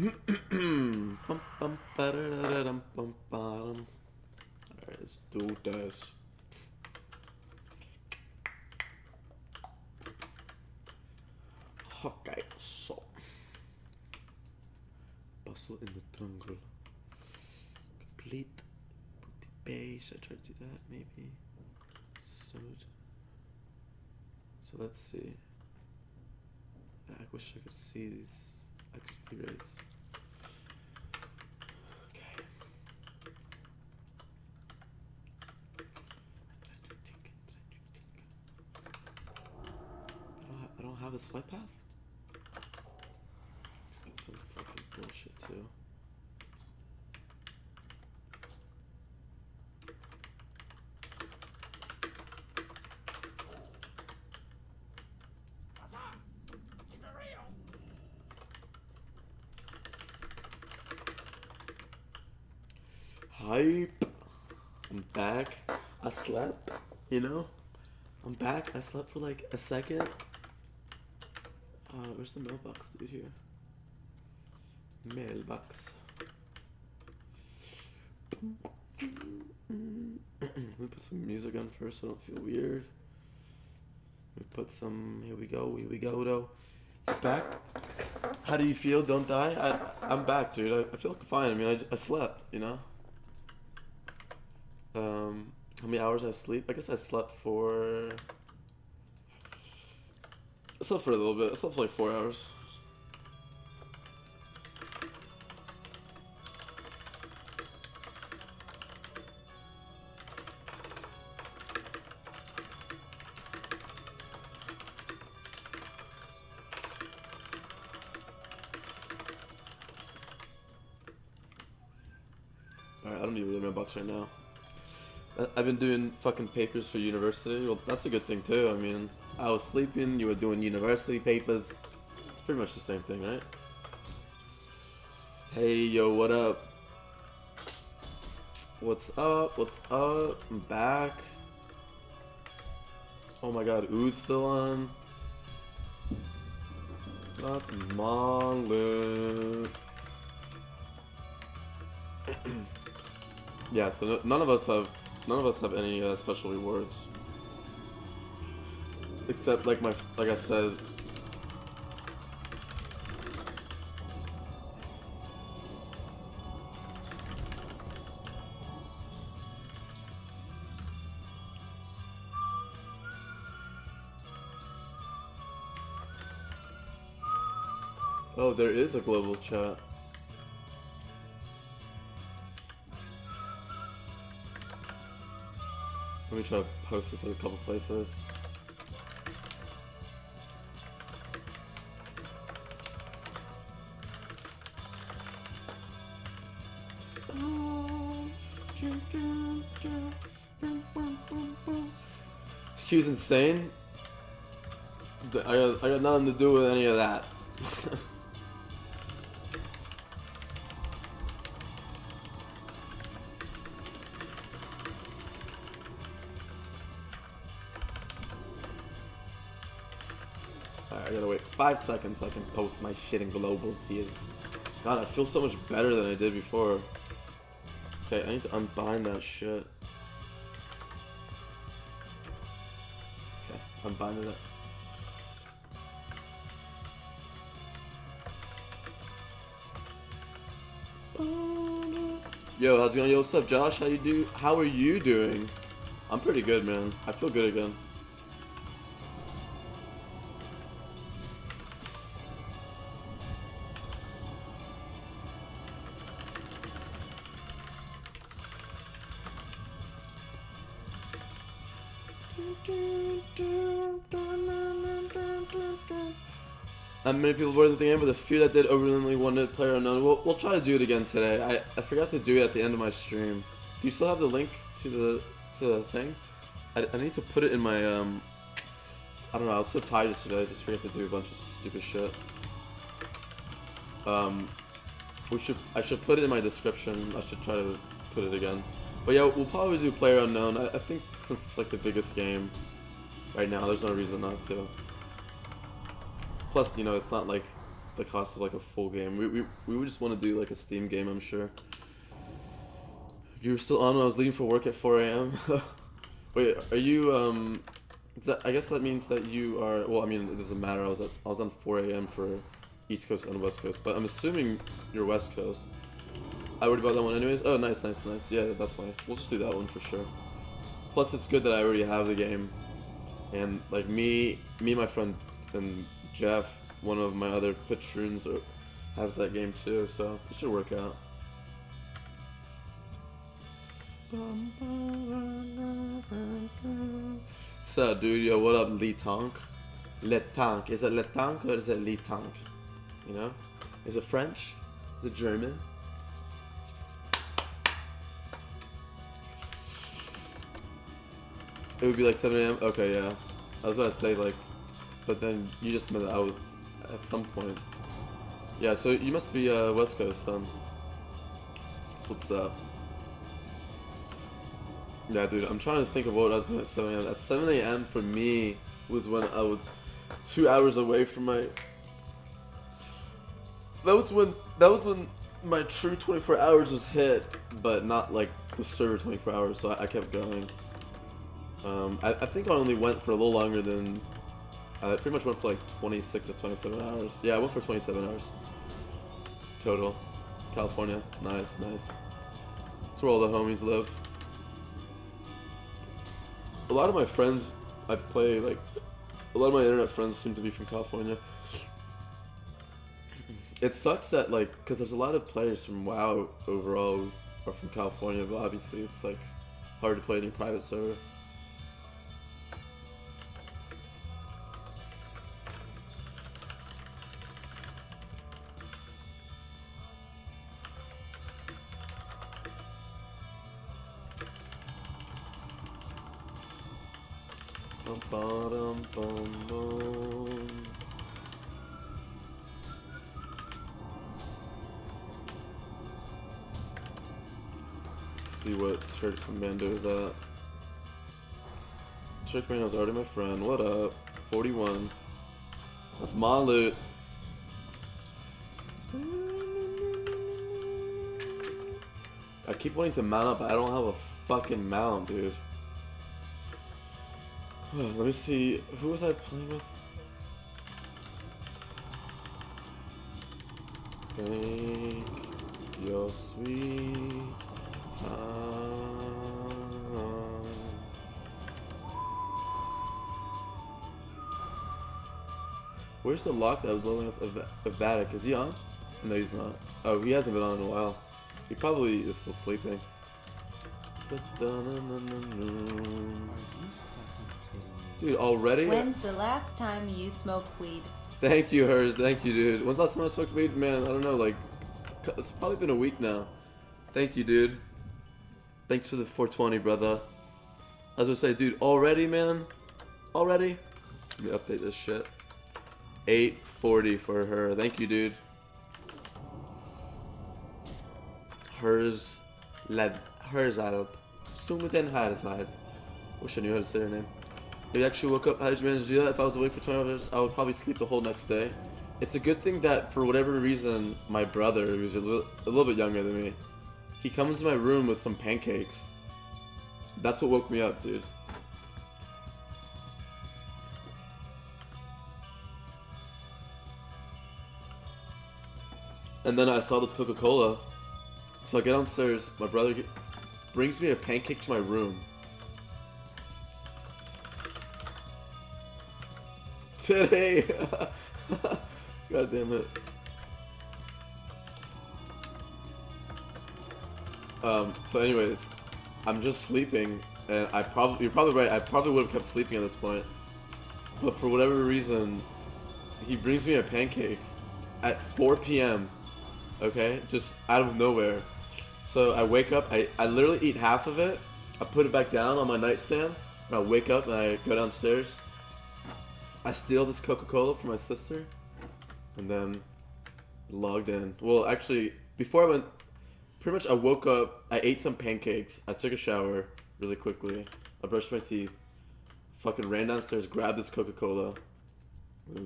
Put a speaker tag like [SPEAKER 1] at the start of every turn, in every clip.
[SPEAKER 1] Alright, let's do this. Okay, so bustle in the jungle. Complete booty base. Should I try to do that maybe? So let's see. I wish I could see these XP rates. Okay. I don't have his flight path? Get some fucking bullshit too. Hype. I'm back. I slept, you know? I'm back. I slept for like a second. Where's the mailbox dude here? Mailbox. Let me put some music on first so I don't feel weird. Let me put some, here we go though. You're back? How do you feel? Don't die? I'm back, dude. I feel fine. I mean, I slept, you know? How many hours I sleep? I guess I slept for a little bit. I slept for like 4 hours. Alright, I don't need to leave my box right now. I've been doing fucking papers for university. Well, that's a good thing too. I mean, I was sleeping, you were doing university papers. It's pretty much the same thing, right? Hey, yo, what up? What's up? What's up? I'm back. Oh my god, Ood's still on. That's Monglu. Yeah, so none of us have any special rewards, except like I said. Oh, there is a global chat. Let me try to post this in a couple places. This queue's insane. I got nothing to do with any of that. I gotta wait 5 seconds so I can post my shit in global. God, I feel so much better than I did before. Okay, I need to unbind that shit. Okay, unbinding it. Yo, how's it going? Yo, what's up, Josh? How are you doing? I'm pretty good, man. I feel good again. Not many people boarded the game, but the few that did overwhelmingly wanted player unknown. We'll try to do it again today. I forgot to do it at the end of my stream. Do you still have the link to the thing? I need to put it in my I don't know. I was so tired yesterday. I just forgot to do a bunch of stupid shit. I should put it in my description. I should try to put it again. But yeah, we'll probably do player unknown. I think since it's like the biggest game right now, there's no reason not to. Plus, you know, it's not like the cost of like a full game. We would just want to do like a Steam game, I'm sure. You were still on when I was leaving for work at 4 a.m. Wait, are you I guess that means that you are. Well, I mean, it doesn't matter. I was on 4 a.m. for East Coast and West Coast, but I'm assuming you're West Coast. I already bought that one anyways. Oh, nice. Yeah, definitely. We'll just do that one for sure. Plus, it's good that I already have the game, and like me, my friend, and Jeff, one of my other patrons, has that game too. So it should work out. So, dude, yo, what up, Lee Tonk? Le Tonk. Is it Le Tonk or is it Lee Tonk? You know? Is it French? Is it German? It would be like 7 a.m.? Okay, yeah. I was about to say, like, but then you just meant that I was at some point. Yeah, so you must be West Coast then. That's what's up. Yeah, dude, I'm trying to think of what I was doing at 7 a.m. At 7 a.m. for me was when I was 2 hours away from my... That was when my true 24 hours was hit, but not like the server 24 hours, so I kept going. I think I only went for a little longer than... I pretty much went for like 26 to 27 hours. Yeah, I went for 27 hours. Total. California. Nice. That's where all the homies live. A lot of my friends I play, like, a lot of my internet friends seem to be from California. It sucks that, like, because there's a lot of players from WoW overall are from California, but obviously it's, like, hard to play any private server. Let's see what Turd Commando is at. Turd Commando's already my friend. What up? 41. That's my loot. I keep wanting to mount up, but I don't have a fucking mount, dude. Let me see. Who was I playing with? Thank your sweet time. Where's the lock that was leveling with Avatic? Is he on? No, he's not. Oh, he hasn't been on in a while. He probably is still sleeping. Dude, already?
[SPEAKER 2] When's the last time you smoked weed?
[SPEAKER 1] Thank you, Hers. Thank you, dude. When's the last time I smoked weed? Man, I don't know. Like, it's probably been a week now. Thank you, dude. Thanks for the 420, brother. I was gonna say, dude, already, man? Already? Let me update this shit. 840 for her. Thank you, dude. Herzeleid. Sumiden Herzeleid. Wish I knew how to say her name. If you actually woke up, how did you manage to do that? If I was awake for 20 hours, I would probably sleep the whole next day. It's a good thing that, for whatever reason, my brother, who's a little bit younger than me, he comes into my room with some pancakes. That's what woke me up, dude. And then I saw this Coca-Cola. So I get downstairs, my brother brings me a pancake to my room. Today! God damn it. So anyways, I'm just sleeping, and you're probably right, I probably would have kept sleeping at this point. But for whatever reason, he brings me a pancake at 4 p.m. Okay? Just out of nowhere. So I wake up, I literally eat half of it, I put it back down on my nightstand, and I wake up and I go downstairs. I steal this Coca-Cola from my sister, and then logged in. Well, actually, before I went, pretty much I woke up, I ate some pancakes, I took a shower really quickly, I brushed my teeth, fucking ran downstairs, grabbed this Coca-Cola. I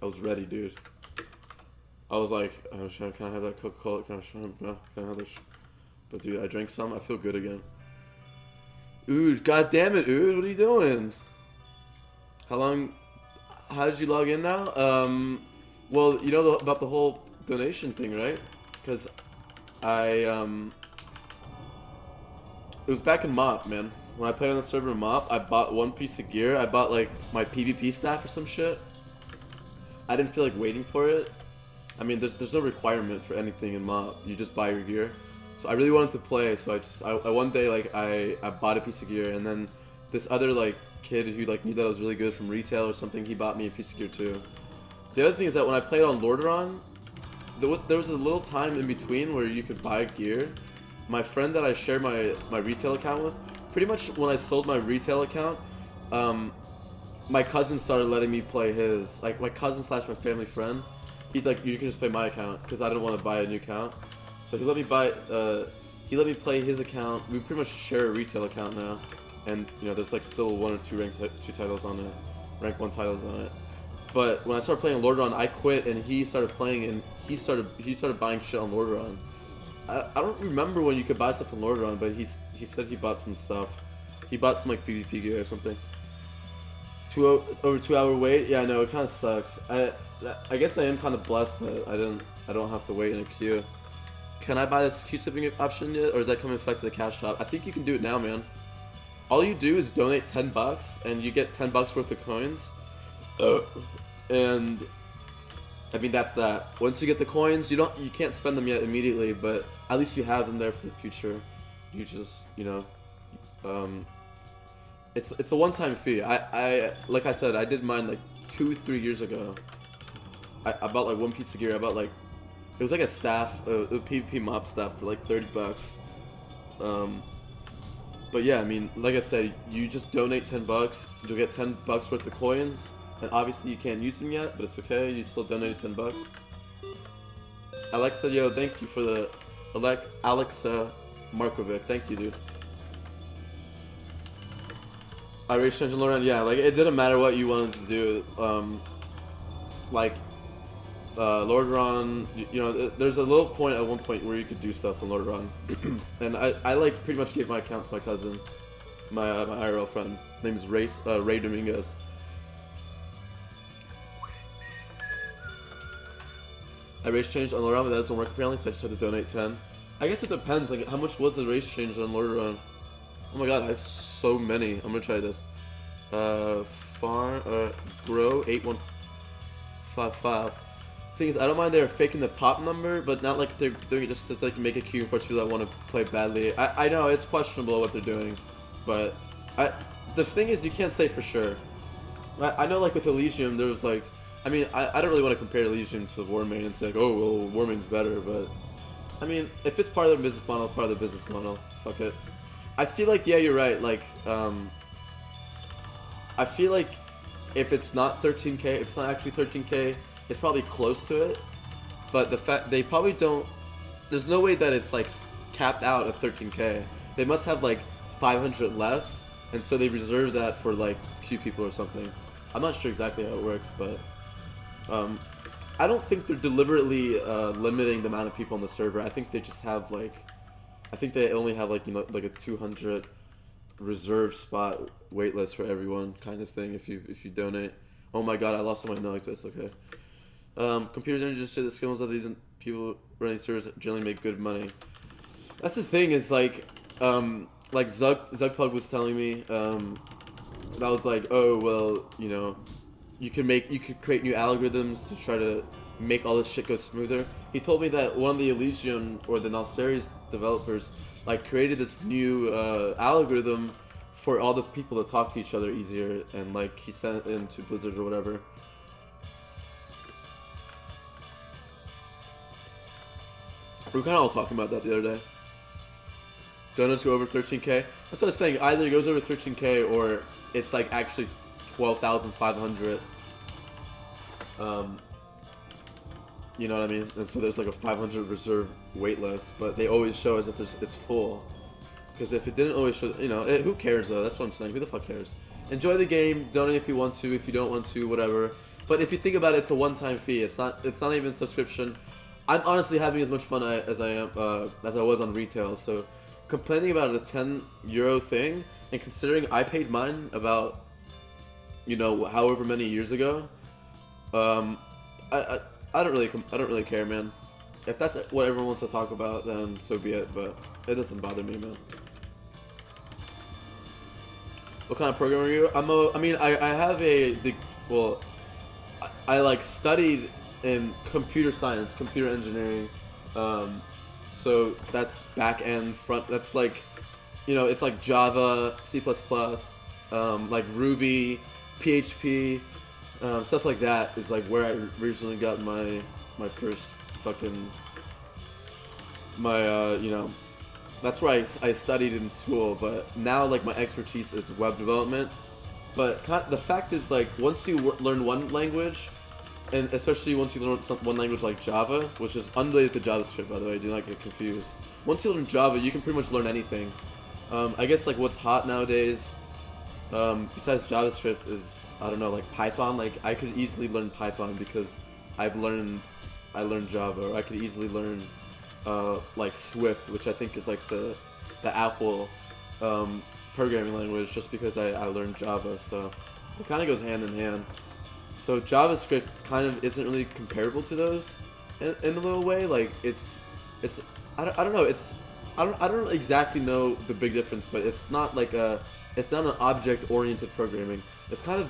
[SPEAKER 1] was ready, dude. I was like, oh, can I have that Coca-Cola? Can I have this? But dude, I drank some. I feel good again. Ood, god damn it, Ood, what are you doing? How did you log in now? Well, you know about the whole donation thing, right? Because it was back in MOP, man. When I played on the server MOP, I bought one piece of gear. I bought like my PvP staff or some shit. I didn't feel like waiting for it. I mean, there's no requirement for anything in MOP. You just buy your gear. So I really wanted to play, so I one day like I bought a piece of gear, and then this other like kid who like knew that I was really good from retail or something, he bought me a piece of gear too. The other thing is that when I played on Lordaeron, there was a little time in between where you could buy gear. My friend that I share my retail account with, pretty much when I sold my retail account, my cousin started letting me play his, like my cousin / my family friend. He's like, you can just play my account because I didn't want to buy a new account. So he let me play his account. We pretty much share a retail account now, and you know there's like still 1 or 2 rank 2 titles on it, rank 1 titles on it. But when I started playing Lordaeron, I quit, and he started playing, and he started buying shit on Lordaeron. I don't remember when you could buy stuff on Lordaeron, but he said he bought some stuff. He bought some like PvP gear or something. Over 2 hour wait. Yeah, I know, it kind of sucks. I guess I am kind of blessed that I don't have to wait in a queue. Can I buy this Q-sipping option yet, or does that come in effect to the cash shop? I think you can do it now, man. All you do is donate $10, and you get $10 worth of coins. And I mean that's that. Once you get the coins, you can't spend them yet immediately, but at least you have them there for the future. You just, you know, it's a one-time fee. I like I said, I did mine like 2-3 years ago. I bought like one piece of gear. I bought like, it was like a staff, a PvP MOP staff for like $30. But yeah, I mean, like I said, you just donate $10, you'll get $10 worth of coins, and obviously you can't use them yet, but it's okay, you still donated $10. Alexa, yo, thank you for the, Alexa Markovic, thank you, dude. Race change and Lordaeron, yeah, like, it didn't matter what you wanted to do, Lordaeron, you know, there's a little point at one point where you could do stuff on Lordaeron, and I like pretty much gave my account to my cousin, my IRL friend, name's Ray Dominguez. I race changed on Lordaeron, but that doesn't work apparently, so I just had to donate 10. I guess it depends, like, how much was the race change on Lordaeron? Oh my god, I have so many. I'm gonna try this. Grow 8155. Thing is, I don't mind they're faking the pop number, but not like if they're doing it just to like make a queue for people that want to play badly. I know it's questionable what they're doing, but the thing is you can't say for sure. I know like with Elysium there was like, I mean I don't really want to compare Elysium to Warmane and say like, oh well Warmane's better, but I mean if it's part of their business model, it's part of their business model. Fuck it. I feel like, yeah, you're right. Like I feel like if it's not 13k, if it's not actually 13k. It's probably close to it, but the fact they probably don't. There's no way that it's like capped out at 13k. They must have like 500 less, and so they reserve that for like Q people or something. I'm not sure exactly how it works, but I don't think they're deliberately limiting the amount of people on the server. I think they just have like, I think they only have like, you know, like a 200 reserve spot waitlist for everyone kind of thing. If you donate. Oh my god, I lost all my anecdotes. Okay. Computers and just say the skills of these people running servers generally make good money. That's the thing, is like Zugpug was telling me, that was like, oh well, you know, you could create new algorithms to try to make all this shit go smoother. He told me that one of the Elysium or the Naxx developers like created this new algorithm for all the people to talk to each other easier, and like he sent it into Blizzard or whatever. We were kind of all talking about that the other day. Donuts go over 13k. That's what I was saying. Either it goes over 13k or it's like actually 12,500. You know what I mean? And so there's like a 500 reserve wait list, but they always show as if it's full. Because if it didn't always show, you know, who cares though? That's what I'm saying. Who the fuck cares? Enjoy the game. Donate if you want to. If you don't want to, whatever. But if you think about it, it's a one-time fee. It's not even subscription. I'm honestly having as much fun as I was on retail. So complaining about a €10 thing, and considering I paid mine about, however many years ago, I don't really care, man. If that's what everyone wants to talk about, then so be it. But it doesn't bother me, man. What kind of programmer are you? I like studied in computer science, computer engineering. So that's back end, front. That's like, it's like Java, C++, like Ruby, PHP, stuff like that is like where I originally got my first fucking that's where I studied in school. But now like my expertise is web development. But the fact is, like, once you learn one language, and especially once you learn one language like Java, which is unrelated to JavaScript, by the way, do not get confused. Once you learn Java, you can pretty much learn anything. I guess like what's hot nowadays, besides JavaScript, is, I don't know, like Python. Like I could easily learn Python because I learned Java. Or I could easily learn like Swift, which I think is like the Apple programming language, just because I learned Java. So it kind of goes hand in hand. So JavaScript kind of isn't really comparable to those in a little way. Like I don't know. I don't exactly know the big difference, but it's not an object-oriented programming. It's hard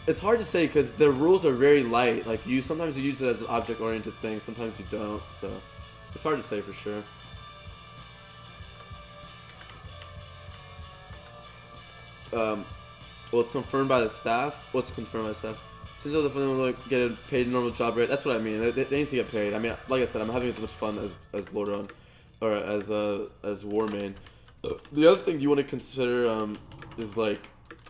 [SPEAKER 1] to say because the rules are very light. Like sometimes you use it as an object-oriented thing, sometimes you don't. So it's hard to say for sure. Well, it's confirmed by the staff. What's confirmed by the staff? Seems like they want to get a paid normal job rate. That's what I mean. They need to get paid. I mean, like I said, I'm having as much fun as Lordon, or as Warmane. The other thing you want to consider is like,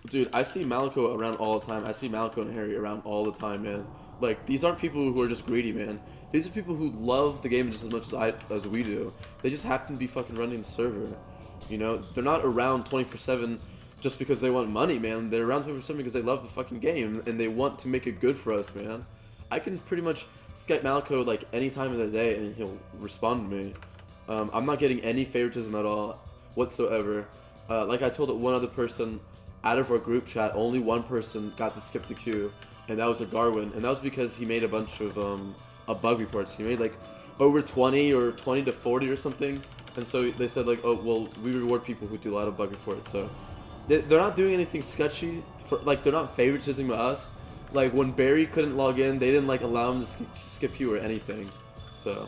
[SPEAKER 1] dude, I see Malico around all the time. I see Malico and Harry around all the time, man. Like, these aren't people who are just greedy, man. These are people who love the game just as much as we do. They just happen to be fucking running the server. They're not around 24/7 just because they want money, man. They're around 24/7 because they love the fucking game and they want to make it good for us, man. I can pretty much Skype Malico like any time of the day and he'll respond to me. I'm not getting any favoritism at all whatsoever. Like I told one other person out of our group chat, only one person got to skip the queue, and that was a Garwin, and that was because he made a bunch of bug reports. He made like over 20 or 20 to 40 or something, and so they said like, oh well, we reward people who do a lot of bug reports. So they're not doing anything sketchy. They're not favoritism to us. Like when Barry couldn't log in, they didn't like allow him to skip queue or anything. So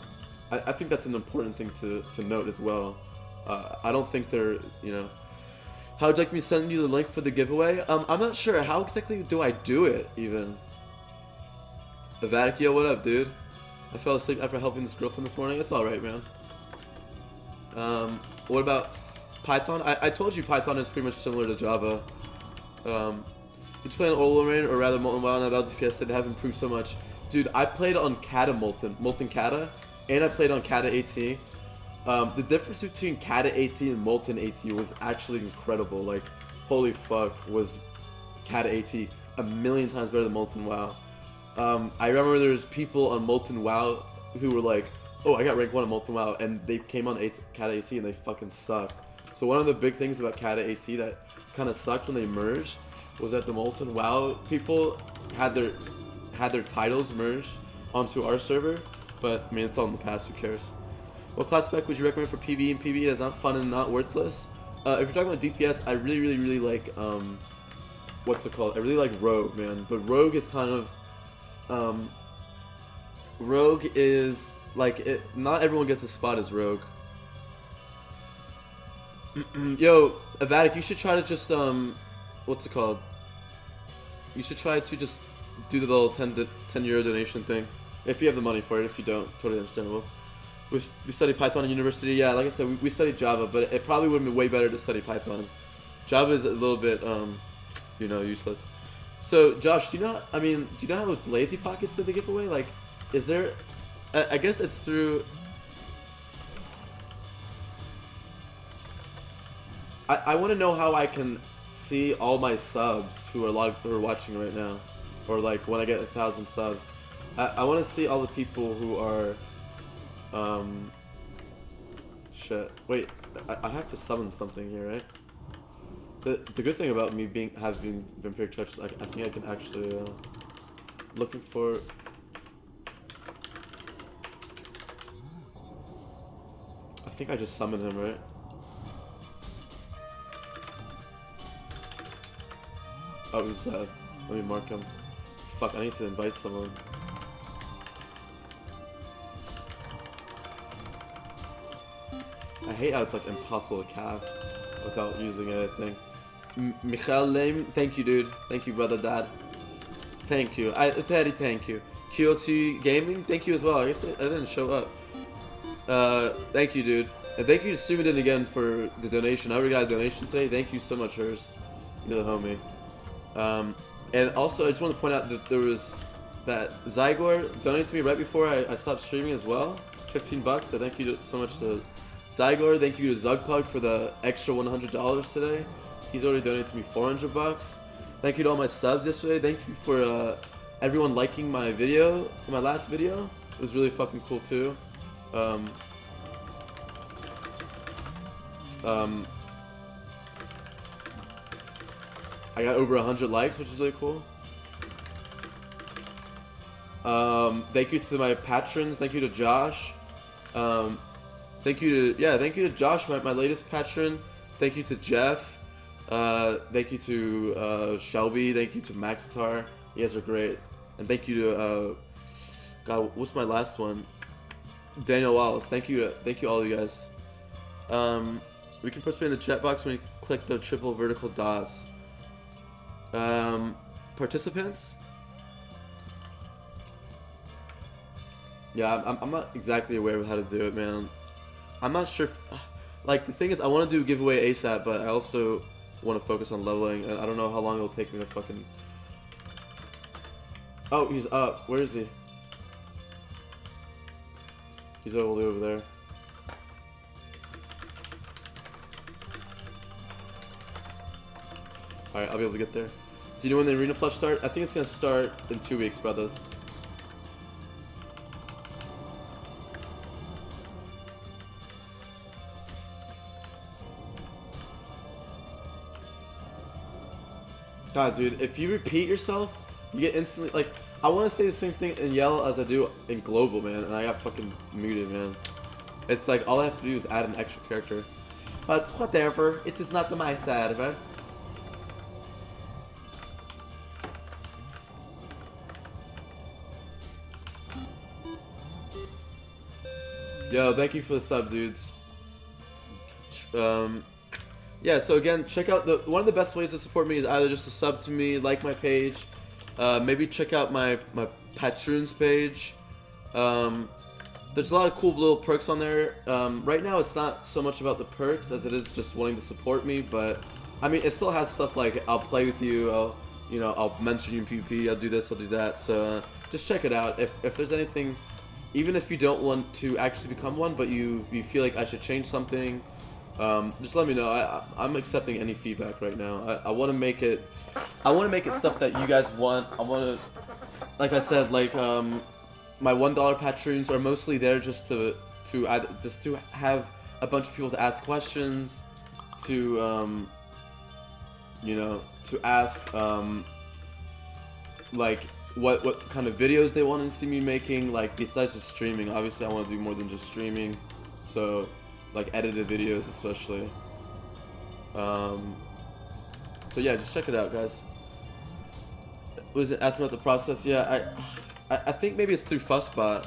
[SPEAKER 1] I think that's an important thing to note as well. I don't think they're, How would you like me to send you the link for the giveaway? I'm not sure. How exactly do I do it, even? Avatic, yo, what up, dude? I fell asleep after helping this girlfriend this morning. It's alright, man. What about Python? I told you Python is pretty much similar to Java. Did you play on Warmane, or rather Molten WoW? Now that was the Fiesta, they have improved so much. Dude, I played on Cata Molten Cata, and I played on Cata AT. The difference between Cata AT and Molten AT was actually incredible. Like, holy fuck, was Cata AT a million times better than Molten WoW. I remember there was people on Molten WoW who were like, oh, I got rank 1 on Molten WoW, and they came on Cata AT and they fucking suck. So one of the big things about Cata AT that kind of sucked when they merged was that the Molten WoW people had their titles merged onto our server, but I mean, it's all in the past, who cares? What class spec would you recommend for PvE and PvE that's not fun and not worthless? If you're talking about DPS, I really like, what's it called? I really like Rogue, man. But Rogue is kind of, Rogue is, like, not everyone gets a spot as Rogue. Yo, Avatic, you should try to just, what's it called? You should try to just do the little 10 euro donation thing. If you have the money for it. If you don't, totally understandable. We studied Python in university. Yeah, like I said, we studied Java, but it probably would have been way better to study Python. Java is a little bit, useless. So, Josh, do you know how Lazypockets did the giveaway? Like, is there... I guess it's through... I want to know how I can see all my subs who are watching right now. or like when I get 1,000 subs. I want to see all the people who are, shit. Wait, I have to summon something here, right? The good thing about me having Vampiric Touch is I think I can actually, looking for. I think I just summoned him, right? Oh, he's dead. Let me mark him. Fuck, I need to invite someone. I hate how it's like impossible to cast without using anything. Michael Lame, thank you, dude. Thank you, brother, dad. Thank you. Teddy, thank you. Kyoto Gaming, thank you as well. I guess I didn't show up. Thank you, dude. And thank you to Sumidin again for the donation. I already got a donation today. Thank you so much, Hers. You're the homie. And also, I just want to point out that there was that Xigor donated to me right before I stopped streaming as well. 15 bucks. So thank you so much to Xigor. Thank you to mrzugpug for the extra $100 today. He's already donated to me 400 bucks. Thank you to all my subs yesterday. Thank you for everyone liking my video, my last video. It was really fucking cool too. I got over 100 likes, which is really cool. Thank you to my patrons. Thank you to Josh. Thank you to Josh, my latest patron. Thank you to Jeff. Thank you to Shelby. Thank you to Maxotaur. You guys are great. And thank you to God, what's my last one? Daniel Wallace. Thank you all of you guys. We can participate in the chat box when you click the triple vertical dots. Participants? Yeah, I'm not exactly aware of how to do it, man. I'm not sure if, like, the thing is, I want to do a giveaway ASAP, but I also want to focus on leveling, and I don't know how long it'll take me to fucking... Oh, he's up. Where is he? He's all the way over there. Alright, I'll be able to get there. Do you know when the arena flush start? I think it's gonna start in 2 weeks, brothers. God, dude, if you repeat yourself, you get instantly, like, I want to say the same thing in yellow as I do in global, man, and I got fucking muted, man. It's like, all I have to do is add an extra character. But whatever, it is not my server. Yo, thank you for the sub, dudes. Yeah, so again, check out one of the best ways to support me is either just to sub to me, like my page, maybe check out my patrons page. There's a lot of cool little perks on there. Right now, it's not so much about the perks as it is just wanting to support me, but I mean, it still has stuff like I'll play with you, I'll mention you in PvP, I'll do this, I'll do that. So just check it out. If there's anything, even if you don't want to actually become one, but you feel like I should change something. Just let me know. I'm accepting any feedback right now. I want to make it. I want to make it stuff that you guys want. I want to, like I said, like my $1 patrons are mostly there just to have a bunch of people to ask questions, to to ask like what kind of videos they want to see me making. Like besides just streaming, obviously I want to do more than just streaming. So. Like edited videos especially. So yeah, just check it out, guys. Was it asking about the process? Yeah, I think maybe it's through Fussbot. Why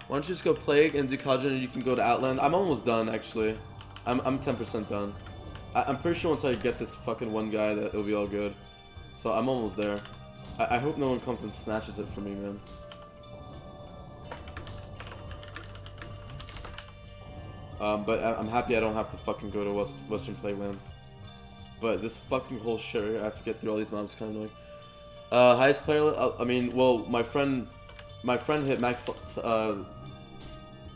[SPEAKER 1] don't you just go Plague and do Kaijin and you can go to Outland? I'm almost done actually. I'm 10% done. I'm pretty sure once I get this fucking one guy that it'll be all good. So I'm almost there. I hope no one comes and snatches it from me, man. But I'm happy I don't have to fucking go to Western Playlands. But this fucking whole shit, I have to get through all these mobs, kind of annoying. Highest player, I mean, well, my friend hit max,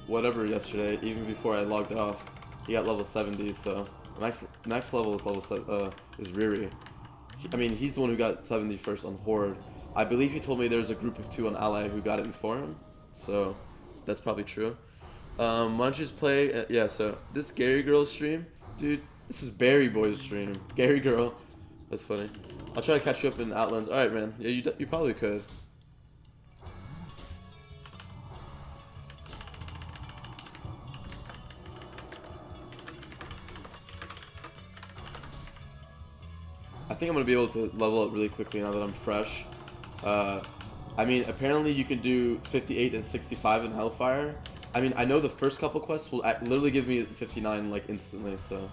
[SPEAKER 1] whatever yesterday, even before I logged off. He got level 70, so max level is level is Riri. I mean, he's the one who got 70 first on Horde. I believe he told me there's a group of 2 on Ally who got it before him, so that's probably true. Why don't you just play? Yeah, so this Gary Girl stream, dude. This is Barry Boy's stream. Gary Girl, that's funny. I'll try to catch you up in Outlands. All right, man. Yeah, you probably could. I think I'm gonna be able to level up really quickly now that I'm fresh. I mean, apparently you can do 58 and 65 in Hellfire. I mean, I know the first couple quests will literally give me 59 like instantly, so.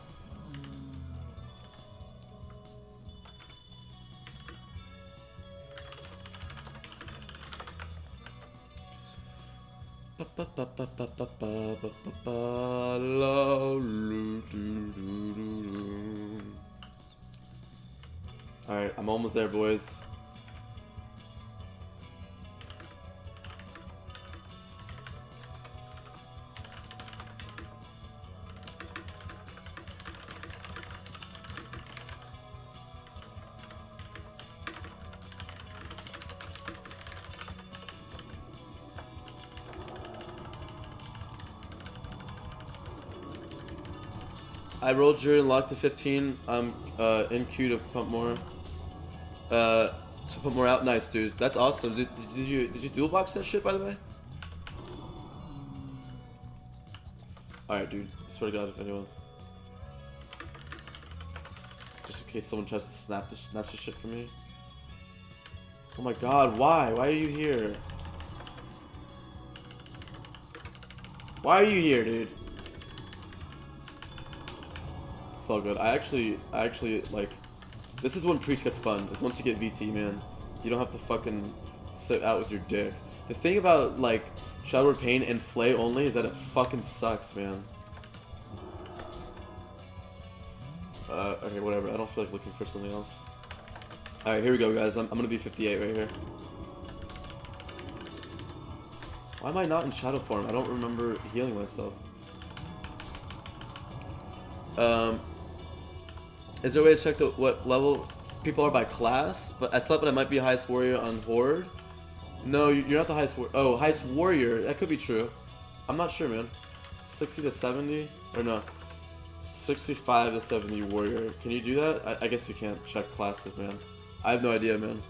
[SPEAKER 1] Alright, I'm almost there, boys. I rolled Jury and locked to 15. I'm in queue to pump more. To put more out. Nice, dude. That's awesome. Did you dual box that shit, by the way? Alright, dude. I swear to God, if anyone. Just in case someone tries to snatch this shit from me. Oh my God, why? Why are you here? Why are you here, dude? It's all good. I actually like. This is when Priest gets fun. It's once you get VT, man. You don't have to fucking sit out with your dick. The thing about like Shadow Pain and Flay only is that it fucking sucks, man. Okay, whatever. I don't feel like looking for something else. All right, here we go, guys. I'm gonna be 58 right here. Why am I not in shadow form? I don't remember healing myself. Is there a way to check what level people are by class? But I slept, but I might be highest warrior on Horde. No, you're not the highest warrior. Oh, highest warrior. That could be true. I'm not sure, man. 60 to 70? Or no. 65 to 70 warrior. Can you do that? I guess you can't check classes, man. I have no idea, man.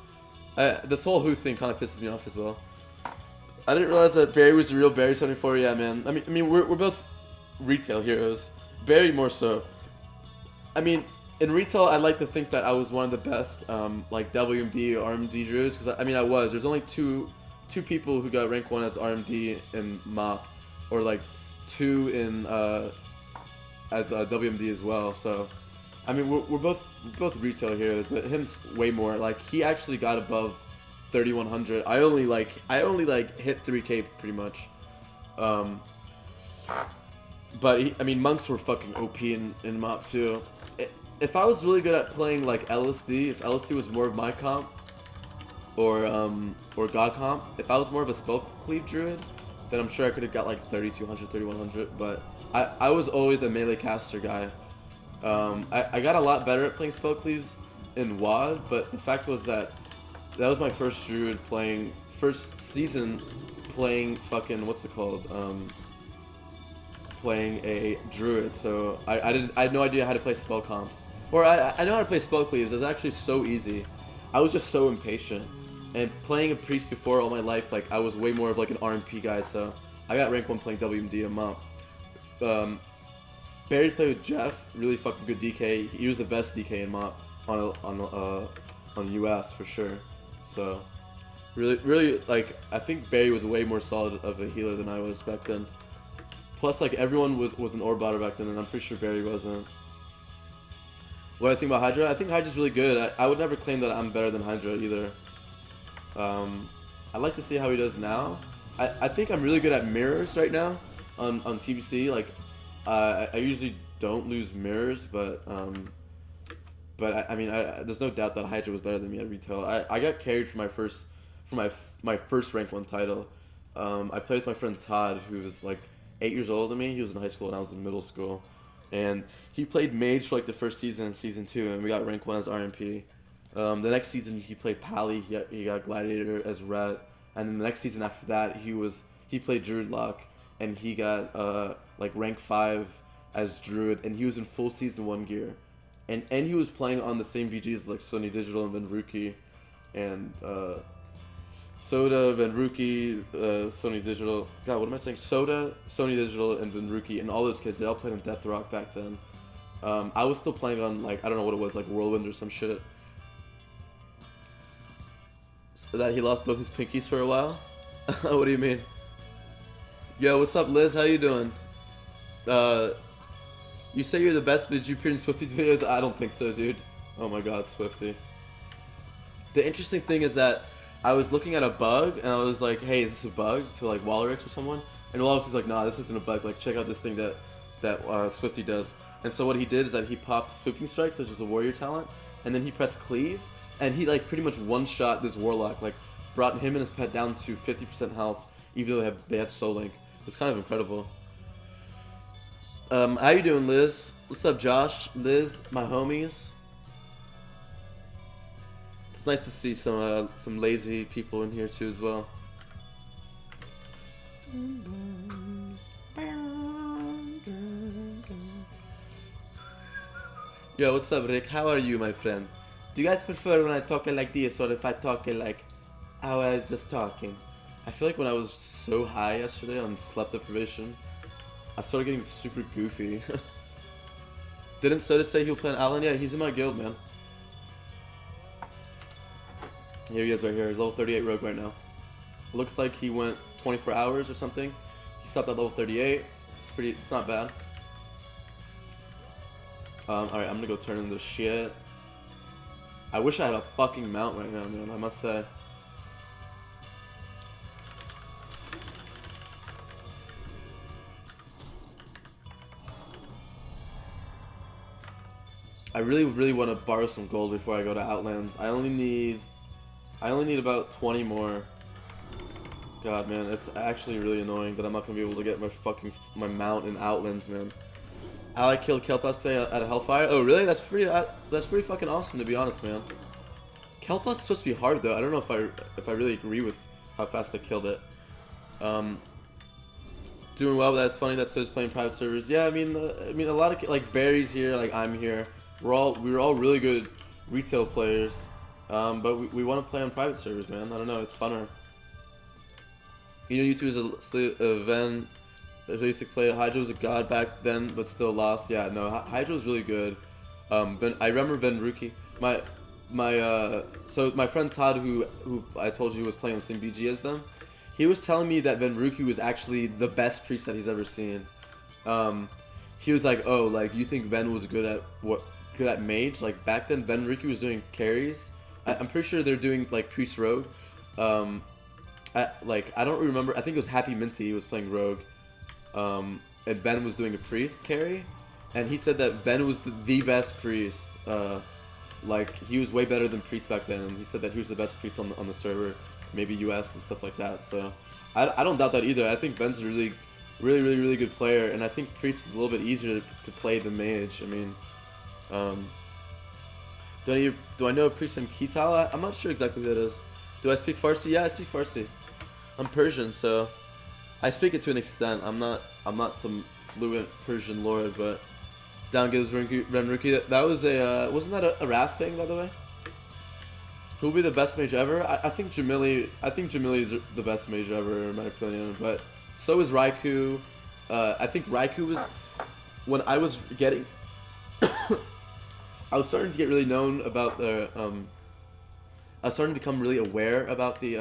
[SPEAKER 1] This whole Who thing kind of pisses me off as well. I didn't realize that Barry was the real Barry 74. Yeah, man. I mean, we're both retail heroes. Barry more so. I mean, in retail, I like to think that I was one of the best, like WMD or RMD druids, because I mean I was. There's only two people who got rank 1 as RMD in MOP, or like 2 in as WMD as well. So, I mean we're both retail heroes, but him's way more. Like he actually got above 3100. I only hit 3K pretty much. But I mean monks were fucking OP in MOP too. If I was really good at playing like LSD, if LSD was more of my comp, or God comp, if I was more of a spell cleave druid, then I'm sure I could have got like 3200, 3100. But I was always a melee caster guy. I got a lot better at playing spell cleaves in WoD, but the fact was that was my first druid first season playing fucking what's it called? Playing a druid, so I had no idea how to play spell comps. Or I know how to play spell cleaves. It was actually so easy. I was just so impatient. And playing a priest before all my life, like I was way more of like an RMP guy. So I got rank 1 playing WMD and MOP. Barry played with Jeff, really fucking good DK. He was the best DK in MOP on US for sure. So really like I think Barry was way more solid of a healer than I was back then. Plus like everyone was an orb botter back then, and I'm pretty sure Barry wasn't. What do I think about Hydra? I think Hydra's really good. I would never claim that I'm better than Hydra either. I'd like to see how he does now. I think I'm really good at mirrors right now on TBC. Like, I usually don't lose mirrors, but I mean, there's no doubt that Hydra was better than me at retail. I got carried for my first rank 1 title. I played with my friend Todd, who was like 8 years older than me. He was in high school and I was in middle school. And he played mage for like the first season and season 2, and we got rank 1 as RMP. The next season he played Pally. He got Gladiator as Ret, and then the next season after that he played Druid Lock, and he got like rank 5 as Druid, and he was in full season 1 gear, and he was playing on the same BGs like Sony Digital and Venruki, and Soda, Venruki, Sony Digital. God, what am I saying? Soda, Sony Digital, and Venruki, and all those kids. They all played on Death Rock back then. I was still playing on like I don't know what it was, like Whirlwind or some shit. So that he lost both his pinkies for a while. What do you mean? Yo, what's up, Liz? How you doing? You say you're the best, but did you appear in Swifty's videos? I don't think so, dude. Oh my god, Swifty. The interesting thing is that I was looking at a bug, and I was like, hey, is this a bug? To like Wallerix or someone. And Wallerix was like, nah, this isn't a bug. Like, check out this thing that Swifty does. And so what he did is that he popped Swooping Strike, which is a warrior talent, and then he pressed Cleave, and he like pretty much one-shot this Warlock, like brought him and his pet down to 50% health, even though they had Soul Link. It's kind of incredible. How you doing, Liz? What's up, Josh? Liz, my homies. It's nice to see some lazy people in here too as well. Yo, what's up, Rick? How are you, my friend? Do you guys prefer when I talk like this, or if I talk like how I was just talking? I feel like when I was so high yesterday on sleep deprivation, I started getting super goofy. Didn't Soda say he'll play an Alan? Yeah, he's in my guild, man. Here he is right here. He's level 38 rogue right now. Looks like he went 24 hours or something. He stopped at level 38. It's not bad. Alright, I'm gonna go turn in this shit. I wish I had a fucking mount right now, man, I must say. I really want to borrow some gold before I go to Outlands. I only need about 20 more. God, man, it's actually really annoying that I'm not gonna be able to get my mount in Outlands, man. I killed Kel'Thas today at a Hellfire. Oh, really? That's pretty fucking awesome, to be honest, man. Kel'Thas is supposed to be hard though. I don't know if I really agree with how fast I killed it. Doing well, but that's funny that Soda's playing private servers. Yeah, I mean a lot of like Barry's here, like I'm here. We were all really good retail players, but we want to play on private servers, man. I don't know, it's funner. You know, YouTube is a Ven. 36 player. Hydra was a god back then, but still lost. Yeah, no, Hydra was really good. I remember Venruki. So my friend Todd, who I told you was playing on the same BG as them, he was telling me that Venruki was actually the best priest that he's ever seen. He was like, oh, like you think Ven was good at mage? Like back then, Venruki was doing carries. I'm pretty sure they're doing like priest rogue. I don't remember. I think it was Happy Minty who was playing rogue. And Ven was doing a priest carry, and he said that Ven was the best priest. Like he was way better than priest back then, and he said that he was the best priest on the server, maybe US and stuff like that. So I don't doubt that either. I think Ven's a really good player, and I think priest is a little bit easier to play than mage. I mean, do I know a priest in Kital? I'm not sure exactly what that is. Do I speak Farsi? Yeah, I speak Farsi. I'm Persian, so I speak it to an extent. I'm not some fluent Persian lord, but down gives Renruki. That was wasn't that a Wrath thing, by the way? Who will be the best mage ever? I think Jamili is the best mage ever in my opinion, but so is Raikou. I think Raikou was when I was getting I was starting to get really known about the I was starting to become really aware about the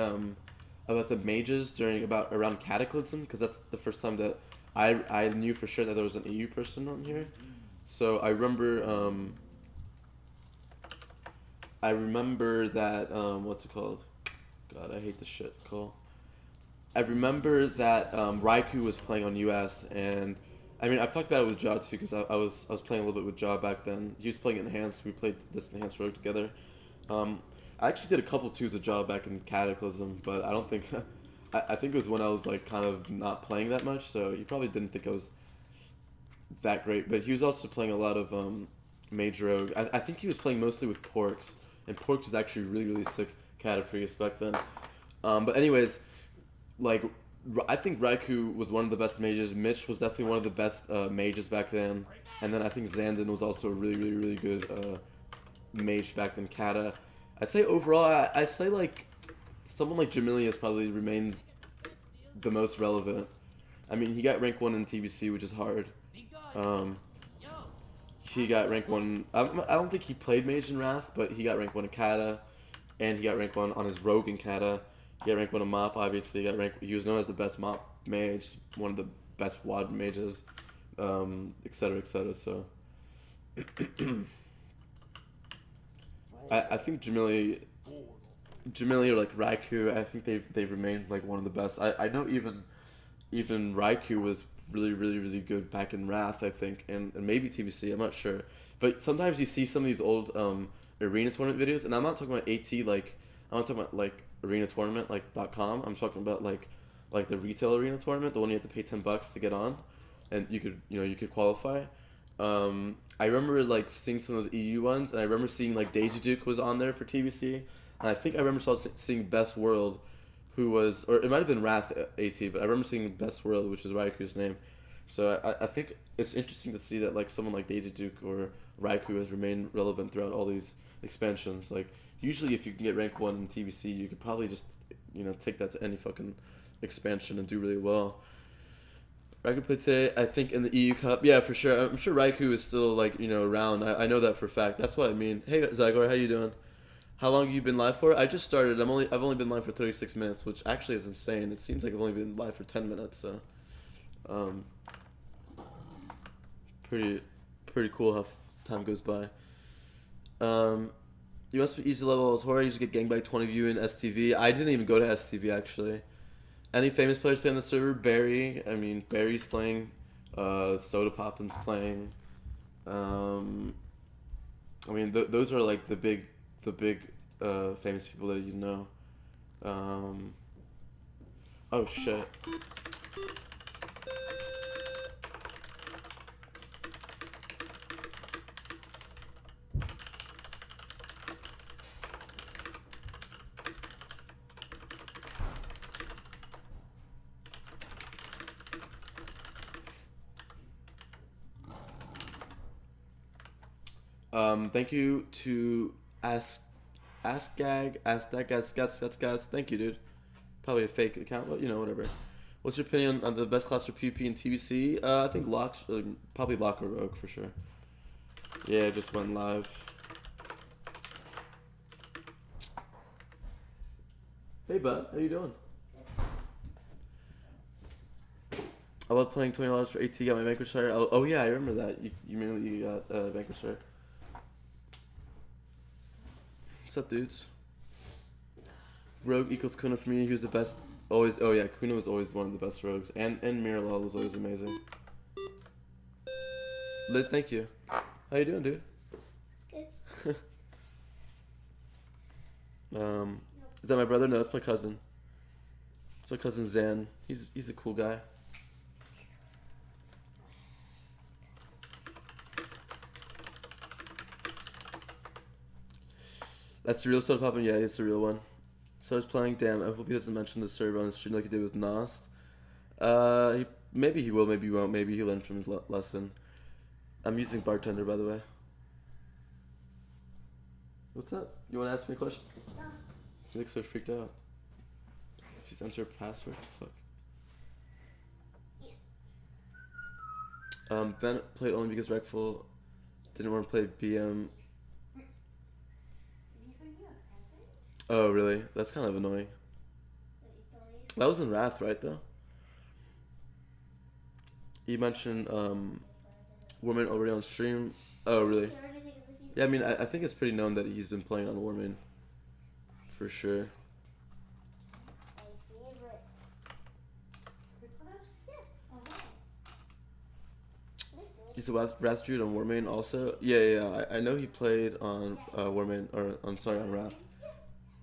[SPEAKER 1] mages around Cataclysm, because that's the first time that I knew for sure that there was an EU person on here. So I remember that what's it called? God, I hate this shit. Cole. I remember that Raikou was playing on US, and I mean I've talked about it with Ja too, because I was playing a little bit with Ja back then. He was playing Enhanced. We played this Enhanced Rogue together. I actually did a couple twos of Ja back in Cataclysm, but I don't think I think it was when I was like kind of not playing that much, so he probably didn't think I was that great. But he was also playing a lot of Mage Rogue. I think he was playing mostly with Porks, and Porks was actually really sick cata priest back then. But anyways, like I think Raikou was one of the best mages. Mitch was definitely one of the best mages back then, and then I think Xandon was also a really good mage back then. Cata, I'd say overall, I say like someone like Jamilius probably remained the most relevant. I mean, he got rank 1 in TBC, which is hard. He got rank 1. I don't think he played mage in Wrath, but he got rank 1 in Cata, and he got rank 1 on his rogue in Cata. He got rank 1 in Mop, obviously. He was known as the best Mop mage, one of the best WAD mages, etc, etc. So, I think Jamili or like Raikou, I think they've remained like one of the best. I know even Raikou was really good back in Wrath, I think, and maybe TBC, I'm not sure. But sometimes you see some of these old arena tournament videos, and I'm not talking about AT, like I'm not talking about like arena tournament like .com. I'm talking about like the retail arena tournament, the one you have to pay $10 to get on, and you could qualify. I remember like seeing some of those EU ones, and I remember seeing like Daisy Duke was on there for TBC, and I think I remember seeing Best World, who was, or it might have been Wrath AT, but I remember seeing Best World, which is Raikou's name. So I think it's interesting to see that like someone like Daisy Duke or Raikou has remained relevant throughout all these expansions. Like usually if you can get rank 1 in TBC, you could probably just take that to any fucking expansion and do really well. Raikou played today, I think, in the EU Cup. Yeah, for sure. I'm sure Raikou is still like around. I know that for a fact. That's what I mean. Hey Xigor, how you doing? How long have you been live for? I just started. I've only been live for 36 minutes, which actually is insane. It seems like I've only been live for 10 minutes. So, pretty cool how time goes by. You must be easy level as horror. I usually get ganged by 20 of you in STV. I didn't even go to STV actually. Any famous players play on the server? Barry. I mean, Barry's playing. Soda Poppin's playing. I mean, those are like the big famous people that you know. Oh shit. Thank you to Ask that guys. Thank you, dude. Probably a fake account, but whatever. What's your opinion on the best class for PvP and TBC? I think probably Lock or Rogue for sure. Yeah, I just went live. Hey bud, how you doing? I love playing $20 for AT. Got my Vanquisher. Oh yeah, I remember that. You mainly got Vanquisher. What's up, dudes? Rogue equals Kuna for me. He was the best. Always. Oh yeah, Kuna was always one of the best rogues, and Miralol was always amazing. Liz, thank you. How you doing, dude? Good. Is that my brother? No, that's my cousin. It's my cousin Zan. He's a cool guy. That's the real Soda Poppin'? Yeah, it's the real one. So I was playing, damn, I hope he doesn't mention the server on the stream like he did with Nost. Maybe he will, maybe he won't, maybe he learned from his lesson. I'm using Bartender, by the way. What's up? You want to ask me a question? No. You look so freaked out. If you enter a password, what the fuck? Ben played only because Rekful didn't want to play BM. Oh, really? That's kind of annoying. That was in Wrath, right, though? You mentioned Warmane already on stream. Oh, really? Yeah, I mean, I think it's pretty known that he's been playing on Warmane. For sure. He's a Wrath Druid on Warmane also? Yeah. I know he played on Warmane, or I'm sorry, on Wrath.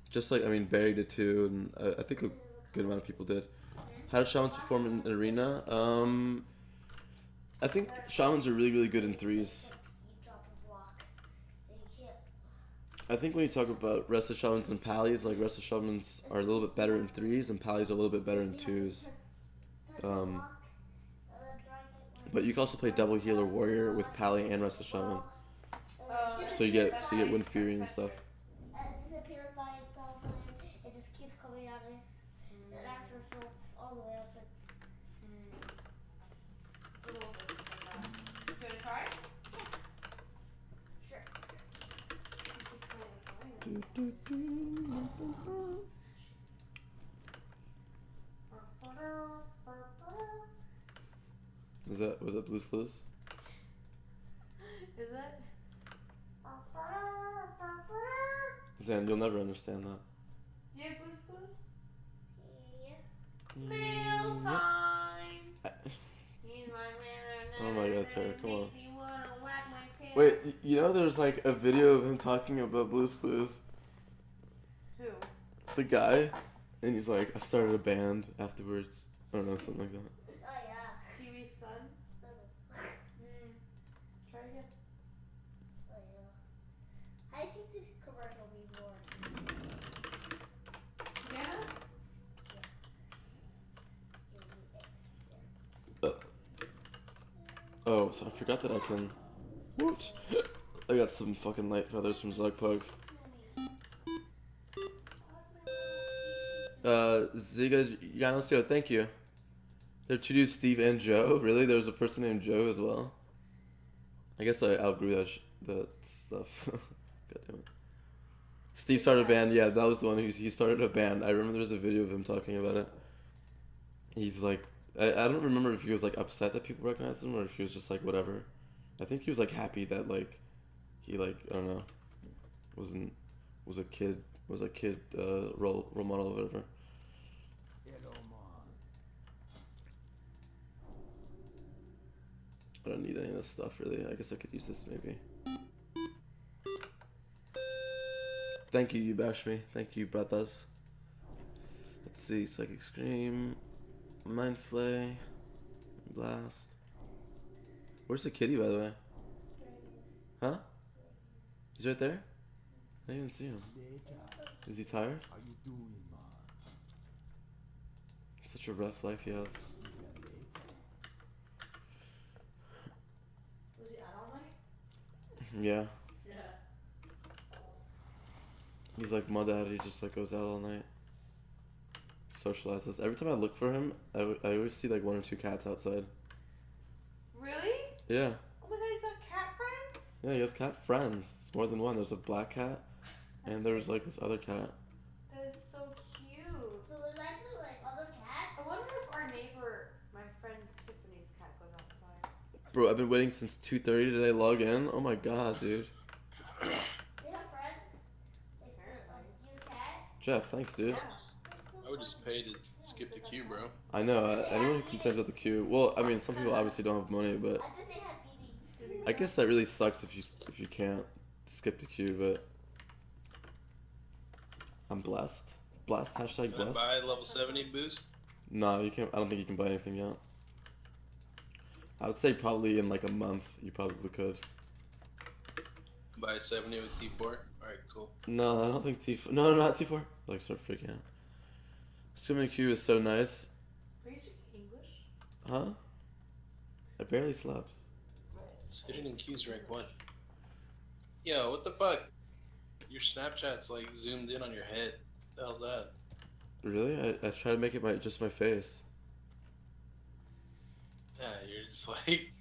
[SPEAKER 1] Just like, I mean, Barry did too, and I think a good amount of people did. How did Shamans perform in Arena? I think Shamans are really good in threes. I think when you talk about rest of shamans and pallies, like rest of shamans are a little bit better in 3s and pallies are a little bit better in 2s. But you can also play double healer warrior with pally and rest of shaman. So you get wind fury and stuff.
[SPEAKER 3] It disappears by itself and it just keeps coming out and after it fills all the way up it's
[SPEAKER 4] a little different than that. You gonna try?
[SPEAKER 3] Yeah. Sure.
[SPEAKER 1] Was that Blue's Clues?
[SPEAKER 4] Is it?
[SPEAKER 1] Zan, you'll never understand that.
[SPEAKER 4] Do you have Blue's Clues?
[SPEAKER 3] Yeah.
[SPEAKER 4] Mail time! He's my man.
[SPEAKER 1] Oh my god, Tara, come on.
[SPEAKER 4] Makes me wanna whack my tail.
[SPEAKER 1] Wait, you know there's like a video of him talking about Blue's Clues?
[SPEAKER 4] Who?
[SPEAKER 1] The guy, and he's like, I started a band afterwards. I don't know, something like that.
[SPEAKER 3] Oh yeah.
[SPEAKER 4] Kiwi's son? Try again.
[SPEAKER 3] Oh yeah. I think this commercial will be more.
[SPEAKER 4] Yeah?
[SPEAKER 1] Oh, so I forgot that I can. Whoops. I got some fucking light feathers from shoutout. Ziga Janos, yo, thank you. There are 2 dudes, Steve and Joe. Really? There's a person named Joe as well? I guess I outgrew that stuff. God damn it. Steve started a band. Yeah, that was the one he started a band. I remember there was a video of him talking about it. He's like, I don't remember if he was like upset that people recognized him or if he was just like whatever. I think he was like happy that like he like I don't know was a kid role model or whatever. I don't need any of this stuff really. I guess I could use this maybe. Thank you, you bash me. Thank you, brothers. Let's see, Psychic Scream, Mind Flay, Blast. Where's the kitty, by the way? Huh? He's right there? I didn't even see him. Is he tired? Such a rough life he has.
[SPEAKER 4] Was he out all night?
[SPEAKER 1] Yeah.
[SPEAKER 4] Yeah.
[SPEAKER 1] He's like my dad, he just like goes out all night. Socializes. Every time I look for him, I always see like 1 or 2 cats outside.
[SPEAKER 4] Really?
[SPEAKER 1] Yeah.
[SPEAKER 4] Oh my god, he's got cat friends?
[SPEAKER 1] Yeah, he has cat friends. It's more than one. There's a black cat, and there's like this other cat.
[SPEAKER 4] That is so cute.
[SPEAKER 3] So there's actually like other cats.
[SPEAKER 4] I wonder if our neighbor, my friend Tiffany's cat, goes outside.
[SPEAKER 1] Bro, I've been waiting since 2:30. Did I log in? Oh my god, dude.
[SPEAKER 3] They have friends. Like you cat.
[SPEAKER 1] Jeff, thanks, dude.
[SPEAKER 4] Yeah.
[SPEAKER 5] I would just pay to skip the queue, bro.
[SPEAKER 1] I know. Anyone who complains about the queue. Well, I mean, some people obviously don't have money, but
[SPEAKER 3] I thought they had meetings.
[SPEAKER 1] I guess that really sucks if you can't skip the queue. But I'm blessed. Blessed. Hashtag
[SPEAKER 5] Can I
[SPEAKER 1] blessed.
[SPEAKER 5] buy level 70 boost?
[SPEAKER 1] Nah, you can't. I don't think you can buy anything yet. I would say probably in like a month you probably could.
[SPEAKER 5] Buy 70 with T4? Alright, cool.
[SPEAKER 1] No, I don't think T4. No, not T4. Like start freaking out. Swimming queue is so nice.
[SPEAKER 4] Do you speak English?
[SPEAKER 1] Huh? I barely slept.
[SPEAKER 5] Sitting in queues rank 1. Yo, what the fuck? Your Snapchat's like zoomed in on your head. What the hell's that?
[SPEAKER 1] Really? I try to make it just my face.
[SPEAKER 5] Yeah, you're just like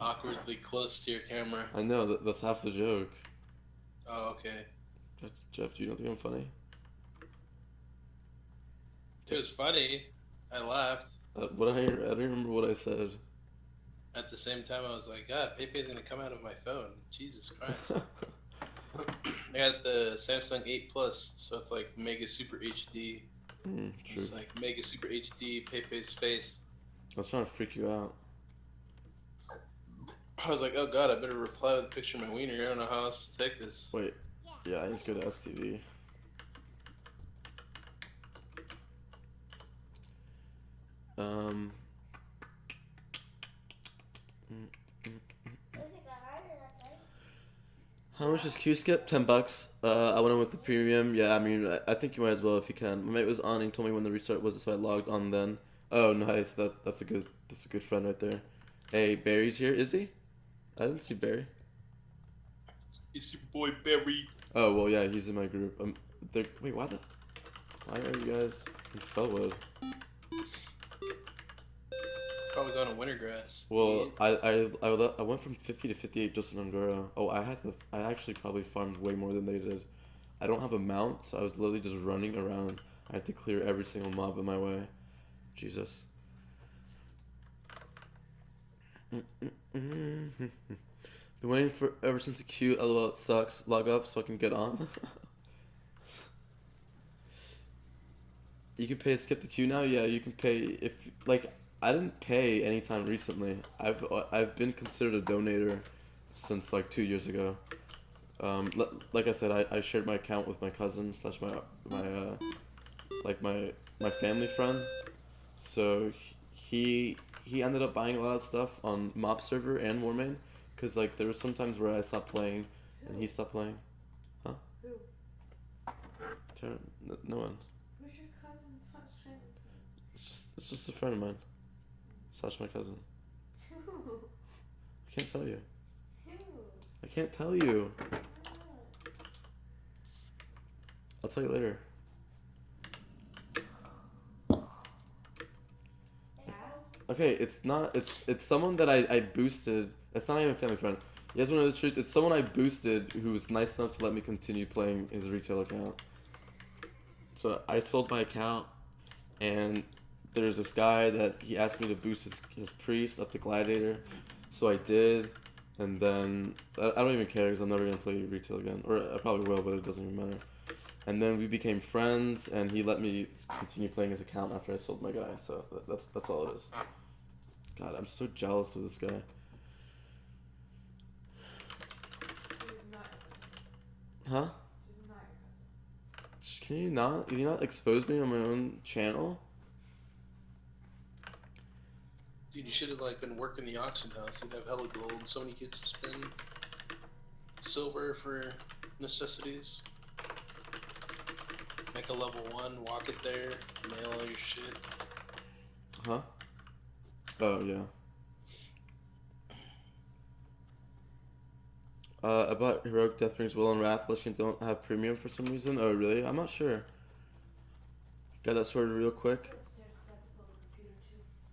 [SPEAKER 5] awkwardly close to your camera.
[SPEAKER 1] I know, that's half the joke.
[SPEAKER 5] Oh, okay.
[SPEAKER 1] Jeff, do you not think I'm funny?
[SPEAKER 5] It was funny. I laughed.
[SPEAKER 1] I don't remember what I said.
[SPEAKER 5] At the same time, I was like, God, Pepe's gonna come out of my phone. Jesus Christ. I got the Samsung 8 Plus, so it's like Mega Super HD.
[SPEAKER 1] True.
[SPEAKER 5] It's like Mega Super HD, Pepe's face.
[SPEAKER 1] I was trying to freak you out.
[SPEAKER 5] I was like, oh God, I better reply with a picture of my wiener. I don't know how else to take this.
[SPEAKER 1] Wait. Yeah, I need to go to STV. How much is Q skip? $10. I went in with the premium. Yeah, I mean, I think you might as well if you can. My mate was on and he told me when the restart was, so I logged on then. Oh, nice. That's a good friend right there. Hey, Barry's here. Is he? I didn't see Barry.
[SPEAKER 5] It's your boy Barry.
[SPEAKER 1] Oh well, yeah, he's in my group. Wait, why are you guys in Felwood?
[SPEAKER 5] Probably going to Wintergrass.
[SPEAKER 1] Well, I went from 50 to 58 just in Angora. Oh, I actually probably farmed way more than they did. I don't have a mount, so I was literally just running around. I had to clear every single mob in my way. Jesus. Been waiting for ever since the queue. LOL, it sucks. Log off so I can get on. You can pay to skip the queue now. Yeah, you can pay if like I didn't pay anytime recently. I've been considered a donator since like 2 years ago. Like I said, I shared my account with my cousin slash my family friend. So he ended up buying a lot of stuff on Mob server and Warmane, cause like there were some times where I stopped playing and he stopped playing. Huh?
[SPEAKER 4] Who?
[SPEAKER 1] No one.
[SPEAKER 4] Who's your cousin slash friend?
[SPEAKER 1] It's just a friend of mine. Slash my cousin.
[SPEAKER 4] Who?
[SPEAKER 1] I can't tell you.
[SPEAKER 4] Who?
[SPEAKER 1] I can't tell you. I'll tell you later. Okay, it's not. It's someone that I boosted. It's not even a family friend. You guys want to know the truth? It's someone I boosted who was nice enough to let me continue playing his retail account. So I sold my account, and there's this guy that he asked me to boost his priest up to gladiator, so I did, and then I don't even care because I'm never gonna play retail again, or I probably will, but it doesn't even matter. And then we became friends, and he let me continue playing his account after I sold my guy. So that's all it is. God, I'm so jealous of this guy.
[SPEAKER 4] So he's not your cousin.
[SPEAKER 1] Huh?
[SPEAKER 4] He's not your cousin.
[SPEAKER 1] Can you not expose me on my own channel?
[SPEAKER 5] Dude, you should have like been working the auction house. You'd have hella gold. So many kids to spend silver for necessities. Make a level 1, walk it there, mail all your shit.
[SPEAKER 1] Huh? Oh yeah. I bought Heroic Deathbring's Will and Wrath. Lichen don't have premium for some reason. Oh really? I'm not sure. Got that sorted real quick.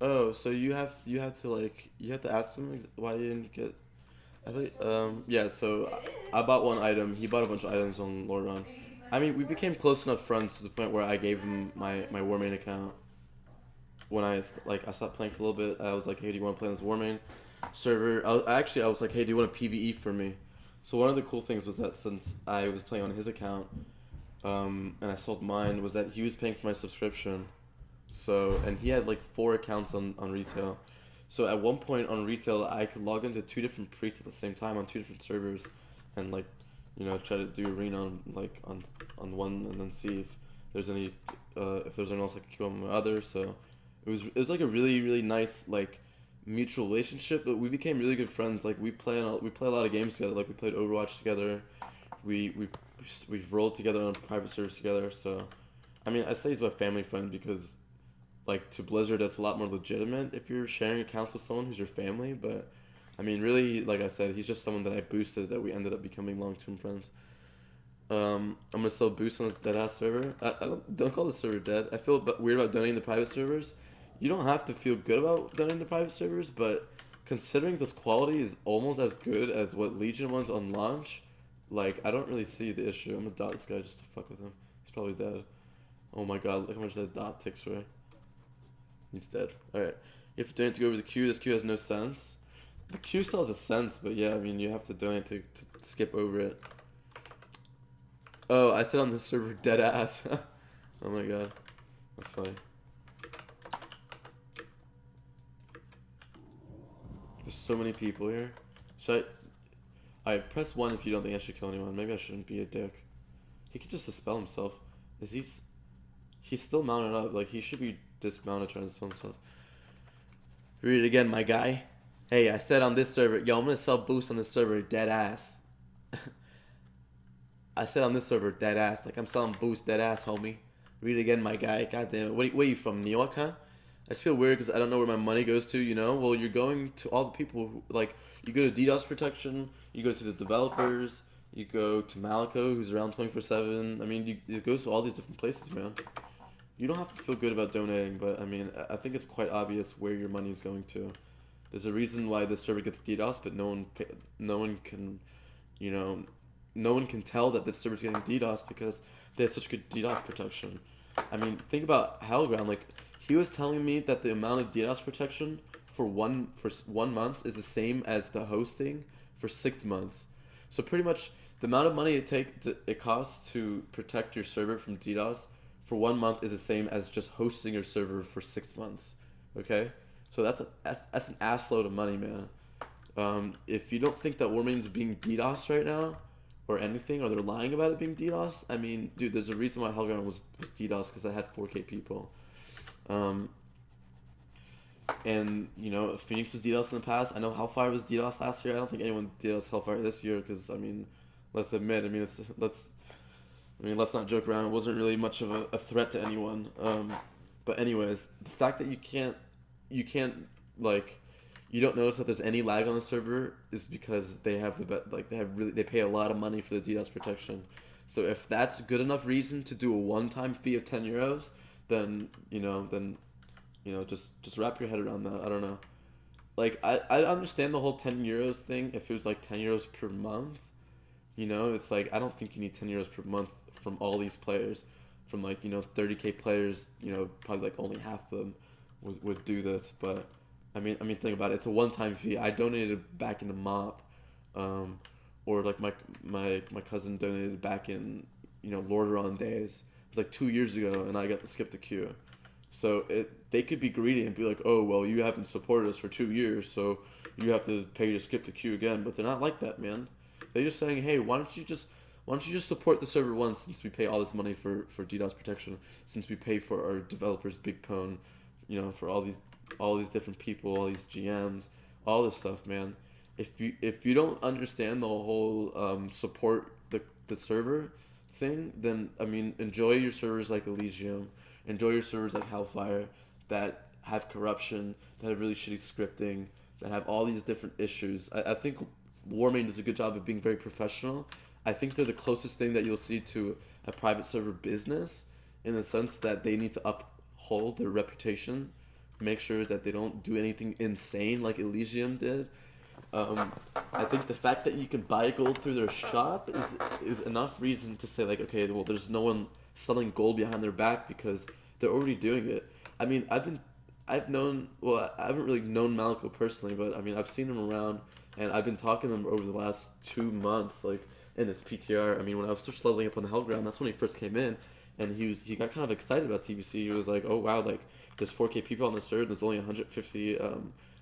[SPEAKER 1] Oh, so you have to ask them why you didn't get. I think yeah. So I bought one item. He bought a bunch of items on Lordon. I mean, we became close enough friends to the point where I gave him my Warmane account. When I stopped playing for a little bit, I was like, hey, do you want to play on this Warmane server? I was like, hey, do you want a PvE for me? So one of the cool things was that since I was playing on his account, and I sold mine, was that he was paying for my subscription. So, and he had like 4 accounts on retail. So at one point on retail, I could log into 2 different priests at the same time on 2 different servers, and like, you know, try to do arena on one, and then see if there's anyone else I could kill on my other. So it was like a really, really nice like mutual relationship. But we became really good friends. Like we play a lot of games together. Like we played Overwatch together. We've rolled together on private servers together. So I mean, I say he's my family friend because like to Blizzard, that's a lot more legitimate if you're sharing accounts with someone who's your family. But I mean, really, like I said, he's just someone that I boosted that we ended up becoming long-term friends. I'm gonna sell boost on this dead-ass server. I don't call the server dead. I feel weird about donating the private servers. You don't have to feel good about donating the private servers, but considering this quality is almost as good as what Legion ones on launch, like, I don't really see the issue. I'm gonna dot this guy just to fuck with him. He's probably dead. Oh my god, look how much that dot ticks for. He's dead. Alright. You have to donate to go over the queue. This queue has no sense. The queue still has a sense, but yeah, I mean, you have to donate to skip over it. Oh, I said on this server, dead ass. Oh my god. That's funny. There's so many people here. Should I press 1 if you don't think I should kill anyone. Maybe I shouldn't be a dick. He could just dispel himself. He's still mounted up. Like, he should be dismounted trying to dispel himself. Read it again, my guy. Hey, I said on this server, yo, I'm gonna sell boost on this server, dead ass. I said on this server, dead ass. Like, I'm selling boost, dead ass, homie. Read it again, my guy. God damn it. Where are you from, New York, huh? I just feel weird because I don't know where my money goes to, you know? Well, you're going to all the people who, like, you go to DDoS protection, you go to the developers, you go to Malico, who's around 24/7. I mean, it goes to all these different places, man. You don't have to feel good about donating, but, I mean, I think it's quite obvious where your money is going to. There's a reason why this server gets DDoS, but no one can, you know, no one can tell that this server's getting DDoS because they have such good DDoS protection. I mean, think about Hellground. Like, he was telling me that the amount of DDoS protection for one month is the same as the hosting for 6 months. So pretty much the amount of money it costs to protect your server from DDoS for 1 month is the same as just hosting your server for 6 months. Okay, so that's an ass load of money, man. If you don't think that Warmane's being DDoS right now, or anything, or they're lying about it being DDoS, I mean, dude, there's a reason why Hellground was DDoS, because I had 4K people. And, you know, Phoenix was DDoS in the past. I know Hellfire was DDoS last year. I don't think anyone DDoS Hellfire this year, because, I mean, let's admit, I mean, let's not joke around. It wasn't really much of a threat to anyone. But anyways, the fact that you can't, like, you don't notice that there's any lag on the server is because they have they pay a lot of money for the DDoS protection. So if that's good enough reason to do a one-time fee of 10 euros, then just wrap your head around that. I don't know. Like, I understand the whole 10 euros thing if it was like 10 euros per month. You know, it's like, I don't think you need 10 euros per month from all these players. From, like, you know, 30k players, you know, probably like only half of them would do this, but I mean, think about it. It's a one-time fee. I donated back into MOP, or like my cousin donated back in, you know, Lordaeron days. It was like 2 years ago, and I got to skip the queue. So they could be greedy and be like, oh, well, you haven't supported us for 2 years, so you have to pay to skip the queue again. But they're not like that, man. They're just saying, hey, why don't you just support the server once, since we pay all this money for DDoS protection, since we pay for our developers, Big Pwn, you know, for all these different people, all these GMs, all this stuff, man. If you don't understand the whole support the server thing, then, I mean, enjoy your servers like Elysium, enjoy your servers like Hellfire that have corruption, that have really shitty scripting, that have all these different issues. I think Warmane does a good job of being very professional. I think they're the closest thing that you'll see to a private server business, in the sense that they need to uphold their reputation, make sure that they don't do anything insane like Elysium did. I think the fact that you can buy gold through their shop is enough reason to say, like, okay, well, there's no one selling gold behind their back because they're already doing it. I mean, I haven't really known Malico personally, but I mean, I've seen him around, and I've been talking to him over the last 2 months, like, in this PTR. I mean, when I was first leveling up on the Hellground, that's when he first came in, and he got kind of excited about TBC. He was like, oh wow, like, there's 4K people on the server, there's only 150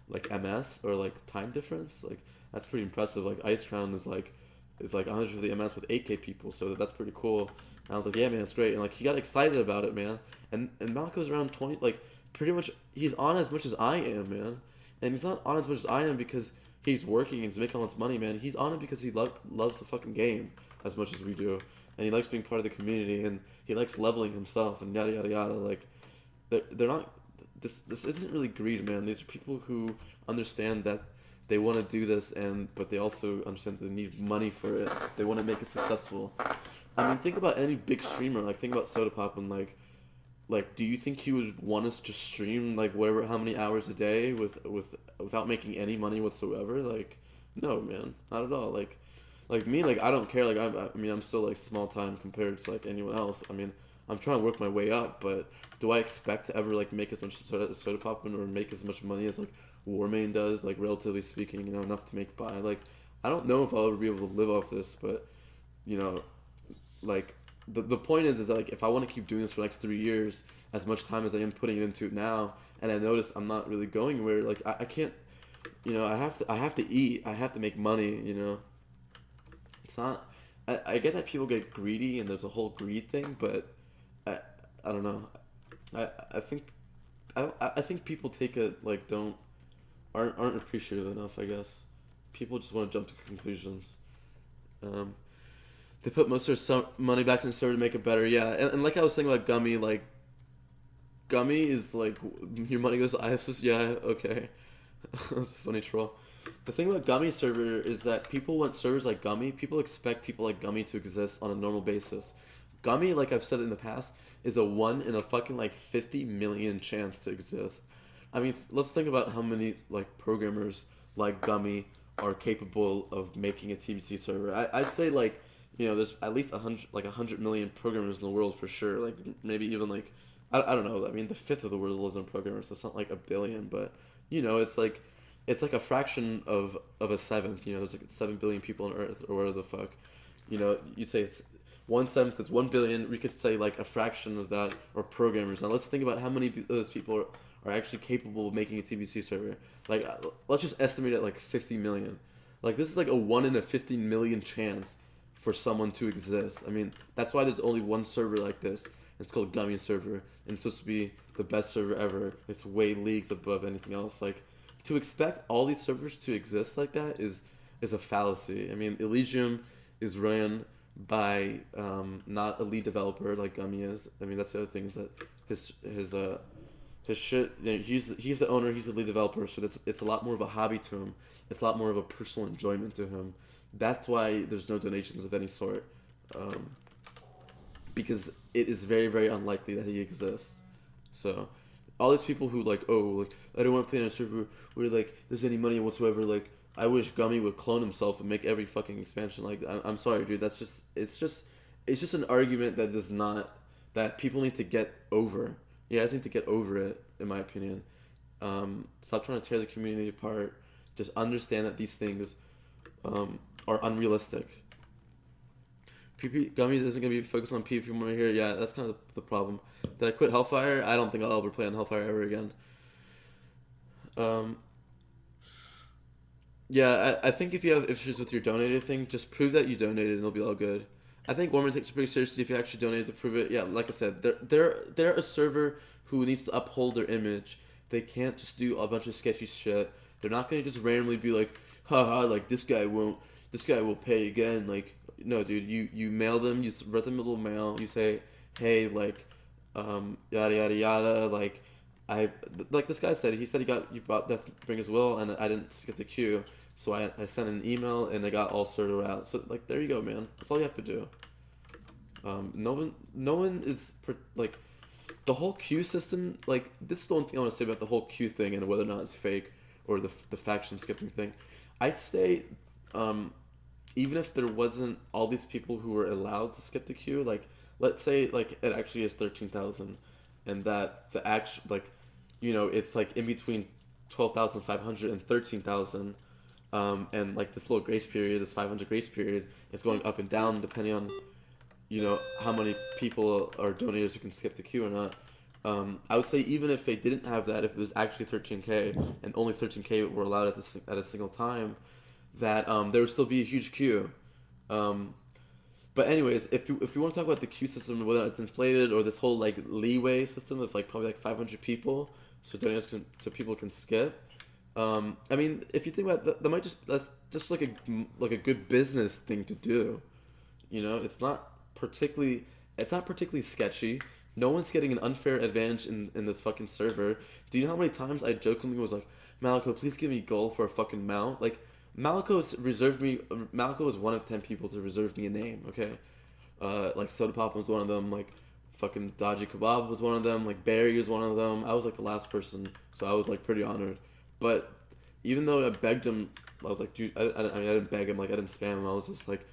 [SPEAKER 1] like MS or like time difference. Like, that's pretty impressive. Like, Ice Crown is like 150 MS with 8K people, so that's pretty cool. And I was like, yeah, man, that's great. And like, he got excited about it, man. And Malico's around 20, like, pretty much he's on as much as I am, man. And he's not on as much as I am because he's working and he's making all this money, man. He's on it because he loves the fucking game as much as we do, and he likes being part of the community, and he likes leveling himself, and yada yada yada. Like, they're not. This isn't really greed, man. These are people who understand that they want to do this, but they also understand that they need money for it. They want to make it successful. I mean, think about any big streamer. Like, think about Sodapop, and like, do you think he would want us to stream like how many hours a day without making any money whatsoever? Like, no, man, not at all. Like me, like, I don't care. Like, I mean, I'm still like small time compared to like anyone else. I mean, I'm trying to work my way up, but do I expect to ever like make as much Sodapop or make as much money as like Warmane does? Like, relatively speaking, you know, enough to make by. Like, I don't know if I'll ever be able to live off this, but, you know, like, the point is that, like, if I want to keep doing this for the next 3 years, as much time as I am putting into it now, and I notice I'm not really going anywhere, like, I can't, you know, I have to eat, I have to make money, you know. It's not, I get that people get greedy and there's a whole greed thing, but I don't know. I think people take it, like, aren't appreciative enough, I guess. People just want to jump to conclusions. they put most of their money back in the server to make it better. Yeah, and like I was saying about Gummy, like Gummy is like your money goes to ISIS. Yeah, okay. That's a funny troll. The thing about Gummy server is that people want servers like Gummy. People expect people like Gummy to exist on a normal basis. Gummy, like I've said in the past, is a 1 in a fucking like 50 million chance to exist. I mean, let's think about how many like programmers like Gummy are capable of making a TBC server. I'd say like, you know, there's at least 100 million programmers in the world for sure. Like maybe even like, I don't know. I mean, the fifth of the world lives on programmers, so it's not like a billion, but you know, it's like a fraction of a seventh. You know, there's like 7 billion people on Earth or whatever the fuck. You know, you'd say it's 1/7. It's 1 billion. We could say like a fraction of that are programmers. Now let's think about how many of those people are actually capable of making a TBC server. Like, let's just estimate it like 50 million. Like, this is like a 1 in a 50 million chance for someone to exist. I mean, that's why there's only one server like this. It's called Gummy server, and it's supposed to be the best server ever. It's way leagues above anything else. Like, to expect all these servers to exist like that is a fallacy. I mean, Elysium is ran by not a lead developer like Gummy is. I mean, that's the other thing, is that his shit, you know, he's the owner, he's the lead developer, so it's a lot more of a hobby to him. It's a lot more of a personal enjoyment to him. That's why there's no donations of any sort, because it is very, very unlikely that he exists. So all these people who like, oh, like, I don't want to play on a server where like there's any money whatsoever, like, I wish Gummy would clone himself and make every fucking expansion. Like, I'm sorry, dude. That's just it's just an argument that people need to get over. You guys need to get over it, in my opinion. Stop trying to tear the community apart. Just understand that these things are unrealistic. Gummies isn't going to be focused on PvP more here. Yeah, that's kind of the problem. Did I quit Hellfire? I don't think I'll ever play on Hellfire ever again. Yeah, I think if you have issues with your donated thing, just prove that you donated and it'll be all good. I think Warmane takes it pretty seriously if you actually donated to prove it. Yeah, like I said, they're a server who needs to uphold their image. They can't just do a bunch of sketchy shit. They're not going to just randomly be like, haha, like, this guy will pay again. Like, no, dude, you mail them, you write them a little mail, you say, hey, like, yada, yada, yada, like, like this guy said, he bought Deathbring as well, and I didn't get the queue, so I sent an email, and it got all sorted out. So, like, there you go, man. That's all you have to do. No one is, like, the whole queue system, like, this is the one thing I want to say about the whole queue thing and whether or not it's fake, or the faction skipping thing. I'd say, even if there wasn't all these people who were allowed to skip the queue, like, let's say, like, it actually is 13,000, and that the actual, like, you know, it's like in between 12,500 and 13,000, and like this little grace period, this 500 grace period, is going up and down depending on, you know, how many people are donators who can skip the queue or not. I would say even if they didn't have that, if it was actually 13K and only 13K were allowed at a single time, that there would still be a huge queue. But anyways, if you want to talk about the queue system, whether it's inflated or this whole like leeway system of like probably like 500 people, so people can skip. I mean, if you think about that, that's just like a good business thing to do. You know, it's not particularly sketchy. No one's getting an unfair advantage in this fucking server. Do you know how many times I jokingly was like, Malico, please give me gold for a fucking mount? Like, Malico was one of 10 people to reserve me a name, okay? Like, Soda Pop was one of them, like, fucking Dodgy Kebab was one of them, like, Barry was one of them. I was, like, the last person, so I was, like, pretty honored. But even though I begged him, I was like, dude, I didn't beg him, like, I didn't spam him. I was just like,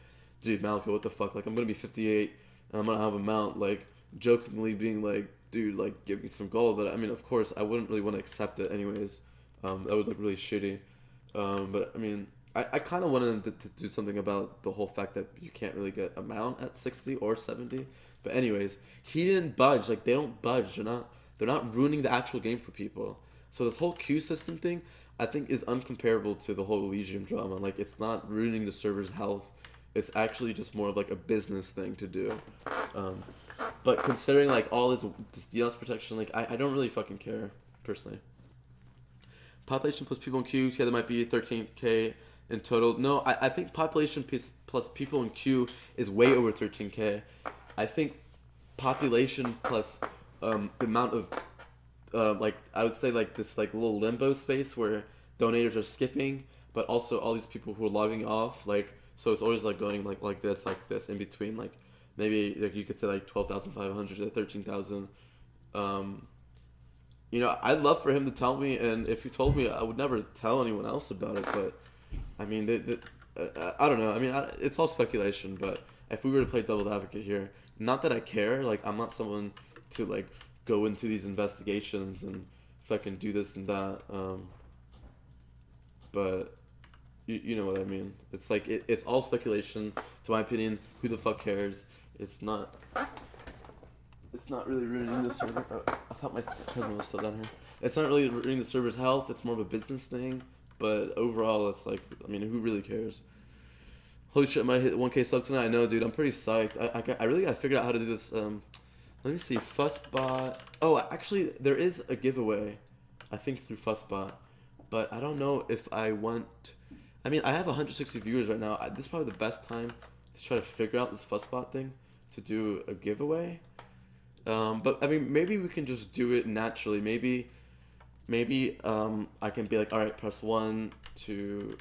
[SPEAKER 1] dude, Malico, what the fuck? Like, I'm gonna be 58, and I'm gonna have a mount, like, jokingly being like, dude, like, give me some gold. But, I mean, of course, I wouldn't really want to accept it anyways. That would look really shitty. But, I mean, I kind of wanted them to do something about the whole fact that you can't really get a mount at 60 or 70. But anyways, he didn't budge. Like, they don't budge. They're not ruining the actual game for people. So this whole queue system thing, I think, is uncomparable to the whole Elysium drama. Like, it's not ruining the server's health. It's actually just more of, like, a business thing to do. But considering, like, all this DDoS protection, like, I don't really fucking care, personally. Population plus people in queue, yeah, there might be 13K in total. No, I think population plus people in queue is way over 13K. I think population plus the amount of like I would say like this like little limbo space where donators are skipping, but also all these people who are logging off, like so it's always like going like this in between, like maybe like you could say like 12,500 to 13,000. You know, I'd love for him to tell me, and if he told me, I would never tell anyone else about it. But I mean, I don't know. I mean, it's all speculation. But if we were to play devil's advocate here, not that I care. Like, I'm not someone to like go into these investigations and fucking do this and that. But you know what I mean. It's like it's all speculation. To my opinion, who the fuck cares? It's not really ruining the server. Oh, I thought my cousin was still down here. It's not really ruining the server's health. It's more of a business thing. But overall, it's like, I mean, who really cares? Holy shit, I might hit 1K sub tonight. I know, dude. I'm pretty psyched. I really gotta figure out how to do this. Let me see. Fussbot. Oh, actually, there is a giveaway. I think through Fussbot. But I don't know if I want... I mean, I have 160 viewers right now. This is probably the best time to try to figure out this Fussbot thing. To do a giveaway. But I mean, maybe we can just do it naturally. Maybe I can be like, all right, press 1 to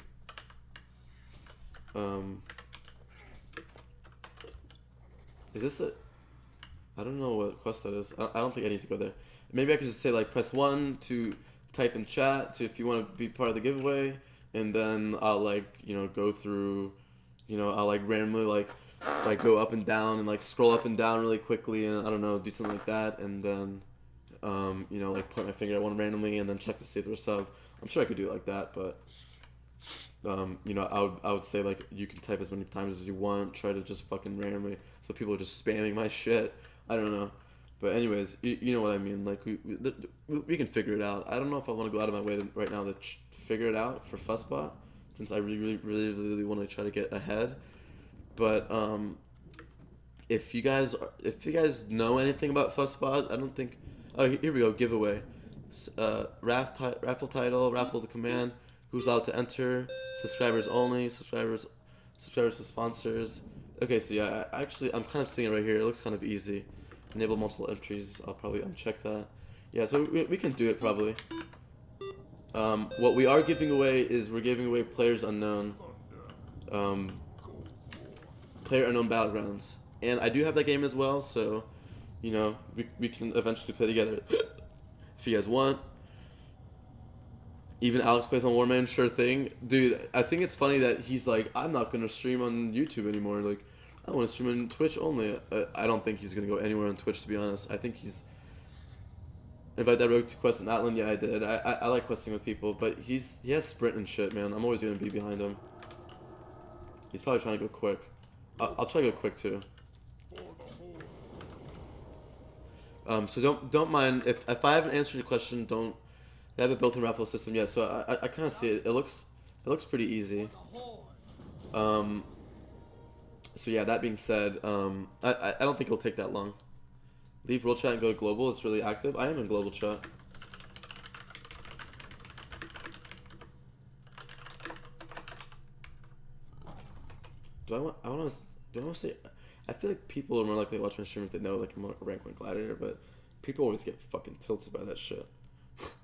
[SPEAKER 1] is this a... I don't know what quest that is. I don't think I need to go there. Maybe I could just say like press 1 to type in chat to if you want to be part of the giveaway, and then I'll like, you know, go through, you know, I'll like randomly like go up and down and like scroll up and down really quickly, and I don't know, do something like that, and then you know, like point my finger at one randomly and then check to see if there's a sub. I'm sure I could do it like that, but you know, I would say like you can type as many times as you want, try to just fucking randomly, so people are just spamming my shit. I don't know, but anyways, you know what I mean. Like we can figure it out. I don't know if I want to go out of my way right now to figure it out for Fussbot, since I really want to try to get ahead. But if you guys know anything about Fussbot, I don't think. Oh, here we go. Giveaway. Raffle title. Raffle the command. Who's allowed to enter? Subscribers only. Subscribers to sponsors. Okay, so yeah, I'm kind of seeing it right here. It looks kind of easy. Enable multiple entries. I'll probably uncheck that. Yeah, so we can do it probably. What we are giving away is we're giving away Players Unknown. Player Unknown Battlegrounds. And I do have that game as well, so, you know, we can eventually play together. If you guys want. Even Alex plays on Warmane, sure thing. Dude, I think it's funny that he's like, I'm not going to stream on YouTube anymore. Like, I want to stream on Twitch only. I don't think he's going to go anywhere on Twitch, to be honest. I think he's... Invite that rogue to quest in Atlan? Yeah, I did. I like questing with people, but he has sprint and shit, man. I'm always going to be behind him. He's probably trying to go quick. I'll try to go quick, too. So don't mind if I haven't answered your question. Don't. They have a built-in raffle system, yeah. So I kind of see it. It looks pretty easy. So yeah. That being said, I don't think it'll take that long. Leave world chat and go to global. It's really active. I am in global chat. Do I want to say? I feel like people are more likely to watch my stream if they know like I'm a rank 1 gladiator, but people always get fucking tilted by that shit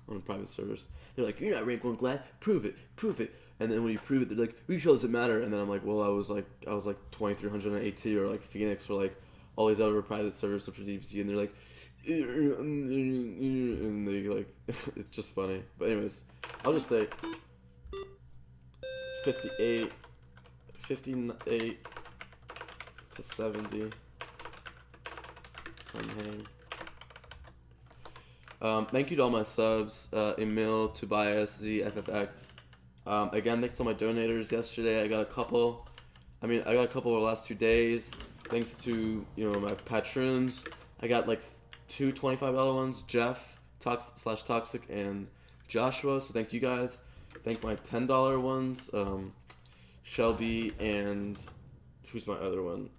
[SPEAKER 1] on private servers. They're like, "You're not rank 1 glad. Prove it. And then when you prove it, they're like, "Reshow doesn't matter." And then I'm like, "Well, I was like 2300 on AT or like Phoenix or like all these other private servers for TBC," and they're like, and they like, it's just funny. But anyways, I'll just say 58 to 70. Come hang. Thank you to all my subs, Emil, Tobias, Z, FFX. Again, thanks to all my donators yesterday. I got a couple over the last 2 days. Thanks to, you know, my patrons. I got like 2 $25 ones, Jeff, Toxsic, and Joshua. So thank you guys. Thank my $10 ones, Shelby, and who's my other one?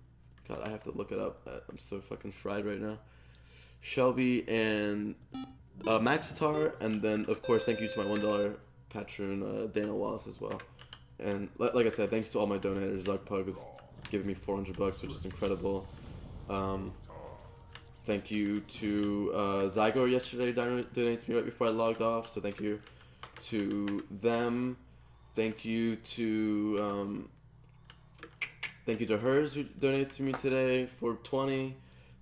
[SPEAKER 1] God, I have to look it up. I'm so fucking fried right now. Shelby and Maxotaur, and then of course thank you to my $1 patron Dana Wallace as well. And like I said, thanks to all my donators. Xigor is giving me $400, which is incredible. Thank you to Xigor yesterday donated to me right before I logged off, so thank you to them. Thank you to Hers who donated to me today for 20.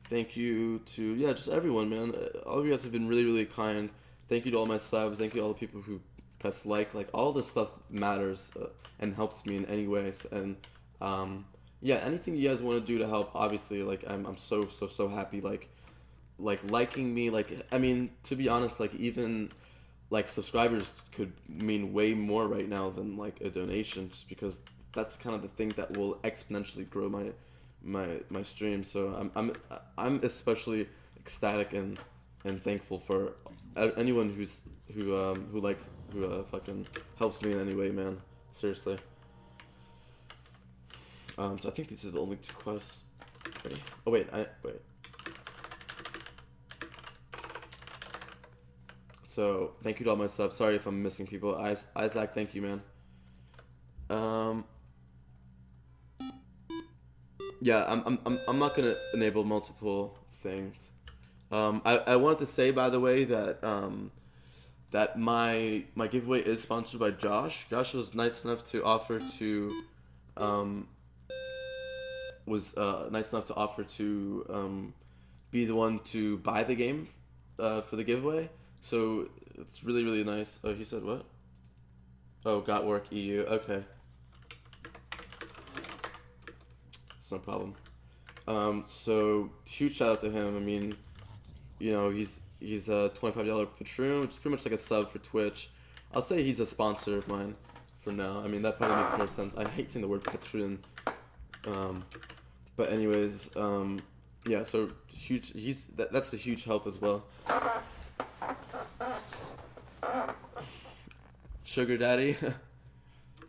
[SPEAKER 1] Thank you to just everyone, man. All of you guys have been really, really kind. Thank you to all my subs. Thank you to all the people who press like all this stuff matters and helps me in any ways. And anything you guys want to do to help, obviously, like I'm so happy. Like liking me, I mean, to be honest, like even like subscribers could mean way more right now than like a donation, just because that's kind of the thing that will exponentially grow my stream. So I'm especially ecstatic and thankful for anyone who fucking helps me in any way, man. Seriously. So I think these are the only 2 quests. Wait. So thank you to all my subs. Sorry if I'm missing people. Isaac, thank you, man. Yeah, I'm not gonna enable multiple things. I wanted to say, by the way, that that my giveaway is sponsored by Josh. Josh was nice enough to offer to be the one to buy the game for the giveaway. So it's really, really nice. Oh, he said what? Oh, got work EU. Okay. It's no problem. So huge shout out to him. I mean, you know, he's a $25 Patreon, which is pretty much like a sub for Twitch. I'll say he's a sponsor of mine for now. I mean, that probably makes more sense. I hate saying the word Patreon. But anyways, yeah, so huge. That's a huge help as well. Sugar daddy.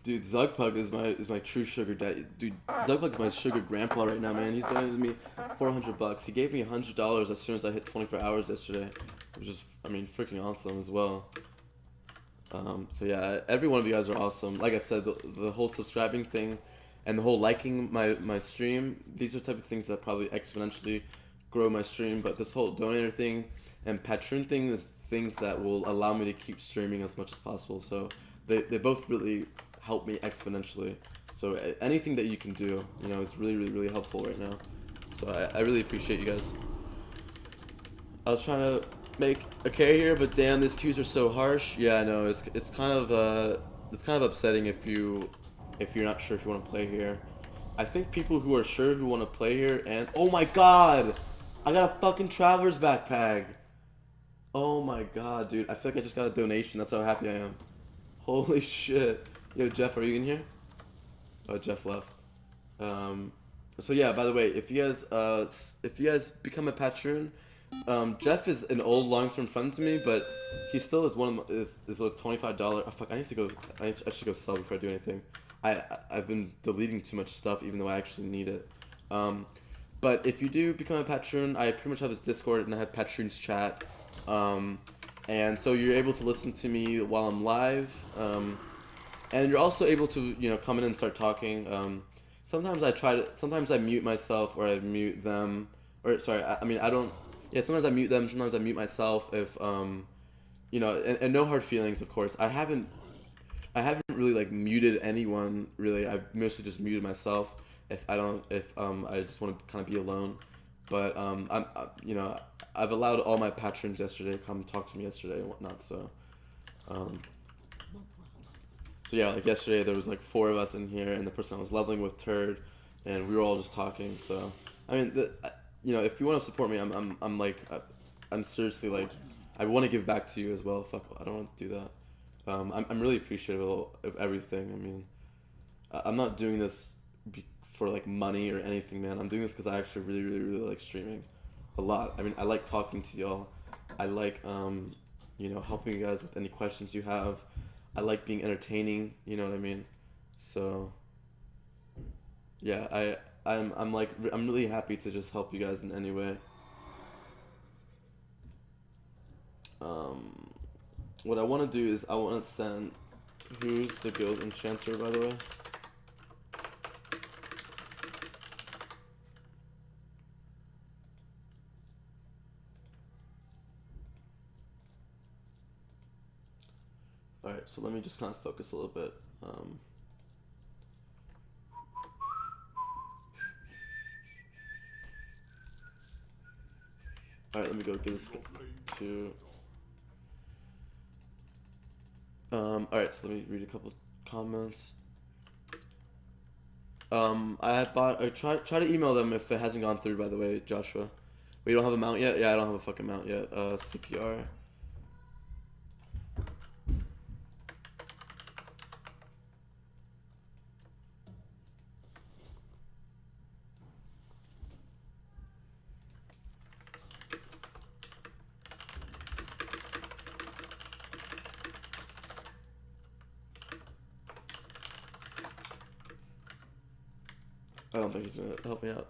[SPEAKER 1] Dude, Xigor is my true sugar daddy. Dude, Xigor is my sugar grandpa right now, man. He's donated me $400. He gave me $100 as soon as I hit 24 hours yesterday, which is, I mean, freaking awesome as well. So yeah, every one of you guys are awesome. Like I said, the whole subscribing thing and the whole liking my stream, these are the type of things that probably exponentially grow my stream. But this whole donator thing and Patreon thing is things that will allow me to keep streaming as much as possible. So they both really help me exponentially. So anything that you can do, you know, is really, really, really helpful right now. So I really appreciate you guys. I was trying to make a K here, but damn, these queues are so harsh. Yeah, I know. It's kind of upsetting if you're not sure if you want to play here. I think people who are sure who want to play here, and oh my god, I got a fucking traveler's backpack. Oh my god, dude, I feel like I just got a donation. That's how happy I am. Holy shit. Yo, Jeff, are you in here? Oh, Jeff left. So yeah, by the way, if you guys become a Patreon, Jeff is an old long-term friend to me, but he still is is a $25. Oh fuck, I should go sell before I do anything. I've been deleting too much stuff, even though I actually need it. But if you do become a Patreon, I pretty much have this Discord and I have Patreons chat. And so you're able to listen to me while I'm live. And you're also able to, you know, come in and start talking. Sometimes I mute myself or I mute them. Or sorry, sometimes I mute them, sometimes I mute myself if, you know, and no hard feelings, of course. I haven't really like muted anyone really. I've mostly just muted myself if I just want to kind of be alone. But you know, I've allowed all my patrons yesterday to come talk to me yesterday and whatnot. So yeah, like yesterday there was like 4 of us in here, and the person I was leveling with Turd, and we were all just talking. So I mean, you know, if you want to support me, I'm seriously like, I want to give back to you as well. Fuck, I don't want to do that. I'm really appreciative of everything. I mean, I'm not doing this for like money or anything, man. I'm doing this because I actually really, really, really like streaming a lot. I mean, I like talking to y'all. I like, you know, helping you guys with any questions you have. I like being entertaining. You know what I mean? So, yeah, I'm really happy to just help you guys in any way. What I want to do is I want to send Who's the guild enchanter, by the way? Alright, so let me just kind of focus a little bit. Alright, let me go give this to... Alright, so let me read a couple comments. I bought... try to email them if it hasn't gone through, by the way, Joshua. Wait, you don't have a mount yet? Yeah, I don't have a fucking mount yet. CPR. I don't think he's gonna help me out.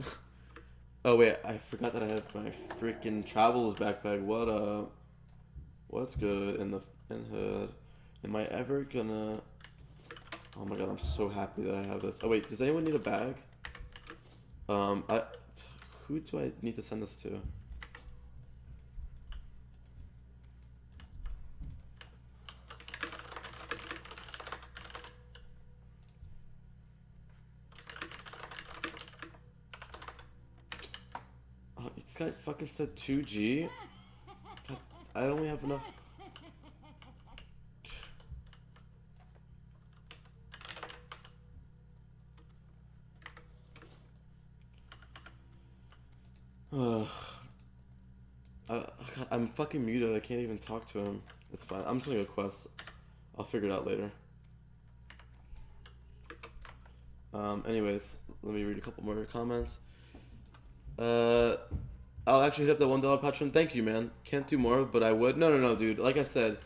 [SPEAKER 1] Oh wait, I forgot that I have my freaking travels backpack. What what's good in the hood? Am I ever gonna? Oh my god, I'm so happy that I have this. Oh wait, does anyone need a bag? Who do I need to send this to? This guy fucking said 2G. God, I only have enough. I'm fucking muted. I can't even talk to him. It's fine. I'm just gonna go quest. I'll figure it out later. Anyways, let me read a couple more comments. I'll actually hit up that $1 Patreon. Thank you, man. Can't do more, but I would. No, dude. Like I said,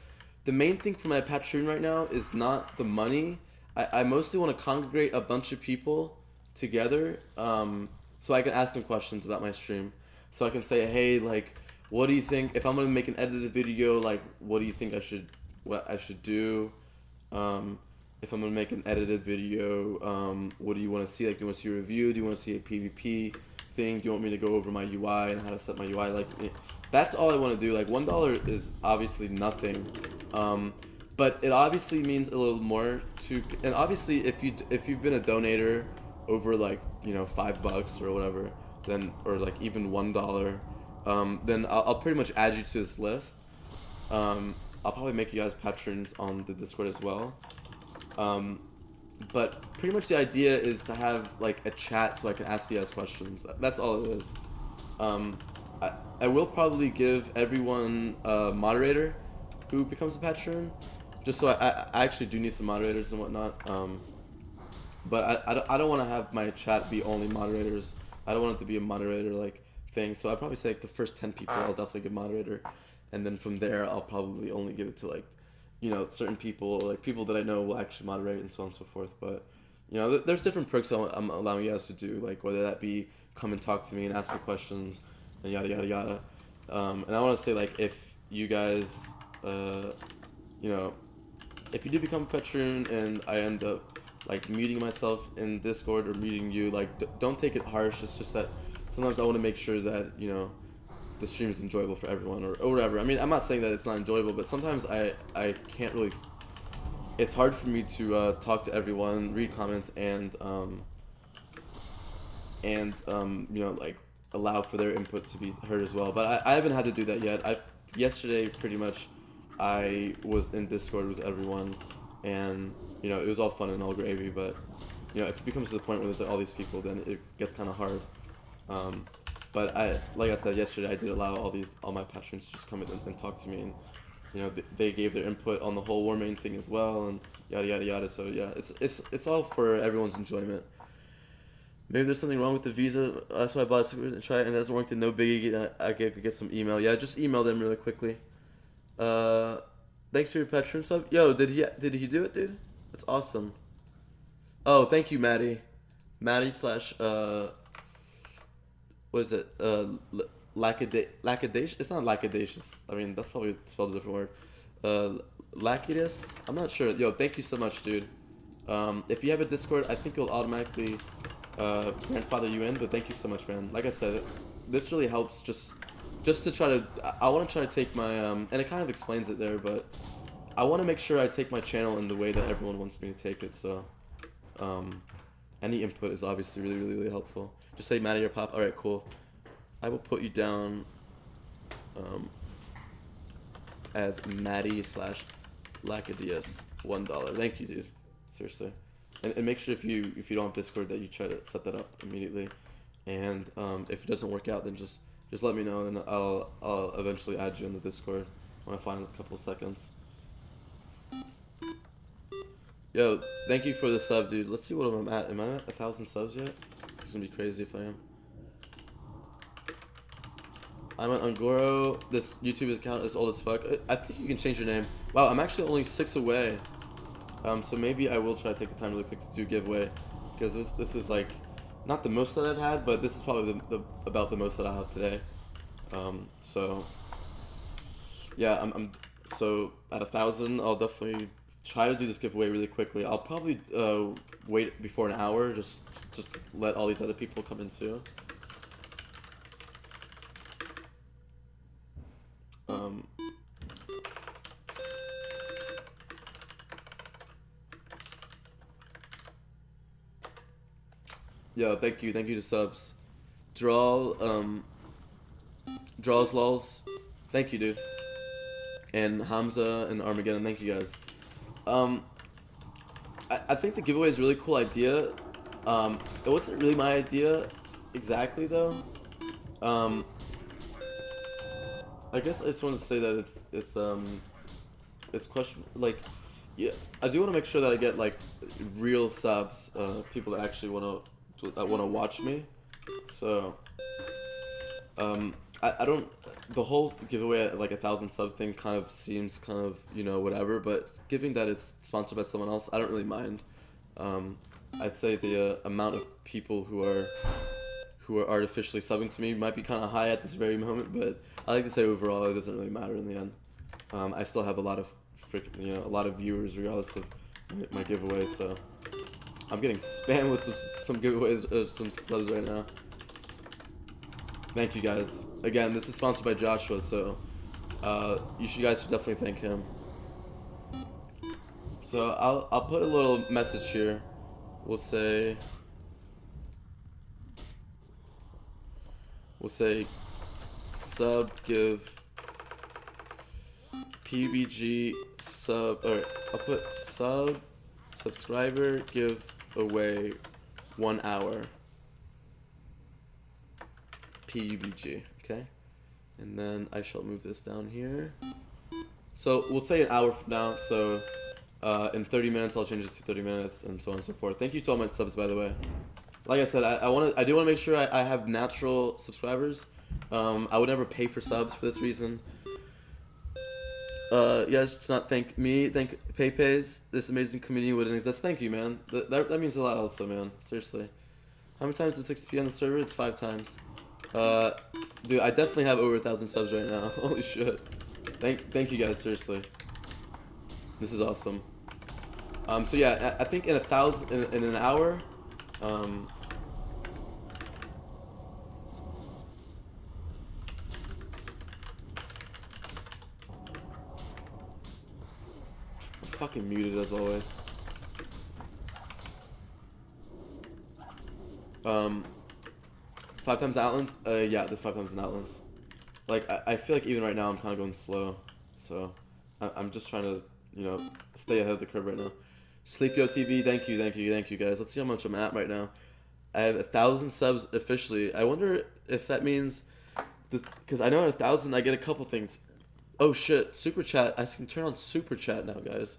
[SPEAKER 1] the main thing for my Patreon right now is not the money. I mostly want to congregate a bunch of people together, so I can ask them questions about my stream. So I can say, hey, like, what do you think? If I'm gonna make an edited video, like, what do you think what I should do? If I'm gonna make an edited video, what do you want to see? Like, do you want to see a review? Do you want to see a PvP thing? Do you want me to go over my UI and how to set my UI? Like, that's all I want to do. Like, $1 is obviously nothing, but it obviously means a little more to. And obviously, if you've been a donator over, like, you know, $5 or whatever, then, or like even $1, then I'll pretty much add you to this list. I'll probably make you guys patrons on the Discord as well. But pretty much the idea is to have like a chat so I can ask you guys questions. That's all it is. I will probably give everyone a moderator who becomes a patron, just so I actually do need some moderators and whatnot. But I don't want to have my chat be only moderators. I don't want it to be a moderator like thing. So I'd probably say like the first 10 people I'll definitely give moderator, and then from there I'll probably only give it to, like, you know, certain people, like people that I know will actually moderate and so on and so forth. But, you know, there's different perks I'm allowing you guys to do, like whether that be come and talk to me and ask me questions and yada yada yada. And I want to say, like, if you guys, you know, if you do become a patron and I end up like muting myself in Discord or muting you, like, don't take it harsh. It's just that sometimes I want to make sure that, you know, the stream is enjoyable for everyone, or whatever. I mean, I'm not saying that it's not enjoyable, but sometimes I can't really. It's hard for me to talk to everyone, read comments, and you know, like, allow for their input to be heard as well. But I haven't had to do that yet. Yesterday pretty much I was in Discord with everyone, and, you know, it was all fun and all gravy. But, you know, if it becomes to the point where there's all these people, then it gets kind of hard. But like I said yesterday, I did allow all my patrons to just come in and talk to me, and, you know, they gave their input on the whole Warmane thing as well, and yada yada yada. So yeah, it's all for everyone's enjoyment. Maybe there's something wrong with the visa. That's why I bought it and try it, and it doesn't work. Then no biggie. I could get some email. Yeah, just email them really quickly. Thanks for your patron sub. Yo, did he do it, dude? That's awesome. Oh, thank you, Matty. Matty / what is it? Lacadacious? It's not Lacadacious. I mean, that's probably spelled a different word. Lacadious? I'm not sure. Yo, thank you so much, dude. If you have a Discord, I think it'll automatically grandfather you in, but thank you so much, man. Like I said, this really helps just to try to, I want to try to take my, and it kind of explains it there, but I want to make sure I take my channel in the way that everyone wants me to take it, so, any input is obviously really, really, really helpful. Just say Matty or Pop. Alright, cool. I will put you down, as Matty/Lacadious $1. Thank you, dude. Seriously. And make sure if you don't have Discord that you try to set that up immediately. And if it doesn't work out, then just let me know, and I'll eventually add you in the Discord when I find a couple seconds. Yo, thank you for the sub, dude. Let's see what I'm at. Am I at 1,000 subs yet? It's gonna be crazy if I am. I'm on Ungoro. This YouTube account is old as fuck. I think you can change your name. Wow, I'm actually only 6 away. So maybe I will try to take the time really quick to do a giveaway, because this is like not the most that I've had, but this is probably about the most that I have today. So yeah, I'm so at 1,000, I'll definitely try to do this giveaway really quickly. I'll probably wait before an hour, just to let all these other people come in too. Yo, thank you to subs. Draws lols, thank you, dude. And Hamza and Armageddon, thank you guys. I think the giveaway is a really cool idea. It wasn't really my idea exactly though. I guess I just want to say that it's question, like, yeah, I do want to make sure that I get like real subs, people that actually want to watch me. So I don't, the whole giveaway at like 1,000 sub thing kind of seems kind of, you know, whatever, but given that it's sponsored by someone else, I don't really mind. I'd say the amount of people who are artificially subbing to me might be kind of high at this very moment, but I like to say overall it doesn't really matter in the end. I still have a lot of a lot of viewers regardless of my giveaway, so I'm getting spammed with some giveaways, some subs right now. Thank you guys. Again, this is sponsored by Joshua, so you guys should definitely thank him. So I'll put a little message here. We'll say sub give PUBG sub, or I'll put subscriber give away 1 hour PUBG, okay? And then I shall move this down here. So we'll say an hour from now, so in 30 minutes I'll change it to 30 minutes, and so on and so forth. Thank you to all my subs, by the way. Like I said, I do want to make sure I have natural subscribers. I would never pay for subs for this reason. You guys should not thank me, thank PayPay's. This amazing community would exist. Thank you, man. That means a lot also, man. Seriously. How many times is 6p on the server? It's 5 times. Dude, I definitely have over 1,000 subs right now. Holy shit. Thank you guys, seriously. This is awesome. So yeah, I think in an hour, I'm fucking muted as always. 5 times Outlands? Yeah, there's 5 times in Outlands. Like, I feel like even right now I'm kind of going slow. So, I'm just trying to, you know, stay ahead of the curve right now. Sleepyo TV, thank you guys. Let's see how much I'm at right now. I have 1,000 subs officially. I wonder if that means, because I know at 1,000 I get a couple things. Oh shit, super chat. I can turn on super chat now, guys.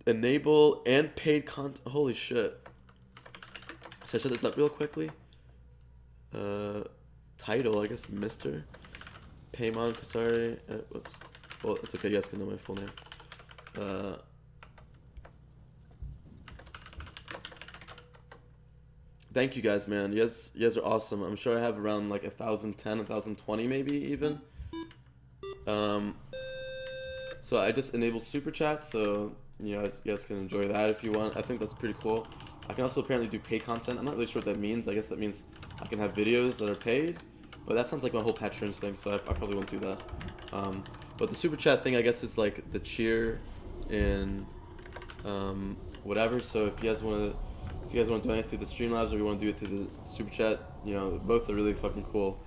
[SPEAKER 1] Enable and paid content. Holy shut. So I set this up real quickly. Title, I guess, Mr. Paymon, sorry. Whoops. Well, it's okay, you guys can know my full name. Thank you guys, man. You guys are awesome. I'm sure I have around like 1,010, 1,020 maybe even. So I just enabled super chat, so you know, you guys can enjoy that if you want. I think that's pretty cool. I can also apparently do paid content. I'm not really sure what that means. I guess that means I can have videos that are paid, but that sounds like my whole patrons thing, so I probably won't do that. But the super chat thing, I guess, is like the cheer in whatever. So if you guys want to donate through the Streamlabs or you want to do it through the super chat, you know, both are really fucking cool.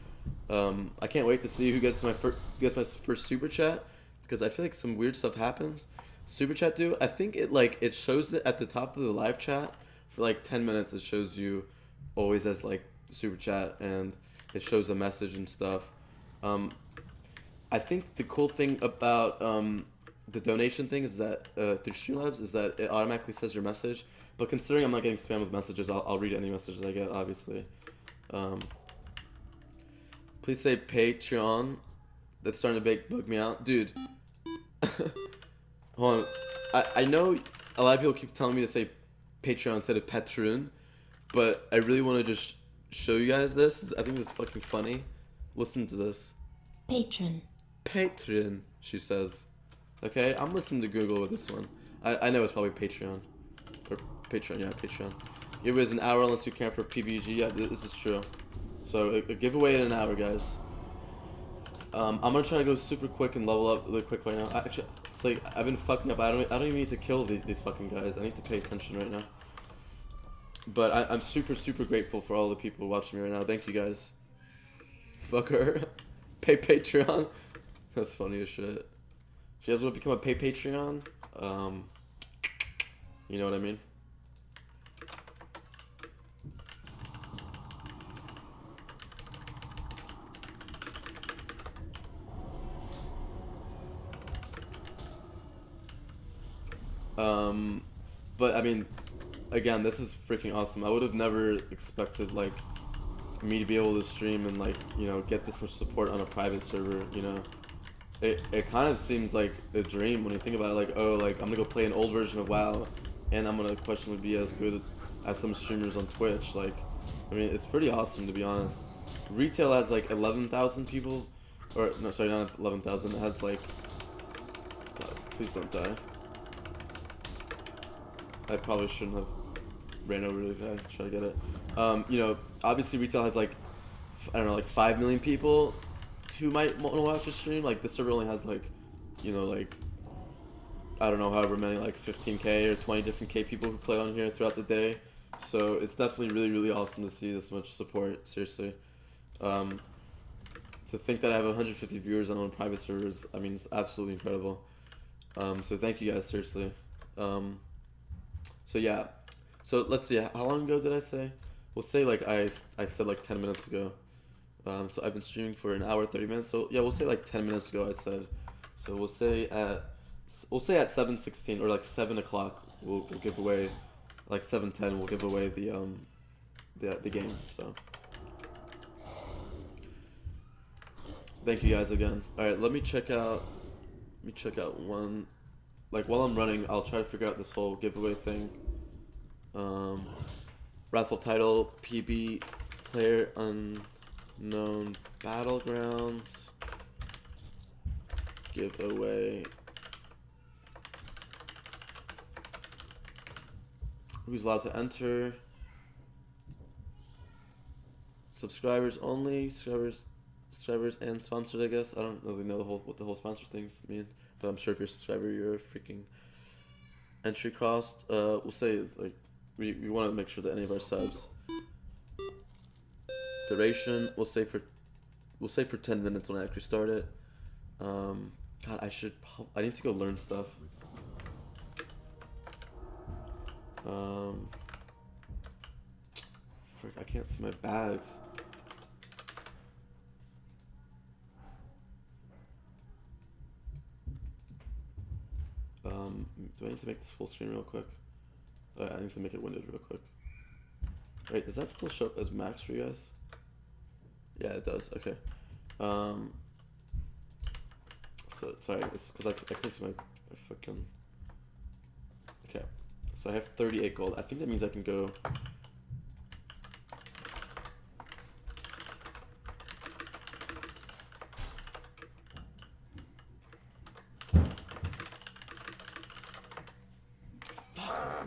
[SPEAKER 1] I can't wait to see who gets my first super chat, because I feel like some weird stuff happens. Super chat do, I think it shows it at the top of the live chat for like 10 minutes. It shows you always as like super chat, and it shows the message and stuff. I think the cool thing about the donation thing is that through Streamlabs is that it automatically says your message. But considering I'm not getting spam with messages, I'll read any messages I get, obviously. Please say Patreon. That's starting to bug me out. Dude. Hold on. I know a lot of people keep telling me to say Patreon instead of Patreon, but I really want to just show you guys this. I think it's fucking funny. Listen to this.
[SPEAKER 2] Patron.
[SPEAKER 1] Patreon, she says. Okay, I'm listening to Google with this one. I know it's probably Patreon. Or Patreon, yeah, Patreon. Giveaway is an hour unless you count for PBG. Yeah, this is true. So a giveaway in an hour, guys. I'm gonna try to go super quick and level up really quick right now. Actually, it's like I've been fucking up. I don't even need to kill these fucking guys. I need to pay attention right now. But I'm super grateful for all the people watching me right now. Thank you guys. Fuck her. Pay Patreon. That's funny as shit. If you guys want to become a pay Patreon, you know what I mean? But I mean, again, this is freaking awesome. I would have never expected like me to be able to stream and like, you know, get this much support on a private server. You know, it kind of seems like a dream when you think about it. Like, oh, like I'm gonna go play an old version of WoW, and I'm gonna questionably be as good as some streamers on Twitch. Like, I mean, it's pretty awesome, to be honest. Retail has like 11,000 people, or no, sorry, not 11,000. It has like, God, please don't die. I probably shouldn't have ran over the guy to try to get it. You know, obviously retail has like, I don't know, like 5 million people who might want to watch a stream. Like this server only has like, you know, like, I don't know, however many, like 15k or 20 different K people who play on here throughout the day. So it's definitely really awesome to see this much support, seriously. To think that I have 150 viewers on private servers, I mean, it's absolutely incredible. So thank you guys, seriously. So yeah, so let's see, how long ago did I say? We'll say like I said like 10 minutes ago. So I've been streaming for an hour 30 minutes. So yeah, we'll say like 10 minutes ago I said. So we'll say at 7:16 or like 7 o'clock we'll give away, like 7:10 we'll give away the game. So thank you guys again. All right, let me check out one. Like while I'm running, I'll try to figure out this whole giveaway thing. Raffle title, PB, player unknown battlegrounds, giveaway. Who's allowed to enter? Subscribers only, subscribers and sponsored, I guess. I don't really know what the whole sponsor things mean. But I'm sure if you're a subscriber, you're a freaking entry cost. We'll say like we want to make sure that any of our subs. Duration, we'll say for 10 minutes when I actually start it. God, I need to go learn stuff. Frick, I can't see my bags. Do I need to make this full screen real quick? I need to make it windowed real quick. Wait, does that still show up as max for you guys? Yeah, it does. Okay. So sorry, it's because I can't see my fucking. Okay, so I have 38 gold. I think that means I can go.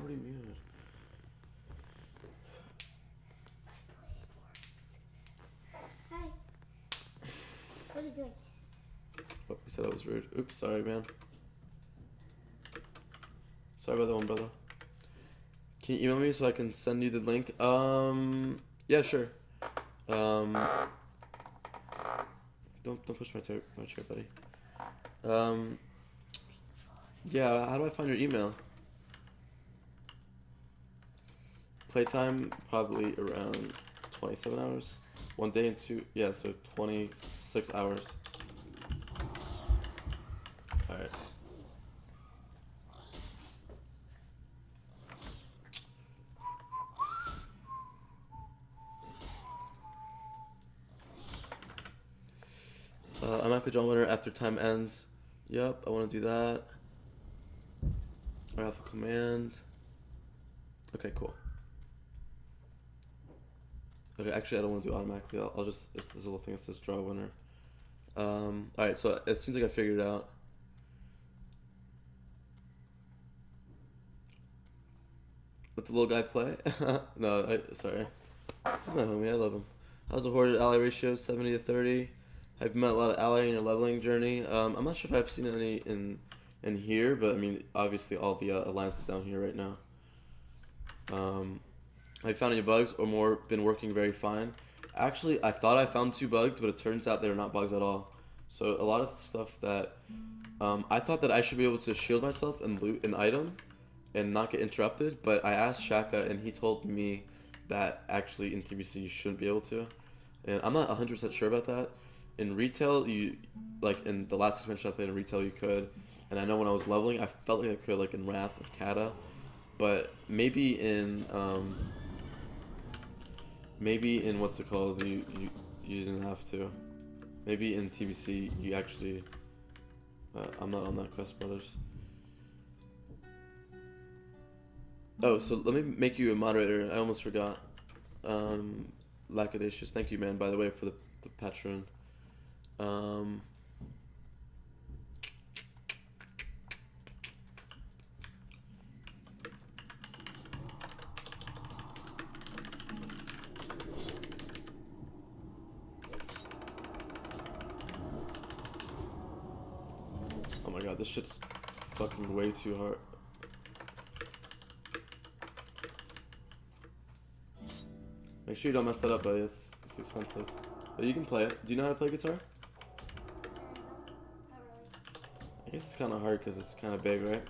[SPEAKER 1] already muted.
[SPEAKER 3] Hi. What are you doing?
[SPEAKER 1] Oh, you said that was rude. Oops, sorry, man. Sorry about that one, brother. Can you email me so I can send you the link? Yeah, sure. Don't push my chair, buddy. Yeah, how do I find your email? Playtime, probably around 27 hours. 1 day and 2, yeah, so 26 hours. Alright. I might put John Winter after time ends. Yep, I want to do that. Or alpha command. Okay, cool. Okay, actually, I don't want to do automatically. I'll just, if there's a little thing that says draw winner. Alright, so it seems like I figured it out. Let the little guy play? No, sorry. He's my homie, I love him. How's the Horde ally ratio? 70 to 30. I've met a lot of ally in your leveling journey. I'm not sure if I've seen any in here, but I mean, obviously all the alliances down here right now. Have you found any bugs or more been working very fine? Actually, I thought I found 2 bugs, but it turns out they're not bugs at all. So a lot of stuff that I thought that I should be able to shield myself and loot an item and not get interrupted, but I asked Shaka and he told me that actually in TBC you shouldn't be able to. And I'm not 100% sure about that. In retail, you, like in the last expansion I played in retail, you could. And I know when I was leveling, I felt like I could, like in Wrath and Cata. But maybe in what's it called, you didn't have to. Maybe in TBC you actually. I'm not on that quest, brothers. Oh, so let me make you a moderator. I almost forgot. Lacadious, thank you, man. By the way, for the patron. Oh my god, this shit's fucking way too hard. Make sure you don't mess that up, buddy. It's expensive. But you can play it. Do you know how to play guitar?
[SPEAKER 3] Not really.
[SPEAKER 1] I guess it's kind of hard because it's kind of big, right?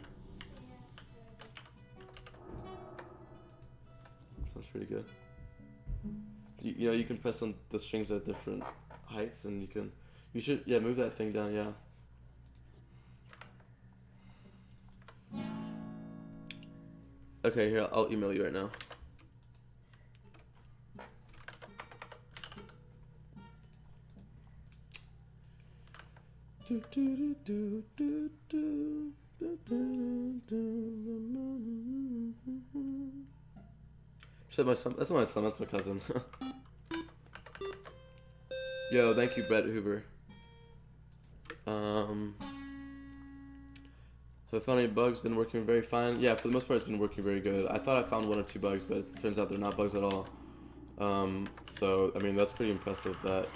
[SPEAKER 1] Sounds pretty good. You know, you can press on the strings at different heights, and you should, yeah, move that thing down, yeah. Okay, here, I'll email you right now. Said my son. That's not my son. That's my cousin. Yo, thank you, Brett Huber. Have I found any bugs? Been working very fine. Yeah, for the most part, it's been working very good. I thought I found 1 or 2 bugs, but it turns out they're not bugs at all. So I mean, that's pretty impressive. That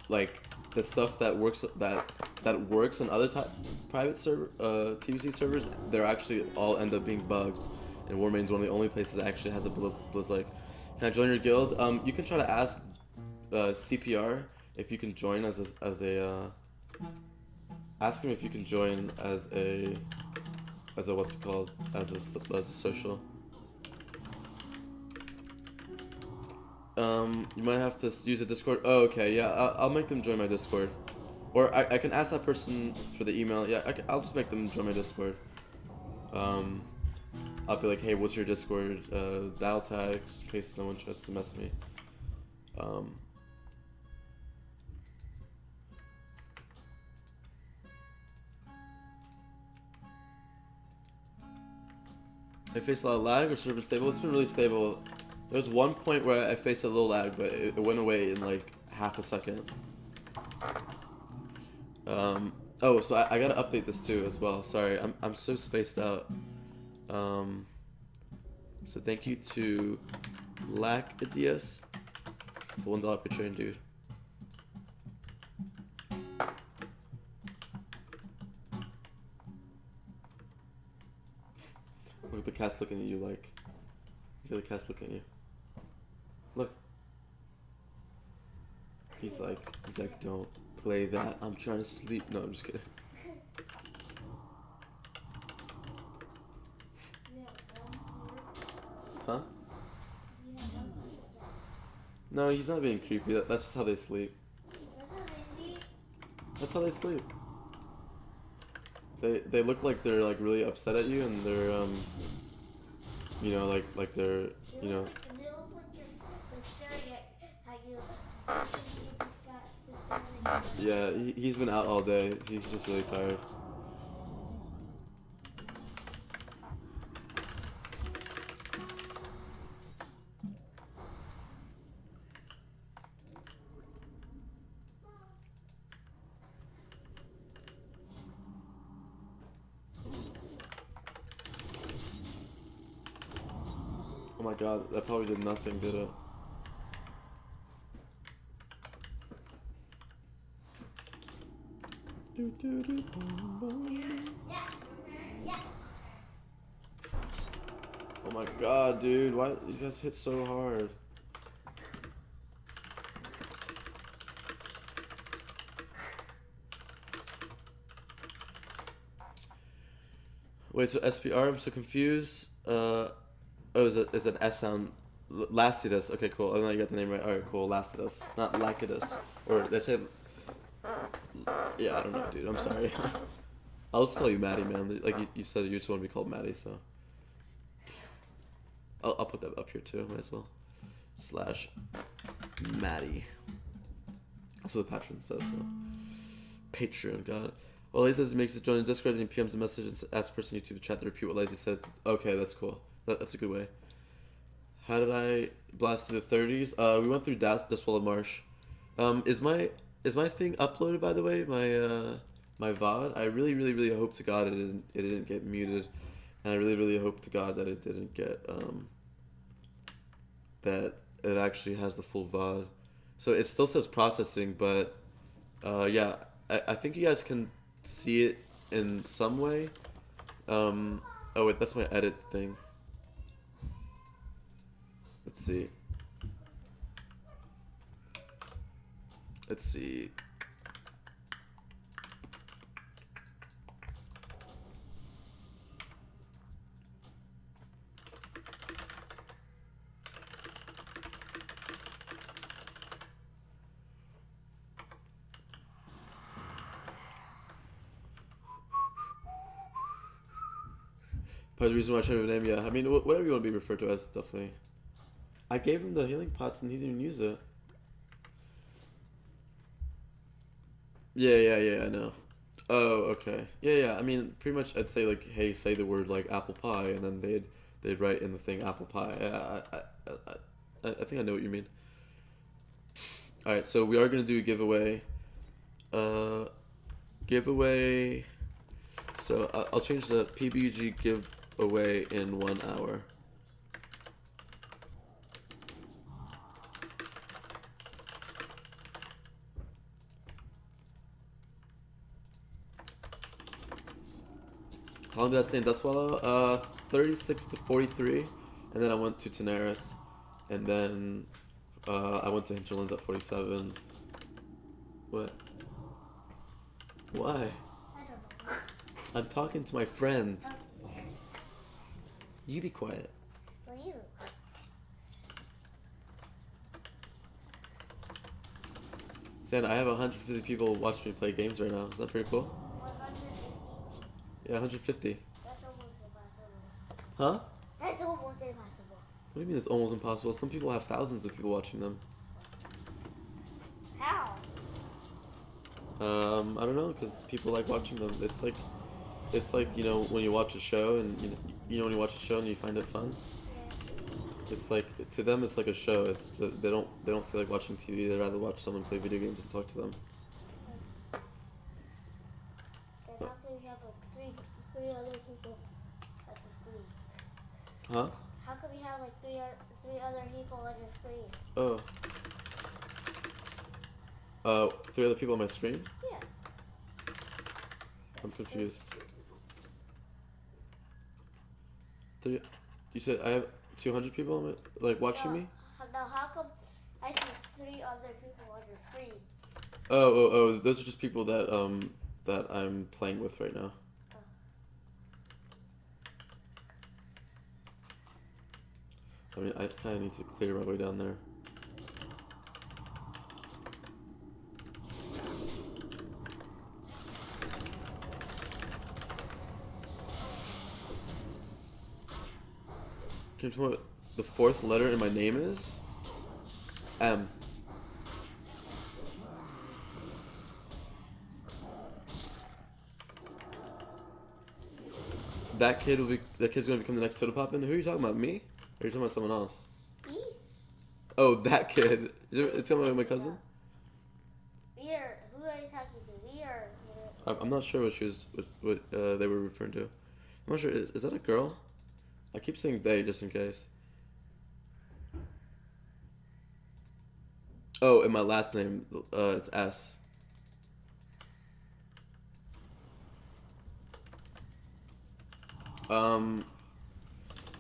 [SPEAKER 1] like the stuff that works on other private server TBC servers, they're actually all end up being bugs. And Warmane's one of the only places that actually has a blizz like, can I join your guild? You can try to ask CPR if you can join as a ask him if you can join as a what's it called, as a social. You might have to use a Discord. Oh, okay, yeah, I'll make them join my Discord. Or I can ask that person for the email. Yeah, I'll just make them join my Discord. I'll be like, hey, what's your Discord battle tag, just in case no one tries to mess me. I faced a lot of lag or sort of stable. It's been really stable. There was one point where I faced a little lag, but it went away in like half a second. Oh, so I gotta update this too as well. Sorry, I'm so spaced out. So thank you to Lacadious for $1 Patreon, dude. Look at the cat's looking at you like. Look at the cat's looking at you. Look. He's like, don't play that. I'm trying to sleep. No, I'm just kidding. Huh? No, he's not being creepy. That's just how they sleep. That's how they sleep. They look like they're like really upset at you, and they're you know, like they're, you know.
[SPEAKER 3] They look like they're staring at you.
[SPEAKER 1] Yeah, he's been out all day. He's just really tired. Oh my god, that probably did nothing, did it? Oh my god, dude, why these guys hit so hard? Wait, so SPR, I'm so confused. Oh, is it S sound? Lacadious. Okay, cool. I know you got the name right. Alright, cool. Lacadious. Not Lacadious. Or they say. Yeah, I don't know, dude. I'm sorry. I'll just call you Matty, man. Like you said, you just want to be called Matty, so. I'll put that up here too. Might as well. / Matty. That's what the patron says, so. Patreon, God. Well, Lazy says he makes it join the Discord, and he PMs a message and asks the person in YouTube to chat to repeat what Lazy said. Okay, that's cool. That's a good way. How did I blast through the 30s? We went through the Swallowed Marsh. Is my thing uploaded, by the way? My VOD? I really hope to God it didn't get muted, and I really hope to God that it didn't get that it actually has the full VOD. So it still says processing, but yeah, I think you guys can see it in some way. Oh wait, that's my edit thing. Let's see. Part of the reason why I changed my name, yeah. I mean, whatever you want to be referred to as, definitely. I gave him the healing pots and he didn't even use it. Yeah, I know. Oh, okay. Yeah. I mean, pretty much I'd say like, hey, say the word like apple pie, and then they'd write in the thing apple pie. Yeah, I think I know what you mean. All right, so we are gonna do a giveaway. So I'll change the PBG giveaway in 1 hour. How long did I stay in Dustwallow? 36 to 43, and then I went to Tenaris, and then I went to Hinterlands at 47. What? Why?
[SPEAKER 3] I don't know.
[SPEAKER 1] I'm talking to my friends. You be quiet.
[SPEAKER 3] For you.
[SPEAKER 1] Stan, I have 150 people watching me play games right now. Is that pretty cool?
[SPEAKER 3] 150.
[SPEAKER 1] Yeah, 150.
[SPEAKER 3] That's almost impossible.
[SPEAKER 1] Huh?
[SPEAKER 3] That's almost impossible.
[SPEAKER 1] What do you mean it's almost impossible? Some people have thousands of people watching them.
[SPEAKER 3] How?
[SPEAKER 1] I don't know, because people like watching them. It's like, you know, when you watch a show and you know when you watch a show and you find it fun.
[SPEAKER 3] Yeah.
[SPEAKER 1] It's like, to them it's like a show. It's just, they don't feel like watching TV. They'd rather watch someone play video games and talk to them.
[SPEAKER 3] Then how can we have like three other people at the screen?
[SPEAKER 1] Huh?
[SPEAKER 3] How come you have like three other people on your screen?
[SPEAKER 1] Oh. 3 other people on my screen?
[SPEAKER 3] Yeah.
[SPEAKER 1] I'm confused. 3. You said I have 200 people on my, like watching me?
[SPEAKER 3] No, how come I see 3 other people on your screen?
[SPEAKER 1] Oh, those are just people that that I'm playing with right now. I mean, I kind of need to clear my way down there. Can you tell me what the 4th letter in my name is? M. That kid's gonna become the next soda poppin'? Who are you talking about? Me? Or are you talking about someone else?
[SPEAKER 3] Me?
[SPEAKER 1] Oh, that kid. You're talking about my cousin?
[SPEAKER 3] Who are you talking to? Me or?
[SPEAKER 1] I'm not sure what they were referring to. I'm not sure. Is that a girl? I keep saying they just in case. Oh, and my last name, it's S.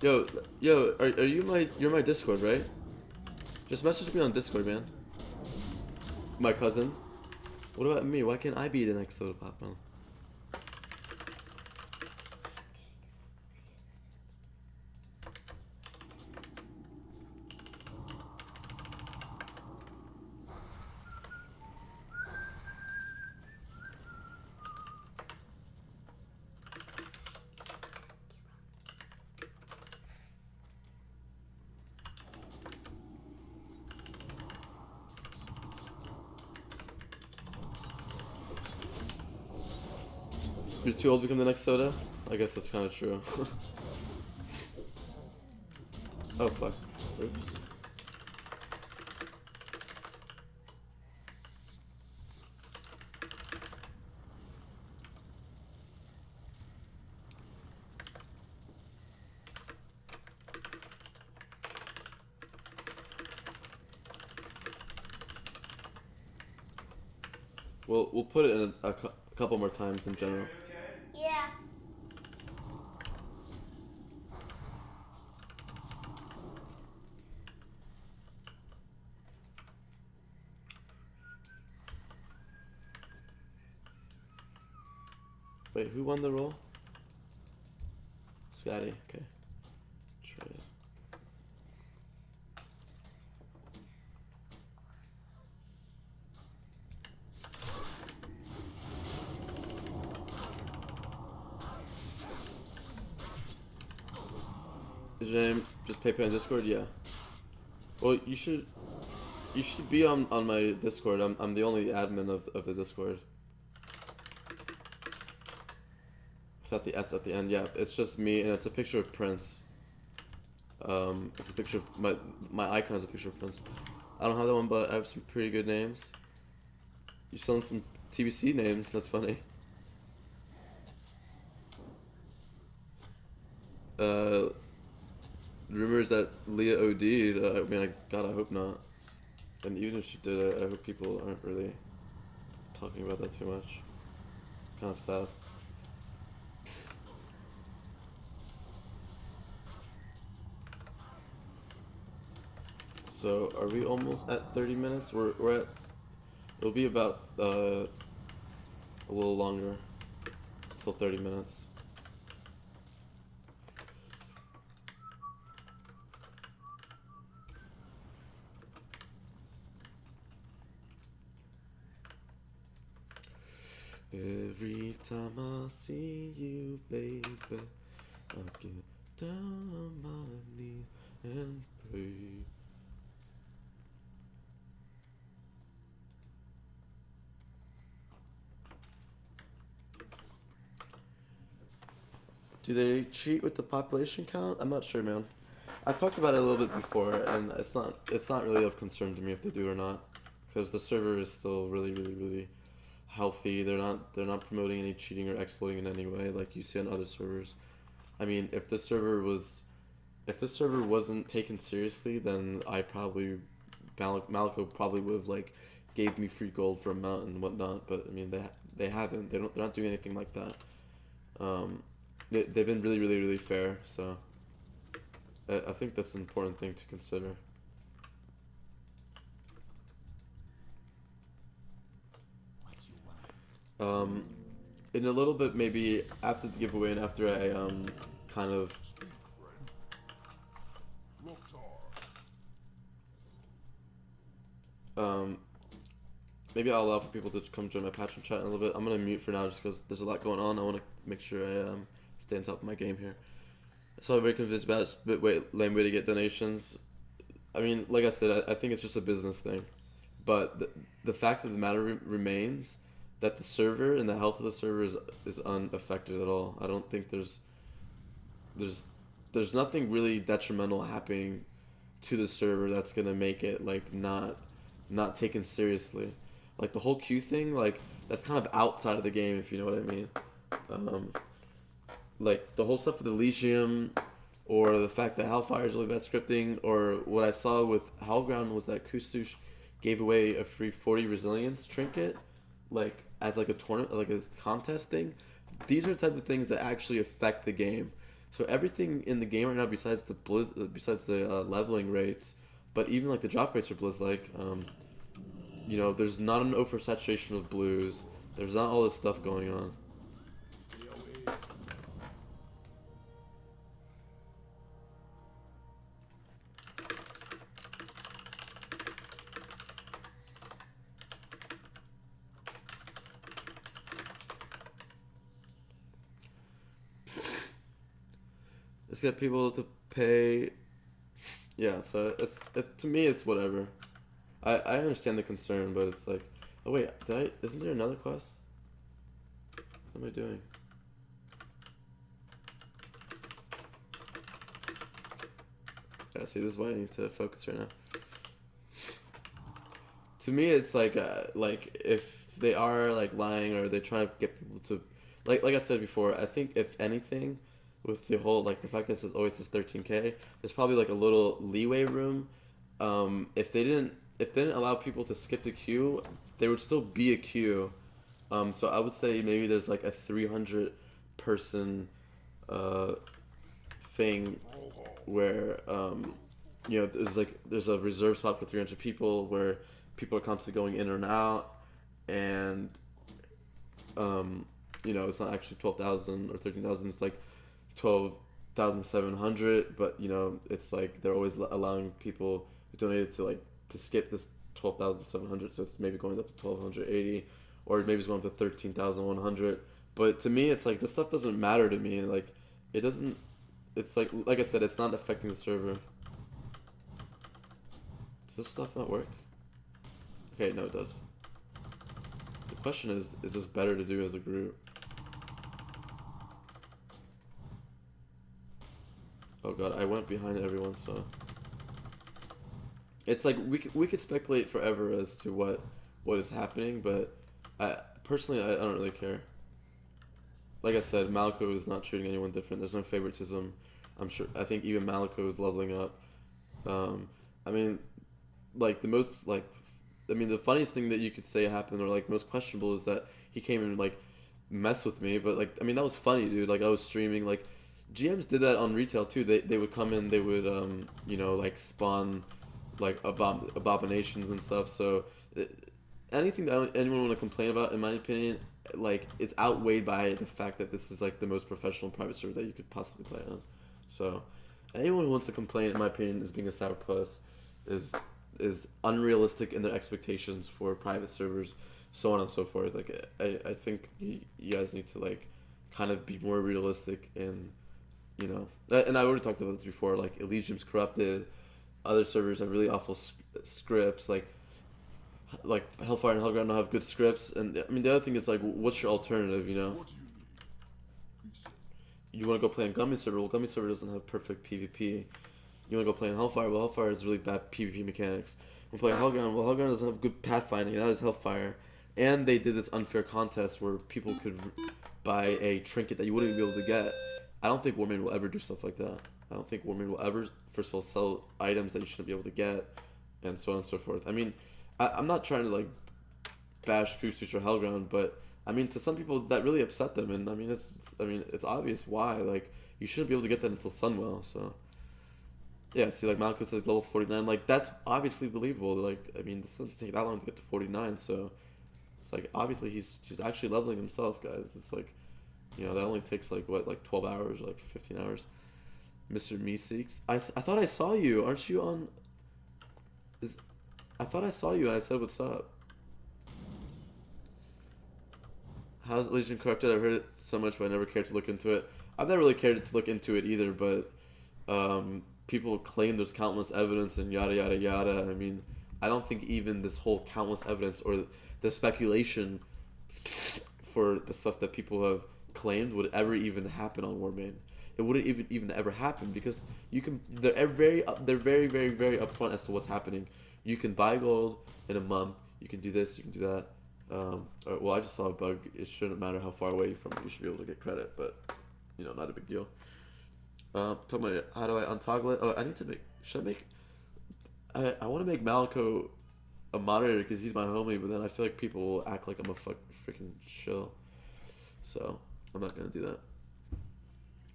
[SPEAKER 1] Yo, you're my Discord, right? Just message me on Discord, man. My cousin. What about me? Why can't I be the next soda pop? You're too old to become the next soda? I guess that's kind of true. Oh, fuck. Oops. We'll put it in a couple more times in general.
[SPEAKER 3] Yeah.
[SPEAKER 1] Wait, who won the roll? Scotty, okay. Try it. Is your name just Pepe on Discord? Yeah. Well, you should be on my Discord. I'm the only admin of the Discord. Without the S at the end, yeah. It's just me, and it's a picture of Prince. It's a picture of my icon is a picture of Prince. I don't have that one, but I have some pretty good names. You're selling some TBC names. That's funny. Rumors that Leah OD'd. I mean, God, I hope not. And even if she did, I hope people aren't really talking about that too much. Kind of sad. So, are we almost at 30 minutes? We're at... It'll be about a little longer. Until 30 minutes. Every time I see you, baby, I get down on my knees and pray. Do they cheat with the population count? I'm not sure, man. I've talked about it a little bit before, and it's not really of concern to me if they do or not, because the server is still really healthy. They're not promoting any cheating or exploiting in any way like you see on other servers. I mean, if the server was if this server wasn't taken seriously, then I probably Malico probably would have like gave me free gold for a mount and whatnot. But I mean they haven't. They're not doing anything like that. They've been really fair. So I think that's an important thing to consider. In a little bit, maybe after the giveaway and after I kind of maybe I'll allow for people to come join my Patreon chat in a little bit. I'm gonna mute for now just because there's a lot going on. I want to make sure I stay on top of my game here. So I'm very convinced about it's a bit lame way to get donations. I mean, like I said, I think it's just a business thing, but the fact of the matter remains that the server and the health of the server is unaffected at all. I don't think there's nothing really detrimental happening to the server that's gonna make it like not taken seriously. Like the whole Q thing, like that's kind of outside of the game, if you know what I mean. Like the whole stuff with Elysium, or the fact that Hellfire is really bad scripting, or what I saw with Hellground was that Kusush gave away a free 40 resilience trinket, like as like a tournament, like a contest thing. These are the type of things that actually affect the game. So everything in the game right now, besides the leveling rates, but even like the drop rates are Blizz-like, you know, there's not an oversaturation of blues. There's not all this stuff going on. Let's get people to pay. Yeah, so to me it's whatever. I understand the concern, but it's like, oh wait, isn't there another quest? What am I doing? Yeah, see, this is why I need to focus right now. To me, it's like if they are like lying or they're trying to get people to, like I said before, I think if anything, with the whole like the fact that it says, oh, it says 13K, there's probably like a little leeway room. If they didn't allow people to skip the queue, there would still be a queue. So I would say maybe there's like a 300 person thing where you know, there's a reserve spot for 300 people where people are constantly going in and out, and you know, it's not actually 12,000 or 13,000, it's like 12,700, but you know, it's like they're always allowing people who donated to skip this 12,700, so it's maybe going up to 1,280, or maybe it's going up to 13,100. But to me, it's like this stuff doesn't matter to me. Like it doesn't. It's like I said, it's not affecting the server. Does this stuff not work? Okay, no, it does. The question is this better to do as a group? Oh god, I went behind everyone, so it's like we could speculate forever as to what is happening, but I don't really care. Like I said, Malico is not treating anyone different. There's no favoritism. I think even Malico is leveling up. I mean, like the funniest thing that you could say happened, or like the most questionable, is that he came and like messed with me. But like, I mean, that was funny, dude. Like I was streaming. Like GMs did that on retail too. They would come in. They would you know, like spawn like abominations and stuff. So anything that anyone want to complain about, in my opinion, like it's outweighed by the fact that this is like the most professional private server that you could possibly play on. So anyone who wants to complain, in my opinion, is being a sourpuss, is unrealistic in their expectations for private servers, so on and so forth. Like I think you guys need to like kind of be more realistic in, you know, and I already talked about this before, like Elysium's corrupted, other servers have really awful scripts, like Hellfire and Hellground don't have good scripts, and I mean the other thing is like, what's your alternative, you know? You want to go play on Gummy server? Well, Gummy server doesn't have perfect PvP. You want to go play on Hellfire? Well, Hellfire has really bad PvP mechanics. You play on Hellground? Well, Hellground doesn't have good pathfinding. That is Hellfire. And they did this unfair contest where people could buy a trinket that you wouldn't be able to get. I don't think Warmane will ever do stuff like that. I don't think Warmane will ever, first of all, sell items that you shouldn't be able to get, and so on and so forth. I mean, I'm not trying to like bash Q-Stitch or Hellground, but I mean, to some people that really upset them, and I mean, it's obvious why. Like, you shouldn't be able to get that until Sunwell. So yeah, see, like Malcolm says level 49, like that's obviously believable. Like, I mean, it doesn't take that long to get to 49, so it's like obviously he's actually leveling himself, guys. It's like, you know, that only takes like what, like 12 hours, like 15 hours. Mr. Meeseeks, I thought I saw you. Aren't you on? I thought I saw you. And I said what's up. How's Legion corrupted? I've heard it so much, but I never cared to look into it. I've never really cared to look into it either, but people claim there's countless evidence and yada yada yada. I mean, I don't think even this whole countless evidence or the speculation for the stuff that people have claimed would ever even happen on Warmane. It wouldn't even ever happen because you can. They're very very upfront as to what's happening. You can buy gold in a month. You can do this. You can do that. Well, I just saw a bug. It shouldn't matter how far away from it. You should be able to get credit, but you know, not a big deal. Talking about how do I untoggle it? Oh, I need to make. Should I make? I want to make Malico a moderator because he's my homie, but then I feel like people will act like I'm a freaking shill. So I'm not gonna do that.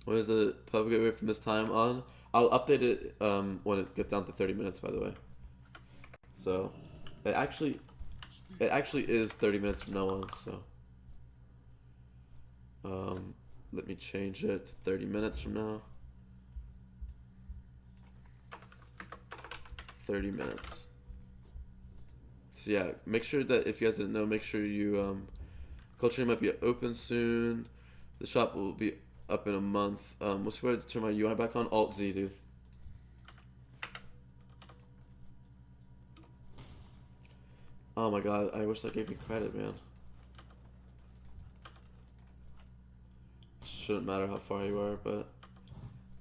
[SPEAKER 1] What is the pub getaway from this time on? I'll update it when it gets down to 30 minutes. By the way. So it actually is 30 minutes from now on, so let me change it to 30 minutes from now. 30 minutes. So yeah, make sure that if you guys didn't know, make sure you culture might be open soon. The shop will be up in a month. What's the way to turn my UI back on? Alt Z, dude. Oh my god, I wish that gave me credit, man. Shouldn't matter how far you are, but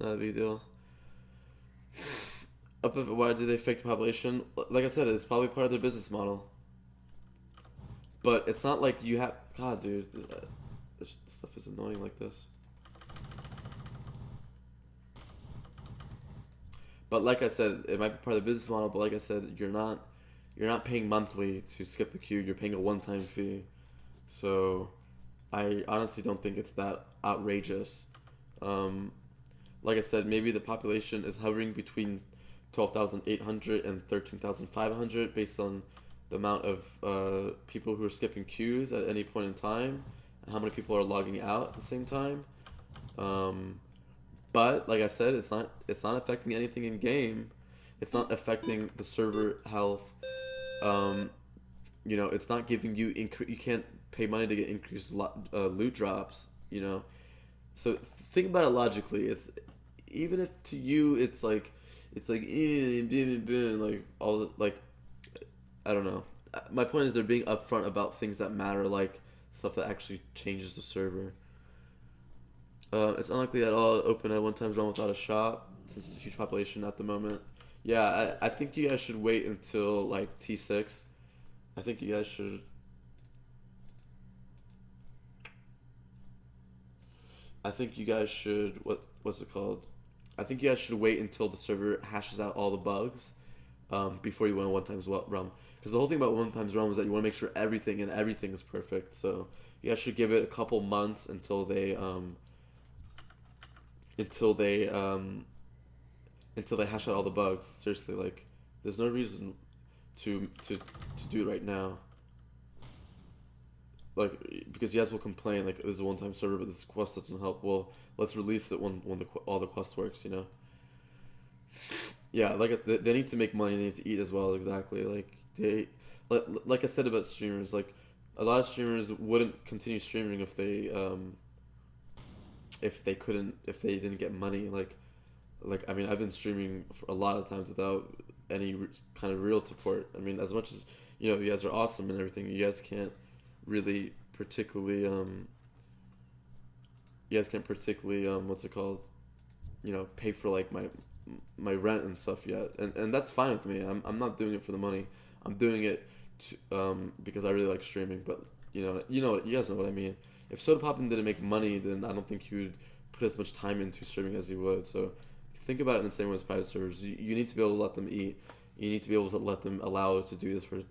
[SPEAKER 1] not a big deal. Why do they fake the population? Like I said, it's probably part of their business model. But it's not like you have... God, dude, this stuff is annoying like this. But like I said, it might be part of the business model, but like I said, you're not paying monthly to skip the queue. You're paying a one-time fee. So I honestly don't think it's that outrageous. Like I said, maybe the population is hovering between 12,800 and 13,500 based on the amount of people who are skipping queues at any point in time and how many people are logging out at the same time. But like I said, it's not affecting anything in game. It's not affecting the server health. You know, it's not giving you you can't pay money to get increased loot drops. You know, so think about it logically. It's even if to you it's like all like I don't know. My point is they're being upfront about things that matter, like stuff that actually changes the server. It's unlikely at all to open a one-time zone without a shop since it's a huge population at the moment. Yeah, I think you guys should wait until like T6. I think you guys should. I think you guys should. What's it called? I think you guys should wait until the server hashes out all the bugs before you win a one-time realm. Because the whole thing about one-time realm is that you want to make sure everything is perfect. So you guys should give it a couple months until they hash out all the bugs. Seriously, like, there's no reason to do it right now. Like, because you guys will complain, like, this is a one-time server, but this quest doesn't help. Well, let's release it when all the quest works, you know? Yeah, like, they need to make money, they need to eat as well, exactly. Like I said about streamers, like, a lot of streamers wouldn't continue streaming if they didn't get money. Like I mean, I've been streaming for a lot of times without any kind of real support. I mean, as much as, you know, you guys are awesome and everything, you guys can't really particularly what's it called, you know, pay for like my rent and stuff yet, and that's fine with me. I'm not doing it for the money. I'm doing it because I really like streaming. But you guys know what I mean. If Soda Poppin didn't make money, then I don't think he would put as much time into streaming as he would. So think about it in the same way as private servers. You need to be able to let them eat. You need to be able to let them allow to do this for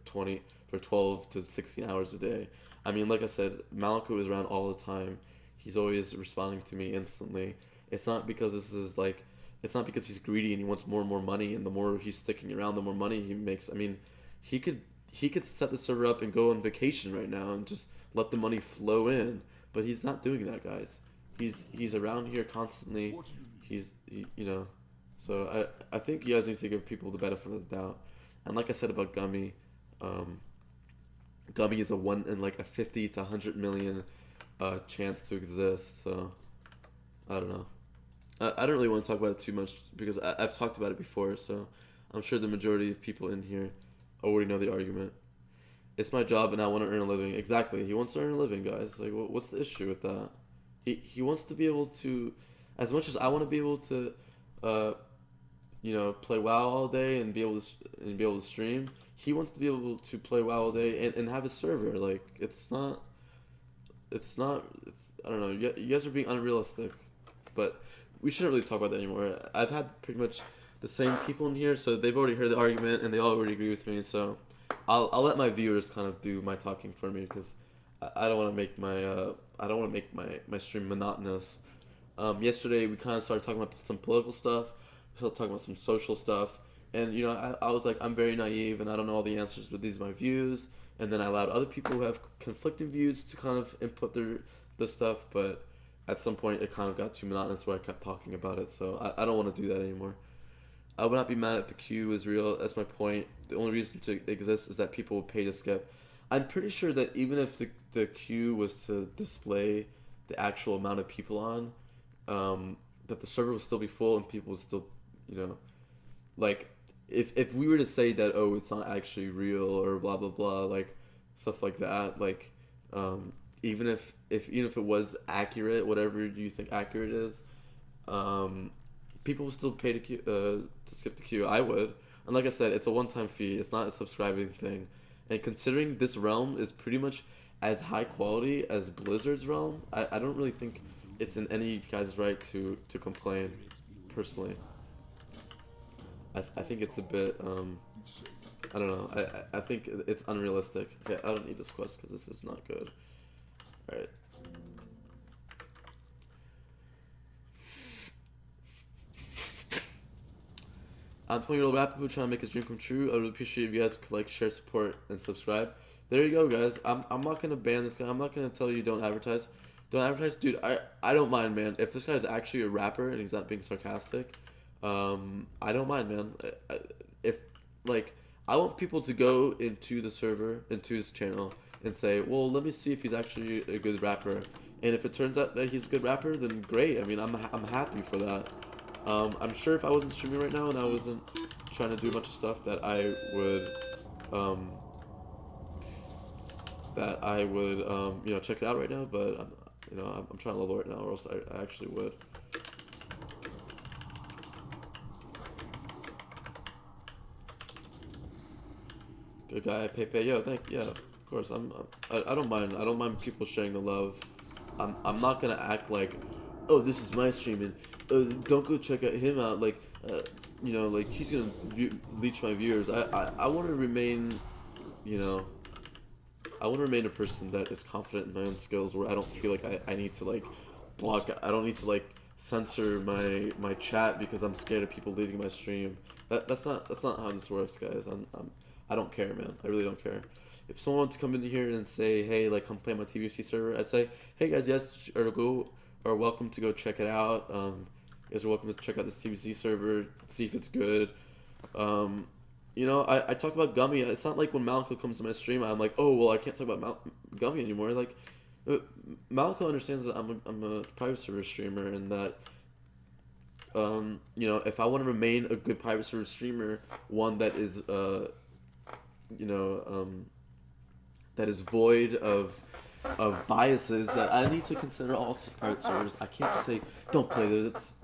[SPEAKER 1] 12 to 16 hours a day. I mean, like I said, Malco is around all the time. He's always responding to me instantly. It's not because it's not because he's greedy and he wants more and more money, and the more he's sticking around, the more money he makes. I mean, he could set the server up and go on vacation right now and just let the money flow in, but he's not doing that, guys. He's around here constantly. So I think you guys need to give people the benefit of the doubt. And like I said about Gummy, Gummy is a 1 in like a 50 to 100 million chance to exist. So I don't know. I don't really want to talk about it too much because I've talked about it before. So I'm sure the majority of people in here already know the argument. It's my job and I want to earn a living. Exactly. He wants to earn a living, guys. Like, what's the issue with that? He wants to be able to, as much as I want to be able to, play WoW all day and be able to stream. He wants to be able to play WoW all day and have a server. Like, it's not. I don't know. You guys are being unrealistic, but we shouldn't really talk about that anymore. I've had pretty much the same people in here, so they've already heard the argument and they all already agree with me. So I'll let my viewers kind of do my talking for me because I don't want to make my stream monotonous. Yesterday we kind of started talking about some political stuff. We started talking about some social stuff, and I was like, I'm very naive and I don't know all the answers, but these are my views. And then I allowed other people who have conflicting views to kind of input their stuff, but at some point it kind of got too monotonous where I kept talking about it. So I don't want to do that anymore. I would not be mad if the queue is real. That's my point. The only reason to exist is that people would pay to skip. I'm pretty sure that even if the queue was to display the actual amount of people on, that the server would still be full and people would still, like, if we were to say that, oh, it's not actually real or blah blah blah, like stuff like that, like even if it was accurate, whatever you think accurate is, people would still pay to skip the queue. I would. And like I said, it's a one-time fee. It's not a subscribing thing. And considering this realm is pretty much as high quality as Blizzard's realm, I don't really think it's in any guy's right to complain, personally. I think it's a bit, I don't know. I think it's unrealistic. Okay, I don't need this quest because this is not good. Alright. I'm 20-year-old rapper who trying to make his dream come true. I would appreciate if you guys could like, share, support, and subscribe. There you go, guys. I'm not gonna ban this guy. I'm not gonna tell you don't advertise. Don't advertise, dude. I don't mind, man. If this guy is actually a rapper and he's not being sarcastic, I don't mind, man. I want people to go into the server, into his channel, and say, well, let me see if he's actually a good rapper. And if it turns out that he's a good rapper, then great. I mean, I'm happy for that. I'm sure if I wasn't streaming right now and I wasn't trying to do a bunch of stuff that I would check it out right now, but I'm trying to level right now, or else I actually would. Good guy, Pepe. Yo, of course. I don't mind. I don't mind people sharing the love. I'm not gonna act like, oh, this is my stream and don't go check him out. Like, like he's gonna leech my viewers. I want to remain, I want to remain a person that is confident in my own skills, where I don't feel like I need to like block. I don't need to like censor my chat because I'm scared of people leaving my stream. That's not how this works, guys. I don't care, man. I really don't care. If someone wants to come in here and say, hey, like, come play my TBC server, I'd say, hey, guys, yes, or welcome to go check it out. You guys are welcome to check out this TBC server, see if it's good. I talk about Gummy. It's not like when Malco comes to my stream, I'm like, oh, well, I can't talk about Gummy anymore. Like, Malco understands that I'm a private server streamer, and that, if I want to remain a good private server streamer, one that is, that is void of biases, that I need to consider all private servers. I can't just say, don't play there, it's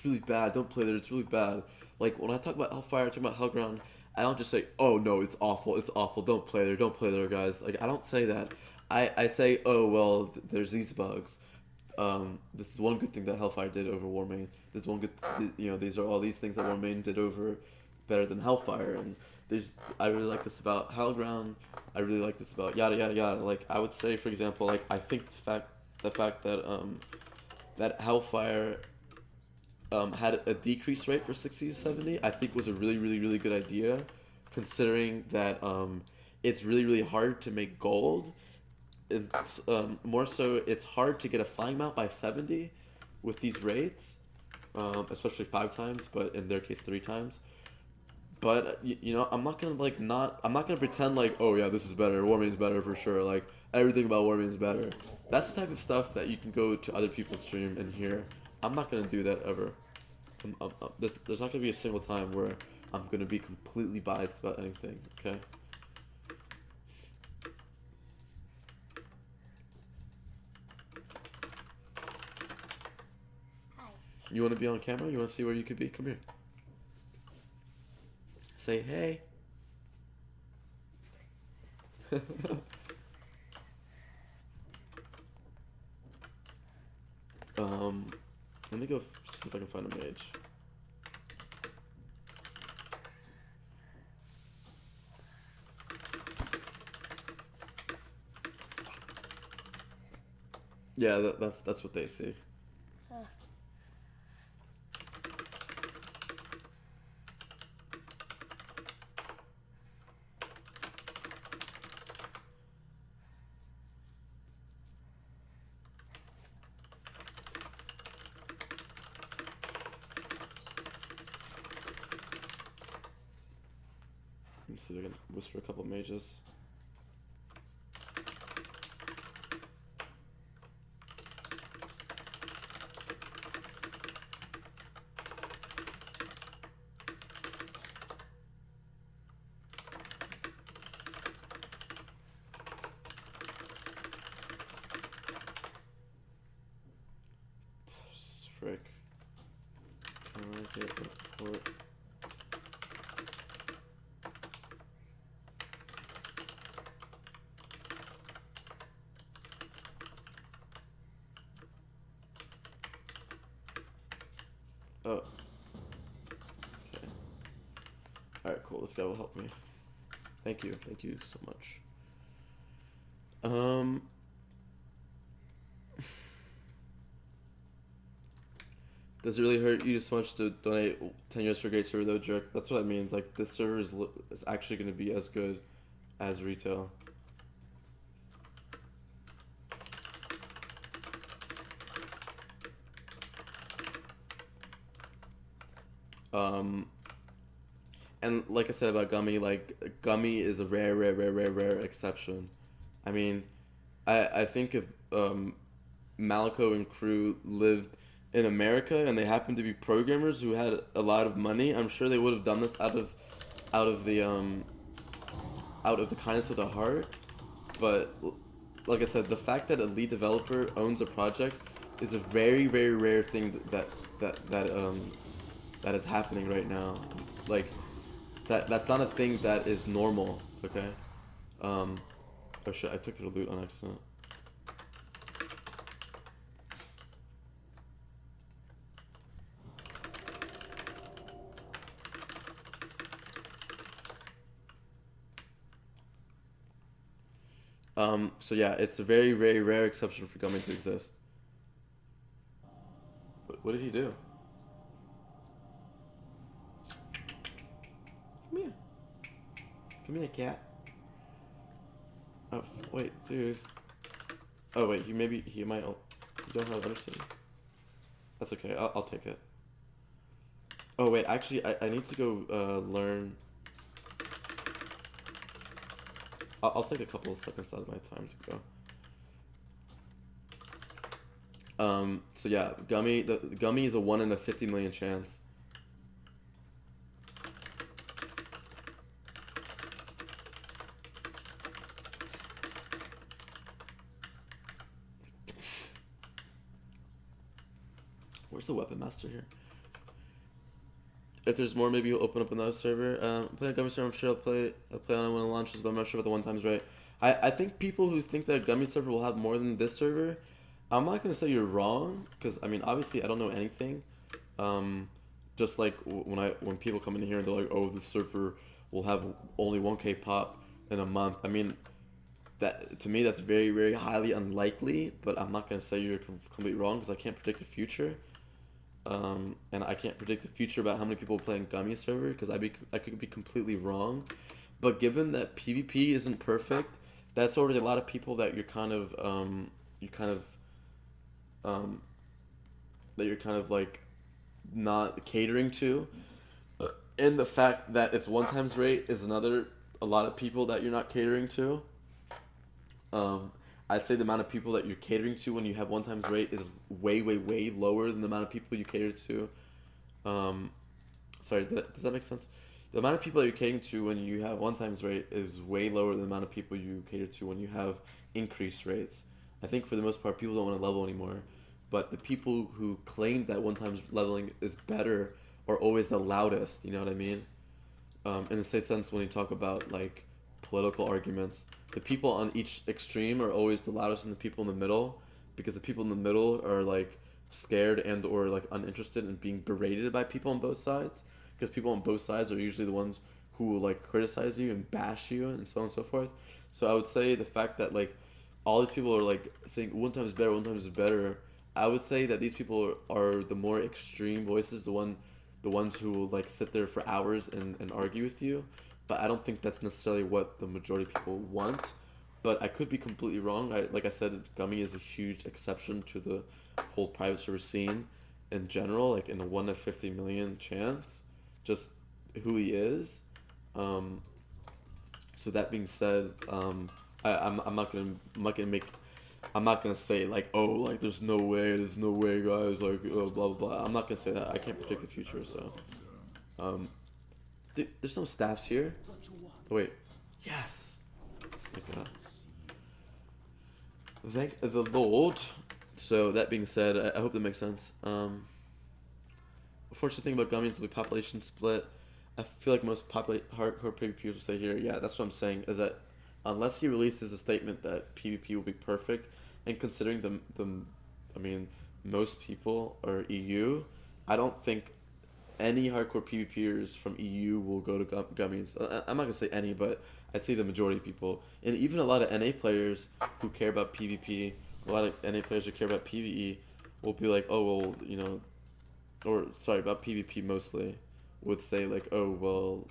[SPEAKER 1] really bad, don't play there, it's really bad. Like, when I talk about Hellfire, I talk about Hellground, I don't just say, oh no, it's awful, don't play there, guys. Like, I don't say that. I say, oh, well, there's these bugs. This is one good thing that Hellfire did over Warmane. This is one good, these are all these things that Warmane did over better than Hellfire. And I really like this about Hellground. I really like this about yada yada yada. Like I would say, for example, like I think the fact that that Hellfire had a decrease rate for 60 to 70, I think was a really really really good idea, considering that it's really really hard to make gold. It's more so it's hard to get a flying mount by 70 with these rates, especially 5 times, but in their case 3 times. But I'm not gonna pretend like, oh yeah, this is better, Warmane's better for sure, like everything about Warmane's better. That's the type of stuff that you can go to other people's stream and hear. I'm not gonna do that ever. There's not gonna be a single time where I'm gonna be completely biased about anything. Okay. You want to be on camera? You want to see where you could be? Come here. Say hey. Let me go see if I can find a mage. Yeah, that's what they see. Let me see if I can whisper a couple mages. Frick. Can I get a report? Oh. Okay. Alright, cool. This guy will help me. Thank you. Thank you so much. Does it really hurt you so much to donate 10 US for a great server though, jerk? That's what it means. Like, this server is actually going to be as good as retail. And like I said about Gummy, like, Gummy is a rare exception. I mean, I think if Malico and crew lived in America and they happened to be programmers who had a lot of money, I'm sure they would have done this out of the kindness of their heart. But like I said, the fact that a lead developer owns a project is a very rare thing that is happening right now. Like that's not a thing that is normal. Okay. Oh shit! I took their loot on accident. So yeah, it's a very rare exception for Gummy to exist. What did he do? Come here. Come here, cat. Oh, wait, dude. Oh, wait, he might... You don't have understanding. That's okay, I'll take it. Oh, wait, actually, I need to go, learn... I'll take a couple of seconds out of my time to go. So yeah, Gummy, the Gummy is a 1 in a 50 million chance. Where's the weapon master here? If there's more, maybe you'll open up another server. Play a Gummy server, I'm sure I'll play on it when it launches, but I'm not sure about the one times, right? I think people who think that a Gummy server will have more than this server, I'm not gonna say you're wrong, because I mean, obviously, I don't know anything. Just like when people come in here and they're like, "Oh, this server will have only 1K pop in a month." I mean, that to me that's very very highly unlikely. But I'm not gonna say you're completely wrong because I can't predict the future. And I can't predict the future about how many people play in Gummy server because I could be completely wrong. But given that PvP isn't perfect, that's already a lot of people that you're kind of that you're kind of like not catering to, and the fact that it's one times rate is a lot of people that you're not catering to. I'd say the amount of people that you're catering to when you have one times rate is way lower than the amount of people you cater to. Sorry, does that make sense? The amount of people that you're catering to when you have one times rate is way lower than the amount of people you cater to when you have increased rates. I think for the most part, people don't want to level anymore. But the people who claim that one times leveling is better are always the loudest. You know what I mean? In the same sense, when you talk about like political arguments, the people on each extreme are always the loudest than the people in the middle, because the people in the middle are like scared and or like uninterested in being berated by people on both sides, because people on both sides are usually the ones who will like criticize you and bash you and so on and so forth. So I would say the fact that like all these people are like saying one times better, one times is better. I would say that these people are the more extreme voices, the ones who will like sit there for hours and argue with you. But I don't think that's necessarily what the majority of people want. But I could be completely wrong. Like I said, Gummy is a huge exception to the whole private server scene in general, like in a 1 to 50 million chance, just who he is. So that being said, I'm not gonna say like, oh, like there's no way guys, like blah blah blah. I'm not gonna say that. I can't predict the future, so there's no staffs here. Oh, wait, yes. Thank God. Thank the Lord. So that being said, I hope that makes sense. Unfortunate thing about Gummies will be population split. I feel like most hardcore PvPers will say here, yeah, that's what I'm saying, is that unless he releases a statement that PvP will be perfect, and considering I mean, most people are EU, I don't think any hardcore PvPers from EU will go to Gummies. I'm not gonna say any, but I'd say the majority of people, and even a lot of NA players who care about PvP, a lot of NA players who care about PvE, will be like, oh well, you know, or sorry, about PvP mostly, would say like, oh well,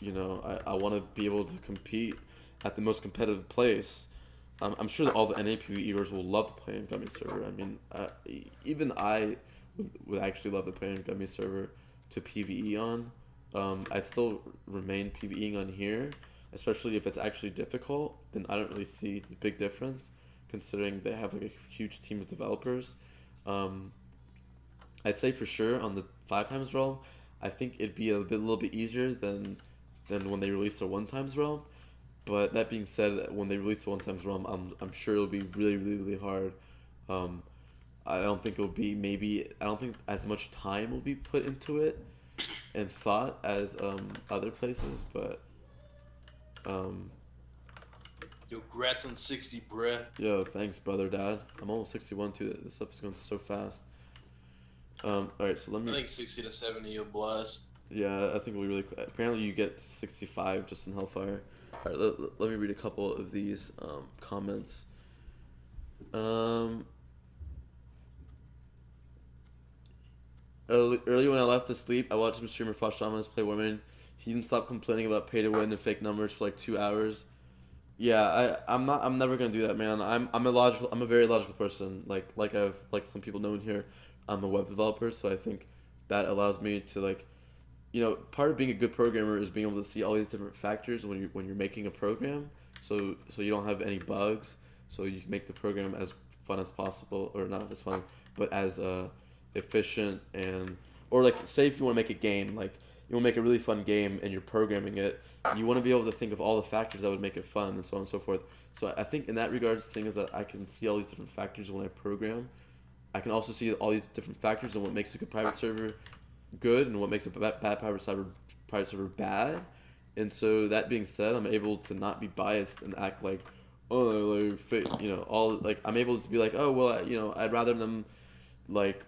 [SPEAKER 1] you know, I want to be able to compete at the most competitive place. I'm sure that all the NA PvEers will love to play in Gummy server. I mean, even I would actually love to play in Gummy server to PvE on. I'd still remain PvEing on here, especially if it's actually difficult. Then I don't really see the big difference, considering they have like a huge team of developers. I'd say for sure on the 5 times realm, I think it'd be a little bit easier than when they released their 1 times realm. But that being said, when they release the 1 times realm, I'm sure it'll be really hard. I don't think it'll be I don't think as much time will be put into it and thought as other places, but
[SPEAKER 5] Yo, grats on 60, bruh.
[SPEAKER 1] yo, thanks, brother, dad. I'm almost 61 too. This stuff is going so fast. Alright, so let me...
[SPEAKER 5] I think 60 to 70, you'll blast.
[SPEAKER 1] Yeah, I think we'll be really... Apparently you get 65 just in Hellfire. Alright, let me read a couple of these comments. Early when I left to sleep, I watched some streamer Flash Dominus play Warmane. He didn't stop complaining about pay to win and fake numbers for like 2 hours. Yeah, I'm never gonna do that, man. I'm a very logical person. Like some people know in here, I'm a web developer, so I think that allows me to like, you know, part of being a good programmer is being able to see all these different factors when you're making a program, so you don't have any bugs, so you can make the program as fun as possible, or not as fun, but as efficient, and or like say if you want to make a game, like you want to make a really fun game and you're programming it, you want to be able to think of all the factors that would make it fun and so on and so forth. So I think in that regard, the thing is that I can see all these different factors when I program. I can also see all these different factors and what makes a good private server good and what makes a bad private server bad. And so that being said, I'm able to not be biased and act like, oh, like all like I'm able to be like, oh well, I'd rather them like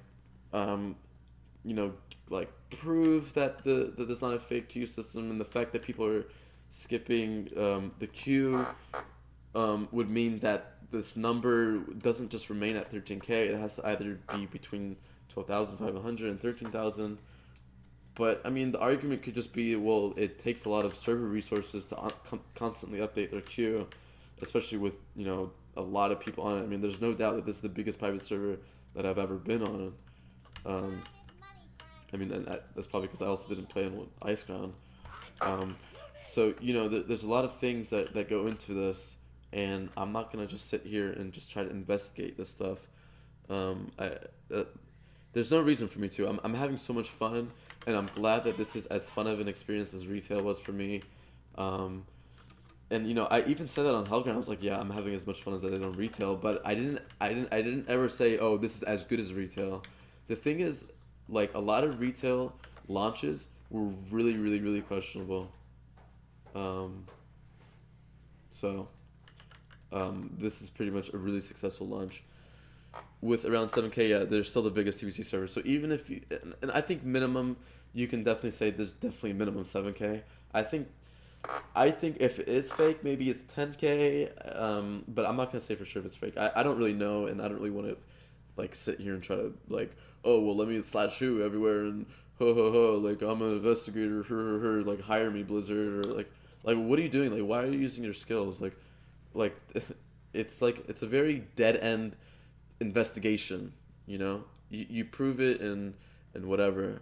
[SPEAKER 1] like prove that that there's not a fake queue system, and the fact that people are skipping the queue would mean that this number doesn't just remain at 13K. It has to either be between 12,500 and 13,000. But I mean, the argument could just be, well, it takes a lot of server resources to constantly update their queue, especially with a lot of people on it. I mean, there's no doubt that this is the biggest private server that I've ever been on. I mean, and that's probably because I also didn't play on Iceground. So there's a lot of things that go into this, and I'm not gonna just sit here and just try to investigate this stuff. There's no reason for me to. I'm having so much fun, and I'm glad that this is as fun of an experience as retail was for me. And I even said that on Hellground. I was like, yeah, I'm having as much fun as I did on retail, but I didn't ever say, oh, this is as good as retail. The thing is, like, a lot of retail launches were really, really, really questionable. This is pretty much a really successful launch. With around 7K, yeah, they're still the biggest TBC server. So even if you, and I think minimum, you can definitely say there's definitely minimum 7K. I think if it is fake, maybe it's 10K. But I'm not gonna say for sure if it's fake. I don't really know, and I don't really want to like sit here and try to like, oh well, let me slash who everywhere and like I'm an investigator, like hire me, Blizzard, or like what are you doing? Like, why are you using your skills? Like it's a very dead end investigation. You prove it and whatever.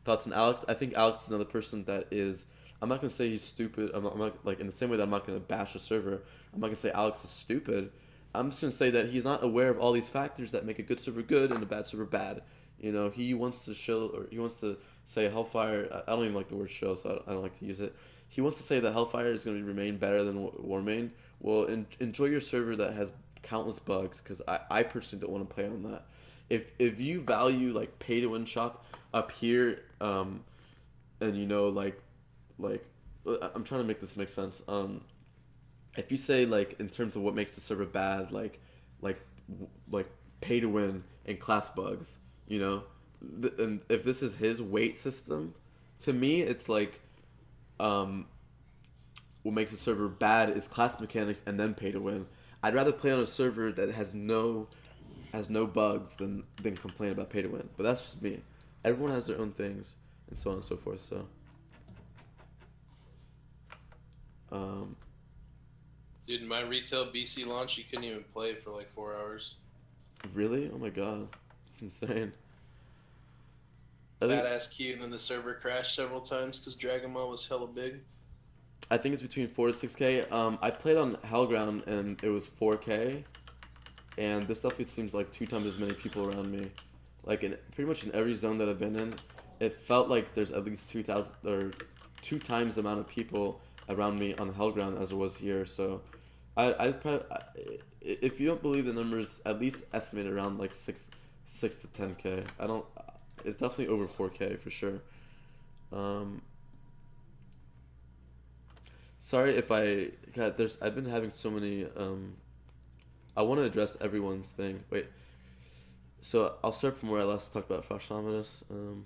[SPEAKER 1] Thoughts on Alex? I think Alex is another person that is. I'm not gonna say he's stupid. I'm not like, in the same way that I'm not gonna bash a server. I'm not gonna say Alex is stupid. I'm just gonna say that he's not aware of all these factors that make a good server good and a bad server bad. He wants to show, or he wants to say Hellfire. I don't even like the word show, so I don't like to use it. He wants to say that Hellfire is going to remain better than Warmane. Well, enjoy your server that has countless bugs, because I personally don't want to play on that. If you value like pay to win shop up here, and like I'm trying to make this make sense. If you say like in terms of what makes the server bad, like pay to win and class bugs, and if this is his weight system, to me it's like what makes a server bad is class mechanics and then pay to win. I'd rather play on a server that has no bugs than complain about pay to win. But that's just me. Everyone has their own things and so on and so forth. So
[SPEAKER 5] dude, my retail BC launch, you couldn't even play for like 4 hours.
[SPEAKER 1] Really? Oh my god, it's insane.
[SPEAKER 5] Badass queue, and then the server crashed several times because Dragon Ball was hella big.
[SPEAKER 1] I think it's between 4 to 6K. I played on Hellground and it was 4K, and this definitely seems like 2 times as many people around me. Like pretty much in every zone that I've been in, it felt like there's at least 2,000 or 2 times the amount of people around me on Hellground as it was here. So, if you don't believe the numbers, at least estimate around like 6 to 10K. It's definitely over 4K for sure. Sorry if I've been having so many, I want to address everyone's thing. Wait. So I'll start from where I last talked about Frosh Ominous. The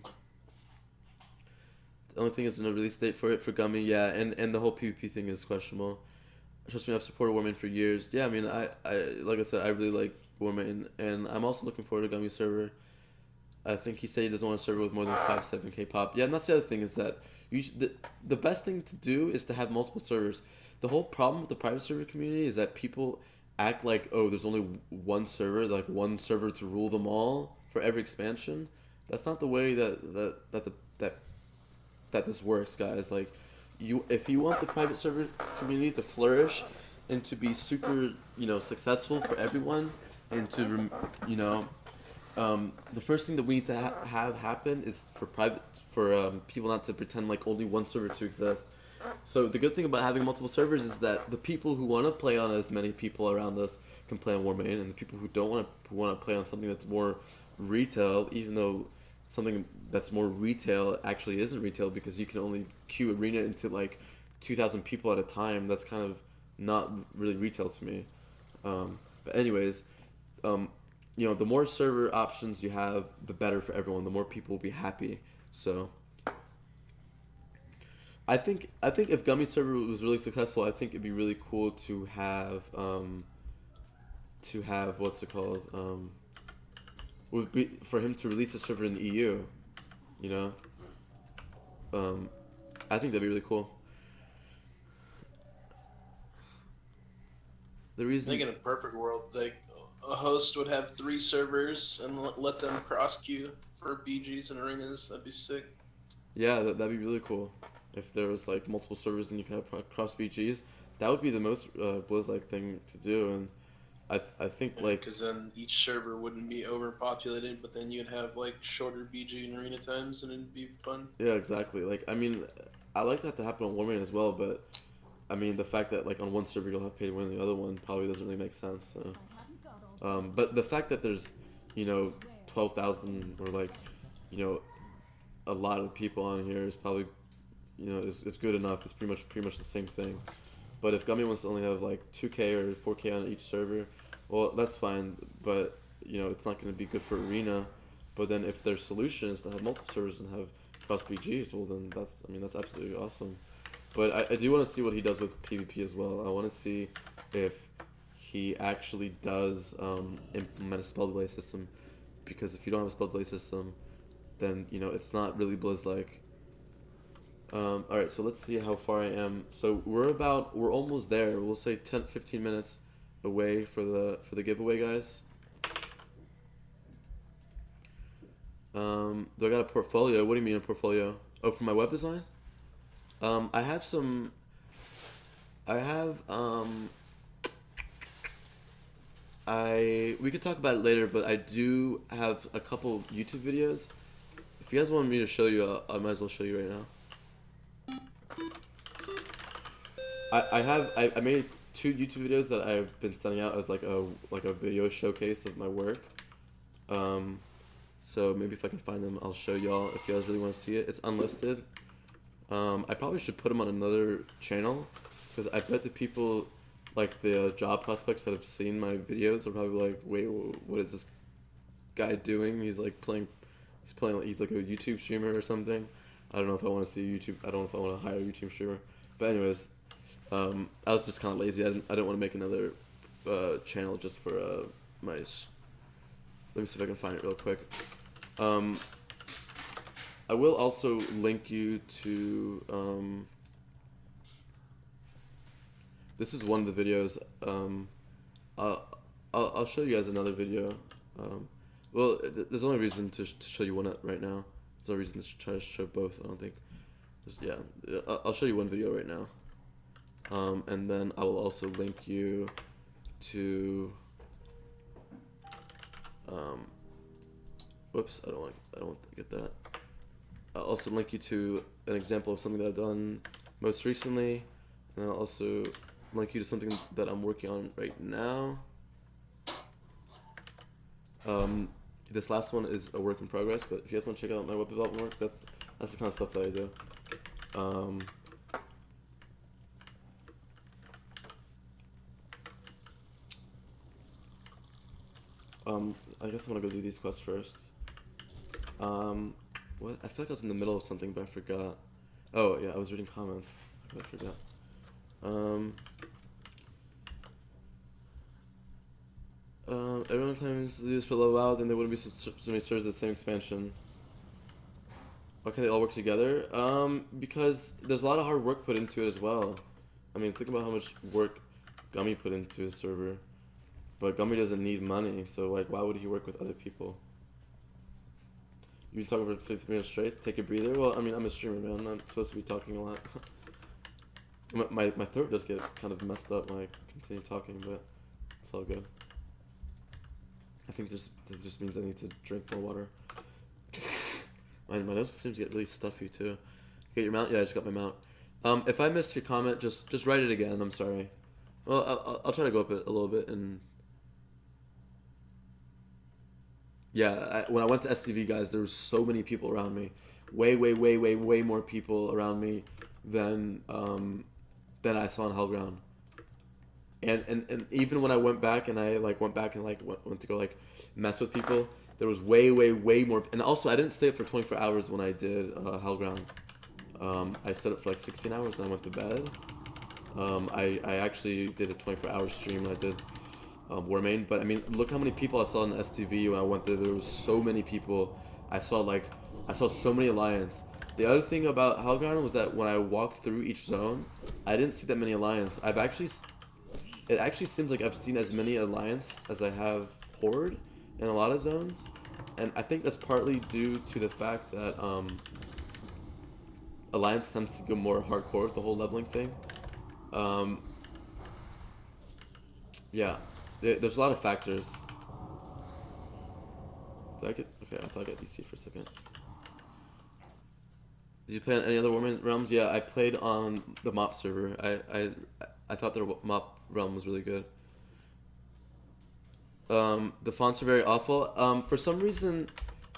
[SPEAKER 1] only thing is no release date for it for Gummy, yeah, and the whole PvP thing is questionable. Trust me, I've supported Warmane for years. Yeah, I mean, I like I said, I really like Warmane, and I'm also looking forward to Gummy's server. I think he said he doesn't want a server with more than 7K pop. Yeah, and that's the other thing is that the best thing to do is to have multiple servers. The whole problem with the private server community is that people act like, oh, there's only one server, like one server to rule them all for every expansion. That's not the way that this works, guys. Like, if you want the private server community to flourish and to be super, successful for everyone, and to, the first thing that we need to have happen is for people not to pretend like only one server to exist. So the good thing about having multiple servers is that the people who want to play on as many people around us can play on Warmane, and the people who don't want to play on something that's more retail, even though something that's more retail actually isn't retail because you can only queue arena into like 2,000 people at a time. That's kind of not really retail to me. But anyways, you know, the more server options you have, the better for everyone. The more people will be happy. So I think if Gummy server was really successful, I think it'd be really cool to have what's it called? Would be for him to release a server in the EU. You know. I think that'd be really cool. The reason.
[SPEAKER 5] I think in a perfect world, like a host would have 3 servers and let them cross queue for BGs and arenas. That'd be sick.
[SPEAKER 1] Yeah, that'd be really cool. If there was like multiple servers and you could have cross BGs, that would be the most Blizz-like thing to do. And I think like
[SPEAKER 5] because then each server wouldn't be overpopulated, but then you'd have like shorter BG and arena times, and it'd be fun.
[SPEAKER 1] Yeah, exactly. Like I mean, I like that to happen on Warmane as well, but I mean the fact that like on one server you'll have pay to win, the other one probably doesn't really make sense. So, but the fact that there's, you know, 12,000 or like, you know, a lot of people on here is probably, you know, it's good enough. It's pretty much the same thing. But if Gummy wants to only have like 2K or 4K on each server, well, that's fine. But you know, it's not going to be good for arena. But then if their solution is to have multiple servers and have cross BGs, well then that's absolutely awesome. But I do want to see what he does with PvP as well. I want to see if he actually does implement a spell delay system, because if you don't have a spell delay system, then you know it's not really Blizz-like. All right, so let's see how far I am. So we're almost there. We'll say 10-15 minutes away for the giveaway, guys. Do I got a portfolio? What do you mean a portfolio? Oh, for my web design? I have some. We could talk about it later, but I do have a couple YouTube videos. If you guys want me to show you, I might as well show you right now. I made 2 YouTube videos that I've been sending out as like a video showcase of my work. So maybe if I can find them, I'll show y'all if you guys really want to see it. It's unlisted. I probably should put them on another channel, because I bet the people, like the job prospects that have seen my videos, are probably like, wait, what is this guy doing? He's like playing like he's like a YouTube streamer or something. I don't know if I want to see YouTube. I don't know if I want to hire a YouTube streamer. But anyways, I was just kind of lazy. I didn't want to make another channel just for my. Let me see if I can find it real quick. I will also link you to. This is one of the videos. I'll show you guys another video. Well, there's only reason to show you one right now. There's no reason to try to show both. I don't think. Yeah, I'll show you one video right now. And then I will also link you to. Whoops! I don't want to get that. I'll also link you to an example of something that I've done most recently, and I'll also link you to something that I'm working on right now. This last one is a work in progress, but if you guys want to check out my web development work, that's the kind of stuff that I do. I guess I'm gonna go do these quests first. What? I feel like I was in the middle of something, but I forgot. Oh yeah, I was reading comments. I forgot. Everyone claims to do this for low out, then there wouldn't be so many servers of the same expansion. Why can't they all work together? Because there's a lot of hard work put into it as well. I mean, think about how much work Gummy put into his server. But Gummy doesn't need money, so like, why would he work with other people? You can talk for 50 minutes straight, take a breather? Well, I mean, I'm a streamer, man. I'm not supposed to be talking a lot. my throat does get kind of messed up when I continue talking, but it's all good. I think it just means I need to drink more water. My nose seems to get really stuffy too. You get your mount? Yeah, I just got my mount. If I missed your comment, just write it again. I'm sorry. Well, I'll try to go up it a little bit and. Yeah, when I went to STV, guys, there was so many people around me, way more people around me than I saw on Hellground. And even when I went back and I like went to go like mess with people, there was way more. And also I didn't stay up for 24 hours when I did Hellground. I stayed up for like 16 hours and I went to bed. I actually did a 24-hour stream when I did Warmane, but I mean, look how many people I saw in the STV when I went there. There was so many people. I saw so many Alliance. The other thing about Hellground was that when I walked through each zone, I didn't see that many Alliance. It actually seems like I've seen as many Alliance as I have Horde in a lot of zones, and I think that's partly due to the fact that Alliance tends to go more hardcore with the whole leveling thing. Yeah, there's a lot of factors. Did I get... Okay, I thought I got DC for a second. Did you play on any other Warmane realms? Yeah, I played on the MOP server. I thought their MOP realm was really good. The fonts are very awful. For some reason,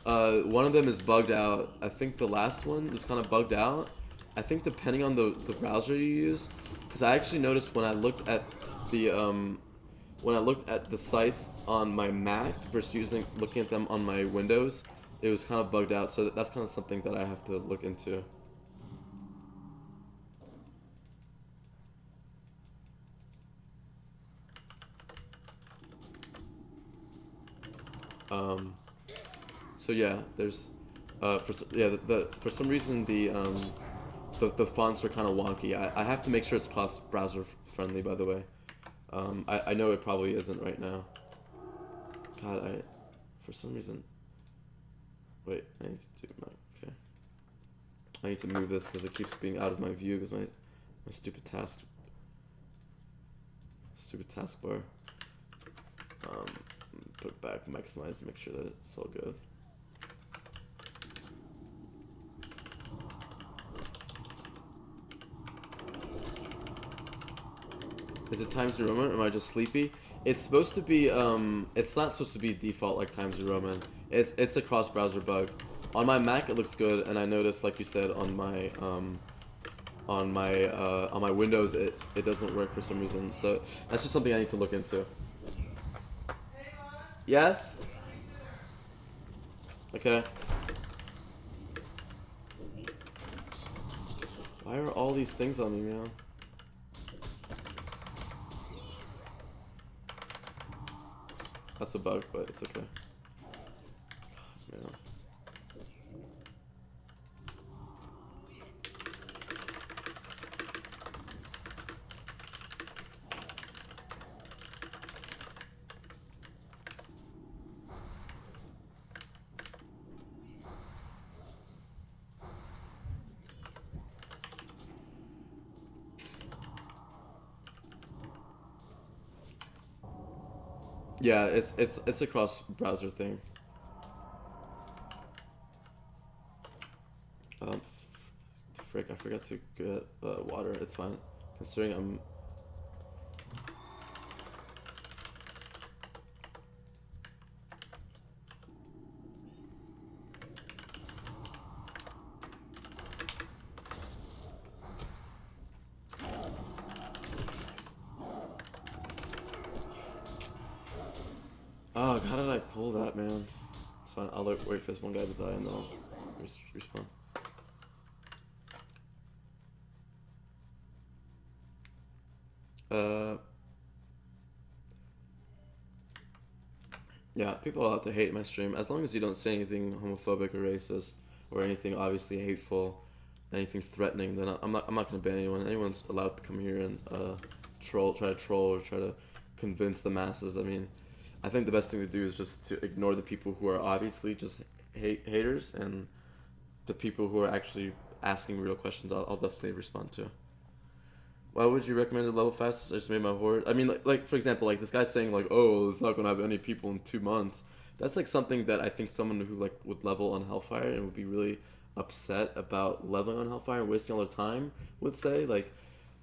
[SPEAKER 1] one of them is bugged out. I think the last one is kind of bugged out. I think depending on the browser you use, because I actually noticed when I looked at the sites on my Mac versus looking at them on my Windows, it was kind of bugged out. So that's kind of something that I have to look into. So yeah, there's for some reason the fonts are kind of wonky. I have to make sure it's cross browser friendly, by the way. I know it probably isn't right now. God, for some reason. Wait, I need to do my... Okay. I need to move this because it keeps being out of my view because my stupid taskbar. Put it back, maximize, make sure that it's all good. Is it Times New Roman or am I just sleepy? It's supposed to be, it's not supposed to be default like Times New Roman. It's a cross-browser bug. On my Mac it looks good, and I noticed, like you said, on my Windows it doesn't work for some reason. So that's just something I need to look into. Yes? Okay. Why are all these things on me, man? That's a bug, but it's okay. Man. Yeah, it's a cross-browser thing. Frick, I forgot to get water. It's fine, considering I'm... Oh, how did I pull that, man? It's fine. I'll wait for this one guy to die and then I'll respawn. Yeah, people are allowed to hate my stream as long as you don't say anything homophobic or racist or anything obviously hateful, anything threatening. Then I'm not gonna ban anyone. Anyone's allowed to come here and try to troll or try to convince the masses. I mean, I think the best thing to do is just to ignore the people who are obviously just haters, and the people who are actually asking real questions I'll definitely respond to. Why would you recommend the level fastest? I just made my horde. I mean, like for example, like this guy saying like, oh, it's not gonna have any people in 2 months. That's like something that I think someone who like would level on Hellfire and would be really upset about leveling on Hellfire and wasting all their time would say. Like,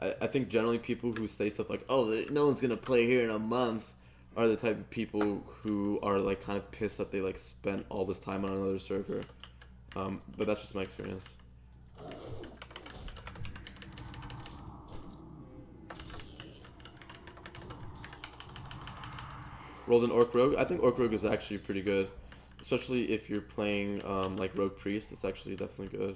[SPEAKER 1] I think generally people who say stuff like, oh, no one's gonna play here in a month, are the type of people who are like kind of pissed that they like spent all this time on another server. But that's just my experience. rolled an Orc Rogue. I think Orc Rogue is actually pretty good, especially if you're playing like Rogue Priest. It's actually definitely good.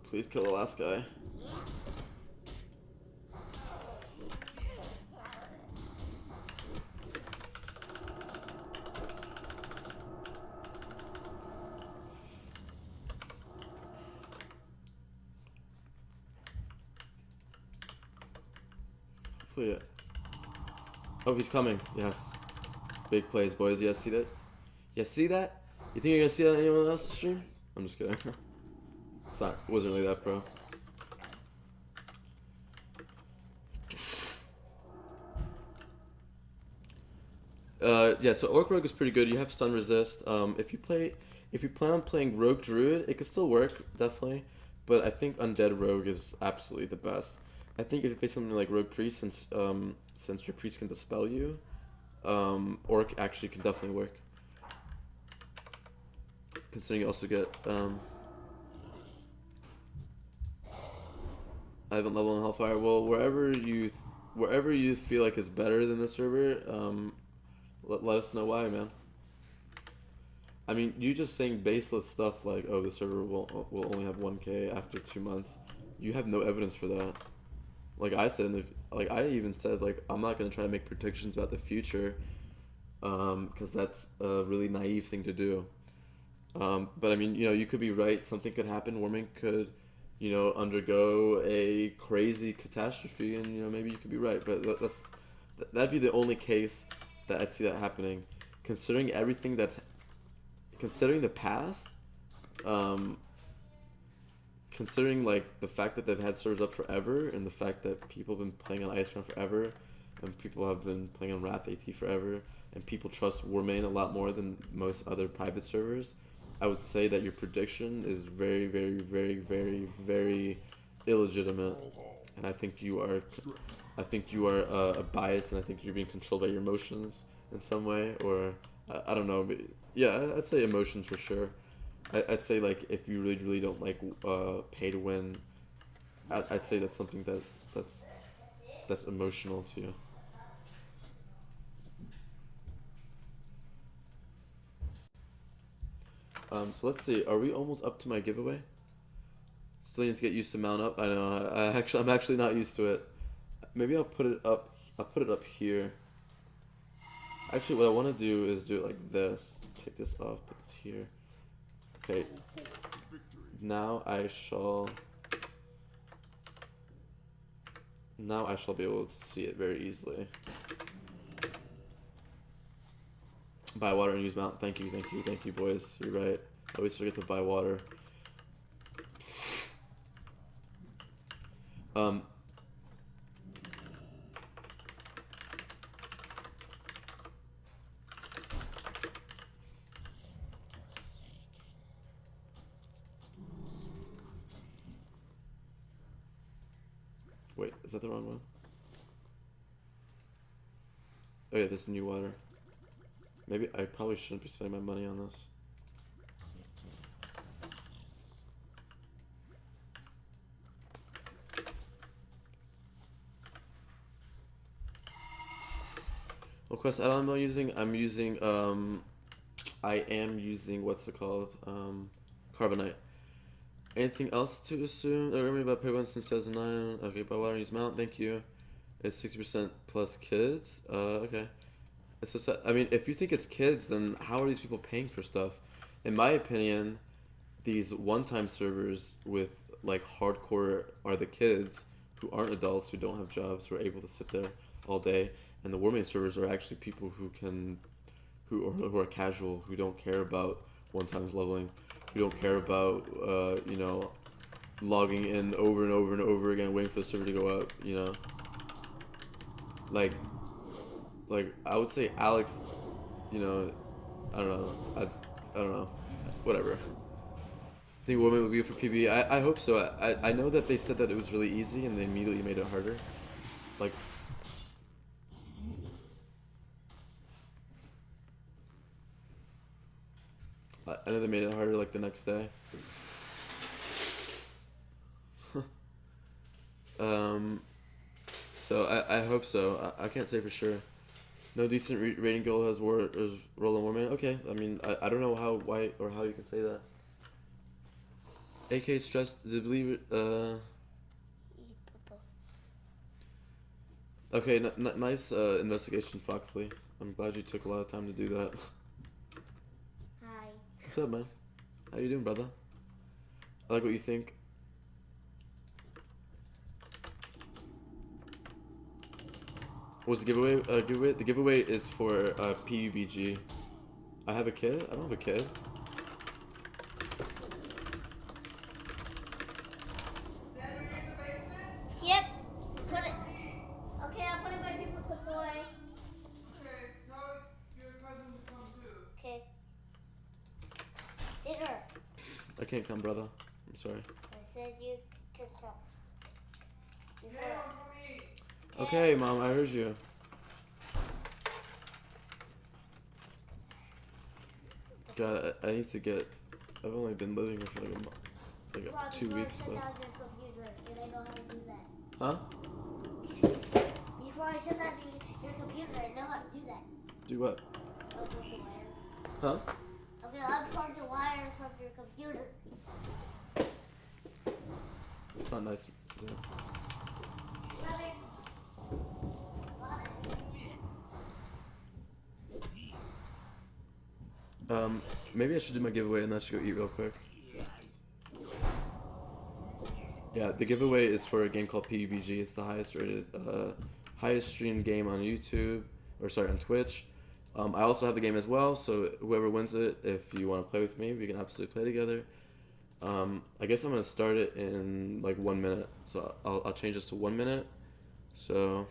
[SPEAKER 1] Please kill the last guy. Hopefully it. Oh, he's coming. Yes. Big plays, boys. You guys see that? You see that? You think you're gonna see that on anyone else's stream? I'm just kidding. It's not, it wasn't really that pro. Yeah, so Orc Rogue is pretty good. You have stun resist. If you plan on playing Rogue Druid, it could still work, definitely. But I think Undead Rogue is absolutely the best. I think if you play something like Rogue Priest, since your priest can dispel you, Orc actually can definitely work. Considering you also get I haven't leveled in Hellfire. Well, wherever you feel like it's better than the server, let us know why, man. I mean, you just saying baseless stuff like, oh, the server will only have 1K after 2 months. You have no evidence for that. Like I said, I even said, like, I'm not gonna try to make predictions about the future, because that's a really naive thing to do. But I mean, you know, you could be right. Something could happen. Warmane could, you know, undergo a crazy catastrophe, and you know, maybe you could be right. But that'd be the only case that I'd see that happening. Considering everything considering the past, considering like the fact that they've had servers up forever, and the fact that people have been playing on Ice Run forever, and people have been playing on Wrath AT forever, and people trust Warmane a lot more than most other private servers, I would say that your prediction is very, very, very, very, very illegitimate, and I think you are biased, and I think you're being controlled by your emotions in some way, or I don't know, but yeah, I'd say emotions for sure. I'd say, like, if you really, really don't like pay to win, I'd say that's something that's emotional to you. So let's see. Are we almost up to my giveaway? Still need to get used to mount up. I know. I'm actually not used to it. Maybe I'll put it up. I'll put it up here. Actually, what I want to do is do it like this. Take this off. Put this here. Okay. Now I shall be able to see it very easily. Buy water and use mount. Thank you, boys. You're right. I always forget to buy water. Wait, is that the wrong one? Oh yeah, there's new water. Maybe I probably shouldn't be spending my money on this. What quest add-on am I using? I am using, what's it called? Carbonite. Anything else to assume? Oh, remember about Paymon since 2009. Okay, buy water and use mount. Thank you. It's 60% plus kids. Okay. It's just, I mean, if you think it's kids, then how are these people paying for stuff? In my opinion, these one-time servers with like hardcore are the kids who aren't adults, who don't have jobs, who are able to sit there all day. And the Warmane servers are actually people who are casual, who don't care about one-times leveling, who don't care about you know, logging in over and over and over again, waiting for the server to go up. You know, like I would say Alex, you know, I don't know, I don't know, whatever. I think Warmane would be good for PvE. I hope so. I know that they said that it was really easy and they immediately made it harder. like. I know they made it harder like the next day. So I hope so. I can't say for sure. No decent rating goal has rolled on Warmane. Okay, I mean I don't know why or how you can say that. AK stressed to believe it. Okay, nice investigation, Foxley. I'm glad you took a lot of time to do that.
[SPEAKER 3] Hi.
[SPEAKER 1] What's up, man? How you doing, brother? I like what you think. What's the giveaway? The giveaway is for PUBG. I have a kid? I don't have a kid.
[SPEAKER 3] Yep. Put it. Okay, I'll put it where people clips away.
[SPEAKER 6] Okay, tell your cousin to come too.
[SPEAKER 3] Okay. Dinner.
[SPEAKER 1] I can't come, brother. I'm sorry.
[SPEAKER 3] I said you could come.
[SPEAKER 6] Hey, for me.
[SPEAKER 1] Okay, Mom, I heard you. God, I need to get. I've only been living here for like 2 weeks, but.
[SPEAKER 3] I know how to do that.
[SPEAKER 1] Huh?
[SPEAKER 3] Before I shut down your computer, I know how to do that.
[SPEAKER 1] Do what?
[SPEAKER 3] Unplug the wires.
[SPEAKER 1] Huh?
[SPEAKER 3] I'm gonna unplug the wires from your computer.
[SPEAKER 1] It's not nice. Is it? Maybe I should do my giveaway and then I should go eat real quick. Yeah, the giveaway is for a game called PUBG. It's the highest rated, highest streamed game on YouTube, or sorry, on Twitch. I also have the game as well, so whoever wins it, if you want to play with me, we can absolutely play together. I guess I'm gonna start it in like 1 minute, so I'll change this to 1 minute. So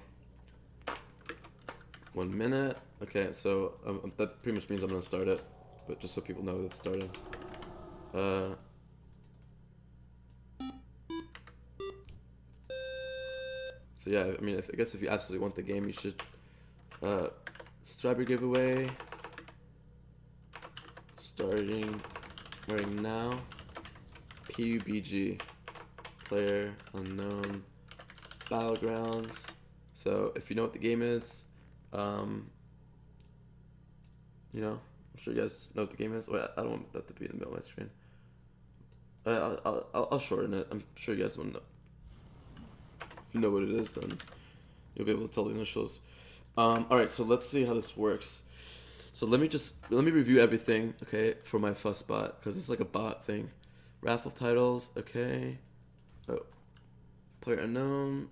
[SPEAKER 1] 1 minute. Okay, so that pretty much means I'm gonna start it, but just so people know that it's started. So yeah, I mean, I guess if you absolutely want the game, you should subscribe your giveaway. Starting right now. PUBG, player unknown, battlegrounds. So if you know what the game is, you know, I'm sure you guys know what the game is. Wait, I don't want that to be in the middle of my screen. I'll shorten it. I'm sure you guys want to know. If you know what it is, then you'll be able to tell the initials. Alright, so let's see how this works. So let me review everything, okay, for my fuss bot, because it's like a bot thing. Raffle titles, okay. Oh, player unknown.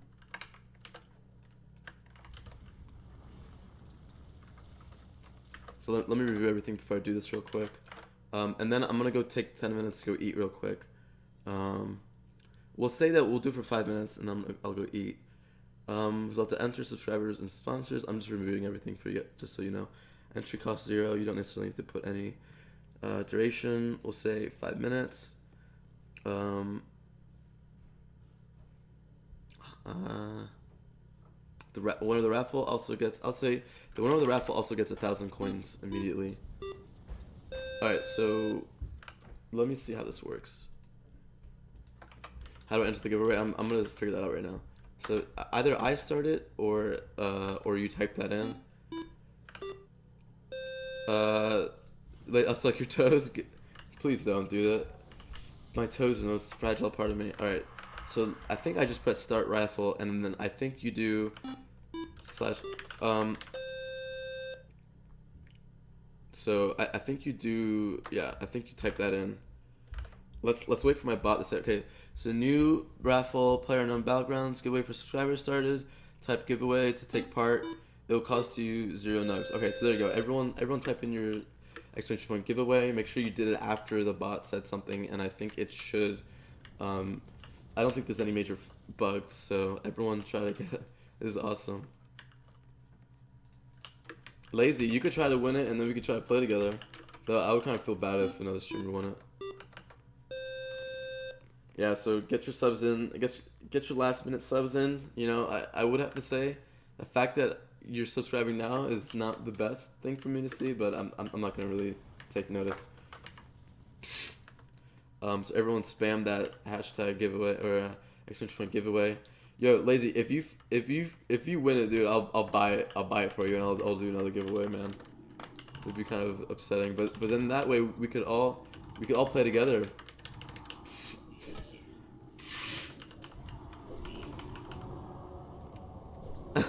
[SPEAKER 1] So let me review everything before I do this real quick. And then I'm gonna go take 10 minutes to go eat real quick. We'll say that we'll do it for 5 minutes, and then I'll go eat. Results to enter, subscribers, and sponsors. I'm just removing everything for you, just so you know. Entry cost 0. You don't necessarily need to put any duration. We'll say 5 minutes. The winner of the raffle also gets. I'll say the winner of the raffle also gets 1,000 coins immediately. All right, so let me see how this works. How do I enter the giveaway? I'm gonna figure that out right now. So either I start it or you type that in. I'll suck your toes. Please don't do that. My toes are the most fragile part of me. All right. So I think I just press start raffle, and then I think you do slash. So I think you do. Yeah, I think you type that in. Let's wait for my bot to say okay. So new raffle, player unknown battlegrounds, giveaway for subscribers started. Type giveaway to take part. It will cost you 0 nugs. Okay, so there you go. Everyone type in your exclamation point giveaway. Make sure you did it after the bot said something, and I think it should. I don't think there's any major bugs, so everyone try to get it. This is awesome. Lazy, you could try to win it, and then we could try to play together. Though I would kind of feel bad if another streamer won it. Yeah, so get your subs in. I guess get your last minute subs in. You know, I would have to say the fact that you're subscribing now is not the best thing for me to see, but I'm not gonna really take notice. So everyone spam that hashtag giveaway or exclamation point giveaway. Yo, Lazy, if you win it, dude, I'll buy it. I'll buy it for you, and I'll do another giveaway, man. It'd be kind of upsetting, but then that way we could all play together.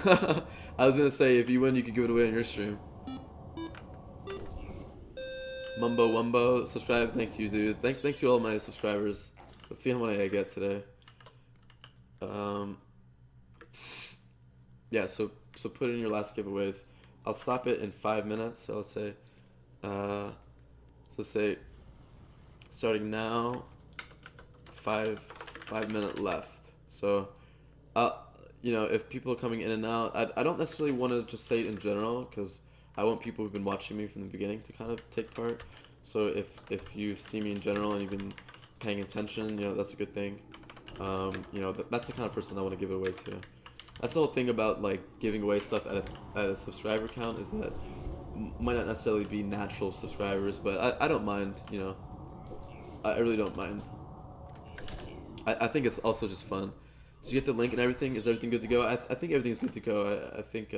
[SPEAKER 1] I was gonna say, if you win, you could give it away on your stream. Mumbo Wumbo, subscribe. Thank you, dude. Thank you all my subscribers. Let's see how many I get today. Yeah. So put in your last giveaways. I'll stop it in 5 minutes. So let's say, say, starting now. 5 minute left. So, you know, if people are coming in and out, I don't necessarily want to just say it in general, because I want people who've been watching me from the beginning to kind of take part. So if you see me in general and you've been paying attention, you know, that's a good thing. You know, that's the kind of person I want to give it away to. That's the whole thing about like giving away stuff at a subscriber count, is that might not necessarily be natural subscribers, but I don't mind, you know. I really don't mind. I think it's also just fun. Did you get the link and everything? Is everything good to go? I think everything's good to go. I think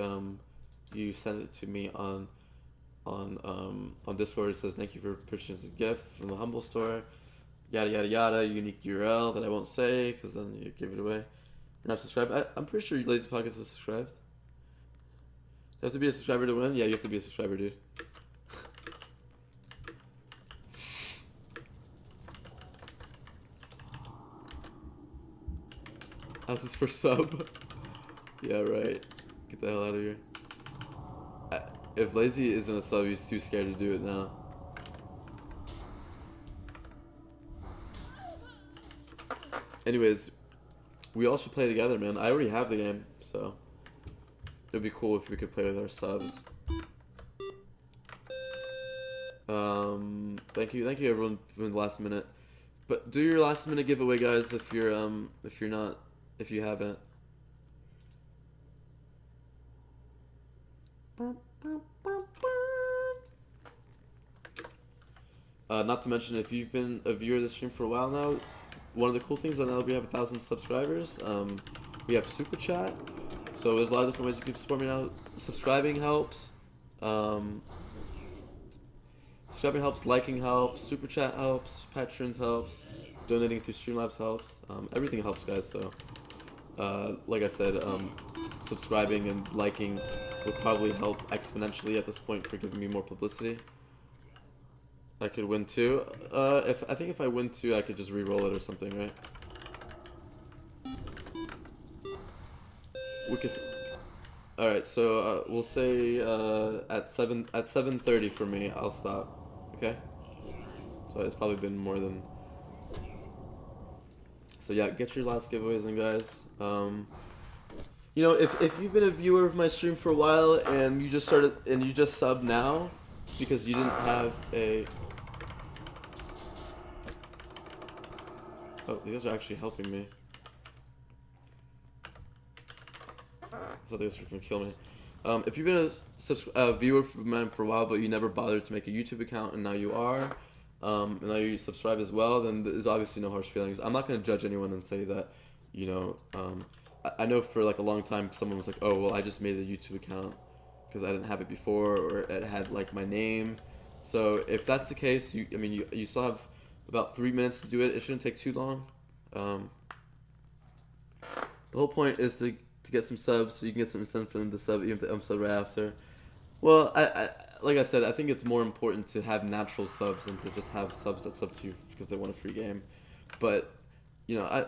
[SPEAKER 1] you sent it to me on Discord. It says thank you for purchasing a gift from the Humble Store. Yada yada yada. Unique URL that I won't say because then you give it away. You're not subscribed. I'm pretty sure Lazypockets is subscribed. You have to be a subscriber to win. Yeah, you have to be a subscriber, dude. House is for sub. Yeah, right. Get the hell out of here. If Lazy isn't a sub, he's too scared to do it now. Anyways, we all should play together, man. I already have the game, so it'd be cool if we could play with our subs. Thank you everyone for the last minute. But do your last minute giveaway, guys, if you haven't. Not to mention, if you've been a viewer of the stream for a while now, one of the cool things is now that we have 1,000 subscribers, we have super chat. So there's a lot of different ways you can support me now. Subscribing helps. Subscribing helps. Liking helps. Super chat helps. Patrons helps. Donating through Streamlabs helps. Everything helps, guys. So, like I said, subscribing and liking would probably help exponentially at this point for giving me more publicity. I could win too. I think if I win too, I could just re-roll it or something, right? We could. All right, so we'll say at 7:30 for me, I'll stop. Okay. So it's probably been more than. So yeah, get your last giveaways in, guys. You know, if you've been a viewer of my stream for a while and you just subbed now because you didn't have a. Oh, you guys are actually helping me. I thought they were gonna kill me. If you've been a viewer for mine for a while, but you never bothered to make a YouTube account, and now you are, and now you subscribe as well, then there's obviously no harsh feelings. I'm not gonna judge anyone and say that, you know. I know for like a long time, someone was like, "Oh, well, I just made a YouTube account because I didn't have it before, or it had like my name." So if that's the case, you still have about 3 minutes to do it. It shouldn't take too long. The whole point is to get some subs so you can get some incentive for them to sub, even if they unsub right after. Well, I like I said, I think it's more important to have natural subs than to just have subs that sub to you because they want a free game. But, you know,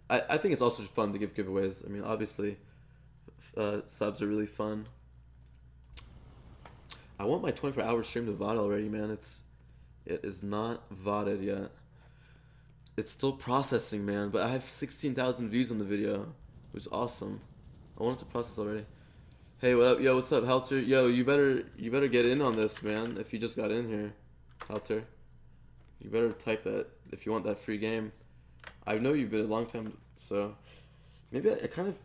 [SPEAKER 1] I think it's also fun to give giveaways. I mean, obviously, subs are really fun. I want my 24-hour stream to VOD already, man. It is not VODed yet. It's still processing, man, but I have 16,000 views on the video, which is awesome. I want it to process already. Hey, what up? Yo, what's up, Helter? Yo, you better get in on this, man. If you just got in here, Helter, you better type that if you want that free game. I know you've been a long time, so maybe I kind of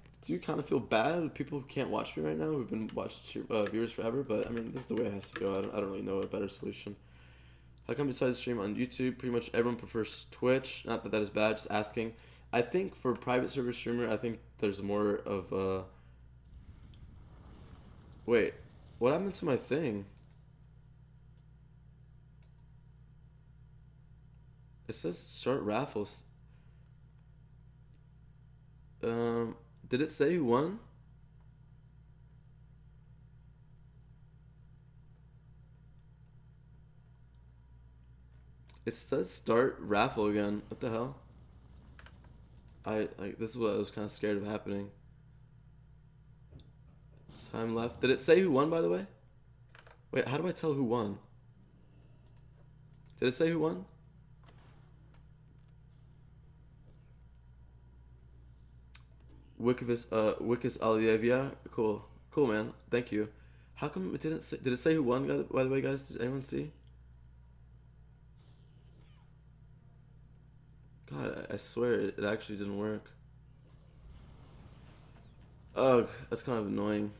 [SPEAKER 1] feel bad with people who can't watch me right now, who've been watching viewers forever. But I mean, this is the way it has to go. I don't really know a better solution. How come besides to stream on YouTube, pretty much everyone prefers Twitch? Not that that is bad, just asking. I think for private server streamer, I think there's more of Wait, what happened to my thing? It says start raffles. Did it say who won? It says start raffle again. What the hell? This is what I was kind of scared of happening. Time left. Did it say who won, by the way? Wait, how do I tell who won? Did it say who won? Wickus Alievia. Cool, man. Thank you. How come it didn't say? Did it say who won? By the way, guys, did anyone see? God, I swear it actually didn't work. Ugh, that's kind of annoying.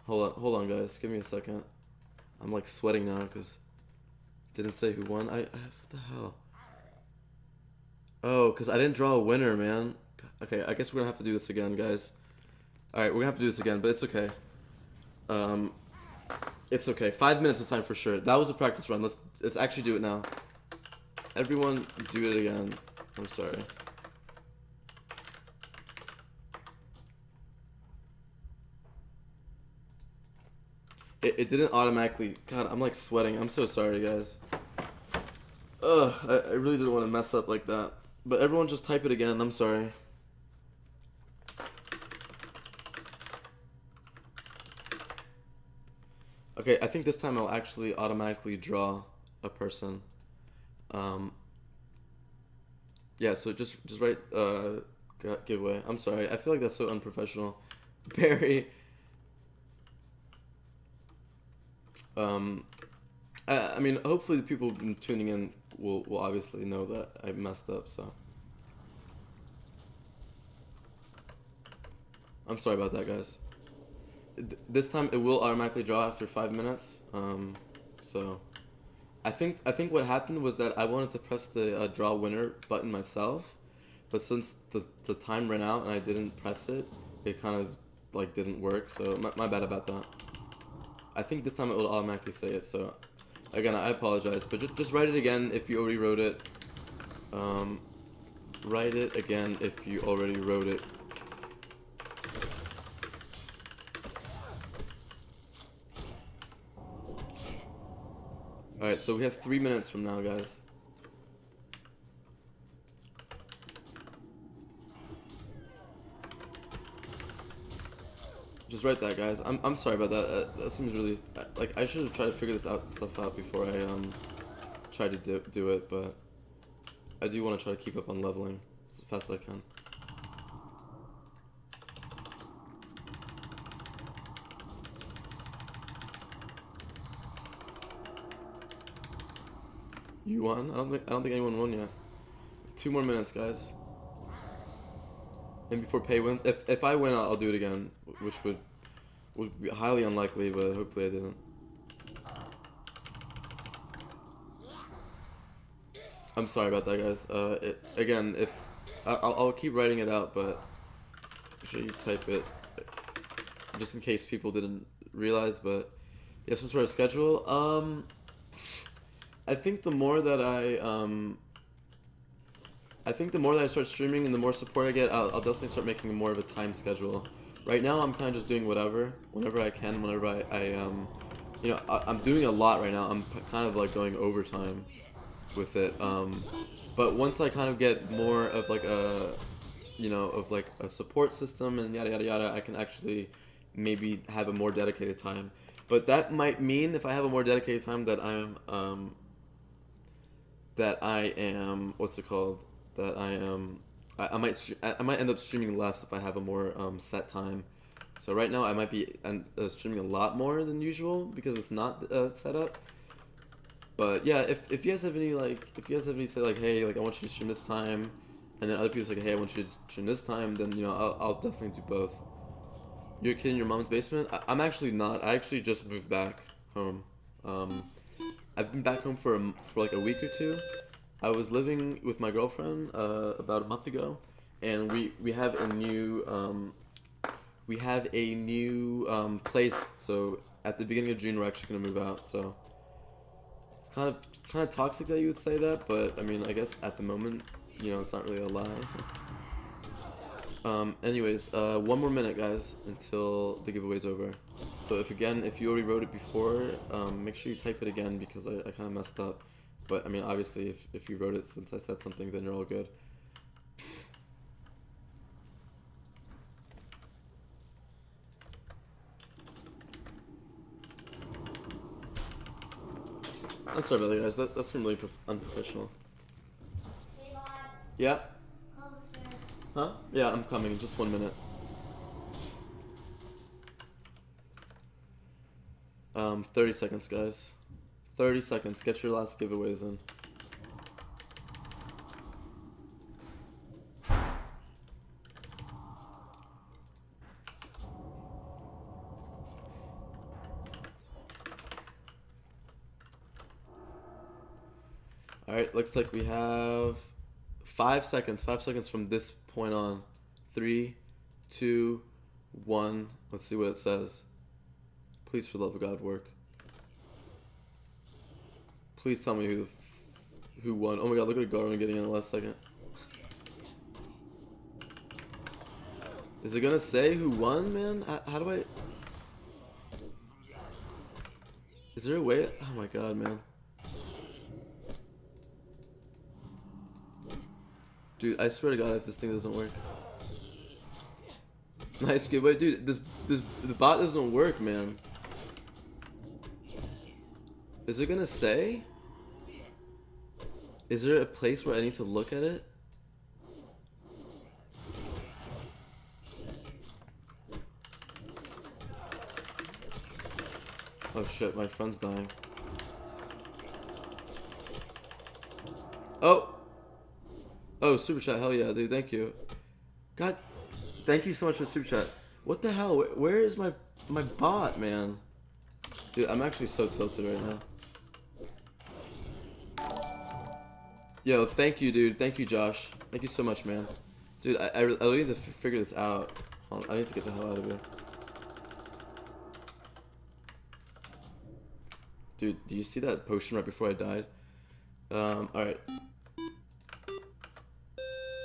[SPEAKER 1] Hold on, guys. Give me a second. I'm like sweating now because it didn't say who won. What the hell? Oh, because I didn't draw a winner, man. Okay, I guess we're gonna have to do this again, guys. Alright, we're gonna have to do this again, but it's okay. It's okay. 5 minutes of time for sure. That was a practice run. Let's actually do it now. Everyone, do it again. I'm sorry. It didn't automatically. God, I'm like sweating. I'm so sorry, guys. Ugh, I really didn't want to mess up like that. But everyone just type it again. I'm sorry. Okay, I think this time I'll actually automatically draw a person. Yeah, so just write giveaway. I'm sorry. I feel like that's so unprofessional. Barry. I mean, hopefully the people tuning in will obviously know that I messed up, so. I'm sorry about that, guys. This time it will automatically draw after 5 minutes, so. I think what happened was that I wanted to press the draw winner button myself, but since the time ran out and I didn't press it, it kind of like didn't work, so my bad about that. I think this time it will automatically say it, so again, I apologize, but just write it again if you already wrote it. Write it again if you already wrote it. Alright, so we have 3 minutes from now, guys. Just write that, guys. I'm sorry about that. That seems really like I should have tried to figure this stuff out before I tried to do it, but I do want to try to keep up on leveling as fast as I can. You won? I don't think anyone won yet. 2 more minutes, guys. And before Pay wins, if I win, I'll do it again, which would be highly unlikely, but hopefully I didn't. I'm sorry about that, guys. Again, if I'll keep writing it out, but make sure you type it, just in case people didn't realize. But you have some sort of schedule. I think the more that I start streaming and the more support I get, I'll definitely start making more of a time schedule. Right now, I'm kind of just doing whenever I can, whenever I'm doing a lot right now. I'm kind of like going overtime with it. But once I kind of get more of like a support system and yada yada yada, I can actually maybe have a more dedicated time. But that might mean if I have a more dedicated time that I might end up streaming less if I have a more set time. So right now I might be streaming a lot more than usual because it's not set up. But yeah, if you guys have any say like, hey, like I want you to stream this time, and then other people say, hey, I want you to stream this time, then you know I'll definitely do both. You're a kid in your mom's basement? I'm actually not. I actually just moved back home. I've been back home for like a week or two. I was living with my girlfriend about a month ago, and we have a new place. So at the beginning of June, we're actually gonna move out. So it's kind of toxic that you would say that, but I mean, I guess at the moment, you know, it's not really a lie. Anyways, one more minute, guys, until the giveaway's over. So if you already wrote it before, make sure you type it again because I kind of messed up. But I mean, obviously, if you wrote it since I said something, then you're all good. I'm sorry about that, guys. That's really unprofessional.
[SPEAKER 3] Hey, bye.
[SPEAKER 1] Yeah?
[SPEAKER 3] Come upstairs.
[SPEAKER 1] Huh? Yeah, I'm coming. Just 1 minute. 30 seconds, guys. 30 seconds. Get your last giveaways in. Alright, looks like we have 5 seconds. 5 seconds from this point on. 3, 2, 1. Let's see what it says. Please, for the love of God, work. Please tell me who won. Oh my god, look at Garland getting in the last second. Is it gonna say who won, man? How do I... Is there a way... Oh my god, man. Dude, I swear to god if this thing doesn't work. Nice giveaway. Dude, the bot doesn't work, man. Is it gonna say? Is there a place where I need to look at it? Oh shit, my friend's dying. Oh! Oh, super chat, hell yeah, dude, thank you. God, thank you so much for the super chat. What the hell? Where is my bot, man? Dude, I'm actually so tilted right now. Yo, thank you, dude. Thank you, Josh. Thank you so much, man. Dude, I really need to figure this out. Hold on, I need to get the hell out of here. Dude, do you see that potion right before I died? Alright.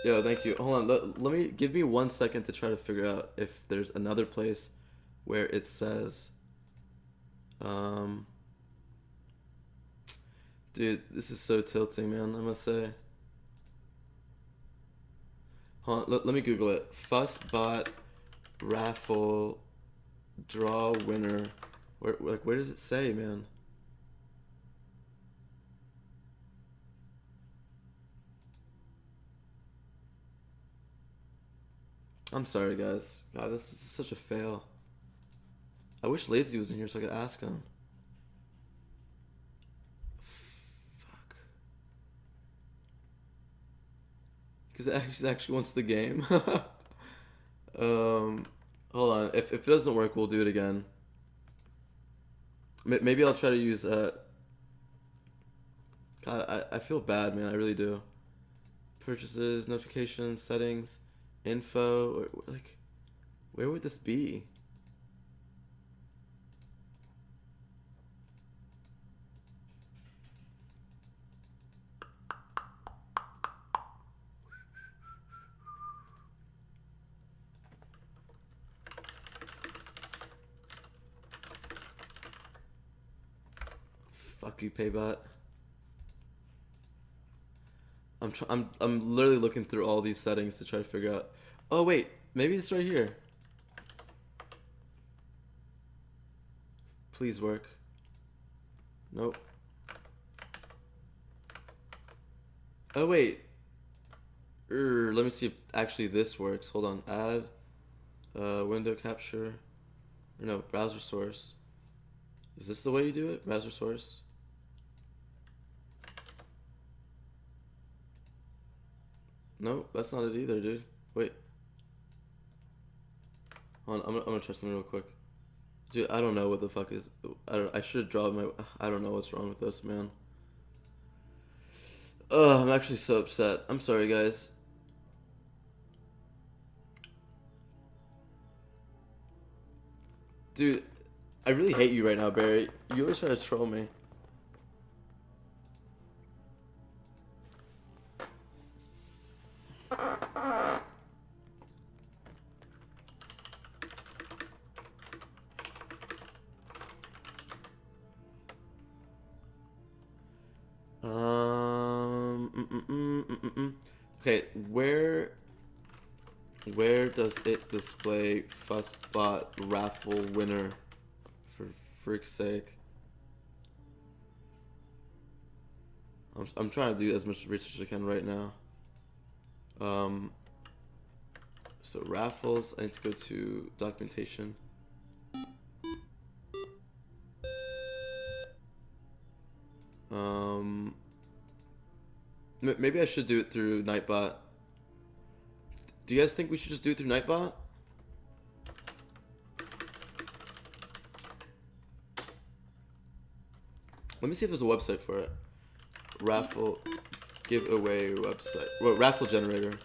[SPEAKER 1] Yo, thank you. Hold on, let me, give me 1 second to try to figure out if there's another place where it says, dude, this is so tilting, man, I must say. Hold on, let me Google it. Fussbot raffle draw winner. Where does it say, man? I'm sorry, guys. God, this is such a fail. I wish Lazy was in here so I could ask him. Fuck. Because he actually wants the game. Hold on. If it doesn't work, we'll do it again. Maybe I'll try to use... God, I feel bad, man. I really do. Purchases, notifications, settings... Info, like, where would this be? Fuck you, Paybot. I'm literally looking through all these settings to try to figure out. Oh wait, maybe it's right here. Please work. Nope. Oh wait. Let me see if actually this works. Hold on. Add window capture. Or no, browser source. Is this the way you do it? Browser source. No, that's not it either, dude. Wait. Hold on, I'm gonna try something real quick. Dude, I don't know what the fuck is. I should have drawn my. I don't know what's wrong with this, man. Ugh, I'm actually so upset. I'm sorry, guys. Dude, I really hate you right now, Barry. You always try to troll me. Okay, where does it display Fussbot raffle winner? For frick's sake. I'm trying to do as much research as I can right now. So raffles, I need to go to documentation. Maybe I should do it through Nightbot. Do you guys think we should just do it through Nightbot? Let me see if there's a website for it. Raffle giveaway website. Well, raffle generator.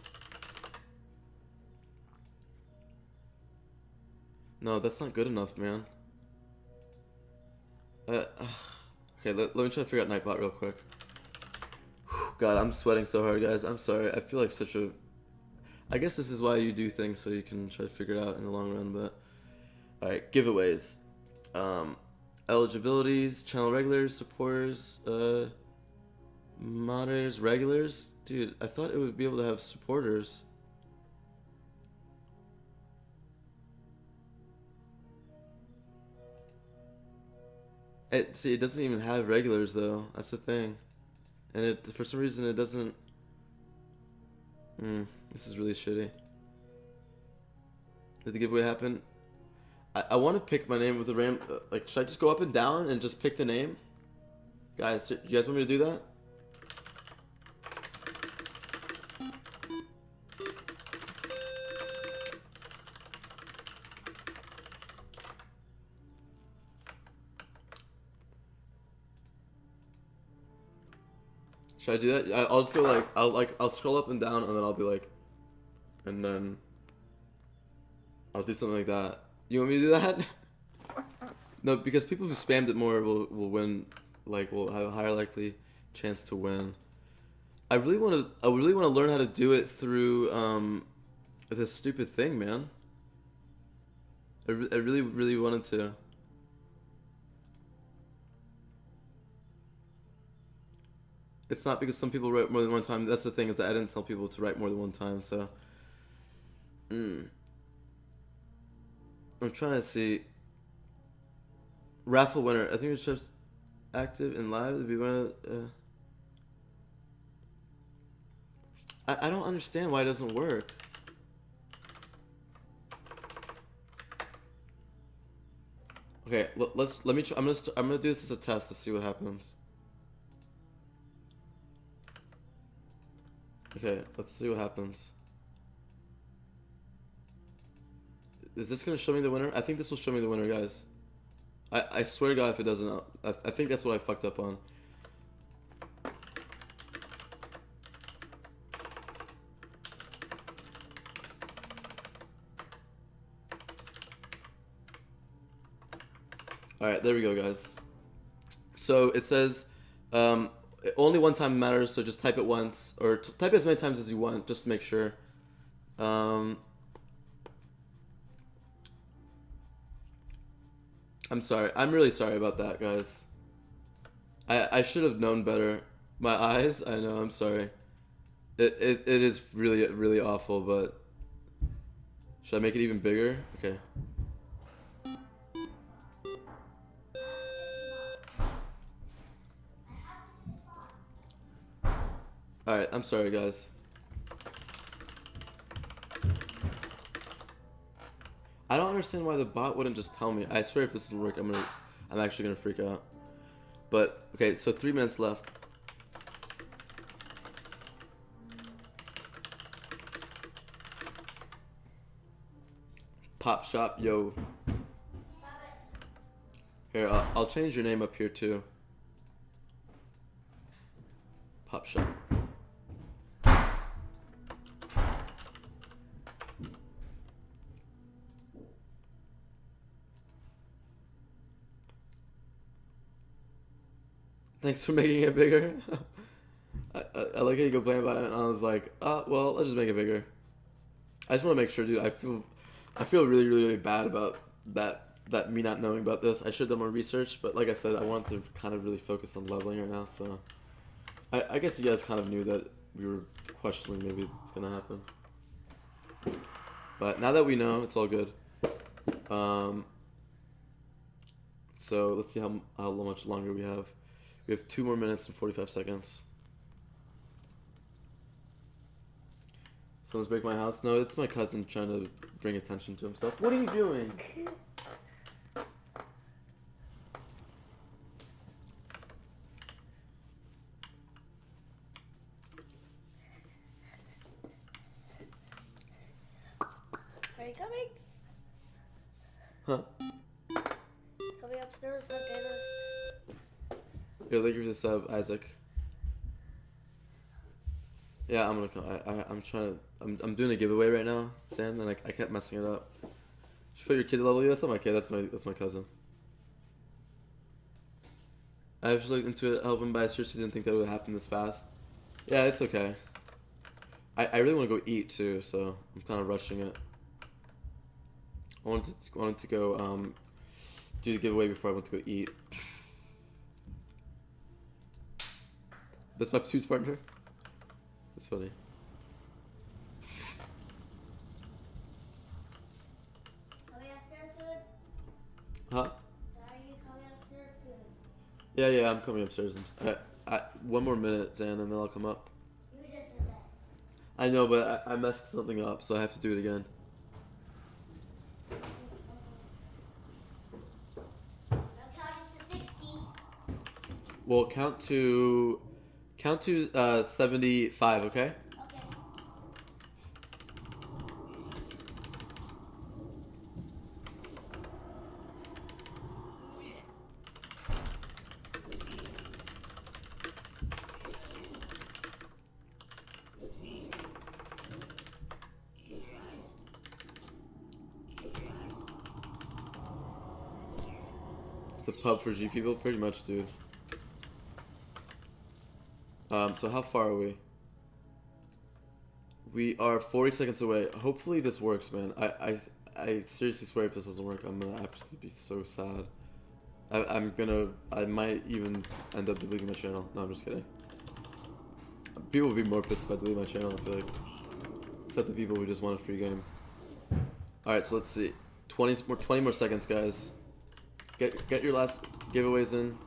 [SPEAKER 1] No, that's not good enough, man. Okay, let me try to figure out Nightbot real quick. God, I'm sweating so hard, guys. I'm sorry. I feel like such a... I guess this is why you do things, so you can try to figure it out in the long run, but... Alright, giveaways. Eligibilities, channel regulars, supporters, moderators, regulars? Dude, I thought it would be able to have supporters. See, it doesn't even have regulars, though. That's the thing. And for some reason, it doesn't... This is really shitty. Did the giveaway happen? I want to pick my name with the ram... like, should I just go up and down and just pick the name? Guys, you guys want me to do that? Should I do that? I'll just go I'll scroll up and down and then I'll be like, and then I'll do something like that. You want me to do that? No, because people who spammed it more will win, like will have a higher likely chance to win. I really want to learn how to do it through this stupid thing, man. I really wanted to. It's not because some people write more than one time. That's the thing, is that I didn't tell people to write more than one time, so... I'm trying to see... Raffle winner. I think it's just active and live to be one of I don't understand why it doesn't work. Okay, let me try. I'm gonna do this as a test to see what happens. Okay, let's see what happens. Is this gonna show me the winner? I think this will show me the winner, guys. I swear to God if it doesn't. I think that's what I fucked up on. Alright, there we go, guys. So it says only one time matters, so just type it once, or type it as many times as you want, just to make sure. I'm sorry. I'm really sorry about that, guys. I should have known better. My eyes, I know, I'm sorry. It is really, really awful, but... Should I make it even bigger? Okay. Alright, I'm sorry, guys. I don't understand why the bot wouldn't just tell me. I swear if this doesn't work, I'm actually gonna freak out. But, okay, so 3 minutes left. Pop shop, yo. Here, I'll change your name up here too. Pop shop. Thanks for making it bigger. I like how you complain about it, and I was like, well, let's just make it bigger. I just want to make sure, dude. I feel really, really, really bad about that me not knowing about this. I should have done more research, but like I said, I wanted to kind of really focus on leveling right now. So I guess you guys kind of knew that we were questioning maybe it's gonna happen. But now that we know, it's all good. So let's see how much longer we have. We have 2 more minutes and 45 seconds. Someone's breaking my house. No, it's my cousin trying to bring attention to himself. What are you doing?
[SPEAKER 3] Are you coming?
[SPEAKER 1] Huh?
[SPEAKER 3] Coming upstairs with dinner.
[SPEAKER 1] Yo, thank you for the sub, Isaac. Yeah, I'm gonna come. I'm trying to. I'm doing a giveaway right now, Sam, and I kept messing it up. Just put your kid level. That's not my kid. That's my cousin. I actually looked into it, help him, but I seriously didn't think that would happen this fast. Yeah, it's okay. I really want to go eat too, so I'm kind of rushing it. I wanted to go do the giveaway before I went to go eat. That's my pursuits partner. That's funny.
[SPEAKER 3] Coming upstairs soon?
[SPEAKER 1] Huh?
[SPEAKER 3] Are you coming upstairs soon?
[SPEAKER 1] Yeah, I'm coming upstairs. One more minute, Zan, and then I'll come up.
[SPEAKER 3] You just said that.
[SPEAKER 1] I know, but I messed something up, so I have to do it again.
[SPEAKER 3] I'm counting to 60.
[SPEAKER 1] Well, count to 75, okay?
[SPEAKER 3] Okay.
[SPEAKER 1] It's a pub for G people, pretty much, dude. So how far are we? We are 40 seconds away. Hopefully this works, man. I seriously swear if this doesn't work, I'm gonna absolutely be so sad. I might even end up deleting my channel. No, I'm just kidding. People will be more pissed if I delete my channel, I feel like. Except the people who just want a free game. Alright, so let's see. 20 more seconds, guys. Get your last giveaways in.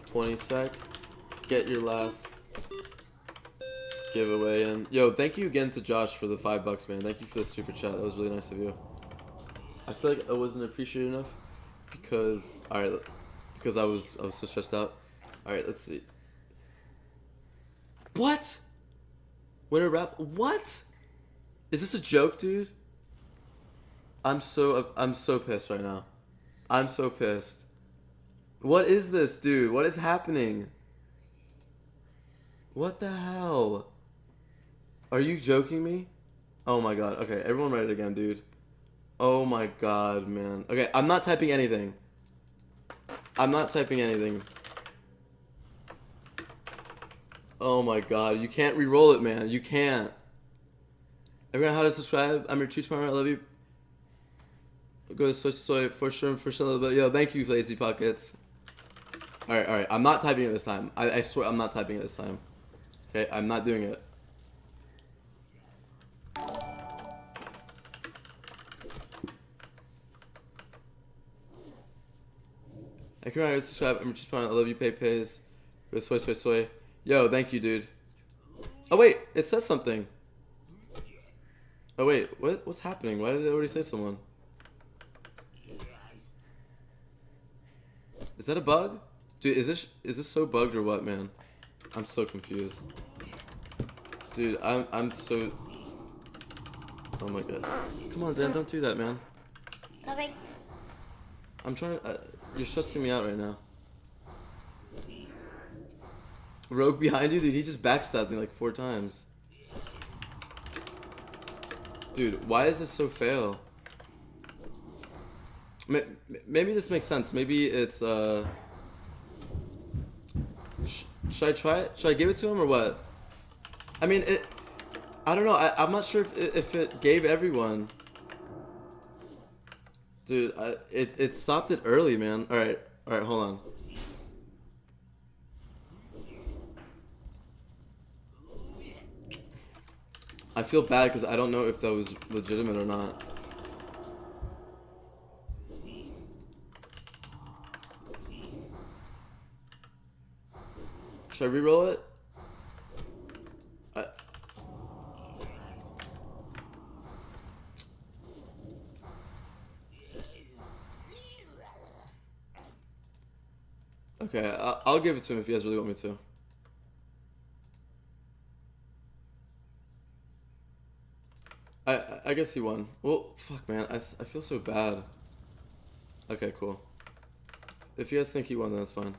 [SPEAKER 1] 20 sec. Get your last giveaway in. Yo, thank you again to Josh for the $5, man. Thank you for the super chat. That was really nice of you. I feel like I wasn't appreciated enough because I was so stressed out. Alright, let's see. What? Winner rap? What? Is this a joke, dude? I'm so pissed right now. I'm so pissed. What is this, dude? What is happening? What the hell? Are you joking me? Oh my god. Okay, everyone write it again, dude. Oh my god, man. Okay, I'm not typing anything. I'm not typing anything. Oh my god, you can't re-roll it, man. You can't. Everyone, how to subscribe? I'm your Twitch partner. I love you. Go to soy for sure, a little bit. Yo, thank you, Lazypockets. Alright. I'm not typing it this time. I swear I'm not typing it this time. Okay, I'm not doing it. I can subscribe. I'm just fine. I love you. Pays. Go soy. Yo, thank you, dude. Oh wait, it says something. Oh wait, what's happening? Why did it already say someone? Is that a bug? Dude, is this so bugged or what, man? I'm so confused. Dude, I'm so... Oh my god. Come on, Zan, don't do that, man.
[SPEAKER 3] Coming.
[SPEAKER 1] I'm trying to. You're stressing me out right now. Rogue behind you, dude. He just backstabbed me like 4 times. Dude, why is this so fail? Maybe this makes sense. Maybe it's should I try it? Should I give it to him or what? I mean, I don't know. I'm not sure if it gave everyone. Dude, it stopped it early, man. All right, hold on. I feel bad because I don't know if that was legitimate or not. Should I re-roll it? Okay, I'll give it to him if you guys really want me to. I guess he won. Well, fuck, man. I feel so bad. Okay, cool. If you guys think he won, then that's fine.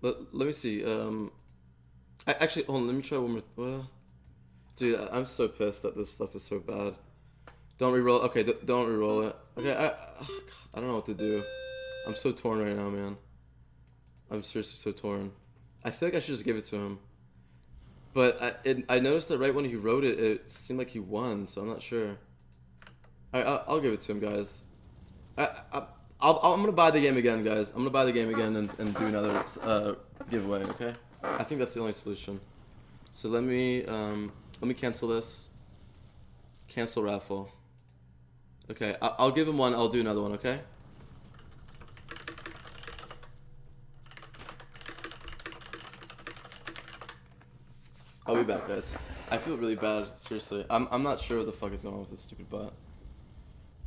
[SPEAKER 1] Let me see. Actually, hold on. Let me try one more. Dude, I'm so pissed that this stuff is so bad. Don't re-roll. Okay, don't re-roll it. Okay, I don't know what to do. I'm so torn right now, man. I'm seriously so torn. I feel like I should just give it to him. But I noticed that right when he wrote it, it seemed like he won, so I'm not sure. Alright, I'll give it to him, guys. I'm gonna buy the game again, guys. I'm gonna buy the game again and do another giveaway, okay? I think that's the only solution. So let me cancel this. Cancel raffle. Okay, I'll give him one. I'll do another one, okay? I'll be back, guys. I feel really bad, seriously. I'm not sure what the fuck is going on with this stupid bot.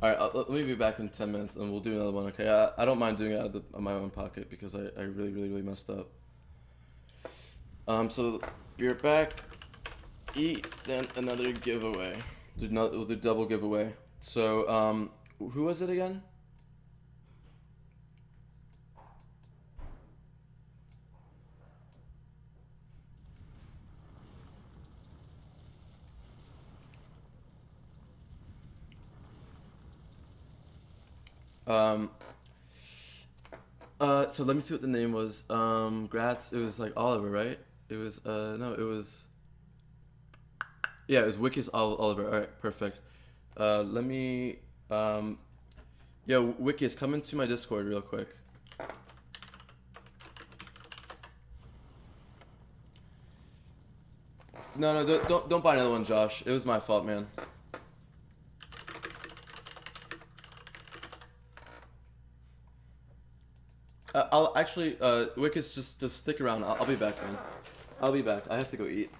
[SPEAKER 1] Alright, let me be back in 10 minutes and we'll do another one, okay? I don't mind doing it out of my own pocket because I really messed up. So, be right back. Eat, then another giveaway. We'll do double giveaway. So, who was it again? So let me see what the name was. Gratz, it was like Oliver, right? It was, no, it was, yeah, it was Wickius Oliver. Alright, perfect. Let me, yo, Wickius, come into my Discord real quick. No, don't buy another one, Josh. It was my fault, man. I'll actually, Wickius, just stick around. I'll be back, man. I'll be back. I have to go eat.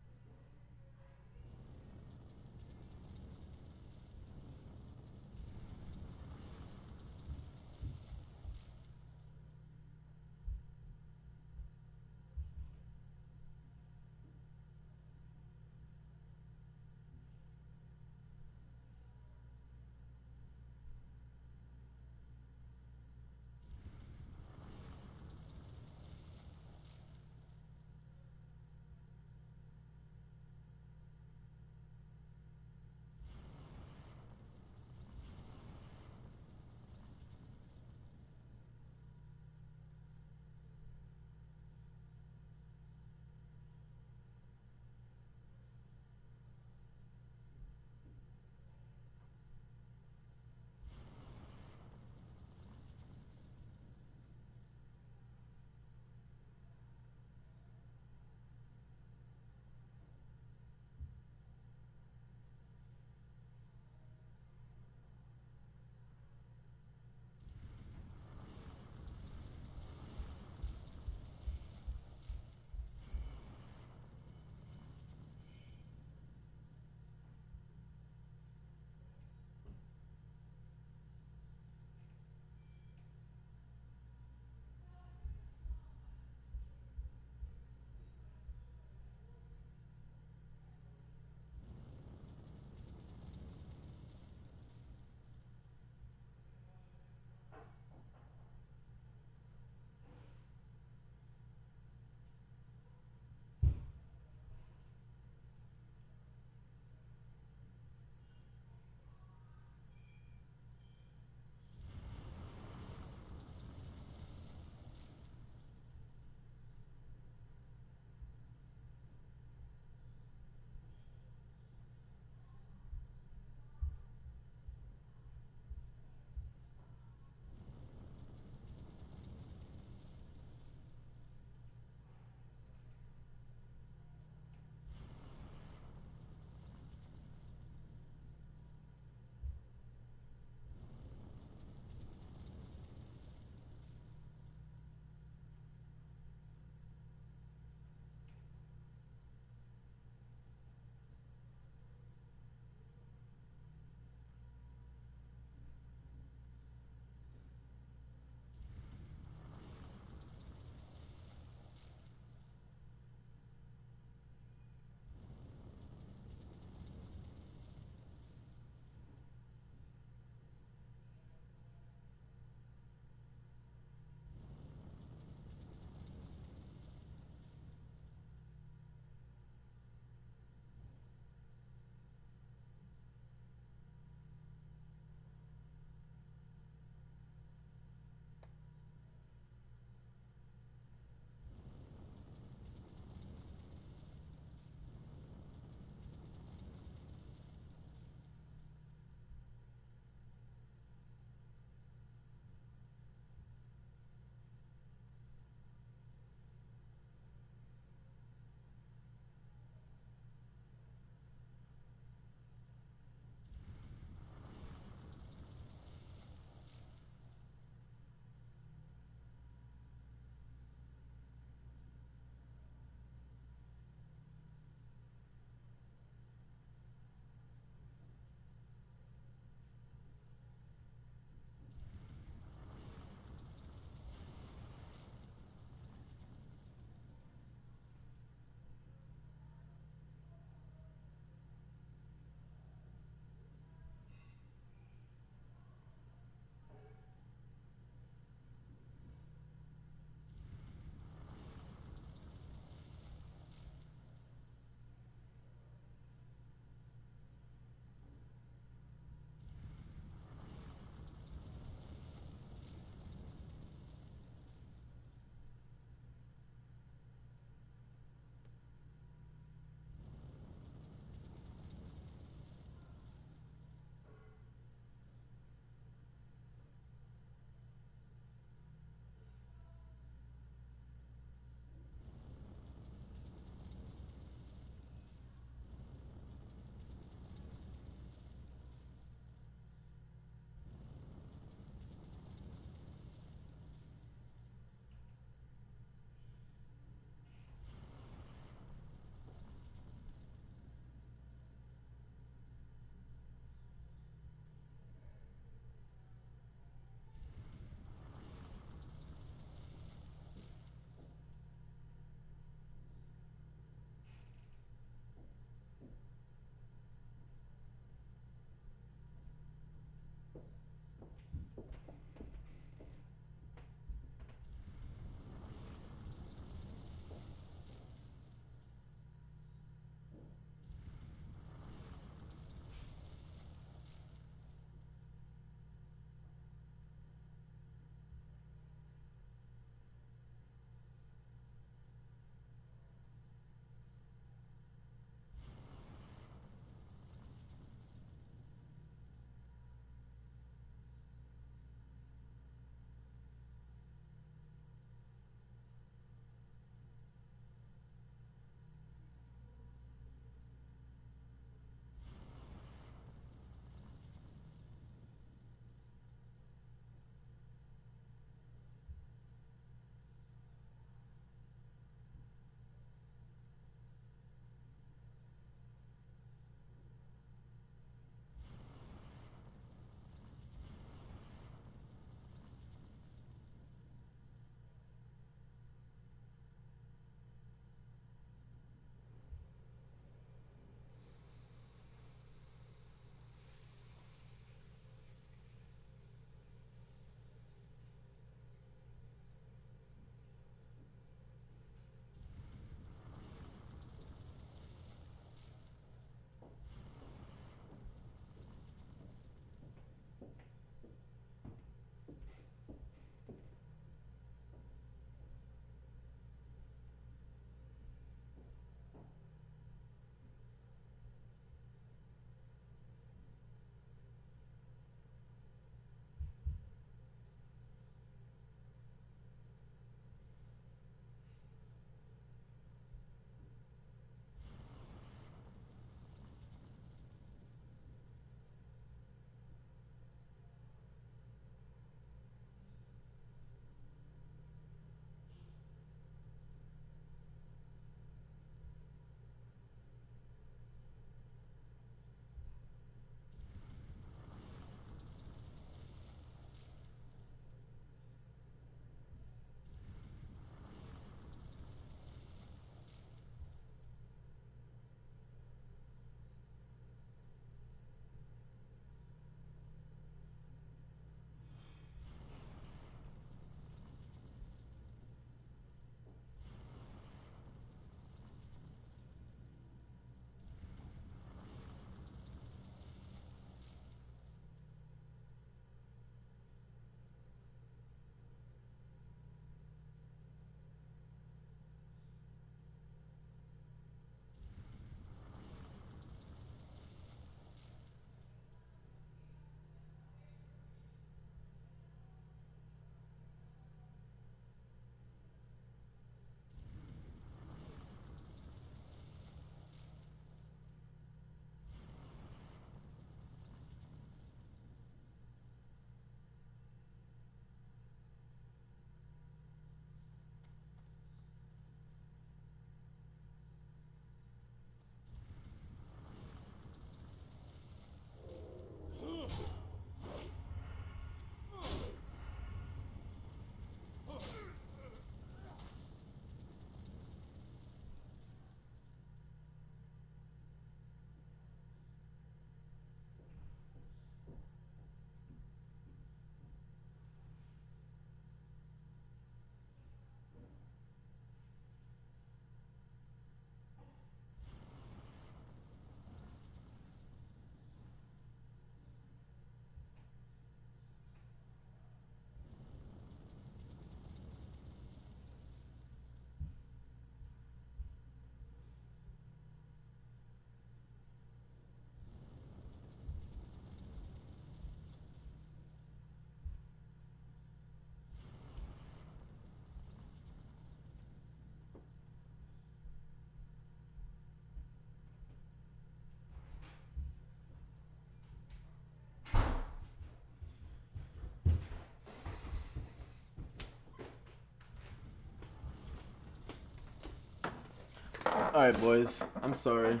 [SPEAKER 1] Alright, boys. I'm sorry.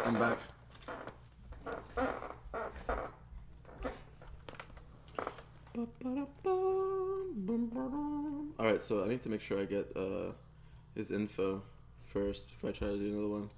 [SPEAKER 1] I'm back. Alright, so I need to make sure I get his info first before I try to do another one.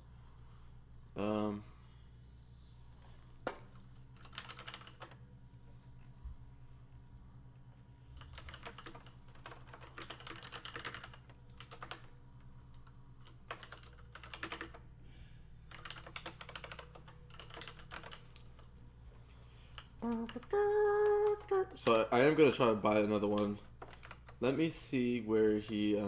[SPEAKER 1] So I am gonna try to buy another one. Let me see where he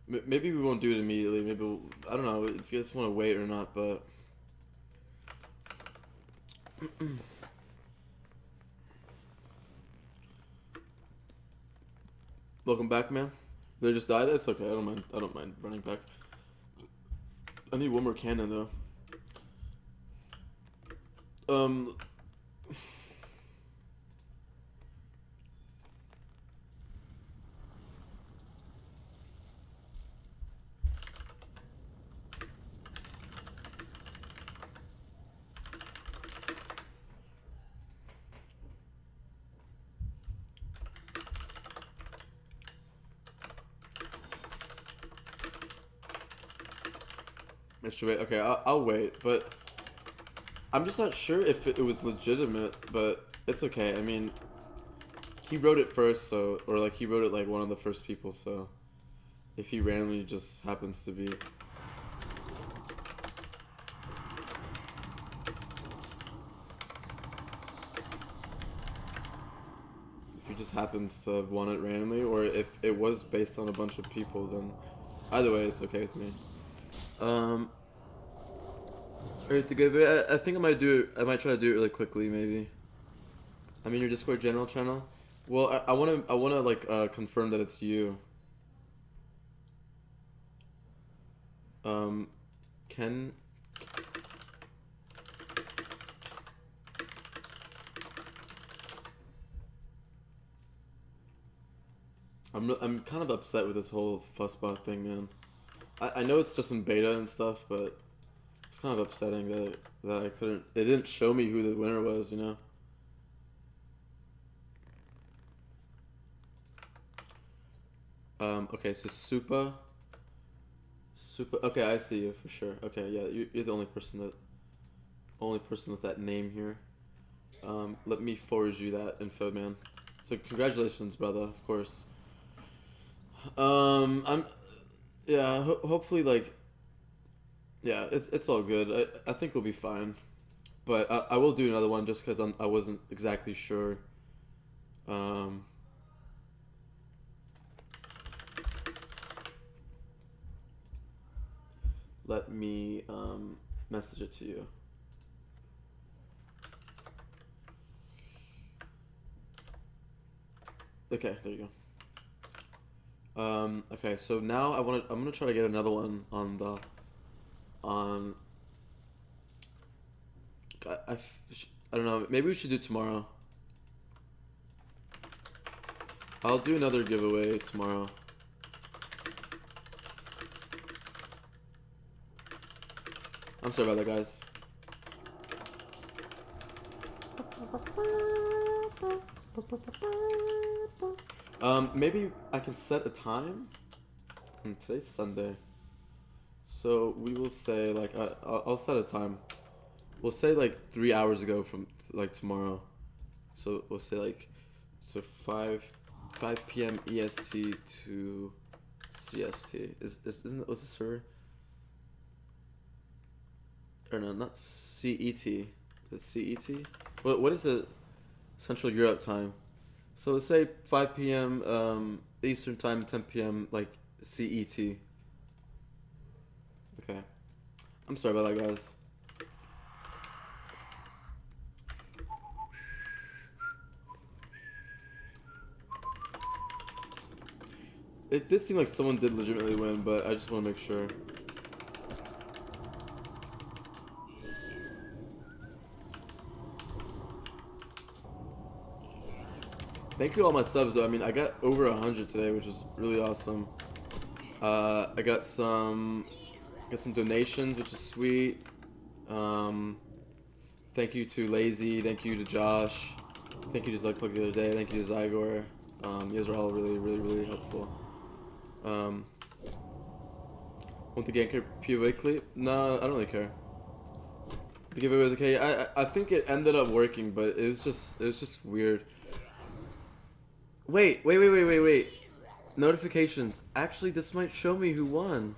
[SPEAKER 1] maybe we won't do it immediately. Maybe I don't know if you guys want to wait or not, but welcome back, man. They just died. That's okay. I don't mind. I don't mind running back. I need one more cannon though. I should wait. Okay, I'll wait, but I'm just not sure if it was legitimate, but it's okay. I mean, he wrote it first, so, or like he wrote it like one of the first people, so if he randomly just happens to be. If he just happens to have won it randomly, or if it was based on a bunch of people, then either way, it's okay with me. Alright, I think I might try to do it really quickly, maybe. I mean, your Discord general channel. Well, I wanna like confirm that it's you. Ken. I'm kind of upset with this whole fussbot thing, man. I know it's just in beta and stuff, but it's kind of upsetting that I couldn't. It didn't show me who the winner was, you know. Okay, so Supa. Okay, I see you for sure. Okay, yeah, you're the only person with that name here. Let me forward you that info, man. So congratulations, brother. Of course. Yeah. Hopefully, like. Yeah, it's all good. I think we'll be fine, but I will do another one just because I wasn't exactly sure. Let me message it to you. Okay, there you go. Okay, so now I'm gonna try to get another one on the. I don't know. Maybe we should do tomorrow. I'll do another giveaway tomorrow. I'm sorry about that, guys. Maybe I can set a time. Today's Sunday. So we will say like I'll set a time. We'll say like 3 hours ago from like tomorrow. So we'll say like 5 p.m. EST to CST. Isn't it, what's the server? Or no, not CET. The CET. What is the Central Europe time? So let's say 5 p.m. Eastern time, 10 p.m. like CET. Okay. I'm sorry about that, guys. It did seem like someone did legitimately win, but I just want to make sure. Thank you to all my subs, though. I mean, I got over 100 today, which is really awesome. I got some donations, which is sweet. Thank you to Lazy. Thank you to Josh. Thank you to Zugpug the other day. Thank you to Xigor. You guys are all really helpful. Want the Ganker POA clip? No, I don't really care. The giveaway was okay. I think it ended up working, but it was just weird. Wait. Notifications. Actually, this might show me who won.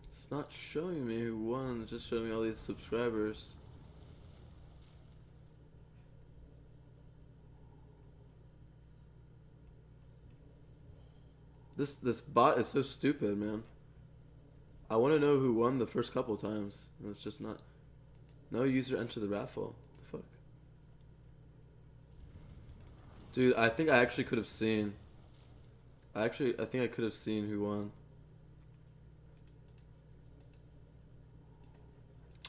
[SPEAKER 1] It's not showing me who won, it's just showing me all these subscribers. This bot is so stupid, man. I want to know who won the first couple times, and it's just not. No user entered the raffle. The fuck? Dude, I think I actually could have seen. I think I could have seen who won.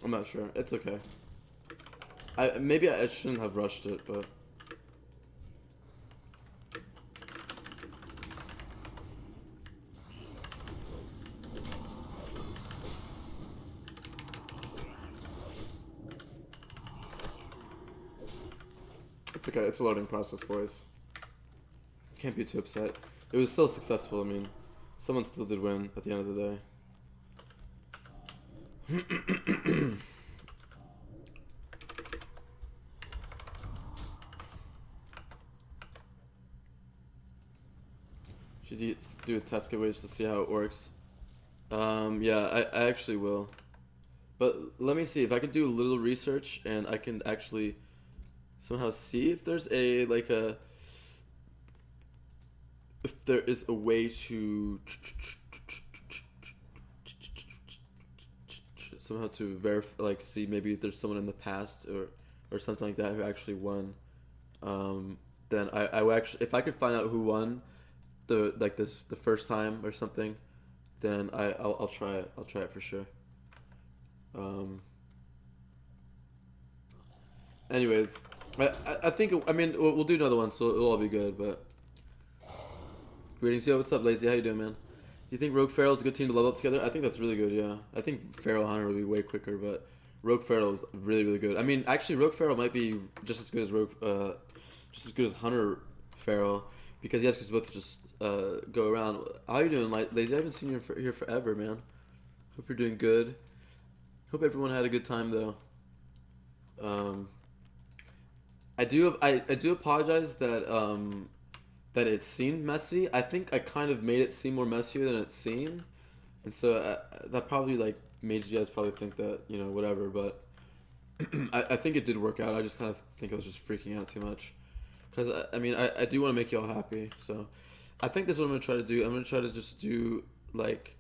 [SPEAKER 1] I'm not sure. It's okay. Maybe I shouldn't have rushed it, but. It's okay. It's a learning process, boys. Can't be too upset. It was still successful. I mean, someone still did win at the end of the day. Should you do a test giveaway just to see how it works? Yeah, I actually will. But let me see if I can do a little research and I can actually somehow see if there's if there is a way to somehow to verify, like, see maybe if there's someone in the past or something like that who actually won. Then I will actually, if I could find out who won the first time or something, then I'll try it. I'll try it for sure. Anyways, I think, I mean, we'll do another one, so it'll all be good. But greetings, yo, what's up, Lazy? How you doing, man? Do you think Rogue Feral is a good team to level up together? I think that's really good, yeah. I think Feral Hunter would be way quicker, but Rogue Feral is really good. I mean, actually, Rogue Feral might be just as good as Hunter Feral, because you guys can both just go around. How you doing, Lazy? I haven't seen you here forever, man. Hope you're doing good. Hope everyone had a good time, though. I do apologize that that it seemed messy. I think I kind of made it seem more messier than it seemed, and so that probably like made you guys probably think that, you know, whatever. But I think it did work out. I just kind of think I was just freaking out too much, because I mean I do want to make y'all happy. So I think this is what I'm gonna try to do. I'm gonna try to just do like,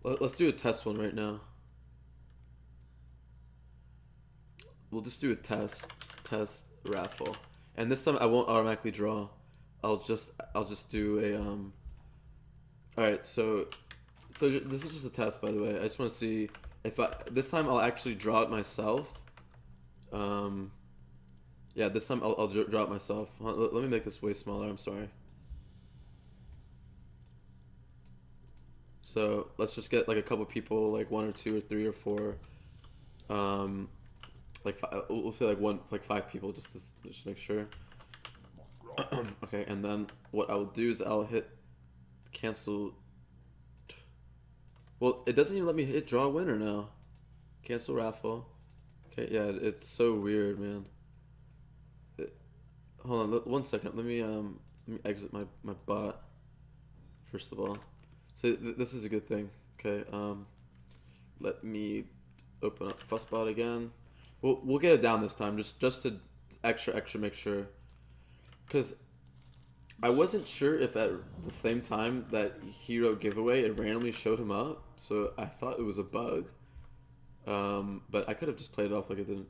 [SPEAKER 1] let's do a test one right now. We'll just do a test raffle, and this time I won't automatically draw. I'll just do a Alright, so this is just a test, by the way. I just want to see if this time I'll actually draw it myself. Yeah, this time I'll draw it myself. Let me make this way smaller. I'm sorry. So let's just get like a couple people, like 1 or 2 or 3 or 4. Like we'll say like 5 people, just to make sure. Okay, and then what I will do is I'll hit cancel. Well, it doesn't even let me hit draw winner now. Cancel raffle. Okay, yeah, it's so weird, man. Hold on, 1 second. Let me exit my bot first of all. So this is a good thing. Okay, let me open up Fussbot again. We'll get it down this time, just to extra make sure, because I wasn't sure if at the same time that hero giveaway it randomly showed him up, so I thought it was a bug, but I could have just played it off like it didn't.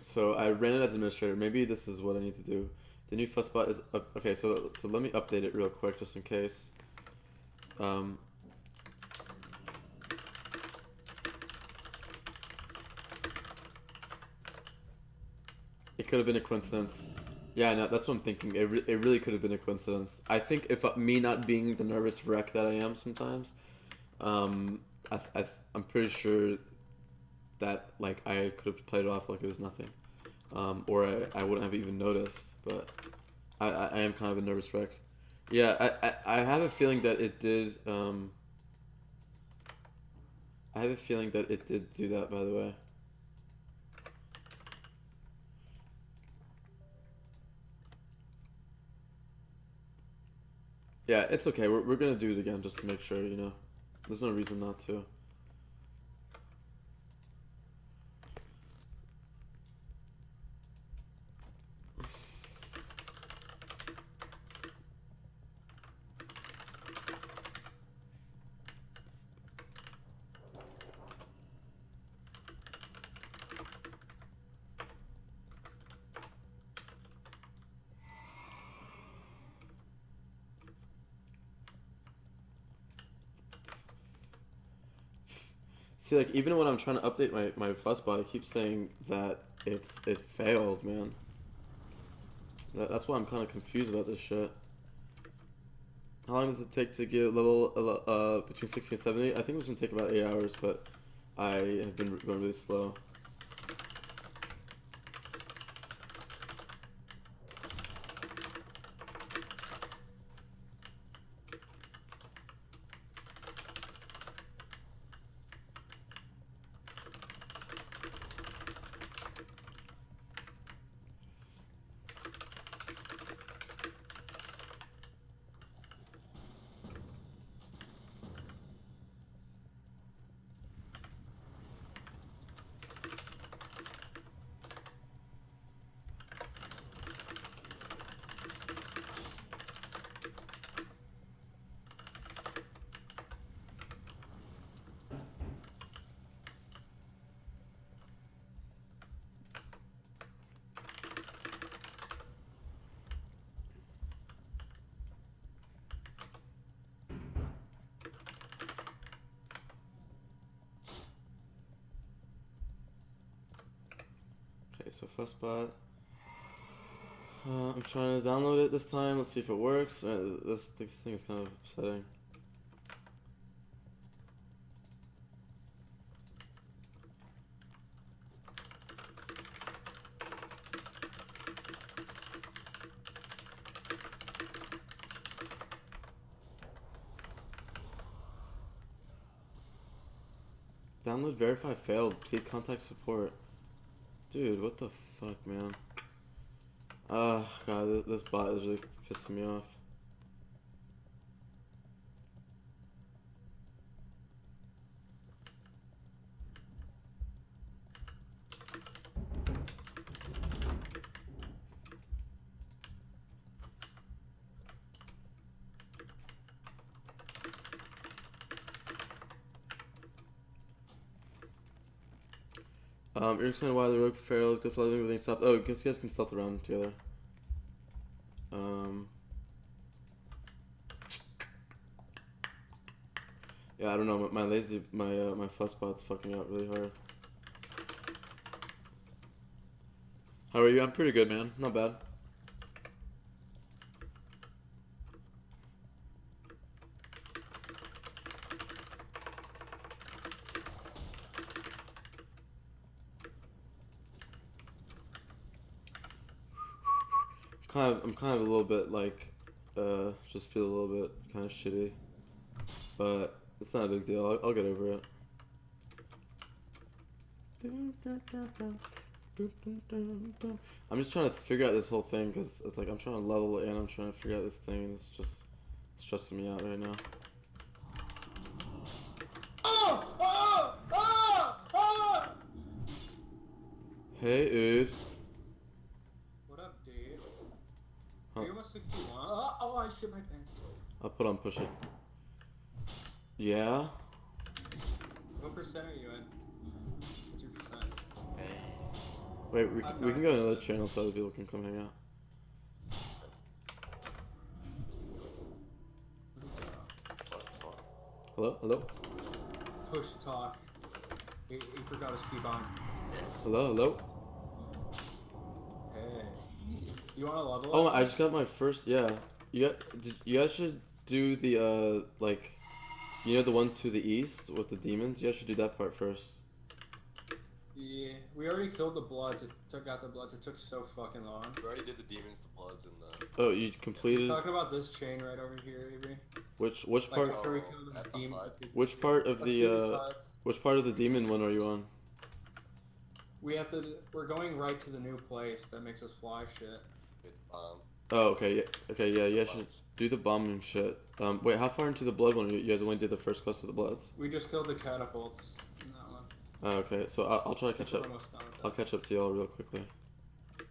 [SPEAKER 1] So I ran it as administrator. Maybe this is what I need to do. The new fuzzbot is up. Okay, so let me update it real quick just in case. It could have been a coincidence. Yeah, no, that's what I'm thinking. It really could have been a coincidence. I think if me not being the nervous wreck that I am sometimes, I'm pretty sure that like I could have played it off like it was nothing, or I wouldn't have even noticed. But I am kind of a nervous wreck. Yeah, I have a feeling that it did. I have a feeling that it did do that. By the way. Yeah, it's okay. We're gonna do it again just to make sure, you know. There's no reason not to. See, like, even when I'm trying to update my fuzzbot, it keeps saying that it failed, man. That's why I'm kind of confused about this shit. How long does it take to get level between 60 and 70? I think it was gonna take about 8 hours, but I have been going really slow. Okay, so fuzzbot. I'm trying to download it this time. Let's see if it works. This thing is kind of upsetting. Download verify failed. Please contact support. Dude, what the fuck, man? God, this bot is really pissing me off. You're explaining why the rogue failed to flooding everything stopped. Oh, I guess you guys can stealth around together. Yeah, I don't know. My fuzzbot's fucking out really hard. How are you? I'm pretty good, man. Not bad. I'm kind of a little bit like, just feel a little bit kind of shitty, but it's not a big deal. I'll get over it. I'm just trying to figure out this whole thing because it's like I'm trying to level and I'm trying to figure out this thing, and it's just stressing me out right now. Hey, dude.
[SPEAKER 7] What up, dude?
[SPEAKER 1] Huh.
[SPEAKER 7] Are you almost 61? Oh, I shit my pants.
[SPEAKER 1] I'll put on push it. Yeah?
[SPEAKER 7] What percent are you in? What's your percent?
[SPEAKER 1] Wait, we can go to another channel so other people can come hang out. Hello? Hello?
[SPEAKER 7] Push to talk. He forgot his key on.
[SPEAKER 1] Hello? Hello?
[SPEAKER 7] Hey. You want to level
[SPEAKER 1] Oh,
[SPEAKER 7] up?
[SPEAKER 1] I just got my first, yeah. You guys should do the, like, you know the one to the east with the demons? You guys should do that part first.
[SPEAKER 7] Yeah, we already killed the Bloods. It took out the Bloods. It took so fucking long.
[SPEAKER 8] We already did the demons, the bloods, and the...
[SPEAKER 1] Oh, you
[SPEAKER 7] He's
[SPEAKER 1] completed...
[SPEAKER 7] talking about this chain right over here, Avery.
[SPEAKER 1] Which
[SPEAKER 7] Like
[SPEAKER 1] part...
[SPEAKER 7] after we killed the demon.
[SPEAKER 1] Which part of
[SPEAKER 7] Let's do these
[SPEAKER 1] the,
[SPEAKER 7] huts.
[SPEAKER 1] which part of the demon one are you on?
[SPEAKER 7] We're going right to the new place that makes us fly shit.
[SPEAKER 8] Good,
[SPEAKER 1] Oh, okay, yeah, you guys should do the bombing shit. Wait, how far into the blood one? You guys only did the first quest of the bloods?
[SPEAKER 7] We just killed the catapults in that one.
[SPEAKER 1] Oh, okay, so I'll try to catch
[SPEAKER 7] We're
[SPEAKER 1] up.
[SPEAKER 7] almost done with
[SPEAKER 1] I'll
[SPEAKER 7] that.
[SPEAKER 1] catch up to y'all real quickly.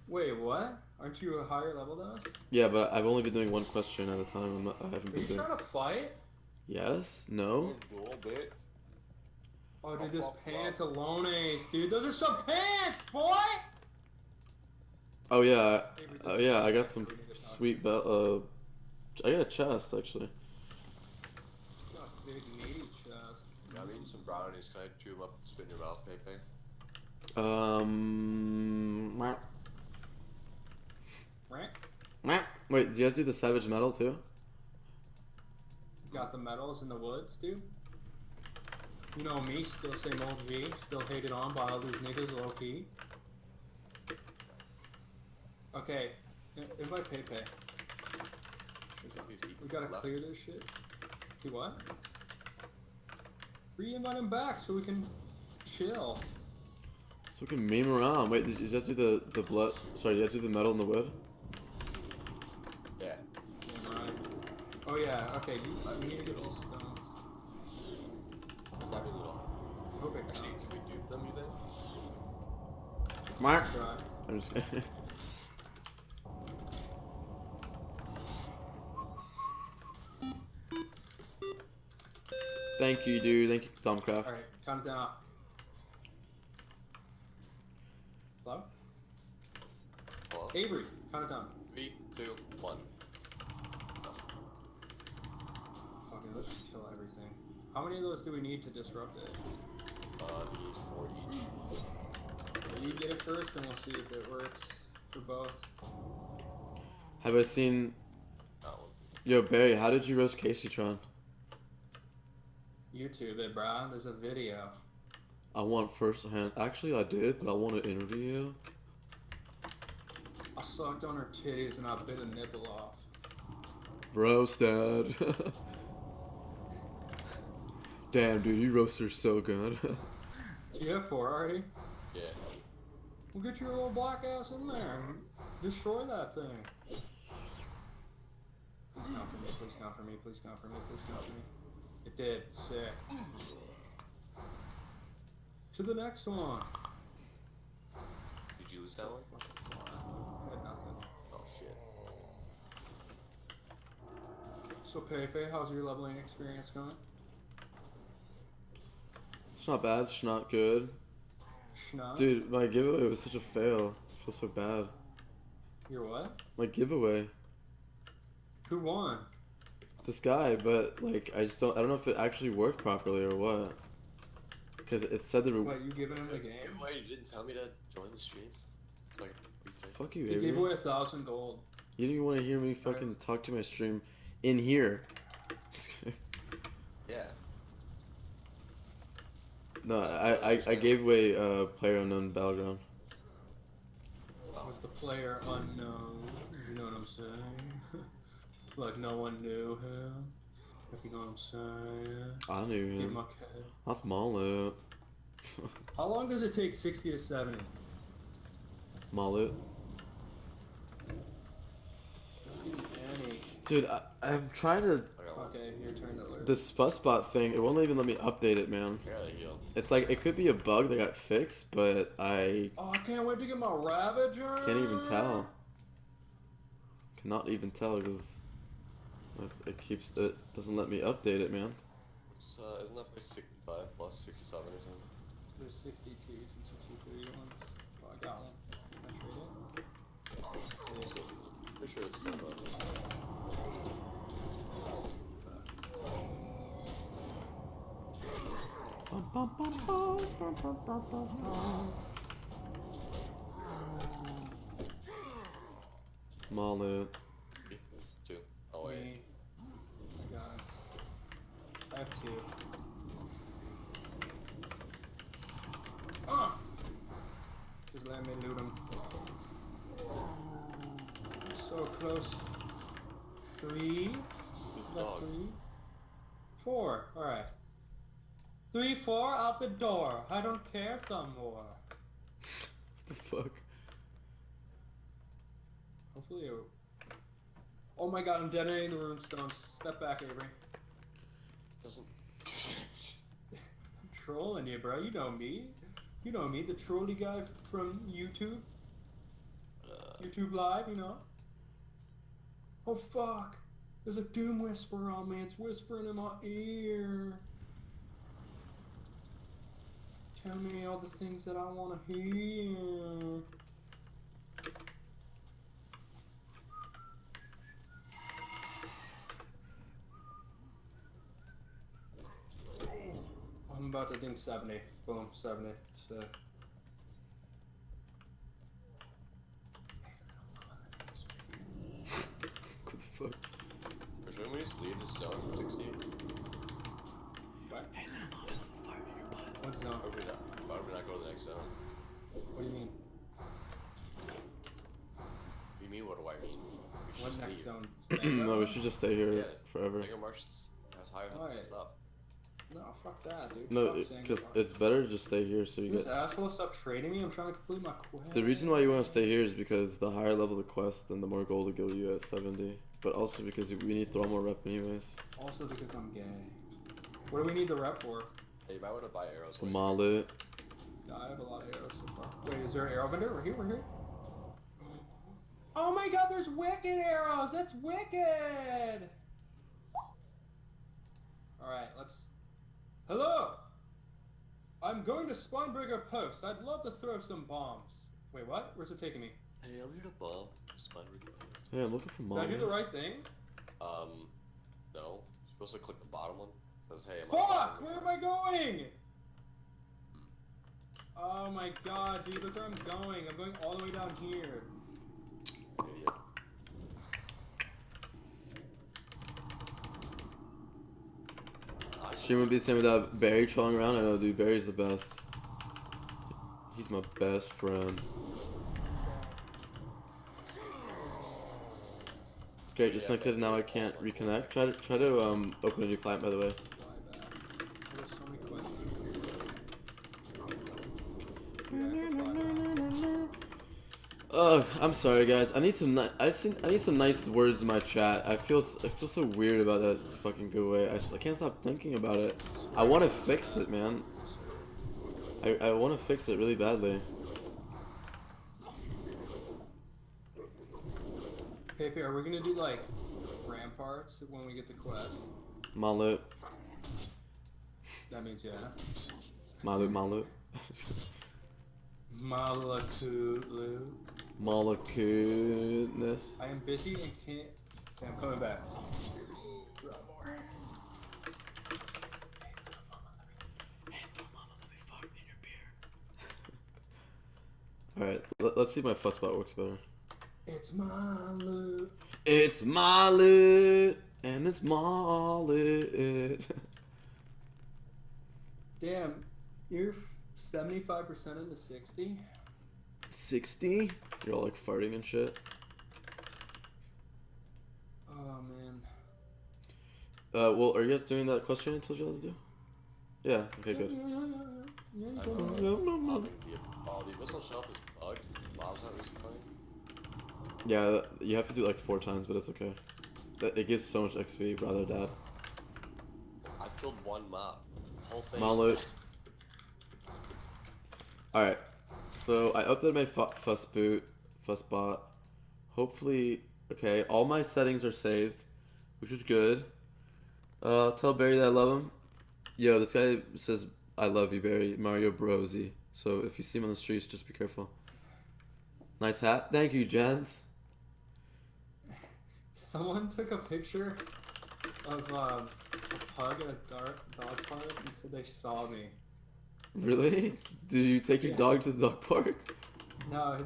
[SPEAKER 7] Wait, what? Aren't you a higher level than us?
[SPEAKER 1] Yeah, but I've only been doing one question at a time. I haven't
[SPEAKER 7] Are
[SPEAKER 1] been
[SPEAKER 7] you
[SPEAKER 1] doing...
[SPEAKER 7] trying to fight?
[SPEAKER 1] Yes? No?
[SPEAKER 8] Duel, bit.
[SPEAKER 7] Oh, dude, this pantalones, dude. Those are some pants, boy!
[SPEAKER 1] Oh, yeah. Yeah, I got some sweet belt. I got a chest, actually.
[SPEAKER 7] Got a big meaty chest.
[SPEAKER 8] Yeah, I'm eating some brownies. Can I chew them up and spit in your mouth, Pepe?
[SPEAKER 1] Mwah.
[SPEAKER 7] Right?
[SPEAKER 1] Mwah. Wait, do you guys do the savage metal too?
[SPEAKER 7] Got the medals in the woods, dude. You know me, still same old G, still hated on by all these niggas low key. Okay, invite Pepe. We gotta clear this shit. See what? Re-invite him back so we can chill.
[SPEAKER 1] So we can meme around. Wait, did you guys do the blood? Sorry, you guys do the metal in the wood?
[SPEAKER 8] Yeah.
[SPEAKER 7] Right. Oh yeah, okay, we need to get these stones.
[SPEAKER 8] Does that mean we don't?
[SPEAKER 7] Hope it
[SPEAKER 8] Actually,
[SPEAKER 7] counts.
[SPEAKER 8] can we dupe them, you think?
[SPEAKER 1] Mark.
[SPEAKER 7] Try.
[SPEAKER 1] I'm just kidding. Thank you, dude. Thank you, Tomcraft.
[SPEAKER 7] Alright, count it down. Hello?
[SPEAKER 8] Hello?
[SPEAKER 7] Avery, count it down.
[SPEAKER 8] 3, 2, 1.
[SPEAKER 7] Fucking, let's just kill everything. How many of those do we need to disrupt it?
[SPEAKER 8] Need 4 each.
[SPEAKER 7] You get it first, and we'll see if it works for both.
[SPEAKER 1] Have I seen?
[SPEAKER 8] That one.
[SPEAKER 1] Yo, Barry, how did you roast Caseytron?
[SPEAKER 7] YouTube it, bro. There's a video.
[SPEAKER 1] I want first hand. Actually, I did, but I want to interview you.
[SPEAKER 7] I sucked on her titties and I bit a nipple off.
[SPEAKER 1] Roasted. Damn, dude, you roast her so good.
[SPEAKER 7] You have 4 already?
[SPEAKER 8] Yeah.
[SPEAKER 7] We'll get your little black ass in there and destroy that thing. Please count for me, please count for me, please count for me, please count for me. It did. Sick. To the next one.
[SPEAKER 8] Did you lose that one?
[SPEAKER 7] I had nothing.
[SPEAKER 8] Oh shit.
[SPEAKER 7] So Pepe, how's your leveling experience going?
[SPEAKER 1] It's not bad. It's not good.
[SPEAKER 7] Schnock?
[SPEAKER 1] Dude, my giveaway was such a fail. I feel so bad.
[SPEAKER 7] Your what?
[SPEAKER 1] My giveaway.
[SPEAKER 7] Who won?
[SPEAKER 1] This guy, but like I don't know if it actually worked properly or what. Because it said the
[SPEAKER 7] What, you giving him the game?
[SPEAKER 8] Wait, you didn't tell me to join the stream? Like, what do you think?
[SPEAKER 1] Fuck you,
[SPEAKER 7] He
[SPEAKER 1] Avery.
[SPEAKER 7] gave away 1,000 gold.
[SPEAKER 1] You didn't even want to hear me fucking talk to my stream in here.
[SPEAKER 8] Yeah.
[SPEAKER 1] No, I gave away Player Unknown Battleground.
[SPEAKER 7] Was the player unknown? You know what I'm saying? Like no one knew him. If you know what I'm saying.
[SPEAKER 1] I knew
[SPEAKER 7] Get
[SPEAKER 1] him.
[SPEAKER 7] my cat.
[SPEAKER 1] That's Mallet.
[SPEAKER 7] How long does it take 60 to 70?
[SPEAKER 1] Mallet.
[SPEAKER 7] Annie.
[SPEAKER 1] Dude, I'm trying to...
[SPEAKER 8] I got one.
[SPEAKER 7] Okay, your turn to learn.
[SPEAKER 1] This fussbot thing, it won't even let me update it, man.
[SPEAKER 8] I gotta heal.
[SPEAKER 1] It's like, it could be a bug that got fixed, but I
[SPEAKER 7] Oh, I can't wait to get my Ravager.
[SPEAKER 1] can't even tell. Cannot even tell, because it doesn't let me update it, man.
[SPEAKER 8] It's, isn't that by 65 plus 67 or something?
[SPEAKER 7] There's 62s and 63 ones. Oh, I got one.
[SPEAKER 8] Also, pretty sure it's some.
[SPEAKER 1] Malu.
[SPEAKER 8] 2. Oh wait.
[SPEAKER 7] Me. I got it. I have 2. Ah! Just let me loot him. So close. 3. Got
[SPEAKER 8] Dog.
[SPEAKER 7] 3. 4. Alright. 3, 4 out the door. I don't care some more.
[SPEAKER 1] What the fuck?
[SPEAKER 7] Hopefully oh my god, I'm detonating the room stones. Step back, Avery.
[SPEAKER 8] Doesn't.
[SPEAKER 7] I'm trolling you, bro. You know me. You know me, the trolly guy from YouTube. YouTube Live, you know. Oh fuck! There's a doom whisper on me. It's whispering in my ear. Tell me all the things that I want to hear. I'm about to ding 70. Boom, 70. So.
[SPEAKER 1] What the fuck?
[SPEAKER 8] Shouldn't we just leave the zone for 60?
[SPEAKER 7] What?
[SPEAKER 1] Hey, no, fire in your butt.
[SPEAKER 7] What zone?
[SPEAKER 8] Why would we not go to the next zone?
[SPEAKER 7] What do you mean?
[SPEAKER 8] What do you mean, what do I mean? We should
[SPEAKER 7] What
[SPEAKER 8] just
[SPEAKER 7] next
[SPEAKER 8] leave.
[SPEAKER 7] zone?
[SPEAKER 1] No, we should just stay here
[SPEAKER 8] Yeah,
[SPEAKER 1] forever.
[SPEAKER 8] Mega March has higher
[SPEAKER 7] Alright.
[SPEAKER 8] stuff.
[SPEAKER 7] No, fuck that, dude.
[SPEAKER 1] No,
[SPEAKER 7] Fuck saying
[SPEAKER 1] because
[SPEAKER 7] goodbye.
[SPEAKER 1] it's better to just stay here so you
[SPEAKER 7] This
[SPEAKER 1] get...
[SPEAKER 7] asshole stop trading me. I'm trying to complete my quest.
[SPEAKER 1] The reason why you want to stay here is because the higher level the quest, then the more gold will give you at 70. But also because we need to throw more rep anyways.
[SPEAKER 7] Also because I'm gay. What do we need the rep for?
[SPEAKER 8] Hey, you might want to buy arrows.
[SPEAKER 1] For
[SPEAKER 8] while
[SPEAKER 1] Malu.
[SPEAKER 7] No, I have a lot of arrows so far. Wait, is there an arrow vendor? We're here, we're here. Oh my god, there's wicked arrows! That's wicked! Alright, let's... Hello! I'm going to Spinebreaker Post. I'd love to throw some bombs. Wait, what? Where's it taking me?
[SPEAKER 8] Hey, I'm here to bomb. Spine
[SPEAKER 1] Hey, I'm looking for
[SPEAKER 7] Did I do the
[SPEAKER 1] Malu.
[SPEAKER 7] right thing?
[SPEAKER 8] no. You're supposed to click the bottom one. It says, hey, I'm
[SPEAKER 7] Fuck! Where am I going? Oh my god, dude, look where I'm going. I'm going all the way down here.
[SPEAKER 8] Idiot.
[SPEAKER 1] Stream would be the same without Barry trolling around. I know, dude. Barry's the best. He's my best friend. Great, disconnected. Now I can't reconnect. Try to open a new client, by the way.
[SPEAKER 7] Fly back. There's so many questions.
[SPEAKER 1] Ugh, I'm sorry, guys. I need some I need some nice words in my chat. I feel so weird about that fucking giveaway. I can't stop thinking about it. I want to fix it, man. I want to fix it really badly.
[SPEAKER 7] Pepe, are we gonna do like ramparts when we get the quest?
[SPEAKER 1] Malu,
[SPEAKER 7] That means yeah.
[SPEAKER 1] Malu.
[SPEAKER 7] Malakulu.
[SPEAKER 1] Moleculeness.
[SPEAKER 7] I am busy and can't. Okay, I'm coming back.
[SPEAKER 1] Alright, let's see if my fuss spot works better.
[SPEAKER 7] It's Malu.
[SPEAKER 1] It's Malu, and it's Malu.
[SPEAKER 7] Damn, you're 75% into 60?
[SPEAKER 1] 60? You're all like farting and shit.
[SPEAKER 7] Oh man.
[SPEAKER 1] Well, are you guys doing that question I told you all to do? Yeah, okay, good.
[SPEAKER 8] Oh, the abyssal shelf is bugged. Mob's not respawning.
[SPEAKER 1] Yeah, you have to do it like 4 times, but it's okay. It gives so much XP, brother, dad.
[SPEAKER 8] I killed one mob. Whole thing.
[SPEAKER 1] Malu. Alright, so I updated my fuss bot. Hopefully, okay, all my settings are saved, which is good. Tell Barry that I love him. Yo, this guy says, I love you, Barry. Mario Brosi. So if you see him on the streets, just be careful. Nice hat. Thank you, gents.
[SPEAKER 7] Someone took a picture of a pug at a dog park and said they saw me.
[SPEAKER 1] Really? Did you take your dog to the dog park?
[SPEAKER 7] No,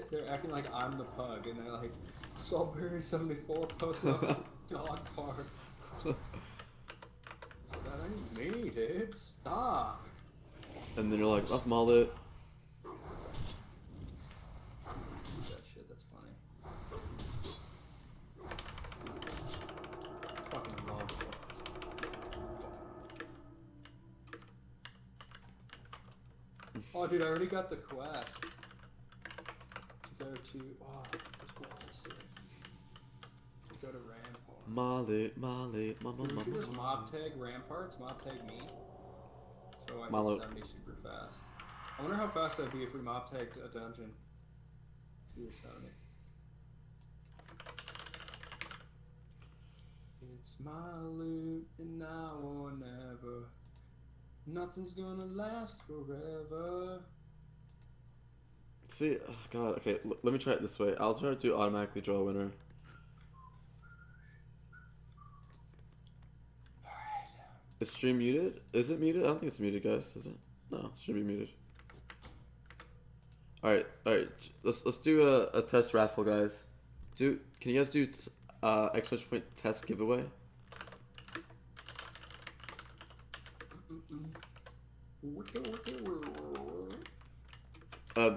[SPEAKER 7] they're acting like I'm the pug, and they're like, Salisbury 74 posted up at the dog park. So that ain't me, dude. Stop.
[SPEAKER 1] And then you're like, that's Mullet.
[SPEAKER 7] That shit, that's funny. Fucking love it. Oh, dude, I already got the quest. To go to. Oh, this quest is sick. To go to Rampart.
[SPEAKER 1] Mullet,
[SPEAKER 7] Dude, you should just mob tag Ramparts, mob tag me. So I
[SPEAKER 1] Malo.
[SPEAKER 7] hit 70 super fast. I wonder how fast I'd be if we mob tagged a dungeon. See, 70. It's my loot and now or never. Nothing's gonna last forever.
[SPEAKER 1] See, oh God, okay, let me try it this way. I'll try to automatically draw a winner. Is stream muted? Is it muted? I don't think it's muted, guys. Is it? No, it should be muted. All right. Let's do a test raffle, guys. Can you guys do exclamation point test giveaway?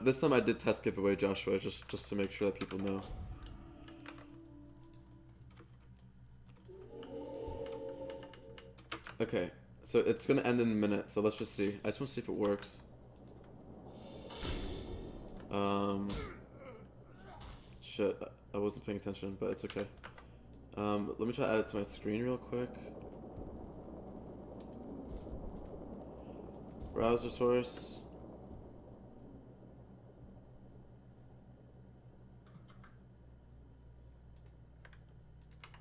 [SPEAKER 1] This time I did test giveaway, Joshua, just to make sure that people know. Okay, so it's gonna end in a minute, so let's just see. I just want to see if it works. Shit, I wasn't paying attention, but it's okay. Let me try to add it to my screen real quick. Browser source.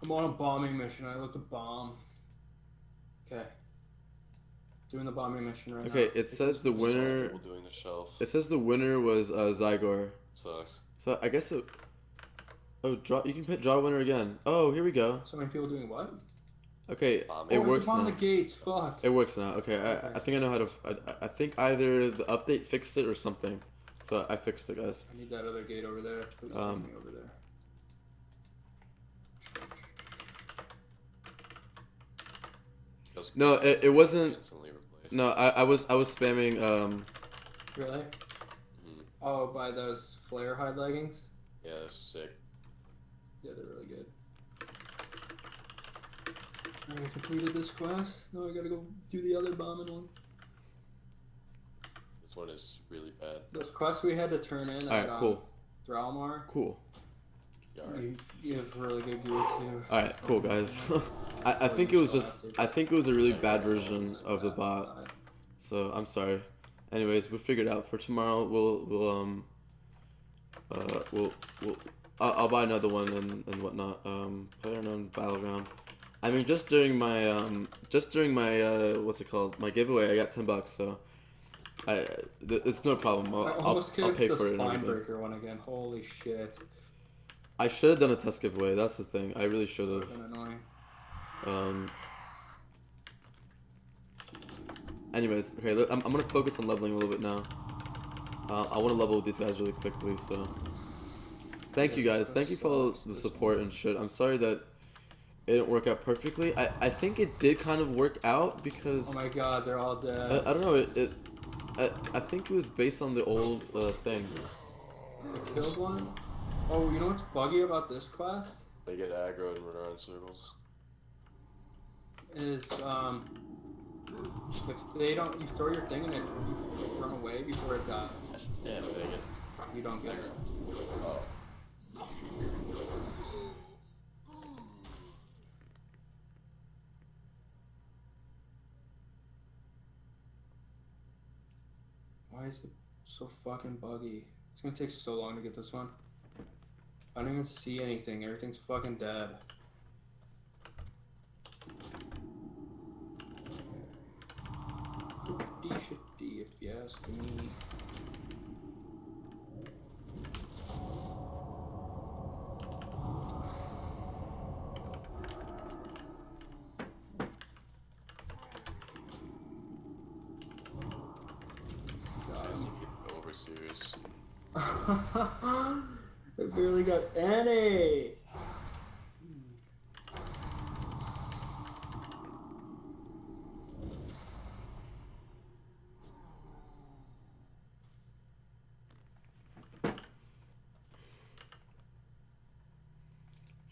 [SPEAKER 7] I'm on a bombing mission. I look to bomb. Okay. Doing the bombing mission right now.
[SPEAKER 1] Okay, it says the winner.
[SPEAKER 8] People doing the shelf.
[SPEAKER 1] It says the winner was Xigor.
[SPEAKER 8] Sucks.
[SPEAKER 1] So I guess it. Oh, draw. You can hit draw winner again. Oh, here we go.
[SPEAKER 7] So many people doing what?
[SPEAKER 1] Okay,
[SPEAKER 8] Bombing.
[SPEAKER 1] it
[SPEAKER 7] Oh, we have
[SPEAKER 1] works
[SPEAKER 7] to bomb
[SPEAKER 1] now.
[SPEAKER 7] the gates. Fuck.
[SPEAKER 1] It works now. Okay, I think I know how to. I think either the update fixed it or something. So I fixed it, guys.
[SPEAKER 7] I need that other gate over there. Please take me over there.
[SPEAKER 1] No, it wasn't.
[SPEAKER 8] Instantly replaced.
[SPEAKER 1] No, I was spamming.
[SPEAKER 7] Really?
[SPEAKER 8] Mhm.
[SPEAKER 7] Oh, by those flare hide leggings?
[SPEAKER 8] Yeah, that's sick.
[SPEAKER 7] Yeah, they're really good. I completed this quest. Now I gotta go do the other bombing one.
[SPEAKER 8] This one is really bad.
[SPEAKER 7] Those quests we had to turn in
[SPEAKER 1] All right, cool,
[SPEAKER 7] Realmar.
[SPEAKER 1] cool.
[SPEAKER 7] You have really good gear too.
[SPEAKER 1] All right, cool, guys. I think it was just. I think it was a really bad version of the bot. So I'm sorry. Anyways, we'll figure it out for tomorrow. I'll buy another one and whatnot. PlayerUnknown Battleground. I mean, just during my what's it called? My giveaway, I got $10. So it's no problem. I'll pay for it and
[SPEAKER 7] the
[SPEAKER 1] everything.
[SPEAKER 7] Spinebreaker one again. Holy shit.
[SPEAKER 1] I should have done a test giveaway. That's the thing. I really should have.
[SPEAKER 7] Annoying.
[SPEAKER 1] Anyways, okay, I'm gonna focus on leveling a little bit now. I want to level with these guys really quickly, so thank you guys. Thank you for all the support and shit. I'm sorry that it didn't work out perfectly. I think it did kind of work out because
[SPEAKER 7] Oh my god, they're all dead.
[SPEAKER 1] I don't know. I think it was based on the old thing.
[SPEAKER 7] I killed one? Oh, you know what's buggy about this quest?
[SPEAKER 8] They get aggroed and run around in circles.
[SPEAKER 7] Is, if they don't, you throw your thing and you run away before it dies.
[SPEAKER 8] Yeah, but they get
[SPEAKER 7] You don't get it.
[SPEAKER 8] oh.
[SPEAKER 7] Why is it so fucking buggy? It's gonna take so long to get this one. I don't even see anything. Everything's fucking dead. Pretty shitty if you ask me. I barely got any.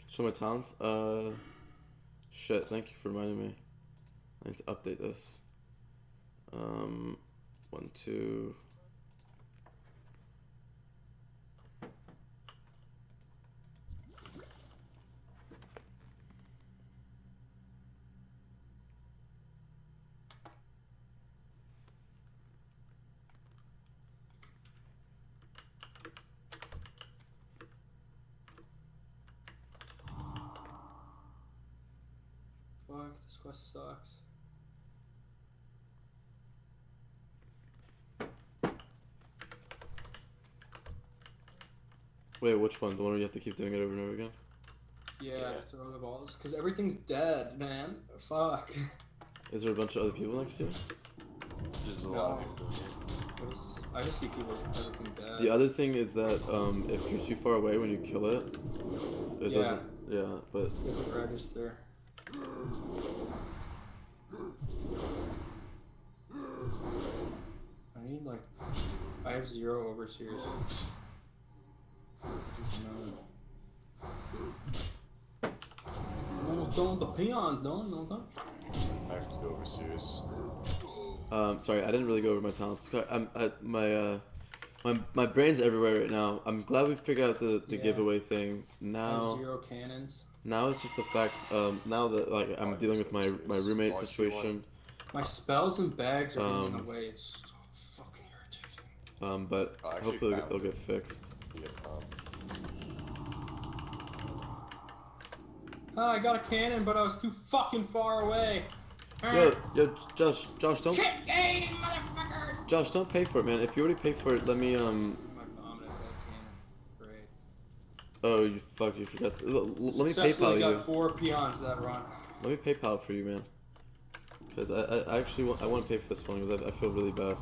[SPEAKER 1] Show my talents. Shit. Thank you for reminding me. I need to update this. 1, 2.
[SPEAKER 7] Fuck, this quest sucks.
[SPEAKER 1] Wait, which one? The one where you have to keep doing it over and over again?
[SPEAKER 7] Yeah, throw the balls. Because everything's dead, man. Fuck.
[SPEAKER 1] Is there a bunch of other people next to you?
[SPEAKER 8] There's a lot of people here.
[SPEAKER 7] I just see people, everything dead.
[SPEAKER 1] The other thing is that if you're too far away when you kill it, it
[SPEAKER 7] Yeah.
[SPEAKER 1] doesn't. Yeah, but
[SPEAKER 7] It doesn't register. I need like... I have 0 overseers. Don't the peons, don't.
[SPEAKER 8] I have to go over serious.
[SPEAKER 1] sorry, I didn't really go over my talents. My brain's everywhere right now. I'm glad we figured out the
[SPEAKER 7] Yeah.
[SPEAKER 1] giveaway thing.
[SPEAKER 7] I
[SPEAKER 1] Now,
[SPEAKER 7] have 0 cannons.
[SPEAKER 1] now it's just the fact. Now that like I'm dealing with my roommate
[SPEAKER 8] Oh, I see
[SPEAKER 1] situation.
[SPEAKER 7] My spells and bags are getting in the
[SPEAKER 1] Um,
[SPEAKER 7] way. It's so fucking irritating.
[SPEAKER 1] But
[SPEAKER 8] Oh, actually,
[SPEAKER 1] hopefully
[SPEAKER 8] found
[SPEAKER 1] they'll
[SPEAKER 8] it.
[SPEAKER 1] get fixed.
[SPEAKER 8] Yeah,
[SPEAKER 7] Oh, I got a cannon, but I was too fucking far away.
[SPEAKER 1] Yo, Josh, don't.
[SPEAKER 7] Shit game, motherfuckers!
[SPEAKER 1] Josh, don't pay for it, man. If you already pay for it, let me
[SPEAKER 7] My mom had that cannon. Great.
[SPEAKER 1] Oh, you forgot. Let me
[SPEAKER 7] Successfully
[SPEAKER 1] PayPal
[SPEAKER 7] got
[SPEAKER 1] you.
[SPEAKER 7] 4 peons that run.
[SPEAKER 1] Let me PayPal for you, man. Because I actually want to pay for this one because I feel really bad.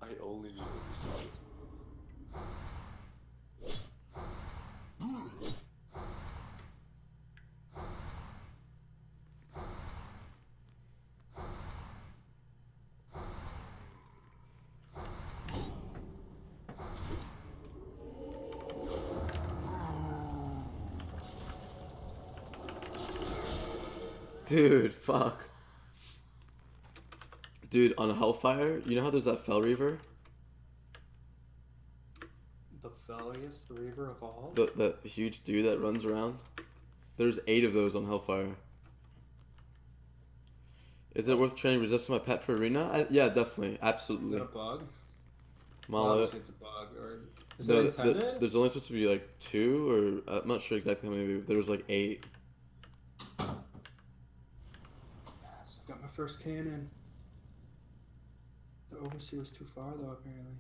[SPEAKER 8] I only need oversight.
[SPEAKER 1] Dude, fuck. Dude, on Hellfire, you know how there's that Fell Reaver?
[SPEAKER 7] The felliest reaver of all?
[SPEAKER 1] That huge dude that runs around? There's 8 of those on Hellfire. Is it worth training resist my pet for arena? Yeah, definitely.
[SPEAKER 7] Is
[SPEAKER 1] Absolutely.
[SPEAKER 7] that a bug?
[SPEAKER 1] Mala.
[SPEAKER 7] Obviously it's a bug. Or is it intended?
[SPEAKER 1] There's only supposed to be like 2, or I'm not sure exactly how many. There was like 8.
[SPEAKER 7] Yes, I got my first cannon. The overseer was too far though, apparently.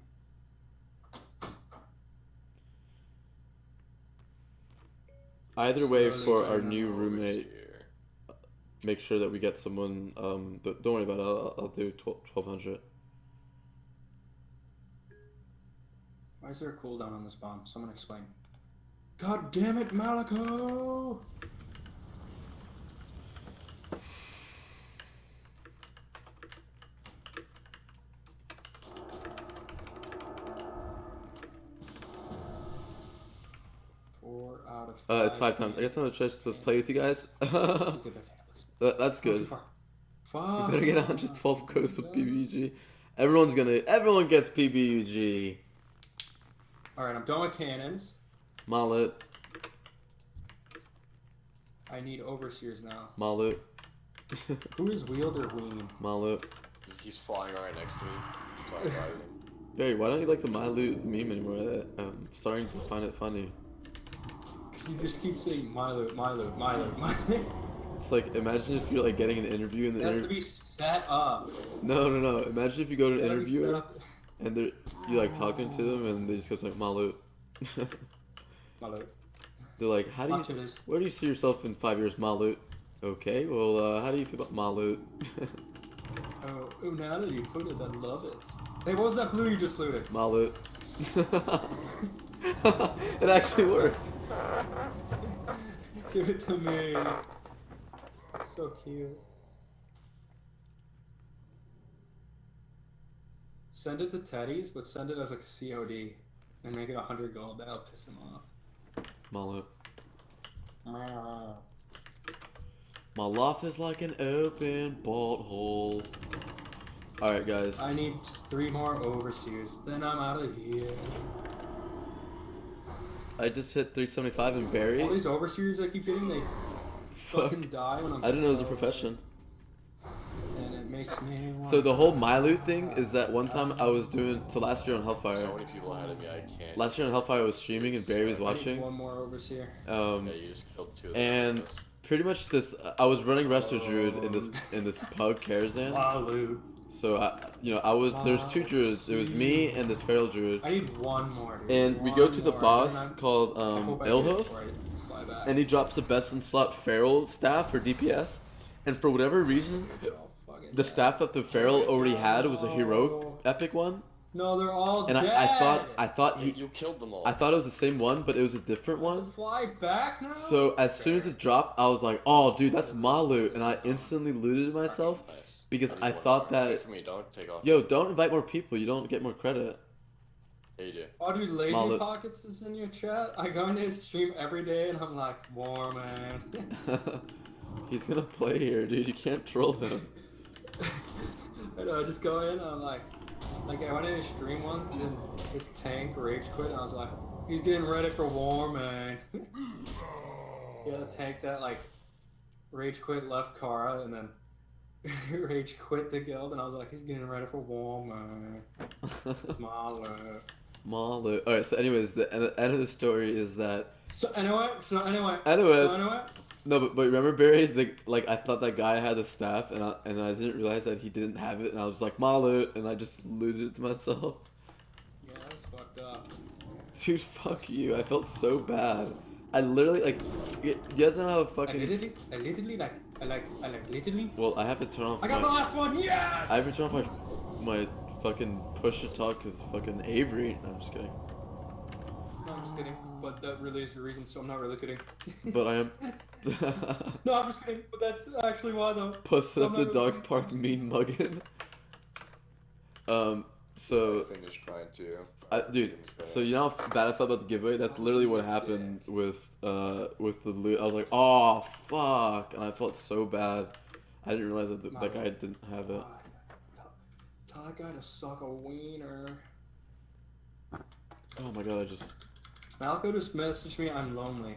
[SPEAKER 1] Either way,
[SPEAKER 7] So
[SPEAKER 1] for
[SPEAKER 7] there's
[SPEAKER 1] our
[SPEAKER 7] no
[SPEAKER 1] new roommate,
[SPEAKER 8] Here.
[SPEAKER 1] make sure that we get someone. Don't worry about it. I'll do 1200.
[SPEAKER 7] Why is there a cooldown on this bomb? Someone explain. God damn it, Malaco!
[SPEAKER 1] It's 5 times. I guess I'm gonna try to play with you guys. That's good.
[SPEAKER 7] Fuck.
[SPEAKER 1] You better get on just 12 codes with PBUG. Everyone gets PBUG.
[SPEAKER 7] Alright, I'm done with cannons.
[SPEAKER 1] Mallet.
[SPEAKER 7] I need overseers now.
[SPEAKER 1] Mallet.
[SPEAKER 7] Who is Wielder Ween?
[SPEAKER 1] Mallet.
[SPEAKER 8] He's flying right next to me. So I fire him.
[SPEAKER 1] Barry, why don't you like the My Loot meme anymore? I'm starting to find it funny.
[SPEAKER 7] Because you just keep saying my loot, my loot, my loot, my loot.
[SPEAKER 1] It's like, imagine if you're like getting an interview and the
[SPEAKER 7] It has to be set up.
[SPEAKER 1] No. Imagine if you go to an
[SPEAKER 7] It gotta be set
[SPEAKER 1] interviewer
[SPEAKER 7] up.
[SPEAKER 1] and you're like talking to them and they just kept saying My Loot.
[SPEAKER 7] My loot.
[SPEAKER 1] They're like, how do
[SPEAKER 7] Watch
[SPEAKER 1] you,
[SPEAKER 7] this.
[SPEAKER 1] where do you see yourself in 5 years, Malut? Okay, well, how do you feel about Malut?
[SPEAKER 7] Oh, now that you put it, I love it. Hey, what was that blue you just looted?
[SPEAKER 1] Malut. It actually worked.
[SPEAKER 7] Give it to me. So cute. Send it to Teddy's, but send it as a COD. And make it 100 gold. That'll piss him off.
[SPEAKER 1] Malut. My life is like an open bolt hole. Alright, guys.
[SPEAKER 7] I need 3 more overseers, then I'm out of here.
[SPEAKER 1] I just hit 375 in Barry.
[SPEAKER 7] All these overseers I keep getting, they
[SPEAKER 1] Fuck.
[SPEAKER 7] fucking die when I'm.
[SPEAKER 1] I didn't know it was a profession.
[SPEAKER 7] And it makes me want.
[SPEAKER 1] So the whole my loot thing is that one time I was doing, so last year on Hellfire.
[SPEAKER 8] So many people ahead of me, I can't.
[SPEAKER 1] Last year on Hellfire I was streaming and Barry was
[SPEAKER 7] I need
[SPEAKER 1] watching.
[SPEAKER 7] one more overseer.
[SPEAKER 8] Yeah, you just killed 2 of them.
[SPEAKER 1] And pretty much this, I was running Resto Druid in this pug Karazhan.
[SPEAKER 7] Walu.
[SPEAKER 1] So I was, there's 2 druids. It was me and this feral druid.
[SPEAKER 7] I need one more. Dude.
[SPEAKER 1] And we go to the boss called Ilhoof,
[SPEAKER 7] And
[SPEAKER 1] and he drops the best in slot feral staff for DPS. And for whatever reason, the staff that the feral already had was a heroic epic one.
[SPEAKER 7] No, they're all
[SPEAKER 1] And
[SPEAKER 7] dead.
[SPEAKER 1] I thought
[SPEAKER 8] You killed them all.
[SPEAKER 1] I thought it was the same one, but it was a different one.
[SPEAKER 7] Fly back now.
[SPEAKER 1] So as soon as it dropped, I was like, "Oh, dude, that's my loot," and I instantly looted myself
[SPEAKER 8] Nice.
[SPEAKER 1] because
[SPEAKER 8] How do
[SPEAKER 1] I
[SPEAKER 8] you want
[SPEAKER 1] thought
[SPEAKER 8] to wait
[SPEAKER 1] that,
[SPEAKER 8] for me, don't take off.
[SPEAKER 1] yo, don't invite more people. You don't get more credit.
[SPEAKER 8] Yeah, you do.
[SPEAKER 7] Oh, dude, Lazypockets is in your chat. I go into his stream every day, and I'm like, Warmane.
[SPEAKER 1] He's gonna play here, dude. You can't troll him.
[SPEAKER 7] I know, I just go in, and I'm like I went in his stream once, and his tank rage quit, and I was like, he's getting ready for Warmane. Yeah, the tank that like rage quit, left Kara, and then rage quit the guild, and I was like, he's getting ready for Warmane. Malo.
[SPEAKER 1] Malu. Alright, so anyways, the end of the story is that...
[SPEAKER 7] So anyway.
[SPEAKER 1] Anyways. No, but remember Barry? I thought that guy had the staff, and I didn't realize that he didn't have it, and I was like, Malu, and I just looted it to myself.
[SPEAKER 7] Yeah, that's fucked up.
[SPEAKER 1] Dude, fuck you. I felt so bad. I literally, you guys know how fucking...
[SPEAKER 7] I literally.
[SPEAKER 1] Well, I have to turn off
[SPEAKER 7] I got the last one, yes!
[SPEAKER 1] I have to turn off my fucking push to talk because fucking Avery... No, I'm just kidding.
[SPEAKER 7] No, I'm just kidding. But that really is the reason, so I'm not really kidding.
[SPEAKER 1] But I am...
[SPEAKER 7] No, I'm just kidding. But that's actually why, though.
[SPEAKER 1] Puss
[SPEAKER 7] I'm
[SPEAKER 1] up
[SPEAKER 7] not
[SPEAKER 1] the
[SPEAKER 7] really
[SPEAKER 1] dog
[SPEAKER 7] kidding.
[SPEAKER 1] park mean muggin. So...
[SPEAKER 8] I finished crying too.
[SPEAKER 1] Dude, so you know how bad I felt about the giveaway? That's literally what happened with the loot. I was like, oh, fuck. And I felt so bad. I didn't realize that that guy didn't have it.
[SPEAKER 7] Tell that guy to suck a wiener.
[SPEAKER 1] Oh my god, I just...
[SPEAKER 7] Malco just messaged me, I'm lonely.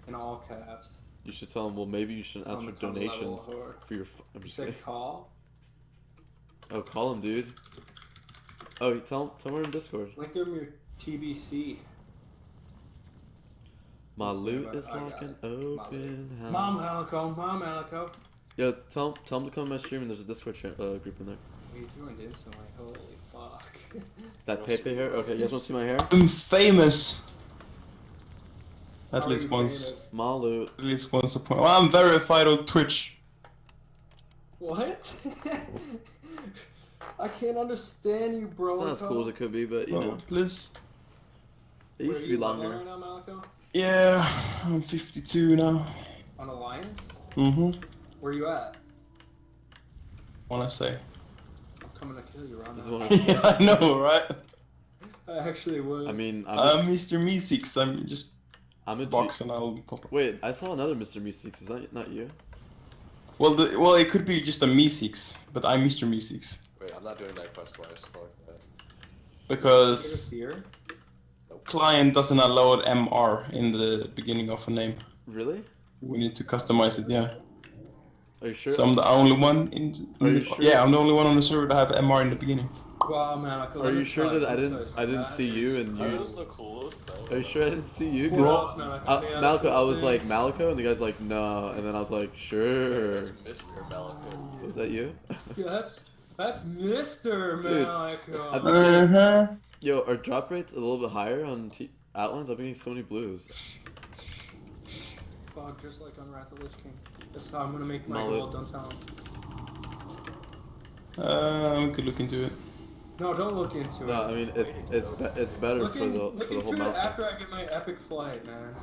[SPEAKER 7] In all caps.
[SPEAKER 1] You should tell him, well, maybe you shouldn't ask
[SPEAKER 7] Tell
[SPEAKER 1] for
[SPEAKER 7] him to come
[SPEAKER 1] donations
[SPEAKER 7] level whore.
[SPEAKER 1] for your... I'm
[SPEAKER 7] You
[SPEAKER 1] just
[SPEAKER 7] said
[SPEAKER 1] kidding.
[SPEAKER 7] call?
[SPEAKER 1] Oh, call him, dude. Oh, tell him we're in Discord.
[SPEAKER 7] Link him your TBC.
[SPEAKER 1] My
[SPEAKER 7] Let's see
[SPEAKER 1] loot
[SPEAKER 7] about-
[SPEAKER 1] is
[SPEAKER 7] I
[SPEAKER 1] like
[SPEAKER 7] got
[SPEAKER 1] an
[SPEAKER 7] it. My
[SPEAKER 1] open house.
[SPEAKER 7] Mom Alico.
[SPEAKER 1] Yo, tell him to come to my stream and there's a Discord group in there.
[SPEAKER 7] We joined instantly. Holy fuck.
[SPEAKER 1] That Pepe hair? Okay, you guys want to see my hair?
[SPEAKER 9] I'm famous. At
[SPEAKER 7] How are
[SPEAKER 9] least
[SPEAKER 7] you
[SPEAKER 9] once.
[SPEAKER 7] famous?
[SPEAKER 1] My loot.
[SPEAKER 9] At least once upon. Well, I'm verified on Twitch.
[SPEAKER 7] What? I can't understand you, bro.
[SPEAKER 1] It's not as cool as it could be, but you know.
[SPEAKER 9] Please.
[SPEAKER 1] It used to be longer.
[SPEAKER 7] Right now, Malco?
[SPEAKER 9] Yeah, I'm 52 now.
[SPEAKER 7] On Alliance?
[SPEAKER 9] Mm-hmm.
[SPEAKER 7] Where you at?
[SPEAKER 9] Wanna say?
[SPEAKER 7] I'm coming to kill you right
[SPEAKER 1] This is
[SPEAKER 7] now.
[SPEAKER 1] one of...
[SPEAKER 9] Yeah, I know, right?
[SPEAKER 7] I actually would.
[SPEAKER 1] I mean,
[SPEAKER 9] I'm Mr. Me6. I'm just
[SPEAKER 1] I'm a
[SPEAKER 9] box and I'll pop up.
[SPEAKER 1] Wait, I saw another Mr. Me6. Is that not you?
[SPEAKER 9] Well, it could be just a Me6, but I'm Mr. Me6
[SPEAKER 8] Wait, I'm not doing that quest twice. Fuck that.
[SPEAKER 9] because
[SPEAKER 7] Here?
[SPEAKER 9] client doesn't allow MR in the beginning of a name.
[SPEAKER 1] Really?
[SPEAKER 9] We need to customize it, yeah.
[SPEAKER 1] Are you sure?
[SPEAKER 9] So I'm the only one in.
[SPEAKER 1] Are you sure?
[SPEAKER 9] Yeah, I'm the only one on the server to have MR in the beginning.
[SPEAKER 7] Wow, man, I could
[SPEAKER 1] Are you sure that I didn't see you and
[SPEAKER 8] That
[SPEAKER 1] you?
[SPEAKER 8] was the coolest thing.
[SPEAKER 1] Are you sure I didn't see you?
[SPEAKER 7] Bro,
[SPEAKER 1] Cause Malco, I was like Malco, and the guy's like no, and then I was like sure.
[SPEAKER 8] That's Mr. Malcolm.
[SPEAKER 1] Was that you?
[SPEAKER 7] Yeah, that's Mr.
[SPEAKER 1] Dude,
[SPEAKER 7] Malco.
[SPEAKER 9] Uh-huh.
[SPEAKER 1] Yo, are drop rates a little bit higher on Outlines? I'm getting so many blues.
[SPEAKER 7] bug just like on Wrath of the Lich King. That's how I'm gonna make my
[SPEAKER 1] Mullet.
[SPEAKER 7] goal, don't tell him.
[SPEAKER 9] We could look into it.
[SPEAKER 7] No, don't look into
[SPEAKER 1] No,
[SPEAKER 7] it.
[SPEAKER 1] I mean it's better
[SPEAKER 7] Look
[SPEAKER 1] for the whole
[SPEAKER 7] into it
[SPEAKER 1] mouth.
[SPEAKER 7] after I get my epic flight, man.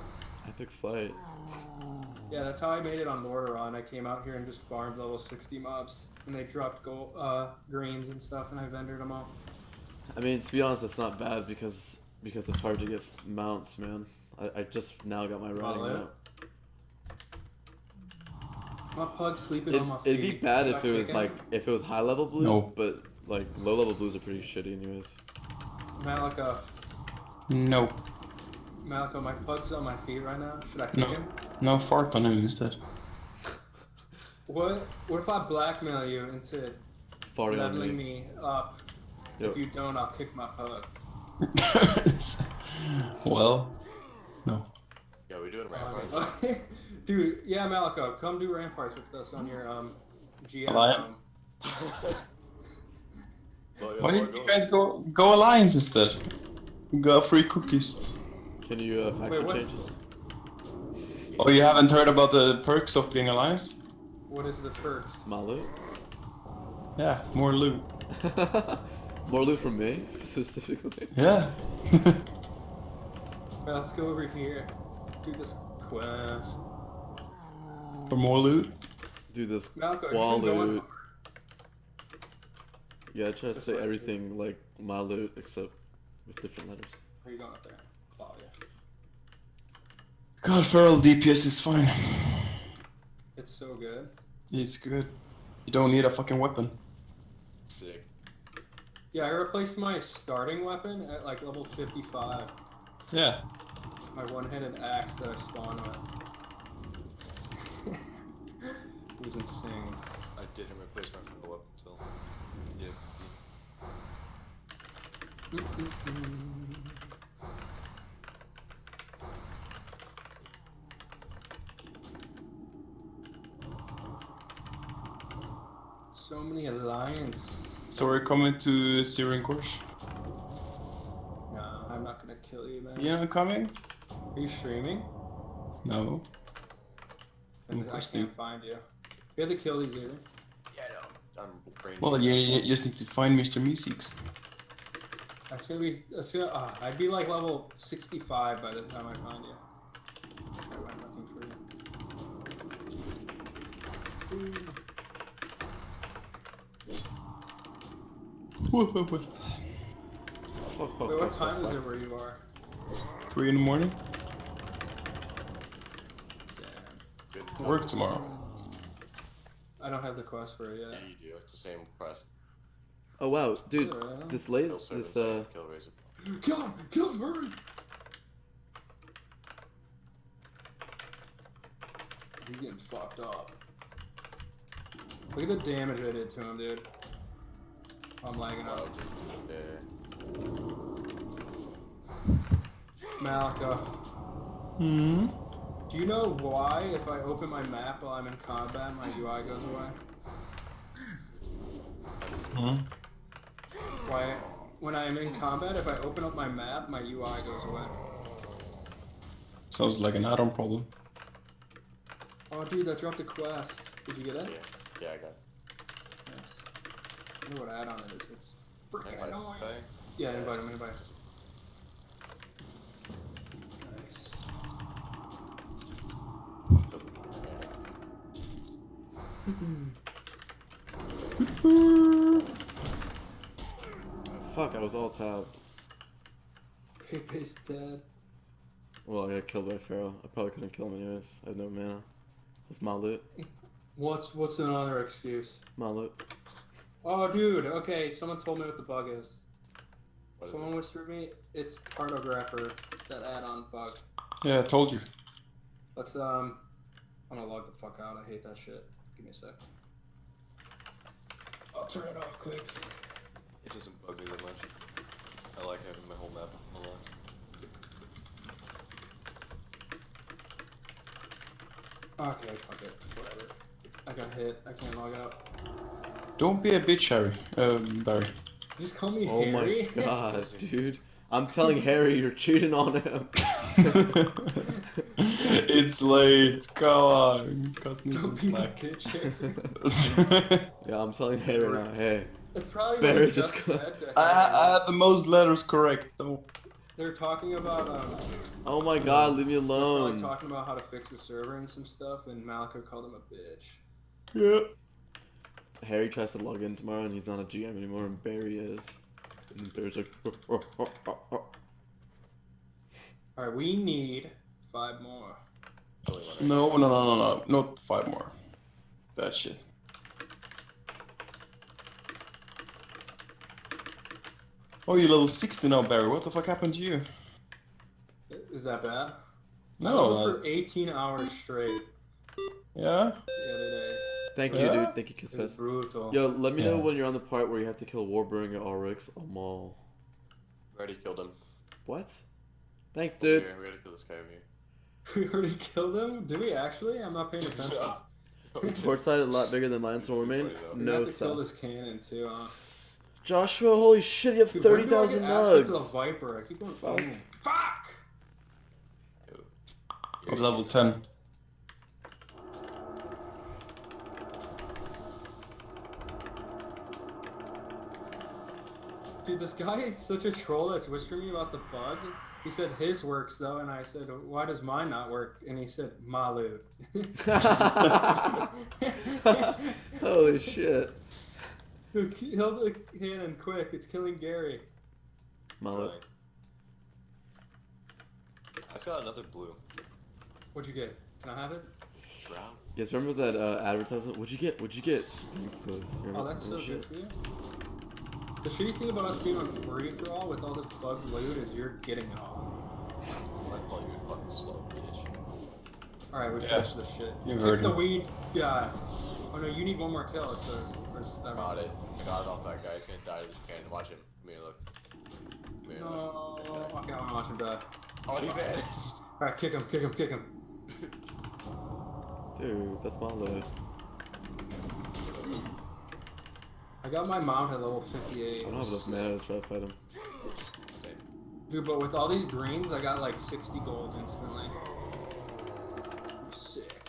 [SPEAKER 1] Epic fight.
[SPEAKER 7] Yeah, that's how I made it on Lordaeron. I came out here and just farmed level 60 mobs, and they dropped gold, greens and stuff, and I vendored them all.
[SPEAKER 1] I mean, to be honest, it's not bad because it's hard to get mounts, man. I just now got my riding
[SPEAKER 7] yeah.
[SPEAKER 1] mount.
[SPEAKER 7] My pug's sleeping on my feet.
[SPEAKER 1] It'd be bad
[SPEAKER 7] Should
[SPEAKER 1] if
[SPEAKER 7] I
[SPEAKER 1] it was
[SPEAKER 7] kick
[SPEAKER 1] like
[SPEAKER 7] him?
[SPEAKER 1] if it was high level blues,
[SPEAKER 9] No.
[SPEAKER 1] but like low level blues are pretty shitty anyways.
[SPEAKER 7] Malika,
[SPEAKER 9] No.
[SPEAKER 7] Malika, my pug's on my feet right now. Should I kick
[SPEAKER 9] No.
[SPEAKER 7] him?
[SPEAKER 9] No, fart on him instead.
[SPEAKER 7] What if I blackmail you into
[SPEAKER 1] Farting on
[SPEAKER 7] leveling
[SPEAKER 1] me.
[SPEAKER 7] me up?
[SPEAKER 1] Yo.
[SPEAKER 7] If you don't, I'll kick my pug.
[SPEAKER 9] Well, no.
[SPEAKER 8] Yeah, we do it in ramparts.
[SPEAKER 7] Dude, yeah, Malika, come do ramparts with us on your GM.
[SPEAKER 9] Alliance?
[SPEAKER 8] Well, yeah,
[SPEAKER 9] Why
[SPEAKER 8] we're
[SPEAKER 9] didn't you
[SPEAKER 8] going.
[SPEAKER 9] guys go Alliance instead? You got free cookies.
[SPEAKER 1] Can you factor
[SPEAKER 7] what's-
[SPEAKER 1] changes?
[SPEAKER 9] Oh, you haven't heard about the perks of being Alliance?
[SPEAKER 7] What is the perks?
[SPEAKER 1] My loot?
[SPEAKER 9] Yeah, more loot.
[SPEAKER 1] More loot from me, specifically.
[SPEAKER 9] Yeah.
[SPEAKER 7] Well, let's go over here. Do this quest.
[SPEAKER 9] For more loot?
[SPEAKER 1] Do this
[SPEAKER 7] Malika, have
[SPEAKER 1] qual
[SPEAKER 7] you been going
[SPEAKER 1] loot. Yeah, I try to
[SPEAKER 7] This
[SPEAKER 1] say
[SPEAKER 7] way.
[SPEAKER 1] everything like my loot except with different letters.
[SPEAKER 7] Where are you going up there? Oh, yeah.
[SPEAKER 9] God, feral DPS is fine.
[SPEAKER 7] It's so good.
[SPEAKER 9] It's good. You don't need a fucking weapon.
[SPEAKER 8] Sick.
[SPEAKER 7] Yeah, I replaced my starting weapon at like level 55.
[SPEAKER 9] Yeah.
[SPEAKER 7] My one-handed axe that I spawned with. It was insane.
[SPEAKER 8] I didn't replace my full weapon until. Yeah.
[SPEAKER 7] So many alliance.
[SPEAKER 9] So we're coming to Syrian Gorge.
[SPEAKER 7] Nah, I'm not gonna kill you, man.
[SPEAKER 9] You know coming?
[SPEAKER 7] Are you streaming?
[SPEAKER 9] No. I'm
[SPEAKER 7] I
[SPEAKER 9] questing.
[SPEAKER 7] can't find you. You have to kill these either.
[SPEAKER 8] Yeah, I know. I'm brain.
[SPEAKER 9] Well, you just need to find Mr. Meeseeks.
[SPEAKER 7] That's gonna be. That's gonna. I'd be like level 65 by the time I find you. I'm looking for you.
[SPEAKER 9] Whoop, whoop, whoop.
[SPEAKER 7] Wait, what time is it where you are?
[SPEAKER 9] 3 in the morning.
[SPEAKER 7] Damn.
[SPEAKER 8] Good.
[SPEAKER 9] Work tomorrow.
[SPEAKER 7] I don't have the quest for it
[SPEAKER 8] Yeah,
[SPEAKER 7] yet.
[SPEAKER 8] you do. It's the same quest.
[SPEAKER 1] Oh wow, dude,
[SPEAKER 7] Yeah.
[SPEAKER 1] this
[SPEAKER 8] Kill
[SPEAKER 1] laser,
[SPEAKER 8] servants
[SPEAKER 1] this
[SPEAKER 8] and kill razor.
[SPEAKER 7] Kill him! Kill him! Hurry! He's getting fucked up. Look at the damage I did to him, dude. I'm lagging
[SPEAKER 8] Oh,
[SPEAKER 7] out.
[SPEAKER 8] yeah.
[SPEAKER 7] Malika,
[SPEAKER 9] Hmm.
[SPEAKER 7] do you know why if I open my map while I'm in combat, my UI goes away?
[SPEAKER 9] Hmm.
[SPEAKER 7] Why, when I'm in combat, if I open up my map, my UI goes away.
[SPEAKER 9] Sounds like an add-on problem.
[SPEAKER 7] Oh, dude, I dropped a quest. Did you get it?
[SPEAKER 8] Yeah, I got it.
[SPEAKER 7] Yes. I know what add-on it is. It's freaking
[SPEAKER 8] Invite this
[SPEAKER 7] annoying.
[SPEAKER 8] guy.
[SPEAKER 7] Yeah, invite him,
[SPEAKER 8] just-
[SPEAKER 7] invite him.
[SPEAKER 8] just-
[SPEAKER 7] Nice.
[SPEAKER 1] fuck, I was all tabbed.
[SPEAKER 7] Pepe's dead.
[SPEAKER 1] Well, I got killed by Pharaoh. I probably couldn't kill him anyways. I had no mana. That's my loot.
[SPEAKER 7] What's another excuse?
[SPEAKER 1] My loot.
[SPEAKER 7] Oh, dude. Okay, someone told me what the bug is.
[SPEAKER 8] What is
[SPEAKER 7] Someone
[SPEAKER 8] it?
[SPEAKER 7] whispered me. It's cartographer. That add-on bug.
[SPEAKER 9] Yeah, I told you.
[SPEAKER 7] Let's I'm gonna log the fuck out. I hate that shit. Give me a sec. I'll turn it off quick.
[SPEAKER 8] It doesn't bug me that much. I like having my whole map unlocked.
[SPEAKER 7] Okay, fuck it. Whatever. I got hit. I can't log out.
[SPEAKER 9] Don't be a bitch, Harry. Barry.
[SPEAKER 7] Just call me
[SPEAKER 1] Oh
[SPEAKER 7] Harry.
[SPEAKER 1] my god, dude. I'm telling Harry you're cheating on him.
[SPEAKER 9] It's late. Come on. Cut me some
[SPEAKER 7] Don't be
[SPEAKER 9] slack.
[SPEAKER 7] bitch here.
[SPEAKER 1] Yeah, I'm telling Harry right now. Hey,
[SPEAKER 7] It's probably
[SPEAKER 1] Barry
[SPEAKER 7] what
[SPEAKER 1] just
[SPEAKER 7] Jeff
[SPEAKER 1] got-
[SPEAKER 7] said. That
[SPEAKER 9] I had the most letters correct though.
[SPEAKER 7] they're talking about
[SPEAKER 1] oh my God, leave me
[SPEAKER 7] they're like
[SPEAKER 1] alone.
[SPEAKER 7] talking about how to fix the server and some stuff, and Malco called him a bitch.
[SPEAKER 9] Yeah.
[SPEAKER 1] Harry tries to log in tomorrow and he's not a GM anymore, and Barry is. And Barry's like,
[SPEAKER 7] Alright, we need 5 more.
[SPEAKER 9] No, not 5 more. Bad shit. Oh, you're level 60 now, Barry. What the fuck happened to you?
[SPEAKER 7] Is that bad?
[SPEAKER 9] No.
[SPEAKER 7] I went for 18 hours straight
[SPEAKER 9] Yeah?
[SPEAKER 7] the other day.
[SPEAKER 1] thank you,
[SPEAKER 9] Yeah?
[SPEAKER 1] dude. Thank you,
[SPEAKER 7] It was
[SPEAKER 1] Kiss.
[SPEAKER 7] brutal.
[SPEAKER 1] Yo, let me know
[SPEAKER 9] Yeah.
[SPEAKER 1] when you're on the part where you have to kill Warburg or Ulrich. I'm all.
[SPEAKER 8] Already killed him.
[SPEAKER 1] What? Thanks,
[SPEAKER 8] Over
[SPEAKER 1] dude.
[SPEAKER 8] here, we gotta kill this guy over here.
[SPEAKER 7] We already killed him? Did we actually? I'm not paying attention.
[SPEAKER 1] Courtside a lot bigger than Lance Warmane.
[SPEAKER 7] We
[SPEAKER 1] No
[SPEAKER 7] have to kill
[SPEAKER 1] stuff.
[SPEAKER 7] this cannon too, huh?
[SPEAKER 1] Joshua, holy shit, you have
[SPEAKER 7] Dude, when do I
[SPEAKER 1] 30,000
[SPEAKER 7] get access to the
[SPEAKER 1] nugs.
[SPEAKER 7] Viper? I keep going.
[SPEAKER 1] Fuck.
[SPEAKER 7] boom. Fuck!
[SPEAKER 9] I'm level 10.
[SPEAKER 7] Dude, this guy is such a troll that's whispering me about the bug. He said his works though, and I said, why does mine not work? And he said, Malu.
[SPEAKER 1] Holy shit.
[SPEAKER 7] Dude, kill the cannon quick, it's killing Gary.
[SPEAKER 1] Mullet.
[SPEAKER 8] I saw another blue.
[SPEAKER 7] What'd you get? Can I have it?
[SPEAKER 8] Brown.
[SPEAKER 1] You guys remember that advertisement? What'd you get? What'd you get? Sprinkles.
[SPEAKER 7] Oh, that's so good for you. The shitty thing about us being on free for all with all this bug loot is you're getting it all.
[SPEAKER 8] I call you a fucking slow bitch.
[SPEAKER 7] Alright, we
[SPEAKER 9] Yeah.
[SPEAKER 7] finished this shit.
[SPEAKER 9] You
[SPEAKER 7] Kick
[SPEAKER 9] heard
[SPEAKER 7] the
[SPEAKER 9] him.
[SPEAKER 7] weed guy. Oh no, you need one more kill, it says.
[SPEAKER 8] Got it. I got it off that guy. He's gonna die to this cannon. Watch him. Come here, look. Come here,
[SPEAKER 7] No,
[SPEAKER 8] look.
[SPEAKER 7] okay, I wanna watch him die.
[SPEAKER 8] Oh, he vanished.
[SPEAKER 7] Alright, kick him, kick him, kick him.
[SPEAKER 1] Dude, that's Mullet.
[SPEAKER 7] I got my mount at level 58.
[SPEAKER 1] I don't have enough mana to try to fight him.
[SPEAKER 7] Dude, but with all these greens, I got like 60 gold instantly. Sick.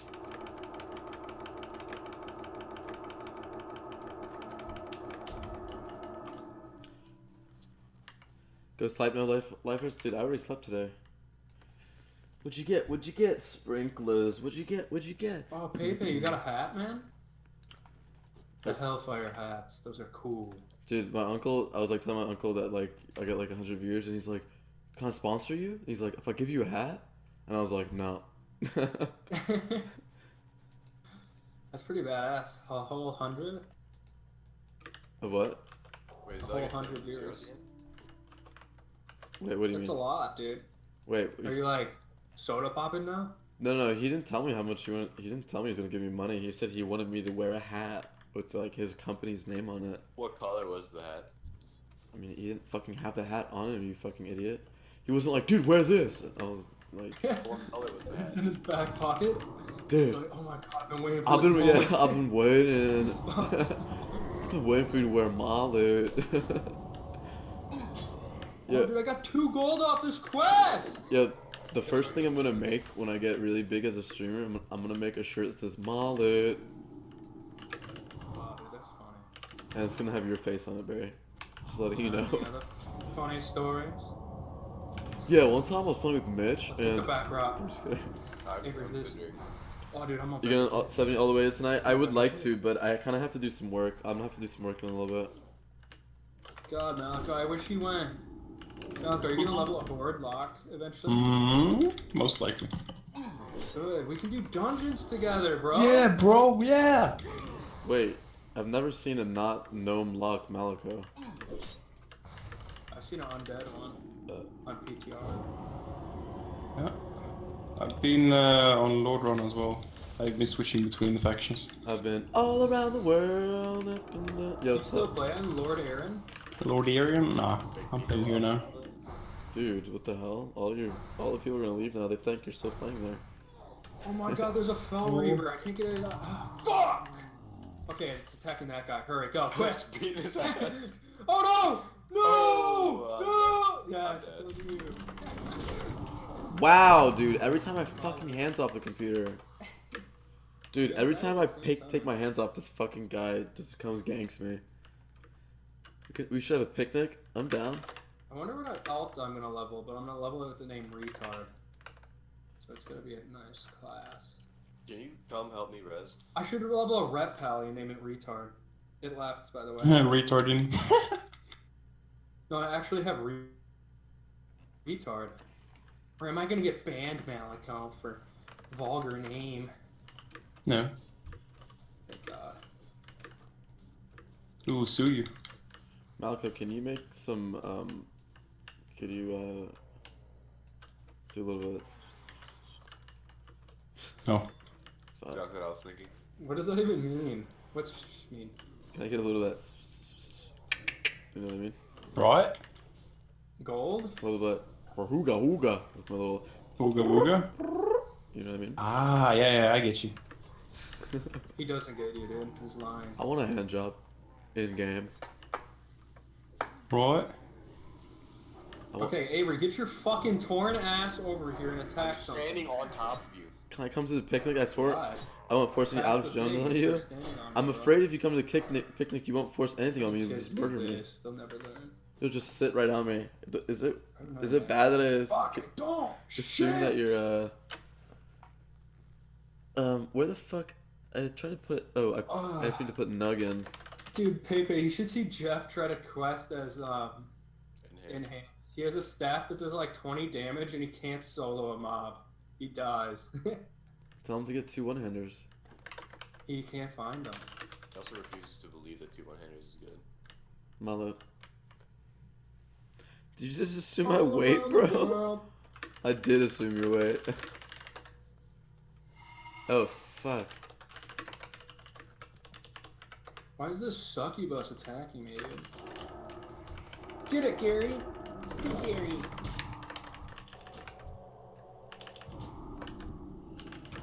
[SPEAKER 1] Go sleep, no lifers? Dude, I already slept today. What'd you get? What'd you get? Sprinklers. What'd you get? What'd you get?
[SPEAKER 7] Oh, Pepe, you got a hat, man? The Hellfire hats, those are cool.
[SPEAKER 1] Dude, my uncle, I was like telling my uncle that like I got like 100 viewers, and he's like, "Can I sponsor you?" And he's like, "If I give you a hat," and I was like, "No."
[SPEAKER 7] That's pretty badass. A whole 100?
[SPEAKER 1] Of what?
[SPEAKER 8] Wait, is
[SPEAKER 7] A
[SPEAKER 8] that like
[SPEAKER 7] whole
[SPEAKER 8] a
[SPEAKER 7] 100
[SPEAKER 8] zero
[SPEAKER 7] viewers.
[SPEAKER 8] again?
[SPEAKER 1] Wait, what do you
[SPEAKER 7] That's
[SPEAKER 1] mean?
[SPEAKER 7] a lot, dude.
[SPEAKER 1] Wait,
[SPEAKER 7] Are you like soda popping now?
[SPEAKER 1] no, he didn't tell me how much he wanted. He didn't tell me he was gonna give me money. He said he wanted me to wear a hat with like his company's name on it.
[SPEAKER 8] What color was the hat?
[SPEAKER 1] I mean, he didn't fucking have the hat on him, you fucking idiot. He wasn't like, "Dude, wear this." I was like,
[SPEAKER 8] What color was the hat?
[SPEAKER 7] It's in his back pocket.
[SPEAKER 1] "Dude,
[SPEAKER 7] He's like, oh my god, I've been waiting for
[SPEAKER 1] I've
[SPEAKER 7] this
[SPEAKER 1] been
[SPEAKER 7] moment."
[SPEAKER 1] I've been waiting. I've been waiting for you to wear my loot."
[SPEAKER 7] Oh, dude, I got 2 gold off this quest!
[SPEAKER 1] Yeah, the first thing I'm gonna make when I get really big as a streamer, I'm gonna make a shirt that says Mullet,
[SPEAKER 7] Wow, dude, that's funny.
[SPEAKER 1] and it's gonna have your face on it, Barry. Just letting you know.
[SPEAKER 7] Yeah, the funny stories.
[SPEAKER 1] Yeah, one time I was playing with Mitch,
[SPEAKER 7] Let's hit
[SPEAKER 1] and
[SPEAKER 7] the back rock.
[SPEAKER 1] I'm just kidding.
[SPEAKER 8] I'm
[SPEAKER 7] Avery, this-
[SPEAKER 8] considering.
[SPEAKER 7] Oh, dude, I'm on.
[SPEAKER 1] You gonna 70 all the way to tonight? I would like to, but I kind of have to do some work. I'm gonna have to do some work in a little bit.
[SPEAKER 7] God, Malachi, I wish you went. Malachi, are you gonna level a horde lock eventually?
[SPEAKER 9] Most likely.
[SPEAKER 7] Good. We can do dungeons together, bro.
[SPEAKER 9] Yeah, bro. Yeah.
[SPEAKER 1] Wait, I've never seen a not gnome lock Malico.
[SPEAKER 7] I've seen an undead one on PTR.
[SPEAKER 9] Yeah. I've been on Lord Run as well. I've been switching between the factions.
[SPEAKER 1] I've been all around the world. Up in the... Yo,
[SPEAKER 7] You still
[SPEAKER 1] so...
[SPEAKER 7] playing Lord Aaron?
[SPEAKER 9] Lord Arian? Nah, I'm playing here now.
[SPEAKER 1] Dude, what the hell? All the people are gonna leave now. They think you're still playing there.
[SPEAKER 7] Oh my god, there's a Fell Reaver. I can't get it out. Ah, fuck! Okay, it's attacking that guy. Hurry, go, quick!
[SPEAKER 8] Just beating his ass.
[SPEAKER 7] Oh no! No!
[SPEAKER 8] Oh,
[SPEAKER 7] no! Yes,
[SPEAKER 8] I'm
[SPEAKER 7] it's
[SPEAKER 8] dead.
[SPEAKER 7] on you.
[SPEAKER 1] Wow, dude. Every time I fucking hands off the computer. Dude, every time I take my hands off, this fucking guy just comes ganks me. We should have a picnic. I'm down.
[SPEAKER 7] I wonder what alt I'm gonna level, but I'm gonna level it with the name retard. So it's gonna be a nice class.
[SPEAKER 8] Can you come help me res?
[SPEAKER 7] I should level a rep pally and name it retard. It left, by the way.
[SPEAKER 9] Retarding.
[SPEAKER 7] No, I actually have retard. Or am I gonna get banned, Malico, for vulgar name?
[SPEAKER 9] No.
[SPEAKER 7] Thank God.
[SPEAKER 9] Who will sue you?
[SPEAKER 1] Malco, can you make some, could you, do a little bit of this?
[SPEAKER 9] No.
[SPEAKER 8] Exactly what I was thinking.
[SPEAKER 7] What does that even mean? What's mean?
[SPEAKER 1] Can I get a little of that? You know what I mean?
[SPEAKER 7] Right? Gold?
[SPEAKER 1] A little bit. Or hooga. With my little...
[SPEAKER 9] Ooga booga?
[SPEAKER 1] You know what I mean?
[SPEAKER 9] Ah, yeah, I get you.
[SPEAKER 7] He doesn't get you, dude. He's lying.
[SPEAKER 1] I want a hand job. In game.
[SPEAKER 9] Right?
[SPEAKER 7] Okay, Avery, get your fucking torn ass over here and attack something.
[SPEAKER 8] Standing on top of you.
[SPEAKER 1] Can I come to the picnic? I swear.
[SPEAKER 7] God.
[SPEAKER 1] I won't force any
[SPEAKER 7] Attack
[SPEAKER 1] Alex
[SPEAKER 7] the
[SPEAKER 1] Jones
[SPEAKER 7] thing
[SPEAKER 1] on
[SPEAKER 7] you're
[SPEAKER 1] you.
[SPEAKER 7] standing on,
[SPEAKER 1] I'm
[SPEAKER 7] bro.
[SPEAKER 1] afraid if you come to the picnic, you won't force anything on me. You'll
[SPEAKER 7] Kids
[SPEAKER 1] just murder
[SPEAKER 7] these
[SPEAKER 1] me.
[SPEAKER 7] days, they'll never learn.
[SPEAKER 1] You'll just sit right on me. Is it
[SPEAKER 7] I
[SPEAKER 1] is it bad that I
[SPEAKER 7] Fucking don't!
[SPEAKER 1] assume that you're where the fuck? I tried to put I need to put Nug in.
[SPEAKER 7] Dude, Pepe, you should see Jeff try to quest as enhance. He has a staff that does like 20 damage and he can't solo a mob. He dies.
[SPEAKER 1] Tell him to get 2 one-handers.
[SPEAKER 7] He can't find them.
[SPEAKER 8] He also refuses to believe that 2 one-handers is good.
[SPEAKER 1] Malo. Did you just assume my weight, bro? I did assume your weight. Oh, fuck.
[SPEAKER 7] Why is this succubus attacking me, dude? Get it, Gary! Get it, Gary!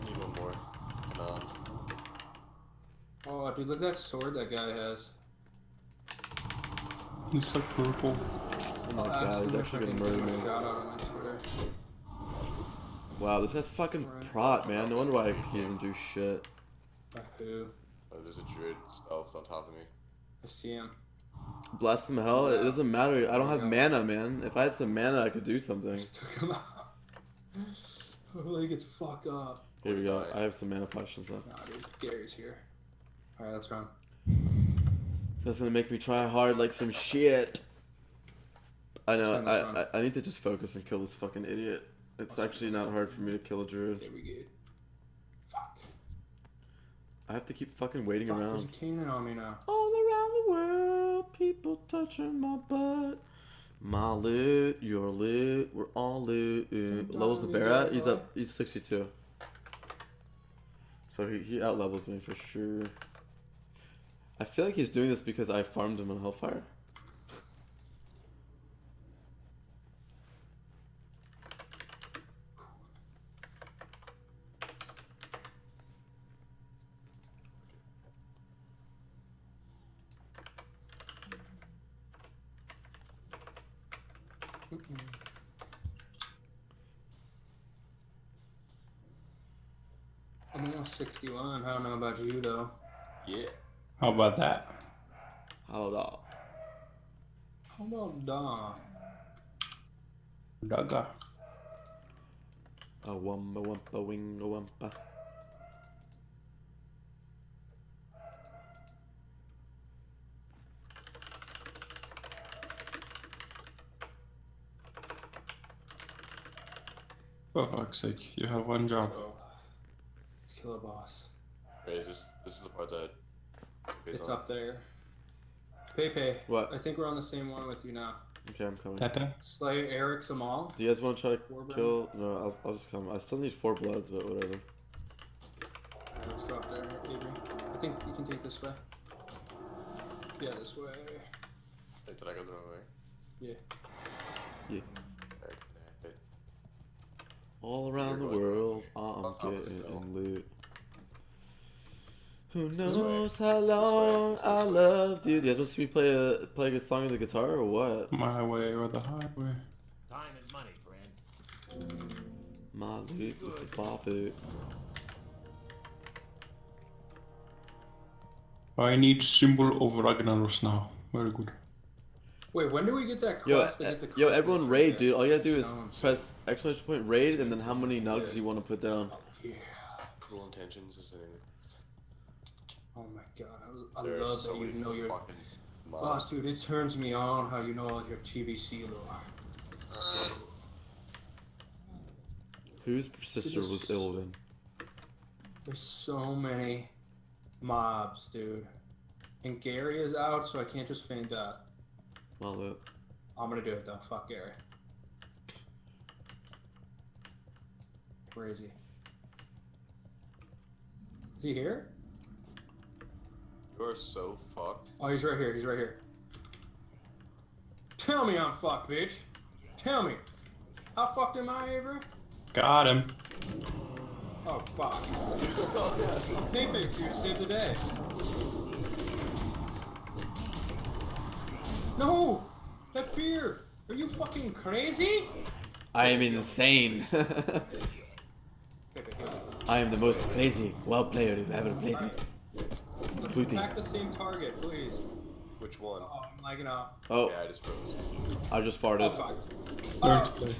[SPEAKER 8] Need one more. Come on.
[SPEAKER 7] Oh, dude, look at that sword that guy has.
[SPEAKER 9] He's so purple.
[SPEAKER 1] Oh my god, he's actually gonna murder me.
[SPEAKER 7] Shout out on my Twitter.
[SPEAKER 1] Wow, this guy's fucking prot, man. No wonder why he didn't do shit.
[SPEAKER 7] Who?
[SPEAKER 8] Oh, there's a druid stealth on top of me.
[SPEAKER 7] I see him.
[SPEAKER 1] Blast him hell? It doesn't matter. I don't have mana, man. If I had some mana, I could do something.
[SPEAKER 7] Just took him out. Hopefully he gets fucked up.
[SPEAKER 1] Here we go. I have some mana potions left.
[SPEAKER 7] Nah, dude, Gary's here. Alright, let's run.
[SPEAKER 1] That's gonna make me try hard like some shit. I know. I need to just focus and kill this fucking idiot. It's actually not hard for me to kill a druid.
[SPEAKER 7] There we go. Fuck.
[SPEAKER 1] I have to keep fucking waiting
[SPEAKER 7] There's
[SPEAKER 1] around.
[SPEAKER 7] a cannon on me now.
[SPEAKER 1] All around the world, people touching my butt. My loot, your loot, we're all loot. Levels the bear at? He's 62. So he out levels me for sure. I feel like he's doing this because I farmed him on Hellfire.
[SPEAKER 7] I'm almost 61. I don't know about you though.
[SPEAKER 8] Yeah.
[SPEAKER 9] How about that?
[SPEAKER 1] How about
[SPEAKER 7] How about Dawn?
[SPEAKER 9] Dugga.
[SPEAKER 1] a wumba wumpa winga wumpa?
[SPEAKER 9] For fuck's sake, you have one job.
[SPEAKER 7] Oh. Let's kill a boss.
[SPEAKER 8] Wait, this is the part that...
[SPEAKER 7] It's up there. Pepe.
[SPEAKER 1] What?
[SPEAKER 7] I think we're on the same one with you now.
[SPEAKER 1] Okay, I'm coming.
[SPEAKER 9] Tata?
[SPEAKER 7] Slay Eric Samal.
[SPEAKER 1] Do you guys want to try to
[SPEAKER 7] Warburn?
[SPEAKER 1] kill? No, I'll just come. I still need 4 bloods, but whatever.
[SPEAKER 7] Alright, let's go up there, Avery. I think you can take this way. Yeah, this way.
[SPEAKER 8] Wait, did I go the wrong way?
[SPEAKER 7] Yeah.
[SPEAKER 1] Yeah.
[SPEAKER 8] Okay.
[SPEAKER 1] All around the
[SPEAKER 8] You're going
[SPEAKER 1] world,
[SPEAKER 8] on
[SPEAKER 1] I'm
[SPEAKER 8] top of this
[SPEAKER 1] getting
[SPEAKER 8] hill.
[SPEAKER 1] loot. Who
[SPEAKER 8] This way.
[SPEAKER 1] knows how
[SPEAKER 8] This way.
[SPEAKER 1] long
[SPEAKER 8] It's this
[SPEAKER 1] I
[SPEAKER 8] way.
[SPEAKER 1] loved you? Do you guys want to see me play a good song on the guitar or what?
[SPEAKER 9] My way or the highway?
[SPEAKER 10] Time is money, friend.
[SPEAKER 1] My loot with the baboot.
[SPEAKER 9] I need symbol of Ragnaros now. Very good.
[SPEAKER 7] Wait, when do we get that
[SPEAKER 1] Yo,
[SPEAKER 7] quest to get the
[SPEAKER 1] yo,
[SPEAKER 7] crystals
[SPEAKER 1] everyone
[SPEAKER 7] for
[SPEAKER 1] raid,
[SPEAKER 7] that
[SPEAKER 1] dude. All you gotta do is
[SPEAKER 7] stones?
[SPEAKER 1] press exclamation point raid and then how many nugs you want to put down.
[SPEAKER 7] Yeah.
[SPEAKER 8] Cruel intentions is the name.
[SPEAKER 7] Oh my god, I
[SPEAKER 8] There's
[SPEAKER 7] love
[SPEAKER 8] so
[SPEAKER 7] that you
[SPEAKER 8] many
[SPEAKER 7] know your.
[SPEAKER 8] fucking
[SPEAKER 7] Oh,
[SPEAKER 8] mobs.
[SPEAKER 7] dude, it turns me on how you know all your TBC lore.
[SPEAKER 1] Whose sister was Ilvin?
[SPEAKER 7] There's so many mobs, dude. And Gary is out, so I can't just feign death.
[SPEAKER 1] My loot.
[SPEAKER 7] I'm gonna do it though. Fuck Gary. Where is he? Is he here?
[SPEAKER 8] You are so fucked.
[SPEAKER 7] Oh, he's right here. He's right here. Tell me I'm fucked, bitch. Tell me. How fucked am I, Avery?
[SPEAKER 9] Got him.
[SPEAKER 7] Oh, fuck. Paypay to save the day. No! That beer! Are you fucking crazy?
[SPEAKER 1] I am insane. I am the most crazy WoW player you've ever played with.
[SPEAKER 7] Let's
[SPEAKER 1] Booty.
[SPEAKER 7] attack the same target, please.
[SPEAKER 8] Which one?
[SPEAKER 7] Oh, I'm lagging out.
[SPEAKER 1] Oh,
[SPEAKER 8] Yeah, I just froze.
[SPEAKER 1] I just
[SPEAKER 7] Oh,
[SPEAKER 1] farted.
[SPEAKER 7] fuck.
[SPEAKER 9] Learn
[SPEAKER 7] Oh,
[SPEAKER 9] to play.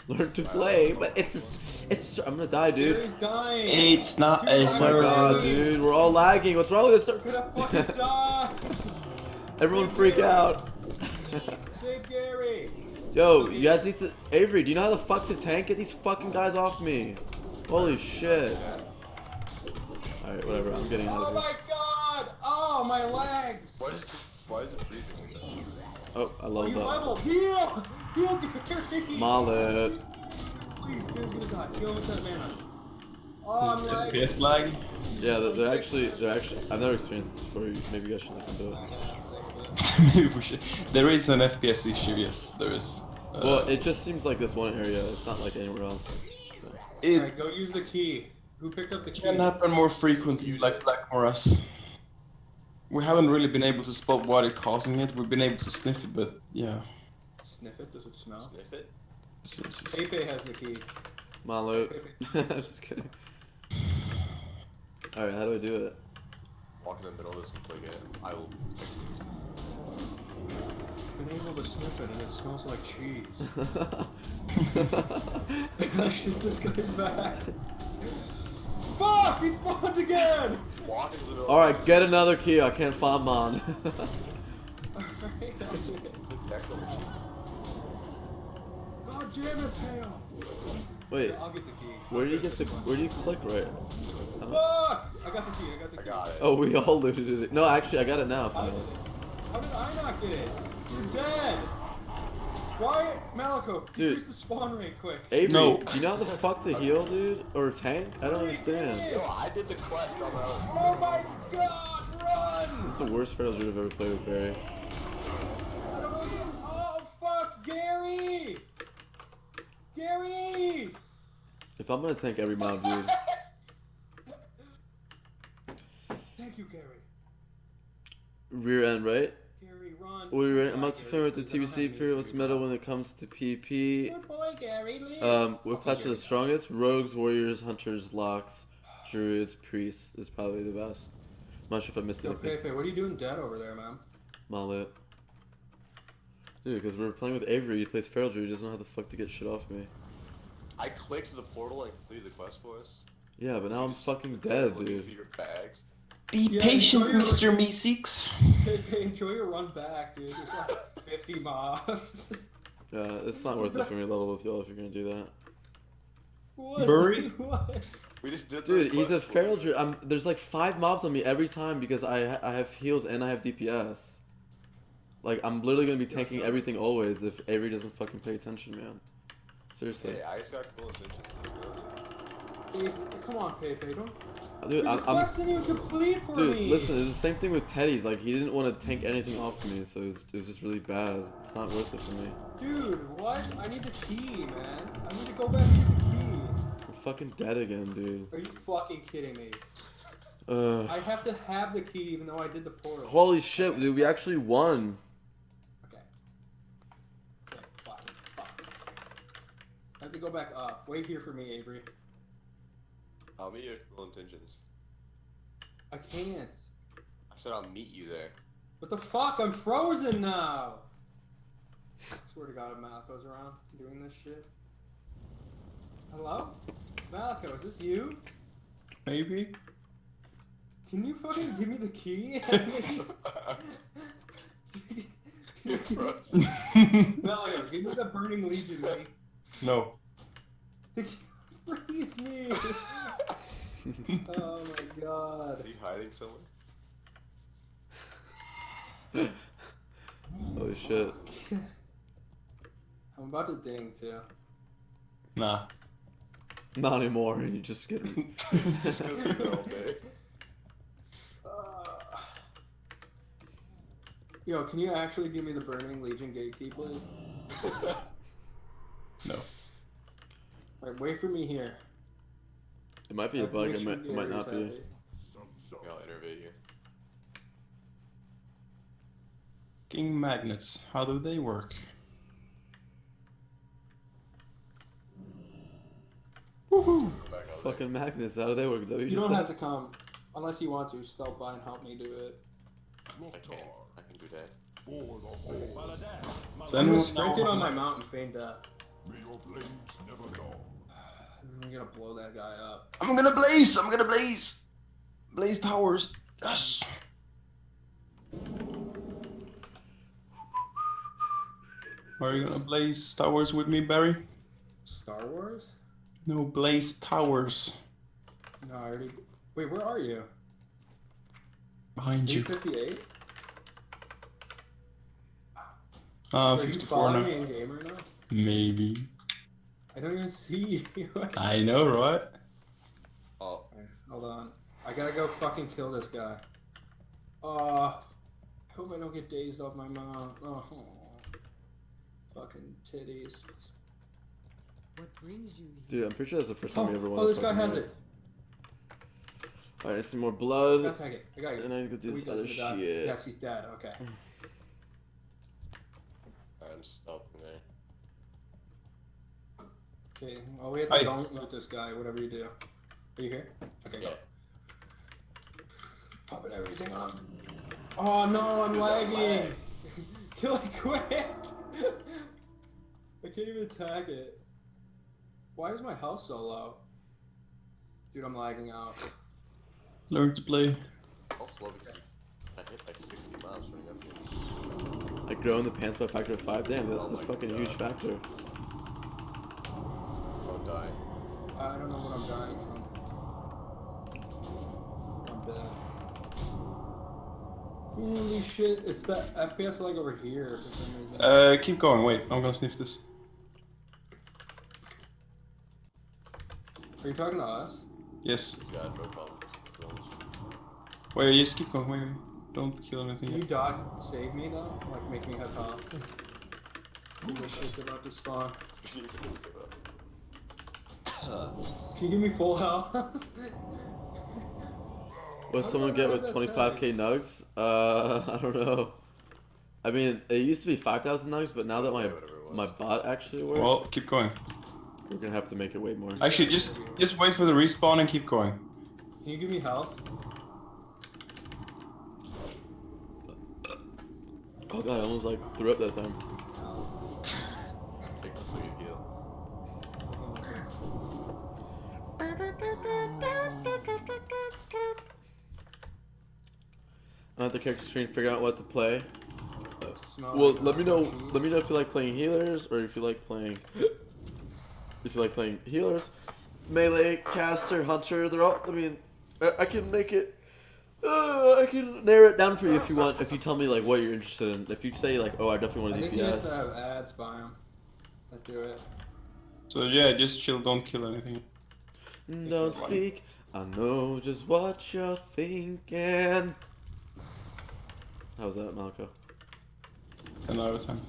[SPEAKER 1] Learn to play, but it's I'm gonna die, dude.
[SPEAKER 7] Gary's dying.
[SPEAKER 9] It's not a
[SPEAKER 1] Oh my
[SPEAKER 9] server.
[SPEAKER 1] god, dude, we're all lagging. What's wrong with this?
[SPEAKER 7] We're gonna fucking die.
[SPEAKER 1] Everyone freak out.
[SPEAKER 7] Save Gary.
[SPEAKER 1] Yo, you guys need to. Avery, do you know how the fuck to tank? Get these fucking guys off me. Holy shit. Alright, whatever. I'm getting out
[SPEAKER 7] Oh
[SPEAKER 1] of here.
[SPEAKER 7] my god. Oh, my legs.
[SPEAKER 8] Why is it freezing like that?
[SPEAKER 1] Oh, I
[SPEAKER 7] Are
[SPEAKER 1] love
[SPEAKER 7] you
[SPEAKER 1] that.
[SPEAKER 7] level? Heal! Heal Gary!
[SPEAKER 1] Mallet.
[SPEAKER 7] Please, Gary's gonna die. Heal him with that mana. Oh, I'm lagging.
[SPEAKER 9] FPS lag.
[SPEAKER 1] Yeah, they're actually. I've never experienced this before. Maybe you guys should look into it.
[SPEAKER 9] Maybe we should. There is an FPS issue. Yes, there is.
[SPEAKER 1] Well, it just seems like this one area. It's not like anywhere else. So.
[SPEAKER 9] It
[SPEAKER 7] Alright, go use the key. Who picked up the key?
[SPEAKER 9] can happen more frequently, like Blackmore's. We haven't really been able to spot what is causing it. We've been able to sniff it, but yeah.
[SPEAKER 7] Sniff it? Does it smell?
[SPEAKER 8] Sniff it?
[SPEAKER 7] Pepe has the key.
[SPEAKER 1] Mallet. I'm just kidding. Alright, how do I do it?
[SPEAKER 8] Walk in the middle of this and click it. I will.
[SPEAKER 7] I've been able to sniff it and it smells like cheese. Shit, this guy's back. Fuck! He spawned again!
[SPEAKER 8] Just walk into the middle.
[SPEAKER 1] Alright, get another key. I can't find mine.
[SPEAKER 7] Alright, that's it.
[SPEAKER 8] It's a echo machine.
[SPEAKER 7] God damn it, Pale!
[SPEAKER 1] Wait,
[SPEAKER 7] I'll get the key.
[SPEAKER 1] where do you get the? Where do you click right?
[SPEAKER 7] Fuck! I got the key, I got the key.
[SPEAKER 8] I got it.
[SPEAKER 1] Oh, we all looted it. No, actually, I got it now.
[SPEAKER 7] I
[SPEAKER 1] Finally.
[SPEAKER 7] did it. How did I not get it? You're dead! Why, Malico?
[SPEAKER 1] Dude.
[SPEAKER 7] Increase the spawn rate quick.
[SPEAKER 1] Avery,
[SPEAKER 9] No.
[SPEAKER 1] do you know how the fuck to heal, dude? Or tank? I don't understand.
[SPEAKER 8] Yo, I did the quest on my own.
[SPEAKER 7] Oh my god, run!
[SPEAKER 1] This is the worst feral druid I've ever played with Barry.
[SPEAKER 7] I don't know you. Oh fuck, Gary! Gary!
[SPEAKER 1] If I'm gonna tank every mob, dude.
[SPEAKER 7] Thank you, Gary.
[SPEAKER 1] Rear end, right?
[SPEAKER 7] Gary, run.
[SPEAKER 1] What are you ready? I'm not too familiar with the TBC period. What's meta when it comes to PvP?
[SPEAKER 7] Good boy, Gary. Live.
[SPEAKER 1] What class are the strongest? Rogues, warriors, hunters, locks, druids, priests is probably the best. I'm not sure if I missed
[SPEAKER 7] Yo,
[SPEAKER 1] anything.
[SPEAKER 7] Pepe, what are you doing dead over there, man?
[SPEAKER 1] Mallet. Dude, because we're playing with Avery, he plays feral druid, he doesn't know how the fuck to get shit off me.
[SPEAKER 8] I clicked the portal and completed the quest for us.
[SPEAKER 1] Yeah, but now I'm
[SPEAKER 8] Just
[SPEAKER 1] fucking dead,
[SPEAKER 8] looking
[SPEAKER 1] dude.
[SPEAKER 8] through your bags.
[SPEAKER 9] Be
[SPEAKER 7] Yeah,
[SPEAKER 9] patient,
[SPEAKER 7] enjoy your-
[SPEAKER 9] Mr. Meeseeks.
[SPEAKER 7] Pepe, enjoy your run back, dude. There's like 50 mobs.
[SPEAKER 1] Yeah, it's not worth it for me to level with y'all if you're gonna do that.
[SPEAKER 7] What?
[SPEAKER 9] Bury?
[SPEAKER 7] What?
[SPEAKER 8] We just did
[SPEAKER 1] Dude,
[SPEAKER 8] the
[SPEAKER 1] he's a
[SPEAKER 8] quest for
[SPEAKER 1] feral
[SPEAKER 8] you.
[SPEAKER 1] druid. There's like 5 mobs on me every time because I have heals and I have DPS. Like, I'm literally gonna be tanking everything always if Avery doesn't fucking pay attention, man. Seriously.
[SPEAKER 8] Hey, I just got cool intentions.
[SPEAKER 7] Dude, come on, Pepe, don't.
[SPEAKER 1] Dude,
[SPEAKER 7] The quest didn't even complete for
[SPEAKER 1] Dude,
[SPEAKER 7] me.
[SPEAKER 1] listen, it's the same thing with Teddy's. Like, he didn't want to tank anything off me, so it was just really bad. It's not worth it for me.
[SPEAKER 7] Dude, what? I need the key, man. I need to go back and get the key.
[SPEAKER 1] I'm fucking dead again, dude.
[SPEAKER 7] Are you fucking kidding me?
[SPEAKER 1] Ugh.
[SPEAKER 7] I have to have the key even though I did the portal.
[SPEAKER 1] Holy shit, dude, we actually won.
[SPEAKER 7] Okay. Okay, fuck. have to go back up. Wait here for me, Avery.
[SPEAKER 8] I'll meet you at Cool Intentions.
[SPEAKER 7] I can't.
[SPEAKER 8] I said I'll meet you there.
[SPEAKER 7] What the fuck? I'm frozen now! I swear to God, if Malco's around doing this shit. Hello? Malco, is this you?
[SPEAKER 9] Maybe.
[SPEAKER 7] Can you fucking give me the key?
[SPEAKER 8] You're frozen.
[SPEAKER 7] Malco, give me the Burning Legion, mate.
[SPEAKER 9] No.
[SPEAKER 7] Freeze me! Oh my God.
[SPEAKER 8] Is he hiding somewhere?
[SPEAKER 1] Oh shit.
[SPEAKER 7] I'm about to ding too.
[SPEAKER 9] Nah.
[SPEAKER 1] Not anymore. You just get.
[SPEAKER 8] Just go through it all day.
[SPEAKER 7] Yo, can you actually give me the Burning Legion Gatekeep, please?
[SPEAKER 9] No.
[SPEAKER 7] Alright, wait for me here.
[SPEAKER 1] It might be a bug. It might not be.
[SPEAKER 8] Yeah, I'll interview you.
[SPEAKER 9] King magnets. How do they work? Woohoo!
[SPEAKER 8] Back out
[SPEAKER 1] Fucking magnets. How do they work? Is that what you
[SPEAKER 7] You
[SPEAKER 1] just
[SPEAKER 7] don't
[SPEAKER 1] said?
[SPEAKER 7] have to come. Unless you want to, stealth by and help me do it.
[SPEAKER 8] there. I can do that.
[SPEAKER 9] So
[SPEAKER 7] I'm
[SPEAKER 9] anyone
[SPEAKER 7] sprinting
[SPEAKER 9] know-
[SPEAKER 7] on my mountain, feign death.
[SPEAKER 10] May your blades never go.
[SPEAKER 7] I'm gonna blow that guy up.
[SPEAKER 9] I'm gonna blaze! I'm gonna blaze! Blaze towers! Yes! Are you gonna blaze towers with me, Barry?
[SPEAKER 7] Star Wars?
[SPEAKER 9] No, blaze towers.
[SPEAKER 7] No, I already. Wait, where are you?
[SPEAKER 9] Behind you.
[SPEAKER 7] 858?
[SPEAKER 9] Ah,
[SPEAKER 7] Are you
[SPEAKER 9] 54
[SPEAKER 7] following
[SPEAKER 9] now.
[SPEAKER 7] me in game right now?
[SPEAKER 9] Maybe.
[SPEAKER 7] I don't even see you.
[SPEAKER 9] I know, right?
[SPEAKER 8] Oh,
[SPEAKER 7] Alright, hold on. I gotta go fucking kill this guy. I hope I don't get dazed off my mount. Oh, fucking titties.
[SPEAKER 11] What brings you
[SPEAKER 1] Dude, I'm pretty sure that's the first time you ever won.
[SPEAKER 7] Oh,
[SPEAKER 1] a
[SPEAKER 7] this guy
[SPEAKER 1] fucking
[SPEAKER 7] has
[SPEAKER 1] game.
[SPEAKER 7] it.
[SPEAKER 1] Alright, I need some more
[SPEAKER 7] I
[SPEAKER 1] blood.
[SPEAKER 7] gotta take it. I got you.
[SPEAKER 1] And I can do
[SPEAKER 7] We
[SPEAKER 1] this
[SPEAKER 7] got
[SPEAKER 1] other
[SPEAKER 7] to die.
[SPEAKER 1] shit.
[SPEAKER 7] Yes, he's dead. Okay.
[SPEAKER 8] I'm stealthing there.
[SPEAKER 7] Okay. Well, we have
[SPEAKER 9] Hi.
[SPEAKER 7] to don't loot this guy. Whatever you do. Are you here? Okay, go.
[SPEAKER 8] Yeah.
[SPEAKER 7] Popping everything on. Oh no, I'm lagging. Kill it quick. I can't even attack it. Why is my health so low? Dude, I'm lagging out.
[SPEAKER 9] Learn to play.
[SPEAKER 8] I'll slow because I hit by 60 miles running up here.
[SPEAKER 1] I grow in the pants by a factor of 5. Damn, that's
[SPEAKER 8] Oh
[SPEAKER 1] a
[SPEAKER 8] my
[SPEAKER 1] fucking
[SPEAKER 8] God.
[SPEAKER 1] huge factor.
[SPEAKER 8] Don't die.
[SPEAKER 7] I don't know what I'm dying from. I'm dead. Holy shit, it's that FPS lag over here for some reason.
[SPEAKER 9] Keep going, wait, I'm gonna sniff this.
[SPEAKER 7] Are you talking to us?
[SPEAKER 9] Yes.
[SPEAKER 8] He's got no problem.
[SPEAKER 9] Wait, just keep going, wait. Don't kill anything
[SPEAKER 7] Can you
[SPEAKER 9] yet.
[SPEAKER 7] dog save me though? Like make me have health. This shit's about to spawn. Can you give me full health?
[SPEAKER 1] What does someone get with 25k nugs? I don't know. I mean, it used to be 5,000 nugs, but now that my bot actually works,
[SPEAKER 9] Well, keep going.
[SPEAKER 1] we're gonna have to make it way more.
[SPEAKER 9] Actually, just wait for the respawn and keep going.
[SPEAKER 7] Can you give me health?
[SPEAKER 1] Oh god, I almost like threw up that time.
[SPEAKER 8] Take this so you heal.
[SPEAKER 1] I'm at the character screen figuring out what to play.
[SPEAKER 7] Smell
[SPEAKER 1] Well,
[SPEAKER 7] like
[SPEAKER 1] let me know.
[SPEAKER 7] cheese.
[SPEAKER 1] Let me know if you like playing healers or if you like playing. If you like playing healers, melee, caster, hunter. They're all. I mean, I can make it. I can narrow it down for you if you want. If you tell me like what you're interested in. If you say like, oh, I definitely
[SPEAKER 7] I
[SPEAKER 1] want to
[SPEAKER 7] think
[SPEAKER 1] do
[SPEAKER 7] he has to
[SPEAKER 1] DPS.
[SPEAKER 7] have ads by him. Let's do it.
[SPEAKER 9] So yeah, just chill, don't kill anything.
[SPEAKER 1] Don't speak. I know just what you're thinking. How's that, Malco?
[SPEAKER 9] Another time.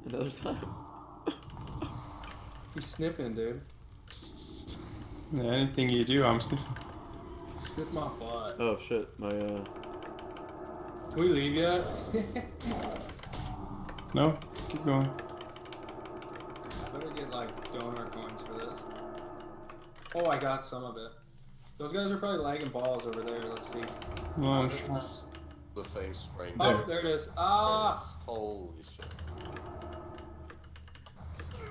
[SPEAKER 1] Another time.
[SPEAKER 7] He's sniffing, dude.
[SPEAKER 9] Yeah, anything you do, I'm sniffing.
[SPEAKER 7] Sniff my butt.
[SPEAKER 1] Oh shit, my
[SPEAKER 7] Can we leave yet?
[SPEAKER 9] No, keep going.
[SPEAKER 7] I better get like like donor coins for this. Oh, I got some of it. Those guys are probably lagging balls over there. Let's see.
[SPEAKER 9] No,
[SPEAKER 8] It's the thing spraying.
[SPEAKER 7] Oh, there it is. Ah!
[SPEAKER 8] Holy shit.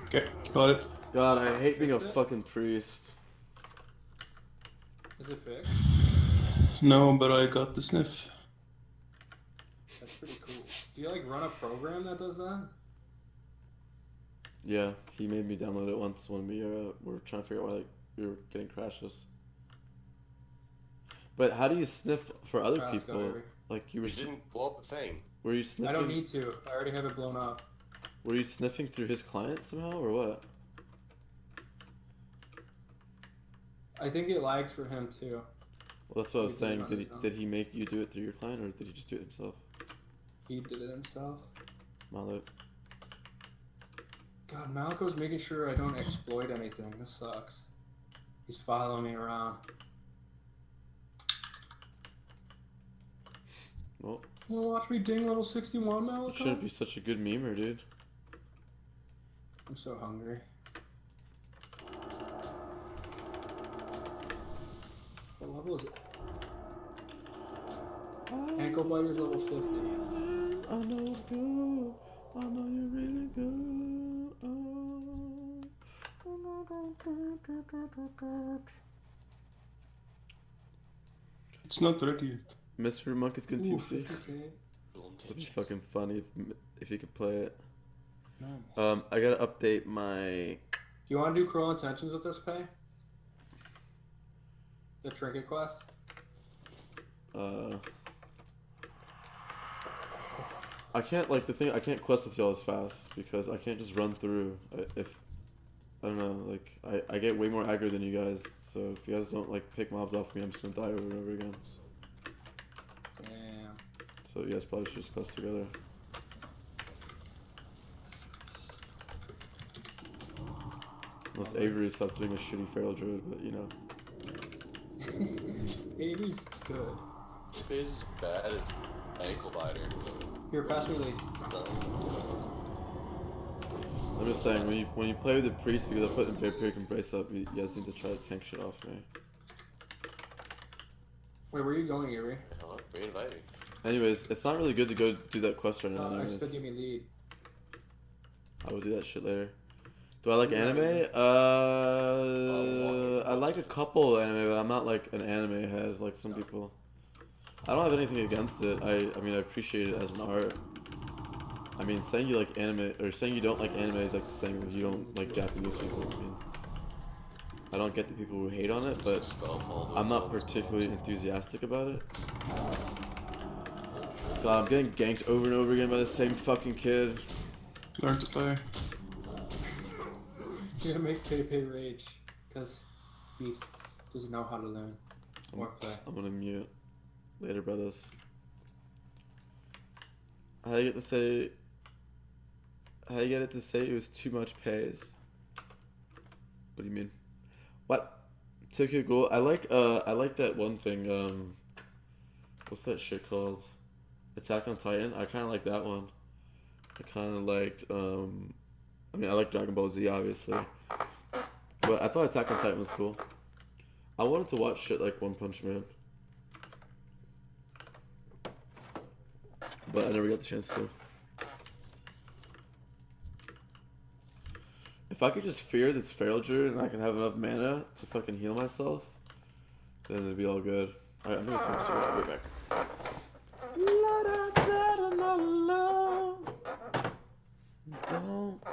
[SPEAKER 9] okay, got it.
[SPEAKER 1] God, I hate being a
[SPEAKER 7] Fixed it?
[SPEAKER 1] fucking priest.
[SPEAKER 7] Is it fixed?
[SPEAKER 9] No, but I got the sniff.
[SPEAKER 7] That's pretty cool. Do you like run a program that does that?
[SPEAKER 1] Yeah, he made me download it once when we were trying to figure out why like we were getting crashes. But how do you sniff for other
[SPEAKER 7] Let's go,
[SPEAKER 1] people?
[SPEAKER 7] Avery.
[SPEAKER 1] Like you were,
[SPEAKER 8] You didn't blow up the thing.
[SPEAKER 1] were you sniffing?
[SPEAKER 7] I don't need to. I already have it blown up.
[SPEAKER 1] Were you sniffing through his client somehow or what?
[SPEAKER 7] I think it lags for him too.
[SPEAKER 1] Well, that's what I was
[SPEAKER 7] He did it
[SPEAKER 1] saying.
[SPEAKER 7] on
[SPEAKER 1] Did
[SPEAKER 7] his
[SPEAKER 1] he
[SPEAKER 7] own.
[SPEAKER 1] did he make you do it through your client or did he just do it himself?
[SPEAKER 7] He did it himself.
[SPEAKER 1] Mallet.
[SPEAKER 7] God, Malco's making sure I don't exploit anything. This sucks. He's following me around.
[SPEAKER 1] Well,
[SPEAKER 7] You wanna watch me ding level 61,
[SPEAKER 1] you
[SPEAKER 7] Malco?
[SPEAKER 1] shouldn't be such a good memer, dude.
[SPEAKER 7] I'm so hungry. What level is it? Ankle biter's level 50.
[SPEAKER 1] I know it's good. I know you're really good. Oh.
[SPEAKER 9] It's not ready yet.
[SPEAKER 1] Mr. Monk is good
[SPEAKER 7] Ooh,
[SPEAKER 1] TBC.
[SPEAKER 7] 50K.
[SPEAKER 1] It'd be fucking funny if you could play it.
[SPEAKER 7] Nice.
[SPEAKER 1] I gotta update my.
[SPEAKER 7] Do you want to do Cruel Intentions with this pay? The trinket quest?
[SPEAKER 1] I can't like the thing. I can't quest with y'all as fast because I can't just run through. If I don't know, like I get way more aggro than you guys. So if you guys don't like pick mobs off me, I'm just gonna die over and over again.
[SPEAKER 7] Damn.
[SPEAKER 1] So you guys probably should just quest together. Unless Avery stops being a shitty feral druid, but you know.
[SPEAKER 7] Avery's good.
[SPEAKER 8] If it is as bad as ankle biter.
[SPEAKER 7] Here, pass me lead.
[SPEAKER 1] I'm just saying when you play with the priest because I put in Vampiric Embrace up, you guys need to try to tank shit off me.
[SPEAKER 7] Wait, where are you going, Avery?
[SPEAKER 8] Hello, re-invite me.
[SPEAKER 1] Anyways, it's not really good to go do that quest right now.
[SPEAKER 7] I
[SPEAKER 1] Anyways,
[SPEAKER 7] said give me lead.
[SPEAKER 1] I will do that shit later. Do I like anime? I like a couple anime, but I'm not like an anime head like some people. I don't have anything against it. I mean I appreciate it as an art. I mean saying you like anime or saying you don't like anime is like saying that you don't like Japanese people. I mean I don't get the people who hate on it, but I'm not particularly enthusiastic about it. God, I'm getting ganked over and over again by the same fucking kid.
[SPEAKER 9] Learn to play.
[SPEAKER 7] You're gonna make Pepe rage, because he doesn't know how to learn or play.
[SPEAKER 1] I'm gonna mute. Later, brothers. How you get to say? How you get it to say it was too much pays? What do you mean? What? Tokyo Ghoul. I like that one thing. What's that shit called? Attack on Titan. I kind of like that one. I kind of liked. I mean, I like Dragon Ball Z, obviously, but I thought Attack on Titan was cool. I wanted to watch shit like One Punch Man, but I never got the chance to. If I could just fear this feral druid and I can have enough mana to fucking heal myself, then it'd be all good. Alright, I'm gonna smoke a cigarette. I'll be right back. La da da da la la. Don't.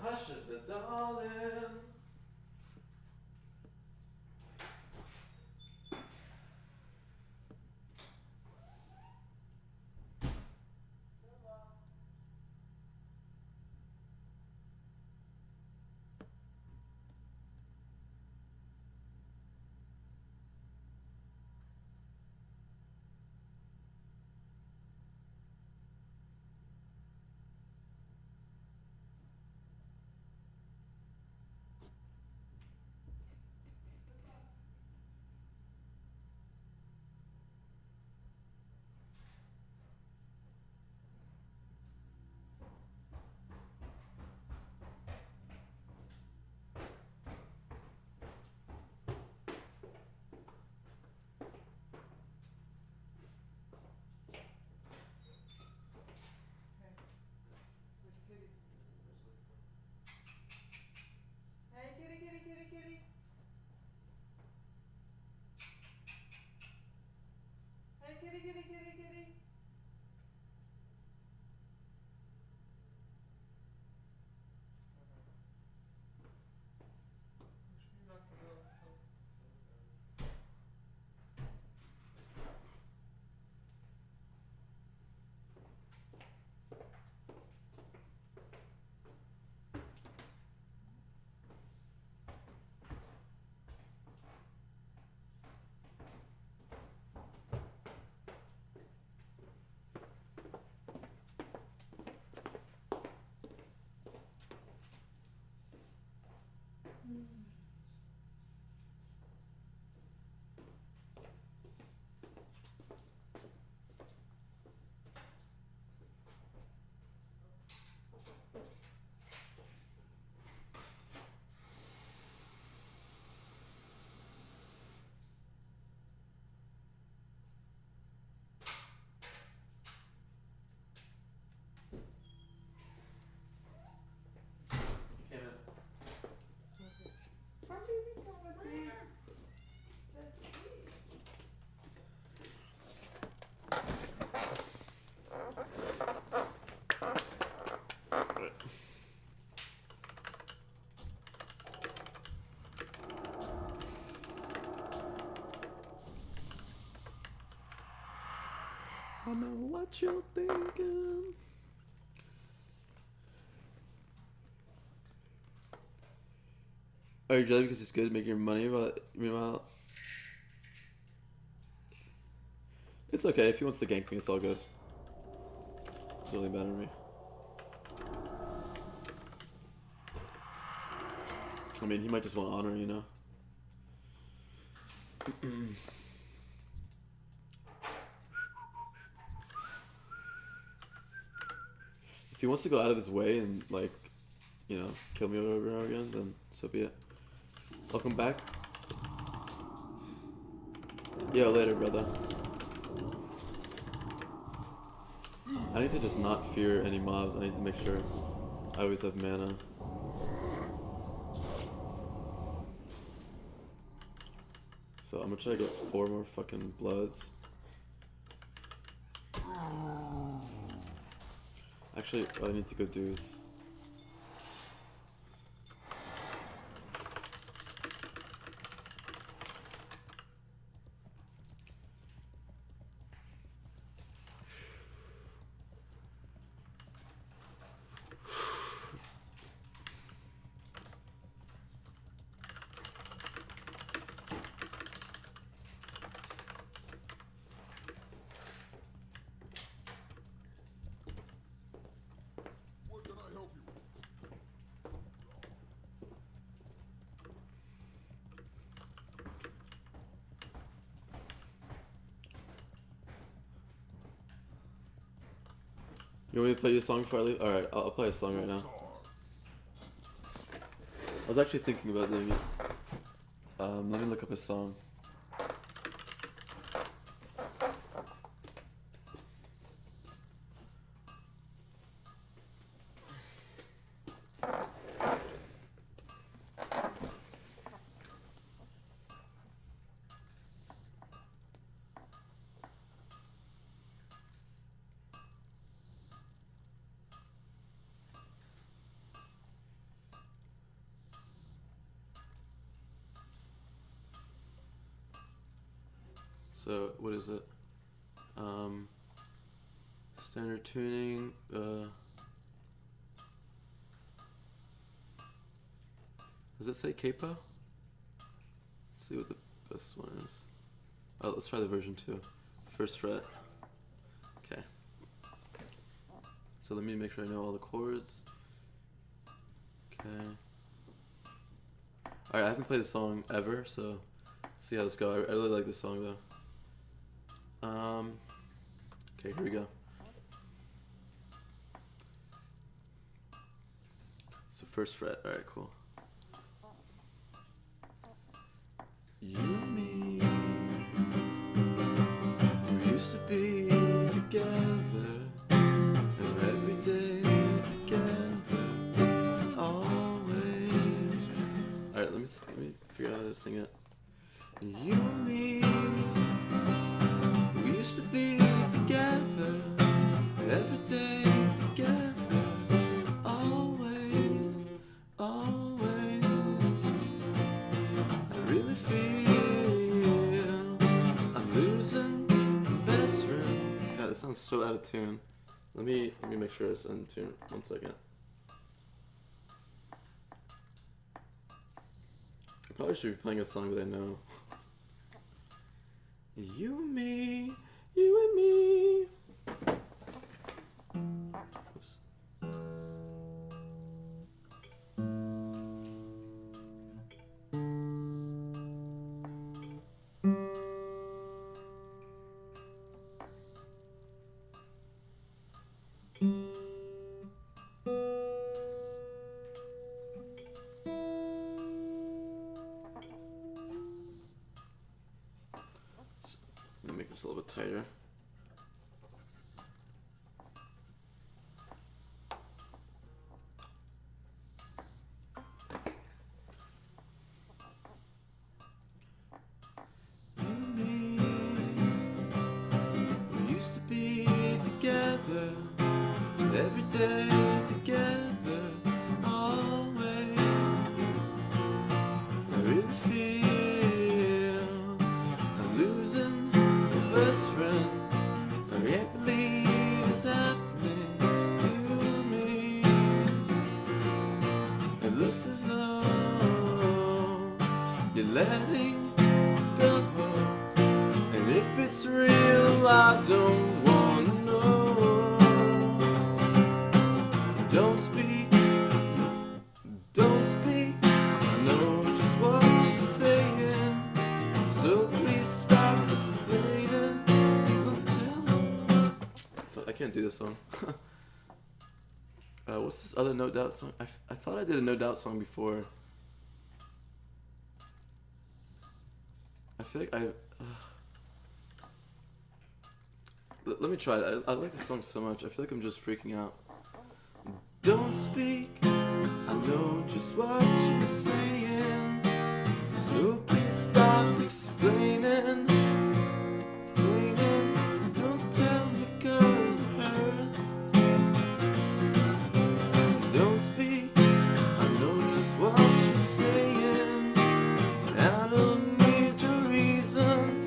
[SPEAKER 1] Hush it, darling. I know what you're thinking. Are you jelly because it's good at making money, but meanwhile, it's okay. If he wants to gank me, it's all good. It doesn't really matter to me. I mean, he might just want honor, you know? If he wants to go out of his way and, like, you know, kill me over and over again, then so be it. Welcome back. Yeah, later, brother. I need to just not fear any mobs. I need to make sure I always have mana. So I'm gonna try to get 4 more fucking bloods. Actually, what I need to go do is... You want me to play you a song before I leave? Alright, I'll play a song right now. I was actually thinking about doing it. Let me look up a song. So, what is it? Standard tuning, does it say capo? Let's see what the best one is. Oh, let's try the version 2. First fret. Okay. So let me make sure I know all the chords. Okay. Alright, I haven't played the song ever, so let's see how this goes. I really like this song though. Okay, here we go. So first fret, alright, cool. You and me, we used to be together, and every day together, always. Alright, let me figure out how to sing it. You and me, we used to be together, every day together, always, always. I really feel I'm losing my best friend. God, that sounds so out of tune. Let me make sure it's in tune. 1 second. I probably should be playing a song that I know. You and me, you and me. Oops. this a little bit tighter. You and me, we used to be together, every day together, always. I really feel I'm losing my best friend. I can't believe it's happening to me. It looks as though you're letting go, and if it's real, I don't wanna know. Don't speak, don't speak. I know just what you're saying, so please stop explaining. Don't tell me. I can't do this song. What's this other No Doubt song? I thought I did a No Doubt song before. I feel like let me try it. I like this song so much. I feel like I'm just freaking out. Don't speak, I know just what you're saying, so please stop explaining. Don't tell me 'cause it hurts. Don't speak, I know just what you're saying, I don't need your reasons.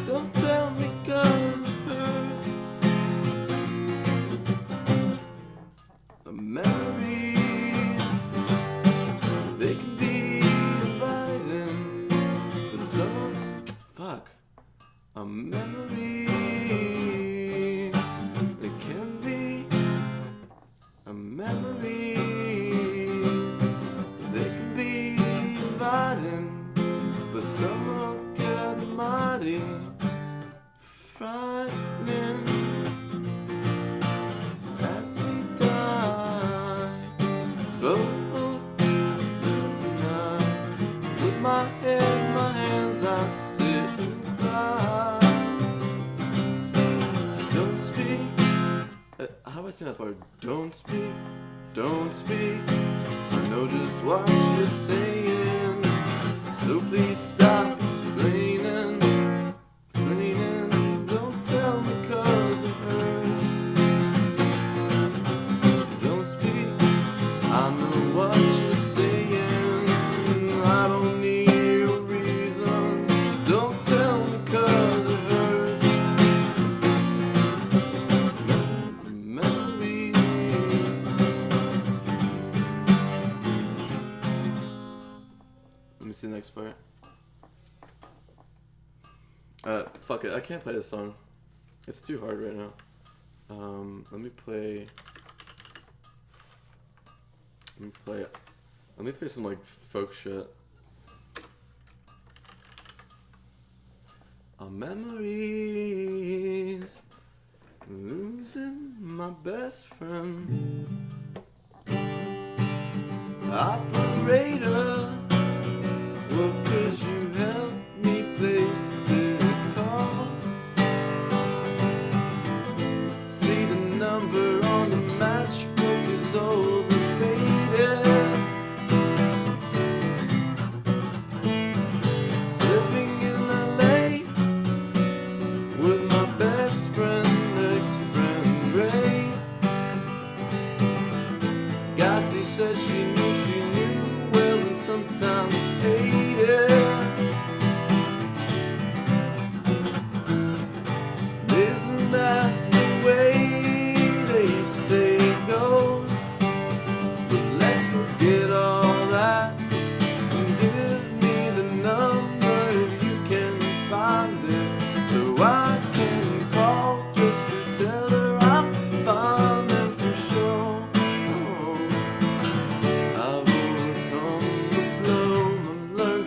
[SPEAKER 1] Don't tell me 'cause it hurts. The memories, they can be inviting, but some, fuck. Memories, they can be memories, they can be inviting, but some are kind of mighty frightening. As we die, both night, with my head in my hands, I sit and cry. Don't speak. How do I sing that part? Don't speak, don't speak. I know just what you're saying, so please stop explaining. Don't tell me 'cause it hurts. Don't speak, I know what you're saying, I don't need your reason. Don't tell me 'cause it hurts. Memories. Let me see the next part. Fuck it, I can't play this song. It's too hard right now. Let me play some like folk shit. Memories, losing my best friend. Operator, well, 'cause you helped me place this call. See the number on the matchbook is old and faded. Living in LA with my best friend, ex-friend Ray. Guess he said she knew well, and sometimes hated. Isn't that the way they say it goes? But let's forget all that and give me the number if you can find it, so I can call just to tell her I'm fine and to show I've overcome the blow. I've learned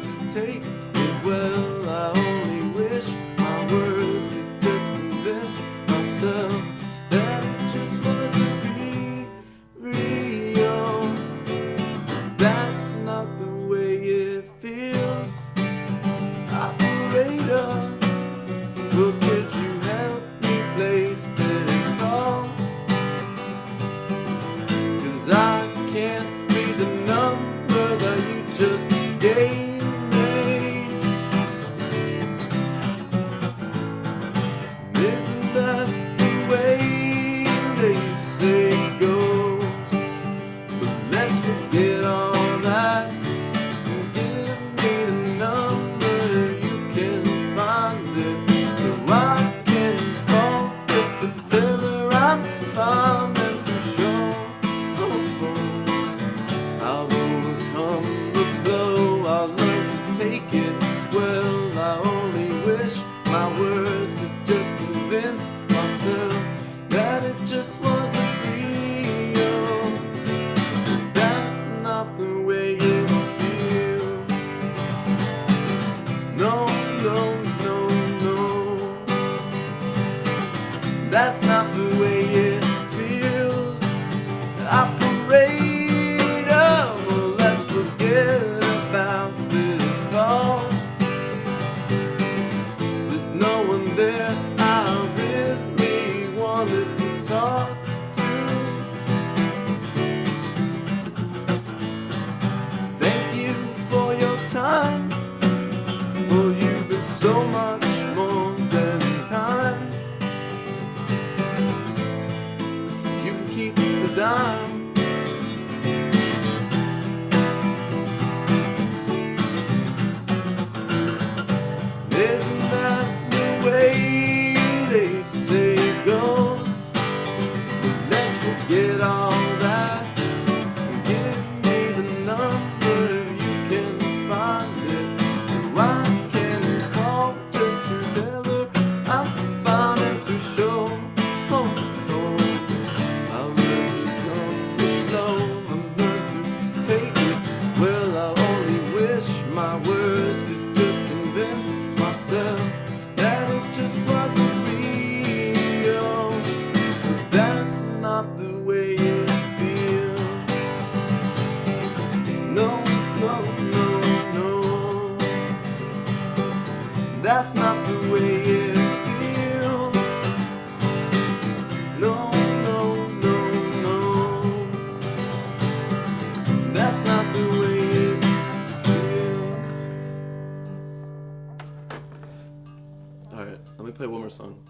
[SPEAKER 1] play one more song.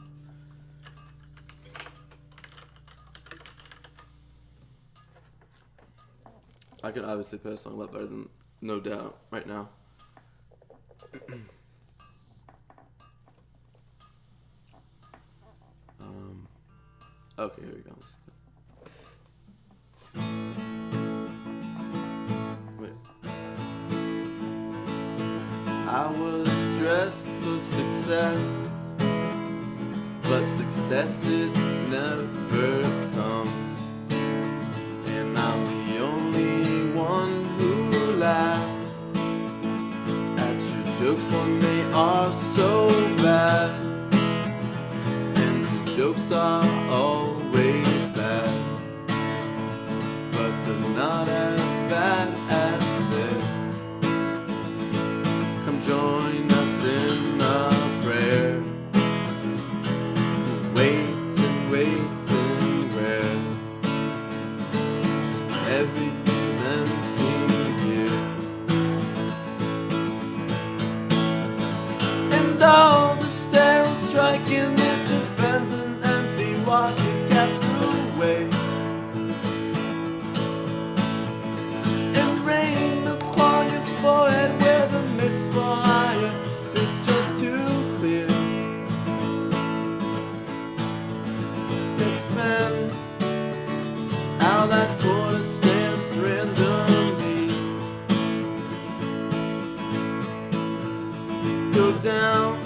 [SPEAKER 1] I can obviously play a song a lot better than No Doubt right now. Okay, here we go. Wait. I was dressed for success, but success it never comes. And I'm the only one who laughs at your jokes when they are so bad. And the jokes are always bad, but they're not as bad as this. Come join us in a prayer. Wait and where everything's ending here, and all the sterile striking it defends an empty water cast away, and rain upon your forehead where the mists fly higher. It's just too clear. Let's spend our last quarter stance randomly. Go down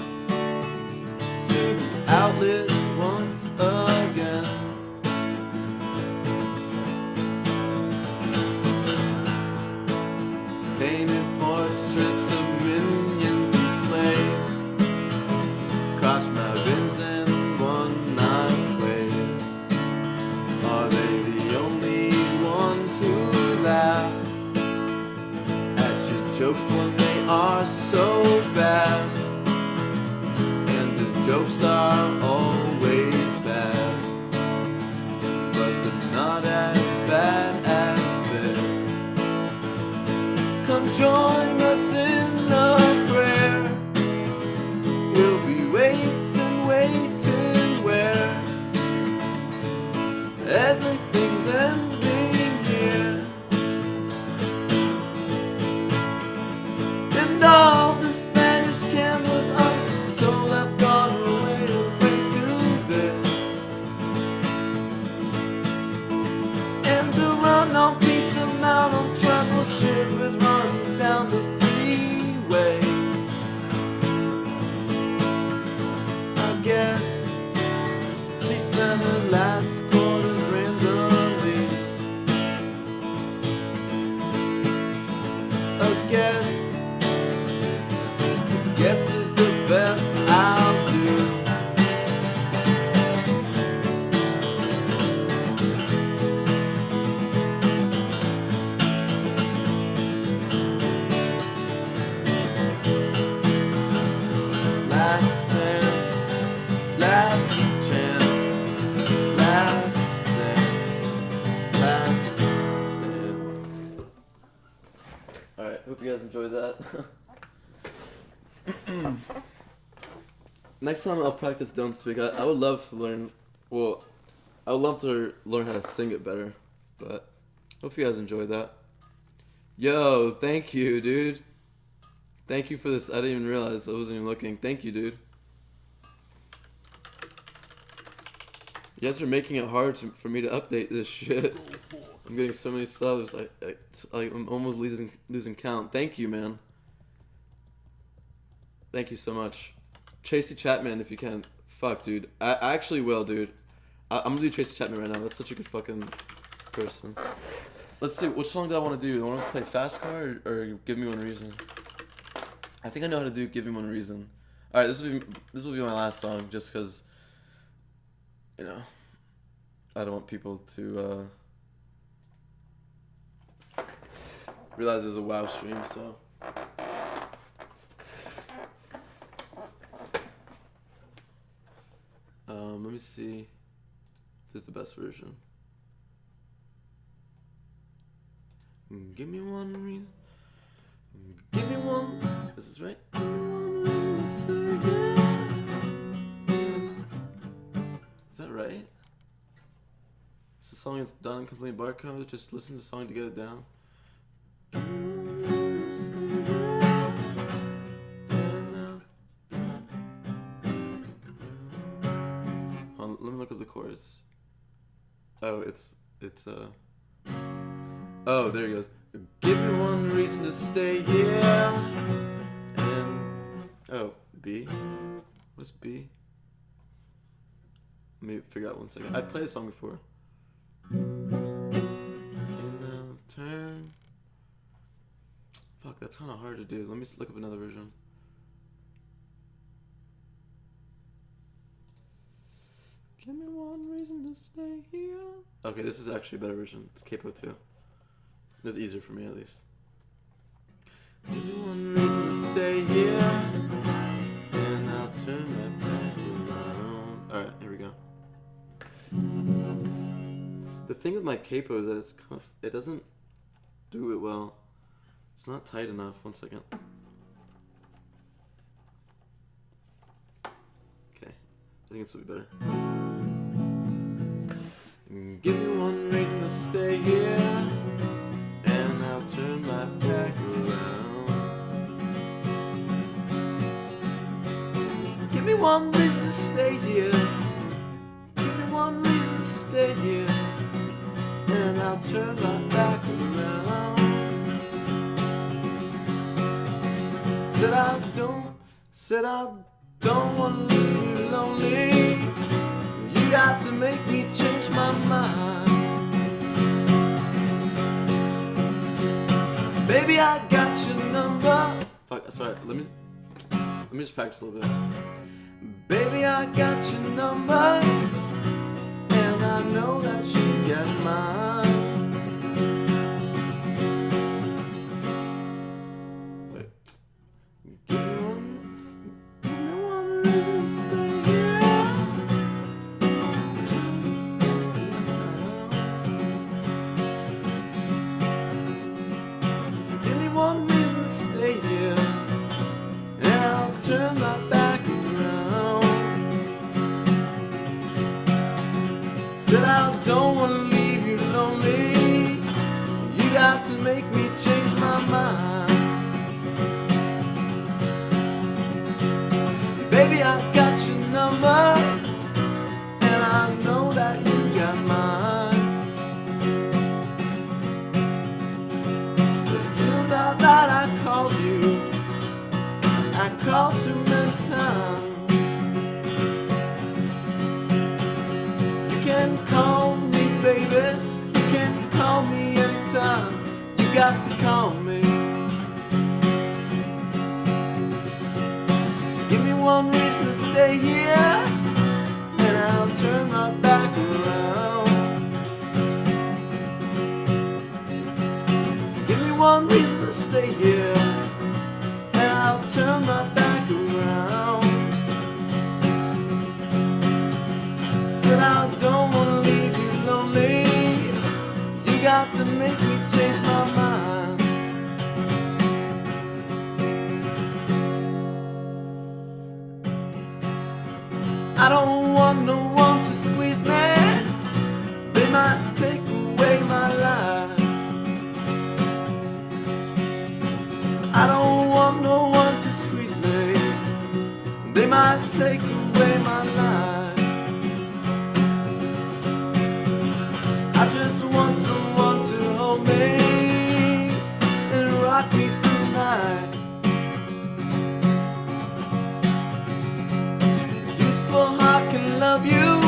[SPEAKER 1] to the outlet once again. Painted portraits of minions and slaves, crash my bins and one-night plays. Are they the only ones who laugh at your jokes when they are so bad? And the jokes are always bad, but they're not as bad as this. Come join us in a prayer. We'll be waiting where everything's ending here, and all the Spanish cameras up, so I've gone away to this, and to run on peace amount on trouble shivers runs down the freeway. I guess she spent her last quarters randomly. A guess is the best I'll do. Last chance, last chance, last dance, last dance. Alright, hope you guys enjoyed that. Next time I'll practice Don't Speak. I would love to learn, well, I would love to learn how to sing it better, but hope you guys enjoyed that. Yo, thank you, dude. Thank you for this. I didn't even realize I wasn't even looking. Thank you, dude. You guys are making it hard for me to update this shit. I'm getting so many subs. I'm almost losing count. Thank you, man. Thank you so much. Tracy Chapman, if you can. Fuck, dude. I actually will, dude. I'm gonna do Tracy Chapman right now. That's such a good fucking person. Let's see. Which song do I want to do? Do I want to play Fast Car or Give Me One Reason? I think I know how to do Give Me One Reason. All right, this will be my last song, just because, you know, I don't want people to realize there's a WoW stream. So. Let me see. This is the best version. Give me one reason. Give me one. This is right. Give me one reason to stay again. song is done and complete barcode. Just listen to the song to get it down. Hold on, let me look up the chords. Oh, oh, there he goes. Give me one reason to stay here. And oh, B. What's B? Let me figure out 1 second. I've played a song before. And now turn. Fuck, that's kind of hard to do. Let me look up another version. Give me one reason to stay here. Okay, this is actually a better version. It's capo 2. This is easier for me at least. Give me one reason to stay here. And I'll turn my back around. Alright, here we go. The thing with my capo is that it's kind of, it doesn't do it well. It's not tight enough. 1 second. Okay, I think this will be better. Give me one reason to stay here, and I'll turn my back around. Give me one reason to stay here. Give me one reason to stay here, and I'll turn my back around. Said I don't want to leave you lonely. You got to make me change my mind. Baby, I got your number. Fuck, sorry, let me just practice a little bit. Baby, I got your number, and I know that you got mine. Wait. Give me one reason to stay here. Give me one reason to stay here, and I'll turn my back around. Said I don't want to leave you lonely. You got to make me change my mind. Baby, I got your number, and I know that you got mine. But you know that I called you. I called too many times. You can call me, baby. You can call me anytime. You got to call me. Give me one reason to stay here, and I'll turn my back around. Give me one reason to stay here, and I'll turn my back around. Said I don't want to leave you lonely. You got to make me change my mind. I don't want no one to squeeze me. They might take away my life. I don't want no one to squeeze me. They might take away my life. I just want someone to hold me and rock me through the night. Useful heart can love you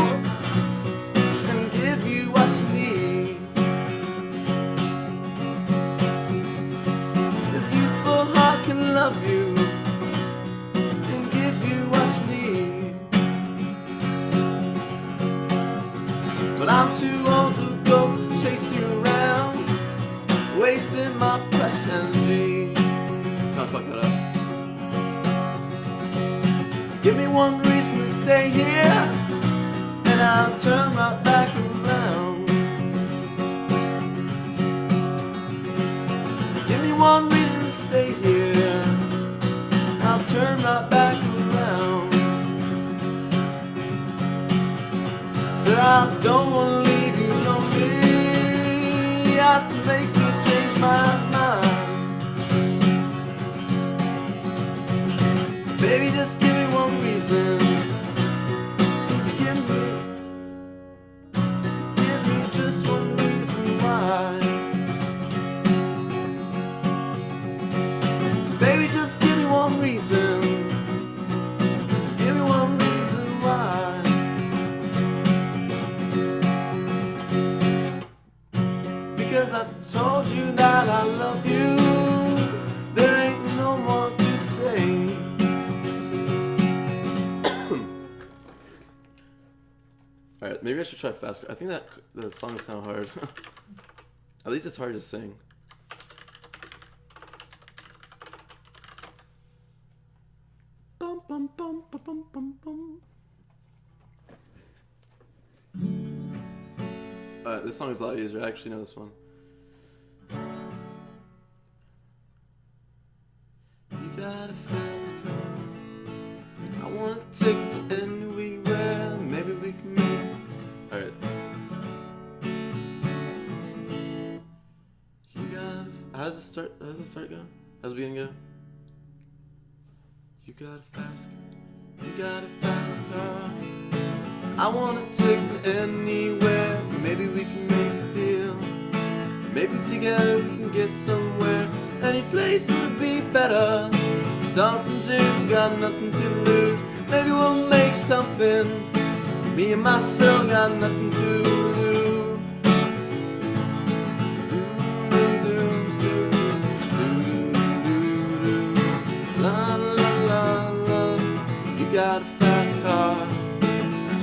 [SPEAKER 1] and give you what you need. This youthful heart can love you and give you what you need. But I'm too old to go chase you around, wasting my precious energy. Can't fuck that up. Give me one reason to stay here, and I'll turn my back around. Give me one reason to stay here, I'll turn my back around. Said I don't want to leave you lonely. maybe I should try faster. I think that the song is kind of hard. At least it's hard to sing. Bum, bum, bum, bum, bum, bum, bum. This song is a lot easier. I actually know this one. You got a fast car. I want to take it to anywhere. Maybe we can make it. Alright. You got a... How does it start? How does the start go? How does the beginning go? You got a fast car. You got a fast car. I want to take it to anywhere. Maybe we can make a deal. Maybe together we can get somewhere. Any place would be better. Start from zero, got nothing to lose. Maybe we'll make something. Me and myself got nothing to lose. La la la la. You got a fast car.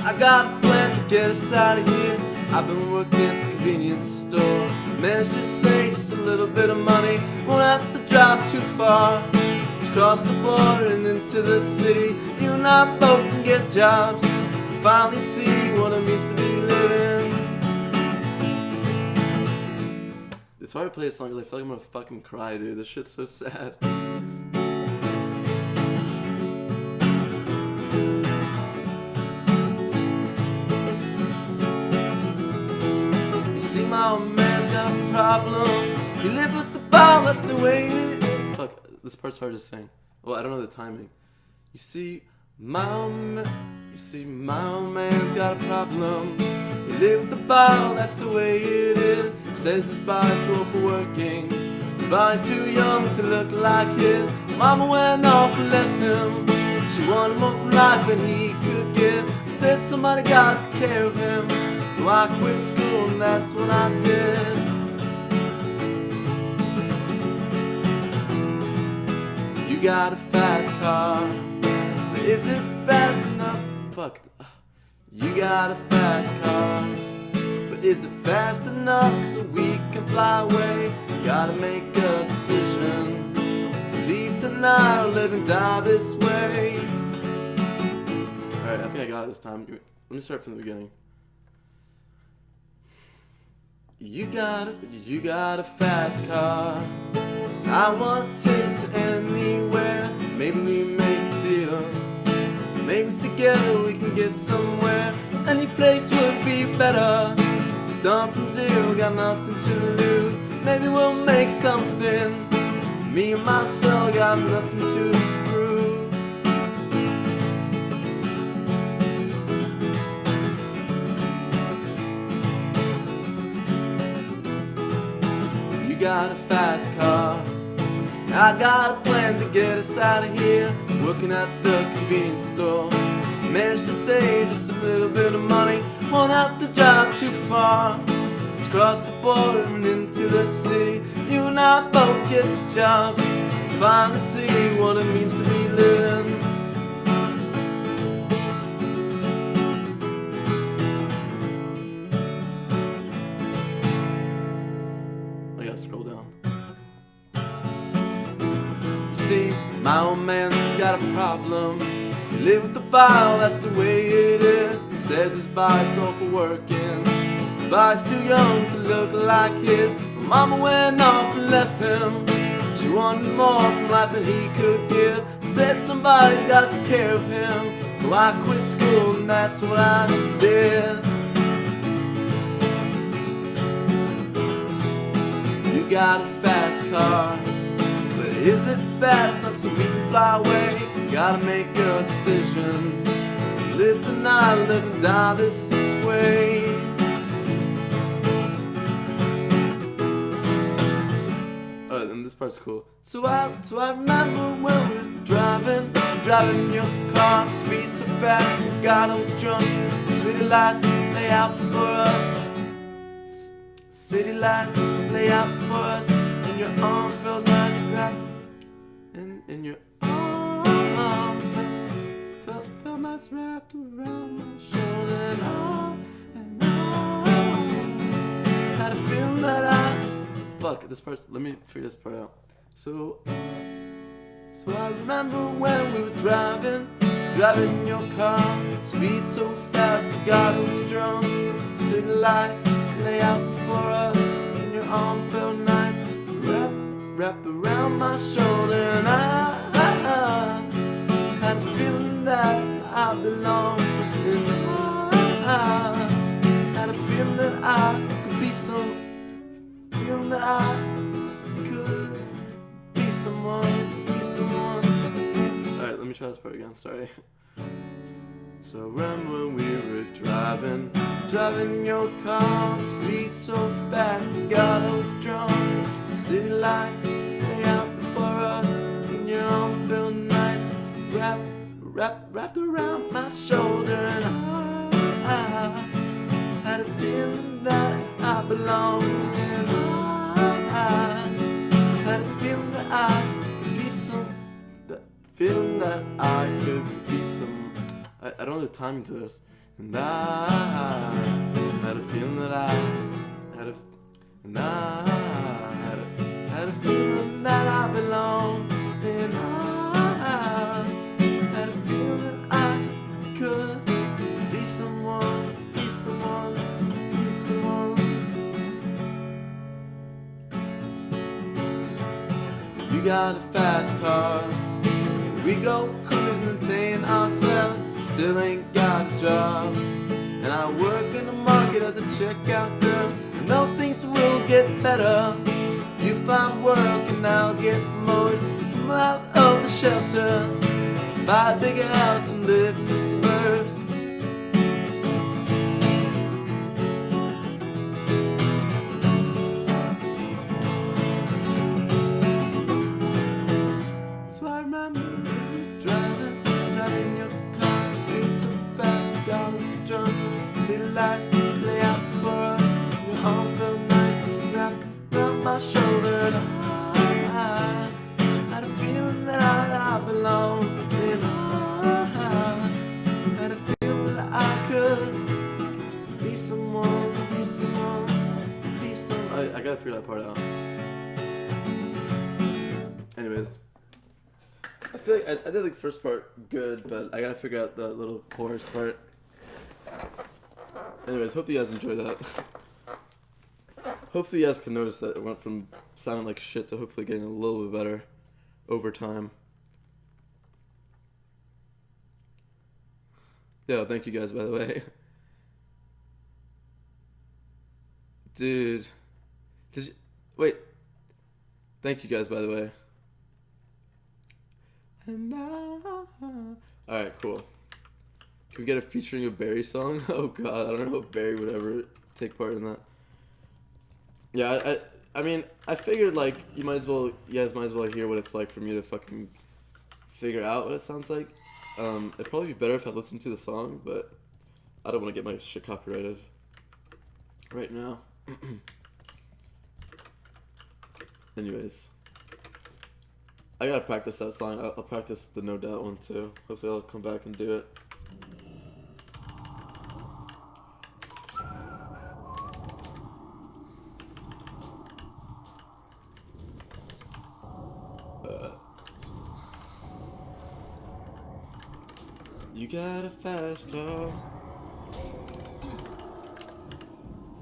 [SPEAKER 1] I got a plan to get us out of here. I've been working at the convenience store. Managed to save just a little bit of money. Won't have to drive too far. Just cross the border and into the city. You and I both can get jobs. Finally see what it means to be living. It's hard to play this song because I feel like I'm gonna fucking cry, dude. This shit's so sad. My old man's got a problem. You live with the ball, that's the way it is. Fuck, this part's hard to sing. Well, I don't know the timing. You see, my old man's got a problem. You live with the ball, that's the way it is. Says his body's too old for working. His body's too young to look like his. Mama went off and left him. She wanted more from life than he could get. Said somebody got to take care of him. So I quit school and that's what I did. You got a fast car, but is it fast enough? Fuck. You got a fast car, but is it fast enough so we can fly away? Gotta make a decision. Leave tonight or live and die this way. Alright, I think I got it this time. Let me start from the beginning. You got a fast car. I want to take it to anywhere. Maybe we make a deal. Maybe together we can get somewhere. Any place would be better. Start from zero, got nothing to lose. Maybe we'll make something. Me and myself got nothing to prove. You got a fast car. I got a plan to get us out of here. Working at the convenience store. Managed to save just a little bit of money. Won't have to drive too far. Just cross the border and into the city. You and I both get jobs. Finally see what it means to be living. I gotta scroll down. You see, my old man's got a problem. Live with the bile, that's the way it is. He says his body's too old for working. His body's too young to look like his. Mama went off and left him. She wanted more from life than he could give. Said somebody got to take care of him. So I quit school and that's what I did. You got a fast car, but is it fast enough so we can fly away? Gotta make a decision. Live tonight, live and die this way. And this part's cool. So I remember when we were driving your car, the speed so fast, and God I was drunk. City lights lay out before us. City lights lay out before us, and your arms felt nice wrapped. And your arms felt nice wrapped around my shoulder, fuck this part. Let me figure this part out. So I remember when we were driving your car, speed so fast, the God was drunk. City lights lay out before us, and your arm felt nice, wrapped around my shoulder, and I had a feeling that I belonged, and I had a feeling that I could be feeling that I could be someone. Alright, let me try this part again, sorry. So remember when we were driving your car, speed so fast, and God, I was drunk. City lights lay out before us, and your arm felt nice, wrapped around my shoulder, and I had a feeling that I belonged, and I had a feeling that I could be feeling that I could be I don't know the timing to this, and I had a feeling that I had a feeling that I belonged, and I had a feeling that I could be someone. You got a fast car, we go cruising and taying ourselves. Still ain't got a job, and I work in the market as a checkout girl. I know things will get better. You find work and I'll get promoted. I'm out of the shelter, buy a bigger house and live in the suburbs. So I remember driving your car, speeding so fast, the God was drunk. City lights lay out before us, your arm felt nice, wrapped around my shoulder, and I had a feeling that I belonged, and I had a feeling that I could be someone. I gotta figure that part out. Anyways. I feel like I did the first part good, but I gotta figure out the little chorus part. Anyways, hope you guys enjoy that. Hopefully you guys can notice that it went from sounding like shit to hopefully getting a little bit better over time. Yo, thank you guys, by the way. Dude. Wait. Thank you guys, by the way. Alright, cool. Can we get a featuring a Barry song? Oh god, I don't know if Barry would ever take part in that. Yeah, I mean, I figured like you guys might as well hear what it's like for me to fucking figure out what it sounds like. It'd probably be better if I listened to the song, but I don't want to get my shit copyrighted right now. Anyways. I gotta practice that song. I'll practice the No Doubt one too. Hopefully I'll come back and do it. You got a fast car.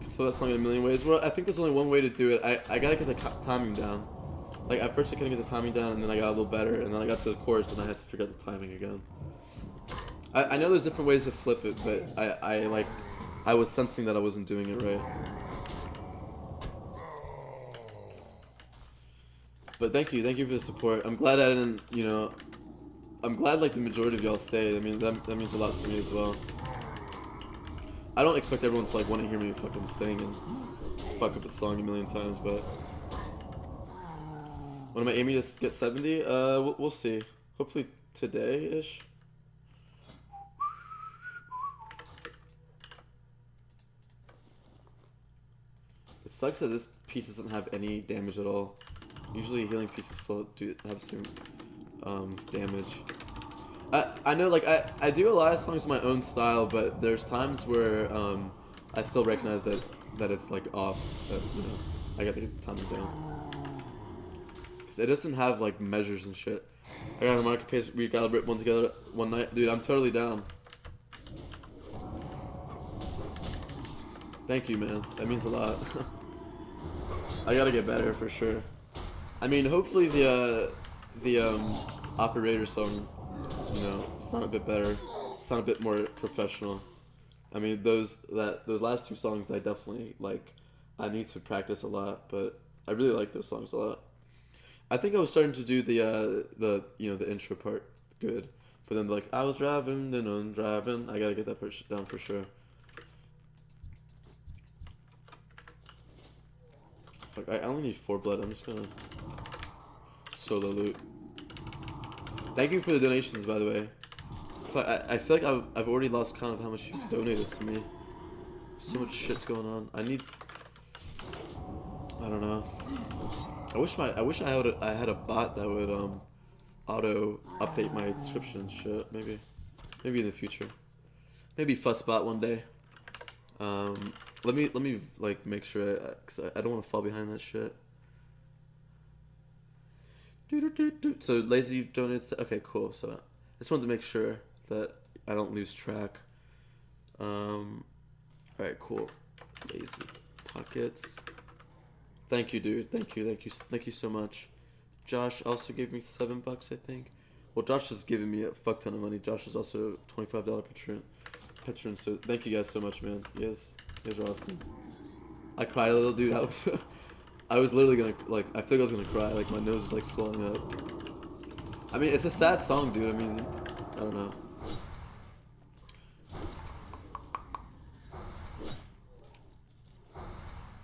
[SPEAKER 1] Can play that song in a million ways. Well, I think there's only one way to do it. I gotta get the timing down. Like, at first I couldn't get the timing down, and then I got a little better, and then I got to the chorus, and I had to figure out the timing again. I know there's different ways to flip it, but I was sensing that I wasn't doing it right. But thank you for the support. I'm glad I didn't, I'm glad like the majority of y'all stayed. I mean, that means a lot to me as well. I don't expect everyone to like want to hear me fucking sing and fuck up a song a million times, but... When am I aiming to get 70? We'll see. Hopefully today-ish. It sucks that this piece doesn't have any damage at all. Usually healing pieces still have some damage. I know, like, I do a lot of songs in my own style, but there's times where I still recognize that it's like off. That I got to get the timing down. Cause it doesn't have like measures and shit. I got a marketplace recalibrate one together one night, dude. I'm totally down. Thank you, man. That means a lot. I gotta get better for sure. I mean, hopefully the operator song, you know, sound a bit better, sound a bit more professional. I mean, those last two songs I definitely like. I need to practice a lot, but I really like those songs a lot. I think I was starting to do the you know, the intro part good, but then like I was driving, then I'm driving. I gotta get that part down for sure. Fuck, I only need 4 blood. I'm just gonna solo loot. Thank you for the donations, by the way. I feel like I've already lost count of how much you've donated to me. So much shit's going on. I don't know. I wish I had a bot that would auto update my description and shit. Maybe in the future. Maybe Fussbot one day. Let me like make sure, cause I don't want to fall behind that shit. So Lazy donates. Okay, cool. So I just wanted to make sure that I don't lose track. All right, cool. Lazypockets. Thank you, dude. Thank you so much. Josh also gave me $7, I think. Well, Josh has given me a fuck ton of money. Josh is also a $25 patron. So thank you guys so much, man. You guys are awesome. I cried a little, dude. I was literally gonna, like, I feel like I was gonna cry. Like, my nose was like swelling up. I mean, it's a sad song, dude. I mean, I don't know.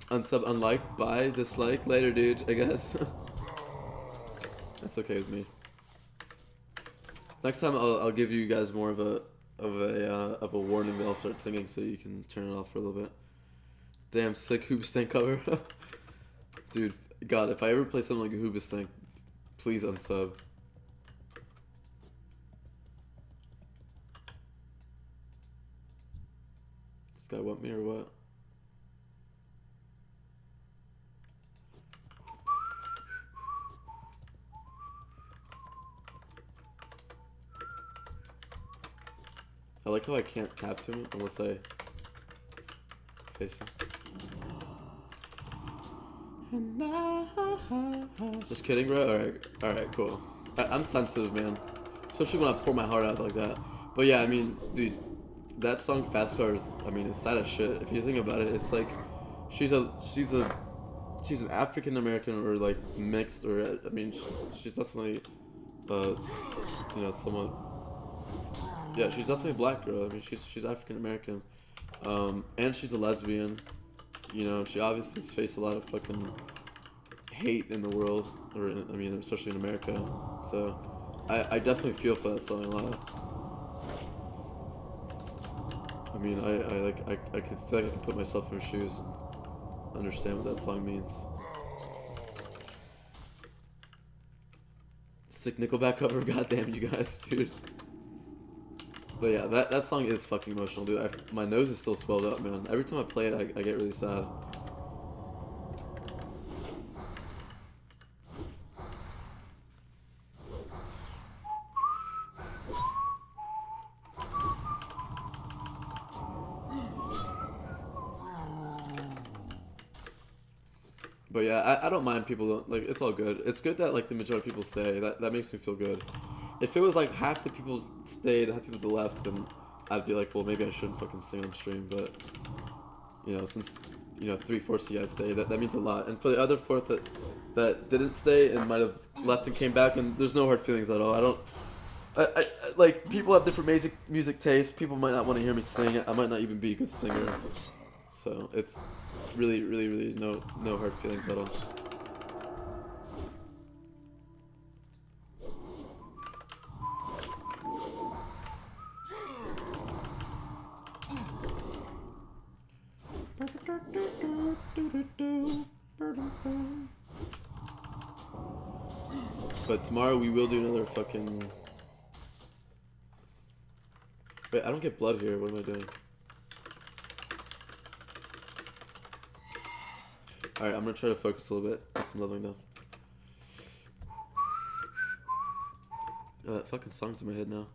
[SPEAKER 1] Unsub, unlike, buy, dislike, later, dude, I guess. That's okay with me. Next time I'll give you guys more of a warning that I'll start singing so you can turn it off for a little bit. Damn, sick Hoobastank cover. Dude, God, if I ever play something like a Hoobastank, please unsub. This guy want me or what? I like how I can't tap to him unless I face him. Just kidding, bro? Alright, cool. I'm sensitive, man. Especially when I pour my heart out like that. But yeah, I mean, dude, that song Fast Car is, I mean, it's sad as shit. If you think about it, it's like, she's an African American or like mixed, or I mean, she's definitely, you know, somewhat. Yeah, she's definitely a black girl. I mean, she's African American, and she's a lesbian. You know, she obviously has faced a lot of fucking hate in the world, or I mean, especially in America. So, I definitely feel for that song a lot. I mean, I can feel like I can put myself in her shoes, and understand what that song means. Sick Nickelback cover, goddamn you guys, dude. But yeah, that song is fucking emotional, dude. My nose is still swelled up, man. Every time I play it, I get really sad. But yeah, I don't mind people, like, it's all good. It's good that, like, the majority of people stay. That makes me feel good. If it was like half the people stayed, half the people left, then I'd be like, well, maybe I shouldn't fucking sing on stream. But, you know, since, you know, 3/4 of you guys stayed, that means a lot. And for the other 1/4 that didn't stay and might have left and came back, and there's no hard feelings at all. I like, people have different music tastes. People might not want to hear me sing. I might not even be a good singer. So it's really no hard feelings at all. But tomorrow we will do another fucking... Wait, I don't get blood here. What am I doing? Alright, I'm gonna try to focus a little bit. Get some leveling down. That fucking song's in my head now.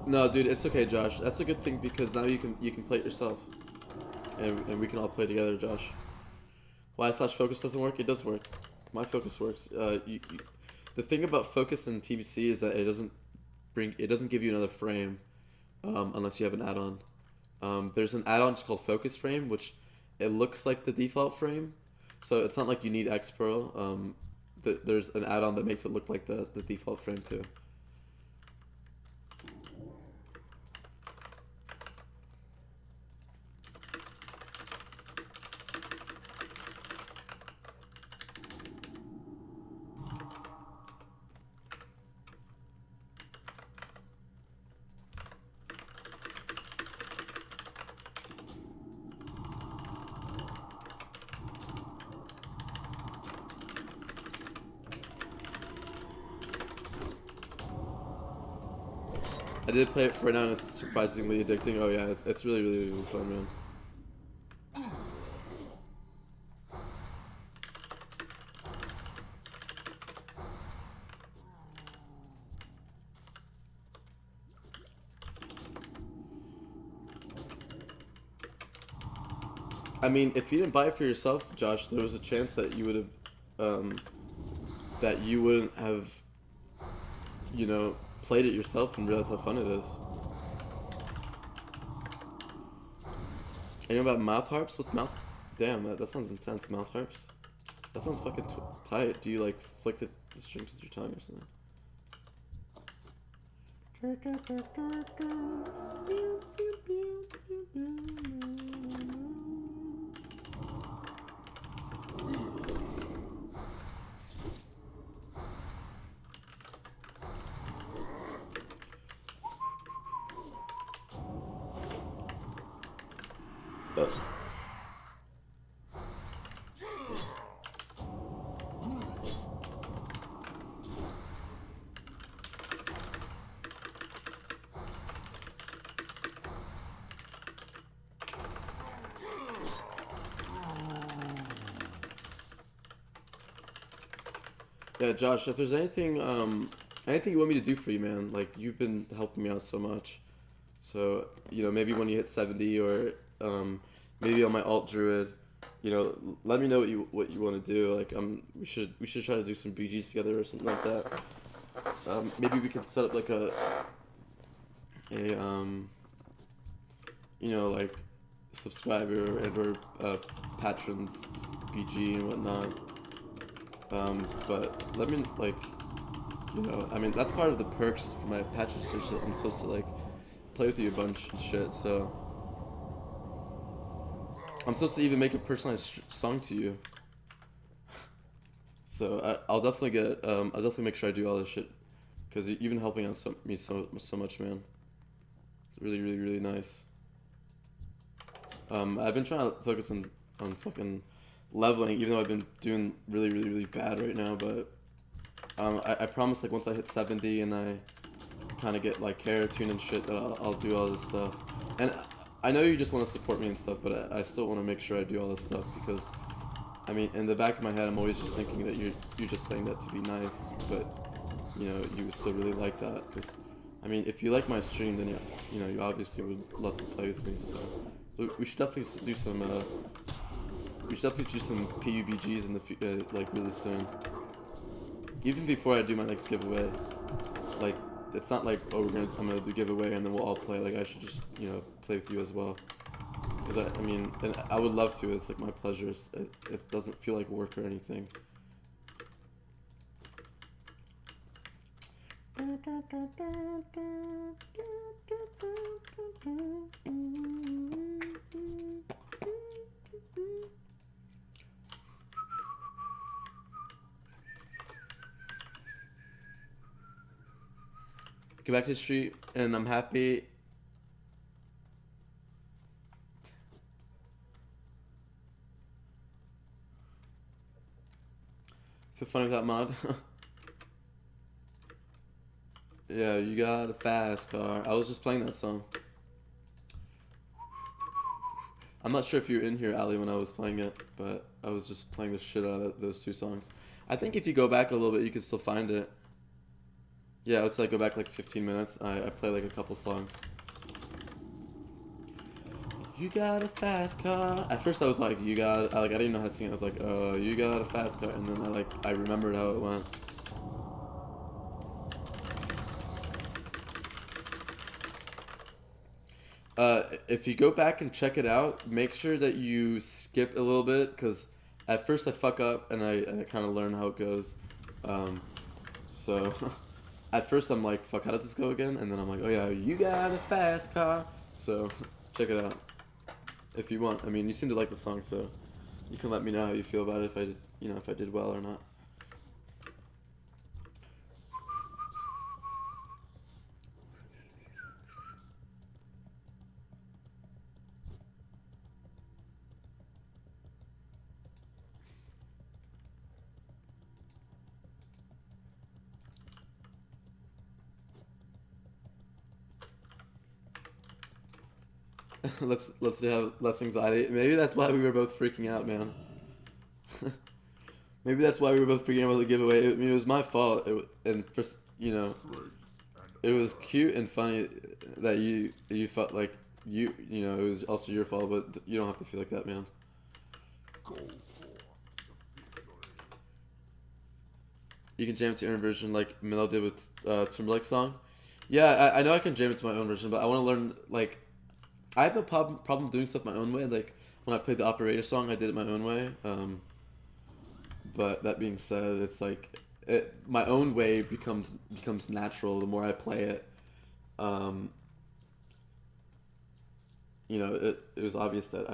[SPEAKER 1] No, dude, it's okay, Josh. That's a good thing because now you can play it yourself, and we can all play together, Josh. Y/focus doesn't work? It does work. My focus works. The thing about focus in TBC is that it doesn't give you another frame, unless you have an add-on. There's an add-on just called focus frame, which it looks like the default frame, so it's not like you need Xpearl. There's an add-on that makes it look like the default frame too. I did play it for now, and it's surprisingly addicting. Oh yeah, it's really, really, really fun, man. I mean, if you didn't buy it for yourself, Josh, there was a chance that you would have, that you wouldn't have, you know, played it yourself and realized how fun it is. You know about mouth harps? What's mouth? Damn, that sounds intense. Mouth harps? That sounds fucking tight. Do you like flick the strings with your tongue or something? Yeah, Josh, if there's anything anything you want me to do for you, man, like, you've been helping me out so much. So, you know, maybe when you hit 70 or maybe on my alt druid, you know, let me know what you want to do. Like, we should try to do some BGs together or something like that. Maybe we could set up like a you know, like subscriber and or patrons BG and whatnot. But let me, like, you know, I mean, that's part of the perks for my patches. I'm supposed to, like, play with you a bunch and shit, so I'm supposed to even make a personalized song to you. So I'll definitely get, I'll definitely make sure I do all this shit, because you've been helping out me so much, man. It's really, really, really nice. I've been trying to focus on fucking leveling, even though I've been doing really, really, really bad right now, but I promise, like, once I hit 70 and I kind of get, like, Keratin and shit, that I'll do all this stuff. And I know you just want to support me and stuff, but I still want to make sure I do all this stuff, because, I mean, in the back of my head, I'm always just thinking that you're just saying that to be nice, but, you know, you would still really like that, because, I mean, if you like my stream, then, you know, you obviously would love to play with me, so we should definitely do some, PUBGs in the like, really soon. Even before I do my next giveaway. Like, it's not like, oh, I'm gonna do giveaway and then we'll all play. Like, I should just, you know, play with you as well. Because I mean, and I would love to. It's like my pleasure. It doesn't feel like work or anything. Get back to the street, and I'm happy. Feel funny with that mod. Yeah, you got a fast car. I was just playing that song. I'm not sure if you were in here, Ali, when I was playing it, but I was just playing the shit out of those two songs. I think if you go back a little bit, you can still find it. Yeah, it's like go back like 15 minutes. I play like a couple songs. You got a fast car. At first I was like, you got, I didn't know how to sing it. I was like, you got a fast car. And then I remembered how it went. If you go back and check it out, make sure that you skip a little bit, because at first I fuck up and I kind of learn how it goes. So at first I'm like, fuck, how does this go again? And then I'm like, oh yeah, you got a fast car. So check it out if you want. I mean, you seem to like the song, so you can let me know how you feel about it, if I did, you know, if I did well or not. let's have less anxiety. Maybe that's why we were both freaking out, man. Maybe that's why we were both freaking out about the giveaway. I mean, it was my fault, and first, you know, it was cute and funny that you felt like you know, it was also your fault, but you don't have to feel like that, man. You can jam it to your own version like Milo did with Timberlake's song. Yeah, I know I can jam it to my own version, but I want to learn, like, I have no problem doing stuff my own way. Like, when I played the Operator song, I did it my own way. But that being said, it's like, my own way becomes natural the more I play it. You know, it was obvious that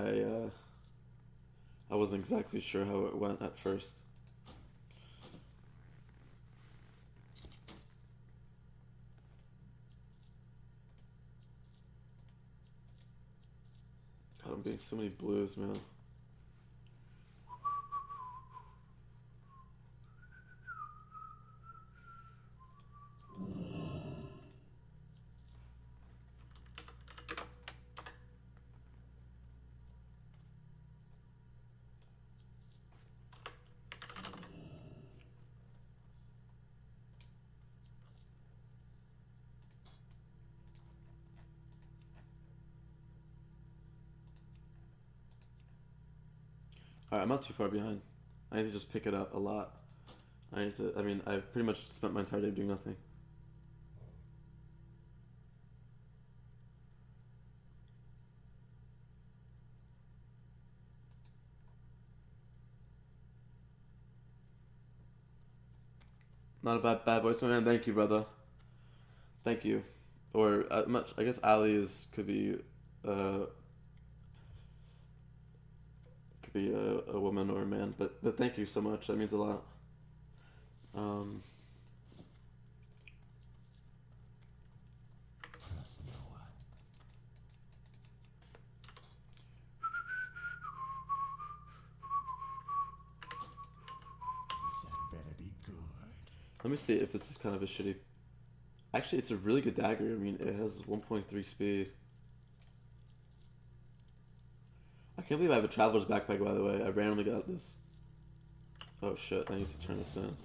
[SPEAKER 1] I wasn't exactly sure how it went at first. God, I'm getting so many blues, man. Alright, I'm not too far behind. I need to just pick it up a lot. I mean, I've pretty much spent my entire day doing nothing. Not a bad voice, my man. Thank you, brother. Thank you. Or, I guess Ali could be a woman or a man, but thank you so much. That means a lot. Let me see if this is kind of a shitty. Actually, it's a really good dagger. I mean, it has 1.3 speed. I can't believe I have a traveler's backpack, by the way. I randomly got this. Oh shit, I need to turn this in.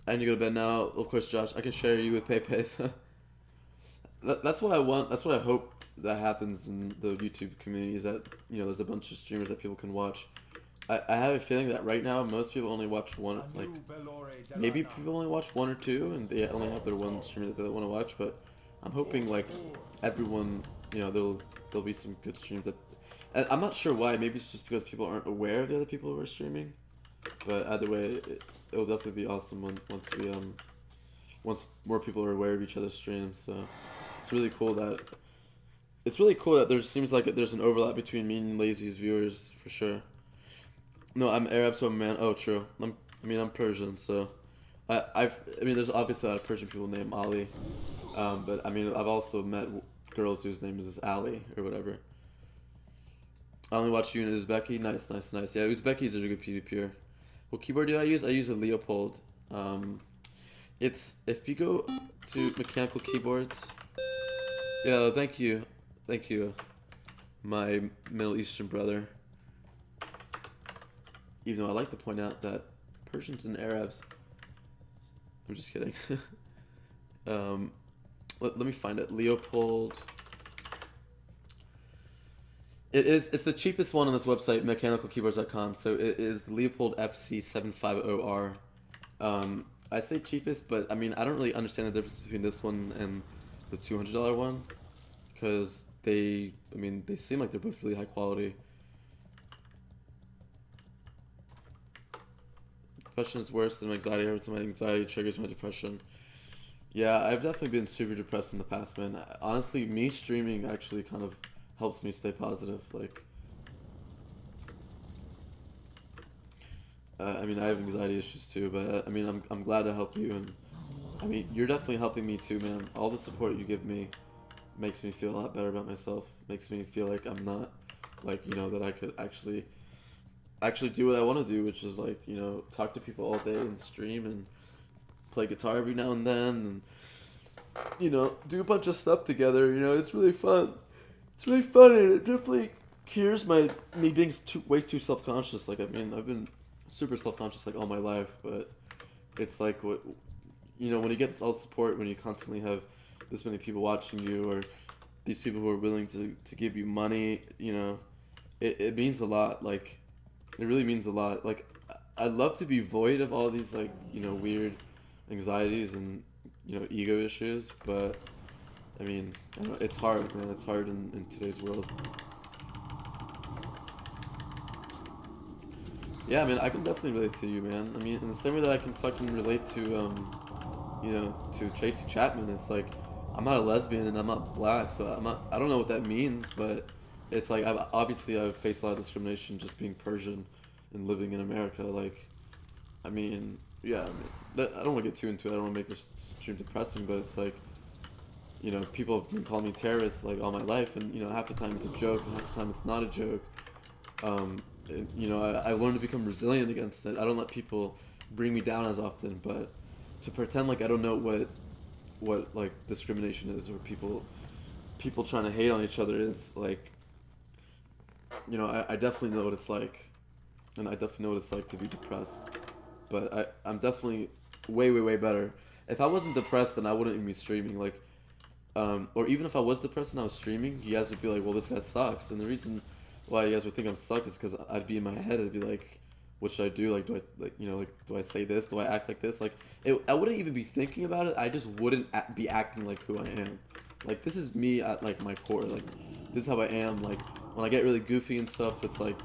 [SPEAKER 1] I need to go to bed now. Of course, Josh, I can share you with PayPay. That's what I want. That's what I hope that happens in the YouTube community, is that, you know, there's a bunch of streamers that people can watch. I have a feeling that right now most people only watch one, like, maybe people only watch one or two, and they only have their one streamer that they want to watch. But I'm hoping, like, everyone, you know, there'll be some good streams that And I'm not sure why. Maybe it's just because people aren't aware of the other people who are streaming. But either way, it'll definitely be awesome once more people are aware of each other's streams. So it's really cool that there seems like there's an overlap between me and Lazy's viewers for sure. No, I'm Arab, so I'm man. Oh, true. I'm Persian, so there's obviously a lot of Persian people named Ali, but I mean I've also met girls whose names is Ali or whatever. I only watch you and Uzbeki. Nice. Yeah, Uzbeki's a good PvPer. What keyboard do I use? I use a Leopold. It's if you go to mechanical keyboards. Yeah, thank you, my Middle Eastern brother. Even though I like to point out that Persians and Arabs. I'm just kidding. Let me find it. Leopold. It's the cheapest one on this website, mechanicalkeyboards.com. So it is the Leopold FC750R. I say cheapest, but I mean I don't really understand the difference between this one and the $200 one, because they seem like they're both really high quality. Depression is worse than anxiety. Every time my anxiety triggers my depression. Yeah, I've definitely been super depressed in the past, man. Honestly, me streaming actually kind of helps me stay positive. Like, I mean, I have anxiety issues too, but I mean, I'm glad to help you, and I mean, you're definitely helping me too, man. All the support you give me makes me feel a lot better about myself. Makes me feel like I'm not, like, you know, that I could actually do what I want to do, which is like, you know, talk to people all day and stream and play guitar every now and then, and you know, do a bunch of stuff together. You know, it's really fun. It's really fun, and it definitely cures me being way too self-conscious. Like, I mean, I've been super self-conscious like all my life, but it's like what, you know, when you get this all support, when you constantly have this many people watching you, or these people who are willing to give you money, you know, it means a lot. Like, it really means a lot. Like, I'd love to be void of all these, like, you know, weird anxieties and, you know, ego issues, but I mean, I don't know, it's hard, man. It's hard in today's world. Yeah, I mean, I can definitely relate to you, man. I mean, in the same way that I can fucking relate to, you know, to Tracy Chapman. It's like, I'm not a lesbian and I'm not black, so I don't know what that means, but it's like, I've faced a lot of discrimination just being Persian and living in America. Like, I mean, yeah, I don't want to get too into it. I don't want to make this stream depressing, but it's like, you know, people have been calling me terrorist like all my life, and you know, half the time it's a joke, and half the time it's not a joke. And, you know, I learned to become resilient against it. I don't let people bring me down as often, but to pretend like I don't know what like discrimination is, or people trying to hate on each other is, like, you know, I definitely know what it's like, and I definitely know what it's like to be depressed. But I'm definitely way better. If I wasn't depressed, then I wouldn't even be streaming. Like, or even if I was depressed and I was streaming, you guys would be like, well, this guy sucks. And the reason why you guys would think I'm suck is because I'd be in my head. I'd be like, what should I do? Like, do I, like, you know, like, do I say this? Do I act like this? Like, I wouldn't even be thinking about it. I just wouldn't be acting like who I am. Like, this is me at, like, my core. Like, this is how I am. Like, when I get really goofy and stuff, it's like,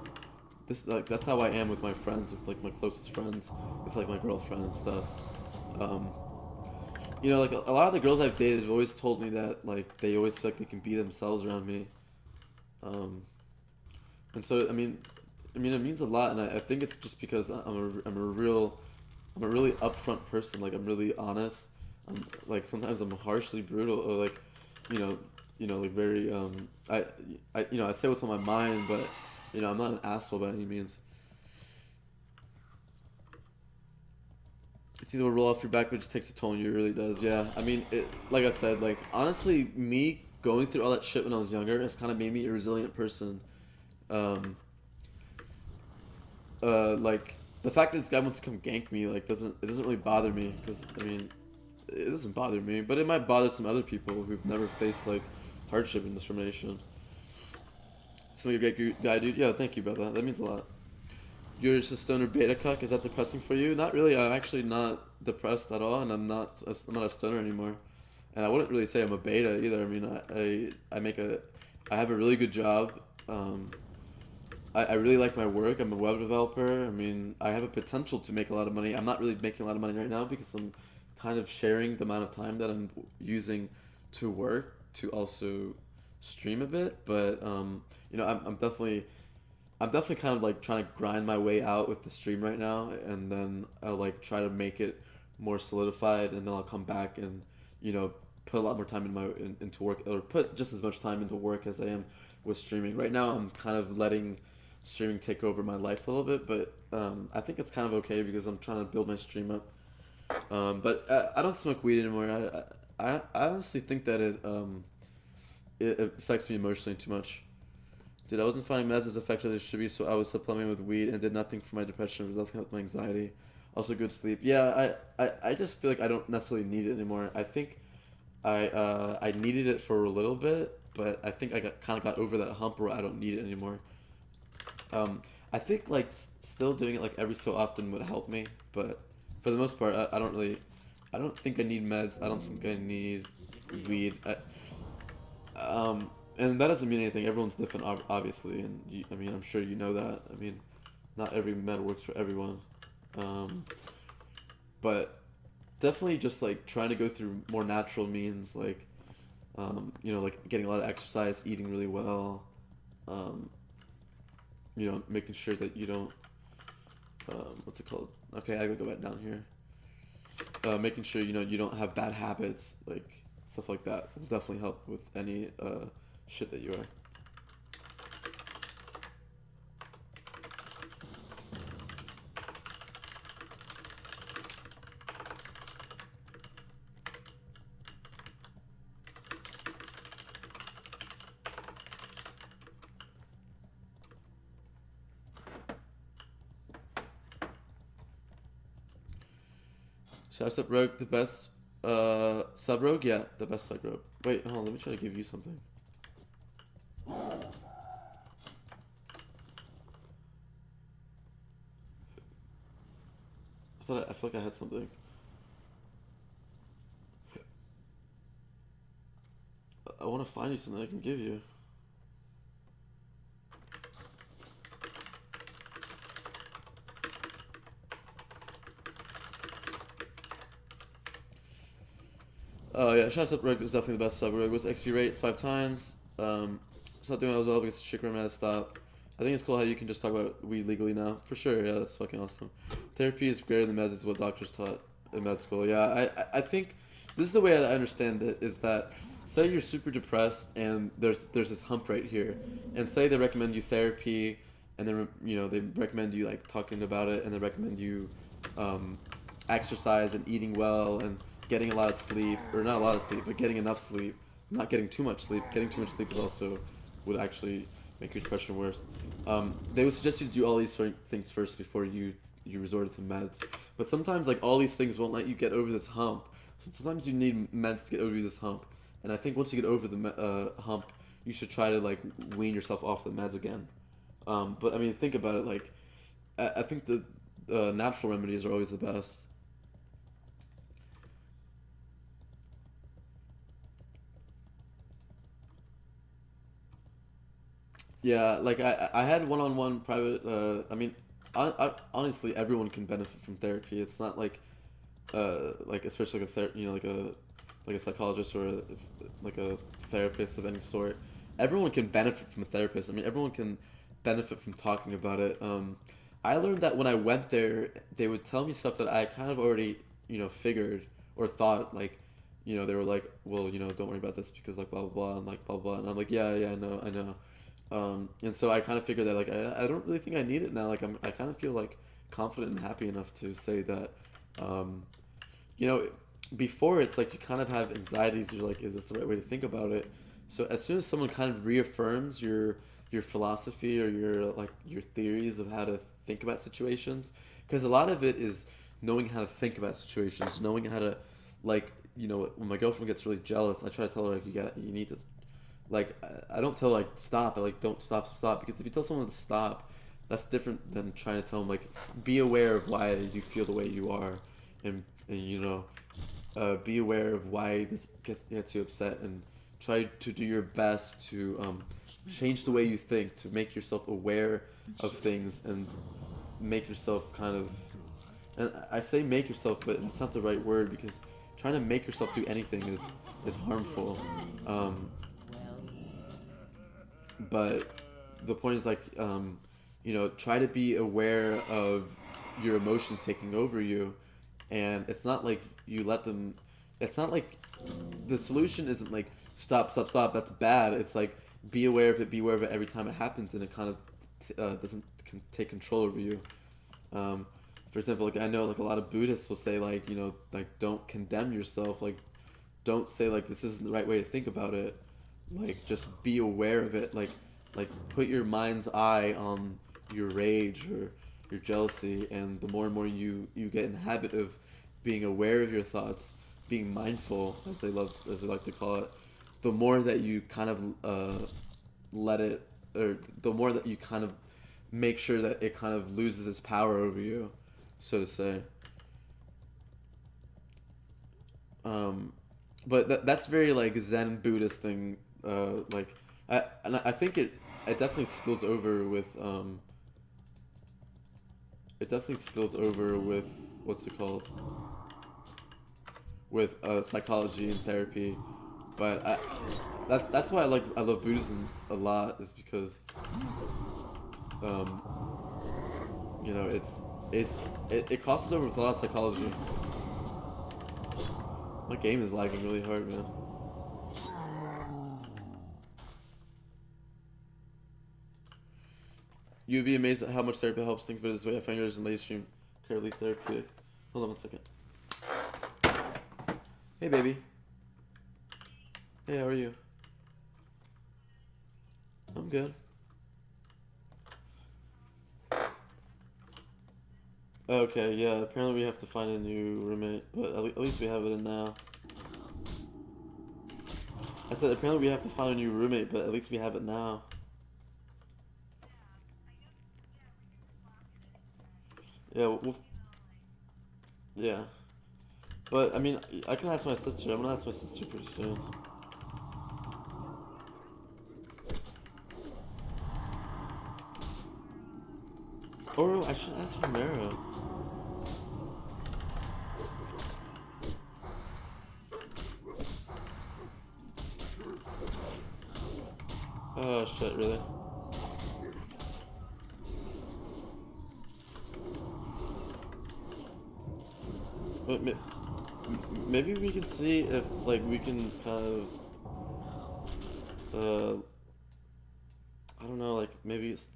[SPEAKER 1] this, like, that's how I am with my friends, with, like, my closest friends, with, like, my girlfriend and stuff. You know, like, a lot of the girls I've dated have always told me that, like, they always feel like they can be themselves around me. And so, I mean, it means a lot, and I think it's just because I'm a really upfront person. Like, I'm really honest. Like, sometimes I'm harshly brutal, or like, you know, like, very, you know, I say what's on my mind, but, you know, I'm not an asshole by any means. It's either a roll off your back, but it just takes a toll on you. It really does. Yeah. I mean, like I said, like, honestly, me going through all that shit when I was younger has kind of made me a resilient person. Like, the fact that this guy wants to come gank me, like, doesn't really bother me, because, I mean, it doesn't bother me, but it might bother some other people who've never faced, like, hardship and discrimination. Some of your great guy, dude. Yeah, thank you, brother. That means a lot. You're just a stoner beta cuck. Is that depressing for you? Not really. I'm actually not depressed at all, and I'm not a stoner anymore. And I wouldn't really say I'm a beta either. I mean, I have a really good job. I really like my work. I'm a web developer. I mean, I have a potential to make a lot of money. I'm not really making a lot of money right now because I'm kind of sharing the amount of time that I'm using to work to also stream a bit. But you know, I'm definitely kind of like trying to grind my way out with the stream right now, and then I'll like try to make it more solidified, and then I'll come back and, you know, put a lot more time into work, or put just as much time into work as I am with streaming. Right now, I'm kind of letting streaming take over my life a little bit, but I think it's kind of okay because I'm trying to build my stream up. But I don't smoke weed anymore. I honestly think that it affects me emotionally too much. Dude, I wasn't finding meds as effective as it should be, so I was supplementing with weed and did nothing for my depression, it nothing with my anxiety. Also, good sleep. Yeah, I just feel like I don't necessarily need it anymore. I think I needed it for a little bit, but I think I kind of got over that hump where I don't need it anymore. I think like still doing it like every so often would help me, but for the most part, I don't think I need meds. I don't think I need weed. And that doesn't mean anything. Everyone's different, obviously, and I mean, I'm sure you know that. I mean, not every med works for everyone. But definitely just like trying to go through more natural means, like, you know, like getting a lot of exercise, eating really well, you know, making sure that you don't, what's it called? Okay, I gotta go back down here. Making sure, you know, you don't have bad habits, like stuff like that will definitely help with any shit that you are. Shouts up Rogue, the best sub rogue? Yeah, the best sub rogue. Wait, hold on, let me try to give you something. I feel like I had something. I want to find you something I can give you. Oh yeah, Shouts up Rogue was definitely the best sub rogue. Was XP rates 5 times. Stopped doing that as well because the chick room had to stop. I think it's cool how you can just talk about weed legally now. For sure, yeah, that's fucking awesome. Therapy is greater than meds, is what doctors taught in med school. Yeah, I think this is the way I understand it, is that say you're super depressed and there's this hump right here, and say they recommend you therapy, and then, you know, they recommend you like talking about it, and they recommend you exercise and eating well and getting a lot of sleep, or not a lot of sleep, but getting enough sleep, not getting too much sleep. Getting too much sleep is also would actually make your depression worse. They would suggest you to do all these things first before you resorted to meds. But sometimes like all these things won't let you get over this hump. So sometimes you need meds to get over this hump. And I think once you get over the hump, you should try to like wean yourself off the meds again. But I mean, think about it. Like, I think the natural remedies are always the best. Yeah, like I had one-on-one private. I mean, honestly, everyone can benefit from therapy. It's not like especially like a psychologist or like a therapist of any sort. Everyone can benefit from a therapist. I mean, everyone can benefit from talking about it. I learned that when I went there, they would tell me stuff that I kind of already, you know, figured or thought. Like, you know, they were like, well, you know, don't worry about this because like blah blah blah, and like blah blah, and I'm like, yeah, I know. And so I kind of figured that like I don't really think I need it now. Like I kind of feel like confident and happy enough to say that, you know, before it's like you kind of have anxieties. You're like, is this the right way to think about it? So as soon as someone kind of reaffirms your philosophy or your theories of how to think about situations, because a lot of it is knowing how to think about situations, knowing how to, like, you know, when my girlfriend gets really jealous, I try to tell her like you need to. Like, I don't tell like stop, I like don't stop, because if you tell someone to stop, that's different than trying to tell them like be aware of why you feel the way you are, and you know, be aware of why this gets you upset, and try to do your best to change the way you think, to make yourself aware of things and make yourself kind of, and I say make yourself, but it's not the right word, because trying to make yourself do anything is harmful. But the point is, like, you know, try to be aware of your emotions taking over you, and it's not like you let them, it's not like the solution isn't like stop, that's bad. It's like be aware of it every time it happens, and it kind of doesn't take control over you. For example, like I know like a lot of Buddhists will say, like, you know, like don't condemn yourself, like don't say like this isn't the right way to think about it, like just be aware of it, like put your mind's eye on your rage or your jealousy, and the more and more you get in the habit of being aware of your thoughts, being mindful, as they like to call it, the more that you kind of let it, or the more that you kind of make sure that it kind of loses its power over you, so to say. But that's very like Zen Buddhist thing. Like I think it definitely spills over with what's it called, with psychology and therapy. But that's why I love Buddhism a lot, is because you know, it crosses over with a lot of psychology. My game is lagging really hard, man. You'd be amazed at how much therapy helps. Think of it as way of fingers and lazy stream. Currently therapeutic. Hold on 1 second. Hey, baby. Hey, how are you? I'm good. Okay, yeah, apparently we have to find a new roommate, but at least we have it in now. I said apparently we have to find a new roommate, but at least we have it now. Yeah, yeah. But, I mean, I can ask my sister. I'm gonna ask my sister pretty soon. Oh, no, I should ask Romero. Oh, shit, really? But maybe we can see if, like, we can kind of, I don't know, like, maybe it's,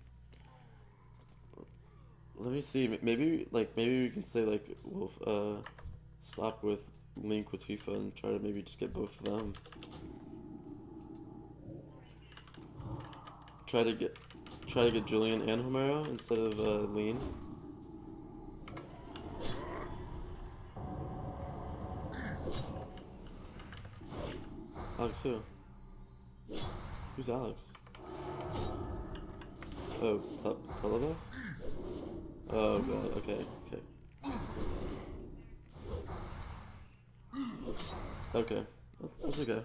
[SPEAKER 1] let me see, maybe we can say, like, we'll, stop with Link with FIFA and try to maybe just get both of them. Try to get Julian and Homero instead of, Lean. Alex who? Who's Alex? Oh, Tulaba? Oh god, okay. Okay, that's okay.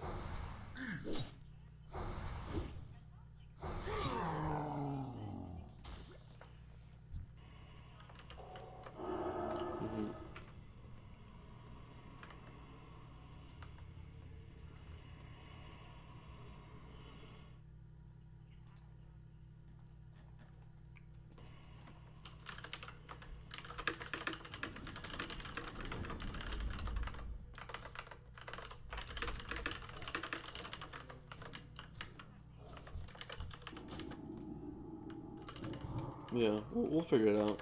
[SPEAKER 1] Yeah, we'll figure it out.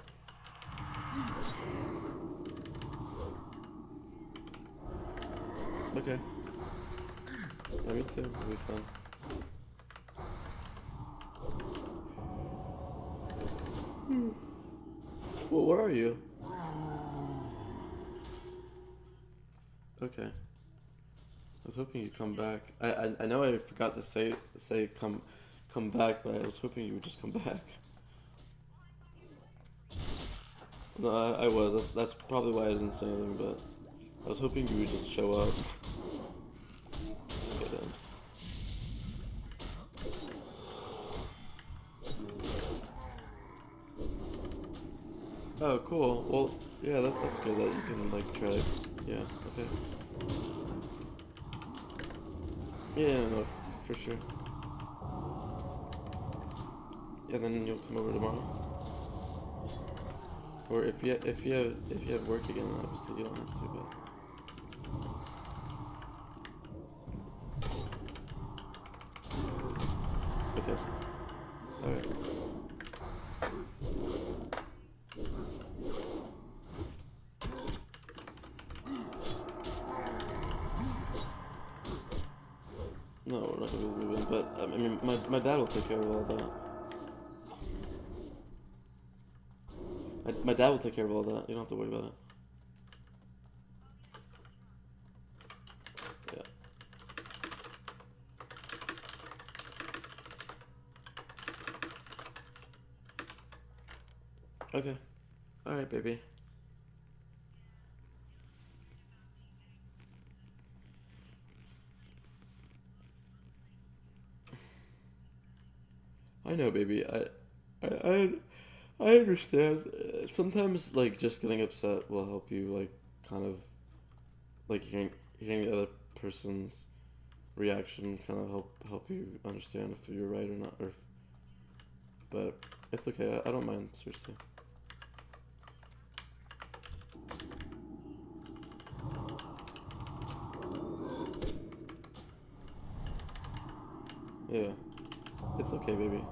[SPEAKER 1] Okay. Yeah, me too. It'll be fun. Well, where are you? Okay. I was hoping you'd come back. I know I forgot to say come back, but I was hoping you would just come back. No, I was. That's probably why I didn't say anything, but I was hoping you would just show up. It's okay then. Oh, cool. Well, yeah, that's good that you can like try to. Yeah. Okay. Yeah, no, for sure. Yeah, then you'll come over tomorrow. Or if you have work again, obviously you don't have to, but. Okay. Alright. No, we're not gonna be moving, but I mean, my dad will take care of all that. My dad will take care of all that. You don't have to worry about it. Yeah. Okay. Alright, baby. I know, baby. I understand. Sometimes, like, just getting upset will help you, like, kind of, like, hearing the other person's reaction kind of help you understand if you're right or not, but it's okay. I don't mind, seriously. Yeah, it's okay, baby.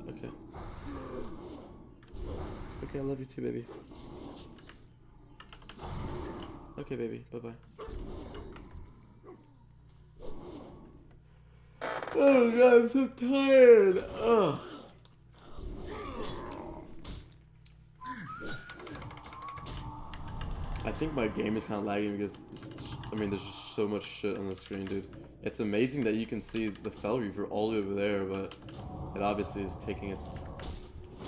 [SPEAKER 1] Okay. Okay, I love you too, baby. Okay, baby. Bye-bye. Oh god, I'm so tired. Ugh. I think my game is kind of lagging because there's just so much shit on the screen, dude. It's amazing that you can see the Fel Reaver all the way over there, but it obviously is taking a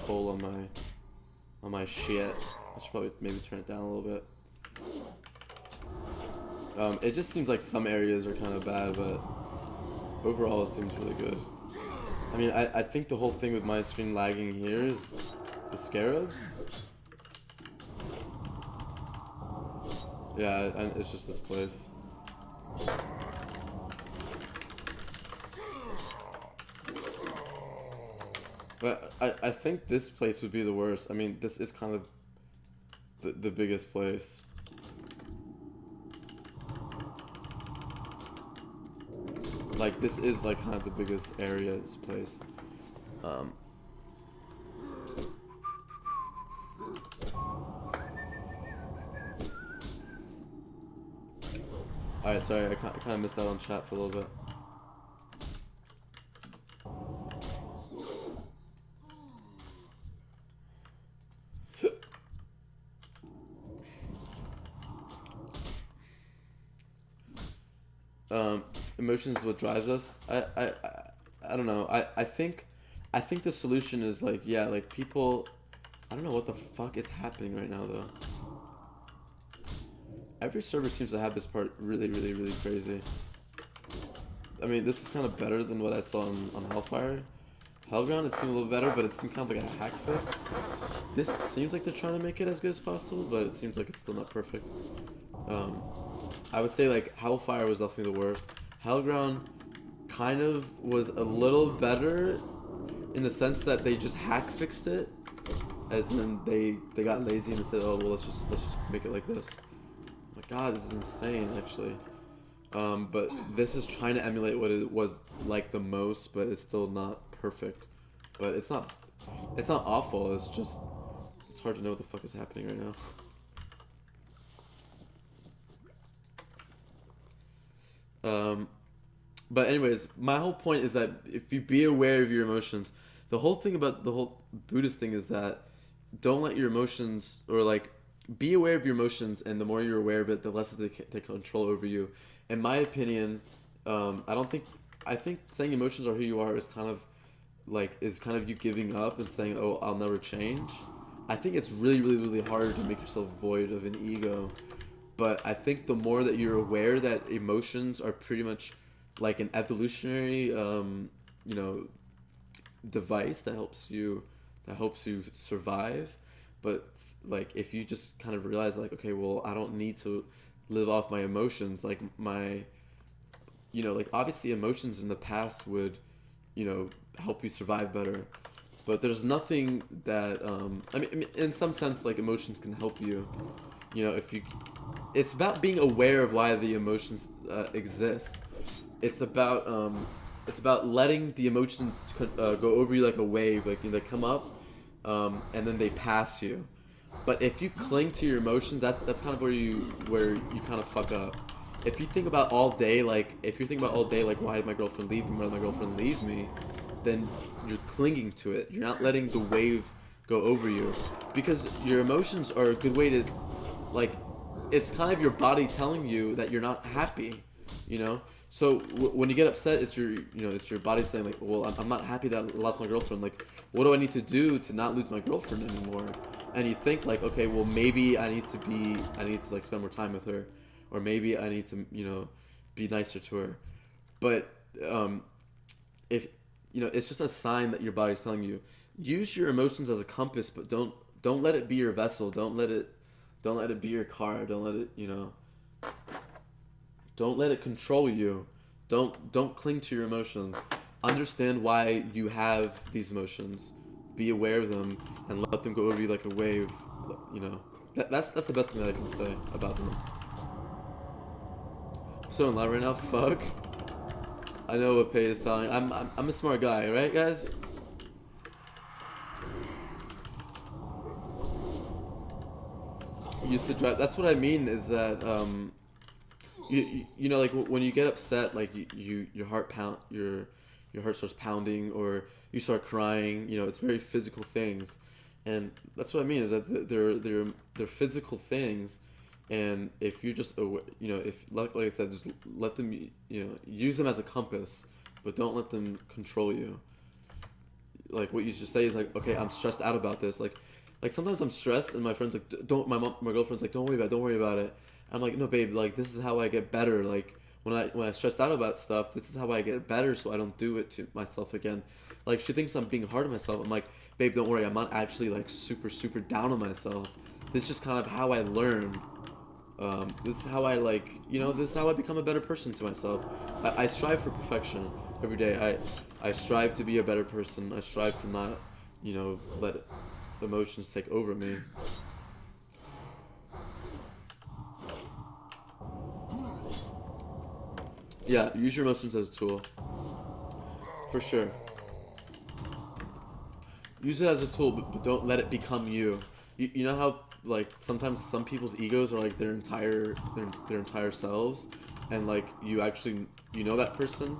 [SPEAKER 1] toll on my shit. I should probably maybe turn it down a little bit. It just seems like some areas are kind of bad, but overall it seems really good. I mean, I think the whole thing with my screen lagging here is the scarabs. Yeah, and it's just this place. But I think this place would be the worst. I mean, this is kind of the biggest place. Like, this is like kind of the biggest area, this place. Alright, sorry, I kind of missed out on chat for a little bit. Emotions is what drives us. I don't know. I think the solution is like, yeah, like people. I don't know what the fuck is happening right now though. Every server seems to have this part really crazy. I mean, this is kind of better than what I saw on Hellfire. Hellground, it seemed a little better, but it seemed kind of like a hack fix. This seems like they're trying to make it as good as possible, but it seems like it's still not perfect. I would say like Hellfire was definitely the worst. Hellground kind of was a little better in the sense that they just hack fixed it, as in they got lazy and said, oh well, let's just make it like this. Oh my god, this is insane actually. But this is trying to emulate what it was like the most, but it's still not perfect. But it's not awful. It's just it's hard to know what the fuck is happening right now. But anyways, my whole point is that if you be aware of your emotions, the whole thing about the whole Buddhist thing is that don't let your emotions, or like, be aware of your emotions, and the more you're aware of it, the less they take control over you. In my opinion, I think saying emotions are who you are is kind of you giving up and saying, oh, I'll never change. I think it's really hard to make yourself void of an ego. But I think the more that you're aware that emotions are pretty much like an evolutionary, device that helps you that helps you survive. But like if you just kind of realize like, okay, well, I don't need to live off my emotions, like my, you know, like obviously emotions in the past would, you know, help you survive better, but there's nothing that I mean in some sense like emotions can help you, you know, if you, it's about being aware of why the emotions exist. It's about letting the emotions go over you like a wave, like they come up and then they pass you. But if you cling to your emotions, that's kind of where you kind of fuck up. If you think about all day, like why did my girlfriend leave me? Why did my girlfriend leave me? Then you're clinging to it. You're not letting the wave go over you, because your emotions are a good way to, like, it's kind of your body telling you that you're not happy, you know. So when you get upset, it's your body saying like, well, I'm not happy that I lost my girlfriend. Like, what do I need to do to not lose my girlfriend anymore? And you think like, okay, well, maybe I need to like spend more time with her, or maybe I need to, you know, be nicer to her. But if you know, it's just a sign that your body's telling you. Use your emotions as a compass, but don't let it be your vessel. Don't let it be your car. Don't let it, you know. Don't let it control you. Don't cling to your emotions. Understand why you have these emotions. Be aware of them and let them go over you like a wave. You know, that's the best thing that I can say about them. I'm so in love right now. Fuck. I know what Pay is telling. I'm a smart guy, right, guys? Used to drive. That's what I mean. Is that you know, like when you get upset, like your heart starts pounding, or you start crying. You know, it's very physical things, and that's what I mean. Is that they're physical things, and if you just, you know, if like I said, just let them, you know, use them as a compass, but don't let them control you. Like what you should say is like, okay, I'm stressed out about this. Like sometimes I'm stressed, and my friends like, my girlfriend's like, don't worry about it. I'm like, no, babe, like this is how I get better. Like when I stressed out about stuff, this is how I get better, so I don't do it to myself again. Like she thinks I'm being hard on myself. I'm like, babe, don't worry, I'm not actually like super down on myself. This is just kind of how I learn. This is how I, like, you know, this is how I become a better person to myself. I strive for perfection every day. I strive to be a better person. I strive to not, you know, let emotions take over me. Yeah, use your emotions as a tool. For sure. Use it as a tool, but don't let it become you. You know how, like, sometimes some people's egos are like their entire selves, and like you actually, you know that person.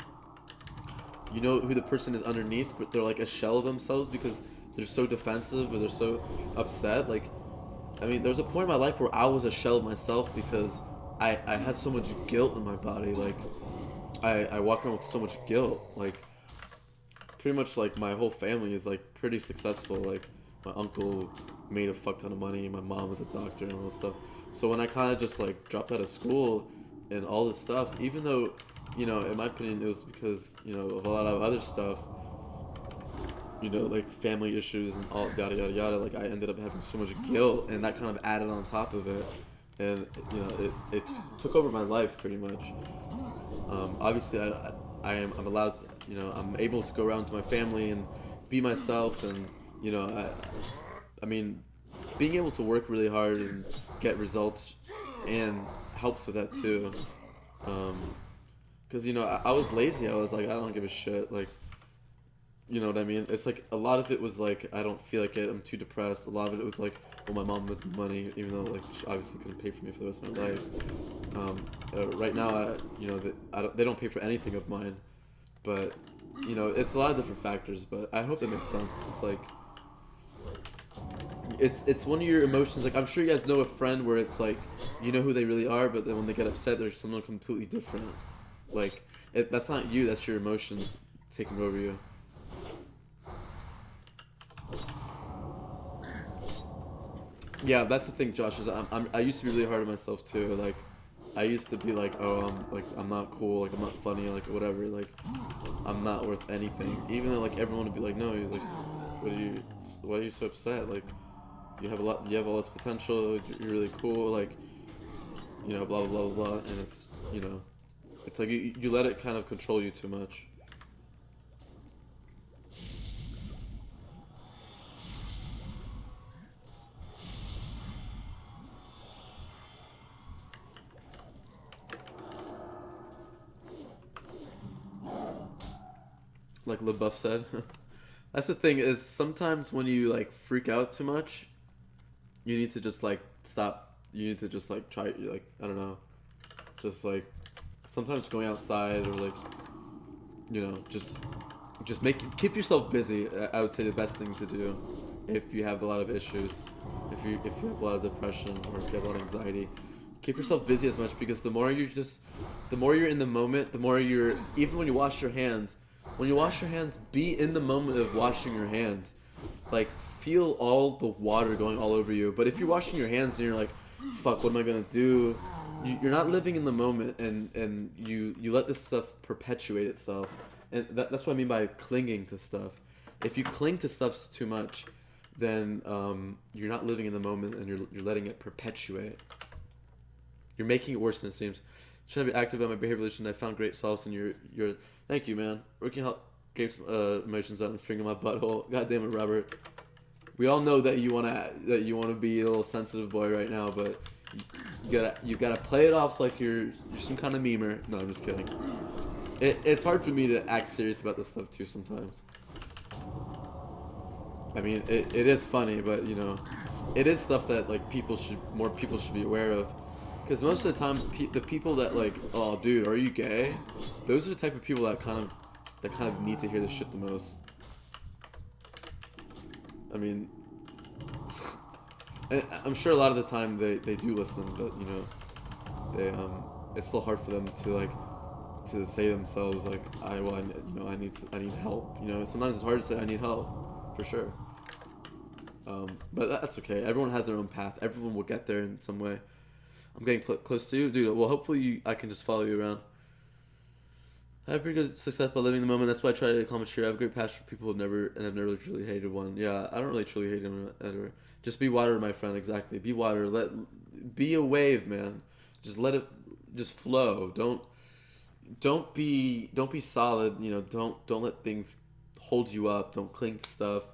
[SPEAKER 1] You know who the person is underneath, but they're like a shell of themselves because they're so defensive or they're so upset. Like, I mean, there's a point in my life where I was a shell of myself because I had so much guilt in my body. Like, I walk around with so much guilt. Like, pretty much like my whole family is like pretty successful. Like, my uncle made a fuck ton of money. My mom was a doctor and all this stuff. So when I kind of just like dropped out of school and all this stuff, even though, you know, in my opinion, it was because, you know, of a lot of other stuff, you know, like family issues and all yada yada yada, like I ended up having so much guilt, and that kind of added on top of it, and you know, it took over my life pretty much. Obviously I'm allowed to, you know, I'm able to go around to my family and be myself, and you know, I mean, being able to work really hard and get results and helps with that too. Cause you know, I was lazy. I was like, I don't give a shit. Like, you know what I mean? It's like a lot of it was like, I don't feel like it. I'm too depressed. A lot of it was like, well, my mom has money, even though like she obviously couldn't pay for me for the rest of my life. Right now, you know, they don't pay for anything of mine. But you know, it's a lot of different factors. But I hope that makes sense. It's like, it's one of your emotions. Like, I'm sure you guys know a friend where it's like, you know who they really are, but then when they get upset, they're someone completely different. Like, that's not you. That's your emotions taking over you. Yeah, that's the thing, Josh. Is I used to be really hard on myself too. Like, I used to be like, oh, I'm not cool. Like, I'm not funny. Like, whatever. Like, I'm not worth anything. Even though like everyone would be like, no, you're why are you so upset? Like, you have all this potential. You're really cool. Like, you know, blah blah blah blah. And it's, you know, it's like you let it kind of control you too much. Like LaBeouf said. That's the thing, is sometimes when you like freak out too much, you need to just like stop. You need to just like try, like, I don't know, just like sometimes going outside, or like, you know, just keep yourself busy. I would say the best thing to do if you have a lot of issues, if you have a lot of depression, or if you have a lot of anxiety. Keep yourself busy as much, because the more you're in the moment, the more you're, even when you wash your hands. When you wash your hands, be in the moment of washing your hands. Like, feel all the water going all over you. But if you're washing your hands and you're like, fuck, what am I gonna do? You're not living in the moment, and you let this stuff perpetuate itself. And that's what I mean by clinging to stuff. If you cling to stuff too much, then you're not living in the moment, and you're letting it perpetuate. You're making it worse than it seems. Trying to be active about my behavior evolution. I found great solace in your. Thank you, man. Working help gave some emotions out and fingering my butthole. God damn it, Robert. We all know that you wanna be a little sensitive boy right now, but you gotta play it off like you're some kind of memer. No, I'm just kidding. It's hard for me to act serious about this stuff too sometimes. I mean, it is funny, but you know, it is stuff that like more people should be aware of. Because most of the time, the people that like, oh dude, are you gay? Those are the type of people that kind of need to hear this shit the most. I mean, I'm sure a lot of the time they do listen, but you know, it's still hard for them to say themselves like, I need help. You know, sometimes it's hard to say I need help, for sure. But that's okay. Everyone has their own path. Everyone will get there in some way. I'm getting close to you, dude. Well, hopefully I can just follow you around. I have pretty good success by living in the moment. That's why I try to accomplish here. I have great passion for people who've never really truly hated one. Yeah, I don't really truly hate anyone ever. Just be water, my friend. Exactly. Be water. Be a wave, man. Just let it just flow. Don't be solid. You know, don't let things hold you up. Don't cling to stuff.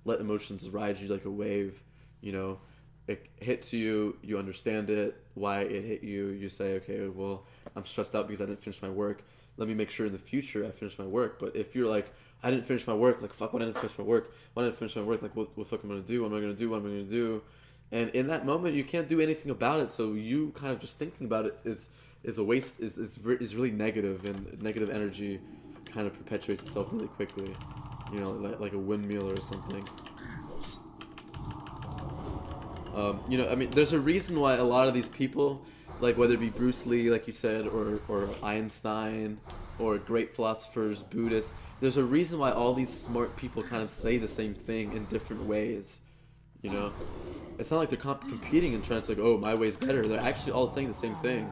[SPEAKER 1] Let emotions ride you like a wave. You know. It hits you, you understand it, why it hit you, you say, okay, well, I'm stressed out because I didn't finish my work. Let me make sure in the future I finish my work. But if you're like, I didn't finish my work, like, fuck, why didn't I finish my work? Why didn't I finish my work? Like, what the fuck am I going to do? What am I going to do? What am I going to do? And in that moment, you can't do anything about it. So you kind of just thinking about it is a waste, is really negative, and negative energy kind of perpetuates itself really quickly. You know, like a windmill or something. You know, I mean, there's a reason why a lot of these people, like whether it be Bruce Lee, like you said, or Einstein, or great philosophers, Buddhists, there's a reason why all these smart people kind of say the same thing in different ways. You know, it's not like they're competing and trying to like, oh, my way's better. They're actually all saying the same thing.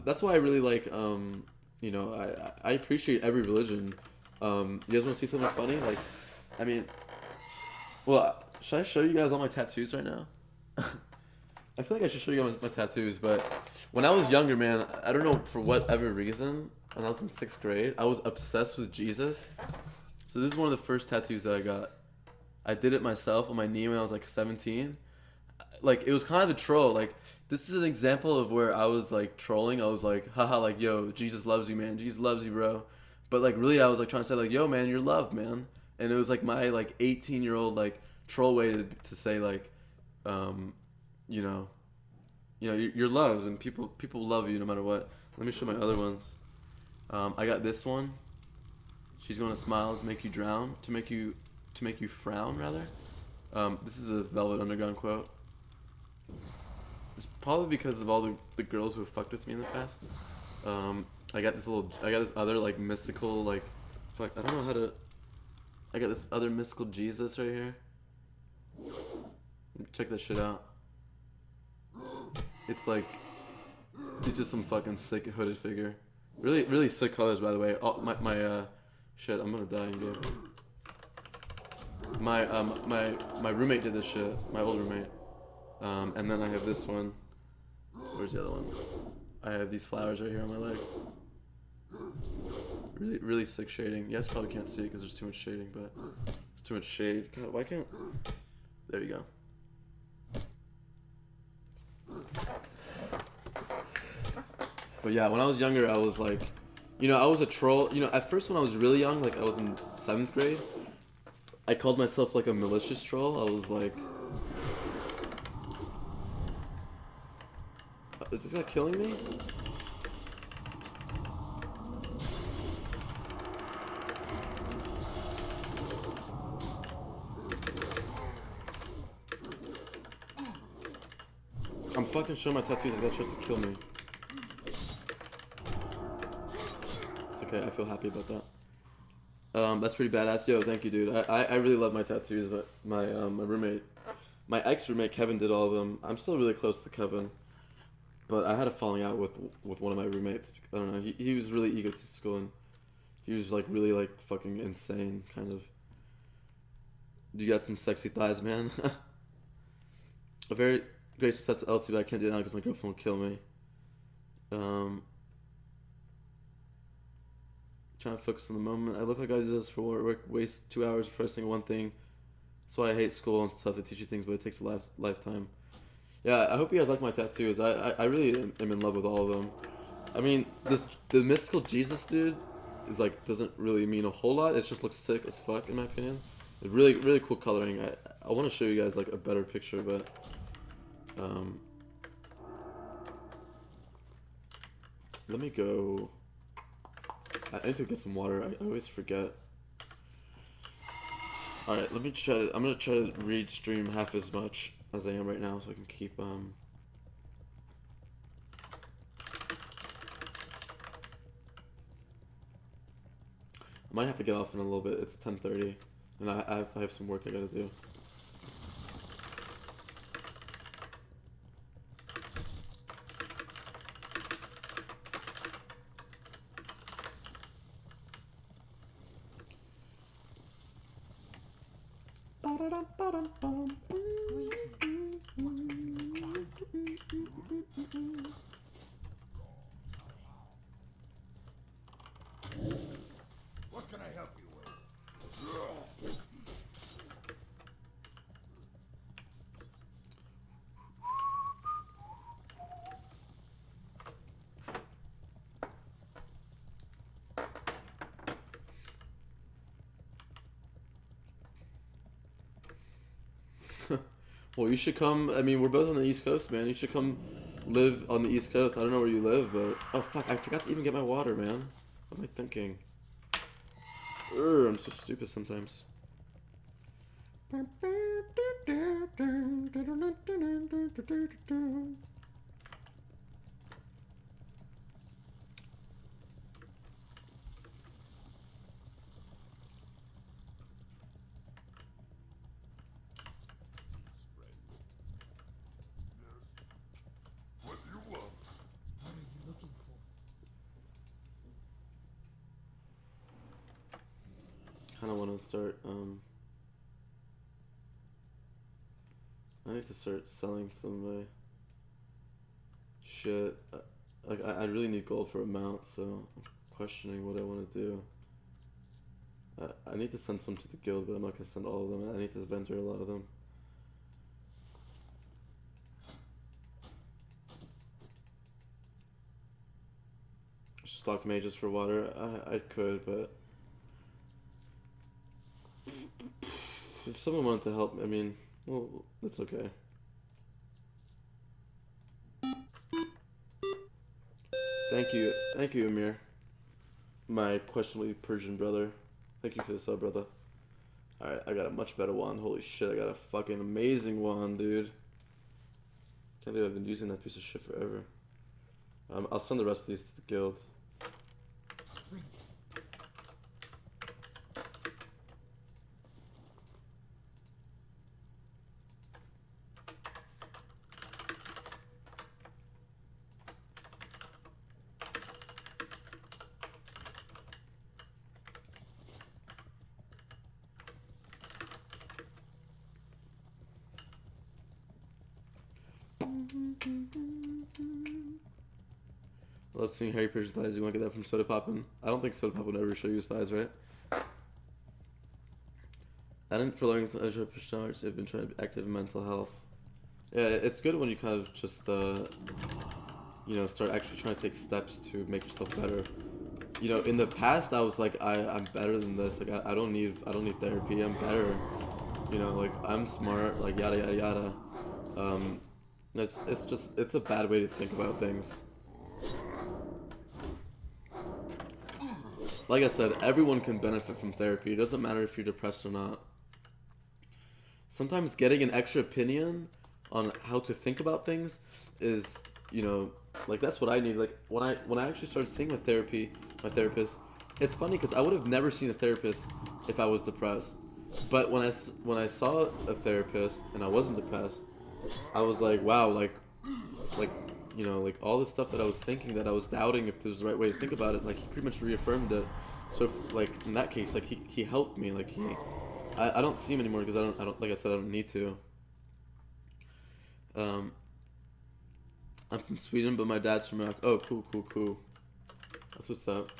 [SPEAKER 1] That's why I really like, you know, I appreciate every religion. You guys want to see something funny? Like, I mean, well, should I show you guys all my tattoos right now? I feel like I should show you guys my tattoos, but when I was younger, man, I don't know, for whatever reason, when I was in 6th grade, I was obsessed with Jesus. So this is one of the first tattoos that I got. I did it myself on my knee when I was like 17. Like, it was kind of a troll. Like, this is an example of where I was like trolling. I was like, haha, like, yo, Jesus loves you, man. Jesus loves you, bro. But like, really, I was like trying to say like, yo, man, you're loved, man. And it was like my like 18-year-old like troll way to say like, you know, you're loved, and people love you no matter what. Let me show my other ones. I got this one. She's gonna smile to make you drown, to make you frown rather. This is a Velvet Underground quote. It's probably because of all the girls who have fucked with me in the past. I got this other like mystical like, fuck, I don't know how to. I got this other mystical Jesus right here. Check this shit out. It's like, he's just some fucking sick hooded figure. Really, really sick colors, by the way. Oh, my shit, I'm gonna die in game. my roommate did this shit. My old roommate. And then I have this one. Where's the other one? I have these flowers right here on my leg. Really, really sick shading. You guys probably can't see it because there's too much shading, but there's too much shade. God, why can't? There you go. But yeah, when I was younger, I was like, you know, I was a troll. You know, at first when I was really young, like I was in 7th grade, I called myself like a malicious troll. I was like, is this guy killing me? I'm fucking showing my tattoos. This guy tries to kill me. It's okay. I feel happy about that. That's pretty badass. Yo, thank you, dude. I really love my tattoos, but my roommate, my ex-roommate Kevin did all of them. I'm still really close to Kevin, but I had a falling out with one of my roommates. I don't know. He was really egotistical and he was like really like fucking insane, kind of. You got some sexy thighs, man. A very great success to LC, but I can't do it now because my girlfriend will kill me. Trying to focus on the moment. I look like I do this for work, waste 2 hours first thing one thing. That's why I hate school and stuff. They teach you things, but it takes a lifetime. Yeah, I hope you guys like my tattoos. I really am in love with all of them. I mean, the mystical Jesus dude is like doesn't really mean a whole lot. It just looks sick as fuck in my opinion. It's really really cool coloring. I want to show you guys like a better picture, but let me go. I need to get some water. I always forget. Alright, let me try to. I'm gonna try to read stream half as much as I am right now so I can keep I might have to get off in a little bit. It's 10:30 and I have some work I gotta do.
[SPEAKER 10] What can I help you with?
[SPEAKER 1] Well, you should come. I mean, we're both on the East Coast, man. You should come live on the East Coast. I don't know where you live, but oh fuck, I forgot to even get my water, man. What am I thinking? I'm so stupid sometimes.
[SPEAKER 10] What do you want?
[SPEAKER 11] What are you looking for?
[SPEAKER 1] Kind of want to start. I need to start selling some of my shit. Like I really need gold for a mount, so I'm questioning what I want to do. I need to send some to the guild, but I'm not gonna send all of them. I need to vendor a lot of them. Stock mages for water. I could, but if someone wanted to help, I mean, well, that's okay. Thank you, Amir. My questionably Persian brother. Thank you for the sub, brother. Alright, I got a much better wand. Holy shit, I got a fucking amazing wand, dude. Can't believe I've been using that piece of shit forever. I'll send the rest of these to the guild. I love seeing hairy Persian thighs. You want to get that from Soda Poppin'? I don't think Soda Pop would ever show you his thighs, right? I didn't for long time I push hours. I've been trying to be active in mental health. Yeah, it's good when you kind of just, you know, start actually trying to take steps to make yourself better. You know, in the past I was like, I'm better than this. Like I don't need therapy. I'm better. You know, like I'm smart. Like yada yada yada. It's a bad way to think about things. Like I said, everyone can benefit from therapy. It doesn't matter if you're depressed or not. Sometimes getting an extra opinion on how to think about things is, you know, like that's what I need. Like when I actually started seeing my therapist, it's funny because I would have never seen a therapist if I was depressed. But when I saw a therapist and I wasn't depressed, I was like, wow, like you know, like all the stuff that I was thinking, that I was doubting if there was the right way to think about it, like he pretty much reaffirmed it. So if, like in that case, like he helped me. Like I don't see him anymore because I don't like I said, I don't need to. I'm from Sweden, but my dad's from Iraq. Oh, cool. That's what's up.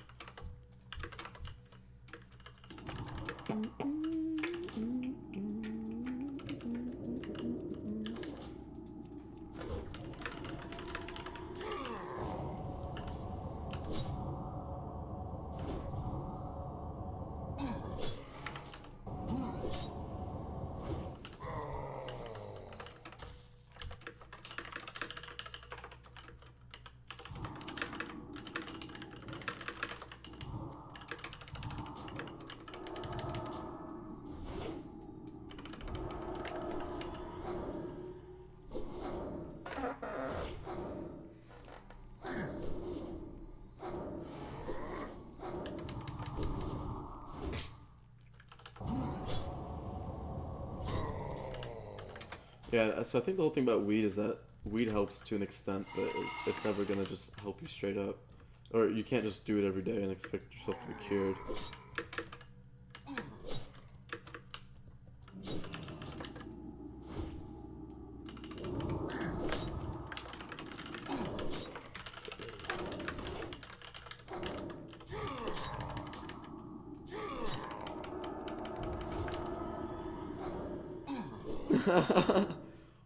[SPEAKER 1] Yeah, so I think the whole thing about weed is that weed helps to an extent, but it's never gonna just help you straight up. Or you can't just do it every day and expect yourself to be cured.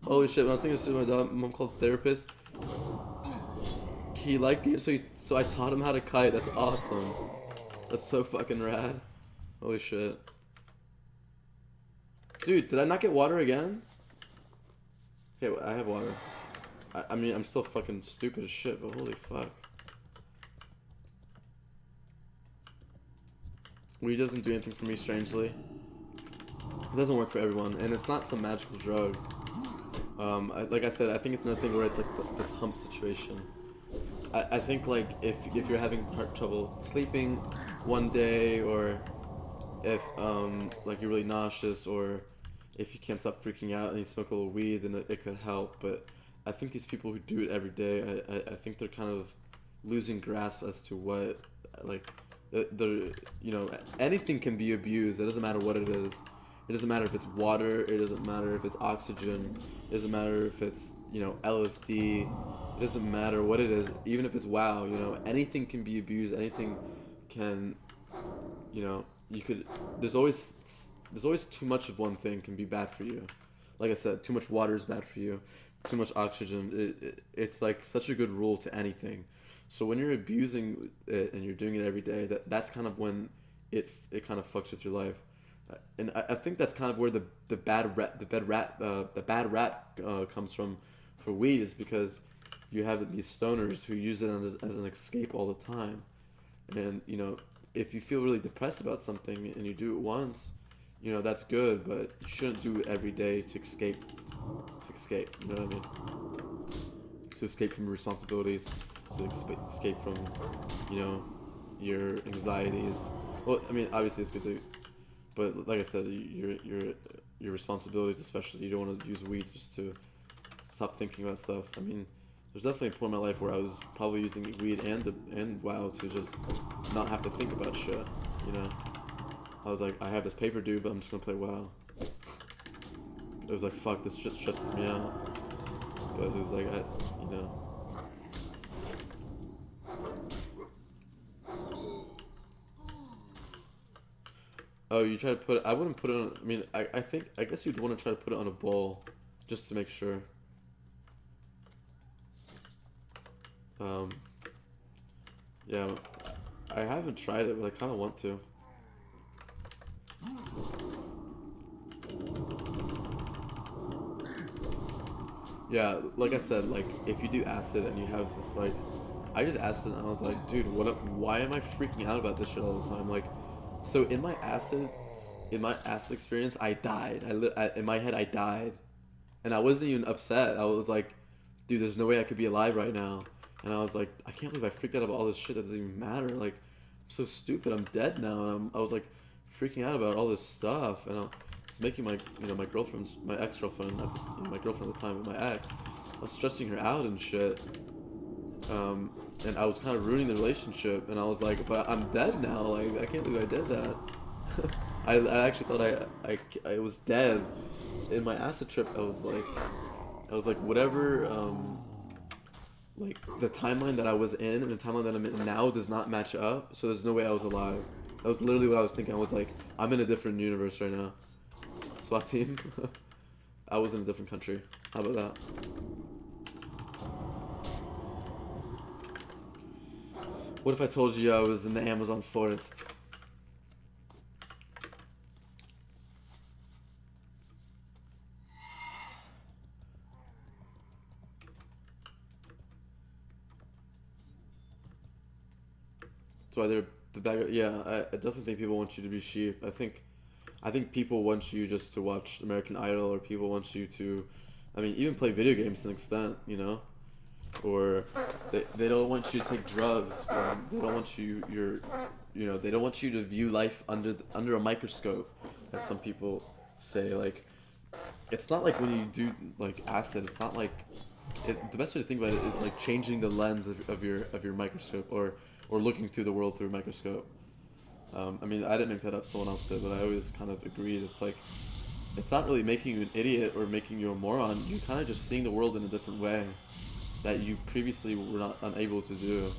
[SPEAKER 1] Holy shit, when I was thinking of my dad, mom called therapist. He liked games, so I taught him how to kite. That's awesome. That's so fucking rad. Holy shit. Dude, did I not get water again? Okay, I have water. I mean, I'm still fucking stupid as shit, but holy fuck. Weed doesn't do anything for me, strangely. It doesn't work for everyone, and it's not some magical drug. Like I said, I think it's another thing where it's like this hump situation. I think like if you're having heart trouble sleeping one day, or if like you're really nauseous, or if you can't stop freaking out and you smoke a little weed, then it could help. But I think these people who do it every day, I think they're kind of losing grasp as to what, like, they're, you know, anything can be abused. It doesn't matter what it is. It doesn't matter if it's water, it doesn't matter if it's oxygen, it doesn't matter if it's, you know, LSD, it doesn't matter what it is, even if it's WoW, you know, anything can be abused, anything can, you know, you could, there's always too much of one thing can be bad for you. Like I said, too much water is bad for you, too much oxygen, it's like such a good rule to anything. So when you're abusing it and you're doing it every day, that's kind of when it kind of fucks with your life. And I think that's kind of where the bad rap comes from for weed, is because you have these stoners who use it as an escape all the time. And, you know, if you feel really depressed about something and you do it once, you know, that's good, but you shouldn't do it every day to escape, you know what I mean? To escape from your responsibilities, to escape from, you know, your anxieties. Well, I mean, obviously it's good to, but like I said, your responsibilities, especially, you don't want to use weed just to stop thinking about stuff. I mean, there's definitely a point in my life where I was probably using weed and WoW to just not have to think about shit, you know? I was like, I have this paper due, but I'm just gonna play WoW. It was like, fuck, this shit stresses me out. but it was like, you know. Oh, you try to put it, I wouldn't put it on, I mean, I guess you'd want to try to put it on a bowl, just to make sure. Yeah, I haven't tried it, but I kind of want to. Yeah, like I said, like, if you do acid and you have this, like, I did acid and I was like, dude, why am I freaking out about this shit all the time? Like, so in my acid experience, I died. In my head, I died. And I wasn't even upset. I was like, dude, there's no way I could be alive right now. And I was like, I can't believe I freaked out about all this shit that doesn't even matter. Like, I'm so stupid. I'm dead now. And I was like, freaking out about all this stuff. And it's making my, you know, my ex-girlfriend, my girlfriend at the time, but my ex, I was stressing her out and shit. And I was kind of ruining the relationship. And I was like, but I'm dead now. Like, I can't believe I did that. I actually thought I was dead. In my acid trip, I was like, whatever, like, the timeline that I was in and the timeline that I'm in now does not match up, so there's no way I was alive. That was literally what I was thinking. I was like, I'm in a different universe right now. SWAT team. I was in a different country. How about that? What if I told you I was in the Amazon forest? So either the bag, yeah, I definitely think people want you to be sheep. I think people want you just to watch American Idol, or people want you to, I mean, even play video games to an extent, you know, or they don't want you to take drugs, or they don't want you they don't want you to view life under a microscope, as some people say. Like, it's not like when you do like acid, it's not like the best way to think about it is like changing the lens of your microscope, or looking through the world through a microscope. I mean, I didn't make that up, someone else did, but I always kind of agreed. It's like, it's not really making you an idiot or making you a moron. You're kind of just seeing the world in a different way that you previously were not unable to do.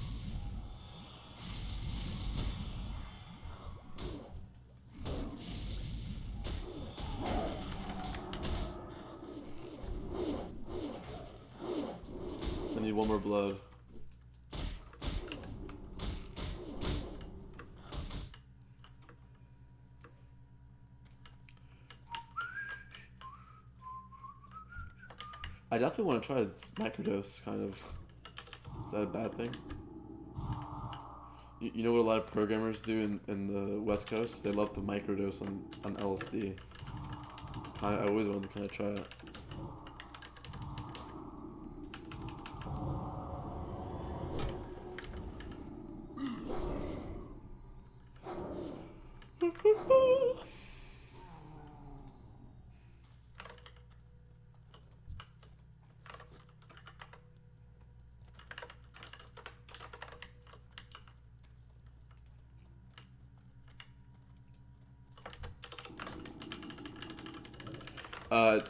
[SPEAKER 1] I need one more blood. I definitely want to try this microdose, kind of. Is that a bad thing? You know what a lot of programmers do in the West Coast? They love the microdose on LSD. I always wanted to kind of try it.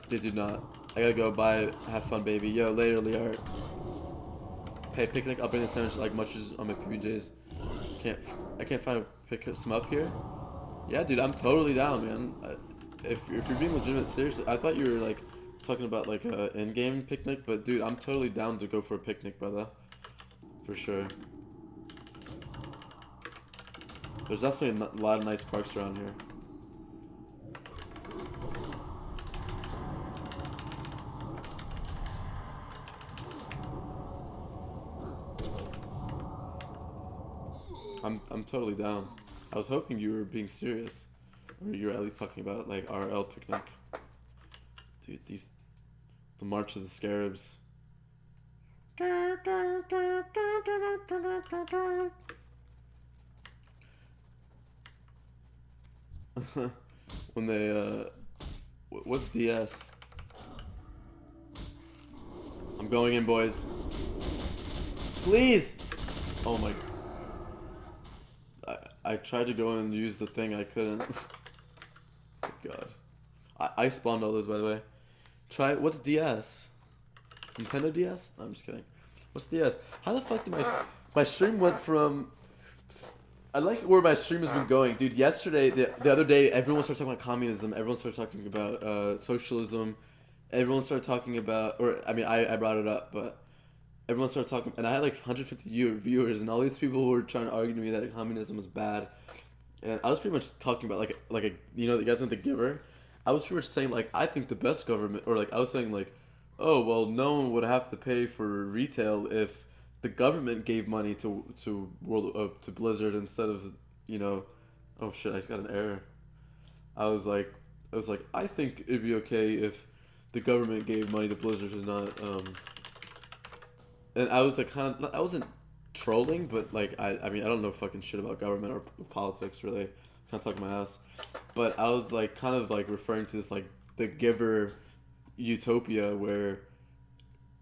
[SPEAKER 1] They do not. I gotta go bye. Have fun, baby. Yo, later, Liart. Hey, picnic. I'll bring the sandwich like much as on my PBJs. I can't find some up here. Yeah, dude, I'm totally down, man. If you're being legitimate, seriously, I thought you were like talking about like a in-game picnic, but dude, I'm totally down to go for a picnic, brother. For sure. There's definitely a lot of nice parks around here. I'm totally down. I was hoping you were being serious, or you were at least talking about like RL picnic. Dude, the March of the Scarabs. When they what's DS? I'm going in, boys. Please. Oh my. I tried to go and use the thing, I couldn't. Oh God. I spawned all those, by the way. What's DS? Nintendo DS? No, I'm just kidding. What's DS? How the fuck did my stream went from... I like where my stream has been going. Dude, yesterday, the other day, everyone started talking about communism. Everyone started talking about socialism. Everyone started talking about... Or, I mean, I brought it up, but... Everyone started talking... And I had like 150 viewers, and all these people were trying to argue to me that communism was bad. And I was pretty much talking about, you know, you guys know The Giver? I was pretty much saying, like, I think the best government... Or, like, I was saying, like... Oh, well, no one would have to pay for retail if the government gave money to Blizzard instead of, you know, oh shit, I just got an error. I was like, I think it'd be okay if the government gave money to Blizzard and not, and I was like I wasn't trolling, but like, I mean, I don't know fucking shit about government or politics really, kind of talking my ass, but I was like, kind of like referring to this, like, The Giver utopia where,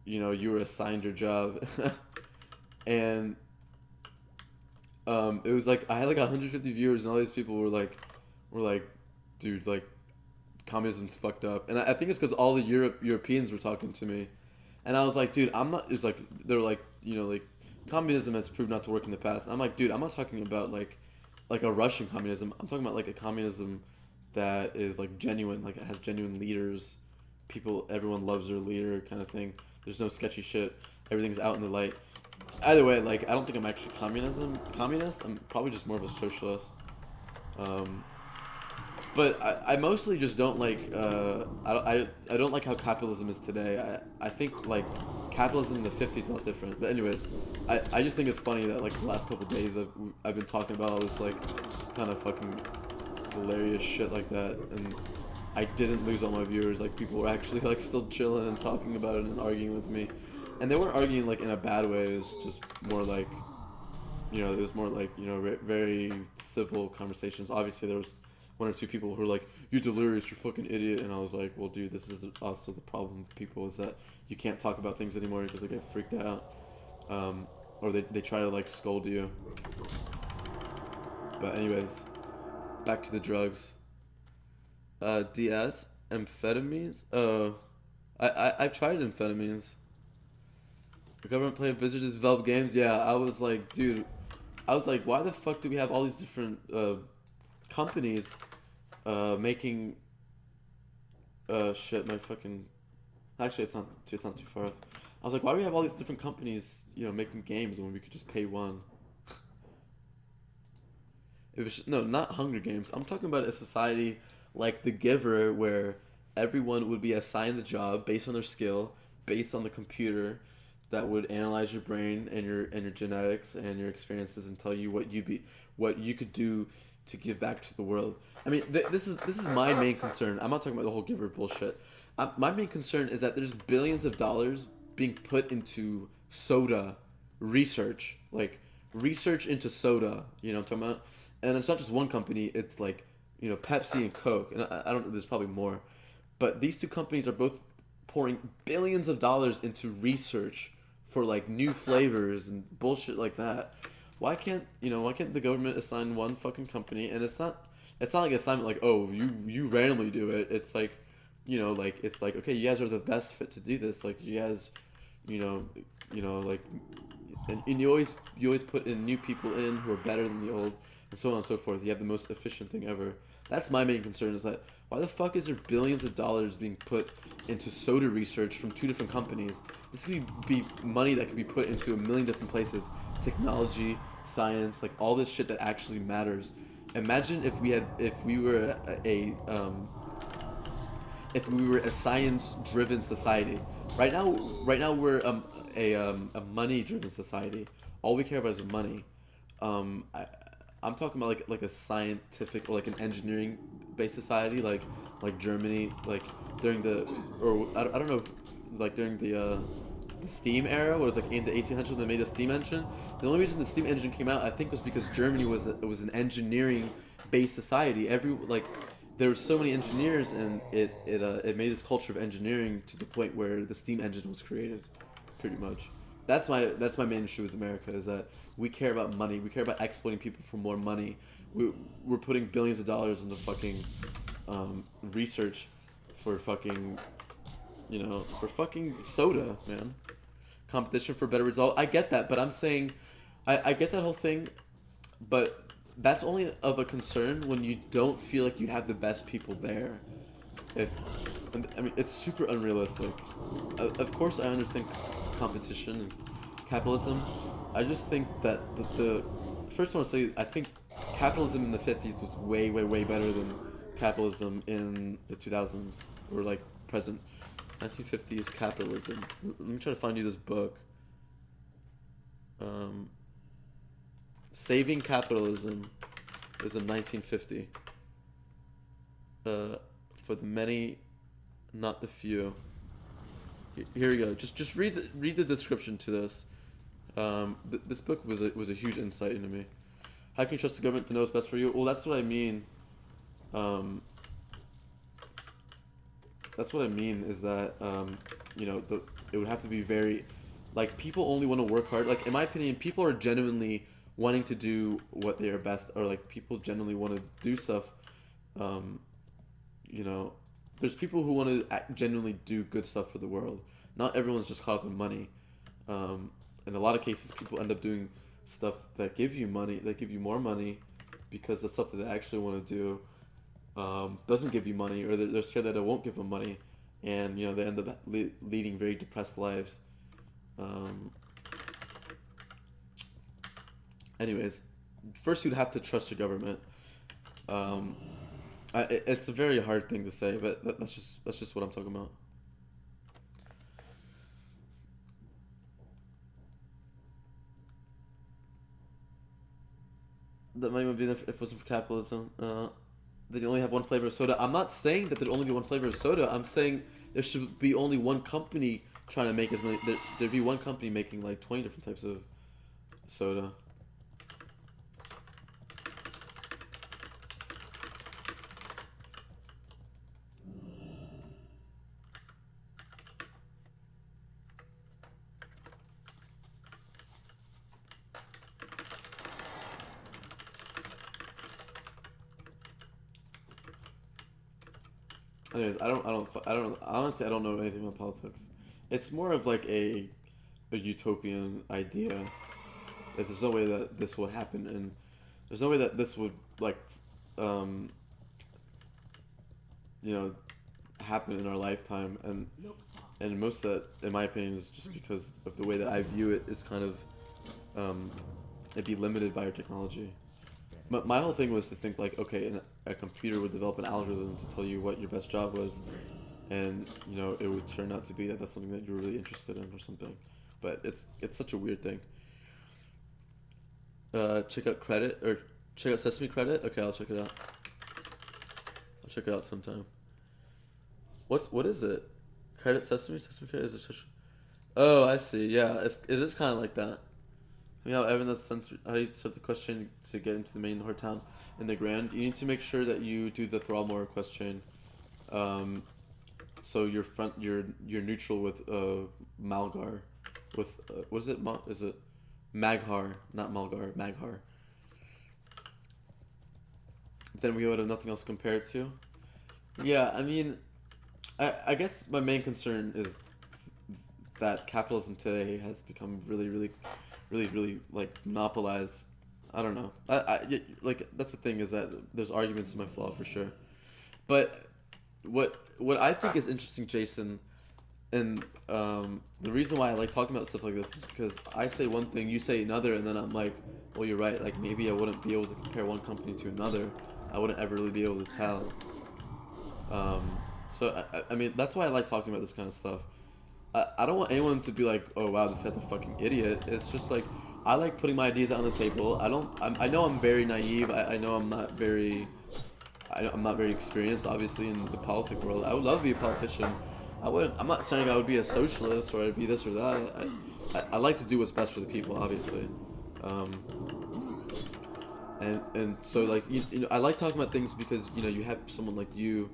[SPEAKER 1] you know, you were assigned your job and it was like I had like 150 viewers and all these people were like dude, like, communism's fucked up. And I think it's because all the Europeans were talking to me, and I was like, dude, I'm not... It's like they're like, you know, like, communism has proved not to work in the past. And I'm like, dude, I'm not talking about like a Russian communism. I'm talking about like a communism that is like genuine, like it has genuine leaders. People, everyone loves their leader, kind of thing. There's no sketchy shit. Everything's out in the light. Either way, like, I don't think I'm actually communist. I'm probably just more of a socialist. But I mostly just don't like, I don't like how capitalism is today. I think, like, capitalism in the 50s is not different. But anyways, I just think it's funny that, like, the last couple of days I've been talking about all this, like, kind of fucking hilarious shit like that. And I didn't lose all my viewers. Like, people were actually, like, still chilling and talking about it and arguing with me. And they weren't arguing, like, in a bad way. It was just more like, you know, it was more like, you know, very civil conversations. Obviously, there was one or two people who were like, "You're delirious, you're fucking idiot." And I was like, well, dude, this is also the problem with people, is that you can't talk about things anymore because they get freaked out. Or they try to, like, scold you. But anyways, back to the drugs. DS, amphetamines? I've tried amphetamines. The government play Blizzard to develop games? Yeah, I was like, dude, why the fuck do we have all these different companies making shit, my fucking... Actually, it's not too far off. I was like, why do we have all these different companies, you know, making games when we could just pay one? No, not Hunger Games. I'm talking about a society like The Giver, where everyone would be assigned a job based on their skill, based on the computer that would analyze your brain and your genetics and your experiences and tell you what you could do to give back to the world. I mean, this is my main concern. I'm not talking about the whole Giver bullshit. My main concern is that there's billions of dollars being put into soda research, like research into soda. You know what I'm talking about? And it's not just one company. It's like, you know, Pepsi and Coke. And I don't. There's probably more, but these two companies are both pouring billions of dollars into research for, like, new flavors and bullshit like that. Why can't the government assign one fucking company? And it's not like an assignment like, oh, you randomly do it. It's like, you know, like, it's like, okay, you guys are the best fit to do this. Like, you guys, you know, like, and you always put in new people in who are better than the old, and so on and so forth. You have the most efficient thing ever. That's my main concern, is that why the fuck is there billions of dollars being put into soda research from two different companies? This could be money that could be put into a million different places. Technology, science, like, all this shit that actually matters. Imagine if we were a science-driven society. Right now we're a money-driven society. All we care about is money. I'm talking about like a scientific or like an engineering-based society, like Germany, like during the, or I don't know, like during the steam era, where it was like in the 1800s they made the steam engine. The only reason the steam engine came out, I think, was because Germany was an engineering-based society. There were so many engineers, and it made this culture of engineering to the point where the steam engine was created, pretty much. That's my main issue with America, is that we care about money. We care about exploiting people for more money. We're putting billions of dollars into fucking research for fucking, you know, for fucking soda, man. Competition for better result. I get that, but I'm saying, I get that whole thing, but that's only of a concern when you don't feel like you have the best people there. I mean, it's super unrealistic. Of course, I understand competition and capitalism. I just think that the first I want to say, I think capitalism in the 50s was way, way, way better than capitalism in the 2000s, or like present. 1950s capitalism. Let me try to find you this book. Saving Capitalism is in 1950. For the many, not the few. Here we go. Just read the description to this. This book was a huge insight into me. How can you trust the government to know what's best for you? Well, that's what I mean. That's what I mean is that you know, it would have to be very, like, people only want to work hard. Like, in my opinion, people are genuinely wanting to do what they are best, or like people genuinely want to do stuff. You know, there's people who want to genuinely do good stuff for the world. Not everyone's just caught up in money. In a lot of cases, people end up doing stuff that give you money, that give you more money, because the stuff that they actually want to do doesn't give you money, or they're scared that it won't give them money, and you know, they end up leading very depressed lives. Anyways, first you'd have to trust your government. It's a very hard thing to say, but that's just what I'm talking about. That might even be if it wasn't for capitalism. That you only have one flavor of soda. I'm not saying that there'd only be one flavor of soda. I'm saying there should be only one company trying to make as many. There'd be one company making like 20 different types of soda. Anyways, honestly, I don't know anything about politics. It's more of like a utopian idea that there's no way that this will happen, and there's no way that this would, like, you know, happen in our lifetime, and most of that, in my opinion, is just because of the way that I view it is kind of, it'd be limited by our technology. My whole thing was to think like, okay, a computer would develop an algorithm to tell you what your best job was, and you know, it would turn out to be that that's something that you're really interested in or something. But it's such a weird thing. Check out Credit, or check out Sesame Credit. Okay, I'll check it out. I'll check it out sometime. What is it? Credit Sesame Credit, is it such? Oh, I see. Yeah, it is kind of like that. Yeah, Evan, that's how you start the question to get into the main horde town in the Grand. You need to make sure that you do the Thrallmore question. So you're neutral with Malgar, with what is it? Is it Maghar, not Malgar, Maghar. Then we would have nothing else to compare it to. Yeah, I mean, I guess my main concern is that capitalism today has become really like monopolized. I don't know. Like, that's the thing, is that there's arguments in my flaw for sure. But what I think is interesting, Jason, and the reason why I like talking about stuff like this is because I say one thing, you say another, and then I'm like, well, you're right. Like, maybe I wouldn't be able to compare one company to another. I wouldn't ever really be able to tell. So I mean, that's why I like talking about this kind of stuff. I don't want anyone to be like, oh wow, this guy's a fucking idiot. It's just like, I like putting my ideas out on the table. I know I'm very naive. I know I'm not very experienced, obviously, in the politic world. I would love to be a politician. I'm not saying I would be a socialist or I'd be this or that. I like to do what's best for the people, obviously. And so, like, you know, I like talking about things because, you know, you have someone like you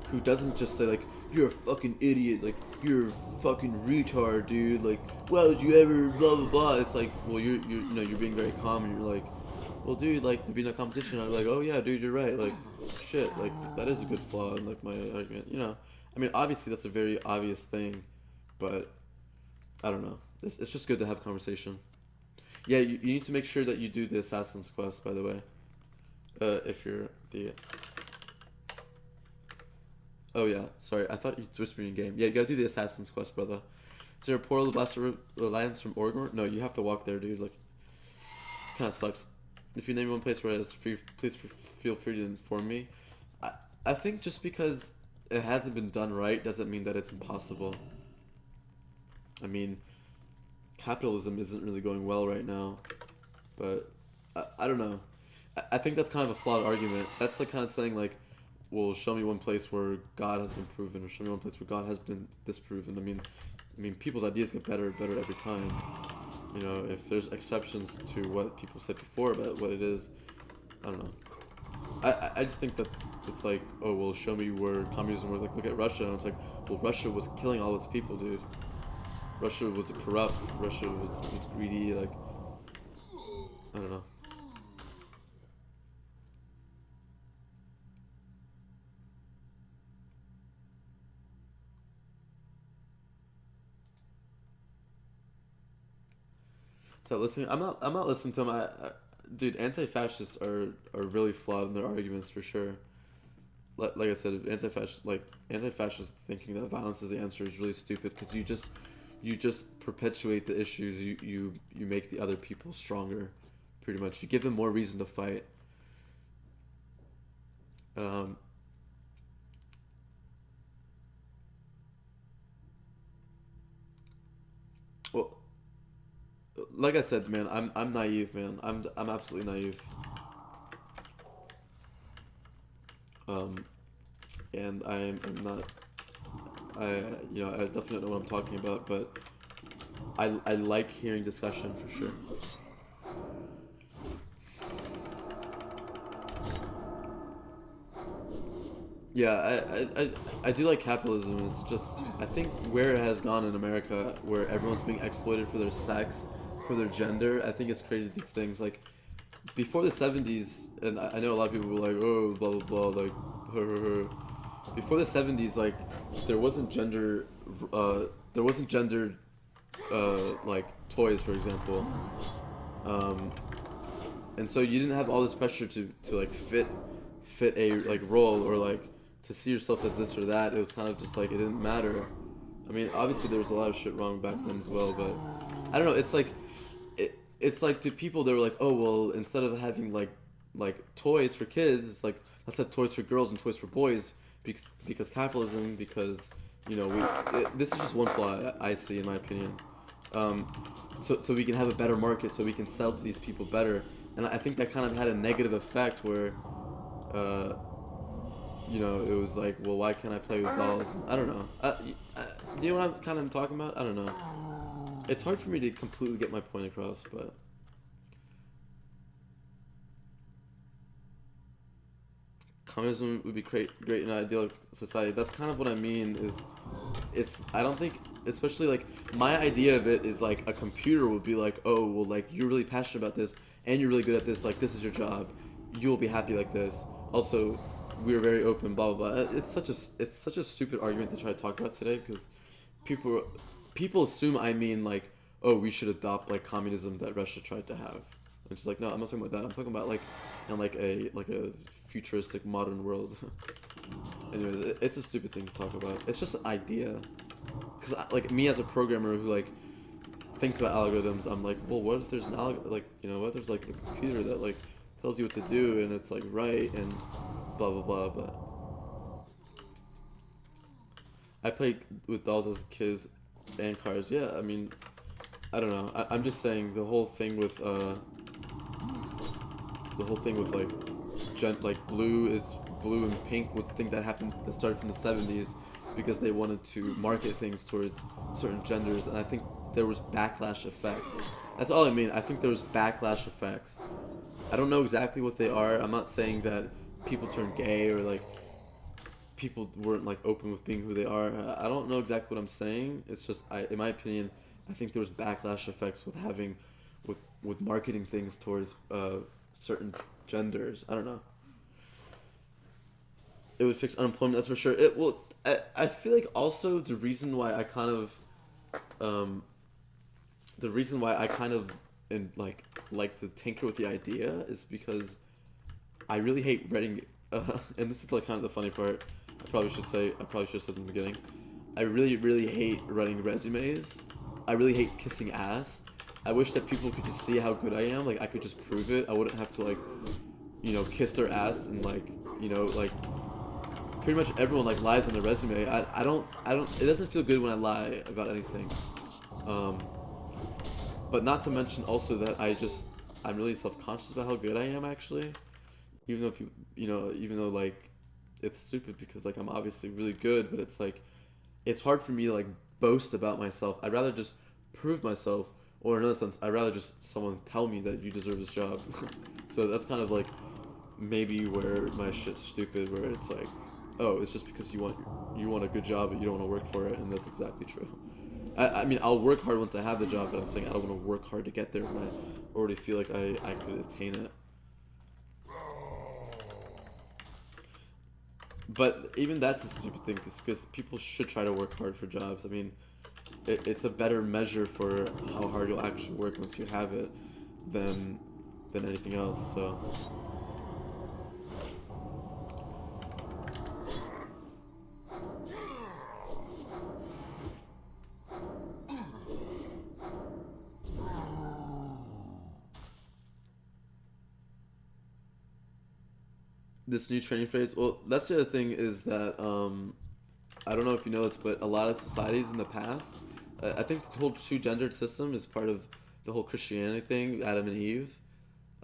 [SPEAKER 1] who doesn't just say like, you're a fucking idiot, like, you're a fucking retard, dude, like, why would you ever blah blah blah. It's like, well, you know, you're being very calm, and you're like, well, dude, like, there'd be no competition. I'm like, oh yeah, dude, you're right, like, shit, like, that is a good flaw in like my argument, you know. I mean, obviously that's a very obvious thing, but I don't know. It's just good to have conversation. Yeah, you need to make sure that you do the Assassin's Quest, by the way. If you're the... Oh yeah, sorry, I thought you were whispering in game. Yeah, you gotta do the Assassin's Quest, brother. Is there a portal to Blast Alliance from Oregon? No, you have to walk there, dude. Like, kind of sucks. If you name one place where it is free, please feel free to inform me. I think just because it hasn't been done right doesn't mean that it's impossible. I mean, capitalism isn't really going well right now, but I don't know. I think that's kind of a flawed argument. That's like kind of saying like, well, show me one place where God has been proven, or show me one place where God has been disproven. I mean, people's ideas get better and better every time. You know, if there's exceptions to what people said before about what it is, I don't know. I just think that it's like, oh, well, show me where communism was. Like, look at Russia, and it's like, well, Russia was killing all its people, dude. Russia was corrupt. Russia was greedy. Like, I don't know. So listening, I'm not listening to them. Dude, anti-fascists are really flawed in their arguments for sure. Like I said, anti-fascists thinking that violence is the answer is really stupid, because you just perpetuate the issues. You make the other people stronger, pretty much. You give them more reason to fight. Well, like I said, man, I'm naive, man. I'm absolutely naive. And I'm not. I definitely know what I'm talking about, but I like hearing discussion for sure. Yeah, I do like capitalism. It's just, I think where it has gone in America, where everyone's being exploited for their sex, for their gender, I think it's created these things. Like, before the 70s, and I know a lot of people were like, oh, blah, blah, blah, like, her. Before the 70s, like, there wasn't gendered, like, toys, for example. And so you didn't have all this pressure to like, fit a, like, role, or, like, to see yourself as this or that. It was kind of just like, it didn't matter. I mean, obviously there was a lot of shit wrong back then as well, but I don't know. It's like, it's like, to people, they were like, oh, well, instead of having like toys for kids, it's like, let's have toys for girls and toys for boys, because capitalism, because, you know, this is just one flaw I see, in my opinion. So we can have a better market, so we can sell to these people better. And I think that kind of had a negative effect where, you know, it was like, well, why can't I play with dolls? I don't know. You know what I'm kind of talking about? I don't know. It's hard for me to completely get my point across, but... Communism would be great in an ideal society. That's kind of what I mean, is... I don't think... Especially, like, my idea of it is, like, a computer would be like, oh, well, like, you're really passionate about this, and you're really good at this, like, this is your job. You'll be happy like this. Also, we're very open, blah, blah, blah. It's such a stupid argument to try to talk about today, because people assume I mean, like, oh, we should adopt, like, communism that Russia tried to have. And she's like, no, I'm not talking about that. I'm talking about, like, in, like a futuristic modern world. Anyways, it's a stupid thing to talk about. It's just an idea. Because, like, me as a programmer who, like, thinks about algorithms, I'm like, well, what if there's an what if there's, like, a computer that, like, tells you what to do, and it's, like, right, and blah, blah, blah, but... I played with dolls as kids and cars. Yeah, I mean, I don't know. I'm just saying the whole thing with like blue and pink was the thing that started from the 70s, because they wanted to market things towards certain genders, and I think there was backlash effects. That's all I mean. I think there was backlash effects. I don't know exactly what they are. I'm not saying that people turned gay, or like people weren't like open with being who they are. I don't know exactly what I'm saying. It's just, in my opinion, I think there was backlash effects with having, with marketing things towards certain genders. I don't know. It would fix unemployment, that's for sure. I feel like also the reason why I kind of like to tinker with the idea is because I really hate writing, and this is like kind of the funny part. I probably should have said in the beginning. I really hate writing resumes. I really hate kissing ass. I wish that people could just see how good I am. Like I could just prove it. I wouldn't have to like, kiss their ass and like, like pretty much everyone like lies on their resume. I don't. It doesn't feel good when I lie about anything. But not to mention also that I'm really self-conscious about how good I am actually. Even though people, even though like it's stupid because like I'm obviously really good, but it's like it's hard for me to like boast about myself. I'd rather just prove myself, or in another sense, I'd rather just someone tell me that you deserve this job. So that's kind of like maybe where my shit's stupid, where it's like, oh, it's just because you want a good job, but you don't want to work for it, and that's exactly true. I mean, I'll work hard once I have the job, but I'm saying I don't want to work hard to get there when I already feel like I could attain it. But even that's a stupid thing, because people should try to work hard for jobs. I mean, it's a better measure for how hard you'll actually work once you have it than anything else, so... This new training phase, well, that's the other thing is that, I don't know if you know this, but a lot of societies in the past, I think the whole two-gendered system is part of the whole Christianity thing, Adam and Eve.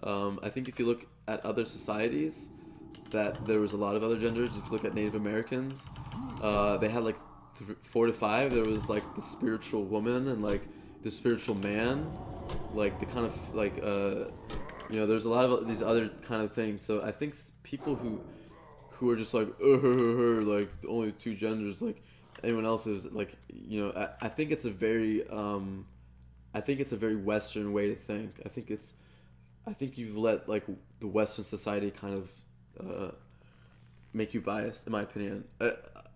[SPEAKER 1] I think if you look at other societies, that there was a lot of other genders. If you look at Native Americans, they had like 4 to 5. There was like the spiritual woman and like the spiritual man, like the kind of like, there's a lot of these other kind of things. So I think people who are just like like only 2 genders, like anyone else is like, I think it's a very Western way to think. I think you've let like the Western society kind of make you biased, in my opinion.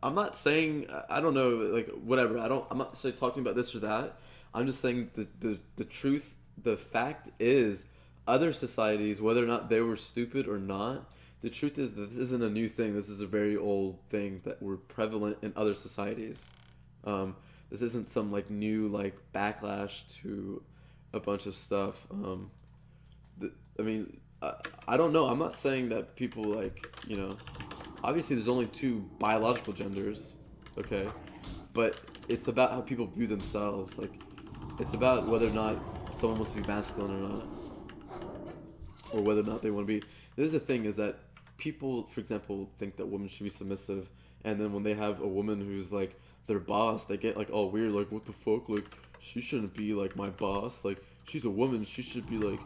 [SPEAKER 1] I'm not saying, I don't know, like whatever. I'm not saying talking about this or that. I'm just saying the truth. The fact is, other societies, whether or not they were stupid or not, the truth is that this isn't a new thing. This is a very old thing that were prevalent in other societies. This isn't some like new like backlash to a bunch of stuff. I don't know. I'm not saying that people like, obviously there's only 2 biological genders, okay? But it's about how people view themselves. Like, it's about whether or not someone wants to be masculine or not. Or whether or not they want to be. This is the thing, is that people, for example, think that women should be submissive, and then when they have a woman who's like their boss, they get like all weird, like what the fuck, like she shouldn't be like my boss, like she's a woman, she should be like,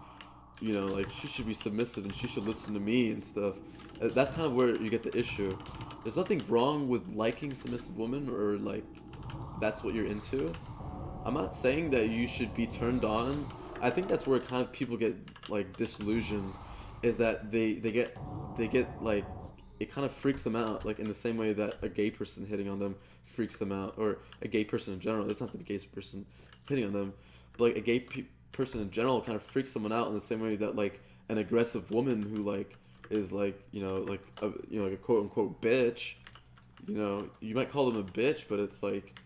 [SPEAKER 1] like she should be submissive and she should listen to me and stuff. That's kind of where you get the issue. There's nothing wrong with liking submissive women, or like that's what you're into. I'm not saying that you should be turned on. I think that's where kind of people get like disillusioned, is that they get like, it kind of freaks them out, like in the same way that a gay person hitting on them freaks them out, or a gay person in general. It's not the gay person hitting on them, but like a gay person in general kind of freaks someone out in the same way that like an aggressive woman who like is like like a quote unquote bitch, you might call them a bitch, but it's like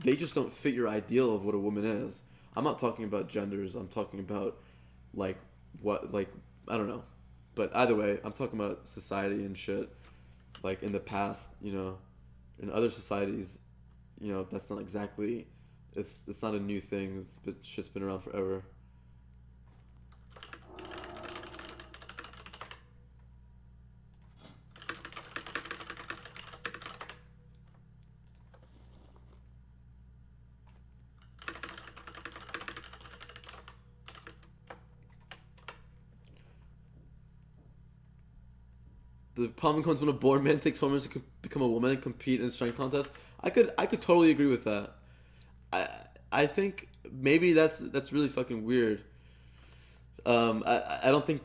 [SPEAKER 1] they just don't fit your ideal of what a woman is. I'm not talking about genders. I'm talking about like what, like, I don't know. But either way, I'm talking about society and shit. Like in the past, in other societies, that's not exactly, it's not a new thing. Shit's been around forever. The problem comes when a born man takes hormones to become a woman and compete in a strength contest. I could totally agree with that. I think maybe that's really fucking weird. I don't think,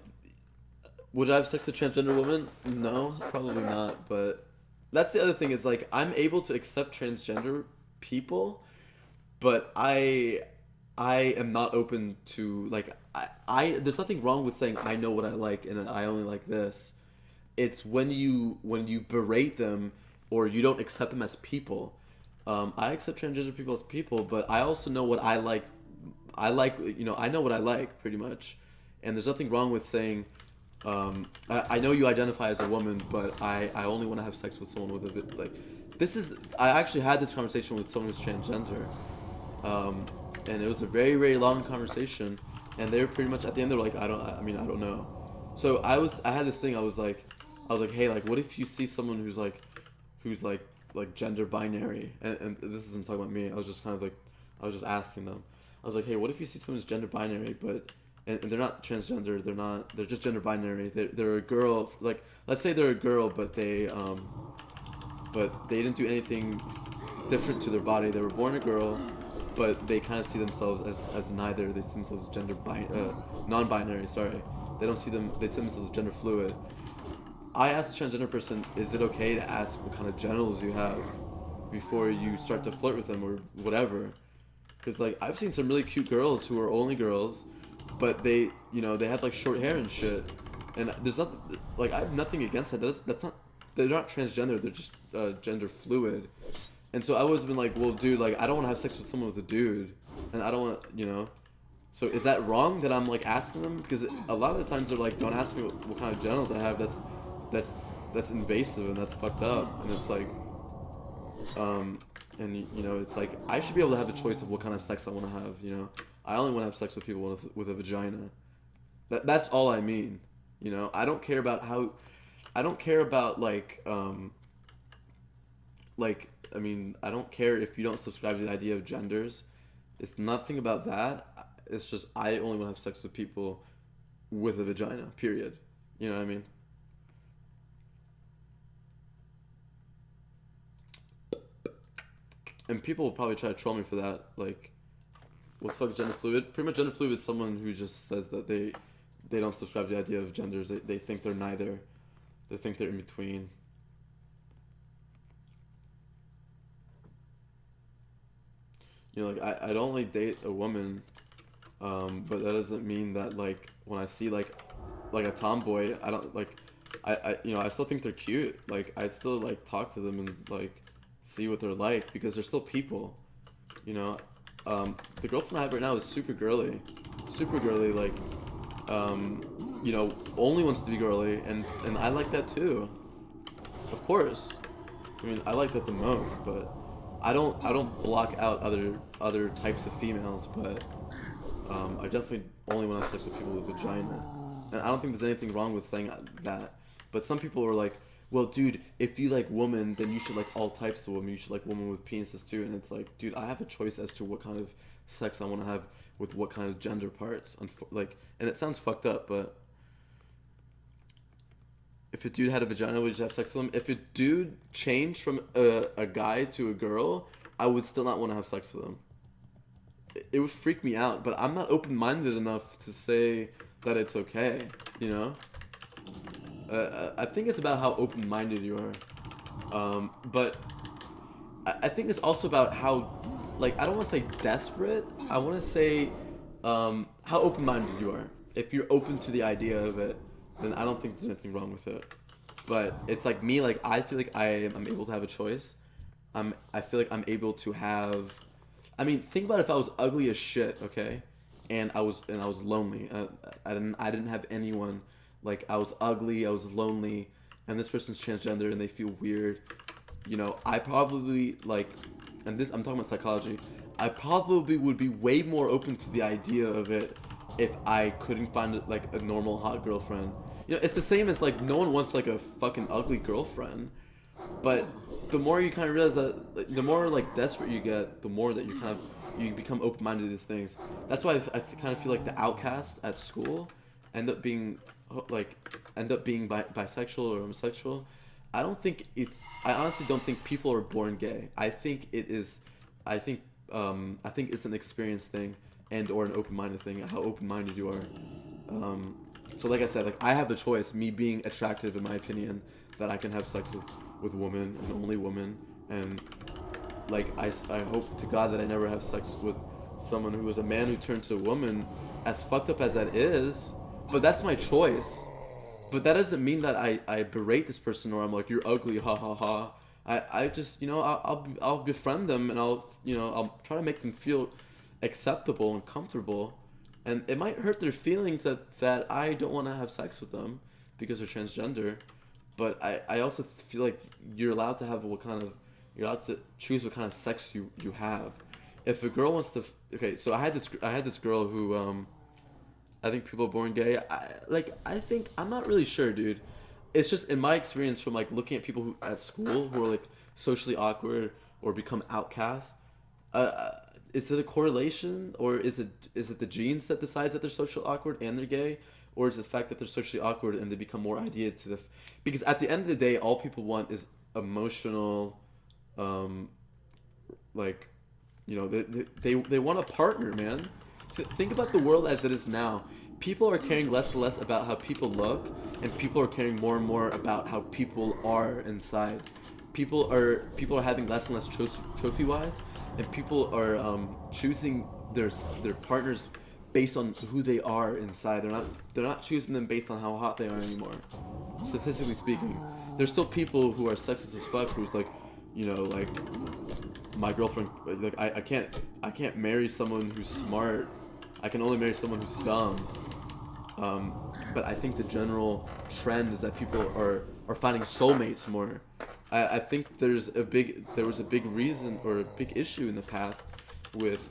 [SPEAKER 1] would I have sex with a transgender woman? No, probably not. But that's the other thing is like I'm able to accept transgender people, but I am not open to like I there's nothing wrong with saying I know what I like and I only like this. It's when you berate them or you don't accept them as people. I accept transgender people as people, but I also know what I like. I like, you know, I know what I like pretty much, and there's nothing wrong with saying, I know you identify as a woman, but I only want to have sex with someone with a like. This is I actually had this conversation with someone who's transgender, and it was a very very long conversation, and they were pretty much at the end they're like I don't know. So I had this thing I was like hey, like what if you see someone who's like gender binary, and this isn't talking about me. I was just kind of like I was just asking them. I was like, hey, what if you see someone who's gender binary, but and they're not transgender, they're just gender binary. They're a girl, like let's say they're a girl, but they didn't do anything different to their body. They were born a girl, but they kind of see themselves as neither. They see themselves as non-binary. Sorry, they see themselves as gender fluid. I asked the transgender person, is it okay to ask what kind of genitals you have before you start to flirt with them or whatever? Because like I've seen some really cute girls who are only girls, but they have like short hair and shit, and there's nothing like I have nothing against that. That's not, they're not transgender. They're just gender fluid. And so I always been like, well, dude, like I don't want to have sex with someone with a dude, and I don't want, So is that wrong that I'm like asking them? Because a lot of the times they're like, don't ask me what kind of genitals I have. That's invasive and that's fucked up. And it's like, and it's like I should be able to have a choice of what kind of sex I want to have. I only want to have sex with people with a vagina. That's all I mean. I don't care about how. I don't care about like I mean, I don't care if you don't subscribe to the idea of genders. It's nothing about that. It's just I only want to have sex with people with a vagina, period. You know what I mean? And people will probably try to troll me for that. Like, what the fuck is gender fluid? Pretty much gender fluid is someone who just says that they don't subscribe to the idea of genders. They think they're neither. They think they're in between. Like I'd only date a woman, but that doesn't mean that like when I see like a tomboy, I don't like I still think they're cute. Like I'd still like talk to them and like see what they're like because they're still people. The girlfriend I have right now is super girly, like only wants to be girly, and I like that too. Of course, I mean I like that the most, but I don't block out other types of females, but I definitely only want to have sex with people with vagina, and I don't think there's anything wrong with saying that. But some people are like, well, dude, if you like women, then you should like all types of women. You should like women with penises too, and it's like, dude, I have a choice as to what kind of sex I want to have with what kind of gender parts. And it sounds fucked up, but if a dude had a vagina, would you just have sex with him? If a dude changed from a guy to a girl, I would still not want to have sex with him. It would freak me out, but I'm not open-minded enough to say that it's okay, I think it's about how open-minded you are. But I think it's also about how, like, I don't want to say desperate. I want to say how open-minded you are. If you're open to the idea of it, then I don't think there's anything wrong with it. But it's like me, like I feel like I'm able to have a choice. I feel like I'm able to have. I mean, think about if I was ugly as shit, okay, and I was lonely. I didn't have anyone. Like I was ugly, I was lonely, and this person's transgender and they feel weird. I probably like, and this I'm talking about psychology. I probably would be way more open to the idea of it if I couldn't find like a normal hot girlfriend. It's the same as like no one wants like a fucking ugly girlfriend, but the more you kind of realize that, like, the more like desperate you get, the more that you become open-minded to these things. That's why I kind of feel like the outcast at school end up being bisexual or homosexual. I honestly don't think people are born gay. I think it's an experience thing and or an open-minded thing, how open-minded you are. So like I said, like I have the choice, me being attractive in my opinion, that I can have sex with women and only women, and like I hope to God that I never have sex with someone who is a man who turned to a woman, as fucked up as that is, but that's my choice. But that doesn't mean that I berate this person or I'm like, you're ugly, ha ha ha. I just, you know, I'll befriend them and I'll try to make them feel acceptable and comfortable. And it might hurt their feelings that I don't want to have sex with them because they're transgender. But I also feel like you're allowed to have you're allowed to choose what kind of sex you have. If a girl wants to, okay, so I had this girl who, I think people are born gay. I'm not really sure, dude. It's just in my experience from like looking at people at school who are like socially awkward or become outcasts. Is it a correlation, or is it the genes that decides that they're socially awkward and they're gay, or is it the fact that they're socially awkward and they become more ideated to because at the end of the day, all people want is emotional, like, you know, they want a partner, man. Think about the world as it is now. People are caring less and less about how people look, and people are caring more and more about how people are inside. People are having less and less trophy wise, and people are choosing their partners based on who they are inside. They're not choosing them based on how hot they are anymore. Statistically speaking, there's still people who are sexist as fuck who's like, you know, like, my girlfriend, like, I can't marry someone who's smart. I can only marry someone who's dumb. But I think the general trend is that people are finding soulmates more. I think there was a big reason or a big issue in the past with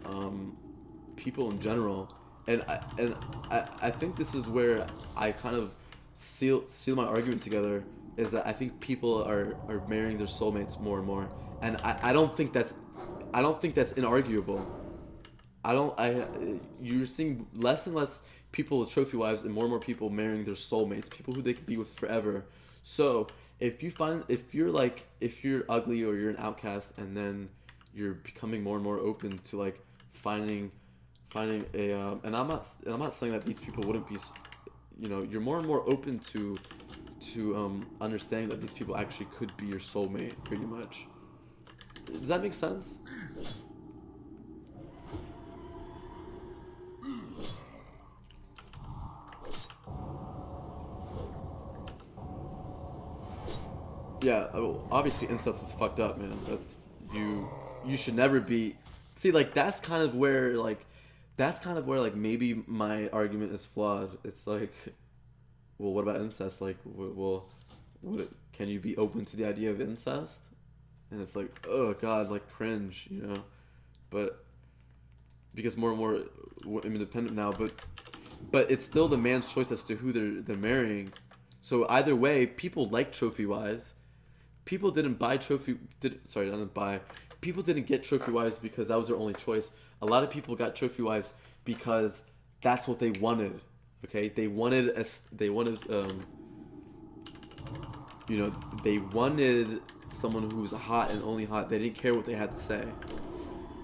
[SPEAKER 1] people in general, and I think this is where I kind of seal my argument together, is that I think people are marrying their soulmates more and more, and I don't think that's inarguable. You're seeing less and less people with trophy wives and more people marrying their soulmates, people who they could be with forever. So if you're ugly or you're an outcast, and then you're becoming more and more open to like finding a and I'm not saying that these people wouldn't be, you know, you're more and more open to understanding that these people actually could be your soulmate, pretty much. Does that make sense? Yeah, obviously incest is fucked up, man. That's you should never be. See, like that's kind of where maybe my argument is flawed. It's like, well, what about incest? Like, can you be open to the idea of incest? And it's like, oh god, like cringe, you know. But because more and more I'm independent now, but it's still the man's choice as to who they're marrying. So either way, people like trophy wives. People didn't get trophy wives because that was their only choice. A lot of people got trophy wives because that's what they wanted. Okay, they wanted someone who was hot and only hot. They didn't care what they had to say.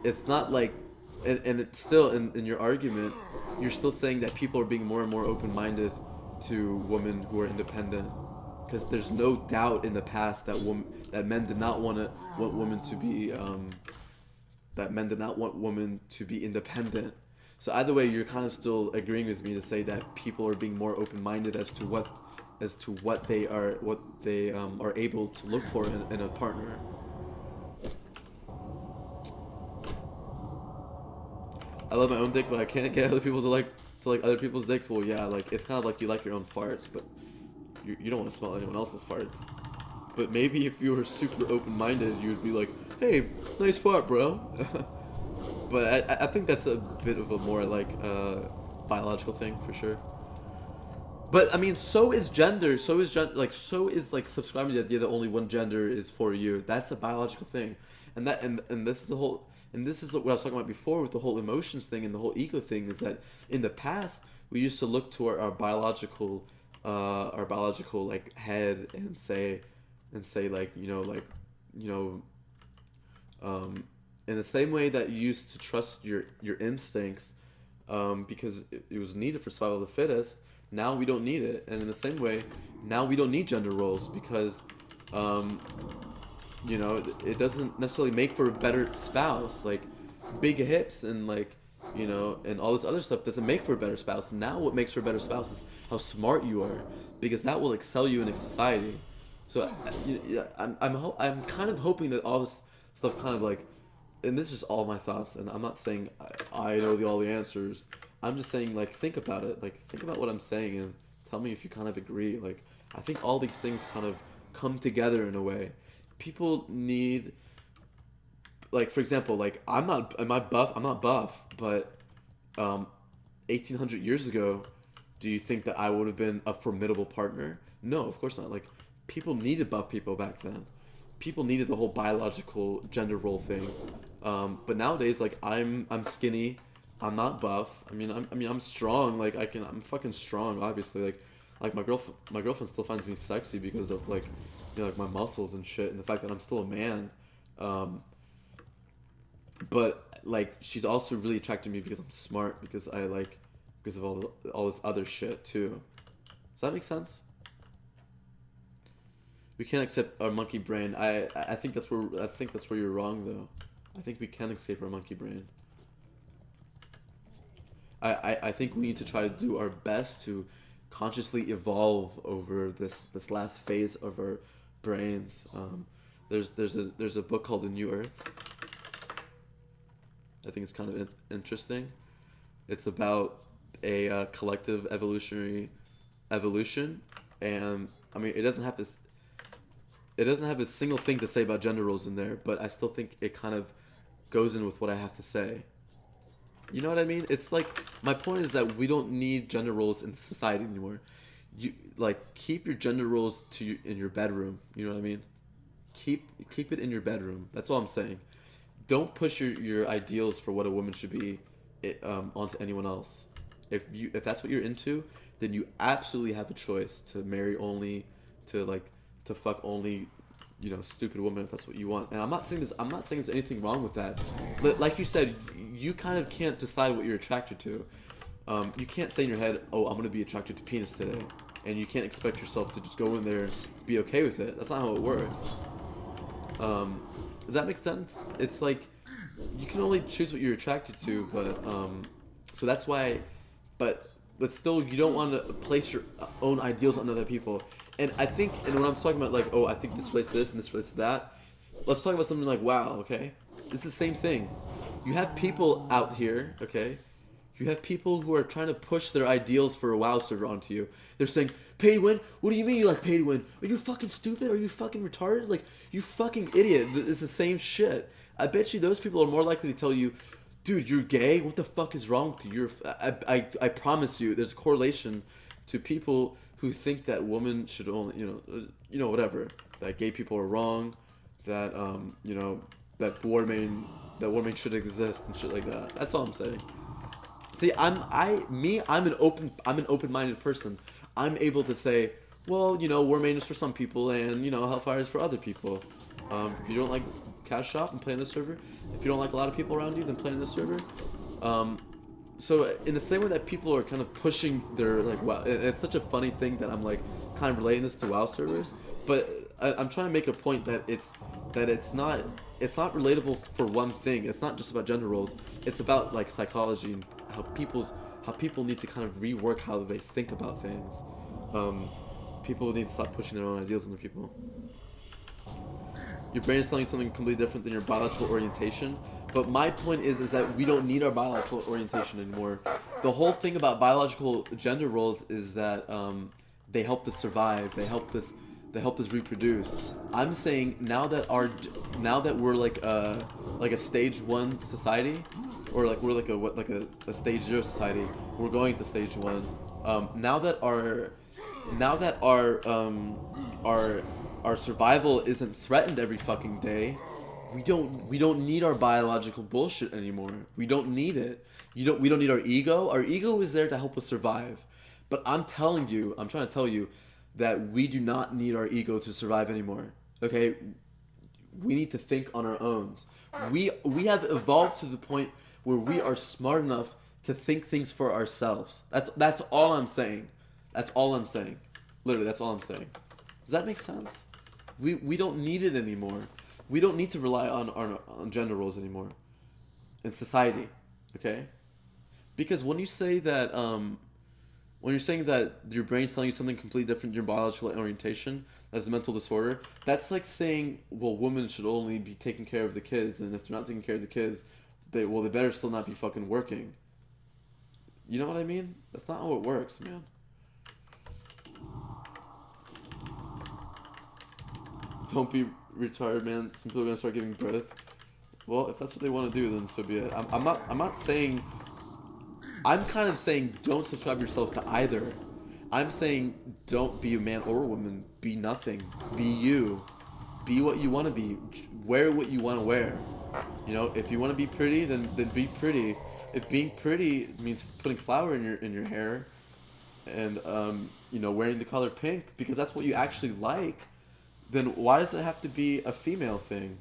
[SPEAKER 1] It's not like, and it's still in your argument, you're still saying that people are being more and more open-minded to women who are independent, because there's no doubt in the past that men did not want women to be independent. So either way, you're kind of still agreeing with me to say that people are being more open-minded as to what they are able to look for in a partner. I love my own dick, but I can't get other people to like other people's dicks. Well, yeah, like it's kind of like you like your own farts, but you don't want to smell anyone else's farts. But maybe if you were super open-minded, you would be like, hey, nice fart, bro. But I think that's a bit of a more like biological thing for sure. But I mean, so is gender. So is subscribing to the idea that only one gender is for you. That's a biological thing, and this is the whole. And this is what I was talking about before with the whole emotions thing and the whole ego thing, is that in the past we used to look to our biological like head and say like, in the same way that you used to trust your instincts, because it was needed for survival of the fittest. now we don't need it. And in the same way, now we don't need gender roles because, you know, it doesn't necessarily make for a better spouse. Like, big hips and, like, you know, and all this other stuff doesn't make for a better spouse. Now what makes for a better spouse is how smart you are, because that will excel you in a society. So I'm kind of hoping that all this stuff kind of like, and this is all my thoughts, and I'm not saying I know all the answers. I'm just saying, like, think about it. Like, think about what I'm saying and tell me if you kind of agree. Like, I think all these things kind of come together in a way. People need, like, for example, like, I'm not buff, but 1800 years ago, do you think that I would have been a formidable partner? No, of course not. Like, people needed buff people back then. People needed the whole biological gender role thing. But nowadays, like, I'm skinny, I'm not buff. I mean, I'm strong. Like, I'm fucking strong. Obviously, like my girlfriend still finds me sexy because of, like, you know, like, my muscles and shit, and the fact that I'm still a man. But, like, she's also really attracted to me because I'm smart, because of all this other shit too. Does that make sense? We can't accept our monkey brain. I think that's where you're wrong, though. I think we can escape our monkey brain. I think we need to try to do our best to consciously evolve over this last phase of our brains. There's a book called The New Earth. I think it's kind of interesting. It's about a collective evolution, and I mean, it doesn't have a single thing to say about gender roles in there, but I still think it kind of goes in with what I have to say. You know what I mean? It's like, my point is that we don't need gender roles in society anymore. You, like, keep your gender roles in your bedroom. You know what I mean? Keep it in your bedroom. That's all I'm saying. Don't push your ideals for what a woman should be onto anyone else. If that's what you're into, then you absolutely have a choice to marry only, to fuck only, you know, stupid women if that's what you want. And I'm not saying there's anything wrong with that. Like you said, you kind of can't decide what you're attracted to. You can't say in your head, oh, I'm gonna be attracted to penis today, and you can't expect yourself to just go in there and be okay with it. That's not how it works. Does that make sense? It's like, you can only choose what you're attracted to, but so that's why, but still, you don't want to place your own ideals on other people. And I think, and when I'm talking about, like, oh, I think this relates to this and this relates to that, let's talk about something like WoW, okay? It's the same thing. You have people out here, okay? You have people who are trying to push their ideals for a WoW server onto you. They're saying, pay to win? What do you mean you like pay to win? Are you fucking stupid? Are you fucking retarded? Like, you fucking idiot. It's the same shit. I bet you those people are more likely to tell you, dude, you're gay? What the fuck is wrong with you? I promise you, there's a correlation to people who think that women should only, you know, whatever, that gay people are wrong, that, you know, that Warmane should exist and shit like that. That's all I'm saying. See, I'm an open-minded person. I'm able to say, well, you know, Warmane is for some people, and, you know, Hellfire is for other people. If you don't like Cash Shop, and play on this server. If you don't like a lot of people around you, then play on this server. So in the same way that people are kind of pushing their, like, WoW, it's such a funny thing that I'm, like, kind of relating this to WoW servers, but I'm trying to make a point that it's not relatable for one thing. It's not just about gender roles. It's about, like, psychology and how people need to kind of rework how they think about things. People need to stop pushing their own ideals on other people. Your brain is telling you something completely different than your biological orientation. But my point is that we don't need our biological orientation anymore. The whole thing about biological gender roles is that they help us survive. They help us reproduce. I'm saying now that we're like a stage 1 society, or like we're like a stage 0 society. We're going to stage 1. Now that our survival isn't threatened every fucking day, we don't need our biological bullshit anymore. We don't need it. We don't need our ego. Our ego is there to help us survive. But I'm trying to tell you that we do not need our ego to survive anymore. Okay? We need to think on our own. We have evolved to the point where we are smart enough to think things for ourselves. That's all I'm saying. That's all I'm saying. Literally, that's all I'm saying. Does that make sense? We don't need it anymore. We don't need to rely on gender roles anymore in society, okay? Because when you say that, when you're saying that your brain's telling you something completely different, your biological orientation, that's a mental disorder, that's like saying, well, women should only be taking care of the kids, and if they're not taking care of the kids, they better still not be fucking working. You know what I mean? That's not how it works, man. Don't be retarded, man. Some people are gonna start giving birth. Well, if that's what they want to do, then so be it. I'm not saying. I'm kind of saying don't subscribe yourself to either. I'm saying don't be a man or a woman. Be nothing. Be you. Be what you want to be. Wear what you want to wear. You know, if you want to be pretty, then be pretty. If being pretty means putting flour in your hair, and you know, wearing the color pink because that's what you actually like, then why does it have to be a female thing?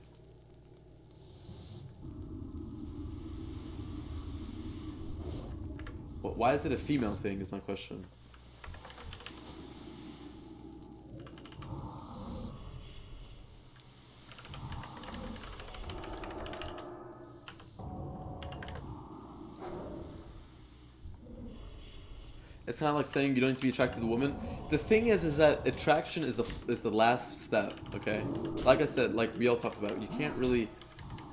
[SPEAKER 1] Why is it a female thing is my question. It's kind of like saying you don't need to be attracted to a woman. The thing is that attraction is the last step, okay? Like I said, like we all talked about, you can't really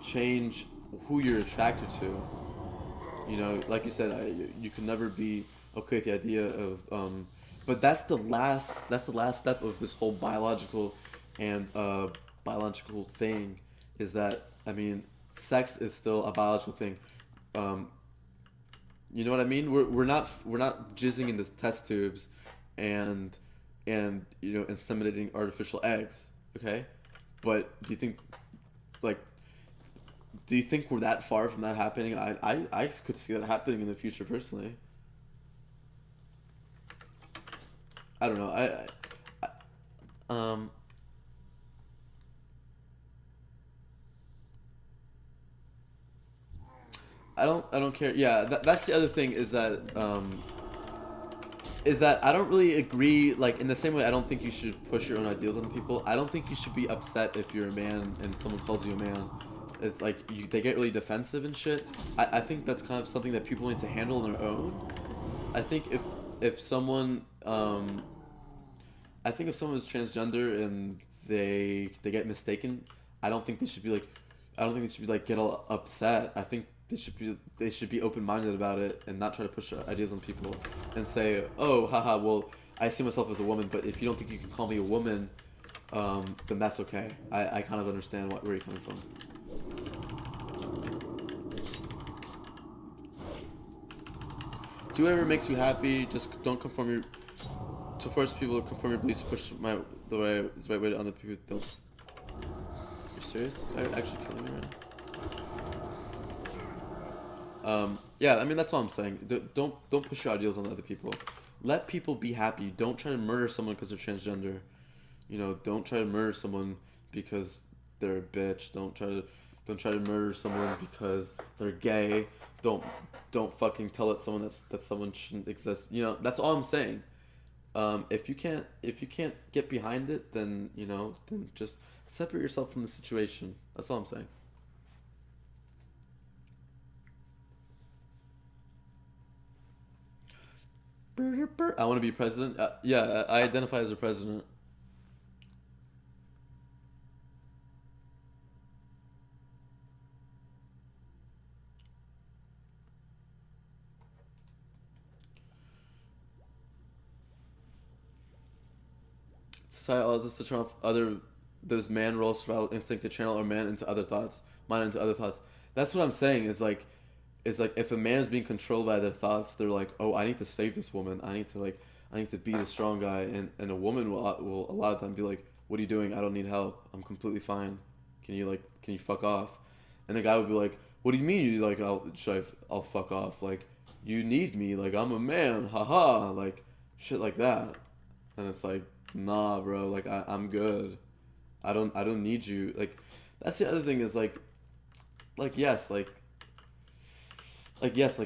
[SPEAKER 1] change who you're attracted to. You know, like you said, you can never be okay with the idea of, but that's the last step of this whole biological thing, is that, I mean, sex is still a biological thing. You know what I mean? We're not jizzing into test tubes and you know, inseminating artificial eggs, okay? But do you think we're that far from that happening? I could see that happening in the future personally. I don't know. I don't care. Yeah, that's the other thing is that I don't really agree. Like, in the same way, I don't think you should push your own ideals on people. I don't think you should be upset if you're a man and someone calls you a man. It's like they get really defensive and shit. I think that's kind of something that people need to handle on their own. I think if someone is transgender and they get mistaken, I don't think they should be like get all upset. I think they should be open-minded about it and not try to push ideas on people and say, oh, haha, well, I see myself as a woman, but if you don't think you can call me a woman, then that's okay. I kind of understand where you're coming from. Do whatever makes you happy. Just don't conform to force people to conform your beliefs. Push the right way to other people. Don't. You're serious? This guy actually killing me right now? Yeah, I mean, that's all I'm saying. Don't push your ideals on other people. Let people be happy. Don't try to murder someone because they're transgender. You know, don't try to murder someone because they're a bitch. Don't try to murder someone because they're gay. Don't fucking tell someone that someone shouldn't exist. You know, that's all I'm saying. If you can't get behind it, then, you know, then just separate yourself from the situation. That's all I'm saying. I want to be president. Yeah, I identify as a president. Society allows us to turn off those man role survival instinct to channel our man into other thoughts, mind into other thoughts. That's what I'm saying. Is like if a man is being controlled by their thoughts, they're like, oh, I need to save this woman. I need to be the strong guy. And a woman will a lot of time be like, what are you doing? I don't need help. I'm completely fine. Can you fuck off? And the guy would be like, what do you mean? You like I'll fuck off? Like, you need me? Like, I'm a man. Haha. Like, shit like that. And it's like, nah, bro, like I'm good. I don't need you. Like, that's the other thing is like yes,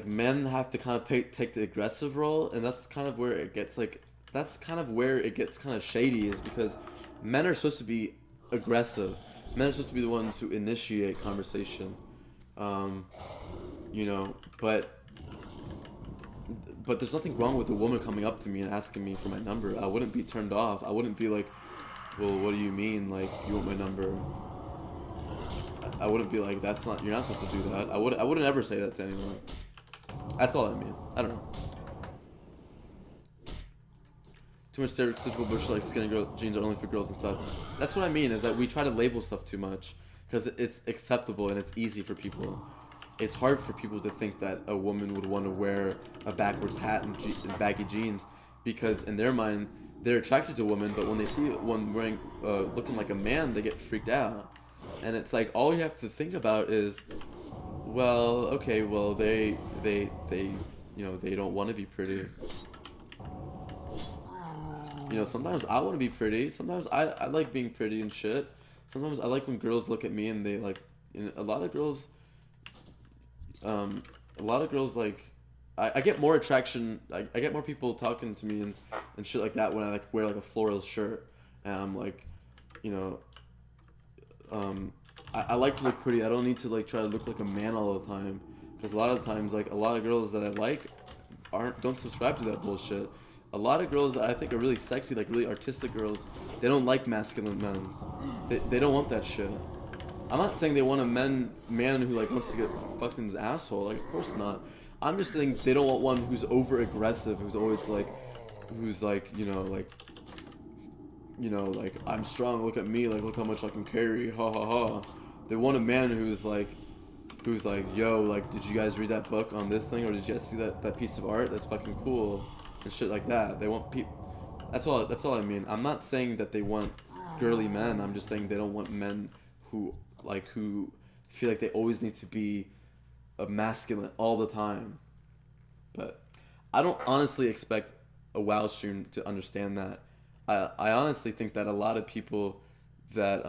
[SPEAKER 1] men have to kind of take the aggressive role, and that's kind of where it gets like that's kind of where it gets kind of shady, is because men are supposed to be aggressive. Men are supposed to be the ones who initiate conversation. You know, but there's nothing wrong with a woman coming up to me and asking me for my number. I wouldn't be turned off. I wouldn't be like, well, what do you mean, like, you want my number? I wouldn't be like, that's not, you're not supposed to do that. I wouldn't ever say that to anyone. That's all I mean. I don't know. Too much stereotypical bush, like skinny girl jeans are only for girls and stuff. That's what I mean, is that we try to label stuff too much because it's acceptable and it's easy for people. It's hard for people to think that a woman would want to wear a backwards hat and baggy jeans, because in their mind they're attracted to a woman, but when they see one wearing looking like a man, they get freaked out. And it's like, all you have to think about is, well, okay, well, they you know, they don't want to be pretty. You know, sometimes I want to be pretty. Sometimes I like being pretty and shit. Sometimes I like when girls look at me and they like, you know, a lot of girls like, I get more attraction, I get more people talking to me and shit like that when I like wear like a floral shirt, and I'm like, you know, I like to look pretty. I don't need to like try to look like a man all the time, because a lot of times, like, a lot of girls that I like don't subscribe to that bullshit. A lot of girls that I think are really sexy, like really artistic girls, they don't like masculine men's. They don't want that shit. I'm not saying they want a man who like wants to get fucked in his asshole. Like, of course not. I'm just saying they don't want one who's over aggressive, who's always like, you know, like, I'm strong. Look at me. Like, look how much I can carry. Ha ha ha. They want a man who's like, yo, like, did you guys read that book on this thing, or did you guys see that piece of art? That's fucking cool, and shit like that. They want people. That's all I mean. I'm not saying that they want girly men. I'm just saying they don't want men who feel like they always need to be a masculine all the time. But I don't honestly expect a WoW stream to understand that. I honestly think that a lot of people that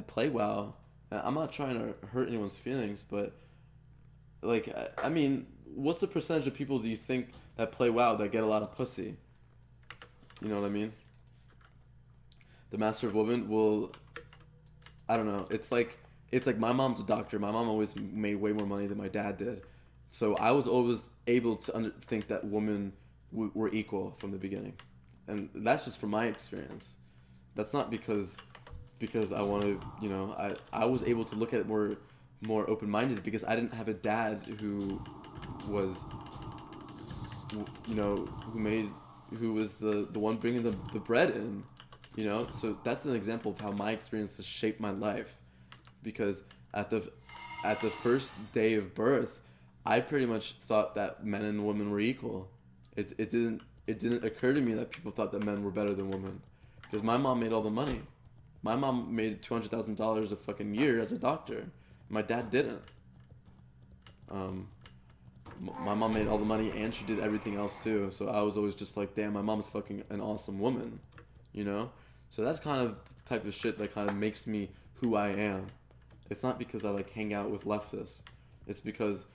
[SPEAKER 1] play WoW, and I'm not trying to hurt anyone's feelings, but like, I mean, what's the percentage of people do you think that play WoW that get a lot of pussy? You know what I mean? The Master of Woman will, I don't know. It's like my mom's a doctor. My mom always made way more money than my dad did. So I was always able to think that women were equal from the beginning. And that's just from my experience. That's not because I want to, you know, I was able to look at it more open-minded because I didn't have a dad who was, you know, who was the one bringing the bread in, you know. So that's an example of how my experience has shaped my life. Because at the first day of birth, I pretty much thought that men and women were equal. It didn't occur to me that people thought that men were better than women, because my mom made all the money. My mom made $200,000 a fucking year as a doctor. My dad didn't. My mom made all the money and she did everything else too. So I was always just like, damn, my mom's fucking an awesome woman, you know. So that's kind of the type of shit that kind of makes me who I am. It's not because I like hang out with leftists. It's because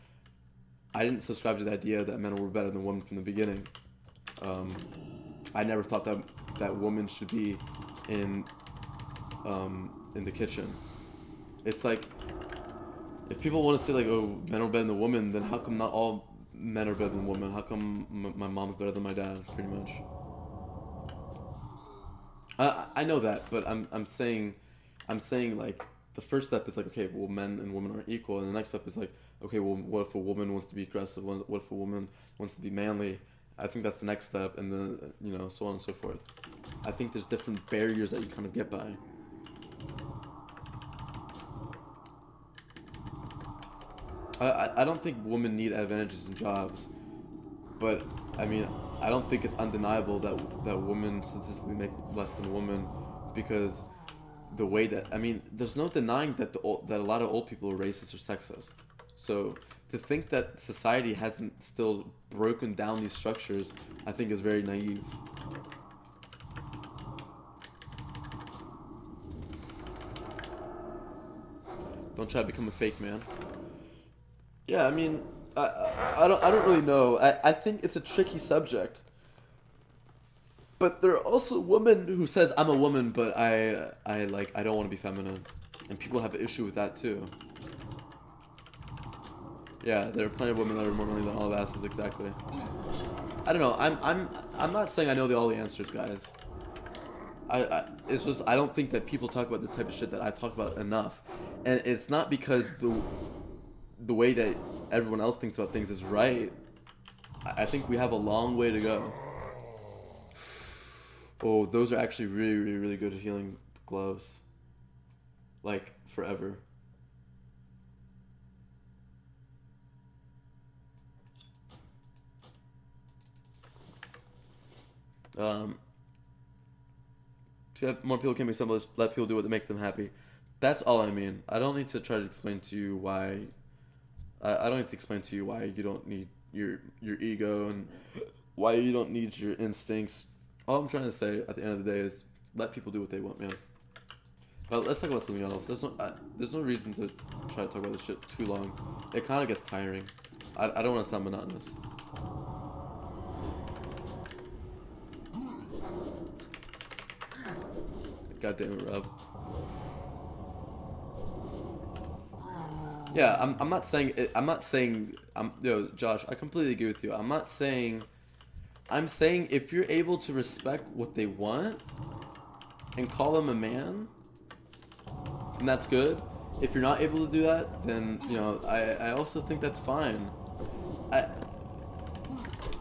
[SPEAKER 1] I didn't subscribe to the idea that men were better than women from the beginning. I never thought that women should be in the kitchen. It's like, if people want to say like, oh, men are better than women, then how come not all men are better than women? How come my mom's better than my dad? Pretty much. I know that, but I'm saying like, the first step is like, okay, well, men and women aren't equal, and the next step is like, okay, well, what if a woman wants to be aggressive? What if a woman wants to be manly? I think that's the next step, and then, you know, so on and so forth. I think there's different barriers that you kind of get by. I don't think women need advantages in jobs, but I mean, I don't think it's undeniable that women statistically make less than a woman, because the way that, I mean, there's no denying that that a lot of old people are racist or sexist. So to think that society hasn't still broken down these structures, I think is very naive. Don't try to become a fake man. Yeah, I mean, I don't really know. I think it's a tricky subject. But there are also women who says I'm a woman, but I don't want to be feminine, and people have an issue with that too. Yeah, there are plenty of women that are more manly than all of asses. Exactly. I don't know. I'm not saying I know all the answers, guys. It's just I don't think that people talk about the type of shit that I talk about enough, and it's not because the way that everyone else thinks about things is right. I think we have a long way to go. Oh, those are actually really, really, really good healing gloves. Like, forever. To have more people can be simple, let people do what makes them happy. That's all I mean. I don't need to try to explain to you why. I don't need to explain to you why you don't need your ego and why you don't need your instincts. All I'm trying to say at the end of the day is let people do what they want, man. But let's talk about something else. There's no reason to try to talk about this shit too long. It kind of gets tiring. I don't want to sound monotonous. God damn it, Rob. Yeah, I'm not saying it, yo, Josh, I completely agree with you. I'm saying if you're able to respect what they want and call them a man, then that's good. If you're not able to do that, then, you know, I also think that's fine.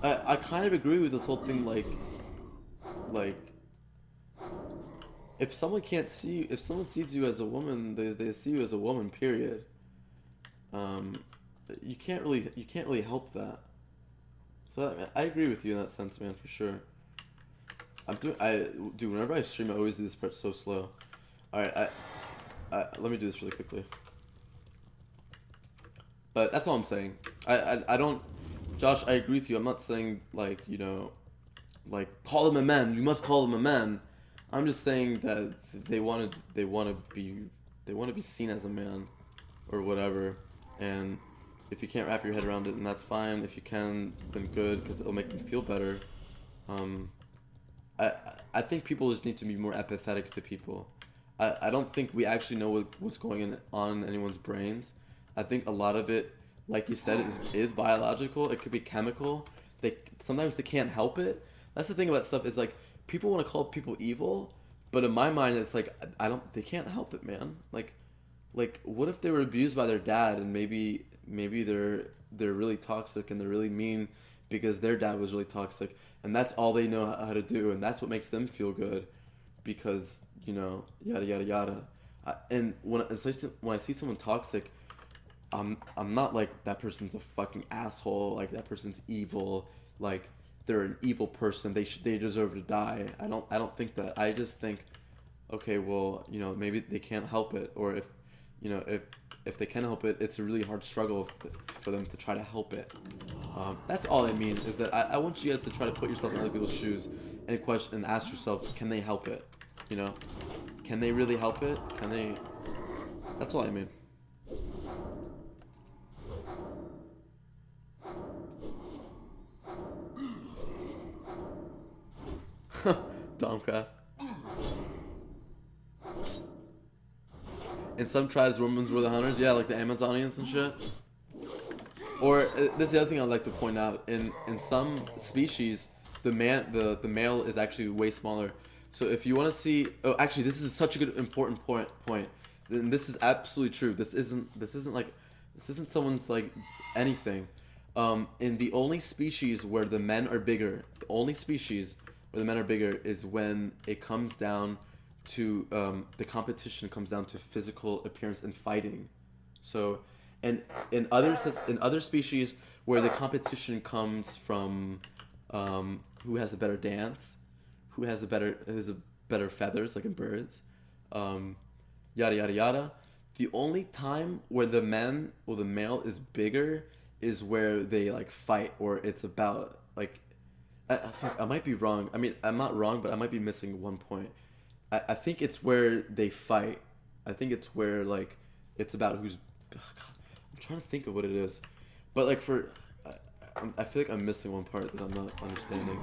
[SPEAKER 1] I kind of agree with this whole thing, like if someone sees you as a woman, they see you as a woman, period. You can't really help that. So I agree with you in that sense, man, for sure. Dude, whenever I stream, I always do this part so slow. All right, let me do this really quickly. But that's all I'm saying. I don't, Josh, I agree with you. I'm not saying like, you know, like call them a man. You must call them a man. I'm just saying that they want to be seen as a man, or whatever. And if you can't wrap your head around it, then that's fine. If you can, then good, because it'll make them feel better. I think people just need to be more empathetic to people. I don't think we actually know what's going on in anyone's brains. I think a lot of it, like you said, is biological. It could be chemical. Sometimes they can't help it. That's the thing about stuff, is like, people want to call people evil, but in my mind, it's like, they can't help it, man. Like, what if they were abused by their dad, and maybe they're really toxic and they're really mean because their dad was really toxic, and that's all they know how to do, and that's what makes them feel good, because, you know, yada yada yada. And when I see someone toxic, I'm not like, that person's a fucking asshole, like that person's evil, like they're an evil person, they deserve to die. I don't think that. I just think, okay, well, you know, maybe they can't help it, or if, you know, if they can help it, it's a really hard struggle for them to try to help it. That's all I mean, is that I want you guys to try to put yourself in other people's shoes and ask yourself, can they help it? You know, can they really help it? Can they? That's all I mean. Domcraft. In some tribes, Romans were the hunters. Yeah, like the Amazonians and shit. Or this is the other thing I'd like to point out. In some species, the male is actually way smaller. So if you want to see, oh, actually, this is such a good important point. And this is absolutely true. This isn't someone's like anything. In the only species where the men are bigger, is when it comes down to the competition comes down to physical appearance and fighting. So, and in other species where the competition comes from who has a better dance, who has better feathers, like in birds, yada yada yada. The only time where the male is bigger is where they like fight, or it's about like, I might be wrong. I mean, I'm not wrong, but I might be missing one point. I think it's where they fight. I think it's where like it's about who's. Oh God, I'm trying to think of what it is, but like I feel like I'm missing one part that I'm not understanding.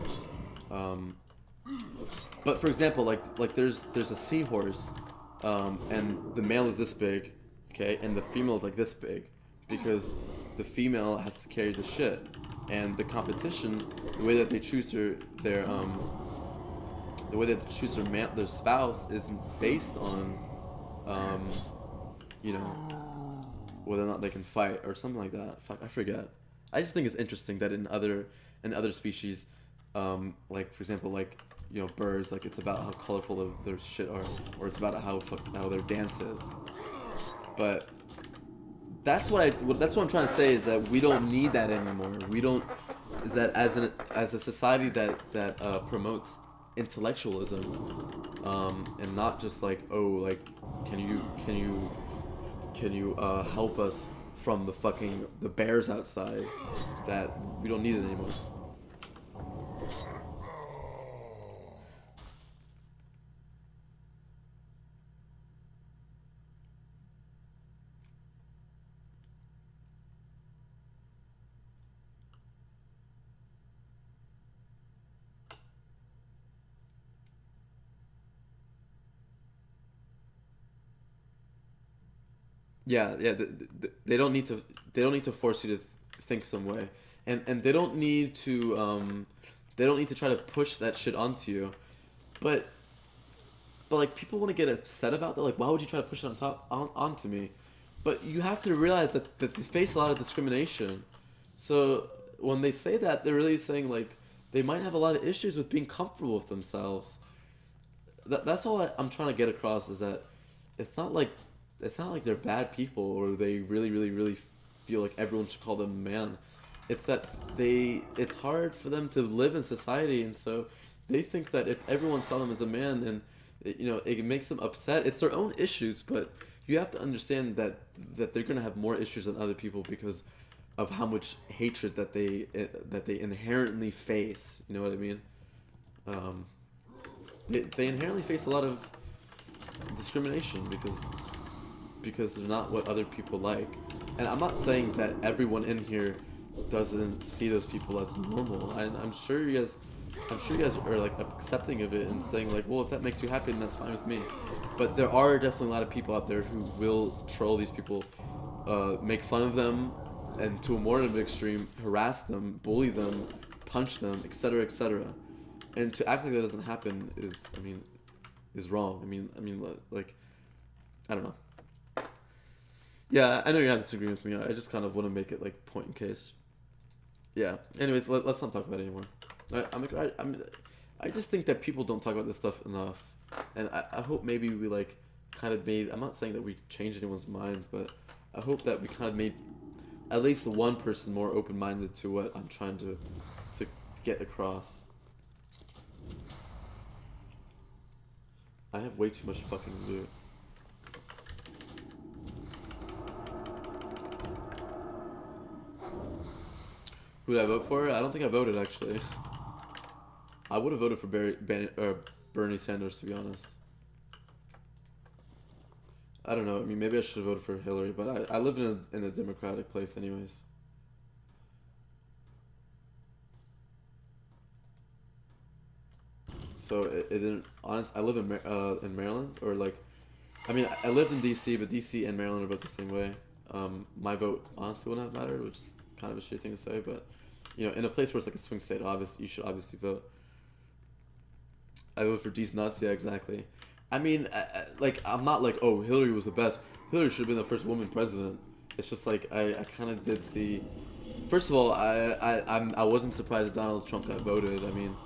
[SPEAKER 1] But for example, like there's a seahorse, and the male is this big, okay, and the female is like this big, because the female has to carry the shit, and the competition, the way that they choose their the way that they choose their spouse is based on, you know, whether or not they can fight or something like that. Fuck, I forget. I just think it's interesting that in other species, like for example, like, you know, birds, like it's about how colorful their shit are, or it's about how their dance is. But that's what I'm trying to say, is that we don't need that anymore. We don't. Is that as a society that promotes intellectualism, and not just like, oh, like, can you help us from the bears outside, that we don't need it anymore. Yeah, they don't need to force you to think some way, and they don't need to try to push that shit onto you, but like, people want to get upset about that. Like, why would you try to push it onto me? But you have to realize that they face a lot of discrimination. So when they say that, they're really saying like they might have a lot of issues with being comfortable with themselves. That's all I'm trying to get across, is that it's not like they're bad people, or they really feel like everyone should call them a man. It's that it's hard for them to live in society, and so they think that if everyone saw them as a man, then, you know, it makes them upset. It's their own issues, but you have to understand that they're gonna have more issues than other people because of how much hatred that they inherently face. You know what I mean? They inherently face a lot of discrimination because they're not what other people like. And I'm not saying that everyone in here doesn't see those people as normal. And I'm sure you guys are like accepting of it and saying like, well, if that makes you happy, then that's fine with me. But there are definitely a lot of people out there who will troll these people, make fun of them, and to a more of an extreme, harass them, bully them, punch them, etc., etc. And to act like that doesn't happen is wrong. I mean, like, I don't know. Yeah, I know you're not disagreeing with me. I just kind of want to make it like point in case. Yeah. Anyways, let's not talk about it anymore. I just think that people don't talk about this stuff enough, and I hope maybe we like kind of made. I'm not saying that we changed anyone's minds, but I hope that we kind of made at least one person more open-minded to what I'm trying to get across. I have way too much fucking loot. Who did I vote for? I don't think I voted, actually. I would have voted for Bernie Sanders, to be honest. I don't know. I mean, maybe I should have voted for Hillary, but I live in a democratic place anyways. So it didn't. Honestly, I live in Maryland, or like, I mean, I lived in DC, but DC and Maryland are about the same way. My vote honestly wouldn't have mattered, which is kind of a shitty thing to say, but you know, in a place where it's like a swing state, you should obviously vote. I vote for these nuts, yeah, exactly. I mean, like, I'm not like, oh, Hillary was the best. Hillary should have been the first woman president. It's just like I kind of did see. First of all, I wasn't surprised that Donald Trump got voted. I mean,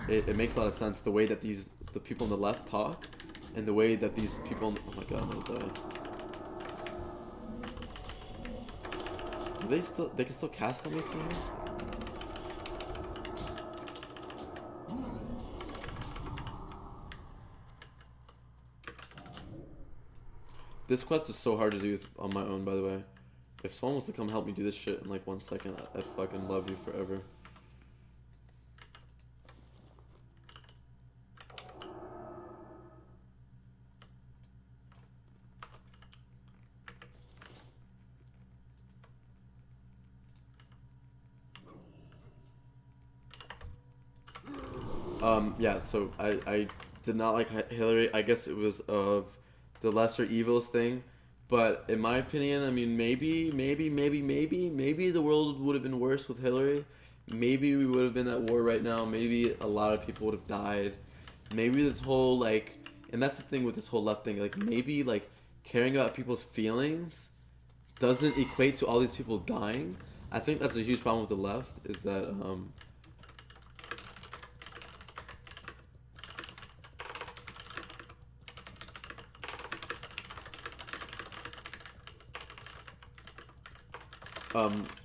[SPEAKER 1] it makes a lot of sense the way that the people on the left talk, and the way that these people. Oh my god, I'm gonna die. They can still cast on me through here? This quest is so hard to do on my own, by the way. If someone was to come help me do this shit in like 1 second, I'd fucking love you forever. Yeah, so I did not like Hillary. I guess it was of the lesser evils thing. But in my opinion, I mean, maybe the world would have been worse with Hillary. Maybe we would have been at war right now. Maybe a lot of people would have died. Maybe this whole, like, and that's the thing with this whole left thing, like, maybe, like, caring about people's feelings doesn't equate to all these people dying. I think that's a huge problem with the left, is that,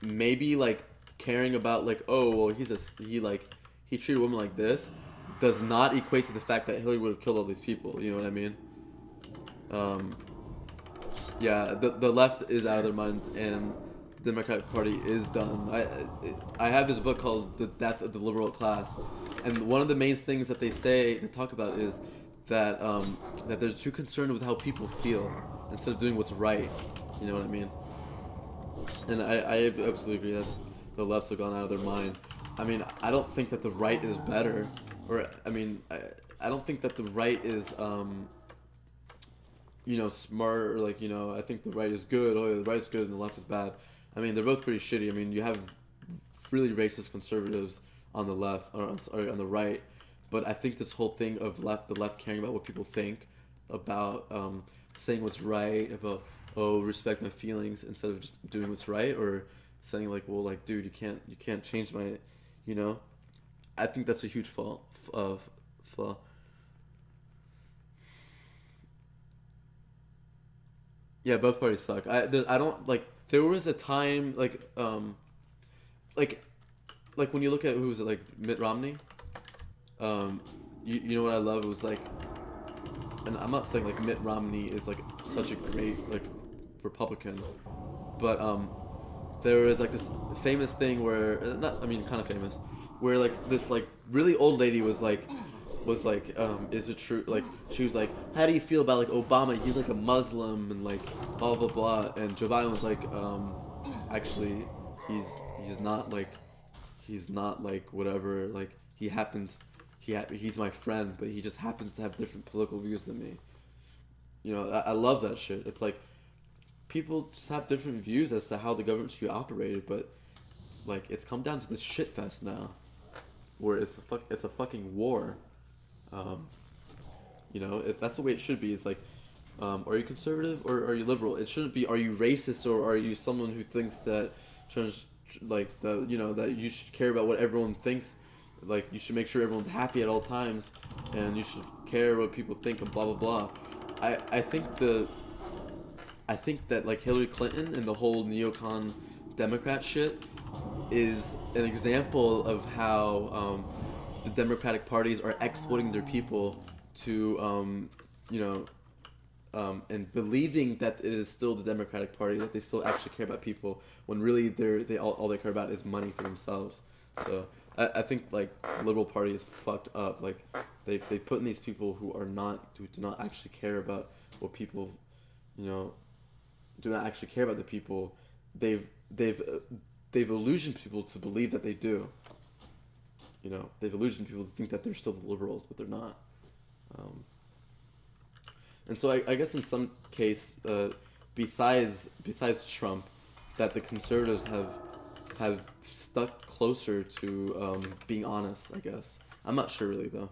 [SPEAKER 1] maybe, like, caring about, like, oh, well, he treated a woman like this, does not equate to the fact that Hillary would have killed all these people, you know what I mean? Yeah, the left is out of their minds, and the Democratic Party is done. I have this book called The Death of the Liberal Class, and one of the main things that they talk about is that, that they're too concerned with how people feel, instead of doing what's right, you know what I mean? And I absolutely agree that the lefts have gone out of their mind. I mean, I don't think that the right is better, or I mean, I don't think that the right is you know, smart, or like, you know, I think the right is good. Oh, yeah, the right is good and the left is bad. I mean, they're both pretty shitty. I mean, you have really racist conservatives on the left, or sorry, on the right. But I think this whole thing of the left caring about what people think, about saying what's right, about, oh, respect my feelings, instead of just doing what's right, or saying like, well, like, dude, you can't change my, you know. I think that's a huge flaw. Yeah, both parties suck. I don't like. There was a time like when you look at, who was it, like Mitt Romney. You know what I love? It was like, and I'm not saying like Mitt Romney is like such a great like Republican, but there was like this famous thing where, not, I mean, kind of famous, where like this like really old lady was like, is it true, like, she was like, how do you feel about like Obama, he's like a Muslim, and like blah blah blah, and Joe Biden was like, actually he's not like whatever, like he's my friend, but he just happens to have different political views than me. You know, I love that shit. It's like, people just have different views as to how the government should be operated, but like, it's come down to this shit fest now, where it's a fucking war. You know, that's the way it should be. It's like, are you conservative or are you liberal? It shouldn't be, are you racist or are you someone who thinks that you know, that you should care about what everyone thinks. Like, you should make sure everyone's happy at all times, and you should care what people think, and blah blah blah. I think that like Hillary Clinton and the whole neocon Democrat shit is an example of how the Democratic parties are exploiting their people to you know, and believing that it is still the Democratic Party, that they still actually care about people, when really all they care about is money for themselves. So I think like the Liberal Party is fucked up. Like, they put in these people who do not actually care about what people, you know, do not actually care about the people. They've illusioned people to believe that they do. You know, they've illusioned people to think that they're still the liberals, but they're not. And so I guess in some case, besides Trump, that the conservatives have stuck closer to being honest, I guess. I'm not sure really though.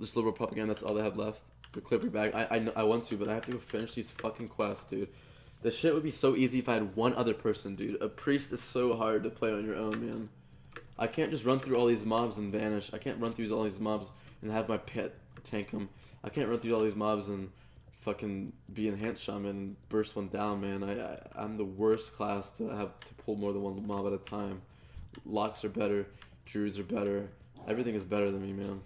[SPEAKER 1] Just liberal propaganda, that's all they have left. The Clipper bag. I want to, but I have to go finish these fucking quests, dude. The shit would be so easy if I had one other person, dude. A priest is so hard to play on your own, man. I can't just run through all these mobs and vanish. I can't run through all these mobs and have my pet tank them. I can't run through all these mobs and fucking be enhanced shaman and burst one down, man. I'm the worst class to have to pull more than one mob at a time. Locks are better. Druids are better. Everything is better than me, man.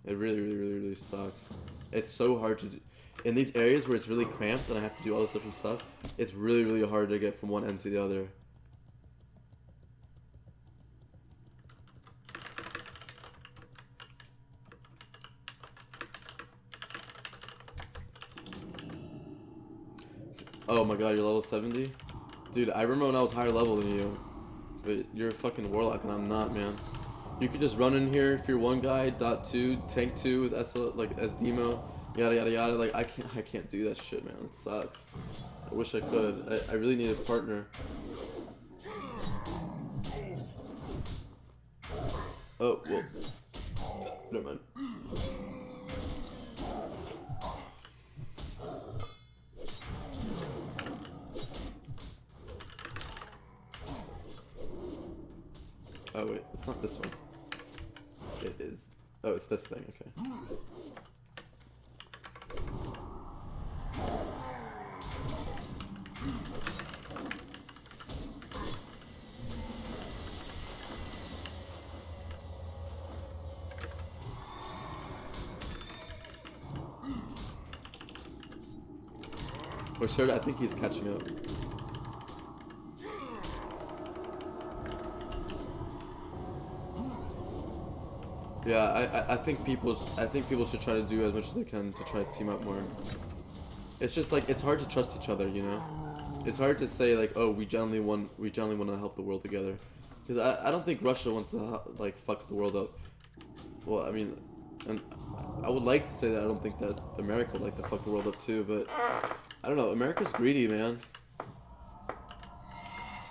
[SPEAKER 1] It really sucks. It's so hard to do. In these areas where it's really cramped and I have to do all this different stuff, it's really hard to get from one end to the other. Oh my god, you're level 70? Dude, I remember when I was higher level than you. but you're a fucking warlock and I'm not, man. You could just run in here if you're one guy, dot 2, tank 2 with as demo, yada yada yada. Like I can't do that shit, man. It sucks. I wish I could. I really need a partner. Oh well. Never mind. Oh wait, it's not this one. It is. Oh, it's this thing. Okay. Or sort of, I think he's catching up. Yeah, I think people should try to do as much as they can to try to team up more. It's just like it's hard to trust each other, you know. It's hard to say like, oh, we generally want to help the world together, because I don't think Russia wants to like fuck the world up. Well, I mean, and I would like to say that I don't think that America would like to fuck the world up too, but I don't know. America's greedy, man.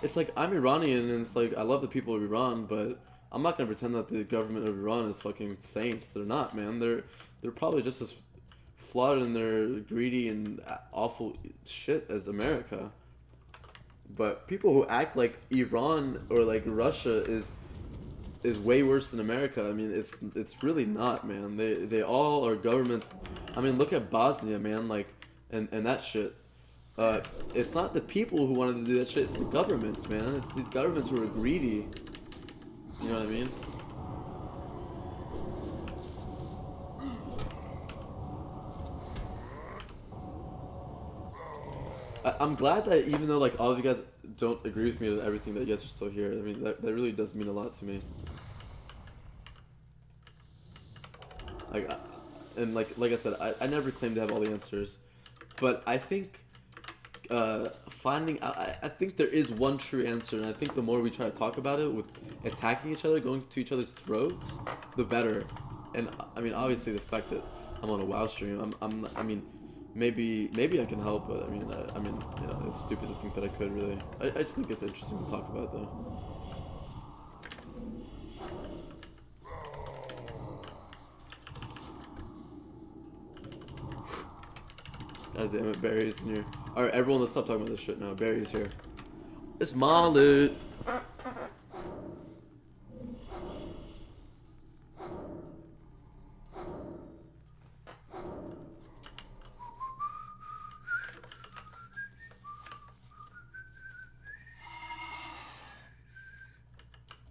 [SPEAKER 1] It's like I'm Iranian, and it's like I love the people of Iran, but I'm not gonna pretend that the government of Iran is fucking saints. They're not, man. They're probably just as flawed in their greedy and awful shit as America. But people who act like Iran or like Russia is way worse than America. I mean, it's really not, man. They all are governments. I mean, look at Bosnia, man. Like, and that shit. It's not the people who wanted to do that shit. It's the governments, man. It's these governments who are greedy. You know what I mean? I'm glad that even though like all of you guys don't agree with me with everything, that you guys are still here. I mean, that really does mean a lot to me. Like, and like I said, I never claim to have all the answers, but I think I think there is one true answer, and I think the more we try to talk about it with attacking each other, going to each other's throats, the better. And I mean, obviously the fact that I'm on a WoW stream, I mean, maybe I can help, but I mean, you know, it's stupid to think that I could really. I just think it's interesting to talk about though. God damn it, Barry's in here. Alright, everyone, let's stop talking about this shit now. Barry's here. It's my loot.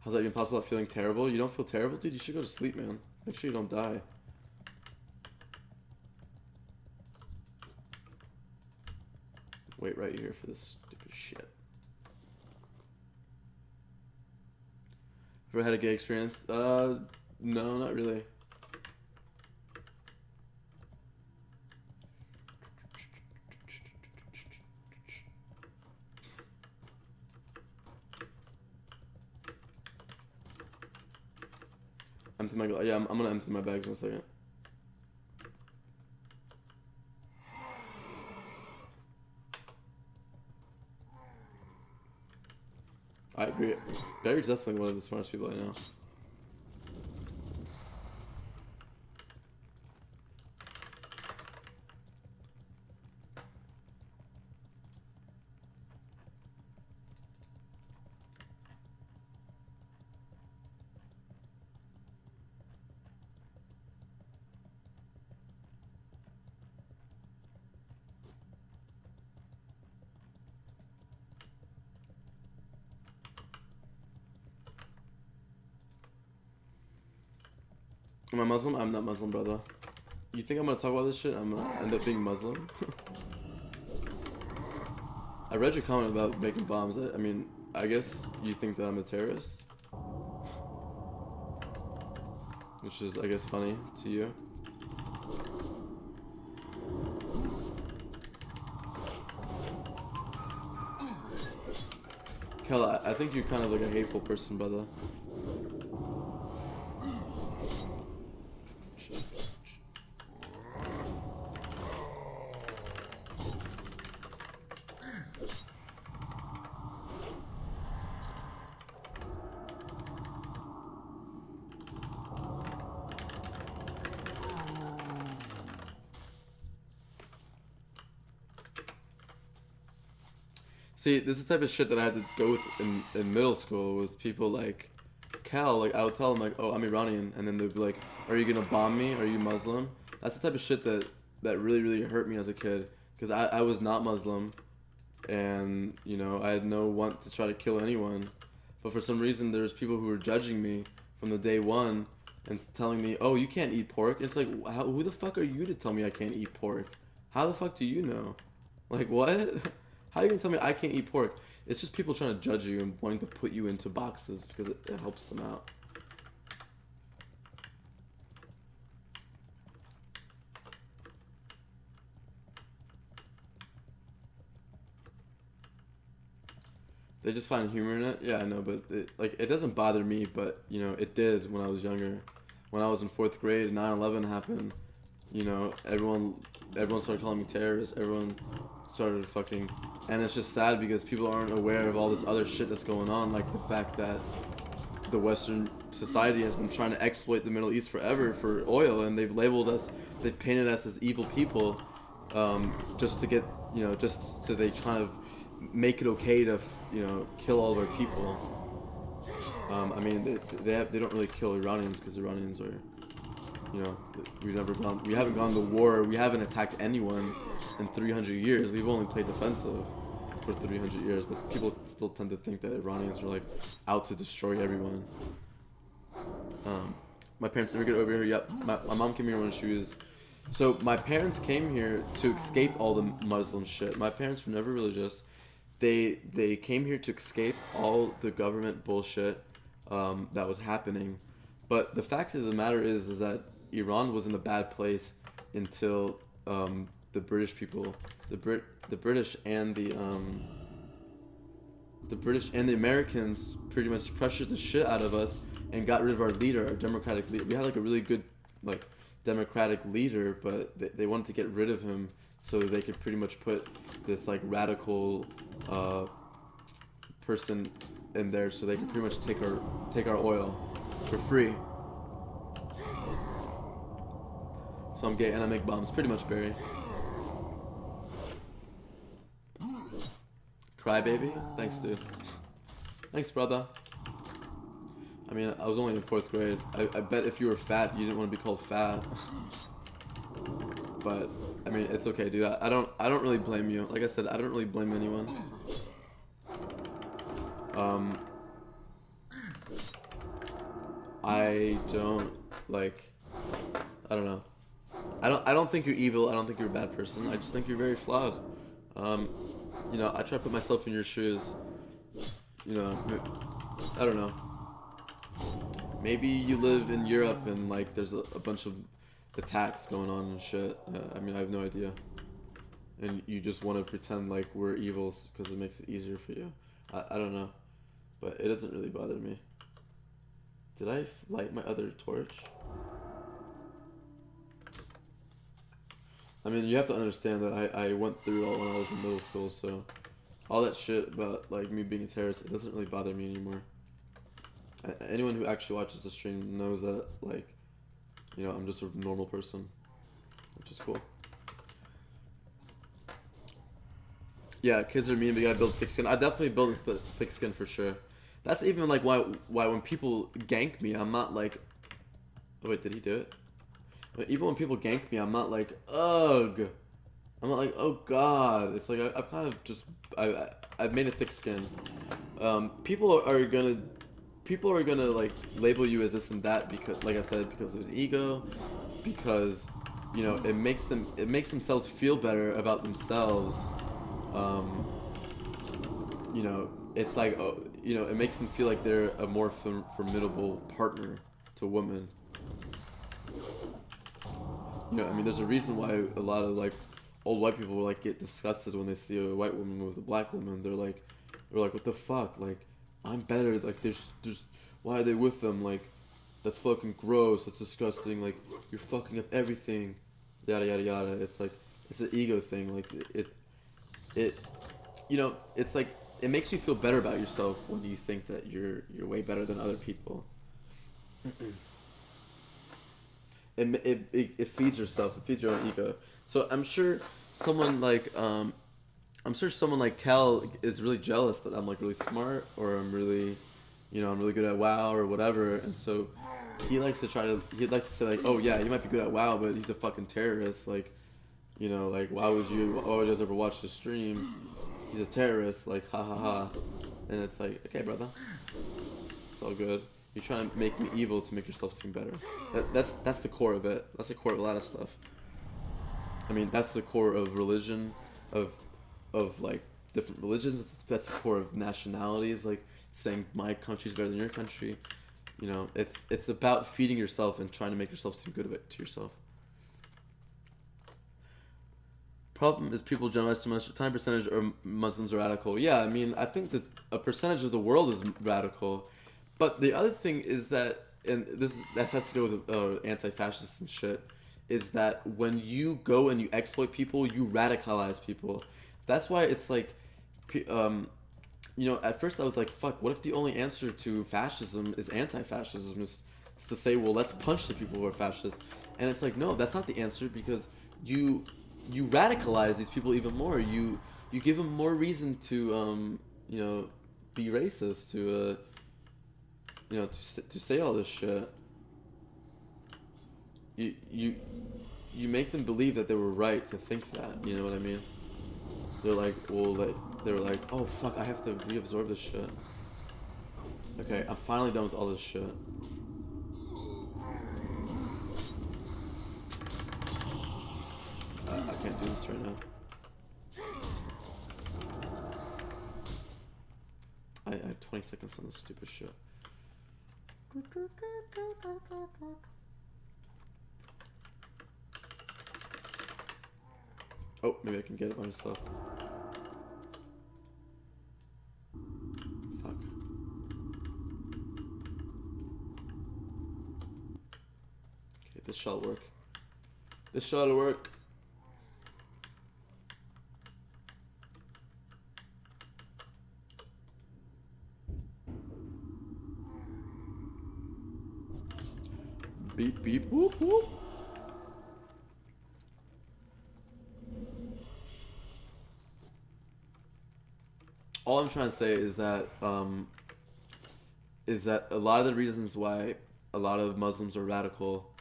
[SPEAKER 1] How's that even possible? About feeling terrible? You don't feel terrible, dude? You should go to sleep, man. Make sure you don't die. Wait right here for this stupid shit. Ever had a gay experience? No, not really. Empty my, yeah, I'm gonna empty my bags in a second. I agree. Barry's definitely one of the smartest people I know. Am I Muslim? I'm not Muslim, brother. You think I'm gonna talk about this shit? I'm gonna end up being Muslim? I read your comment about making bombs. I mean, I guess you think that I'm a terrorist? Which is, I guess, funny to you. Kel, I think you're kind of like a hateful person, brother. See, this is the type of shit that I had to go with in middle school. Was people like, Cal, like I would tell them like, oh, I'm Iranian, and then they'd be like, are you gonna bomb me? Are you Muslim? That's the type of shit that really hurt me as a kid, because I was not Muslim, and you know I had no want to try to kill anyone, but for some reason there's people who were judging me from the day one and telling me, oh, you can't eat pork. It's like, who the fuck are you to tell me I can't eat pork? How the fuck do you know? Like what? How are you gonna tell me I can't eat pork? It's just people trying to judge you and wanting to put you into boxes because it helps them out. They just find humor in it. Yeah, I know, but it doesn't bother me. But you know, it did when I was younger. When I was in 4th grade, 9/11 happened. You know, everyone started calling me terrorist. Everyone started fucking, and it's just sad because people aren't aware of all this other shit that's going on, like the fact that the Western society has been trying to exploit the Middle East forever for oil, and they've labeled us, they've painted us as evil people, just to get, you know, just so they kind of make it okay to, you know, kill all of our people. I mean, they don't really kill Iranians because Iranians are, you know, we haven't gone to war, we haven't attacked anyone in 300 years. We've only played defensive for 300 years, but people still tend to think that Iranians are like out to destroy everyone. My parents never get over here. Yep, my mom came here when she was, so my parents came here to escape all the Muslim shit. My parents were never religious. They came here to escape all the government bullshit that was happening. But the fact of the matter is that Iran was in a bad place until the British people, the British and the Americans pretty much pressured the shit out of us and got rid of our leader, our democratic leader. We had like a really good like democratic leader, but they wanted to get rid of him so they could pretty much put this like radical person in there, so they could pretty much take our oil for free. So I'm gay and I make bombs, pretty much, Barry. Crybaby? Thanks, dude. Thanks, brother. I mean, I was only in 4th grade. I bet if you were fat, you didn't want to be called fat. But I mean, it's okay, dude. I don't really blame you. Like I said, I don't really blame anyone. I don't like. I don't know. I don't think you're evil. I don't think you're a bad person. I just think you're very flawed. You know, I try to put myself in your shoes. You know, I don't know. Maybe you live in Europe and like there's a bunch of attacks going on and shit. I mean, I have no idea. And you just want to pretend like we're evils because it makes it easier for you. I don't know. But it doesn't really bother me. Did I light my other torch? I mean, you have to understand that I went through all when I was in middle school, so all that shit about like me being a terrorist, it doesn't really bother me anymore. Anyone who actually watches the stream knows that, like, you know, I'm just a normal person, which is cool. Yeah, kids are mean, but you gotta build thick skin. I definitely build the thick skin for sure. That's even like why when people gank me, I'm not like, oh wait, did he do it? But even when people gank me, I'm not like, ugh. I'm not like, oh god. It's like I've kind of just I've made a thick skin. People are gonna like label you as this and that because, like I said, because of ego, because you know it makes themselves feel better about themselves. You know, it's like, you know, it makes them feel like they're a more formidable partner to women. You know, I mean, there's a reason why a lot of like old white people like get disgusted when they see a white woman with a black woman. They're like, or like, what the fuck, like, I'm better, like, there's, why are they with them, like, that's fucking gross, that's disgusting, like, you're fucking up everything, yada yada yada. It's like, it's an ego thing, like, it, you know, it's like, it makes you feel better about yourself when you think that you're way better than other people. It feeds yourself, it feeds your own ego. So I'm sure someone like Cal is really jealous that I'm like really smart, or I'm really, you know, I'm really good at WoW or whatever, and so he likes to say like, oh yeah, you might be good at WoW, but he's a fucking terrorist, like, you know, like, why would you ever watch the stream? He's a terrorist, like, ha ha ha. And it's like, okay, brother, it's all good. You're trying to make me evil to make yourself seem better. That's the core of it. That's the core of a lot of stuff. I mean, that's the core of religion, of like different religions. That's the core of nationalities, like saying my country's better than your country. You know, it's about feeding yourself and trying to make yourself seem good to yourself. Problem is people generalize too much. Tiny percentage or Muslims are radical. Yeah, I mean, I think that a percentage of the world is radical. But the other thing is that, and that has to do with anti-fascists and shit, is that when you go and you exploit people, you radicalize people. That's why it's like, you know, at first I was like, fuck, what if the only answer to fascism is anti-fascism? Is to say, well, let's punch the people who are fascists. And it's like, no, that's not the answer, because you radicalize these people even more. You give them more reason to, you know, be racist, to, you know, to say all this shit. You make them believe that they were right to think that. You know what I mean? They're like, well, they were like, oh fuck, I have to reabsorb this shit. Okay, I'm finally done with all this shit. I can't do this right now. I have 20 seconds on this stupid shit. Oh, maybe I can get it by myself. Fuck. Okay, this shall work. This shall work. Beep beep whoop whoop. All I'm trying to say is that a lot of the reasons why a lot of Muslims are radical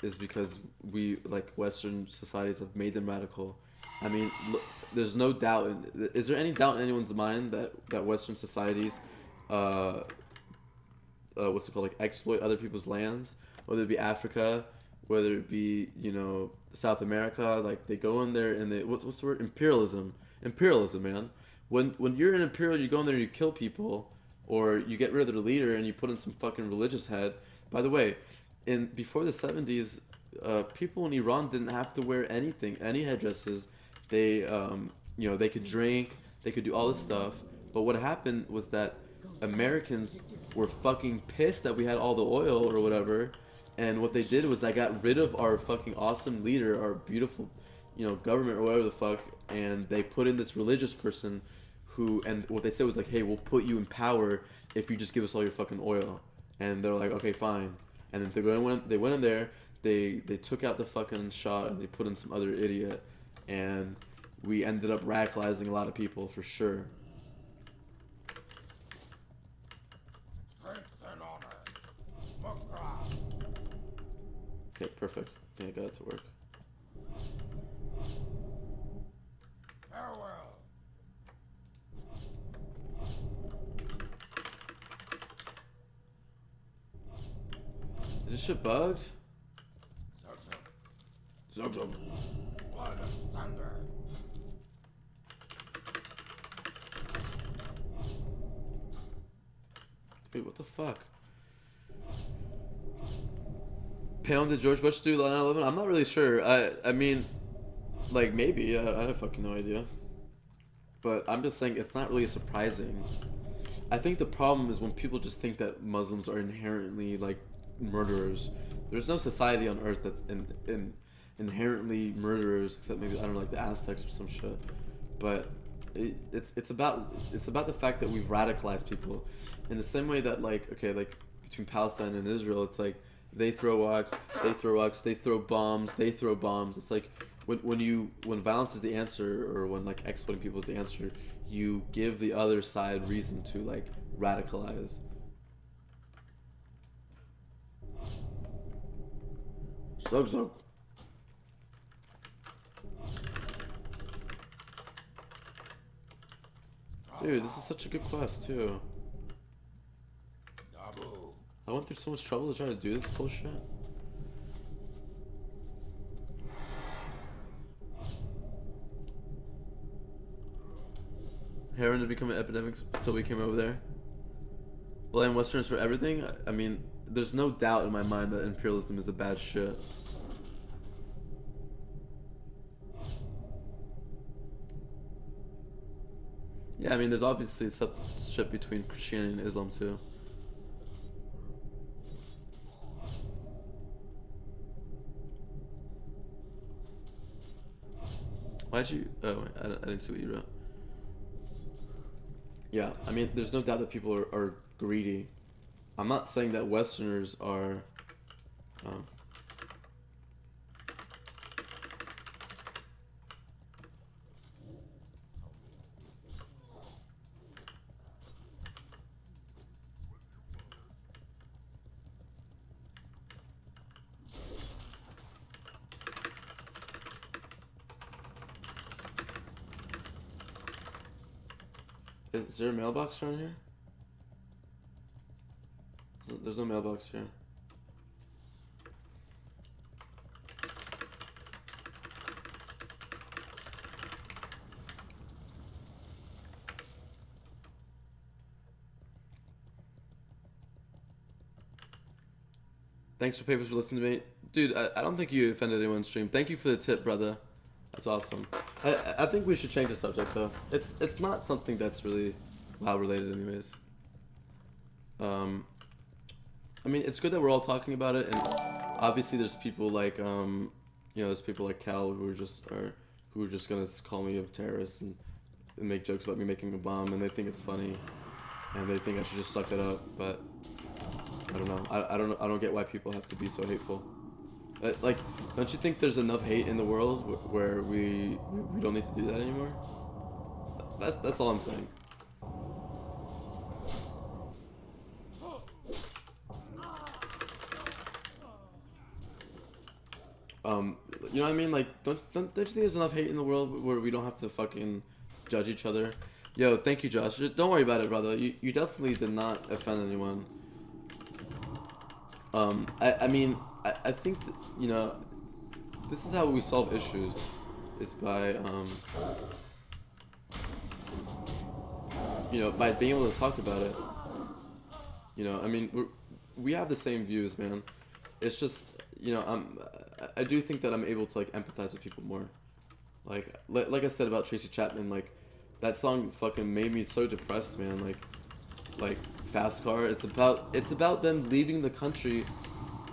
[SPEAKER 1] is because we, like, Western societies have made them radical. I mean, there's no doubt. Is there any doubt in anyone's mind that Western societies, what's it called, like, exploit other people's lands? Whether it be Africa, whether it be, you know, South America, like, they go in there and they, what's the word? Imperialism, man. When you're an imperial, you go in there and you kill people, or you get rid of their leader and you put in some fucking religious head. By the way, before the 70s, people in Iran didn't have to wear anything, any headdresses. They, you know, they could drink, they could do all this stuff. But what happened was that Americans were fucking pissed that we had all the oil or whatever. And what they did was they got rid of our fucking awesome leader, our beautiful, you know, government or whatever the fuck, and they put in this religious person who, and what they said was like, hey, we'll put you in power if you just give us all your fucking oil. And they're like, okay, fine. And then they went in there, they took out the fucking Shah and they put in some other idiot, and we ended up radicalizing a lot of people for sure. Okay, perfect. I think I got it to work.
[SPEAKER 10] Farewell.
[SPEAKER 1] Is this shit bugged?
[SPEAKER 10] Zug. Blood of thunder.
[SPEAKER 1] Wait, what the fuck? Paymon, did George Bush do 9/11? I'm not really sure. I mean, like, maybe. I have fucking no idea. but I'm just saying it's not really surprising. I think the problem is when people just think that Muslims are inherently like murderers. There's no society on earth that's inherently murderers, except maybe I don't know, like the Aztecs or some shit. But it's about the fact that we've radicalized people in the same way that like between Palestine and Israel, it's like they throw rocks, they throw bombs. It's like when violence is the answer, or when like exploiting people is the answer, you give the other side reason to like radicalize. Zug. Dude, this is such a good quest too. I went through so much trouble to try to do this bullshit. Heroin to become an epidemic until we came over there. Blame Westerners for everything? I mean, there's no doubt in my mind that imperialism is a bad shit. Yeah, I mean, there's obviously some shit between Christianity and Islam too. Why'd you... Oh, wait, I didn't see what you wrote. Yeah, I mean, there's no doubt that people are greedy. I'm not saying that Westerners are... Is there a mailbox around here? There's no mailbox here. Thanks for Papers for listening to me. Dude, I don't think you offended anyone's stream. Thank you for the tip, brother. That's awesome. I think we should change the subject though. It's not something that's really WoW related anyways. I mean, it's good that we're all talking about it, and obviously there's people like there's people like Cal who are just gonna call me a terrorist and make jokes about me making a bomb, and they think it's funny, and they think I should just suck it up. But I don't know. I don't get why people have to be so hateful. Like, don't you think there's enough hate in the world where we don't need to do that anymore? That's all I'm saying. You know what I mean? Like, don't you think there's enough hate in the world where we don't have to fucking judge each other? Yo, thank you, Josh. Don't worry about it, brother. You definitely did not offend anyone. I mean, I think that, you know, this is how we solve issues. It's by you know, by being able to talk about it. You know, I mean, we have the same views, man. It's just, you know, I do think that I'm able to like empathize with people more. Like I said about Tracy Chapman, like that song fucking made me so depressed, man. Like Fast Car. It's about them leaving the country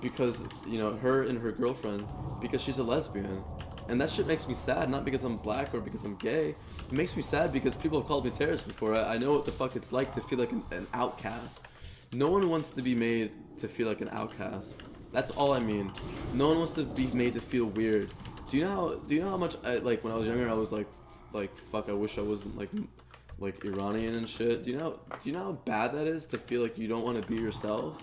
[SPEAKER 1] because, you know, her and her girlfriend, because she's a lesbian. And that shit makes me sad, not because I'm black or because I'm gay. It makes me sad because people have called me terrorist before. I know what the fuck it's like to feel like an outcast. No one wants to be made to feel like an outcast. That's all I mean. No one wants to be made to feel weird. Do you know how much like when I was younger I was like fuck, I wish I wasn't like Iranian and shit. Do you know how bad that is to feel like you don't want to be yourself?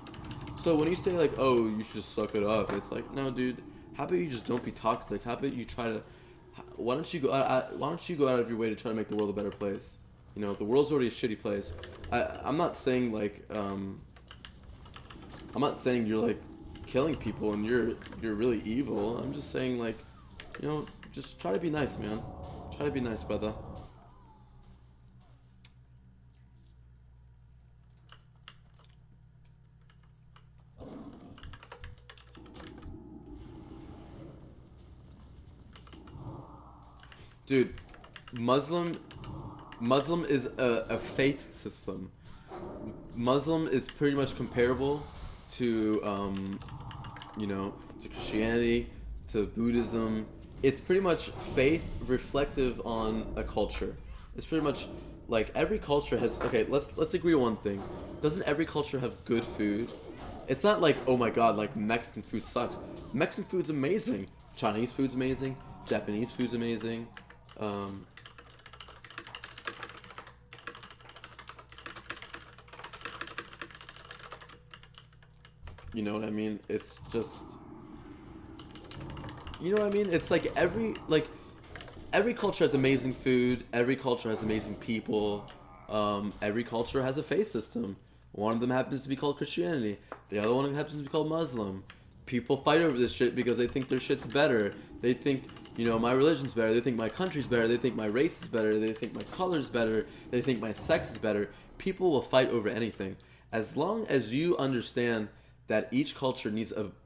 [SPEAKER 1] So when you say like, oh, you should just suck it up, it's like, no, dude. How about you just don't be toxic? How about you try to? Why don't you go out of your way to try to make the world a better place? You know, the world's already a shitty place. I'm not saying like I'm not saying you're like killing people and you're really evil. I'm just saying like, you know, just try to be nice, man. Try to be nice, brother. Dude, Muslim Muslim is a faith system. Muslim is pretty much comparable to, you know, to Christianity, to Buddhism. It's pretty much faith reflective on a culture. It's pretty much like every culture has. Okay, let's agree on one thing. Doesn't every culture have good food? It's not like, oh my god, like Mexican food sucks. Mexican food's amazing. Chinese food's amazing. Japanese food's amazing. You know what I mean? It's just, you know what I mean? It's like every culture has amazing food. Every culture has amazing people. Every culture has a faith system. One of them happens to be called Christianity. The other one happens to be called Muslim. People fight over this shit because they think their shit's better. They think, you know, my religion's better. They think my country's better. They think my race is better. They think my color's better. They think my sex is better. People will fight over anything. As long as you understand that each culture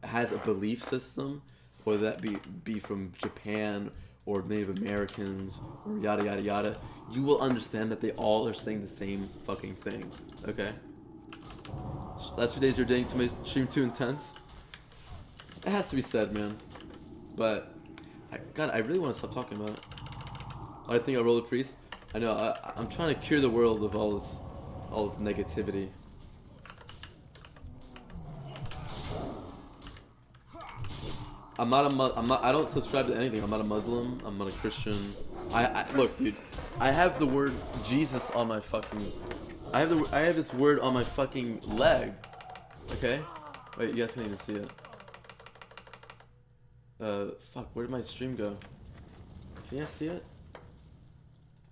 [SPEAKER 1] has a belief system, whether that be from Japan or Native Americans or yada yada yada, you will understand that they all are saying the same fucking thing. Okay? Last few days you're dating to make stream too intense. It has to be said, man. But God, I really want to stop talking about it. I think I roll the priest. I know. I'm trying to cure the world of all its negativity. I don't subscribe to anything. I'm not a Muslim. I'm not a Christian. Look, dude. I have the word Jesus on my fucking. I have this word on my fucking leg. Okay. Wait, you guys can't even see it. Fuck. Where did my stream go? Can you guys see it?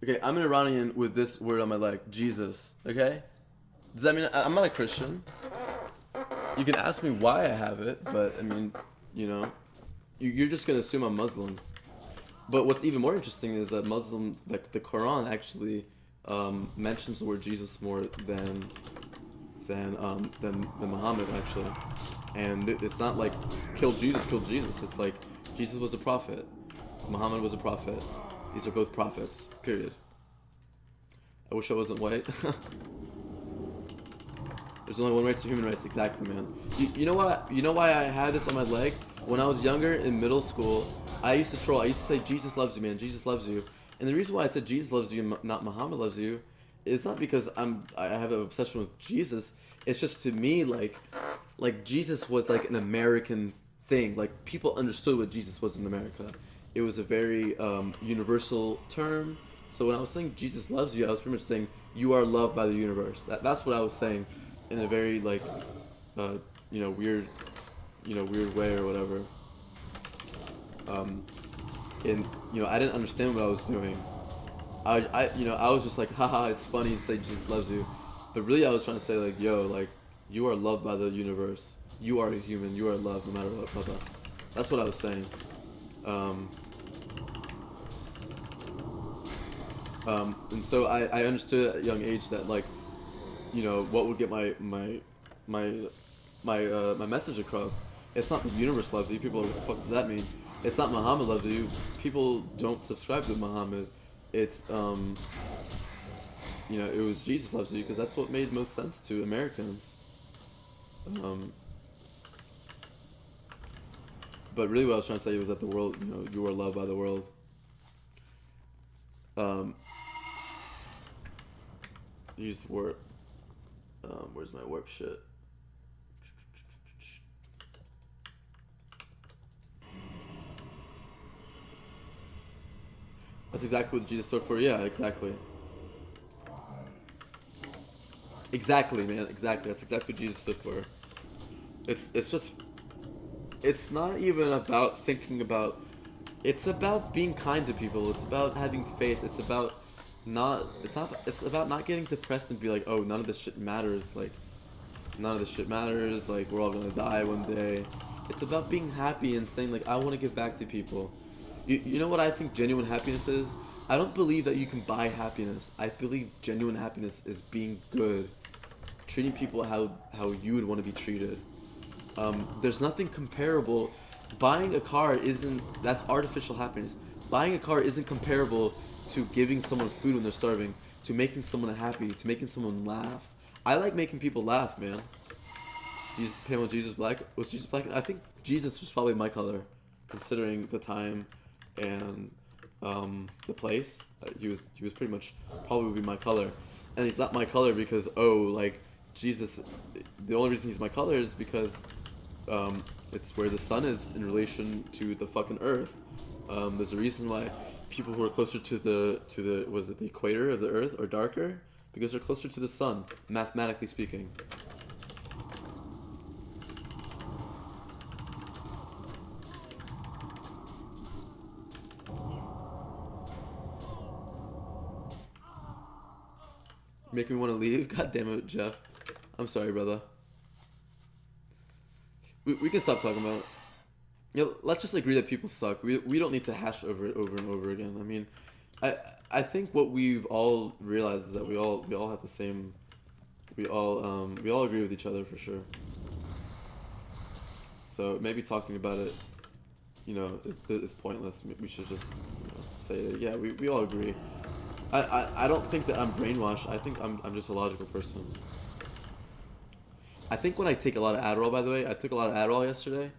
[SPEAKER 1] Okay, I'm an Iranian with this word on my leg. Jesus. Okay. Does that mean I'm not a Christian? You can ask me why I have it, but I mean, you know. You're just gonna assume I'm Muslim, but what's even more interesting is that Muslims, like the Quran, actually mentions the word Jesus more than Muhammad actually, and it's not like kill Jesus. It's like Jesus was a prophet, Muhammad was a prophet. These are both prophets. Period. I wish I wasn't white. There's only one race, the human race. Exactly, man. You know what? You know why I had this on my leg? When I was younger in middle school, I used to troll. I used to say, Jesus loves you, man. Jesus loves you. And the reason why I said Jesus loves you and not Muhammad loves you, it's not because I have an obsession with Jesus. It's just to me, like Jesus was like an American thing. Like people understood what Jesus was in America. It was a very universal term. So when I was saying Jesus loves you, I was pretty much saying you are loved by the universe. That's what I was saying, in a very like, weird way or whatever. And I didn't understand what I was doing. I was just like, haha, it's funny to say Jesus loves you, but really I was trying to say like, yo, like you are loved by the universe. You are a human. You are loved no matter what. Blah, blah. That's what I was saying. And so I understood at a young age that like, what would get my message across. It's not the universe loves you. People are, what the fuck does that mean? It's not Muhammad loves you. People don't subscribe to Muhammad. It's it was Jesus loves you because that's what made most sense to Americans. But really what I was trying to say was that the world, you are loved by the world. Use warp. Where's my warp shit? That's exactly what Jesus stood for. Yeah, exactly. Exactly, man. Exactly. That's exactly what Jesus stood for. It's not even about thinking about. It's about being kind to people. It's about having faith. It's about not getting depressed and be like, oh, none of this shit matters. Like, none of this shit matters. Like, we're all gonna die one day. It's about being happy and saying like, I want to give back to people. You know what I think genuine happiness is? I don't believe that you can buy happiness. I believe genuine happiness is being good. Treating people how you would want to be treated. There's nothing comparable. Buying a car that's artificial happiness. Buying a car isn't comparable to giving someone food when they're starving. to making someone happy, to making someone laugh. I like making people laugh, man. Paymon, Jesus black? Was Jesus black? I think Jesus was probably my color, considering the time and the place. He was pretty much probably would be my color, and he's not my color because like Jesus. The only reason he's my color is because it's where the sun is in relation to the fucking earth. There's a reason why people who are closer to the the equator of the earth are darker, because they're closer to the sun, mathematically speaking. Make me want to leave? God damn it, Jeff. I'm sorry, brother. We can stop talking about it. You know, let's just agree that people suck. We don't need to hash over it over and over again. I mean, I think what we've all realized is that we all have the same. We all agree with each other for sure. So maybe talking about it, you know, is pointless. We should just say that, yeah, we all agree. I don't think that I'm brainwashed. I think I'm just a logical person. I think when I take a lot of Adderall, by the way, I took a lot of Adderall yesterday.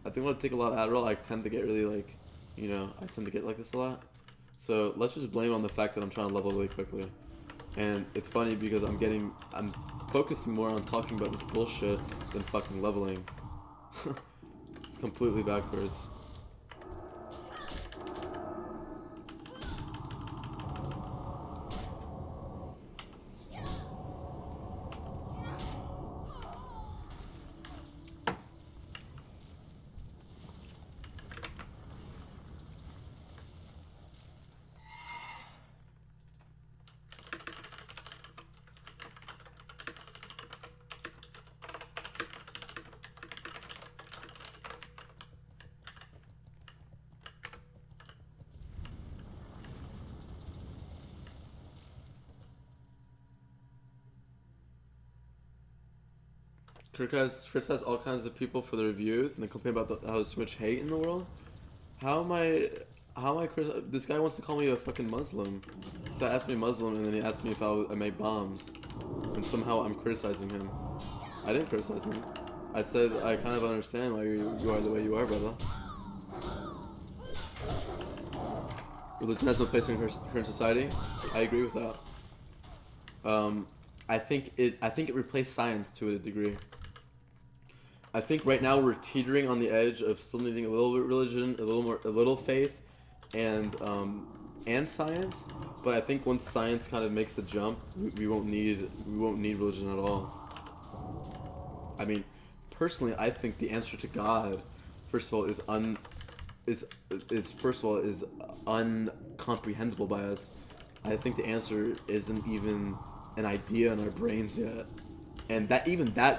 [SPEAKER 1] I think when I take a lot of Adderall, I tend to get really like, you know, I tend to get like this a lot. So let's just blame on the fact that I'm trying to level really quickly. And it's funny because I'm focusing more on talking about this bullshit than fucking leveling. It's completely backwards. Fritz has all kinds of people for the reviews, and they complain about how there's so much hate in the world. How am I this guy wants to call me a fucking Muslim. So I asked me Muslim, and then he asked me if I made bombs, and somehow I'm criticizing him. I didn't criticize him. I said I kind of understand why you are the way you are, brother. Religion has no place in current society. I agree with that. I think it replaced science to a degree. I think right now we're teetering on the edge of still needing a little bit of religion, a little faith, and science. But I think once science kind of makes the jump, we won't need religion at all. I mean, personally, I think the answer to God, first of all, is uncomprehendable by us. I think the answer isn't even an idea in our brains yet. And that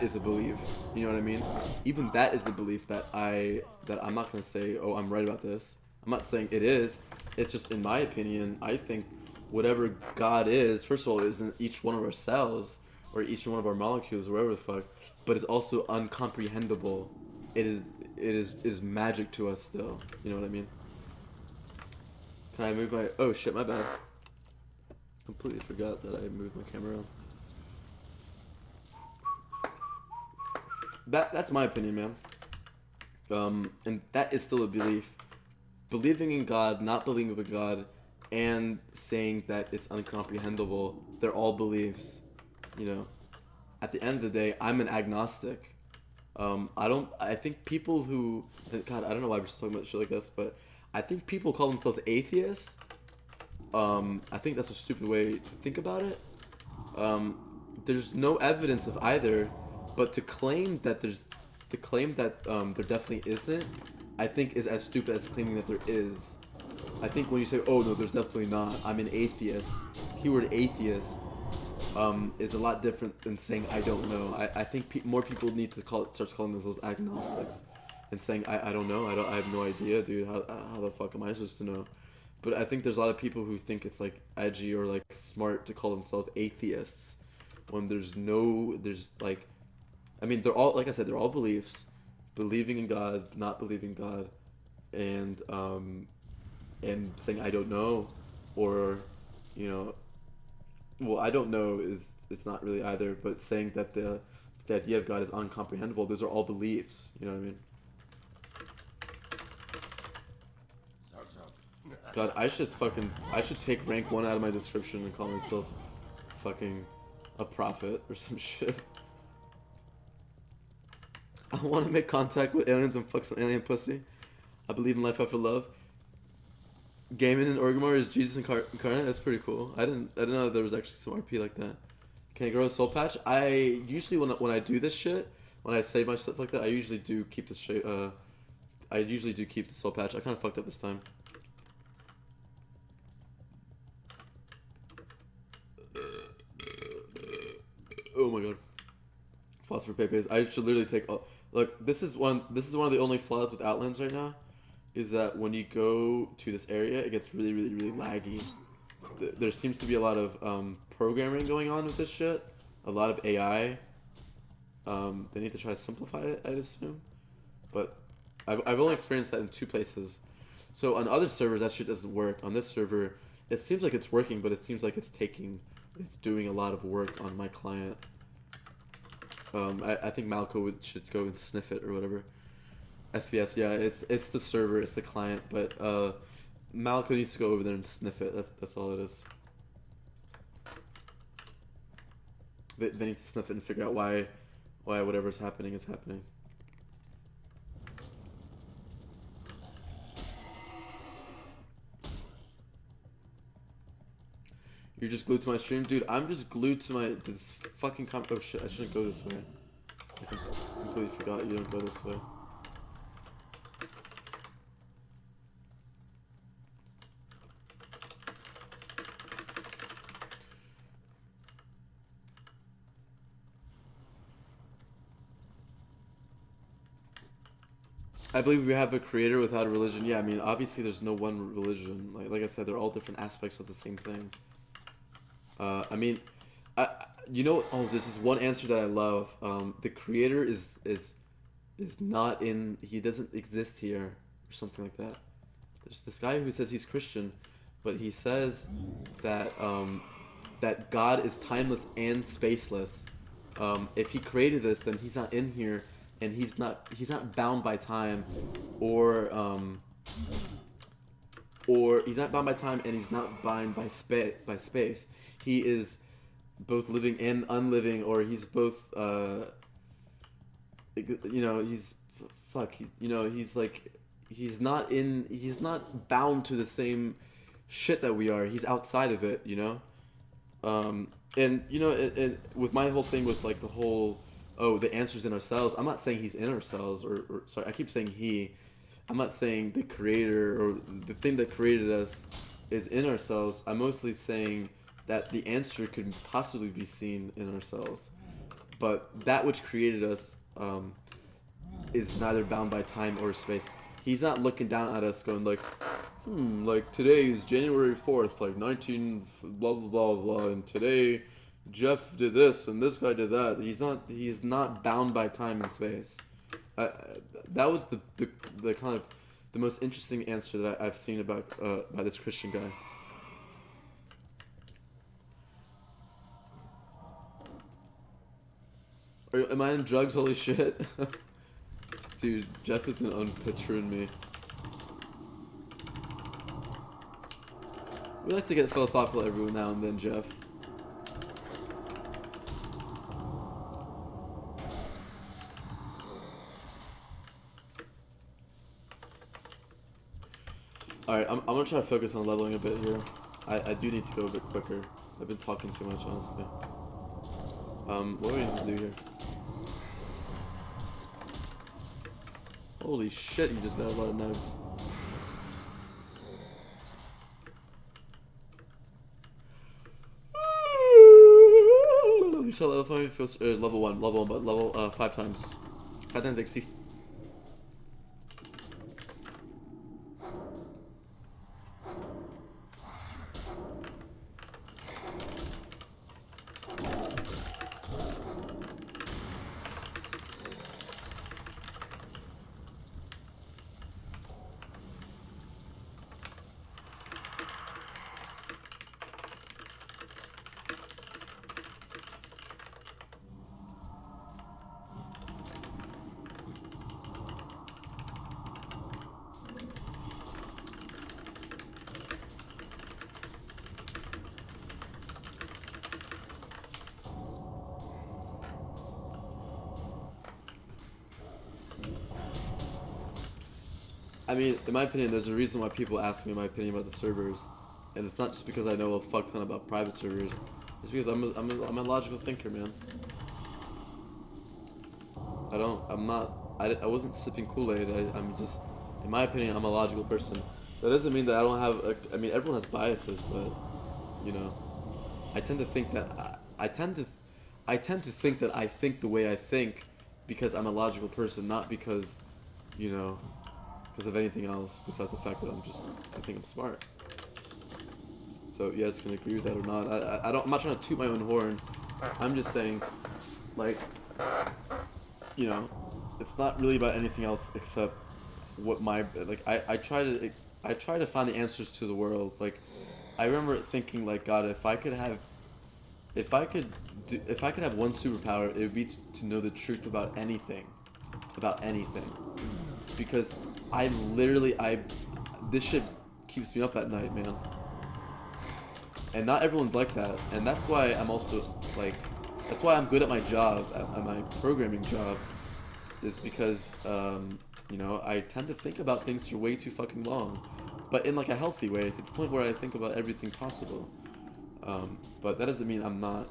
[SPEAKER 1] is a belief. You know what I mean? Even that is a belief that I'm not gonna say, oh, I'm right about this. I'm not saying it is. It's just in my opinion, I think whatever God is, first of all, is in each one of our cells or each one of our molecules, or whatever the fuck, but it's also uncomprehendable. It is magic to us still. You know what I mean? Can I move my oh shit, my bad. Completely forgot that I moved my camera around. That's my opinion, man. And that is still a belief. Believing in God, not believing in God, and saying that it's uncomprehendable, they're all beliefs. You know, at the end of the day, I'm an agnostic. I think people who, God, I don't know why we're still talking about shit like this, but I think people call themselves atheists. I think that's a stupid way to think about it. There's no evidence of either. But to claim that there definitely isn't, I think is as stupid as claiming that there is. I think when you say, oh no, there's definitely not, I'm an atheist, the keyword atheist is a lot different than saying I don't know. I think more people need to start calling themselves agnostics and saying I don't know, I have no idea, dude, how the fuck am I supposed to know? But I think there's a lot of people who think it's like edgy or like smart to call themselves atheists when there's like, I mean, they're all, like I said, they're all beliefs. Believing in God, not believing God, and saying I don't know, or, you know, well, I don't know is it's not really either, but saying that the idea of God is uncomprehendable, those are all beliefs. You know what I mean? God, I should take rank 1 out of my description and call myself fucking a prophet or some shit. I want to make contact with aliens and fuck some alien pussy. I believe in life after love. Gaming in Orgrimmar is Jesus incarnate. That's pretty cool. I didn't know that there was actually some RP like that. Can I grow a soul patch? I usually when I do this shit, when I say my stuff like that, I usually do keep the soul patch. I kind of fucked up this time. Oh my god. Phosphor Pepes. I should literally take all. Look, this is one of the only flaws with Outlands right now, is that when you go to this area, it gets really, really, really laggy. There seems to be a lot of programming going on with this shit. A lot of AI. They need to try to simplify it, I'd assume. But I've only experienced that in 2 places. So on other servers, that shit doesn't work. On this server, it seems like it's working, but it seems like it's doing a lot of work on my client. I think Malco should go and sniff it or whatever. FPS, yeah, it's the server, it's the client, but Malco needs to go over there and sniff it. That's all it is. They need to sniff it and figure out why whatever's happening is happening. You're just glued to my stream? Dude, I'm just glued to this fucking oh shit, I shouldn't go this way. I completely forgot you don't go this way. I believe we have a creator without a religion. Yeah, I mean, obviously there's no one religion. Like I said, they're all different aspects of the same thing. I mean, you know, this is one answer that I love. The creator is not in. He doesn't exist here, or something like that. There's this guy who says he's Christian, but he says that that God is timeless and spaceless. If he created this, then he's not in here, and he's not bound by time, or he's not bound by time, and he's not bound by space. He is both living and unliving, or he's both, you know, he's like, he's not bound to the same shit that we are. He's outside of it, you know? And, you know, and with my whole thing with, like, the whole, the answer's in ourselves, I'm not saying he's in ourselves, or sorry, I keep saying he. I'm not saying the creator, or the thing that created us is in ourselves. I'm mostly saying that the answer could possibly be seen in ourselves, but that which created us is neither bound by time or space. He's not looking down at us going like, like today is January 4th, like 19 blah blah blah blah, and today Jeff did this and this guy did that. He's not bound by time and space. That was the kind of the most interesting answer that I've seen about by this Christian guy. Am I on drugs? Holy shit. Dude, Jeff is gonna unpatron me. We like to get philosophical every now and then, Jeff. Alright, I'm gonna try to focus on leveling a bit here. I do need to go a bit quicker. I've been talking too much, honestly. What do we need to do here? Holy shit, you just got a lot of knives. You saw level 5 feels level 1, but level 5 times. 5 times XC. I mean, in my opinion, there's a reason why people ask me my opinion about the servers, and it's not just because I know a fuck ton about private servers. It's because I'm a logical thinker, man. I wasn't sipping Kool-Aid. I'm just, in my opinion, I'm a logical person. That doesn't mean that I don't have. I mean, everyone has biases, but you know, I tend to think that I tend to think that I think the way I think because I'm a logical person, not because, you know, because of anything else besides the fact that I think I'm smart. So you guys can agree with that or not. I'm not trying to toot my own horn. I'm just saying, like, you know, it's not really about anything else except what my, like, I try to find the answers to the world. Like, I remember thinking, like, God, if I could have one superpower, it would be to know the truth about anything, because this shit keeps me up at night, man. And not everyone's like that, and that's why I'm also, like, that's why I'm good at my job, at my programming job, is because, you know, I tend to think about things for way too fucking long, but in, like, a healthy way, to the point where I think about everything possible. But that doesn't mean I'm not,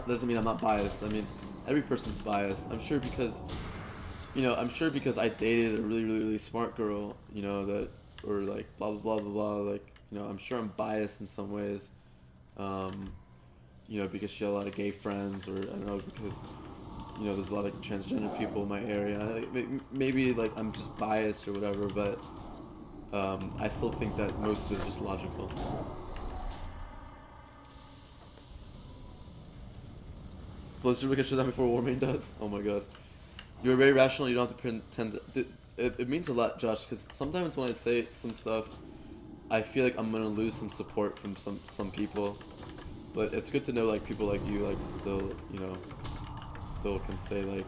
[SPEAKER 1] doesn't mean I'm not biased. I mean, every person's biased. I'm sure because I dated a really, really, really smart girl, you know, that, or, like, blah, blah, blah, blah, blah, like, you know, I'm sure I'm biased in some ways, you know, because she had a lot of gay friends, or, I don't know, because, you know, there's a lot of transgender people in my area. Maybe, like, I'm just biased or whatever, but, I still think that most of it is just logical. Closer to shut down before Warmane does? Oh my god. You're very rational, you don't have to pretend to... It means a lot, Josh, because sometimes when I say some stuff, I feel like I'm gonna lose some support from some people, but it's good to know, like, people like you, like, still, you know, still can say, like,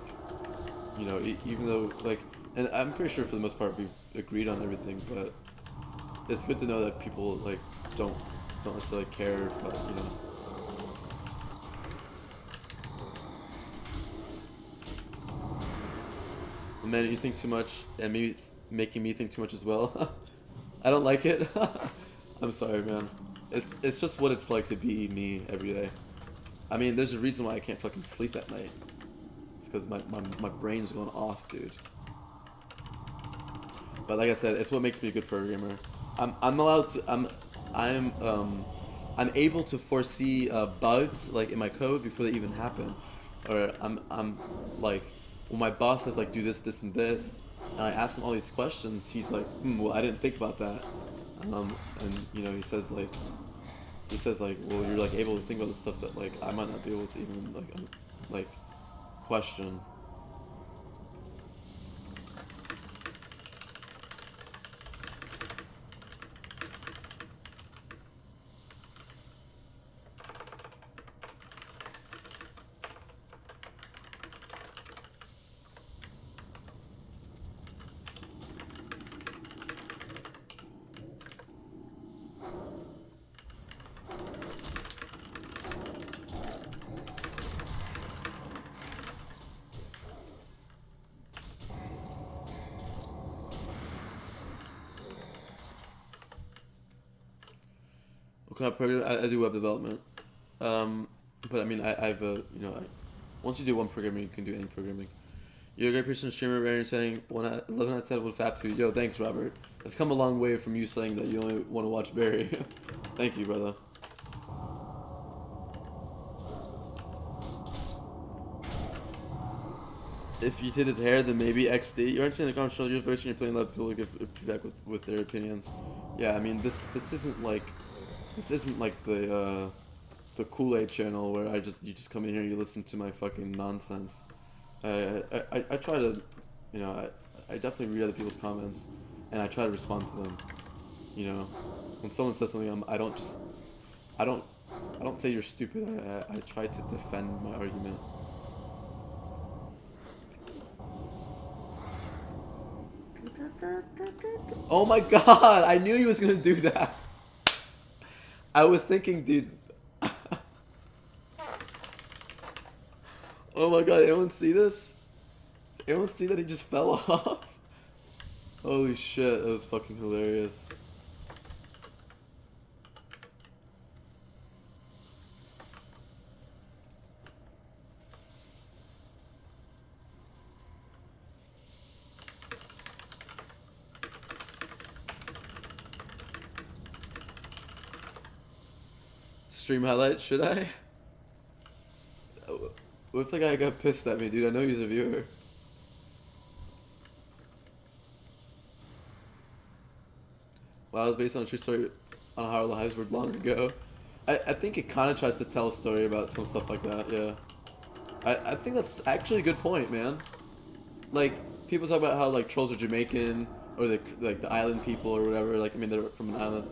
[SPEAKER 1] you know, even though, like, and I'm pretty sure for the most part we've agreed on everything, but it's good to know that people, like, don't necessarily care if, you know. Man, you think too much, and maybe making me think too much as well. I don't like it. I'm sorry, man. It's just what it's like to be me every day. I mean, there's a reason why I can't fucking sleep at night. It's because my brain's going off, dude. But like I said, it's what makes me a good programmer. I'm able to foresee bugs, like, in my code before they even happen. Or I'm like, when my boss says, like, do this, this, and this, and I ask him all these questions, he's like, well, I didn't think about that. And, you know, he says, like, well, you're, like, able to think about the stuff that, like, I might not be able to even, like question. I do web development, but I mean, I've you know, once you do one programming, you can do any programming. You're a great person, streamer, very entertaining. 11 out of 10 would fap to. Yo, thanks, Robert. It's come a long way from you saying that you only want to watch Barry. Thank you, brother. If you did his hair, then maybe XD. You aren't saying the comments show your voice and you're playing loud, people give feedback with their opinions. Yeah, I mean, this isn't like the Kool-Aid channel where you just come in here and you listen to my fucking nonsense. I try to, you know, I definitely read other people's comments and I try to respond to them. You know, when someone says something, I don't say you're stupid. I try to defend my argument. Oh my god, I knew he was gonna do that. I was thinking, dude. Oh my god, anyone see this? Anyone see that he just fell off? Holy shit, that was fucking hilarious. Stream highlight, should I? What if the guy got pissed at me, dude? I know he's a viewer. Wow, it was based on a true story on how our lives were long ago. I think it kind of tries to tell a story about some stuff like that, yeah. I think that's actually a good point, man. Like, people talk about how, like, trolls are Jamaican, or, like, the island people or whatever. Like, I mean, they're from an island,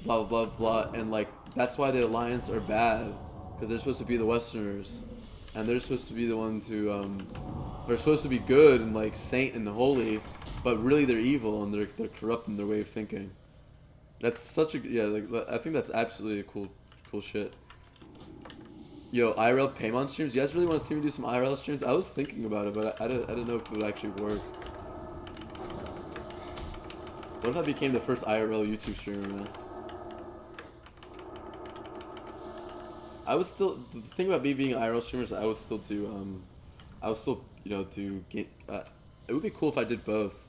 [SPEAKER 1] blah, blah, blah, blah. And, like, that's why the Alliance are bad. Because they're supposed to be the Westerners. And they're supposed to be the ones who, they're supposed to be good and, like, saint and holy. But really they're evil and they're corrupt in their way of thinking. That's such a, yeah, like, I think that's absolutely a cool shit. Yo, IRL Paymon streams? You guys really want to see me do some IRL streams? I was thinking about it, but I didn't know if it would actually work. What if I became the first IRL YouTube streamer, man? I would still, the thing about me being an IRL streamer is I would still do, you know, do, it would be cool if I did both.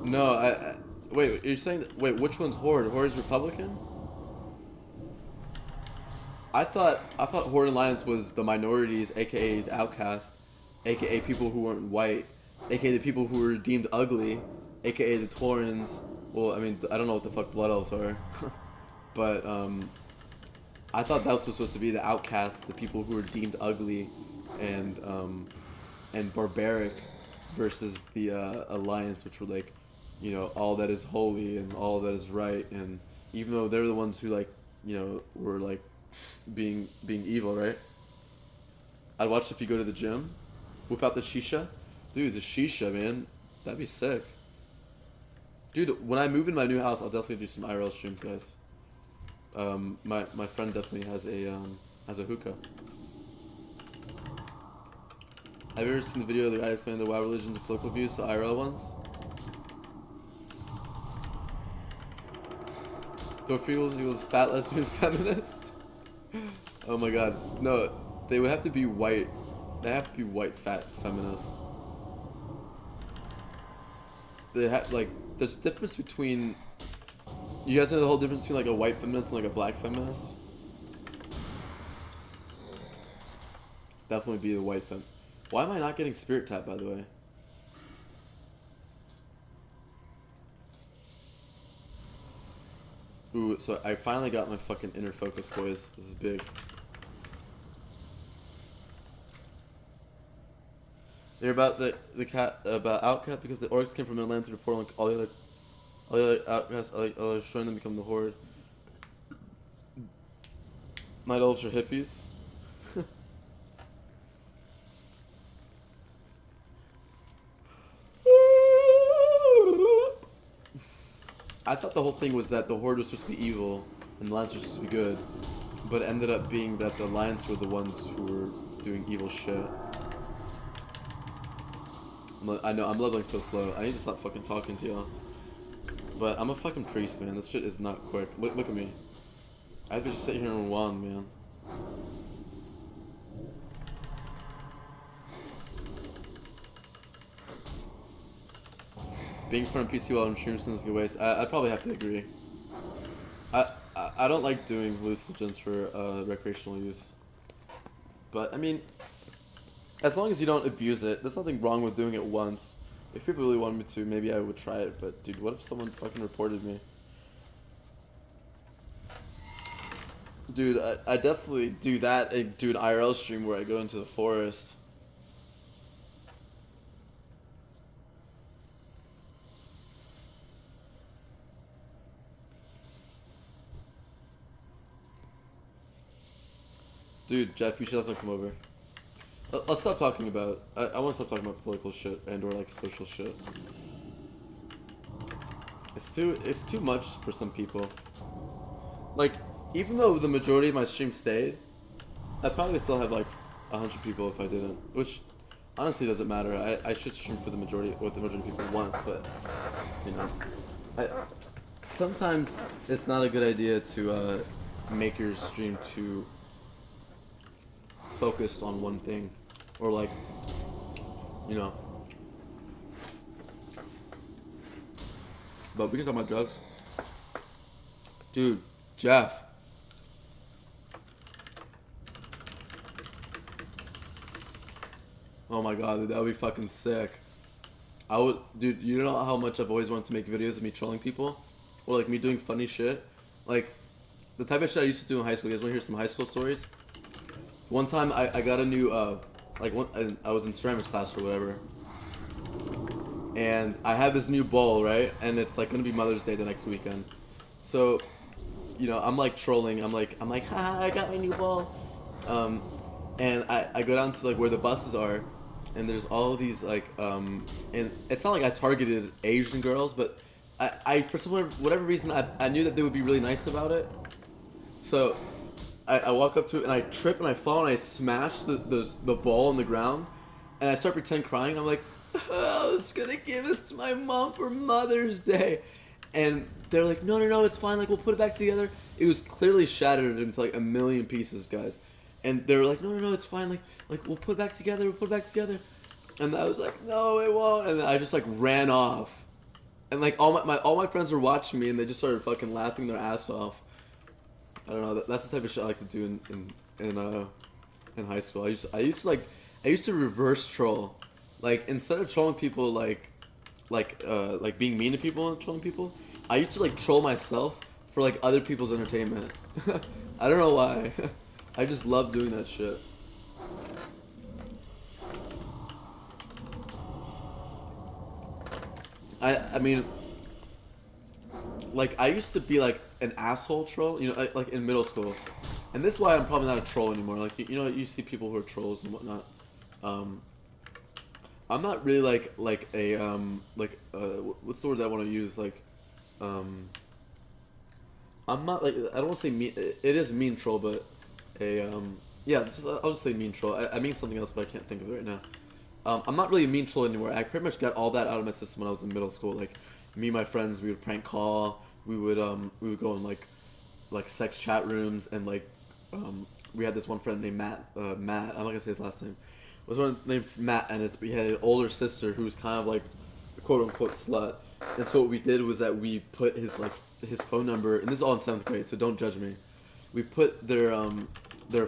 [SPEAKER 1] No, wait, you're saying that, wait, which one's Horde? Horde is Republican? I thought Horde Alliance was the minorities, aka the outcast, aka people who weren't white, aka the people who were deemed ugly, aka the Taurens. Well, I mean, I don't know what the fuck Blood Elves are, but I thought that was supposed to be the outcasts, the people who were deemed ugly and barbaric, versus the Alliance, which were like, you know, all that is holy and all that is right. And even though they're the ones who, like, you know, were like being evil, right? I'd watch if you go to the gym, whip out the shisha. Dude, the shisha, man, that'd be sick. Dude, when I move in my new house, I'll definitely do some IRL streams, guys. My friend definitely has a hookah. Have you ever seen the video of the guy explaining the WoW religion to political views, the IRL ones? Dorfeels, he was fat lesbian feminist. Oh my god. No, they would have to be white. They have to be white fat feminists. They have, like, there's a difference between, you guys know the whole difference between like a white feminist and like a black feminist? Definitely be the white fem. Why am I not getting spirit tap, by the way? Ooh, so I finally got my fucking inner focus, boys. This is big. They're about the cat, about Outcat, because the orcs came from their land through the portal, and all the other outcasts are showing them become the Horde. Night elves are hippies. I thought the whole thing was that the Horde was supposed to be evil and the Alliance was supposed to be good, but it ended up being that the Alliance were the ones who were doing evil shit. I know, I'm leveling so slow. I need to stop fucking talking to y'all. But I'm a fucking priest, man. This shit is not quick. Look at me. I have to just sit here and wand, man. Being from PC while I'm streaming is good ways. I'd probably have to agree. I don't like doing hallucinogens for recreational use. But I mean, as long as you don't abuse it, there's nothing wrong with doing it once. If people really wanted me to, maybe I would try it. But dude, what if someone fucking reported me? Dude, I definitely do that and do an IRL stream where I go into the forest. Dude, Jeff, you should definitely come over. Let's stop talking about. I want to stop talking about political shit and or like social shit. It's too much for some people. Like, even though the majority of my stream stayed, I'd probably still have like 100 people if I didn't. Which honestly doesn't matter. I should stream for the majority, what the majority of people want, but you know, sometimes it's not a good idea to make your stream too focused on one thing, or like, you know. But we can talk about drugs. Dude, Jeff. Oh my god, dude, that would be fucking sick. Dude, you know how much I've always wanted to make videos of me trolling people? Or like me doing funny shit? Like, the type of shit I used to do in high school. You guys want to hear some high school stories? One time I got a new, I was in ceramics class or whatever. And I have this new bowl, right? And it's like gonna be Mother's Day the next weekend. So, you know, I'm like trolling. I'm like, ha, I got my new bowl. And I go down to like where the buses are, and there's all of these like, and it's not like I targeted Asian girls, but I for whatever reason, I knew that they would be really nice about it. So I walk up to it and I trip and I fall and I smash the ball on the ground, and I start pretend crying. I'm like, I was gonna give this to my mom for Mother's Day, and they're like, no, it's fine. Like, we'll put it back together. It was clearly shattered into like a million pieces, guys. And they were like, no, it's fine. Like we'll put it back together. We'll put it back together. And I was like, no, it won't. And I just like ran off. And like all my friends were watching me, and they just started fucking laughing their ass off. I don't know. That's the type of shit I like to do in high school. I used to reverse troll. Like, instead of trolling people like being mean to people and trolling people, I used to like troll myself for like other people's entertainment. I don't know why. I just love doing that shit. I mean, like, I used to be like an asshole troll, you know, like in middle school, and this is why I'm probably not a troll anymore. Like, you know, you see people who are trolls and whatnot. I'm not really like a what's the word that I want to use? Like, I'm not like, I don't want to say mean. It is mean troll, but yeah, I'll just say mean troll. I mean something else, but I can't think of it right now. I'm not really a mean troll anymore. I pretty much got all that out of my system when I was in middle school. Like, me and my friends, we would prank call. We would go in like sex chat rooms, and like we had this one friend named Matt. I'm not gonna say his last name. It was one named Matt, and we had an older sister who was kind of like a quote unquote slut. And so what we did was that we put his phone number, and this is all in 7th grade, so don't judge me. We put their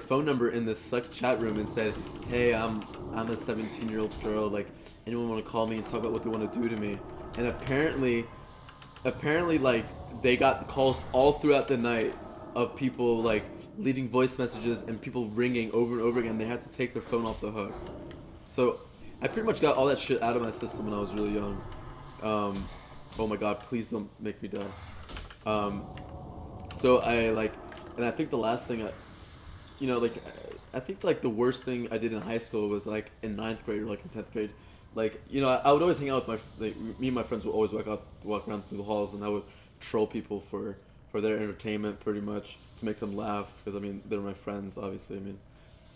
[SPEAKER 1] phone number in this sex chat room and said, hey, I'm a 17-year-old girl, like, anyone want to call me and talk about what they want to do to me? And apparently like, they got calls all throughout the night of people like leaving voice messages and people ringing over and over again. They had to take their phone off the hook. So I pretty much got all that shit out of my system when I was really young. Oh my god, please don't make me die. So I think the last thing I think like the worst thing I did in high school was like in 9th grade or like in 10th grade. Like, you know, I would always hang out with me and my friends would always walk around through the halls, and I would troll people for their entertainment, pretty much, to make them laugh, because I mean, they're my friends, obviously.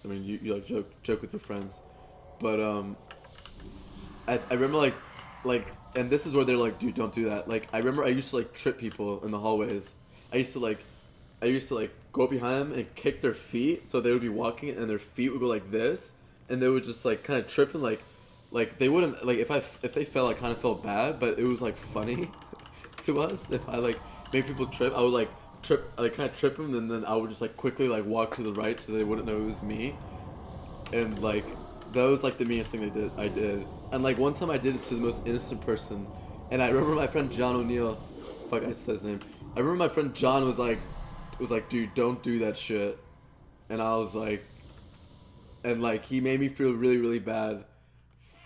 [SPEAKER 1] I mean you like joke with your friends. But I remember like and this is where they're like, dude, don't do that. Like, I remember I used to like trip people in the hallways. I used to like go up behind them and kick their feet, so they would be walking and their feet would go like this, and they would just like kind of trip, and like they wouldn't, like, if they fell, I kind of felt bad, but it was like funny to us. If I like made people trip, I would like kind of trip them, and then I would just like quickly like walk to the right so they wouldn't know it was me. And like, that was like the meanest thing I did. And like, one time I did it to the most innocent person, and I remember my friend John O'Neill, fuck, I just said his name. I remember my friend John was like, dude, don't do that shit. And I was like, and like, he made me feel really, really bad.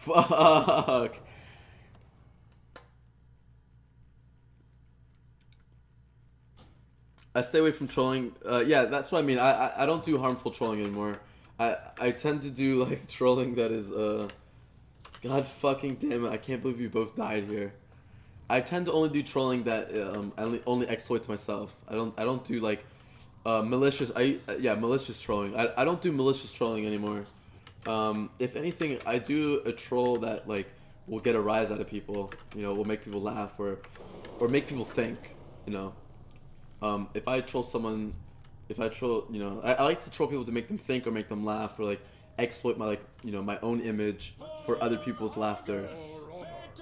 [SPEAKER 1] Fuck. I stay away from trolling. Yeah, that's what I mean. I don't do harmful trolling anymore. I tend to do like trolling that is God fucking damn it! I can't believe you both died here. I tend to only do trolling that only exploits myself. I don't do like malicious. Malicious trolling. I don't do malicious trolling anymore. If anything, I do a troll that like will get a rise out of people. You know, will make people laugh or make people think. You know, if I troll someone, you know, I like to troll people to make them think or make them laugh or like exploit my my own image for other people's laughter,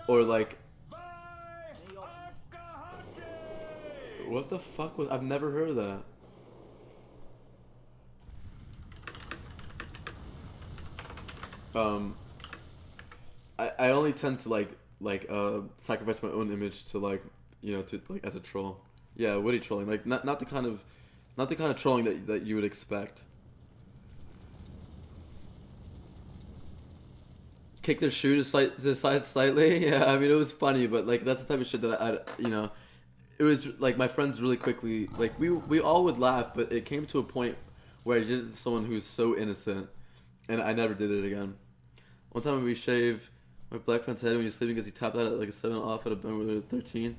[SPEAKER 1] or like. What the fuck was? I've never heard of that. I only tend to sacrifice my own image to to as a troll. Yeah, witty trolling, like not the kind of trolling that you would expect. Kick their shoe to the side slightly. Yeah, I mean it was funny, but like that's the type of shit that I. It was like my friends really quickly, like we all would laugh, but it came to a point where I did it to someone who was so innocent, and I never did it again. One time we shaved my black friend's head when he was sleeping because he tapped out at like a 7 off at a band when we were 13.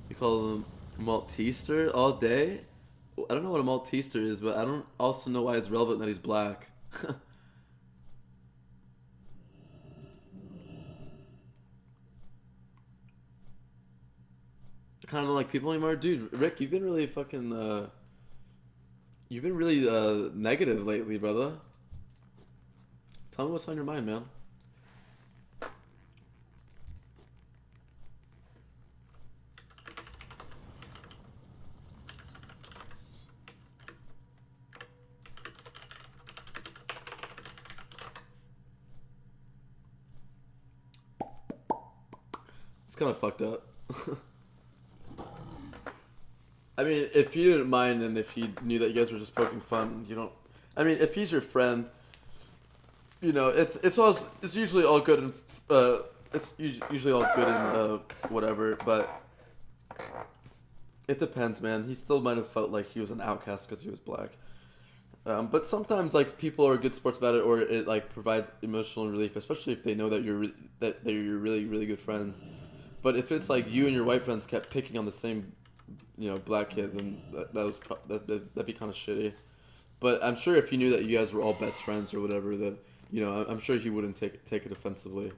[SPEAKER 1] We call him Maltester all day. I don't know what a Maltester is, but I don't also know why it's relevant that he's black. I kind of don't like people anymore, dude. Rick, you've been really fucking negative lately, brother. Tell me what's on your mind, man. It's kind of fucked up. I mean, if you didn't mind and if he knew that you guys were just poking fun, you don't. I mean, if he's your friend, you know, it's usually all good and it's usually all good and whatever. But it depends, man. He still might have felt like he was an outcast because he was black. But sometimes like people are good sports about it, or it like provides emotional relief, especially if they know that you're really really good friends. But if it's like you and your white friends kept picking on the same black kid, then that'd be kind of shitty. But I'm sure if he knew that you guys were all best friends or whatever, that I'm sure he wouldn't take it offensively.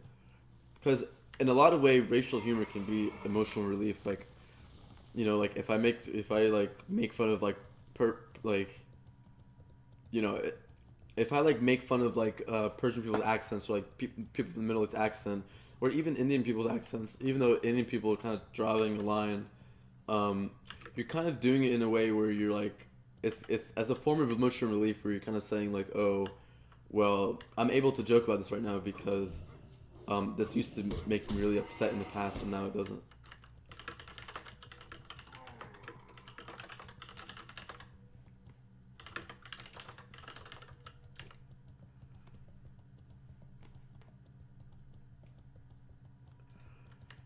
[SPEAKER 1] Because in a lot of ways, racial humor can be emotional relief. Like, like if I make fun of if I make fun of Persian people's accents or like people from the Middle East accent or even Indian people's accents, even though Indian people are kind of drawing a line. You're kind of doing it in a way where you're like, it's as a form of emotional relief where you're kind of saying like, oh, well, I'm able to joke about this right now because this used to make me really upset in the past and now it doesn't.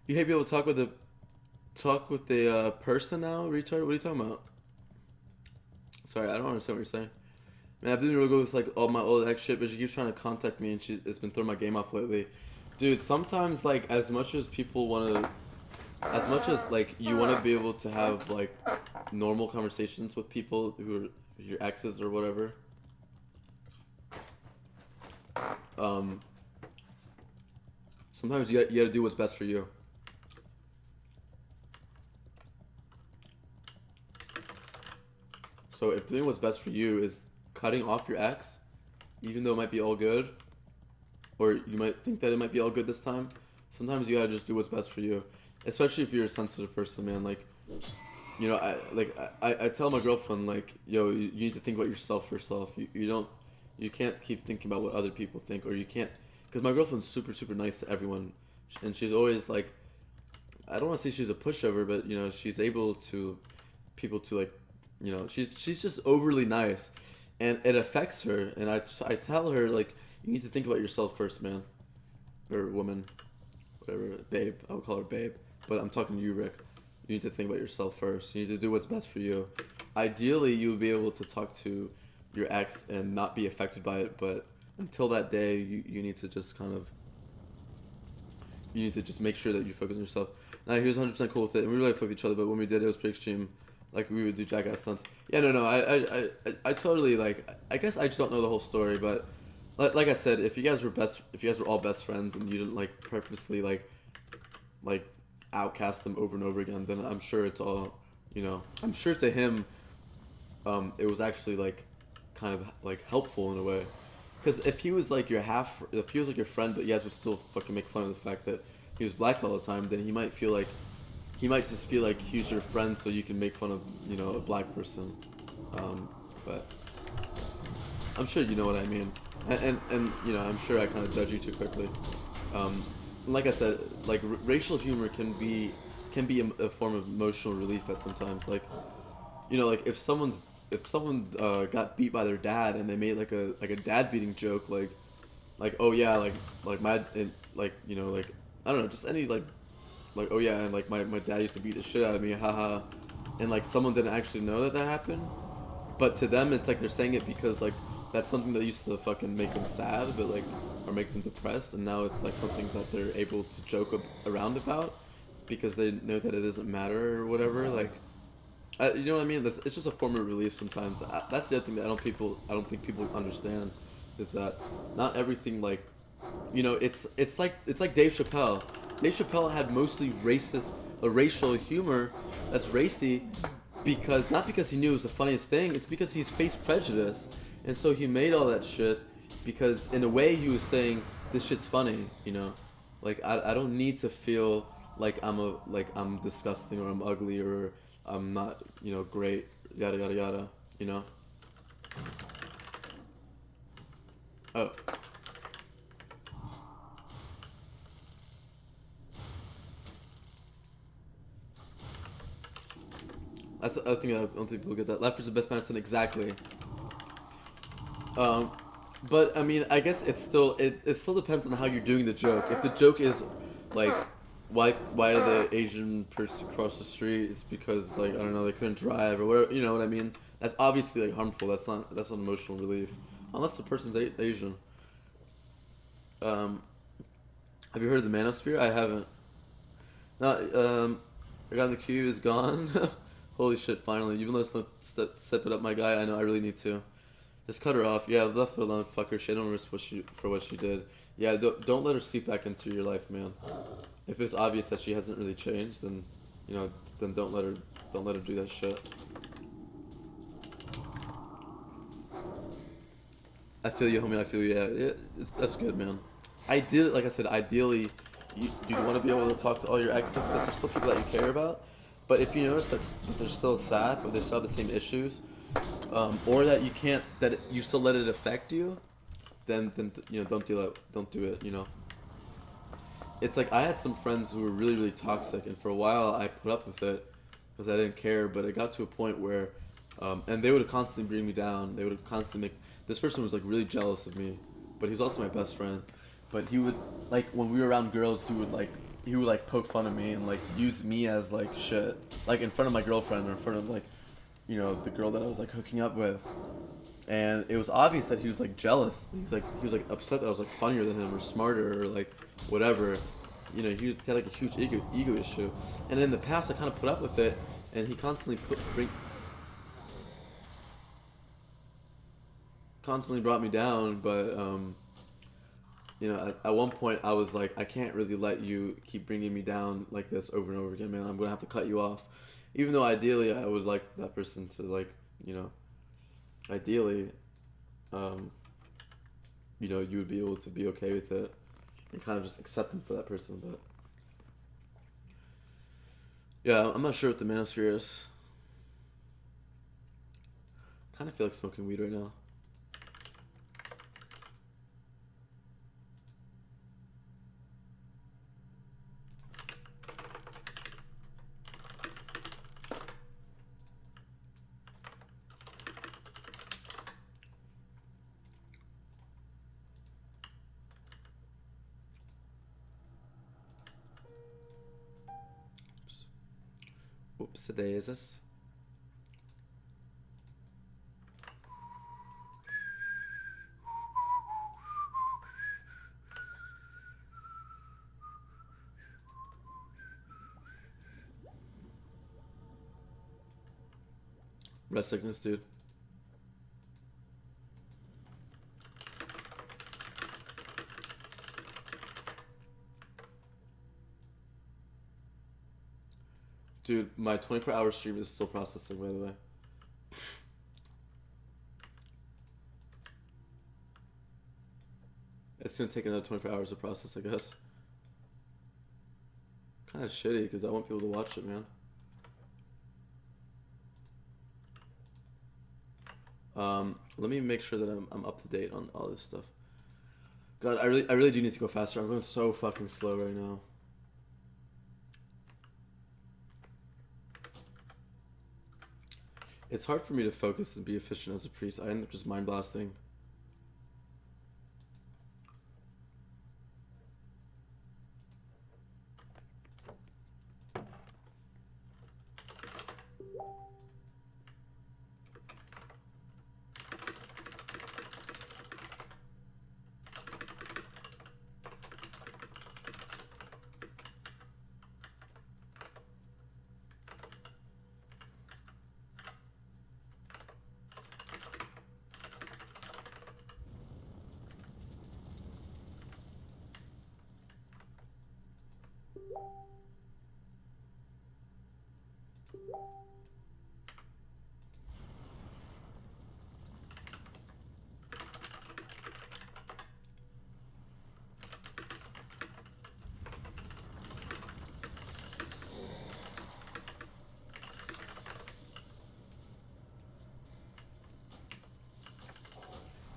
[SPEAKER 1] You hate being able to talk with the person now, retard? What are you talking about? Sorry, I don't understand what you're saying. Man, I've been real good with all my old ex shit, but she keeps trying to contact me and it's been throwing my game off lately. Dude, sometimes as much as people want to, as much as you want to be able to have normal conversations with people who are your exes or whatever. Sometimes you gotta do what's best for you. So if doing what's best for you is cutting off your ex, even though it might be all good, or you might think that it might be all good this time, sometimes you gotta just do what's best for you. Especially if you're a sensitive person, man. I tell my girlfriend yo, you need to think about yourself first off. You can't keep thinking about what other people think, or you can't, because my girlfriend's super super nice to everyone, and she's always I don't want to say she's a pushover, but she's able to people to she's just overly nice, and it affects her. And I tell her you need to think about yourself first, man, or woman, whatever, babe. I'll call her babe, but I'm talking to you, Rick. You need to think about yourself first. You need to do what's best for you. ideally you would be able to talk to your ex and not be affected by it, but until that day, you need to just kind of, you need to just make sure that you focus on yourself. Now, he was 100% cool with it, and we really fucked each other, but when we did, it was pretty extreme. Like, we would do jackass stunts. Yeah, no, I totally, like, I guess I just don't know the whole story, but like I said, if you guys were all best friends and you didn't, like, purposely, like outcast them over and over again, then I'm sure it's all, you know, I'm sure to him, it was actually, like, kind of, like, helpful in a way. Because if he was like your friend, but you guys would still fucking make fun of the fact that he was black all the time, then he might just feel like he's your friend, so you can make fun of, you know, a black person. But I'm sure you know what I mean, and you know, I'm sure I kind of judge you too quickly. Like I said, like racial humor can be a form of emotional relief at sometimes. Like, you know, like if someone got beat by their dad and they made like a dad beating joke, like oh yeah, like my, like, you know, like I don't know, just any like oh yeah, and like my dad used to beat the shit out of me, haha, and like someone didn't actually know that happened, but to them it's like they're saying it because like that's something that used to fucking make them sad, but like, or make them depressed, and now it's like something that they're able to joke around about because they know that it doesn't matter or whatever, like. You know what I mean? It's just a form of relief sometimes. That's the other thing that I don't think people understand, is that not everything, like, you know, it's like Dave Chappelle. Dave Chappelle had mostly racial humor that's racy, not because he knew it was the funniest thing. It's because he's faced prejudice, and so he made all that shit because in a way he was saying this shit's funny. You know, like I don't need to feel like I'm disgusting or I'm ugly or I'm not, you know, great, yada yada yada, you know. Oh. That's the other thing, I don't think people get that. Left is the best medicine, exactly. But I mean, I guess it still depends on how you're doing the joke. If the joke is like, why did the Asian person cross the street? It's because, like, I don't know, they couldn't drive or whatever. You know what I mean? That's obviously like harmful. That's not emotional relief, unless the person's Asian. Have you heard of the manosphere? I haven't. No. I got in the queue is gone. Holy shit! Finally, you've been listening. Step it up, my guy. I know. I really need to. Just cut her off. Yeah, left her alone. Fuck her. She don't risk for what she did. Yeah, don't let her seep back into your life, man. If it's obvious that she hasn't really changed, then, you know, then don't let her do that shit. I feel you, homie. I feel you. Yeah, that's good, man. Ideally, like I said, ideally, you want to be able to talk to all your exes because there's still people that you care about. But if you notice that they're still sad, but they still have the same issues, or that you still let it affect you, then you know, don't do it. You know. It's like I had some friends who were really, really toxic, and for a while I put up with it because I didn't care. But it got to a point where, and they would constantly bring me down. They would constantly make. This person was like really jealous of me, but he's also my best friend. But he would, like, when we were around girls, he would poke fun of me and like use me as like shit, like in front of my girlfriend or in front of, like, you know, the girl that I was like hooking up with. And it was obvious that he was like jealous. He was like upset that I was like funnier than him or smarter or like whatever. You know, he had like a huge ego issue. And in the past, I kind of put up with it, and he constantly brought me down. But you know, at one point, I was like, I can't really let you keep bringing me down like this over and over again, man. I'm gonna have to cut you off. Even though ideally, I would like that person to, like, you know. Ideally, you know, you would be able to be okay with it and kind of just accept them for that person, but yeah, I'm not sure what the manosphere is. Kind of feel like smoking weed right now. Oops, a daisies. rest sickness, dude. Dude, my 24-hour stream is still processing, by the way. It's gonna take another 24 hours to process, I guess. Kind of shitty, because I want people to watch it, man. Let me make sure that I'm up to date on all this stuff. God, I really do need to go faster. I'm going so fucking slow right now. It's hard for me to focus and be efficient as a priest. I end up just mind blasting.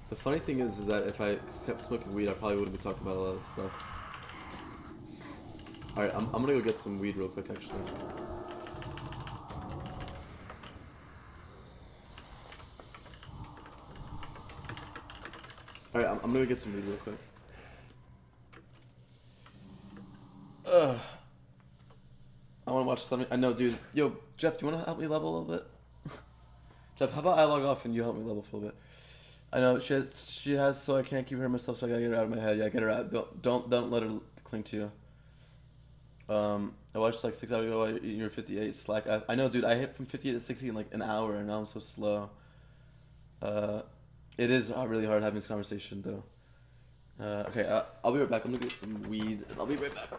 [SPEAKER 1] The funny thing is that if I kept smoking weed, I probably wouldn't be talking about a lot of this stuff. Alright, I'm gonna go get some weed real quick, actually. Alright, I'm gonna go get some weed real quick. Ugh. I wanna watch something. I know, dude. Yo, Jeff, do you wanna help me level a little bit? Jeff, how about I log off and you help me level for a little bit? I know she has, so I can't keep her myself, so I gotta get her out of my head. Yeah, get her out. Don't let her cling to you. I watched like 6 hours ago. You're 58 slack. I know, dude. I hit from 58 to 60 in like an hour, and now I'm so slow. It is really hard having this conversation, though. Okay, I'll be right back. I'm gonna get some weed, and I'll be right back.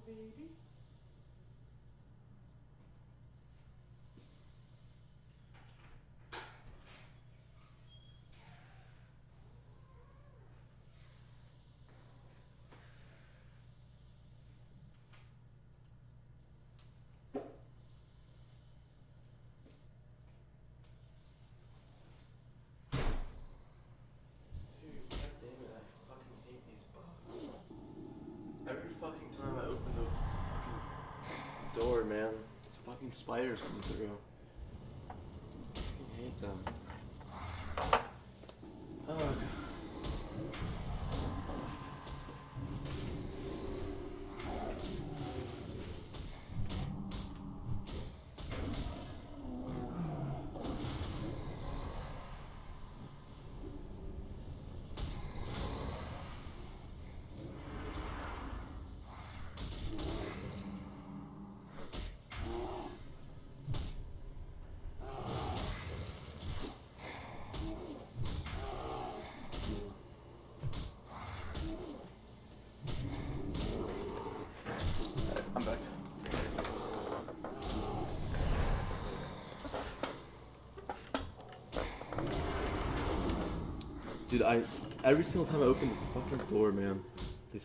[SPEAKER 7] Baby.
[SPEAKER 1] fucking spiders coming through. I hate them. Oh god. I'm back. Dude, every single time I open this fucking door, man, these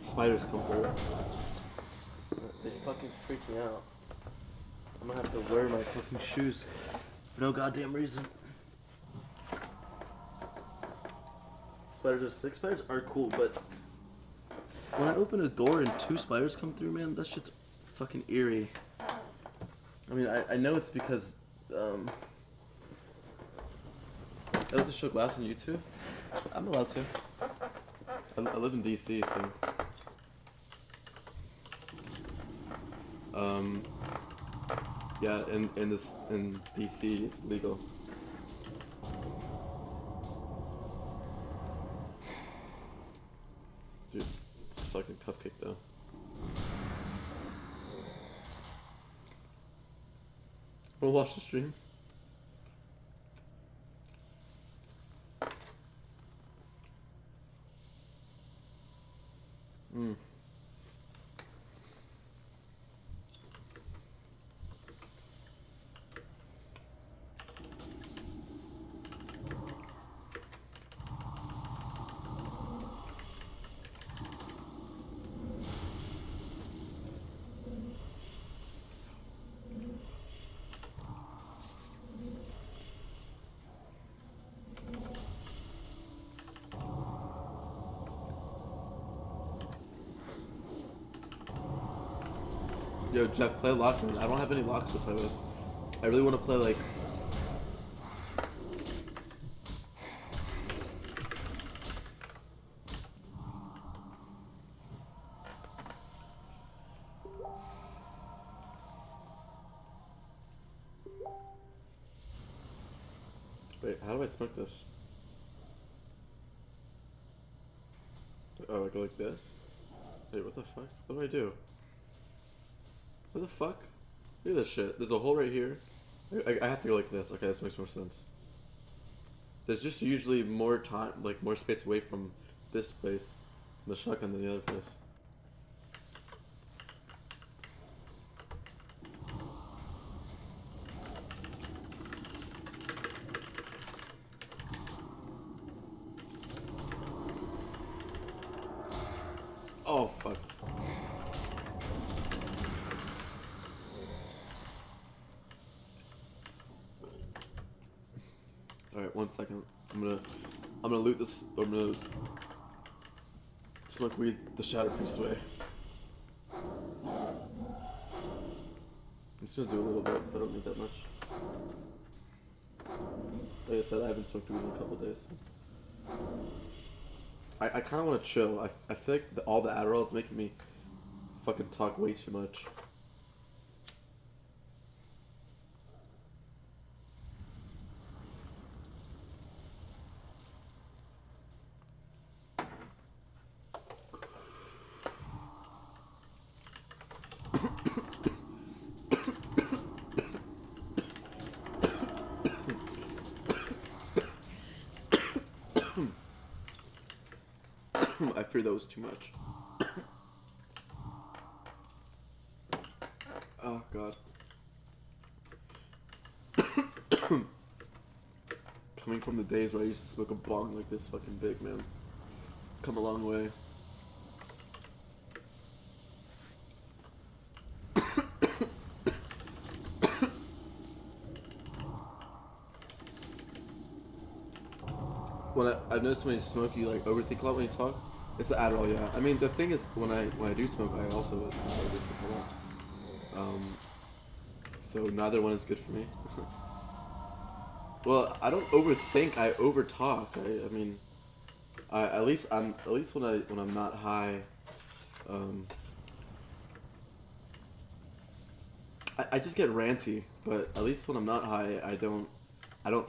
[SPEAKER 1] spiders come through. They fucking freak me out. I'm gonna have to wear my fucking shoes for no goddamn reason. Spiders are sick. Spiders are cool, but when I open a door and 2 spiders come through, man, that shit's fucking eerie. I mean, I know it's because, I let the show glass on YouTube. I'm allowed to. I live in DC, so. Yeah, in DC, it's legal. Dude, it's a fucking cupcake though. Wanna watch the stream? Yo, Jeff, play Lockman. I don't have any locks to play with. I really want to play like... Wait, how do I smoke this? Oh, I go like this? Wait, what the fuck? What do I do? What the fuck? Look at this shit. There's a hole right here. I have to go like this. Okay, this makes more sense. There's just usually more time, like more space away from this place, from the shotgun than the other place. Oh fuck. Alright, 1 second. I'm gonna loot this. I'm gonna smoke weed the Shadow Priest way. I'm just gonna do a little bit, but I don't need that much. Like I said, I haven't smoked weed in a couple of days. I kind of want to chill. I feel like all the Adderall is making me fucking talk way too much. I fear that was too much. Oh god. Coming from the days where I used to smoke a bong like this fucking big, man. Come a long way. When I've noticed when you smoke, you like overthink a lot when you talk. It's the Adderall, yeah. I mean, the thing is, when I do smoke, I also tend to overthink a lot. So neither one is good for me. Well, I don't overthink. I overtalk. I mean, at least when I'm not high. I just get ranty, but at least when I'm not high, I don't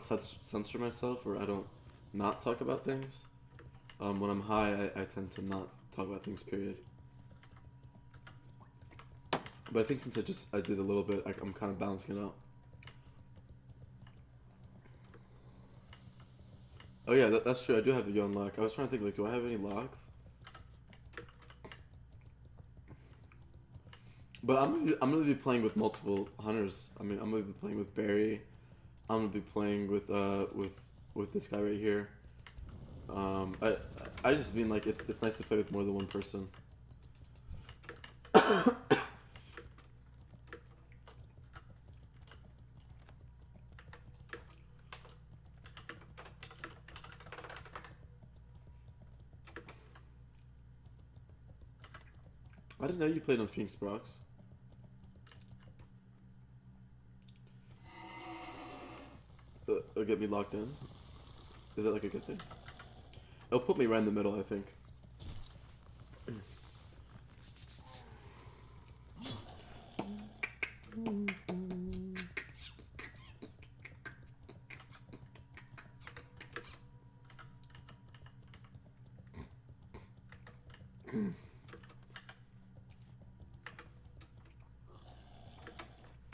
[SPEAKER 1] censor myself, or I don't not talk about things. When I'm high, I tend to not talk about things, period. But I think since I did a little bit, I'm kind of balancing it out. Oh yeah, that's true. I do have a young lock. I was trying to think, like, do I have any locks? But I'm gonna be playing with multiple hunters. I mean, I'm gonna be playing with Barry. I'm gonna be playing with this guy right here. I just mean, like, it's nice to play with more than one person. I didn't know you played on Phoenix, Brox. It'll get me locked in. Is that like a good thing? It'll put me right in the middle, I think.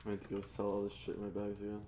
[SPEAKER 1] I need to go sell all this shit in my bags again.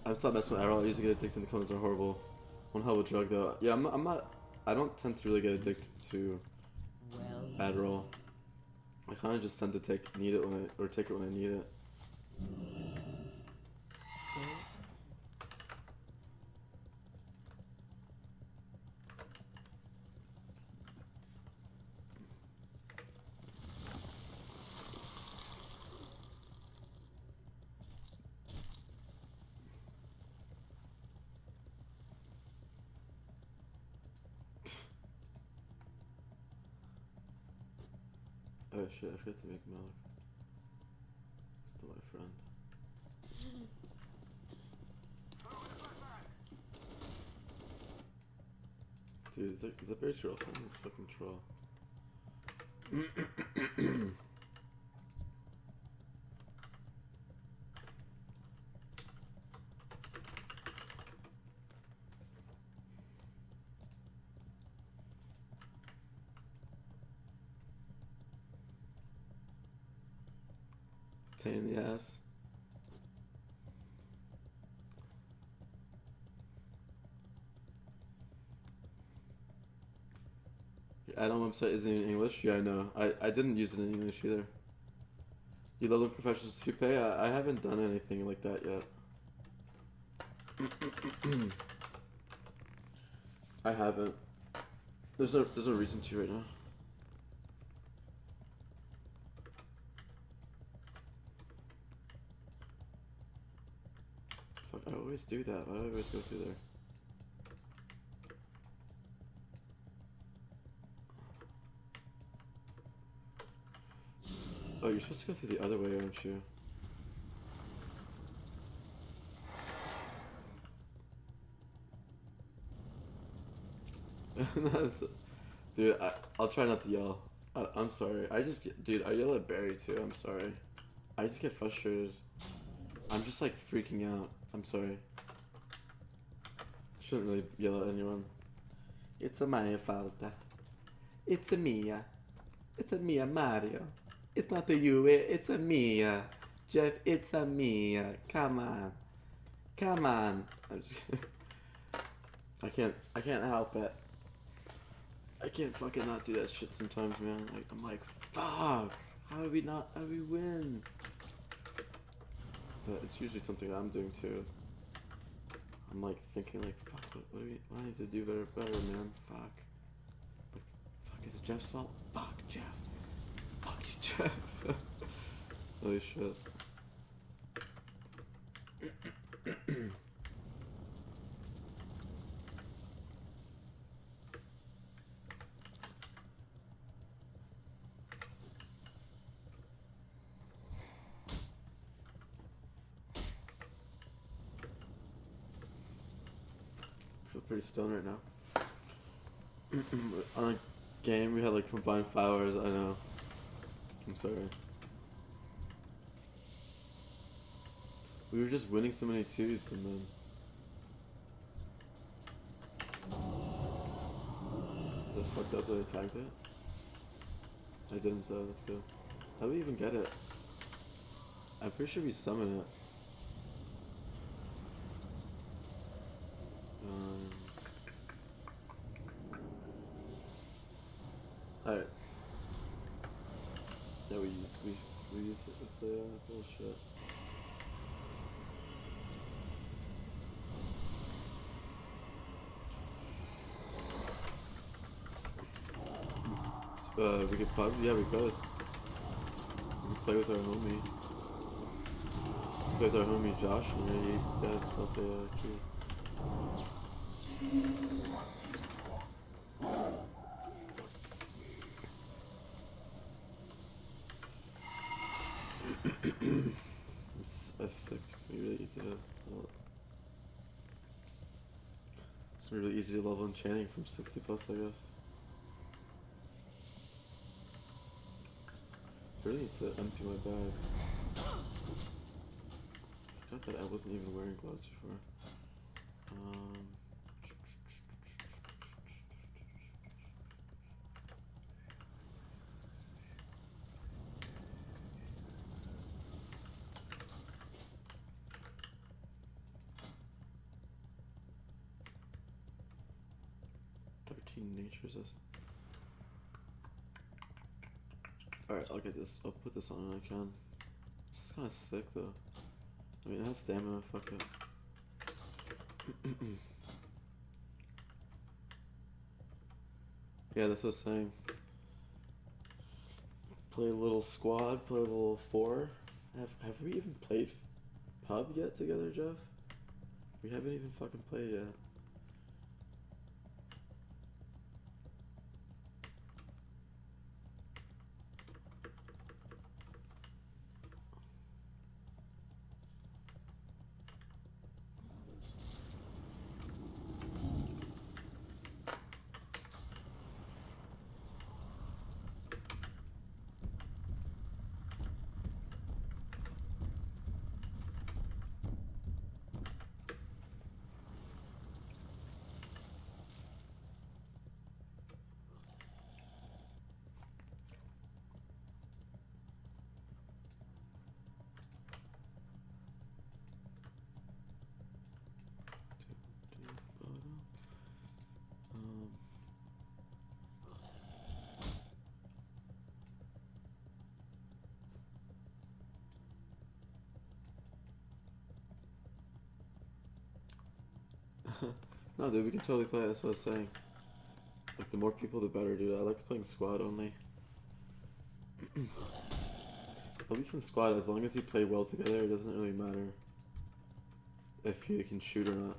[SPEAKER 1] I'm not messing with Adderall. I usually get addicted. The condoms are horrible. One hell of a drug though. Yeah, I'm not. I don't tend to really get addicted to Adderall. I kind of just tend to take it when I need it. Oh shit, I forgot to make milk. Still my friend. Dude, is that Barry's girlfriend? This fucking troll. Pain in the ass. Your add-on website isn't in English? Yeah, I know. I didn't use it in English either. You leveling professionals to pay? I haven't done anything like that yet. I haven't. There's a reason to right now. Fuck, I always do that. Why do I always go through there? Oh, you're supposed to go through the other way, aren't you? Dude, I'll try not to yell. I'm sorry. Dude, I yell at Barry too. I'm sorry. I just get frustrated. I'm just like freaking out. I'm sorry. Shouldn't really yell at anyone. It's a mia fault. It's a mia. It's a mia, Mario. It's not a you, it's a mia. Jeff, it's a mia. Come on. Come on. I can't help it. I can't fucking not do that shit sometimes, man. Like, I'm like, fuck. How do we win? But it's usually something that I'm doing too. I'm like thinking like, fuck, what do I need to do better, man? Fuck. Like, fuck, is it Jeff's fault? Fuck, Jeff. Fuck you, Jeff. Holy shit. Feel pretty stoned right now. On a game we had like combined 5 hours. I know. I'm sorry. We were just winning so many twos and then. Is that fucked up that I tagged it? I didn't though. That's good. How do we even get it? I'm pretty sure we summon it. Alright. Yeah, we use it with the bullshit. We could PUBG? Yeah, we could. We could play with our homie. Play with our homie Josh and he got himself a key. I think it's gonna be really easy to it's gonna be really easy to level enchanting from 60 plus, I guess. I really need to empty my bags. I forgot that I wasn't even wearing gloves before. 13 natures. Alright, I'll get this. I'll put this on when I can. This is kind of sick though. I mean, it has stamina, fuck it. Yeah, that's what I was saying. Play a little squad, play a little 4. Have we even played pub yet together, Jeff? We haven't even fucking played yet. No, dude, we can totally play. That's what I was saying. Like, the more people, the better, dude. I like playing squad only. At least in squad, as long as you play well together, it doesn't really matter if you can shoot or not.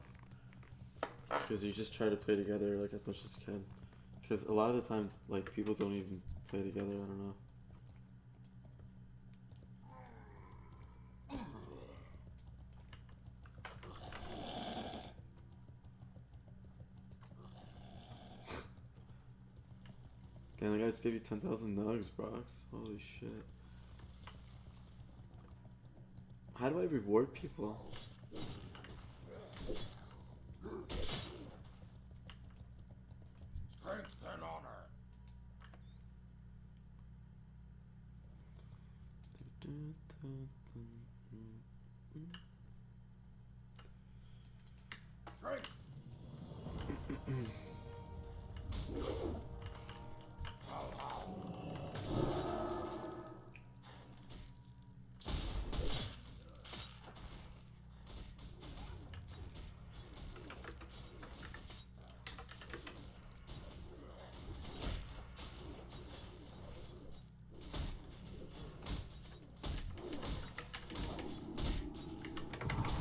[SPEAKER 1] Because you just try to play together, like, as much as you can. Because a lot of the times, like, people don't even play together. I don't know. Damn, the guy just gave you 10,000 nugs, Brox. Holy shit. How do I reward people?
[SPEAKER 10] Right.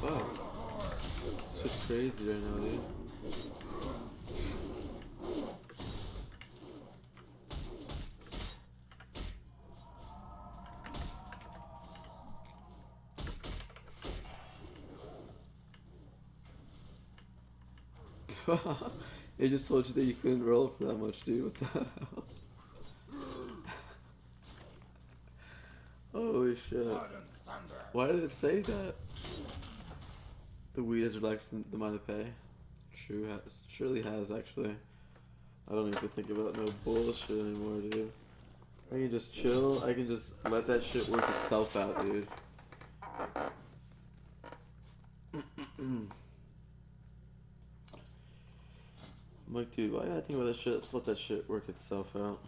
[SPEAKER 1] Fuck. Shit's crazy right now, dude. It just told you that you couldn't roll for that much, dude. What the hell? Holy shit. Why did it say that? The weed has relaxed the mind of pay. True, surely has, actually. I don't even have to think about no bullshit anymore, dude. I can just chill. I can just let that shit work itself out, dude. I'm like, dude, why gotta think about that shit? Just let that shit work itself out.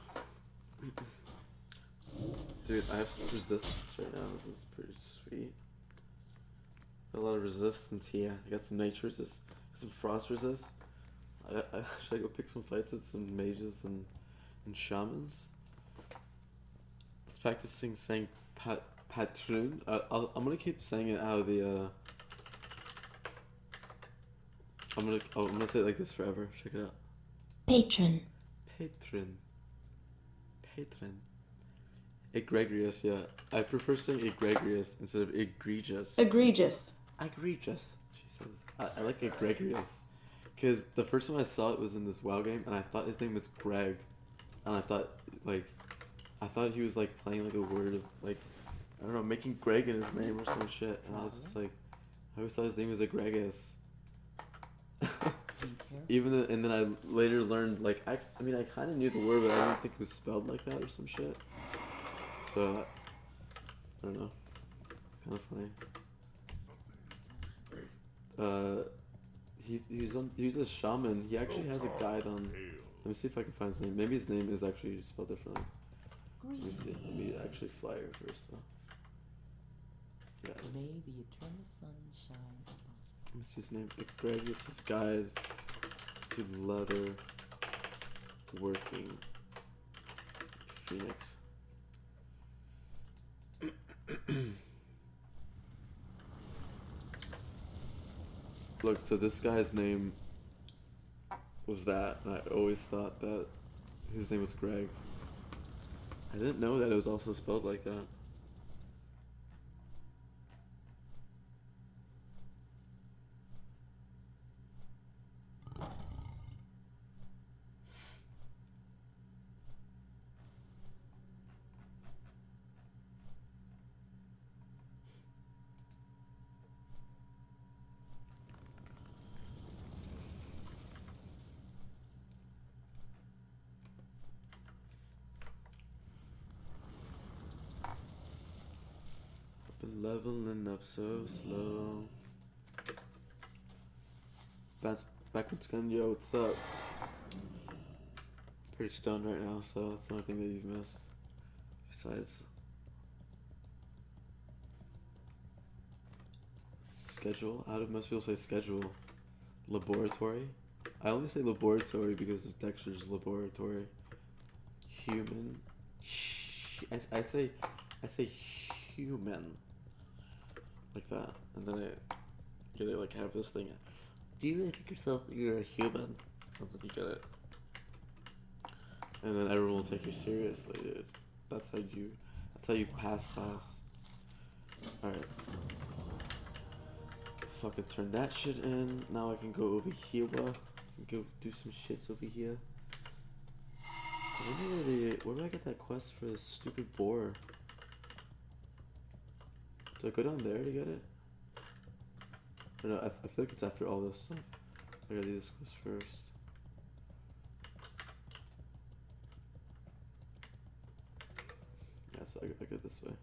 [SPEAKER 1] Dude, I have some resistance right now. This is pretty sweet. Got a lot of resistance here. I got some nature resist, some frost resist. Should I go pick some fights with some mages and shamans? Let's practice saying patron. I'm gonna keep saying it out of the. I'm gonna say it like this forever. Check it out.
[SPEAKER 12] Patron.
[SPEAKER 1] Patron. Patron. Egregious, yeah. I prefer saying egregious instead of egregious.
[SPEAKER 12] Egregious.
[SPEAKER 1] Egregious, she says. I like egregious. Because the first time I saw it was in this WoW game, and I thought his name was Greg. And I thought he was like playing like a word of like, I don't know, making Greg in his name or some shit. And I was just like, I always thought his name was egregious. And then I later learned, like, I mean, I kind of knew the word, but I didn't think it was spelled like that or some shit. So, I don't know. It's kind of funny. He's a shaman. He actually has a guide on. Let me see if I can find his name. Maybe his name is actually spelled differently. Let me see. Let me actually fly her first, though. Yeah.
[SPEAKER 13] May the eternal sun shine upon.
[SPEAKER 1] Let me see his name. Egregious' Guide to Leather Working Phoenix. Look, so this guy's name was that, and I always thought that his name was Greg. I didn't know that it was also spelled like that. Leveling up so slow. Backwards gun, yo, what's up? Pretty stoned right now, so that's the only thing that you've missed. Besides schedule. How do most people say schedule? Laboratory. I only say laboratory because of Dexter's laboratory. Human. I say human. Like that, and then I get it, like have this thing. Do you really think yourself you're a human? And then you get it, and then everyone will take you seriously, dude. That's how you pass class. All right, fucking turn that shit in. Now I can go over here. Go do some shits over here. I wonder where do I get that quest for this stupid boar? Do I go down there to get it? Or no, I feel like it's after all this stuff. I gotta do this quest first. Yeah, so I go this way.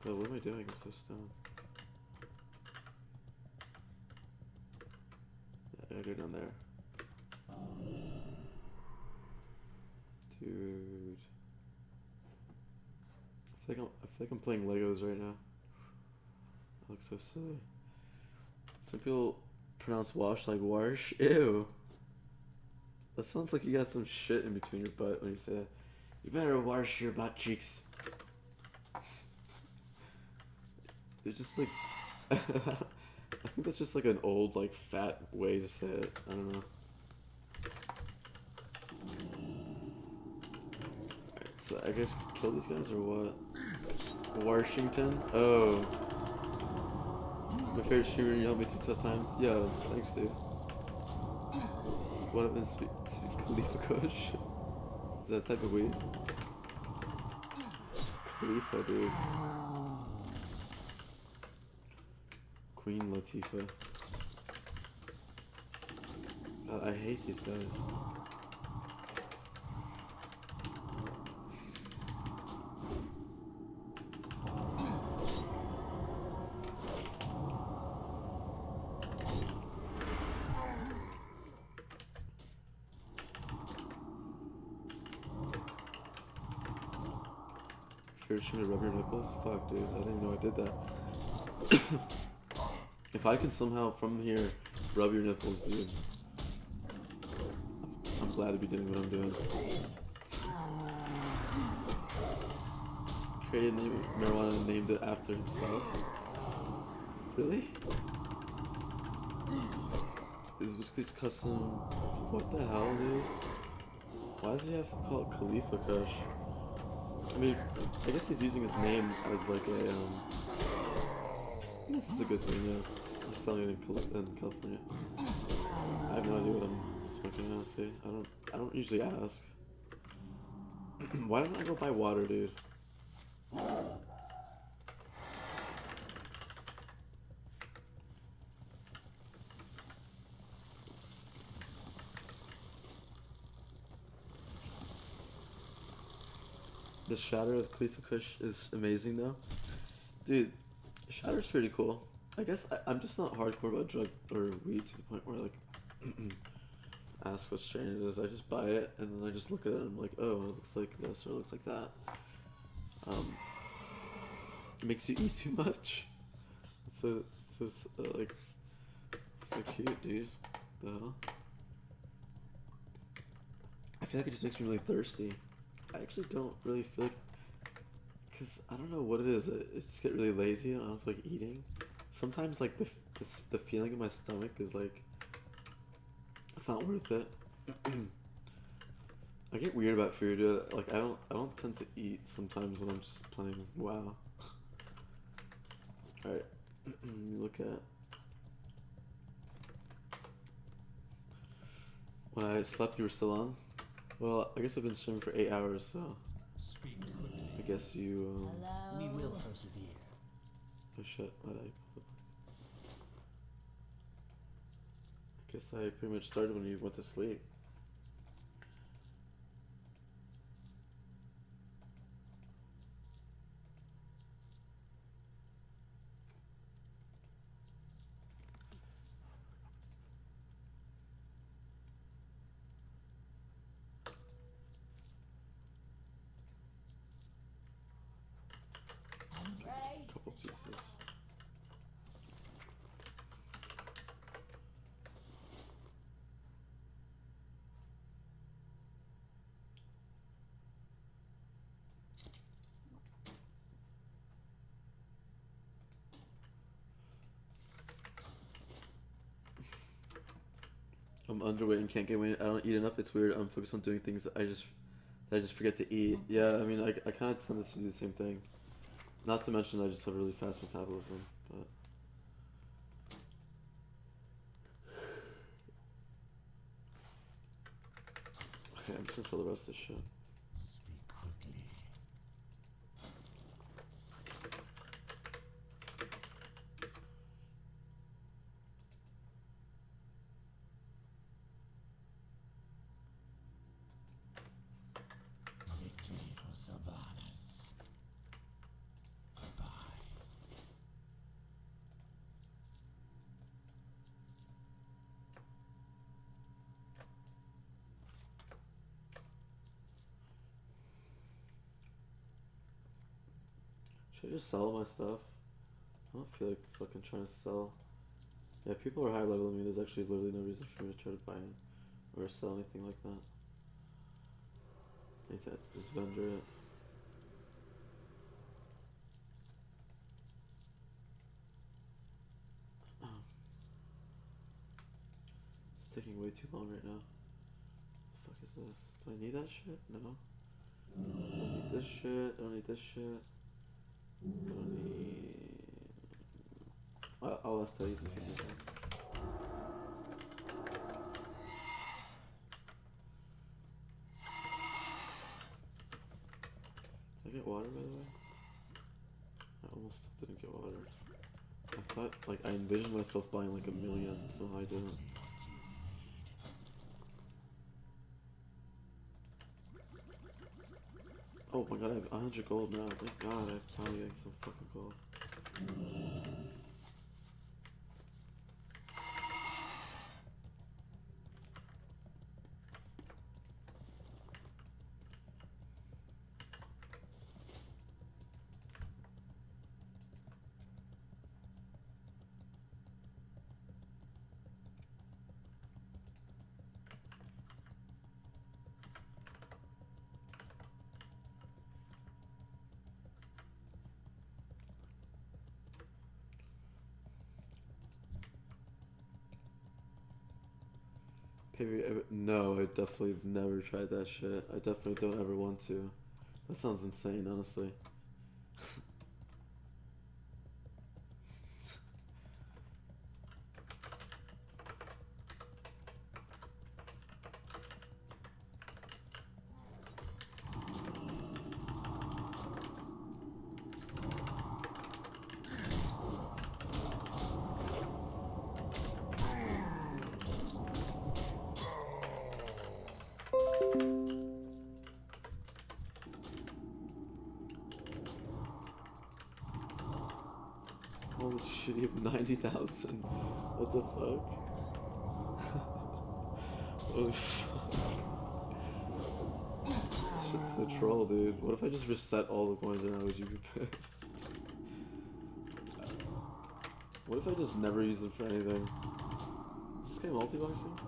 [SPEAKER 1] God, what am I doing? I'm so stoned. I gotta go down there. Dude. I feel like I'm playing Legos right now. I look so silly. Some people pronounce wash like warsh. Ew. That sounds like you got some shit in between your butt when you say that. You better wash your butt cheeks. You're just like... I think that's just like an old, like, fat way to say it. I don't know. Alright, so I guess kill these guys or what? Washington? Oh. My favorite shooter, you helped me through tough times. Yo, thanks, dude. One of them speak Khalifa Kush. Is that a type of weed? Khalifa, dude. Queen Latifah. God, I hate these guys. Should I rub your nipples? Fuck, dude. I didn't even know I did that. If I can somehow from here rub your nipples, dude, I'm glad to be doing what I'm doing. Created marijuana and named it after himself. Really? Is Whiskey's custom? What the hell, dude? Why does he have to call it Khalifa Kush? I mean, I guess he's using his name as like a, I guess it's a good thing, yeah. He's selling it in California. I have no idea what I'm smoking, honestly. I don't usually ask. Why don't I go buy water, dude? The shatter of Khalifa Kush is amazing, though. Dude, shatter's pretty cool. I guess I'm just not hardcore about drug or weed to the point where, like, ask what strain it is. I just buy it, and then I just look at it, and I'm like, oh, it looks like this, or it looks like that. It makes you eat too much. It's so like, so cute, dude. The hell? I feel like it just makes me really thirsty. I actually don't really feel like, cause I don't know what it is. I just get really lazy and I don't feel like eating. Sometimes like the feeling in my stomach is like, it's not worth it. I get weird about food, dude. Like I don't tend to eat sometimes when I'm just playing WoW. All right, look at when I slept. You were still on. Well, I guess I've been streaming for 8 hours, so I guess you.
[SPEAKER 13] We will persevere.
[SPEAKER 1] Oh shit! Why'd I guess I pretty much started when you went to sleep. Couple pieces. I'm underweight and can't gain weight. I don't eat enough. It's weird. I'm focused on doing things that I just forget to eat. Yeah, I mean, I kind of tend to do the same thing. Not to mention I just have a really fast metabolism, but. Okay, I'm just gonna sell the rest of this shit.
[SPEAKER 10] Speak quickly. Victory for Sylvanas. Goodbye.
[SPEAKER 1] Should I just sell my stuff? I don't feel like fucking trying to sell. Yeah, people are higher level than me. There's actually literally no reason for me to try to buy or sell anything like that. I think that is vendor it. It's taking way too long right now. What the fuck is this? Do I need that shit? No. I don't need this shit. I don't need this shit. I don't need... I'll ask Teddy if he needs one. Did I get water, by the way? I almost didn't get water. I thought, like, I envisioned myself buying like 1 million, so I didn't. Oh my god, I have 100 gold now. Thank god, I'm finally getting some fucking gold. No, I definitely have never tried that shit. I definitely don't ever want to. That sounds insane, honestly. Holy shit, you have 90,000. What the fuck? Oh fuck. This shit's so troll, dude. What if I just reset all the coins right now? Would you be pissed? What if I just never use them for anything? Is this guy multi-boxing?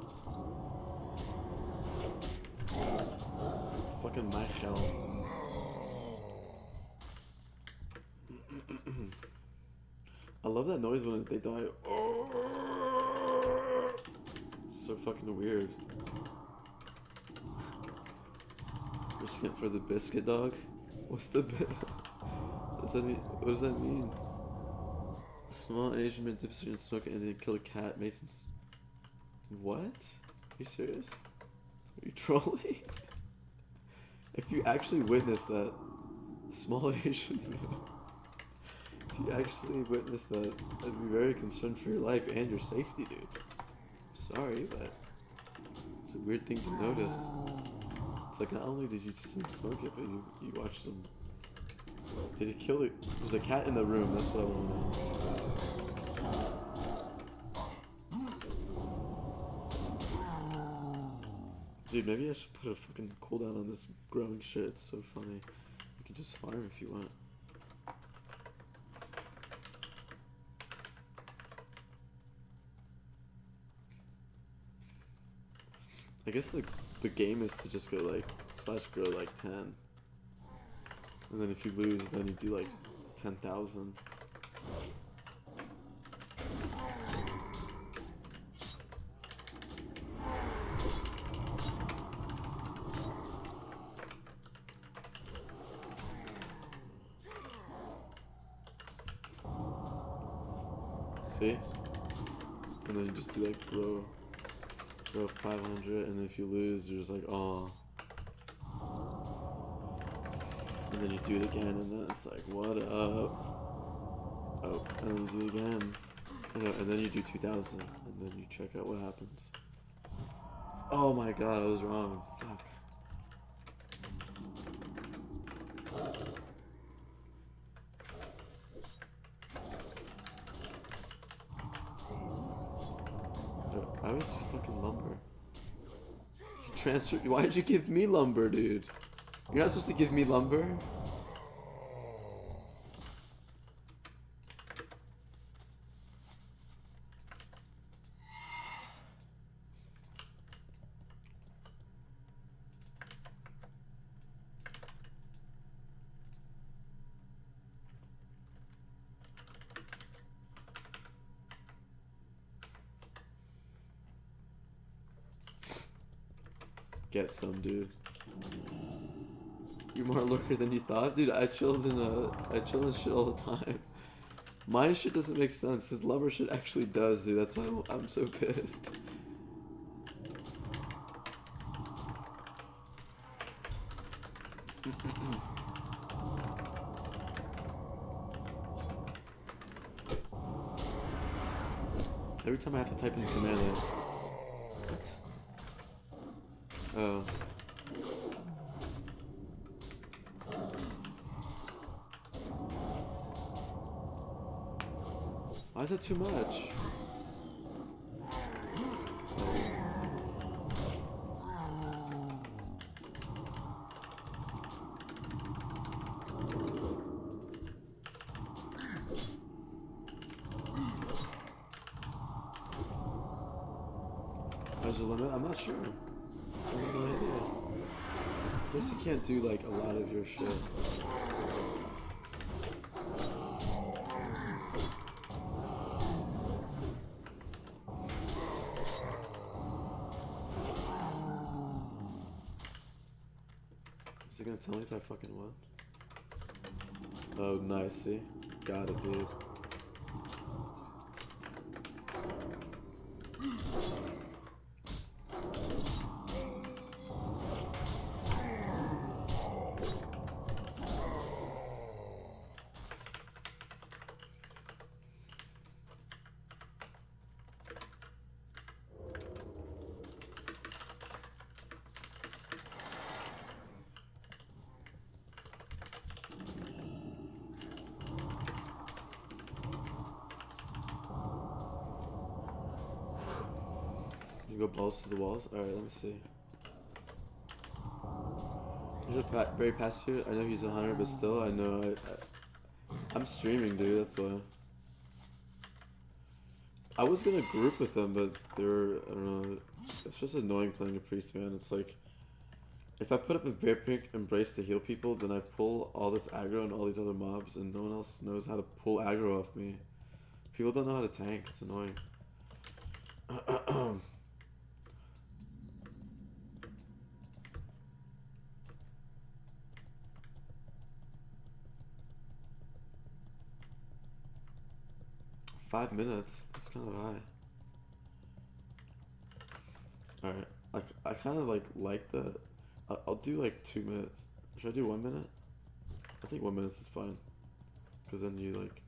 [SPEAKER 1] Fucking my shell. I love that noise when they die. It's so fucking weird. Risking it for the biscuit dog? What's the bit? What does that mean? What does that mean? A small Asian man dips in smoke and then kill a cat. Mason's. What? Are you serious? Are you trolling? If you actually witnessed that, a small Asian man. If you actually witnessed that, I'd be very concerned for your life and your safety, dude. Sorry, but it's a weird thing to notice. It's like not only did you see him smoke it, but you watched him. Did he kill it? There's a cat in the room, that's what I want to know. Dude, maybe I should put a fucking cooldown on this growing shit. It's so funny. You can just farm if you want. I guess the game is to just go like /grow like 10, and then if you lose, then you do like 10,000. See? And then you just do like grow 500, and if you lose, you're just like, oh. And then you do it again, and then it's like, what up? Oh, and then you do it again. And then you do 2,000, and then you check out what happens. Oh my god, I was wrong. Fuck. I always do fucking lumber. You transfer. Why did you give me lumber, dude? You're not supposed to give me lumber. get some, dude. You're more a lurker than you thought? Dude, I chill in this shit all the time. My shit doesn't make sense. His lumber shit actually does, dude. That's why I'm so pissed. Every time I have to type in the command, what? Oh. Why is that too much? There's a limit? I'm not sure. I have no idea. I guess you can't do like a lot of your shit. Is it gonna tell me if I fucking won? Oh, nice, see? Got it, dude. You go balls to the walls? Alright, let me see. There's a Barry past here. I know he's a hunter, but still, I know I'm streaming, dude, that's why. I was gonna group with them, but they were, I don't know, it's just annoying playing a priest, man. It's like, if I put up a Vampiric Embrace to heal people, then I pull all this aggro and all these other mobs, and no one else knows how to pull aggro off me. People don't know how to tank, it's annoying. 5 minutes? That's kind of high. Alright, I kind of like the... I'll do like 2 minutes. Should I do 1 minute? I think 1 minute is fine. Because then you like...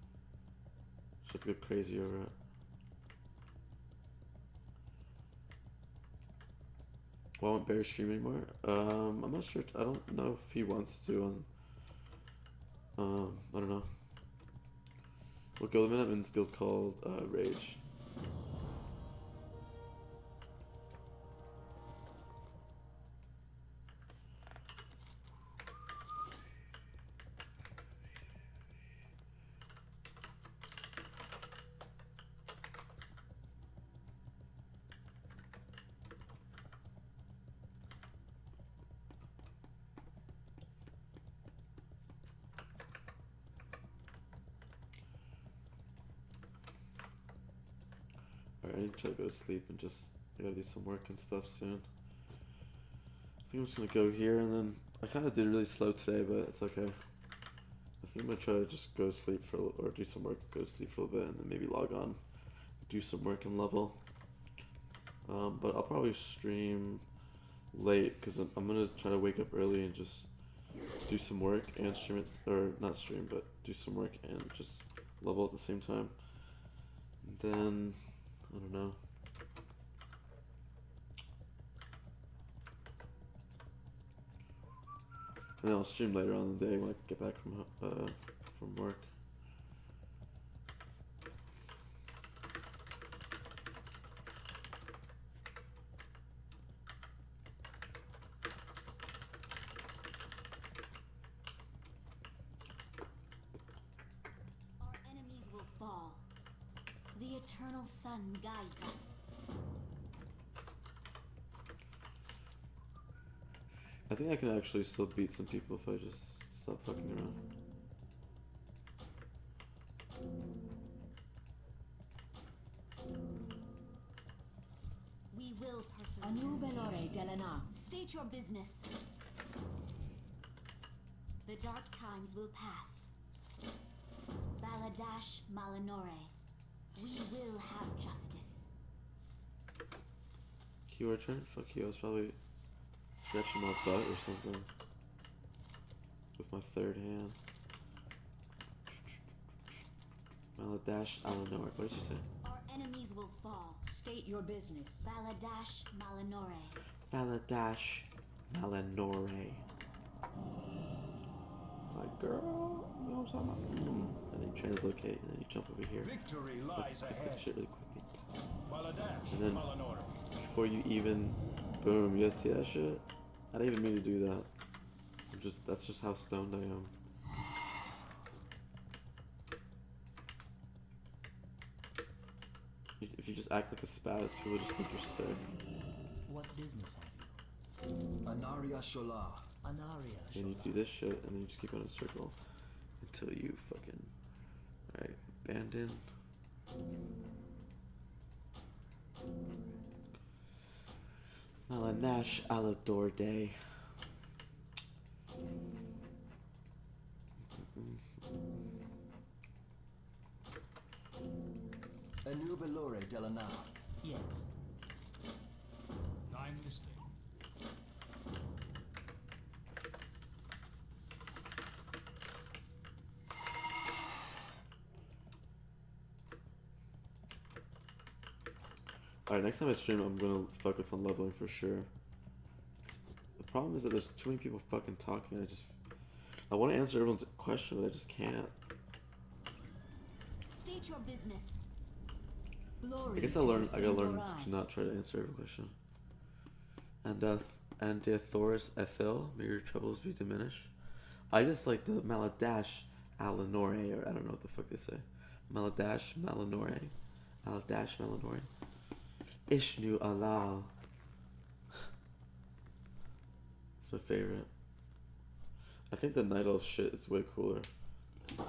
[SPEAKER 1] should have to go crazy over it. Why won't Barry stream anymore? I'm not sure. I don't know if he wants to on... I don't know. What guild I'm in guild called Rage. Alright, I need to try to go to sleep and just, I gotta do some work and stuff soon. I think I'm just gonna go here and then, I kinda did really slow today, but it's okay. I think I'm gonna try to just go to sleep for a little, or do some work, go to sleep for a little bit, and then maybe log on, do some work and level. But I'll probably stream late, because I'm gonna try to wake up early and just do some work and stream it, or not stream, but do some work and just level at the same time. And then, I don't know. And then I'll stream later on in the day when I get back from work.
[SPEAKER 12] Our enemies will fall. The eternal sun guides us.
[SPEAKER 1] I think I can actually still beat some people if I just stop fucking around.
[SPEAKER 12] We will persevere. State your business. The dark times will pass. Baladash Malinore. We will have justice.
[SPEAKER 1] Keyword turn? Fuck you, I was probably scratching my butt or something. With my third hand. Baladash Malinore. What did you say?
[SPEAKER 12] Our enemies will fall.
[SPEAKER 13] State your business.
[SPEAKER 12] Baladash Malinore.
[SPEAKER 1] Baladash Malinore. It's like, girl, you know what I'm talking about? And then you translocate, and then you jump over here.
[SPEAKER 10] Victory lies ahead.
[SPEAKER 1] Shit really quickly.
[SPEAKER 10] Baladash
[SPEAKER 1] And then,
[SPEAKER 10] Malinore.
[SPEAKER 1] before you even, boom, you guys see that shit? I didn't even mean to do that. That's just how stoned I am. If you just act like a spaz, people just think you're sick.
[SPEAKER 13] What business have you?
[SPEAKER 10] Anaria Shola.
[SPEAKER 13] Anaria.
[SPEAKER 1] And you do this shit, and then you just keep going in a circle until you fucking. Alright, abandon. Malanash Alador Day.
[SPEAKER 10] Anubelore Delana.
[SPEAKER 13] Yes.
[SPEAKER 10] I'm listening.
[SPEAKER 1] Alright, next time I stream, I'm gonna focus on leveling for sure. The problem is that there's too many people fucking talking. I want to answer everyone's question, but I just can't.
[SPEAKER 12] State your business.
[SPEAKER 1] I guess I gotta learn to not try to answer every question. And Thoris Ethel, may your troubles be diminished. I just like the Maladash Alanore, or I don't know what the fuck they say. Maladash Malinore. Maladash Malinore. Ishnu Alal. It's my favorite. I think the Night Elf shit is way cooler.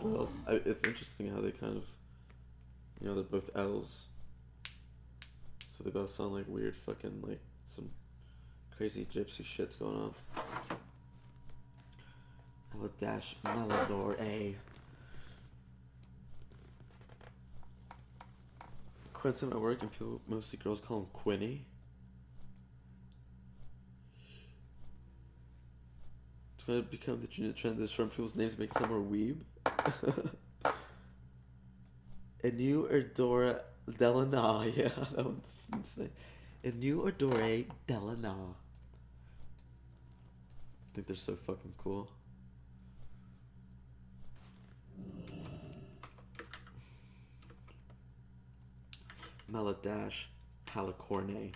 [SPEAKER 1] Well, it's interesting how they kind of, you know, they're both elves. So they both sound like weird fucking, like, some crazy gypsy shit's going on. Maladash Malinor A. Quentin at work, and people, mostly girls, call him Quinny. It's going to become the junior trend to shorten people's names, make it sound more weeb. Anu Erdora Delana. Yeah, that one's insane. Anu Erdora Delana. I think they're so fucking cool. Maladash Halicorne.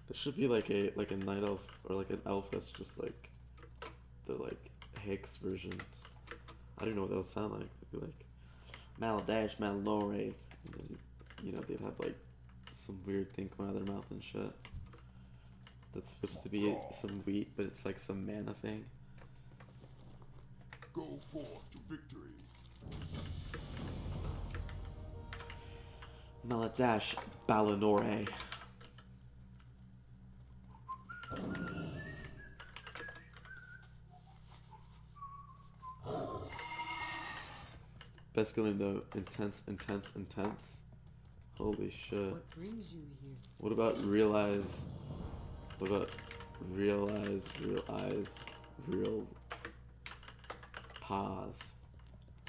[SPEAKER 1] There should be like a night elf or like an elf that's just like the like Hicks versions. I don't know what that would sound like. They'd be like Maladash Malinore, and then you know they'd have like some weird thing coming out of their mouth and shit. That's supposed to be some wheat, but it's like some mana thing.
[SPEAKER 10] Go forth to victory.
[SPEAKER 1] Maladash Balinore. Best skill name though, intense. Holy shit.
[SPEAKER 13] What brings you here?
[SPEAKER 1] What about realize? What about realize, real eyes, real paws,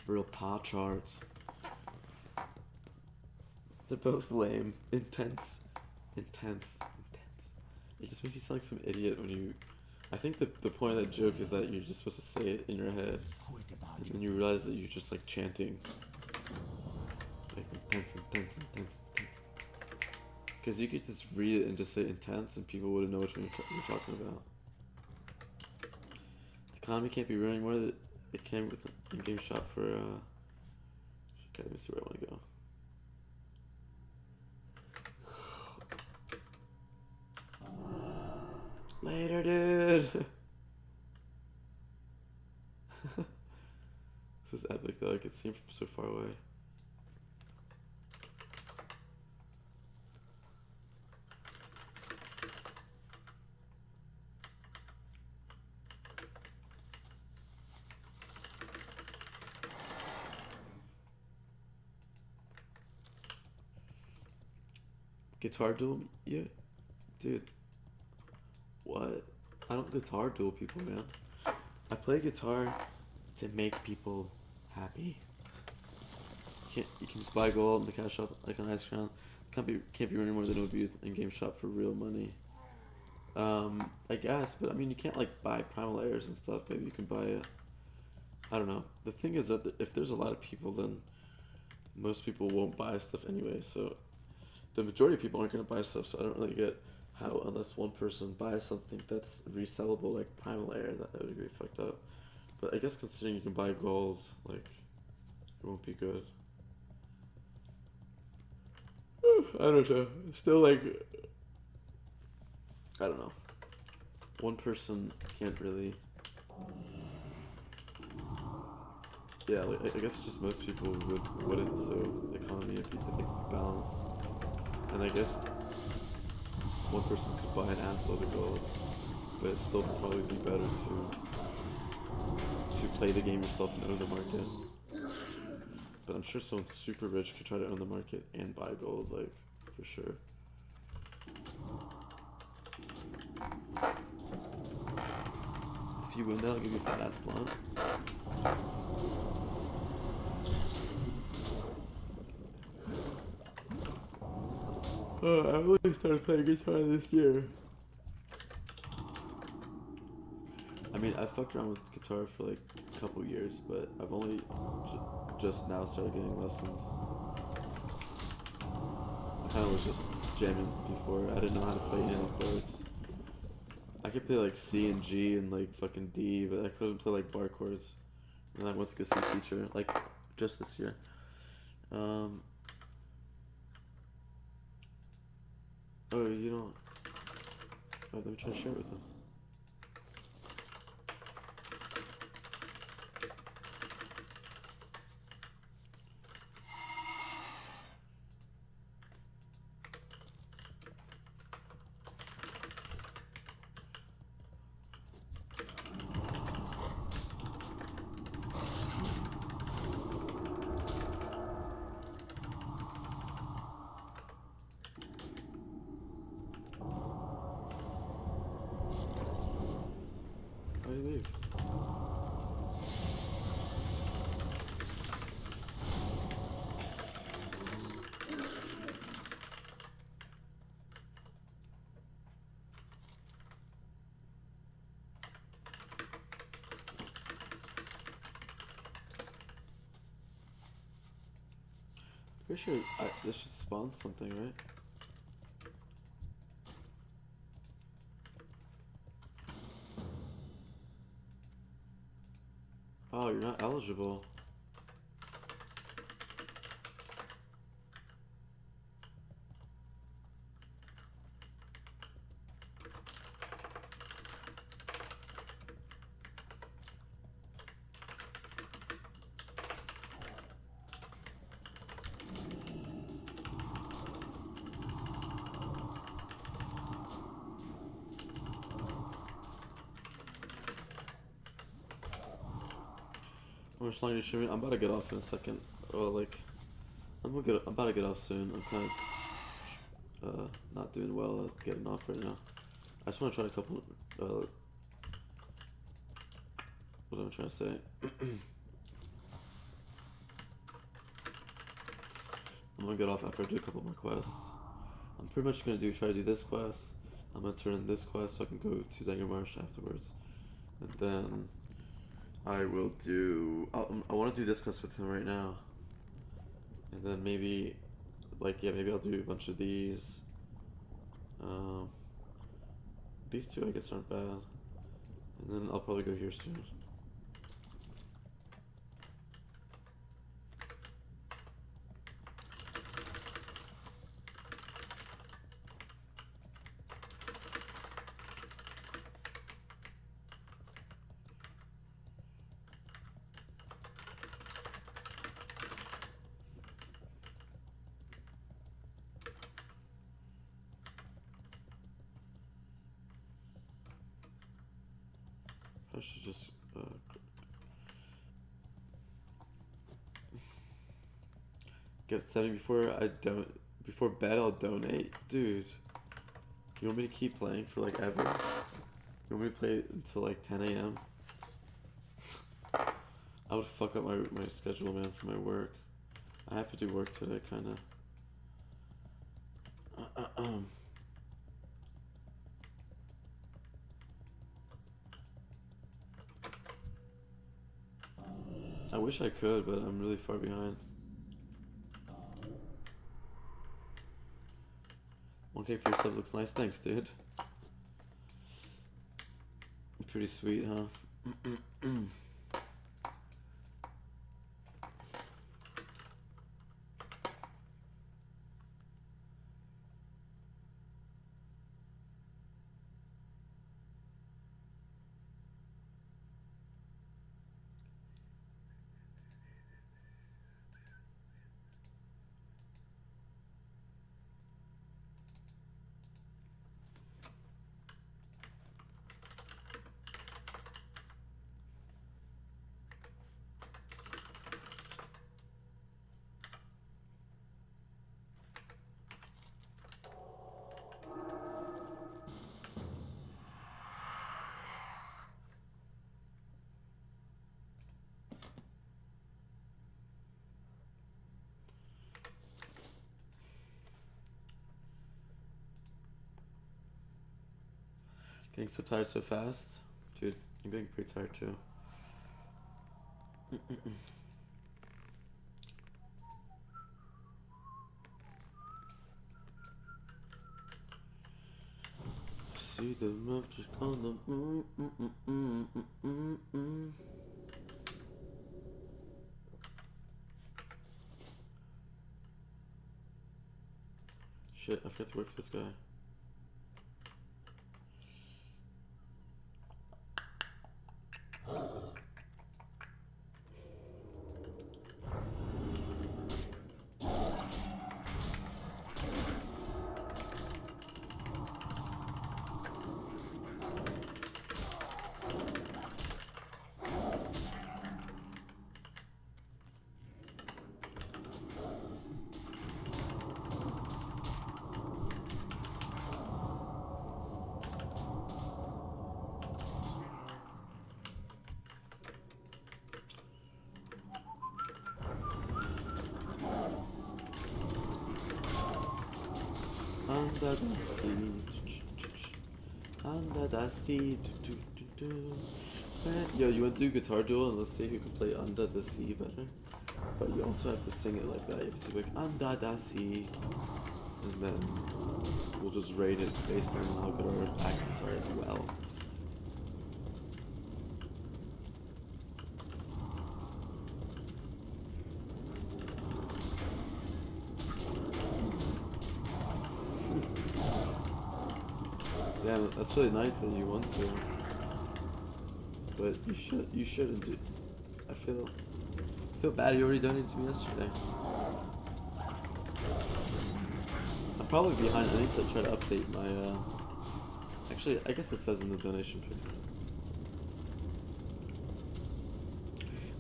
[SPEAKER 1] real paw charts? They're both lame. Intense. It just makes you sound like some idiot when you. I think the point of that joke is that you're just supposed to say it in your head, and then you realize that you're just like chanting. Like intense. Because you could just read it and just say intense, and people wouldn't know what you're talking about. The economy can't be ruining more. That it came with an in-game shop for. Okay, let me see where I want to go. Later, dude. This is epic though. I can see him from so far away. Guitar duel? Yeah. Dude. What? I don't guitar duel people, man. I play guitar to make people happy. You can just buy gold in the cash shop like an ice crown. Can't be running more than it would be in game shop for real money. I guess, but I mean you can't like buy primal airs and stuff. Maybe you can buy it. I don't know. The thing is that if there's a lot of people, then most people won't buy stuff anyway. So the majority of people aren't gonna buy stuff. So I don't really get how unless one person buys something that's resellable like primal air, that would be fucked up. But I guess considering you can buy gold, like it won't be good. I don't know. Still like I don't know. One person can't really. Yeah, like, I guess just most people wouldn't. So the economy, I think, balance. And I guess one person could buy an assload of gold, but it'd still probably be better to play the game yourself and own the market. But I'm sure someone super rich could try to own the market and buy gold, like for sure. If you win that, I'll give you a fat ass blunt. I only started playing guitar this year. I mean, I fucked around with guitar for like a couple years, but I've only just now started getting lessons. I kind of was just jamming before. I didn't know how to play any of the chords. I could play like C and G and like fucking D, but I couldn't play like bar chords. And then I went to go see a teacher, like just this year. Oh, you don't. Oh, let me try to share it with him. Why do you leave? Pretty sure this should spawn something, right? Oh, you're not eligible. How much longer you streaming? I'm about to get off in a second. Or like, I'm about to get off soon. I'm kind of not doing well at getting off right now. I just want to try a couple. What am I trying to say? I'm gonna get off after I do a couple more quests. I'm pretty much gonna try to do this quest. I'm gonna turn in this quest so I can go to Xigor Marsh afterwards, and then I will do. I want to do this quest with him right now, and then maybe, like, yeah, maybe I'll do a bunch of these. These two I guess aren't bad, and then I'll probably go here soon. I should just get 70 before I don't Before bed, I'll donate, dude. You want me to keep playing for like ever? You want me to play until like 10 a.m.? I would fuck up my schedule, man, for my work. I have to do work today, kind of. I wish I could, but I'm really far behind. 1K for your sub looks nice. Thanks, dude. Pretty sweet, huh? Getting so tired so fast? Dude, I'm getting pretty tired too. See the map just on the Shit, I forgot to wait for this guy. Under the sea, under the sea, Yo, you want to do guitar duel and let's see who can play Under the Sea better? But you also have to sing it like that. You have to be like Under the Sea, and then we'll just rate it based on how good our accents are as well. Damn, that's really nice that you want to. But you shouldn't do. I feel bad. You already donated to me yesterday. I'm probably behind. I need to try to update my. Actually, I guess it says in the donation page.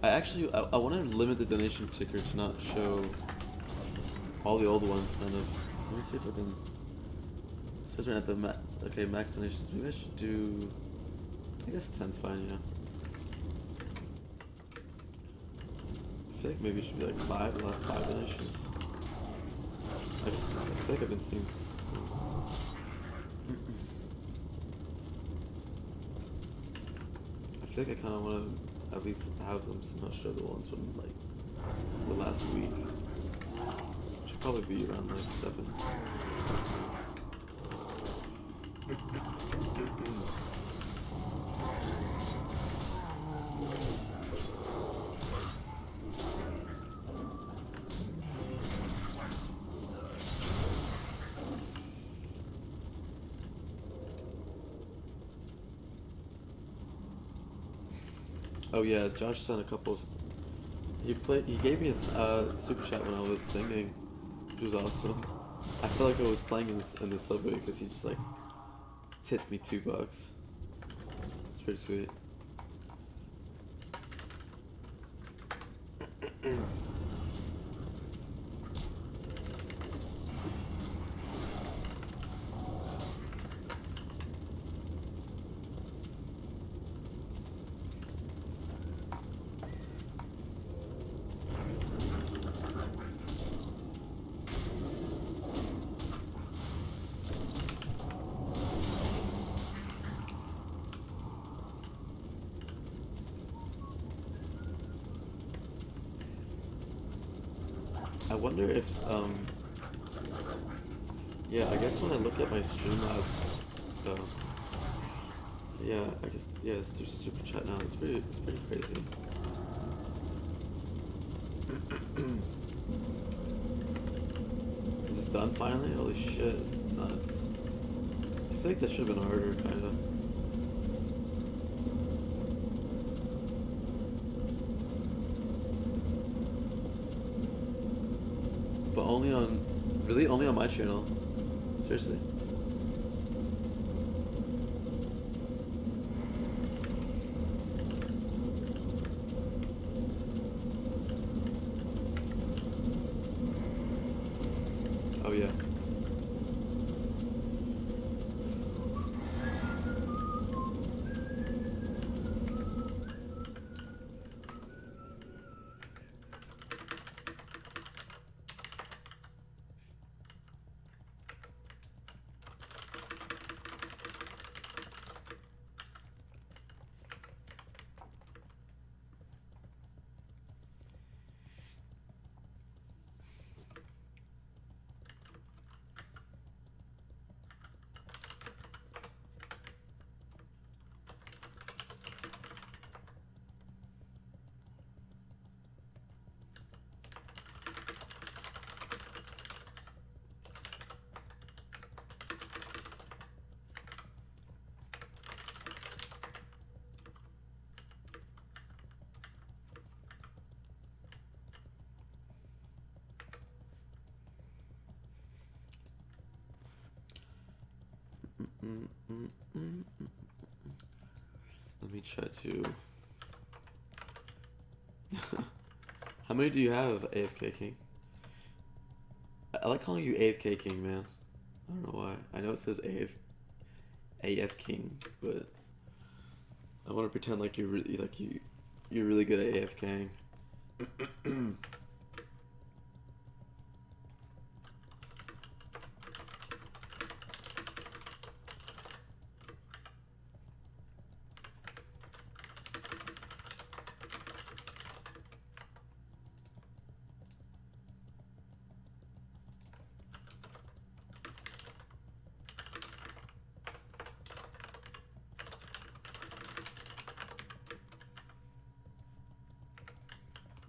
[SPEAKER 1] I want to limit the donation ticker to not show all the old ones. Kind of. Let me see if I can. It says right at the okay, max donations. Maybe I should do. I guess 10's fine, yeah. I feel like maybe it should be like 5, the last 5 donations. I feel like I've been seeing. I feel like I kind of want to at least have them somehow show the ones from like the last week. Which should probably be around like 7. Oh yeah, Josh sent a couple. He gave me his super chat when I was singing, which was awesome. I felt like I was playing in the subway because he just like tipped me $2. It's pretty sweet. I wonder if yeah, I guess when I look at my Streamlabs, yeah, I guess there's super chat now. It's pretty crazy. Is this done finally? Holy shit, this is nuts. I feel like that should have been harder, kinda. But only on my channel. Seriously. Oh yeah. Let me try to. How many do you have, AFK King? I like calling you AFK King, man. I don't know why. I know it says AF King, but I want to pretend like you're really you're really good at AFKing.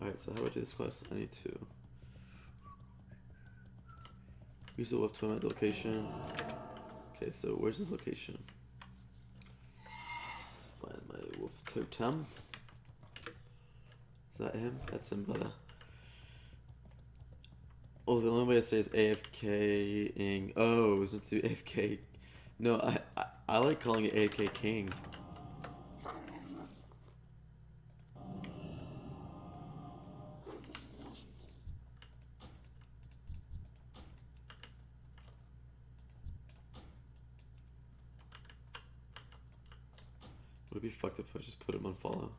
[SPEAKER 1] Alright, so how do I do this quest? I need to use the wolf to find the location. Okay, so where's his location? Let's find my wolf totem. Is that him? That's him, brother. Oh, the only way to say is AFK-ing. Oh, isn't it AFK? No, I like calling it AFK King. Would it be fucked up if I just put him on follow?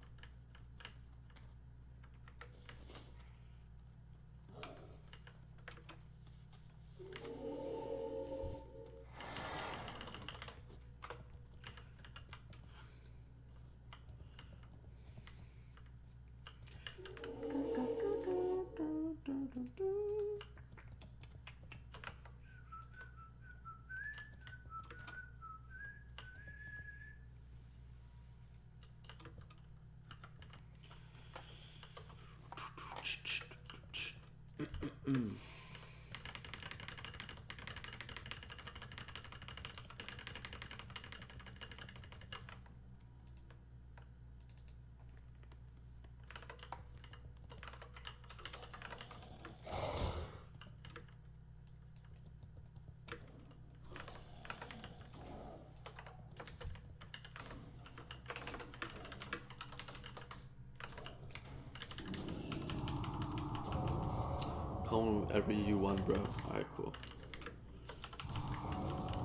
[SPEAKER 1] Call me whatever you want, bro. Alright, cool.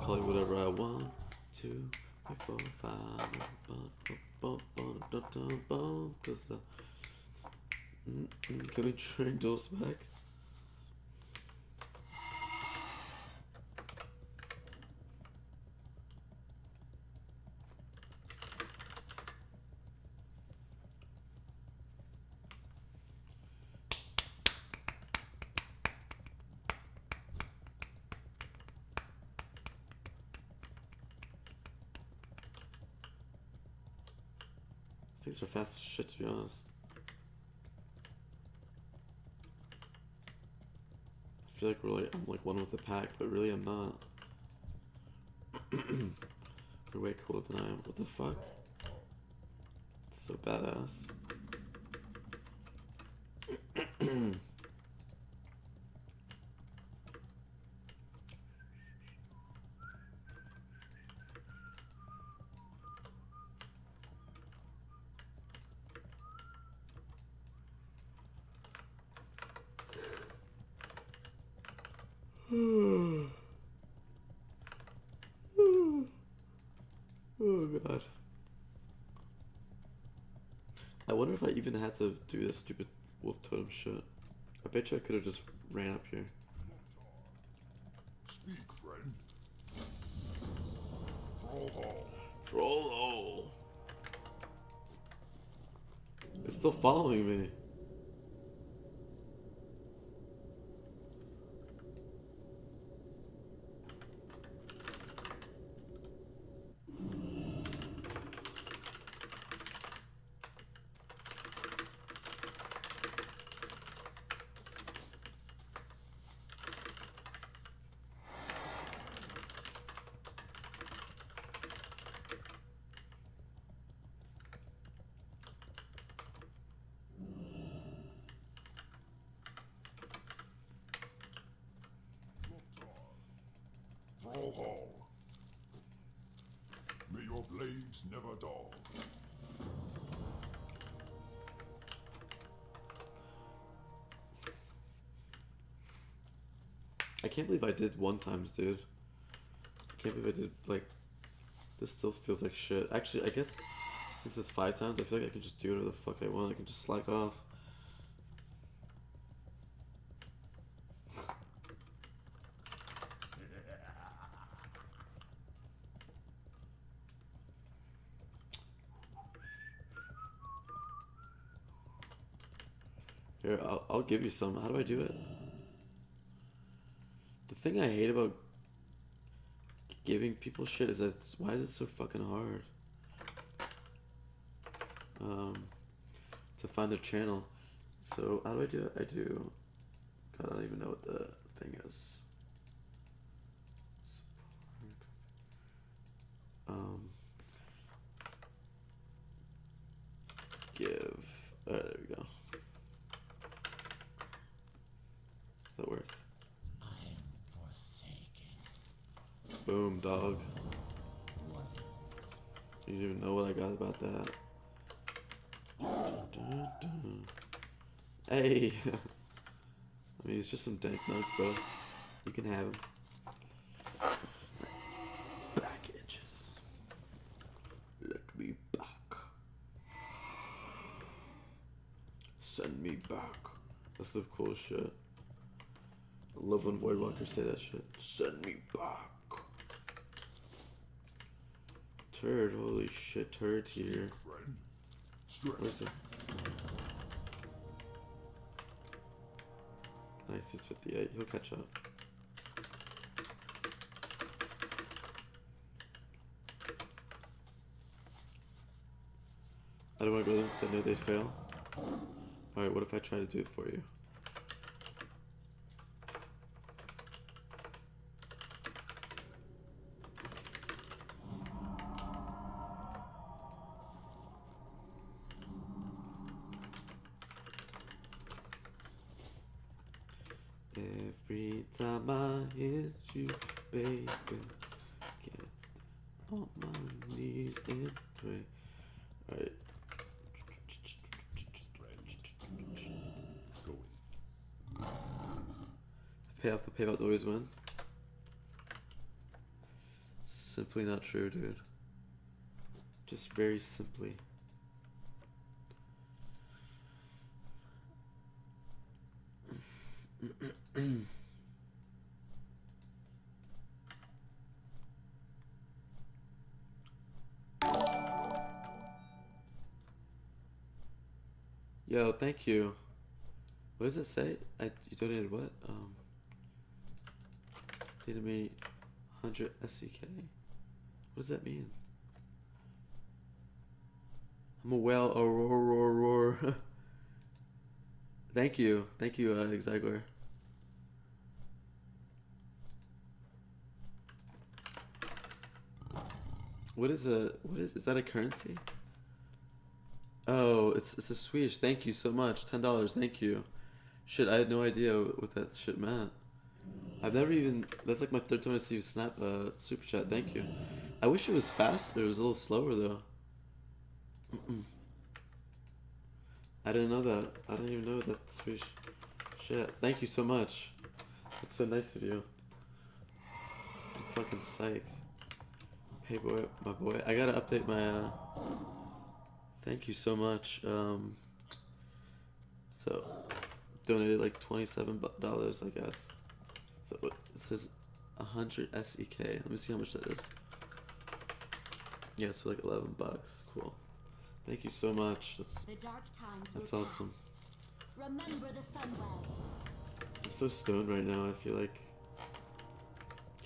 [SPEAKER 1] Call you whatever I want. 2, 3, 4, 5. Cause can we train Dose back? Things are fast as shit, to be honest. I feel like I'm like one with the pack, but really I'm not. You're way cooler than I am. What the fuck? It's so badass. Oh god. I wonder if I even had to do this stupid wolf totem shit. I bet you I could have just ran up here.
[SPEAKER 10] Speak, friend. Troll.
[SPEAKER 1] Troll. It's still following me.
[SPEAKER 10] Troll. May your blades never dull.
[SPEAKER 1] I can't believe I did 1 times, dude. I can't believe I did, like, this still feels like shit. Actually, I guess since it's 5 times, I feel like I can just do whatever the fuck I want. I can just slack off. Here, I'll give you some. How do I do it? The thing I hate about giving people shit is that why is it so fucking hard to find their channel? So how do I do it? I do. God, I don't even know what the thing is. Give. Alright, there we go. Does that work? Boom, dog. You didn't even know what I got about that. Hey! I mean, it's just some dank nugs, bro. You can have them. Back itches. Let me back. Send me back. That's the coolest shit. I love when Voidwalkers say that shit. Send me back. Turd, holy shit, Turd's here. Where's it? Nice, he's 58. He'll catch up. I don't want to go them because I know they fail. Alright, what if I try to do it for you? Every time I hit you, baby, get on my knees and pray. Alright. Payoff the payouts always win. Simply not true, dude. Just very simply. Yo, thank you. What does it say? You donated what? Donated me 100 SEK. What does that mean? I'm a whale. Oh, roar, roar, roar. Thank you, Xigor. Is that a currency? Oh, it's a Swedish. Thank you so much. $10. Thank you. Shit, I had no idea what that shit meant. I've never even. That's like my third time I see you snap super chat. Thank you. I wish it was faster. It was a little slower though. I didn't know that. I didn't even know that Swedish. Shit. Thank you so much. That's so nice of you. I'm fucking psyched. Hey boy, my boy. I gotta update my. Thank you so much. So donated like $27, I guess. So it says 100 SEK. Let me see how much that is. Yeah, so like $11. Cool. Thank you so much. That's awesome.
[SPEAKER 12] Remember the sun well.
[SPEAKER 1] I'm so stoned right now. I feel like,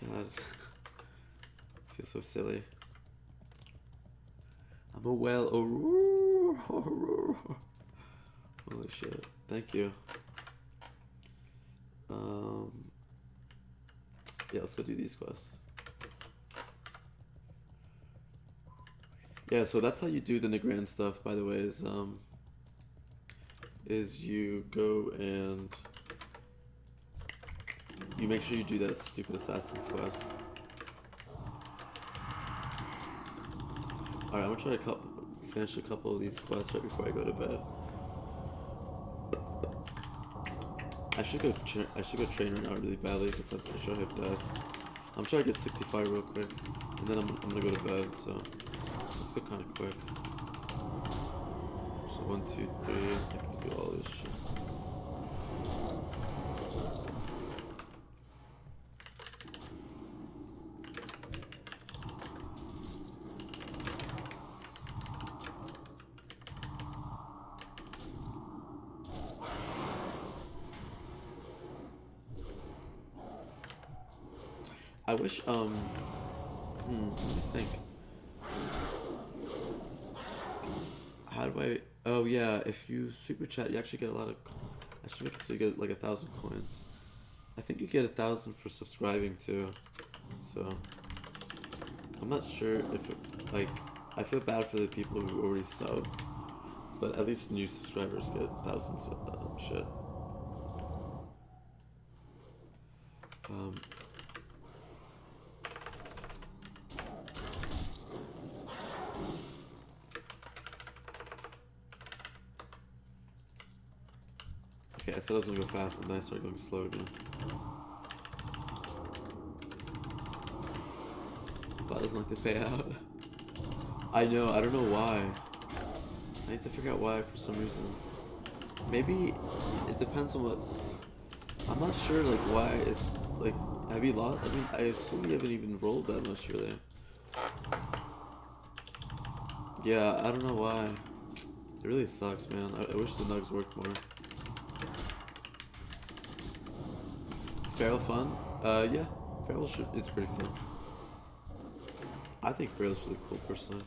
[SPEAKER 1] God, I feel so silly. I'm a whale. Holy shit. Thank you. Yeah, let's go do these quests. Yeah, so that's how you do the Negrand stuff, by the way, is you go and you make sure you do that stupid assassin's quest. Alright, I'm gonna try to finish a couple of these quests right before I go to bed. I should go train right now really badly because I'm pretty sure I have death. I'm trying to get 65 real quick, and then I'm gonna go to bed. So let's go kind of quick. So 1, 2, 3. I can do all this shit. I wish, let me think. How do I, oh yeah, if you super chat, you actually get a lot of, I should make it so you get like 1,000 coins. I think you get 1,000 for subscribing too, so, I'm not sure if it, like, I feel bad for the people who already subbed, but at least new subscribers get thousands of shit. Okay, I said I was gonna go fast, and then I started going slow again. That doesn't like to pay out. I know, I don't know why. I need to figure out why for some reason. Maybe it depends on what. I'm not sure, like, why it's like. Have you lost? I mean, I assume you haven't even rolled that much, really. Yeah, I don't know why. It really sucks, man. I wish the nugs worked more. Is Feral fun? Yeah. Feral is pretty fun. I think Feral's really cool, personally.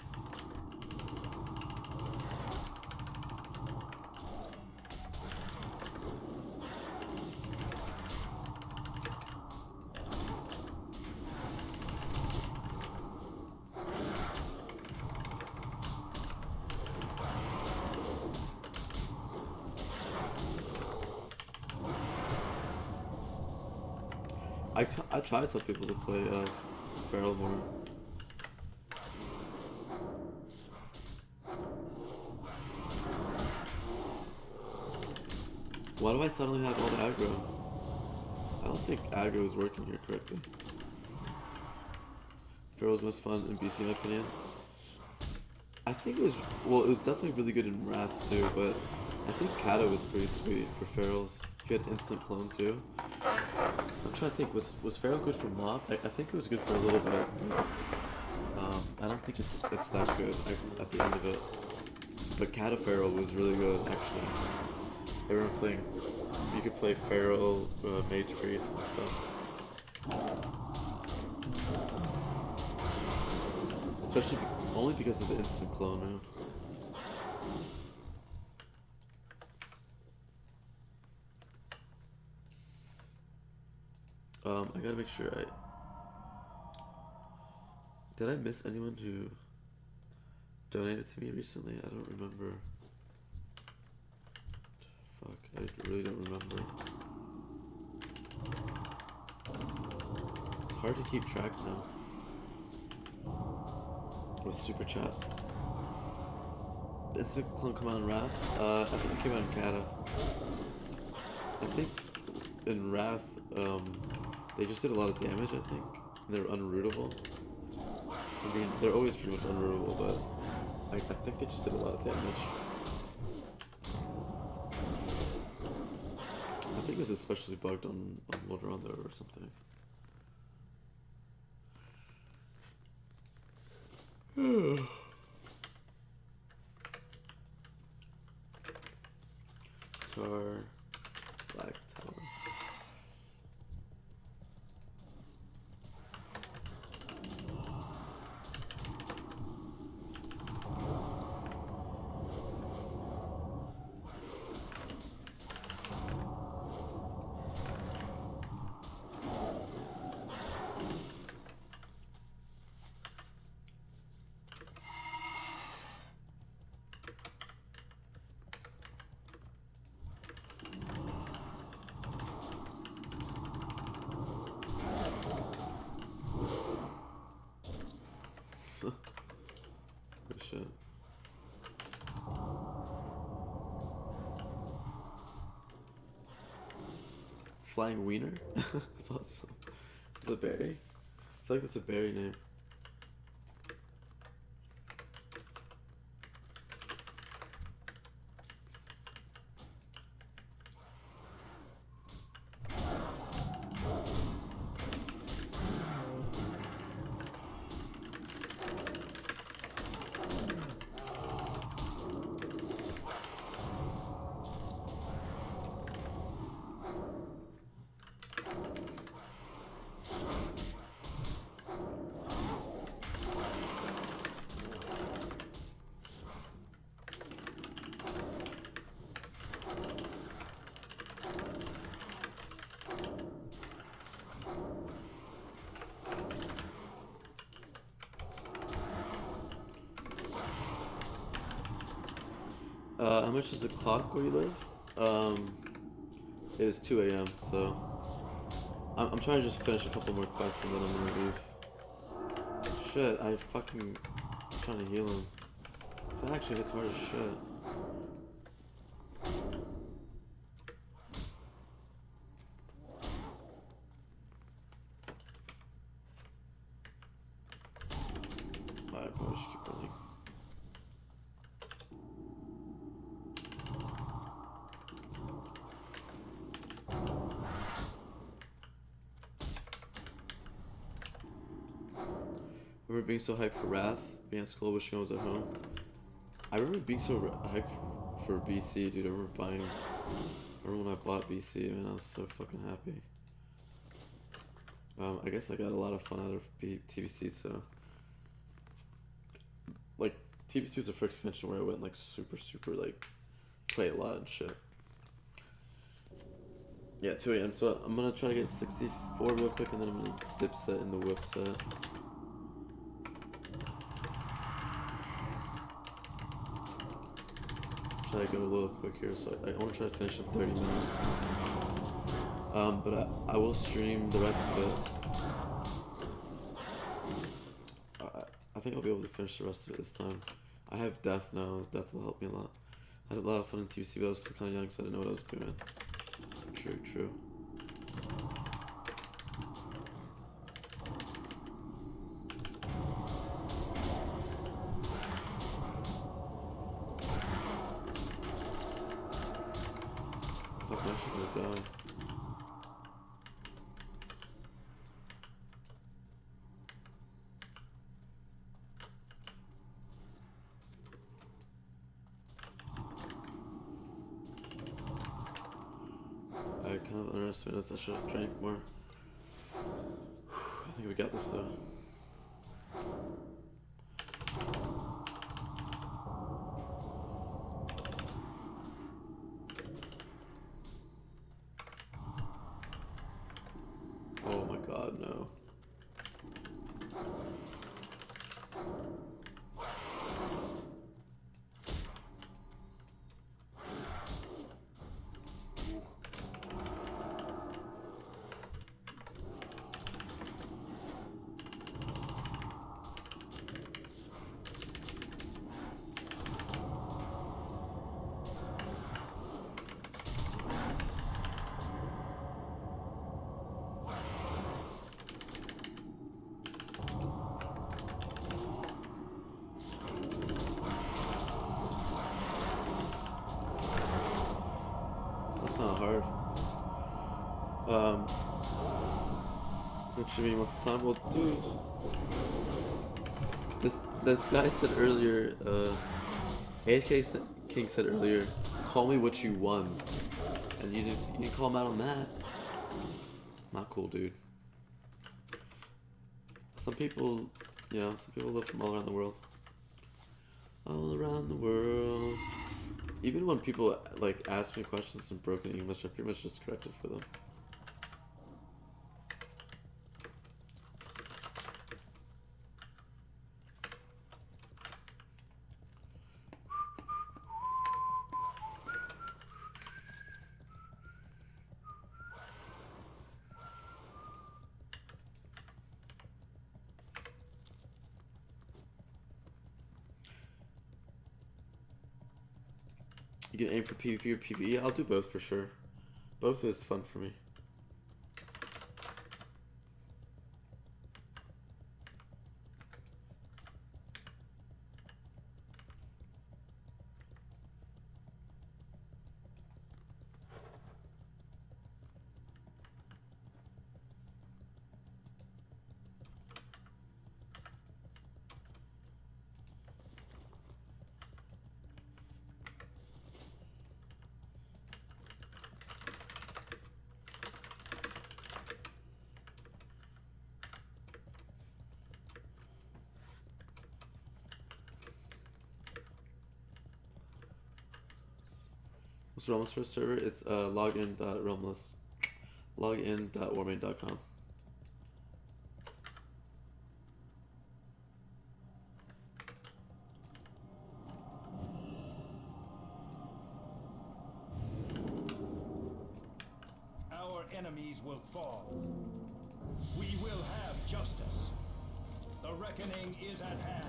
[SPEAKER 1] I try to tell people to play Feral more. Why do I suddenly have all the aggro? I don't think aggro is working here correctly. Feral's most fun in BC in my opinion. I think it was, well, it was definitely really good in Wrath too, but I think Cata was pretty sweet for Ferals. You had instant clone too. I'm trying to think, was Feral good for Mob? I think it was good for a little bit. I don't think it's that good at the end of it. But Cata Feral was really good actually. Everyone playing, you could play Feral, Mage Priest and stuff. Especially only because of the instant clone move. I gotta make sure did I miss anyone who donated to me recently? I don't remember. Fuck, I really don't remember. It's hard to keep track now. With Super Chat. Did Instant Clone come out in Wrath? I think it came out in Cata. I think in Wrath, they just did a lot of damage, I think. And they were unrootable. I mean, they're always pretty much unrootable, but I think they just did a lot of damage. I think it was especially bugged on Lodoron or something. Tar, Black Tower. Good shit. Flying Wiener? That's awesome. Is it Barry? I feel like that's a Barry name. How much is the clock where you live? It is 2 a.m. so I'm trying to just finish a couple more quests and then I'm gonna leave. Shit, I fucking trying to heal him. It actually hits hard as shit. I probably should keep running. I remember being so hyped for Wrath, being at school, wishing I was at home. I remember being so hyped for BC, dude. I remember when I bought BC, man, I was so fucking happy. I guess I got a lot of fun out of TBC, so. Like, TBC was the first convention where I went, like, super, like, play a lot and shit. Yeah, 2 a.m. So I'm gonna try to get 64 real quick, and then I'm gonna dip set in the whip set. Try to go a little quick here, so I want to try to finish in 30 minutes. But I will stream the rest of it. I think I'll be able to finish the rest of it this time. I have Death now. Death will help me a lot. I had a lot of fun in TBC, but I was still kind of young, so I didn't know what I was doing. True. Fuck, I'm actually gonna die. I kind of underestimated us. I should have drank more. I think we got this though. Oh. kind of hard. That should be most of the time. Well, dude, this guy said earlier. AK King said earlier, "Call me what you won," and you didn't call him out on that. Not cool, dude. Some people, you know, some people live from all around the world. All around the world. Even when people like ask me questions in broken English, I pretty much just correct it for them. You can aim for PvP or PvE? I'll do both for sure. Both is fun for me. What's Realmlist first server? It's login.realmlist. Login.warmane.com.
[SPEAKER 14] Our enemies will fall. We will have justice. The reckoning is at hand.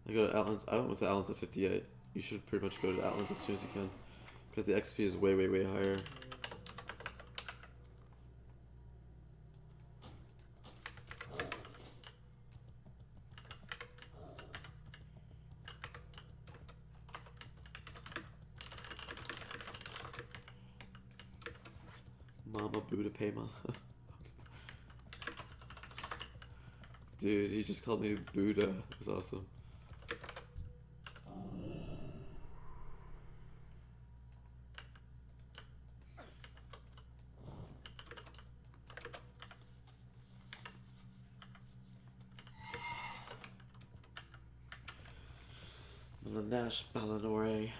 [SPEAKER 1] I go to Addons. I went to Addons at 58. You should pretty much go to Addons as soon as you can, because the XP is way, way, way higher. Mama Buddha Paymon. Dude, he just called me Buddha. That's awesome. Nash Balanore.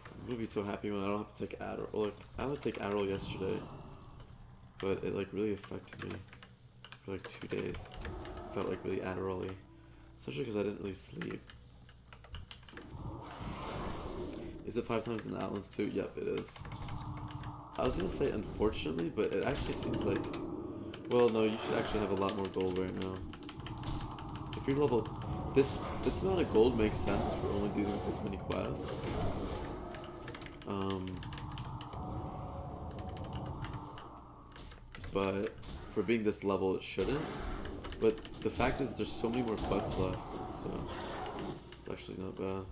[SPEAKER 1] I'm gonna be so happy when I don't have to take Adderall. Like, I had to take Adderall yesterday, but it like really affected me for like 2 days. Felt like really Adderall-y, especially because I didn't really sleep. Is it 5 times in the Outlands too? Yep, it is. I was gonna say unfortunately, but it actually seems like, well, no, you should actually have a lot more gold right now. If you're level, this amount of gold makes sense for only doing this many quests. But for being this level, it shouldn't. But the fact is, there's so many more quests left, so it's actually not bad.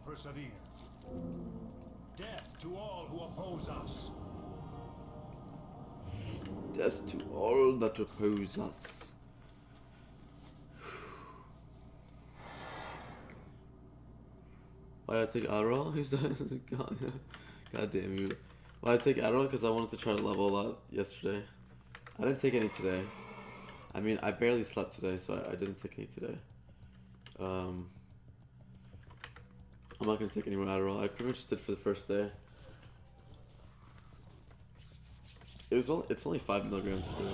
[SPEAKER 14] persevere. Death to all who oppose us.
[SPEAKER 1] Death to all that oppose us. Why did I take Adderall? Who's that? God damn you. Why did I take Adderall? Because I wanted to try to level a lot yesterday. I didn't take any today. I mean, I barely slept today, so I didn't take any today. I'm not going to take any more Adderall. I pretty much did for the first day. It's only 5 milligrams too.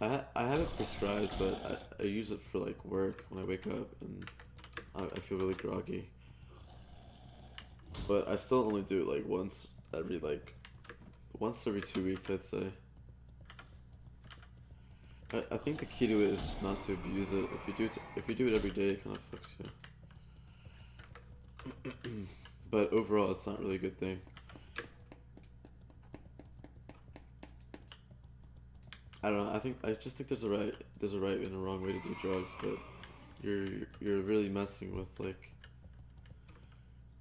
[SPEAKER 1] I have it prescribed, but I use it for like work when I wake up and I feel really groggy. But I still only do it like once every 2 weeks, I'd say. I think the key to it is just not to abuse it. If you do it every day, it kind of fucks you. But overall, it's not really a good thing. I don't know. I just think there's a right and a wrong way to do drugs, but you're really messing with like,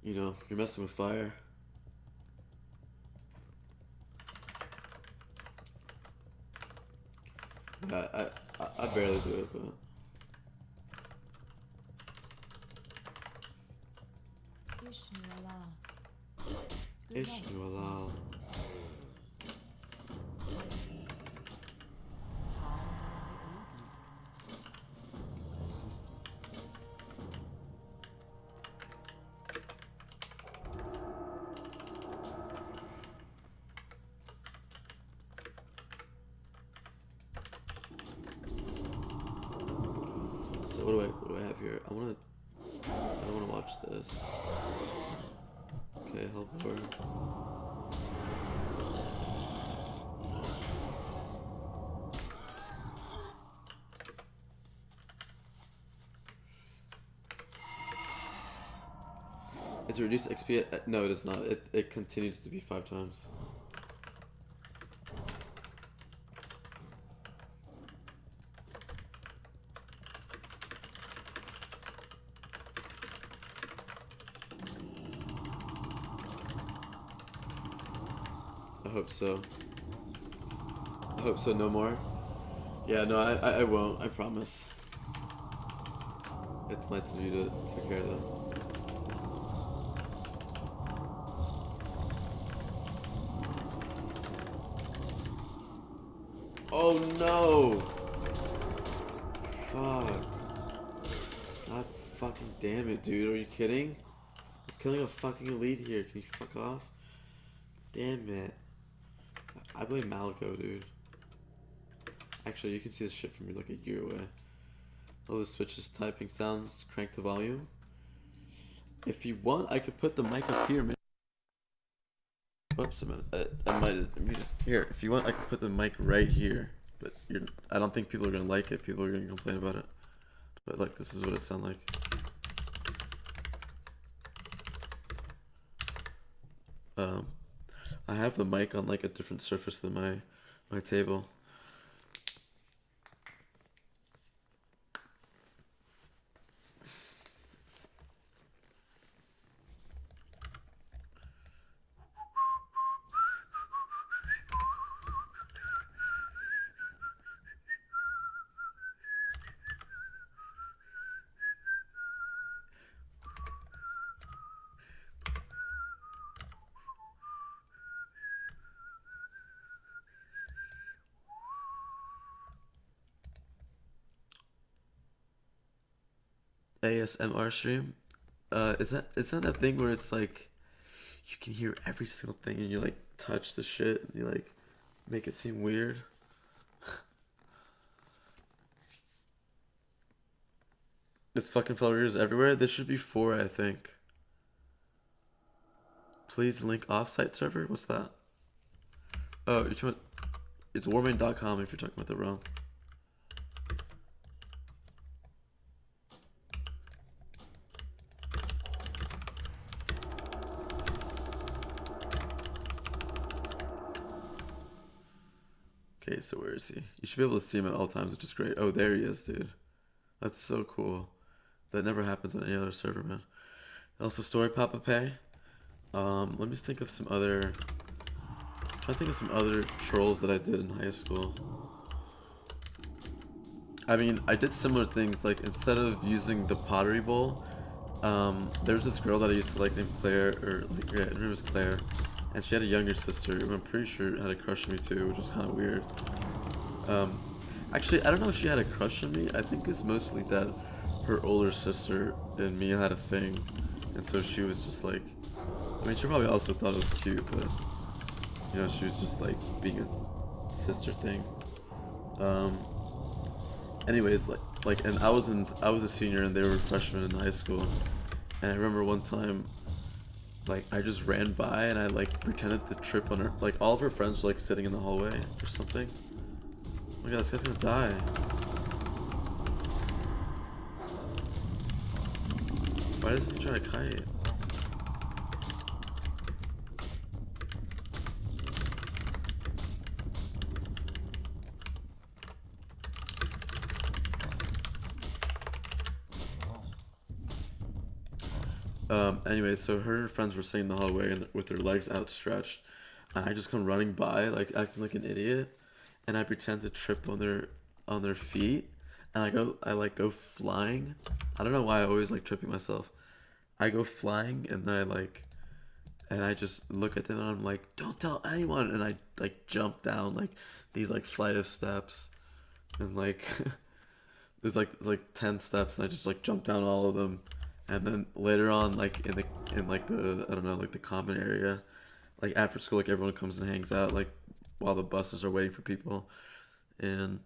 [SPEAKER 1] you know, you're messing with fire. Yeah, I barely do it, but. Ishnu Allah. So what do I have here? I don't wanna watch this. Okay, help her. Is it reduced XP? No, it is not. It continues to be 5 times. I hope so. I hope so, no more. Yeah, no, I won't, I promise. It's nice of you to take care of them. Oh no! Fuck. God fucking damn it, dude. Are you kidding? I'm killing a fucking elite here. Can you fuck off? Damn it. I blame Malico, dude. Actually, you can see this shit from like a year away. All the switches typing sounds, crank the volume. If you want, I could put the mic up here, man. Whoops, I might have muted. Here, if you want, I can put the mic right here. But I don't think people are gonna like it. People are gonna complain about it. But like, this is what it sounds like. I have the mic on like a different surface than my table. ASMR stream. It's not that thing where it's like you can hear every single thing and you like touch the shit and you like make it seem weird. It's fucking followers everywhere. There should be 4, I think. Please link offsite server. What's that? Oh, you're talking about, it's warmane.com if you're talking about the realm. Okay, so where is he? You should be able to see him at all times, which is great. Oh, there he is, dude. That's so cool. That never happens on any other server, man. Also, story Papa Pay. Let me think of some other. Try to think of some other trolls that I did in high school. I mean, I did similar things. Like instead of using the pottery bowl, there was this girl that I used to like named Claire, or like yeah, her name was Claire, and she had a younger sister who I'm pretty sure had a crush on me too, which was kind of weird. Actually, I don't know if she had a crush on me. I think it was mostly that her older sister and me had a thing, and so she was just like, I mean, she probably also thought it was cute, but you know, she was just like being a sister thing. Anyways, and I was a senior and they were freshmen in high school, and I remember one time, like I just ran by and I like pretended to trip on her. Like all of her friends were like sitting in the hallway or something. Oh my god, this guy's gonna die. Why does he try to kite? Anyway, so her and her friends were sitting in the hallway and with their legs outstretched, and I just come running by, like acting like an idiot, and I pretend to trip on their feet, and I go flying. I don't know why I always like tripping myself. I go flying, and I just look at them and I'm like, don't tell anyone, and I like jump down like these like flight of steps, and like there's like 10 steps, and I just like jump down all of them. And then later on, like in the I don't know, like the common area, like after school, like everyone comes and hangs out, like while the buses are waiting for people, and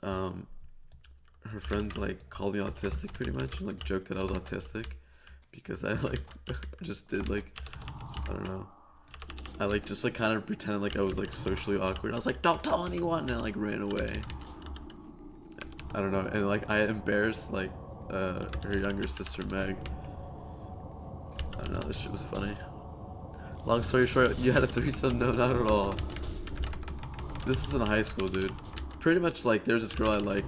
[SPEAKER 1] her friends like called me autistic pretty much, and like joked that I was autistic because I like just did like, I don't know, I like just like kind of pretended like I was like socially awkward. I was like, don't tell anyone, and I like ran away. I don't know, and like I embarrassed like her younger sister Meg. I don't know, this shit was funny. Long story short, you had a threesome? No, not at all. This is in high school, dude. Pretty much like there's this girl I like.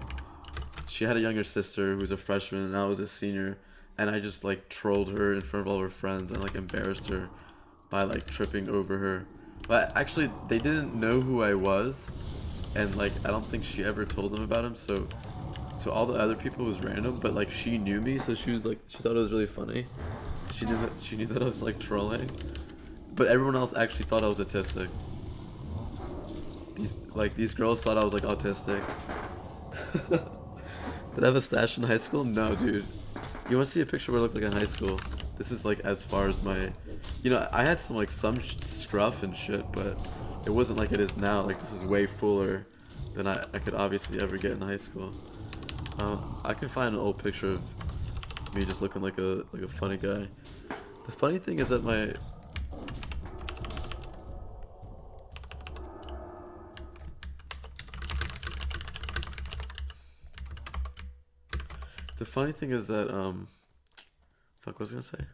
[SPEAKER 1] She had a younger sister who was a freshman and I was a senior, and I just like trolled her in front of all her friends and like embarrassed her by like tripping over her. But actually they didn't know who I was, and like I don't think she ever told them about him, so all the other people was random, but like she knew me, so she was like, she thought it was really funny. She knew that I was like trolling, but everyone else actually thought I was autistic. These girls thought I was like autistic. Did I have a stash in high school? No, dude. You want to see a picture of what I looked like in high school? This is like as far as my, you know, I had some scruff and shit, but it wasn't like it is now. Like this is way fuller than I could obviously ever get in high school. I can find an old picture of me just looking like a funny guy. The funny thing is that fuck, what was I gonna say?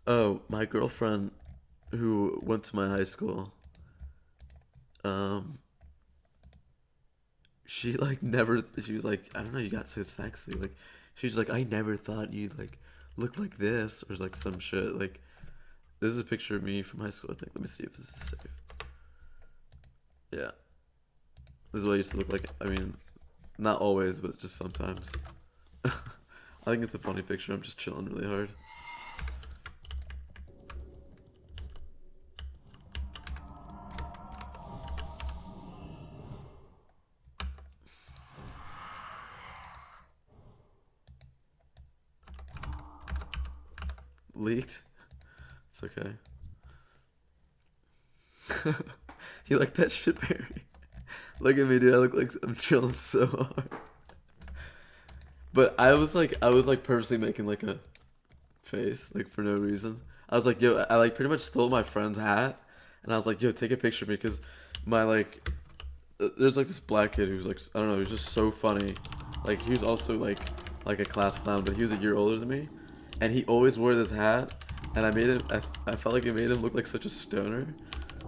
[SPEAKER 1] Oh, my girlfriend who went to my high school, she like never, she was like, I don't know, you got so sexy, like she was like, I never thought you'd like look like this, or like some shit. Like this is a picture of me from high school, I think. Let me see if this is safe. Yeah, this is what I used to look like. I mean, not always, but just sometimes. I think it's a funny picture. I'm just chilling really hard. Leaked? It's okay. You like that shit, Barry? Look at me, dude. I look like I'm chilling so hard. But I was like purposely making like a face, like for no reason. I was like, yo, I like pretty much stole my friend's hat, and I was like, yo, take a picture of me, because my like, there's like this black kid who's like, I don't know, he's just so funny. Like he was also like a class clown, but he was a year older than me. And he always wore this hat, and I made him, I felt like it made him look like such a stoner.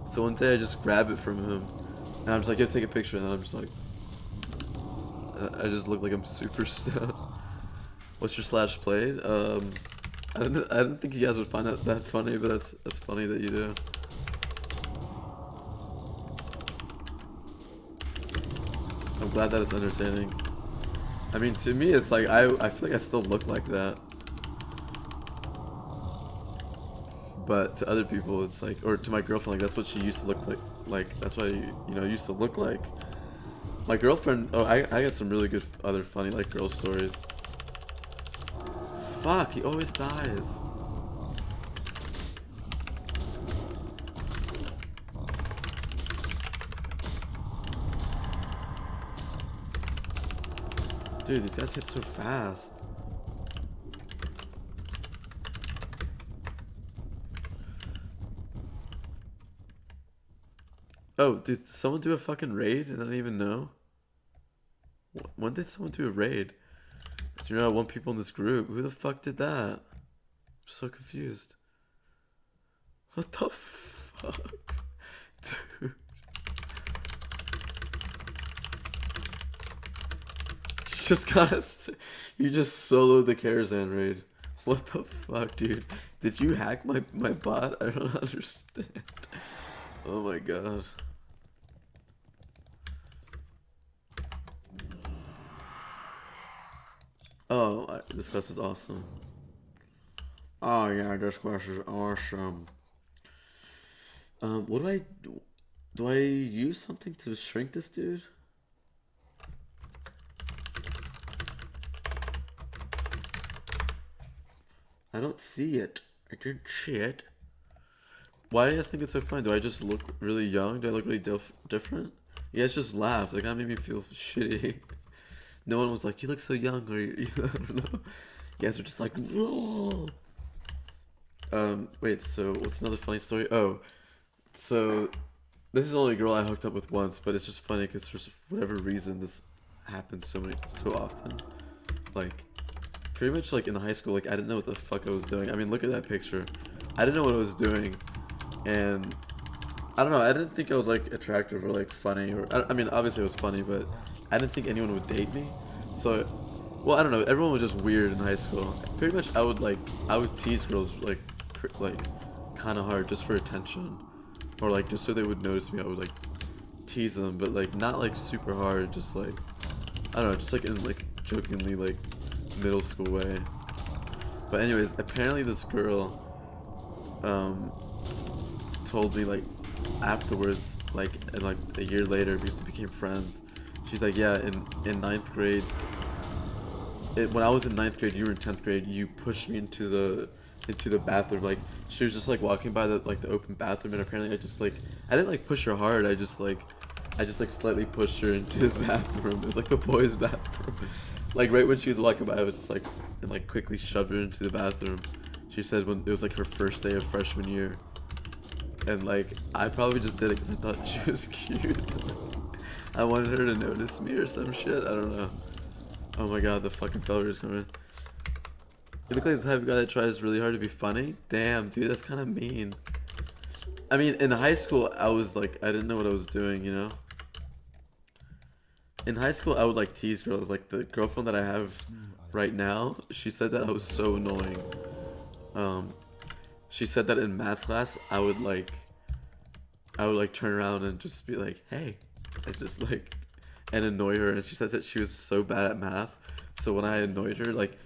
[SPEAKER 1] So one day I just grabbed it from him, and I'm just like, yo, take a picture, and then I'm just like, I just look like I'm super stoned. What's your slash played? I didn't think you guys would find that funny, but that's funny that you do. I'm glad that it's entertaining. I mean, to me, it's like I feel like I still look like that, but to other people, it's like, or to my girlfriend, like that's what she used to look like. Like that's what I used to look like. My girlfriend. Oh, I got some really good other funny like girl stories. Fuck, he always dies. Dude, these guys hit so fast. Oh, did someone do a fucking raid and I didn't even know? When did someone do a raid? So you're not one people in this group. Who the fuck did that? I'm so confused. What the fuck? Dude. You just soloed the Karazhan raid. What the fuck, dude? Did you hack my bot? I don't understand. Oh my god. Oh, this quest is awesome. Oh yeah, this quest is awesome. What do I do? Do I use something to shrink this dude? I don't see it. I didn't see it. Why do you guys think it's so funny? Do I just look really young? Do I look really different? You guys just laughed. Like, that made me feel shitty. No one was like, you look so young, or you I don't know. You guys were just like, whoa. Wait, so what's another funny story? Oh, so this is only a girl I hooked up with once, but it's just funny because for whatever reason this happens so often. Like, pretty much like in high school, like I didn't know what the fuck I was doing. I mean, look at that picture. I didn't know what I was doing, and I don't know. I didn't think I was like attractive or like funny, or I mean, obviously it was funny, but I didn't think anyone would date me. So, well, I don't know. Everyone was just weird in high school. Pretty much, I would tease girls like kind of hard just for attention, or like just so they would notice me. I would like tease them, but like not like super hard. Just like I don't know, just like in like jokingly like middle school way. But anyways, apparently this girl told me like afterwards, like and like a year later, we became friends. She's like, yeah, in ninth grade, when I was in ninth grade, you were in 10th grade, you pushed me into the bathroom. Like she was just like walking by the open bathroom, and apparently I didn't like push her hard. I just slightly pushed her into the bathroom. It was like the boys' bathroom. Like right when she was walking by, I was just like and like quickly shoved her into the bathroom. She said when it was like her first day of freshman year, and like I probably just did it because I thought she was cute. I wanted her to notice me or some shit. I don't know. Oh my god, the fucking feller is coming. You look like the type of guy that tries really hard to be funny. Damn, dude, that's kind of mean. I mean, in high school, I was like, I didn't know what I was doing, you know? In high school, I would like tease girls. Like the girlfriend that I have right now, she said that I was so annoying. She said that in math class, I would turn around and just be like, hey. And just like, and annoy her. And she said that she was so bad at math. So when I annoyed her, like,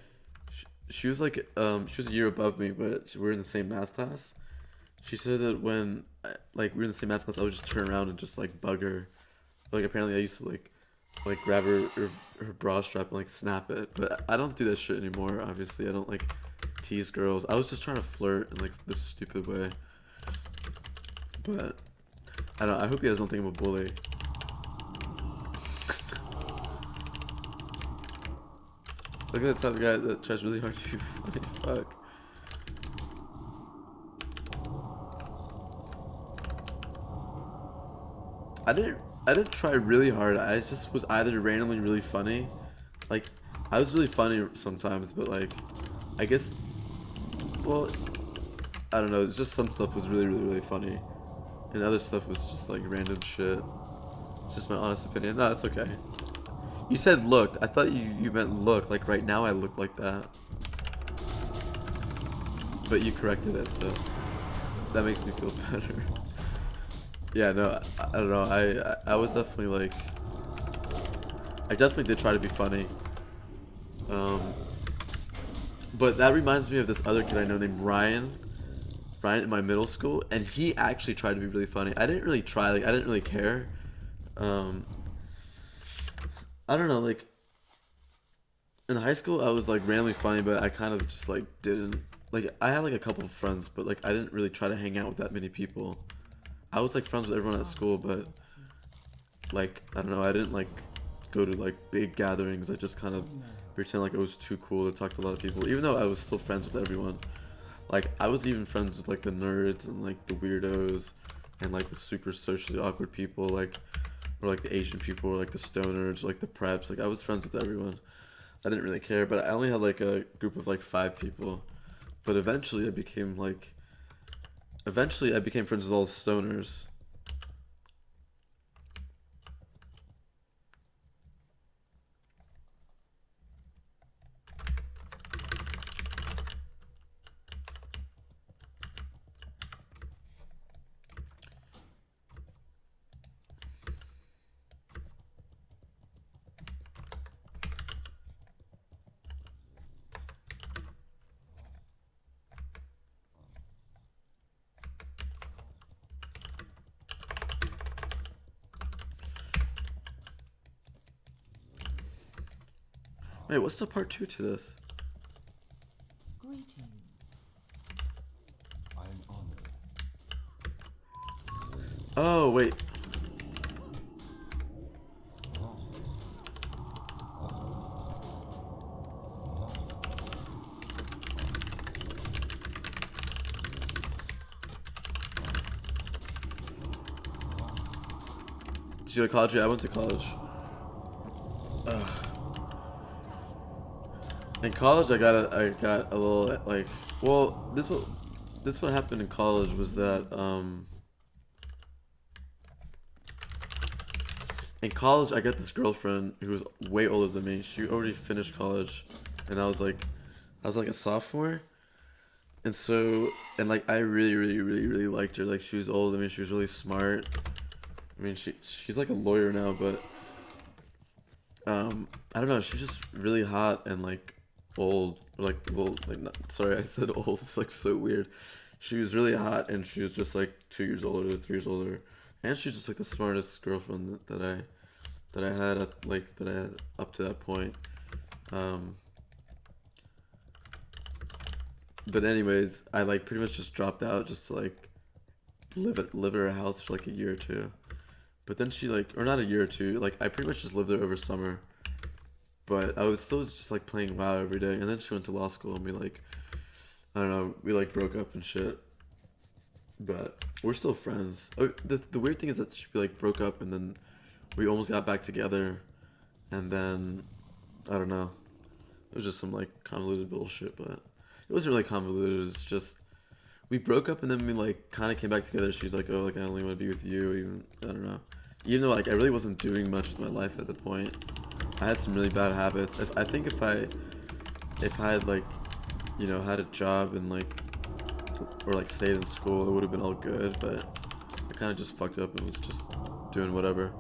[SPEAKER 1] she was like, she was a year above me, but we were in the same math class. She said that when, like, we were in the same math class, I would just turn around and just, like, bug her. Like, apparently I used to, like grab her bra strap and, like, snap it. But I don't do that shit anymore, obviously. I don't, like, tease girls. I was just trying to flirt in, like, this stupid way. But, I don't know. I hope you guys don't think I'm a bully. Look at that type of guy that tries really hard to be funny. Fuck. I didn't try really hard. I just was either randomly really funny. Like, I was really funny sometimes, but like, I guess, well, I don't know. It's just some stuff was really funny, and other stuff was just like random shit. It's just my honest opinion. No, it's okay. You said looked. I thought you meant look. Like right now I look like that. but you corrected it, so that makes me feel better. Yeah, no, I don't know. I was definitely like, I definitely did try to be funny. But that reminds me of this other kid I know named Ryan in my middle school, and he actually tried to be really funny. I didn't really try, like I didn't really care. I don't know, like in high school I was like randomly funny, but I kind of just like didn't, like I had like a couple of friends, but like I didn't really try to hang out with that many people. I was like friends with everyone at school, but like I don't know, I didn't like go to like big gatherings. I just kind of pretend like it was too cool to talk to a lot of people, even though I was still friends with everyone. Like I was even friends with like the nerds and like the weirdos and like the super socially awkward people, like or like the Asian people or like the stoners, like the preps. Like I was friends with everyone. I didn't really care, but I only had like a group of like 5 people. But eventually I became friends with all the stoners. Wait, what's the part 2 to this?
[SPEAKER 13] Greetings.
[SPEAKER 10] I'm honored.
[SPEAKER 1] Oh, wait. Did you go to college? Yeah, I went to college. In college, I got a little like, well, this what happened in college was that in college I got this girlfriend who was way older than me. She already finished college, and I was like a sophomore, and so like I really liked her. Like she was older than me. She was really smart. I mean, she's like a lawyer now, but I don't know. She's just really hot and like old, or like, well, like not, sorry, I said old. It's like so weird. She was really hot, and she was just like 2 years older, 3 years older, and she's just like the smartest girlfriend that I had up to that point. But anyways, I like pretty much just dropped out just to like live at her house for like a year or two. But then she like, or not a year or two, like I pretty much just lived there over summer. But I was still just like playing WoW every day. And then she went to law school, and we like, I don't know, we like broke up and shit. But we're still friends. Oh, the weird thing is that we like broke up, and then we almost got back together. And then, I don't know. It was just some like convoluted bullshit, but it wasn't really convoluted. It was just, we broke up, and then we like kind of came back together. She's like, oh, like I only want to be with you. Even, I don't know. Even though like I really wasn't doing much with my life at the point. I had some really bad habits. I think if I had like, you know, had a job and like, or like stayed in school, it would have been all good. But I kind of just fucked up and was just doing whatever.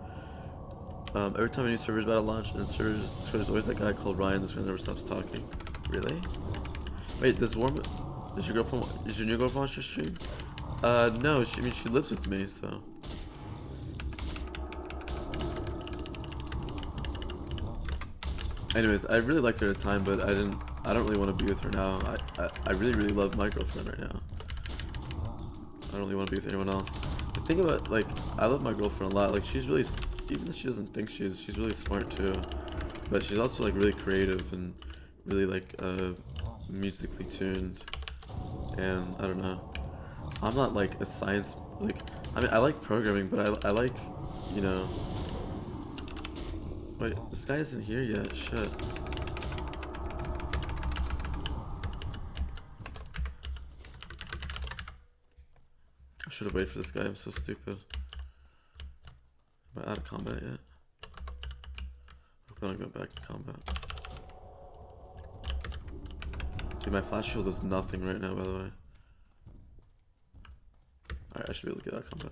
[SPEAKER 1] Every time a new server's about to launch, and there's always that guy called Ryan. This guy never stops talking. Really? Wait, does your new girlfriend watch your stream? No. She lives with me, so. Anyways, I really liked her at the time, but I don't really want to be with her now. I really love my girlfriend right now. I don't really want to be with anyone else. The thing about, like, I love my girlfriend a lot. Like, she's really, even if she doesn't think she's really smart too. But she's also like really creative and really like musically tuned. And I don't know. I'm not like a science, like, I mean, I like programming, but I like, you know. Wait, this guy isn't here yet. Shit. I should have waited for this guy. I'm so stupid. Am I out of combat yet? I hope I don't go back to combat. Dude, my flash shield does nothing right now, by the way. Alright, I should be able to get out of combat.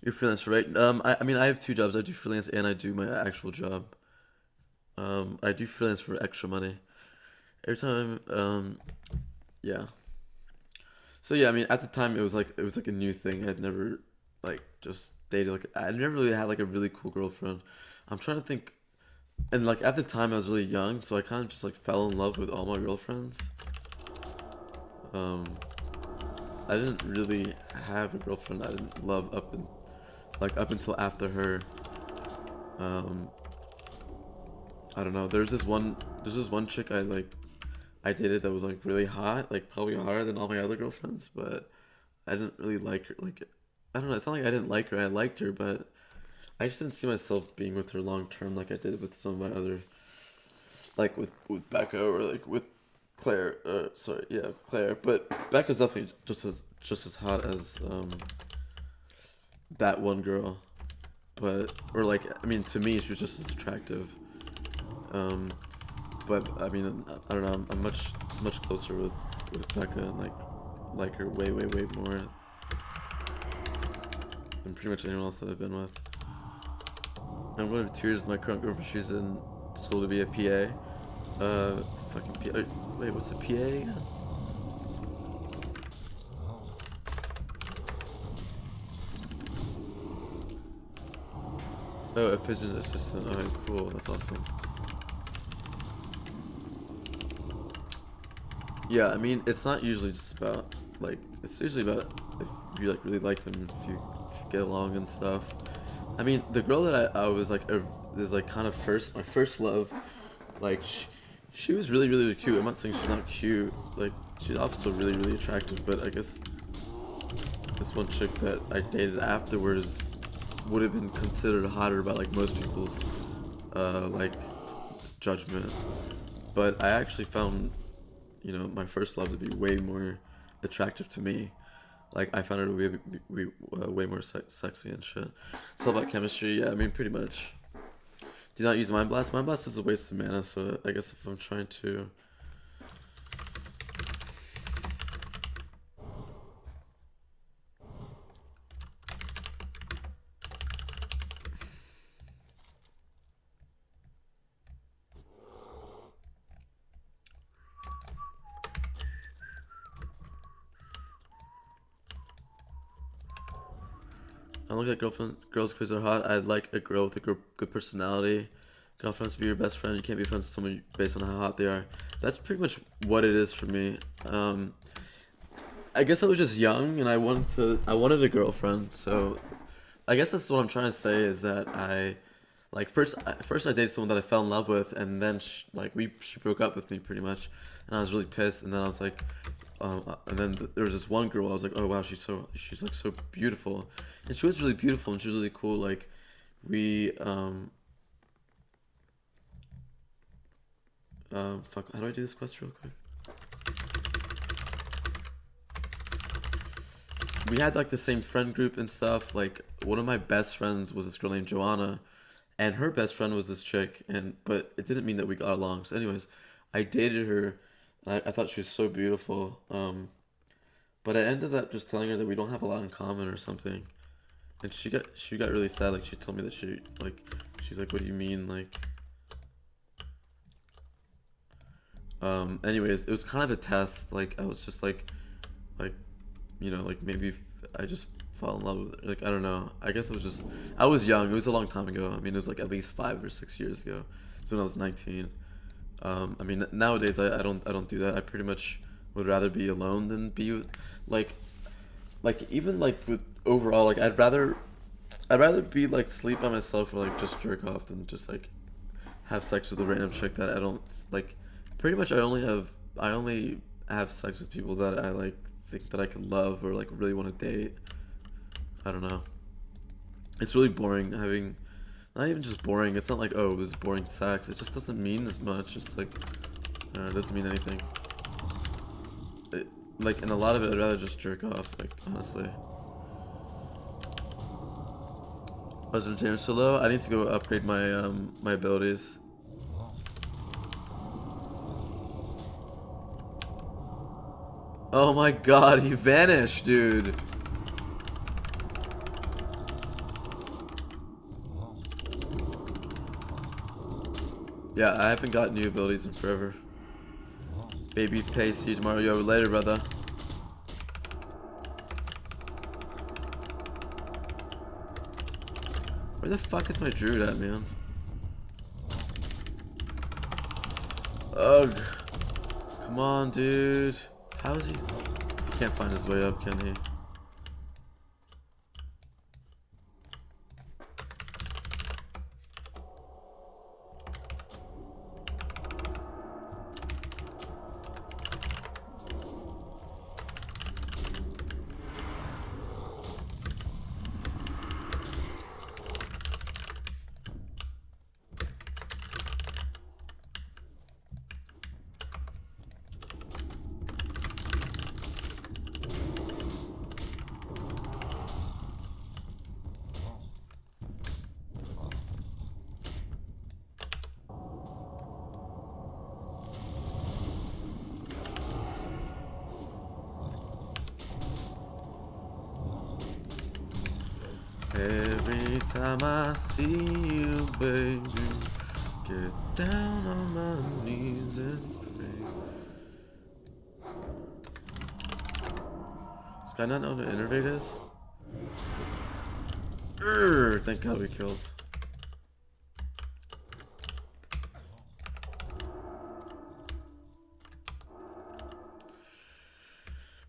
[SPEAKER 1] You're freelancer, right? I mean, I have 2 jobs. I do freelance and I do my actual job. I do freelance for extra money. Every time, yeah. So yeah, I mean, at the time it was like a new thing. I'd never like just dated like I never really had like a really cool girlfriend. I'm trying to think, and like at the time I was really young, so I kind of just like fell in love with all my girlfriends. I didn't really have a girlfriend I didn't love up until after her. I don't know. There's this one chick I dated that was like really hot, like probably hotter than all my other girlfriends, but I didn't really like her. Like, I don't know. It's not like I didn't like her. I liked her, but I just didn't see myself being with her long term like I did with some of my other, like with Becca or like with Claire. Claire. But Becca's definitely just as hot as that one girl, but I mean, to me she was just as attractive. But I mean, I don't know. I'm much closer with Becca and like her way more than pretty much anyone else that I've been with. I'm going to be 2 years with my current girlfriend. She's in school to be a PA. Fucking PA. Wait, what's a PA again? Oh, a physician assistant. Alright, cool. That's awesome. Yeah, I mean, it's not usually just about, like, it's usually about if you, like, really like them, if you get along and stuff. I mean, the girl that I was, like, is, like, kind of my first love, like, she was really cute. I'm not saying she's not cute, like, she's also really attractive, but I guess this one chick that I dated afterwards would have been considered hotter by, like, most people's, like, judgment. But I actually found, you know, my first love to be way more attractive to me. Like, I found her to be way more sexy and shit. It's all about chemistry. Yeah, I mean, pretty much. Do not use Mind Blast. Mind Blast is a waste of mana, so I guess if I'm trying to... I look at girls because they're hot. I'd like a girl with a good personality. Girlfriends be your best friend. You can't be friends with someone based on how hot they are. That's pretty much what it is for me. I guess I was just young and I wanted a girlfriend. So I guess that's what I'm trying to say is that first I dated someone that I fell in love with, and then she broke up with me pretty much, and I was really pissed. And then I was like, and then there was this one girl. I was like, oh wow, she's like so beautiful, and she was really beautiful and she was really cool. Like fuck, how do I do this quest real quick? We had like the same friend group and stuff. Like, one of my best friends was this girl named Joanna, and her best friend was this chick, but it didn't mean that we got along. So anyways, I dated her. I thought she was so beautiful. But I ended up just telling her that we don't have a lot in common or something. And she got really sad. Like, she told me that she's like, what do you mean? Like, anyways, it was kind of a test. Like, I was just like, you know, like, maybe I just fell in love with her. Like, I don't know. I guess I was young. It was a long time ago. I mean, it was like at least 5 or 6 years ago. So when I was 19. I mean, nowadays I don't do that. I pretty much would rather be alone than be with, like even like with overall, like I'd rather be like sleep by myself or like just jerk off than just like have sex with a random chick that I don't like. Pretty much I only have sex with people that I like think that I could love or like really want to date. I don't know. It's really boring having. Not even just boring, it's not like, oh, it was boring sex, it just doesn't mean as much. It's like, it doesn't mean anything. Like, in a lot of it, I'd rather just jerk off, like, honestly. President James Solo, I need to go upgrade my, my abilities. Oh my god, he vanished, dude. Yeah, I haven't got new abilities in forever. Baby pay, see you tomorrow. Yo, later, brother. Where the fuck is my druid at, man? Ugh. Come on, dude. How is he? He can't find his way up, can he? Every time I see you, baby, get down on my knees and pray. Does guy not know what an innervate is? Thank God we killed.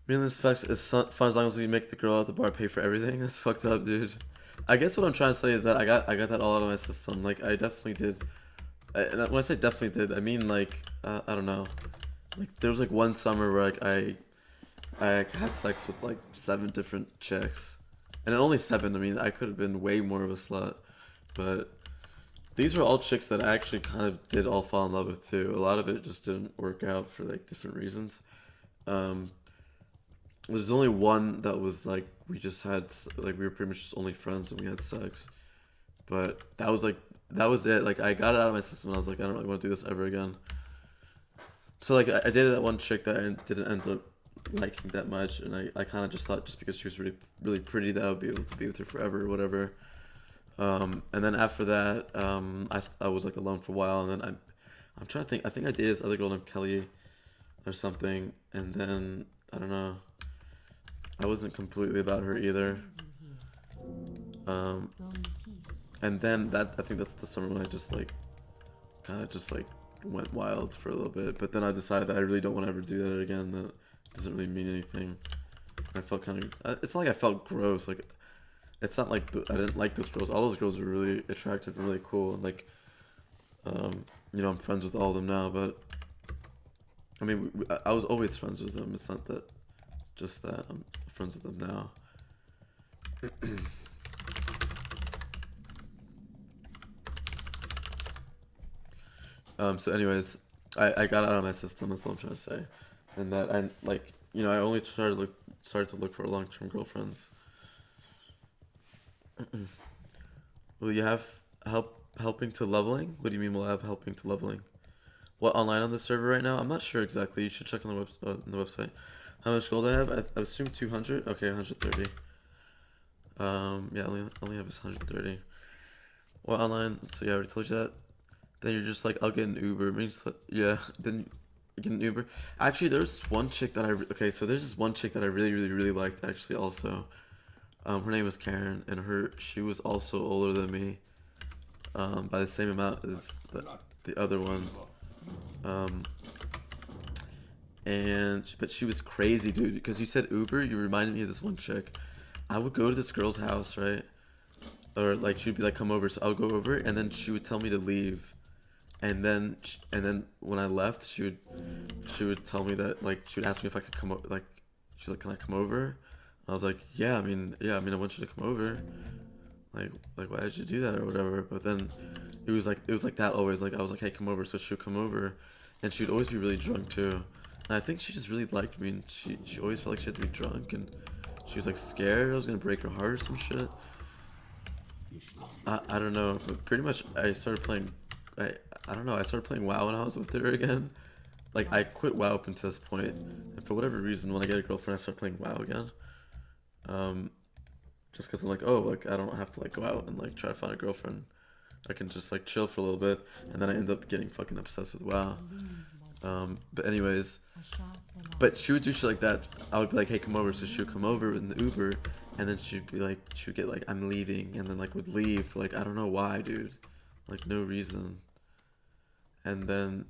[SPEAKER 1] Meaningless facts is fun as long as we make the girl at the bar pay for everything. That's fucked up, dude. I guess what I'm trying to say is that I got that all out of my system. Like I definitely did. And when I say definitely did, I mean like I don't know. Like there was like one summer where like I had sex with like 7 different chicks, and only 7. I mean I could have been way more of a slut, but these were all chicks that I actually kind of did all fall in love with too. A lot of it just didn't work out for like different reasons. There's only one that was like we just had like we were pretty much just only friends and we had sex, but that was it. Like I got it out of my system and I was like I don't really want to do this ever again. So like I dated that one chick that I didn't end up liking that much, and I kind of just thought just because she was really pretty that I would be able to be with her forever or whatever. And then after that I was like alone for a while, and then I'm trying to think. I think I dated this other girl named Kelly or something, and then I don't know. I wasn't completely about her either. And then I think that's the summer when I just like kind of just like went wild for a little bit. But then I decided that I really don't want to ever do that again. That doesn't really mean anything. I felt kind of. It's not like I felt gross. Like it's not like I didn't like those girls. All those girls were really attractive and really cool. And like, you know, I'm friends with all of them now. But I mean, I was always friends with them. It's not that. Just that I'm friends with them now. So anyways, I got it out of my system, that's all I'm trying to say. And that I like, you know, I only started to look for long-term girlfriends. Will you have helping to leveling? What do you mean we'll have helping to leveling? What, online on the server right now? I'm not sure exactly. You should check on the website. How much gold I have? I assume 200. Okay, 130. Yeah, only have is 130. Well, online. So yeah, I already told you that. Then you're just like, I'll get an Uber. It means yeah. Then you get an Uber. Actually, there's one chick that so there's this one chick that I really liked. Actually, also, her name was Karen, and she was also older than me, by the same amount as the other one. But she was crazy, dude, because you said Uber, you reminded me of this one chick. I would go to this girl's house, right? Or like she'd be like, come over, so I'll go over, and then she would tell me to leave. And then when I left, she would tell me that, like, she would ask me if I could come over, like, she's like, can I come over? I was like, yeah, I mean, I want you to come over. Like why did you do that or whatever? But then it was like that always. Like I was like, hey, come over, so she would come over, and she'd always be really drunk too. And I think she just really liked me, and she always felt like she had to be drunk, and she was like scared I was gonna break her heart or some shit. I don't know, but pretty much I started playing. I don't know. I started playing WoW when I was with her again, like I quit WoW up until this point, and for whatever reason, when I get a girlfriend, I start playing WoW again. Just because I'm like, oh, like I don't have to like go out and like try to find a girlfriend. I can just like chill for a little bit, and then I end up getting fucking obsessed with WoW. But anyways, but she would do shit like that. I would be like, hey, come over. So she would come over in the Uber, and then she'd be like, she would get like, I'm leaving, and then like would leave for like I don't know why, dude, like no reason. And then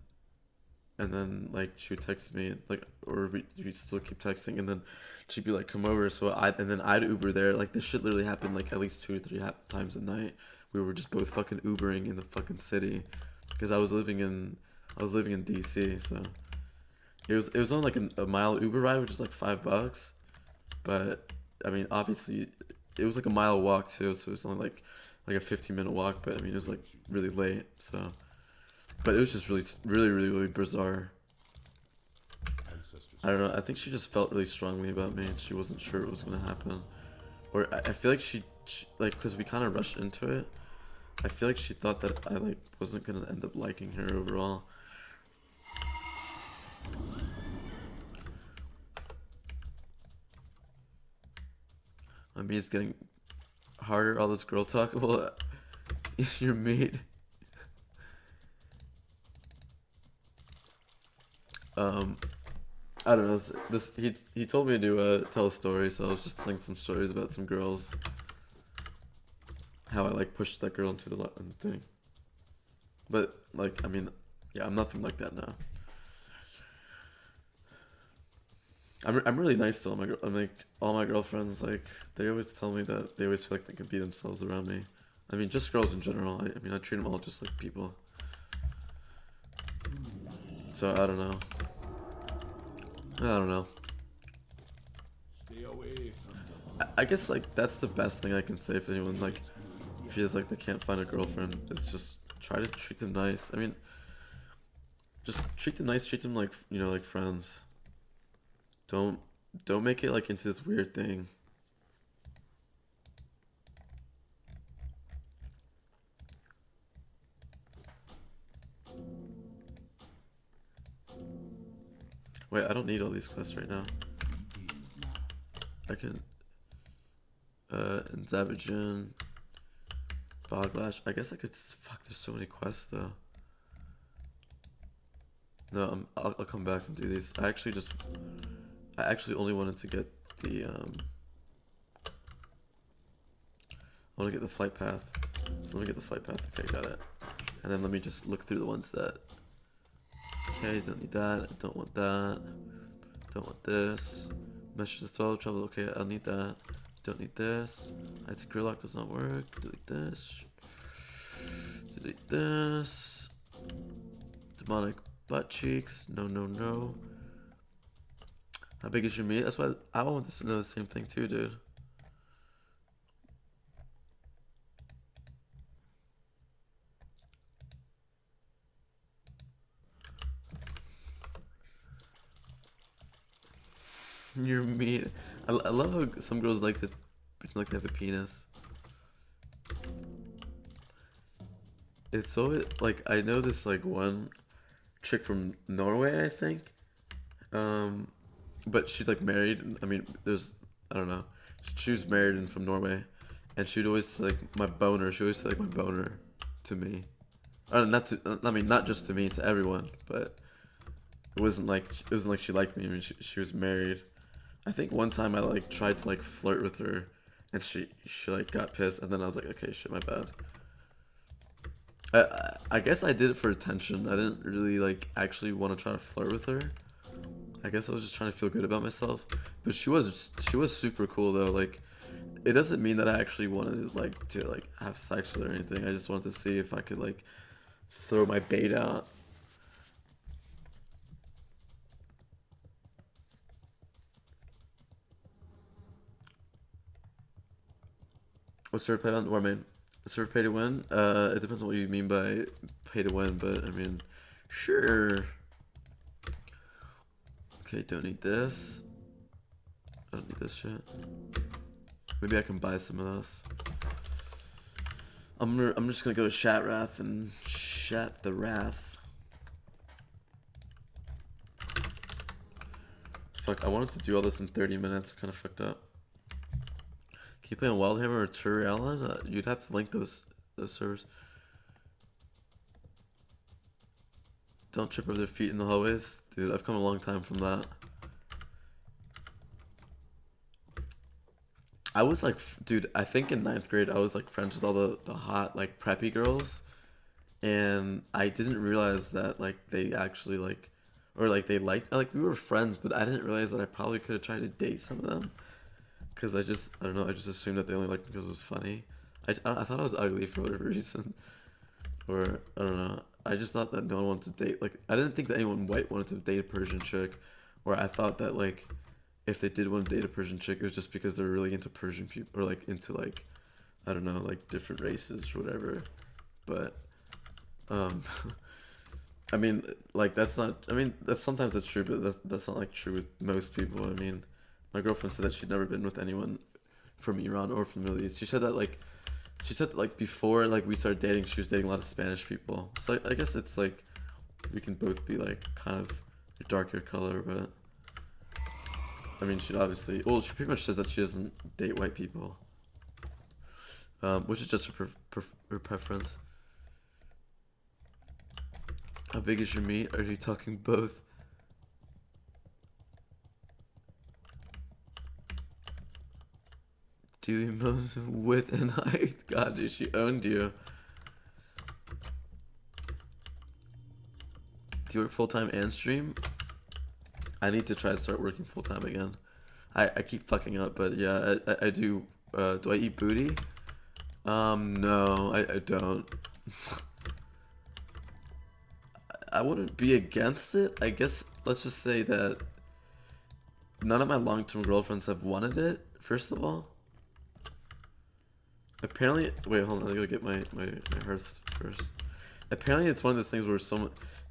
[SPEAKER 1] like she would text me like, or we'd still keep texting, and then she'd be like, come over. So and then I'd Uber there. Like this shit literally happened like at least 2 or 3 times a night. We were just both fucking Ubering in the fucking city, because I was living in DC, so it was only like a mile Uber ride, which is like $5. But I mean, obviously, it was like a mile walk too, so it was only like a 15-minute walk. But I mean, it was like really late, so. But it was just really bizarre. I don't know. I think she just felt really strongly about me, and she wasn't sure what was gonna happen. Or I feel like she like, because we kind of rushed into it. I feel like she thought that I like wasn't gonna end up liking her overall. I mean, it's getting harder. All this girl talk. Well, your mate. I don't know. He told me to tell a story, so I was just telling some stories about some girls. How I like pushed that girl into the thing. But like, I mean, yeah, I'm nothing like that now. I'm really nice to all my girlfriends. Like they always tell me that they always feel like they can be themselves around me. I mean, just girls in general. I mean, I treat them all just like people. So I don't know.
[SPEAKER 10] Stay away from
[SPEAKER 1] I guess like that's the best thing I can say if anyone like feels like they can't find a girlfriend, is just try to treat them nice. I mean, just treat them nice, treat them like, you know, like friends. Don't make it like into this weird thing. Wait, I don't need all these quests right now. I can in Zabajan, Boglash. I guess I could. Fuck, there's so many quests though. No, I'll come back and do these. I actually only wanted to get the I want to get the flight path. So let me get the flight path. Okay, got it. And then let me just look through the ones that. Okay, don't need that. I don't want that. Don't want this. Message the 12 travel. Okay, I'll need that. Don't need this. It's a gridlock, does not work. Delete this. Delete this. Demonic butt cheeks. No, no, no. How big is your meat? That's why I want to know the same thing too, dude. Your meat. I love how some girls like to pretend like they have a penis. It's so like, I know this like one chick from Norway, I think. But she's like married. I mean, I don't know. She was married and from Norway, and she'd always say, like my boner. She always say like my boner to me. Not just to me, to everyone. But it wasn't like she liked me. I mean, she was married. I think one time I like tried to like flirt with her, and she like got pissed, and then I was like, okay, shit, my bad. I guess I did it for attention. I didn't really like actually want to try to flirt with her. I guess I was just trying to feel good about myself. But she was super cool though. Like, it doesn't mean that I actually wanted like to like have sex with her or anything. I just wanted to see if I could like throw my bait out. What's her play on Warmane? Is there pay to win? It depends on what you mean by pay to win, but I mean, sure. Okay, don't need this. I don't need this shit. Maybe I can buy some of this. I'm just gonna go to Shat Wrath and Shat the Wrath. Fuck, I wanted to do all this in 30 minutes. I kind of fucked up. Can you play on Wildhammer or Turrialon? You'd have to link those servers. Don't trip over their feet in the hallways. Dude, I've come a long time from that. I was like, dude, I think in 9th grade I was like friends with all the hot like preppy girls, and I didn't realize that like they actually like, or like they liked, like we were friends, but I didn't realize that I probably could have tried to date some of them, because I don't know, I just assumed that they only liked me because it was funny. I thought I was ugly for whatever reason, or I don't know. I just thought that no one wanted to date, like I didn't think that anyone white wanted to date a Persian chick, or I thought that like if they did want to date a Persian chick, it was just because they're really into Persian people, or like into like, I don't know, like different races or whatever. But I mean, like that's not, I mean that's sometimes it's true, but that's not like true with most people. I mean, my girlfriend said that she'd never been with anyone from Iran or from the Middle East. She said that like before like we started dating, she was dating a lot of Spanish people. So I guess it's like we can both be like kind of a darker color, but I mean, she obviously, well, she pretty much says that she doesn't date white people, which is just her preference. How big is your meat? Are you talking both? Do emotes with and height? God, dude, she owned you. Do you work full-time and stream? I need to try to start working full-time again. I keep fucking up, but yeah, I do. Do I eat booty? No, I don't. I wouldn't be against it. I guess, let's just say that none of my long-term girlfriends have wanted it, first of all. Apparently, wait, hold on, I gotta get my hearths first. Apparently it's one of those things where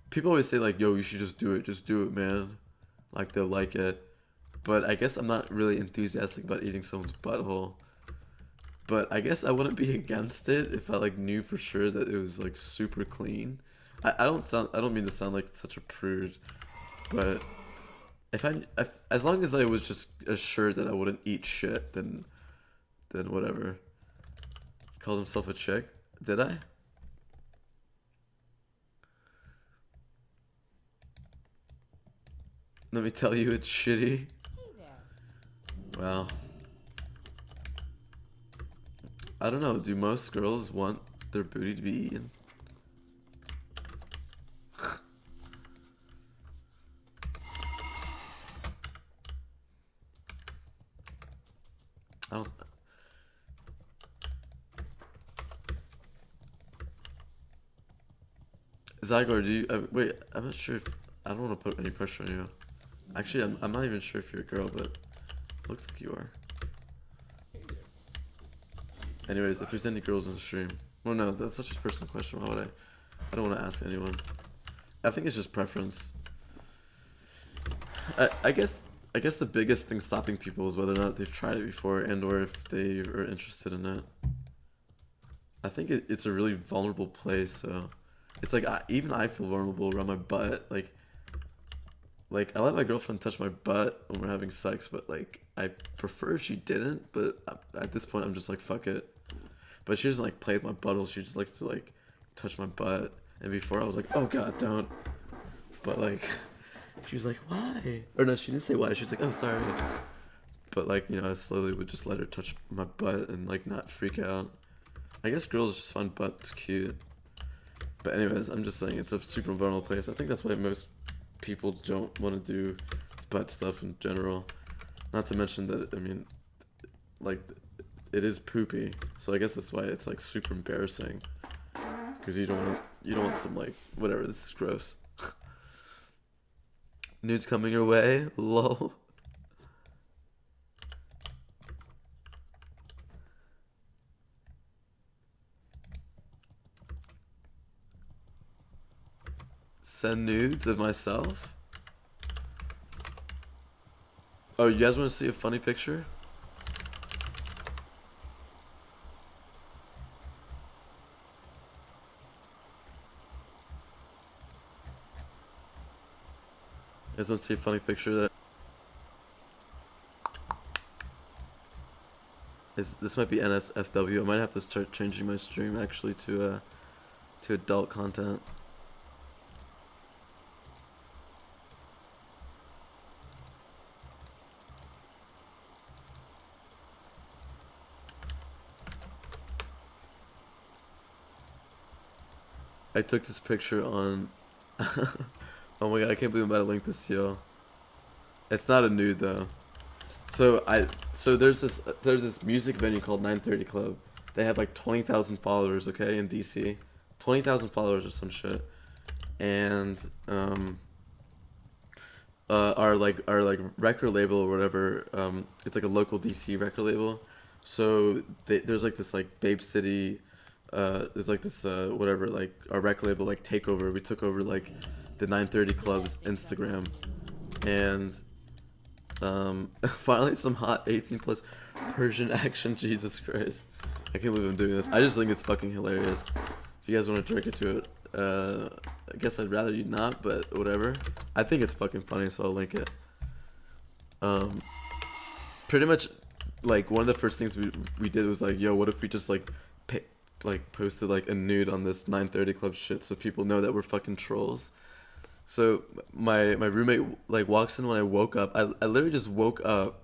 [SPEAKER 1] people always say like, yo, you should just do it, man. Like, they'll like it. But I guess I'm not really enthusiastic about eating someone's butthole. But I guess I wouldn't be against it if I like knew for sure that it was like super clean. I don't mean to sound like such a prude, but as long as I was just assured that I wouldn't eat shit, then whatever. Called himself a chick? Did I? Let me tell you, it's shitty.
[SPEAKER 15] Hey there.
[SPEAKER 1] Wow. I don't know, do most girls want their booty to be eaten? I don't... Xigor, do you... wait, I'm not sure if... I don't want to put any pressure on you. Actually, I'm not even sure if you're a girl, but it looks like you are. Anyways, if there's any girls on the stream... Well, no, that's such a personal question. Why would I don't want to ask anyone. I think it's just preference. I guess the biggest thing stopping people is whether or not they've tried it before and or if they are interested in it. I think it's a really vulnerable place, so... It's like, even I feel vulnerable around my butt. Like, I let my girlfriend touch my butt when we're having sex, but like, I prefer if she didn't, but at this point I'm just like, fuck it. But she doesn't like play with my butthole, she just likes to like touch my butt. And before I was like, oh god, don't. But like, she was like, why? Or no, she didn't say why, she was like, oh sorry. But like, you know, I slowly would just let her touch my butt and like not freak out. I guess girls just find butts cute. But anyways, I'm just saying it's a super vulnerable place. I think that's why most people don't want to do butt stuff in general. Not to mention that, I mean, like, it is poopy. So I guess that's why it's like super embarrassing. Because you don't want some like, whatever, this is gross. Nudes coming your way? Lol. Send nudes of myself? Oh, you guys want to see a funny picture? You guys want to see a funny picture that... This might be NSFW. I might have to start changing my stream actually to adult content. I took this picture on. Oh my god! I can't believe I'm about to link this to y'all. It's not a nude though. So there's this music venue called 930 Club. They have like 20,000 followers, okay, in DC. 20,000 followers or some shit. And our record label or whatever, it's like a local DC record label. So there's like this like Babe City, there's like this whatever, like our record label like takeover. We took over like the 930 Club's Instagram, and finally some hot 18 plus Persian action. Jesus Christ, I can't believe I'm doing this. I just think it's fucking hilarious. If you guys want to drink into it, I guess I'd rather you not, but whatever. I think it's fucking funny, so I'll link it. Pretty much, like, one of the first things we did was like, yo, what if we just like posted like a nude on this 930 Club shit so people know that we're fucking trolls. So my roommate like walks in when I woke up. I literally just woke up,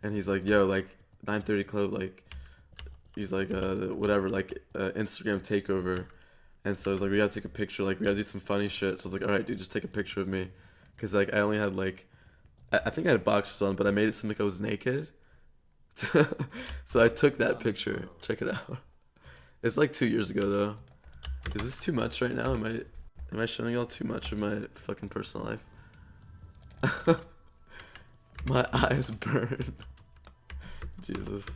[SPEAKER 1] and he's like, yo, like 930 Club, like, he's like whatever, like Instagram takeover. And so I was like, we gotta take a picture, like we gotta do some funny shit. So I was like, alright dude, just take a picture of me, cause like I only had like I think I had boxers on, but I made it seem like I was naked. So I took that picture. Check it out. It's like 2 years ago though. Is this too much right now? Am I showing y'all too much of my fucking personal life? My eyes burn. Jesus.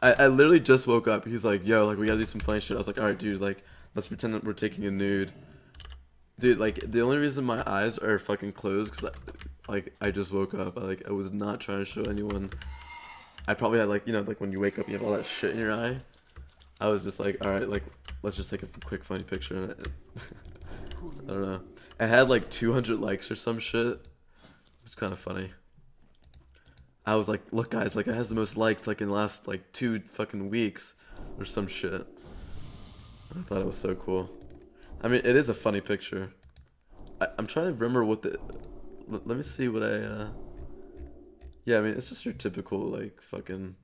[SPEAKER 1] I literally just woke up. He's like, yo, like we gotta do some funny shit. I was like, alright dude, like let's pretend that we're taking a nude. Dude, like the only reason my eyes are fucking closed because I just woke up. I was not trying to show anyone. I probably had like, you know, like when you wake up you have all that shit in your eye. I was just like, alright, like let's just take a quick funny picture. I don't know. I had like 200 likes or some shit. It's kind of funny. I was like, look guys, like it has the most likes like in the last like 2 fucking weeks or some shit. I thought it was so cool. I mean, it is a funny picture. I'm trying to remember what the... Let me see what I... Yeah, I mean, it's just your typical like fucking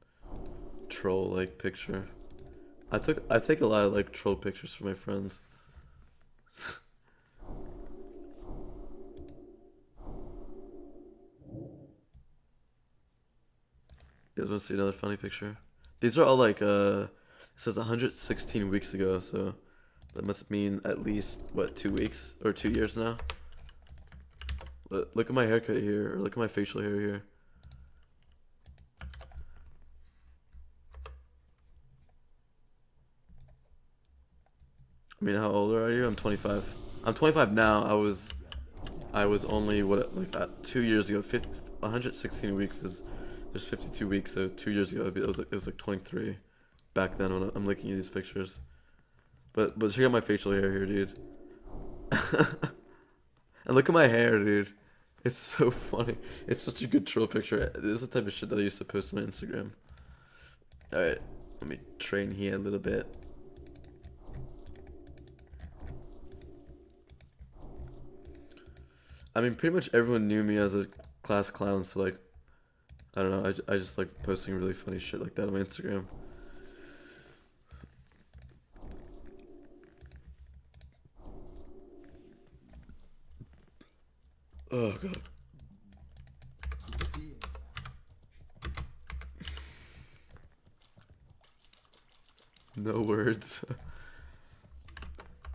[SPEAKER 1] troll like picture. I take a lot of like troll pictures for my friends. You guys want to see another funny picture? These are all like it says 116 weeks ago, so that must mean at least what, 2 weeks or 2 years now. Look at my haircut here, or look at my facial hair here. I mean, how old are you? I'm 25. I'm 25 now. I was only what, like 2 years ago. 116 weeks is, there's 52 weeks, so 2 years ago it was like 23 back then when I'm looking at these pictures. But check out my facial hair here, dude. And look at my hair, dude. It's so funny. It's such a good troll picture. This is the type of shit that I used to post on my Instagram. Alright, let me train here a little bit. I mean, pretty much everyone knew me as a class clown, so like, I don't know, I just like posting really funny shit like that on my Instagram. Oh god. No words.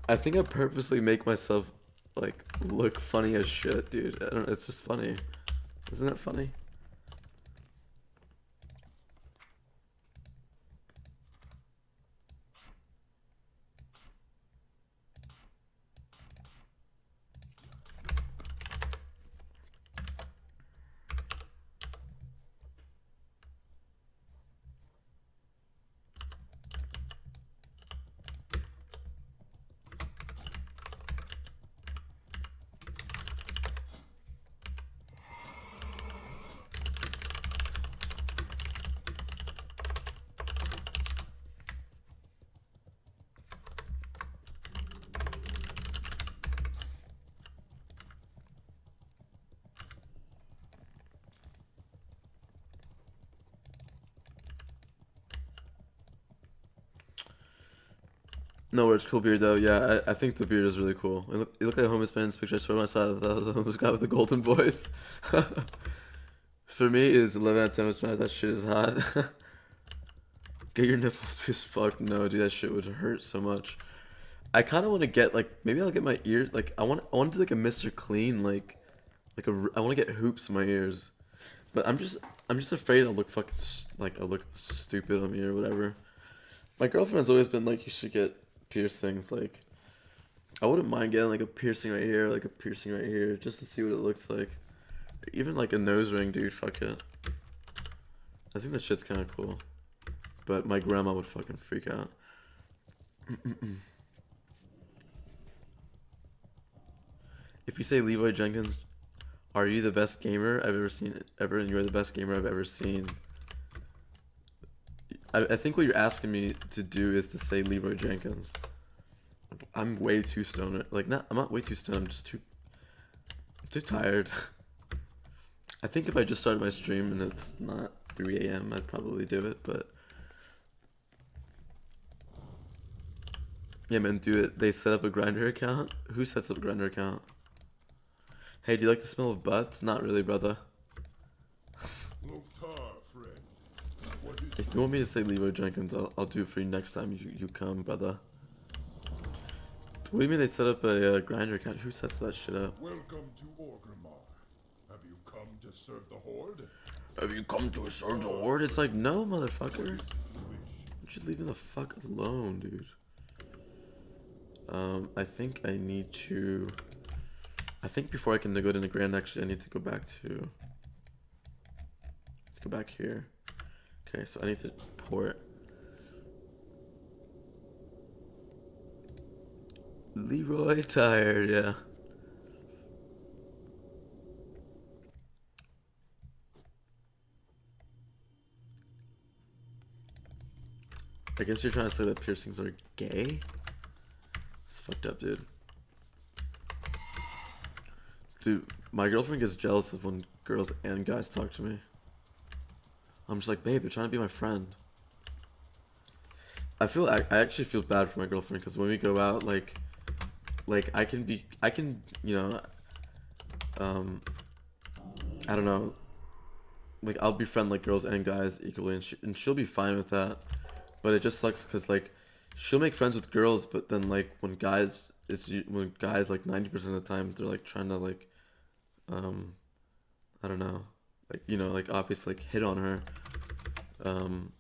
[SPEAKER 1] I think I purposely make myself like look funny as shit, dude. I don't know, it's just funny. Isn't that funny? No words, cool beard though. Yeah, I think the beard is really cool. You look like a homeless man's picture. I swear when I saw that was a homeless guy with a golden voice. For me, it's 11 out of 10. That shit is hot. Get your nipples pierced. Fuck no, dude. That shit would hurt so much. I kind of want to get like maybe I'll get my ears like I want to do like a Mr. Clean I want to get hoops in my ears, but I'm just afraid I'll look fucking like I'll look stupid on me or whatever. My girlfriend's always been like, you should get piercings. Like, I wouldn't mind getting like a piercing right here, like a piercing right here, just to see what it looks like. Even like a nose ring, dude. Fuck it. I think that shit's kind of cool, but my grandma would fucking freak out. If you say Leroy Jenkins, are you the best gamer I've ever seen? And you're the best gamer I've ever seen. I think what you're asking me to do is to say Leroy Jenkins. I'm way too stoned. Like, I'm not way too stoned. I'm just too tired. I think if I just started my stream and it's not 3 a.m., I'd probably do it, but yeah, man, do it. They set up a Grindr account? Who sets up a Grindr account? Hey, do you like the smell of butts? Not really, brother. If you want me to say Leroy Jenkins, I'll do it for you next time you come, brother. What do you mean they set up a Grindr account? Who sets that shit up?
[SPEAKER 10] Welcome to Orgrimmar. Have you come to serve the Horde?
[SPEAKER 1] Have you come to serve the Horde? It's like, no, motherfucker. Just leave me the fuck alone, dude. I think I need to... I think before I can go into Grand, actually, I need to go back to... Let's go back here. Okay, so I need to port. Leroy tired, yeah. I guess you're trying to say that piercings are gay? It's fucked up, dude. Dude, my girlfriend gets jealous of when girls and guys talk to me. I'm just like, babe, they're trying to be my friend. I actually feel bad for my girlfriend because when we go out, like I can, you know, I don't know, like I'll befriend like girls and guys equally, and she'll be fine with that. But it just sucks because like she'll make friends with girls, but then like when guys like 90% of the time they're like trying to like, I don't know, like, you know, like obviously like hit on her, and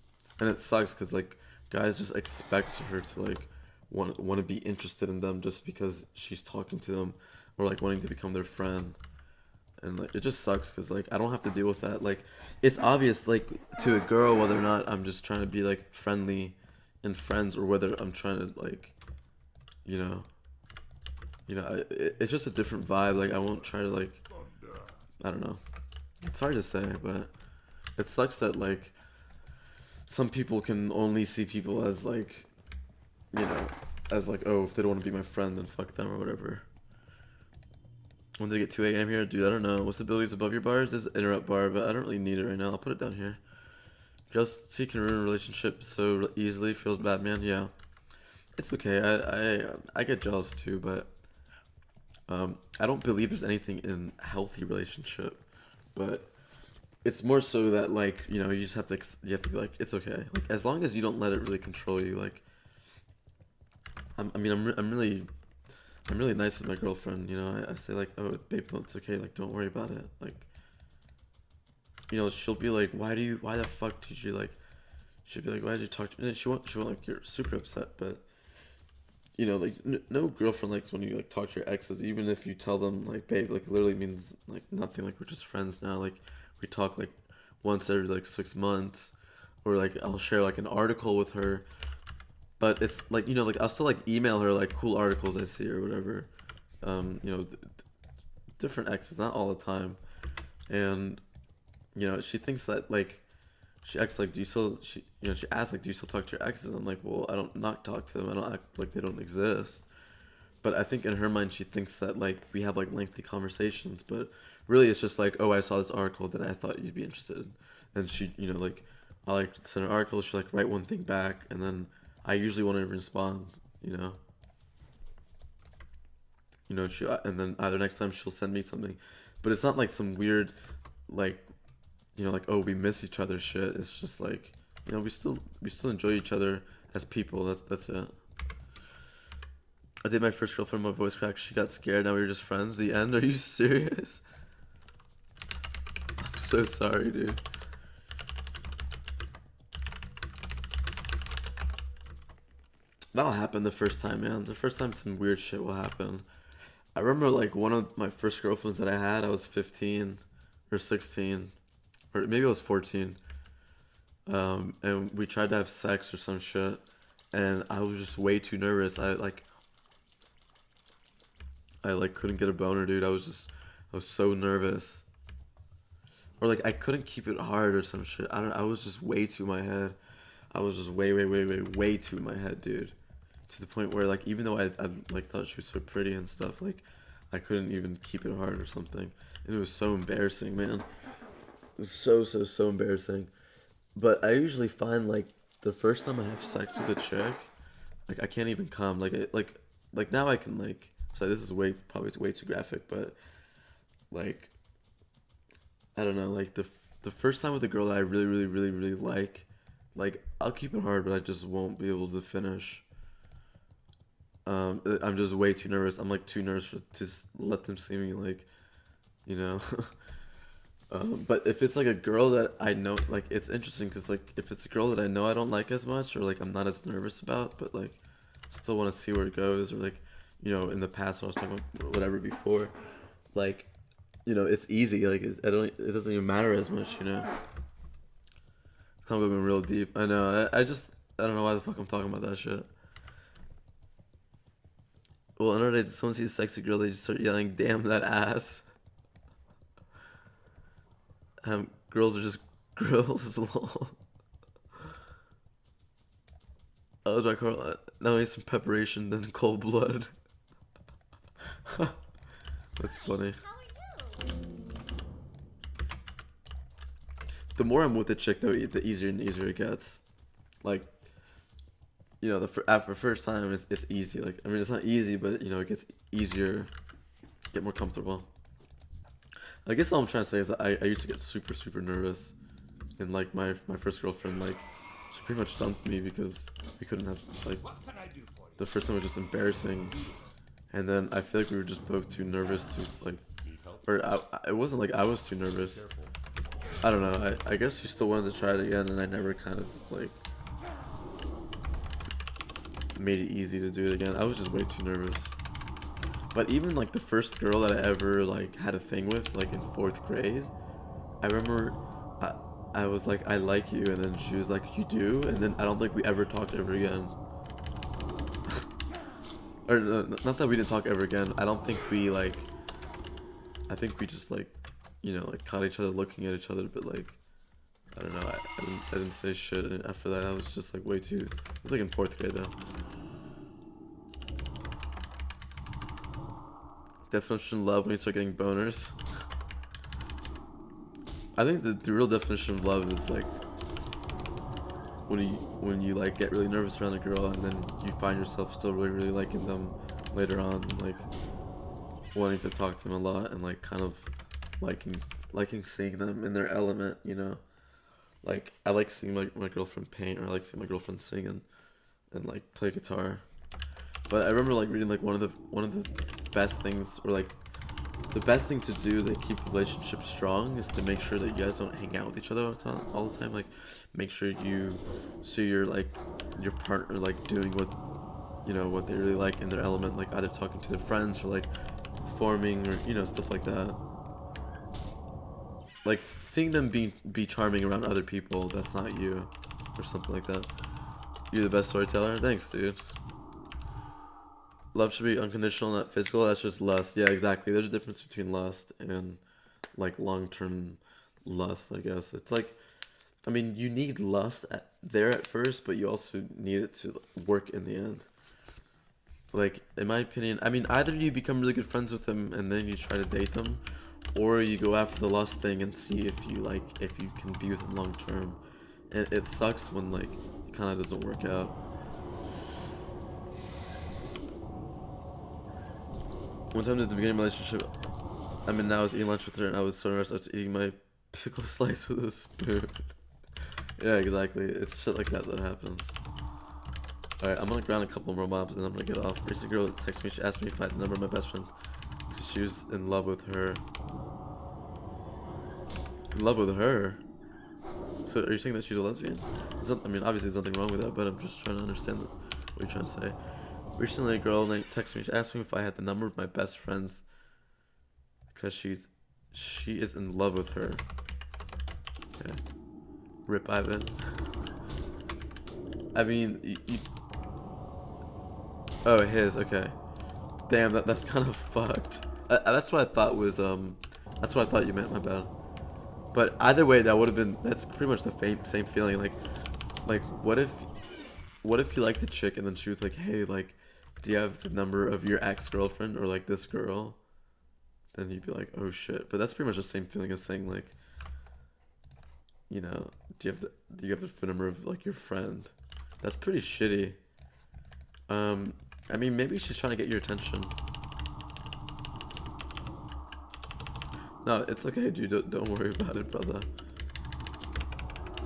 [SPEAKER 1] it sucks because like guys just expect her to like want to be interested in them just because she's talking to them or like wanting to become their friend, and like it just sucks because like I don't have to deal with that. Like it's obvious like to a girl whether or not I'm just trying to be like friendly and friends or whether I'm trying to like, you know, it's just a different vibe. Like I won't try to like, I don't know. It's hard to say, but it sucks that like some people can only see people as like, you know, as like, oh, if they don't want to be my friend, then fuck them or whatever. When did it get 2 a.m. here? Dude, I don't know. What's the abilities above your bars? There's an interrupt bar, but I don't really need it right now. I'll put it down here. Just so you can ruin a relationship so easily. Feels bad, man. Yeah. It's okay. I get jealous too, but I don't believe there's anything in a healthy relationship. But it's more so that like, you know, you have to be like, it's okay. Like as long as you don't let it really control you. Like I'm really nice with my girlfriend. You know, I say like, oh babe, it's okay. Like don't worry about it. Like, you know, she'll be like, why the fuck did you like? She'll be like, why did you talk to me? And she won't like you're super upset, but you know, like no girlfriend likes when you like talk to your exes, even if you tell them like, babe, like literally means like nothing. Like we're just friends now. Like we talk like once every like 6 months, or like I'll share like an article with her, but it's like, you know, like I'll still like email her like cool articles I see or whatever. You know, different exes, not all the time, and you know, she thinks that like. She acts like, she asks like, do you still talk to your exes? I'm like, well, I don't not talk to them. I don't act like they don't exist. But I think in her mind, she thinks that like we have like lengthy conversations, but really it's just like, oh, I saw this article that I thought you'd be interested in. And she, you know, like I like send an article, she like write one thing back, and then I usually won't even respond, you know. You know, and then either next time she'll send me something, but it's not like some weird, like, you know, like, oh, we miss each other shit. It's just like, you know, we still enjoy each other as people. That's it. I did my first girlfriend my voice crack. She got scared. Now we're just friends. The end? Are you serious? I'm so sorry, dude. That'll happen the first time, man. The first time some weird shit will happen. I remember like one of my first girlfriends that I had, I was 15 or 16, or maybe I was 14. And we tried to have sex or some shit, and I was just way too nervous. I couldn't get a boner, dude. I was so nervous. Or like I couldn't keep it hard or some shit. I was just way too in my head. I was just way too in my head, dude. To the point where like even though I like thought she was so pretty and stuff, like I couldn't even keep it hard or something. And it was so embarrassing, man. It was so embarrassing. But I usually find like the first time I have sex with a chick, like I can't even come. Like now I can like. So this is probably way too graphic, but like I don't know. Like the first time with a girl that I really like I'll keep it hard, but I just won't be able to finish. I'm just way too nervous. I'm like too nervous to just let them see me, like, you know. But if it's like a girl that I know, like it's interesting because like if it's a girl that I know I don't like as much or like I'm not as nervous about, but like still want to see where it goes, or like, you know, in the past when I was talking about whatever before, like, you know, it's easy. Like it doesn't even matter as much, you know. It's kind of going real deep. I know. I don't know why the fuck I'm talking about that shit. Well, another day, someone sees a sexy girl, they just start yelling, "Damn that ass." Girls are just girls. Lol. Oh, Dark Horror. Now I need some preparation, then cold blood. That's funny. The more I'm with the chick, though, the easier and easier it gets. Like, you know, after first time, it's easy. Like, I mean, it's not easy, but you know, it gets easier, get more comfortable. I guess all I'm trying to say is that I used to get super nervous, and like my first girlfriend, like, she pretty much dumped me because we couldn't have, like, the first time was just embarrassing, and then I feel like we were just both too nervous to, like, or it wasn't like I was too nervous. I don't know. I guess she still wanted to try it again, and I never kind of like made it easy to do it again. I was just way too nervous. But even like the first girl that I ever like had a thing with, like in 4th grade, I remember I was like, "I like you," and then she was like, "You do?" And then I don't think we ever talked ever again. Or not that we didn't talk ever again. I don't think we like. I think we just like, you know, like caught each other looking at each other, but like, I don't know. I didn't say shit, and after that I was just like way too. It was like in 4th grade though. Definition of love when you start getting boners. I think the real definition of love is like when you like get really nervous around a girl and then you find yourself still really liking them later on, like wanting to talk to them a lot and like kind of liking seeing them in their element, you know. Like I like seeing my girlfriend paint, or I like seeing my girlfriend sing and like play guitar. But I remember like reading like one of the best things, or like the best thing to do that keep relationships strong is to make sure that you guys don't hang out with each other all the time. Like make sure you see your partner like doing what, you know, what they really like in their element, like either talking to their friends or like performing, or you know, stuff like that. Like seeing them be charming around other people that's not you, or something like that. You're the best storyteller. Thanks, dude. Love should be unconditional, not physical. That's just lust. Yeah, exactly. There's a difference between lust and like long-term lust, I guess. It's like, I mean, you need lust there at first, but you also need it to work in the end. Like, in my opinion, I mean, either you become really good friends with them and then you try to date them, or you go after the lust thing and see if you can be with them long-term. And it sucks when like it kind of doesn't work out. One time at the beginning of my relationship, I mean, now I was eating lunch with her, and I was so nervous I was eating my pickle slice with a spoon. Yeah, exactly. It's shit like that that happens. Alright, I'm gonna ground a couple more mobs, and then I'm gonna get off. Recent girl texted me, she asked me if I had the number of my best friend. She was in love with her. In love with her? So are you saying that she's a lesbian? I mean, obviously there's nothing wrong with that, but I'm just trying to understand what you're trying to say. Recently a girl texted me, she asked me if I had the number of my best friends because she is in love with her. Okay. Rip Ivan. I mean, oh, his, okay. Damn, that's kind of fucked. That's what I thought was, that's what I thought you meant, my bad. But either way, that would have been, that's pretty much the same feeling, like, what if you liked the chick and then she was like, hey, like, do you have the number of your ex-girlfriend or, like, this girl? Then you'd be like, oh shit. But that's pretty much the same feeling as saying, like, you know, do you have the phone number of, like, your friend? That's pretty shitty. I mean, maybe she's trying to get your attention. No, it's okay, dude. Don't worry about it, brother.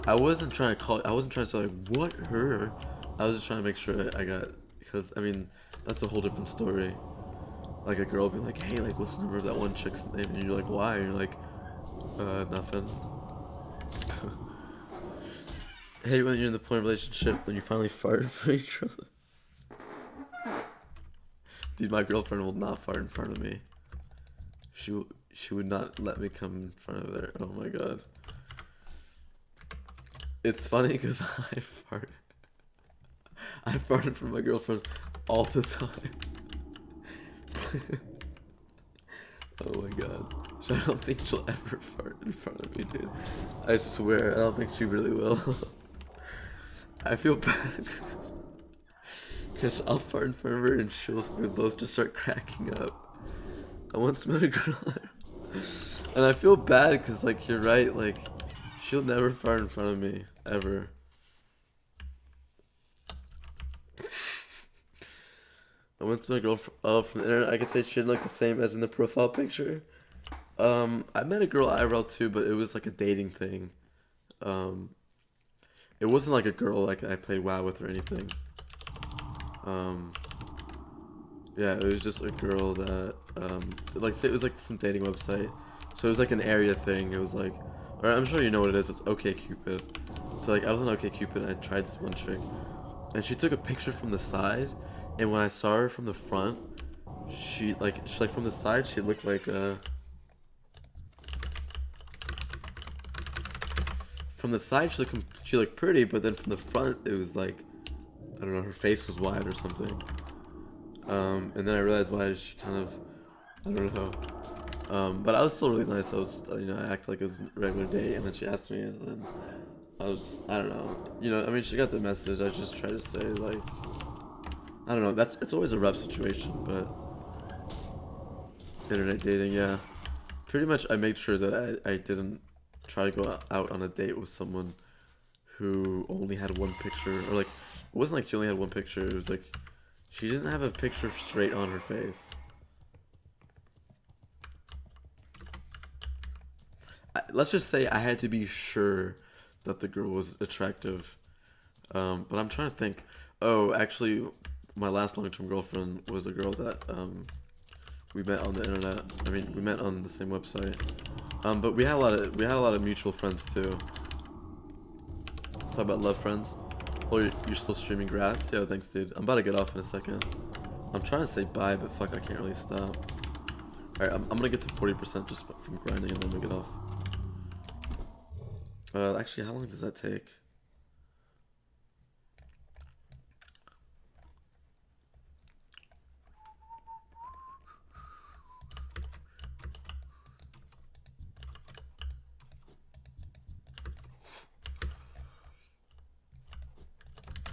[SPEAKER 1] I wasn't trying to say, like, what, her? I was just trying to make sure I got, because, I mean, that's a whole different story. Like, a girl being like, hey, like, what's the number of that one chick's name? And you're like, why? And you're like, nothing. Hey, when you're in the point of relationship, when you finally fart for each other. Dude, my girlfriend will not fart in front of me. She would not let me come in front of her. Oh my god. It's funny because I farted for my girlfriend all the time. Oh my god. I don't think she'll ever fart in front of me, dude. I swear, I don't think she really will. I feel bad. Because I'll fart in front of her and we'll both just start cracking up. I once met a girl and I feel bad because, like, you're right, like, she'll never fart in front of me, ever. I once met a girl from the internet. I could say she didn't look the same as in the profile picture. I met a girl IRL too, but it was like a dating thing. It wasn't like a girl like I played WoW with or anything. Yeah, it was just a girl that, like, say it was like some dating website. So it was like an area thing. It was like, or I'm sure you know what it is. It's OkCupid. So like I was on OkCupid and I tried this one chick, and she took a picture from the side, and when I saw her from the front, she from the side she looked like from the side she looked pretty, but then from the front it was like, I don't know, her face was wide or something. And then I realized why she kind of, I don't know. But I was still really nice. I was, you know, I acted like it was a regular date, and then she asked me, and then I was, I don't know. You know, I mean, she got the message. I just tried to say, like, I don't know. It's always a rough situation, but internet dating, yeah. Pretty much, I made sure that I didn't try to go out on a date with someone who only had one picture, or like, it wasn't like she only had one picture. It was like, she didn't have a picture straight on her face. Let's just say I had to be sure that the girl was attractive. But I'm trying to think. Oh, actually, my last long-term girlfriend was a girl that we met on the internet. I mean, we met on the same website. But we had a lot of mutual friends too. Let's talk about love friends. Oh, you're still streaming grass? Yeah, thanks, dude. I'm about to get off in a second. I'm trying to say bye, but fuck, I can't really stop. Alright, I'm gonna get to 40% just from grinding and then we get off. Actually, how long does that take?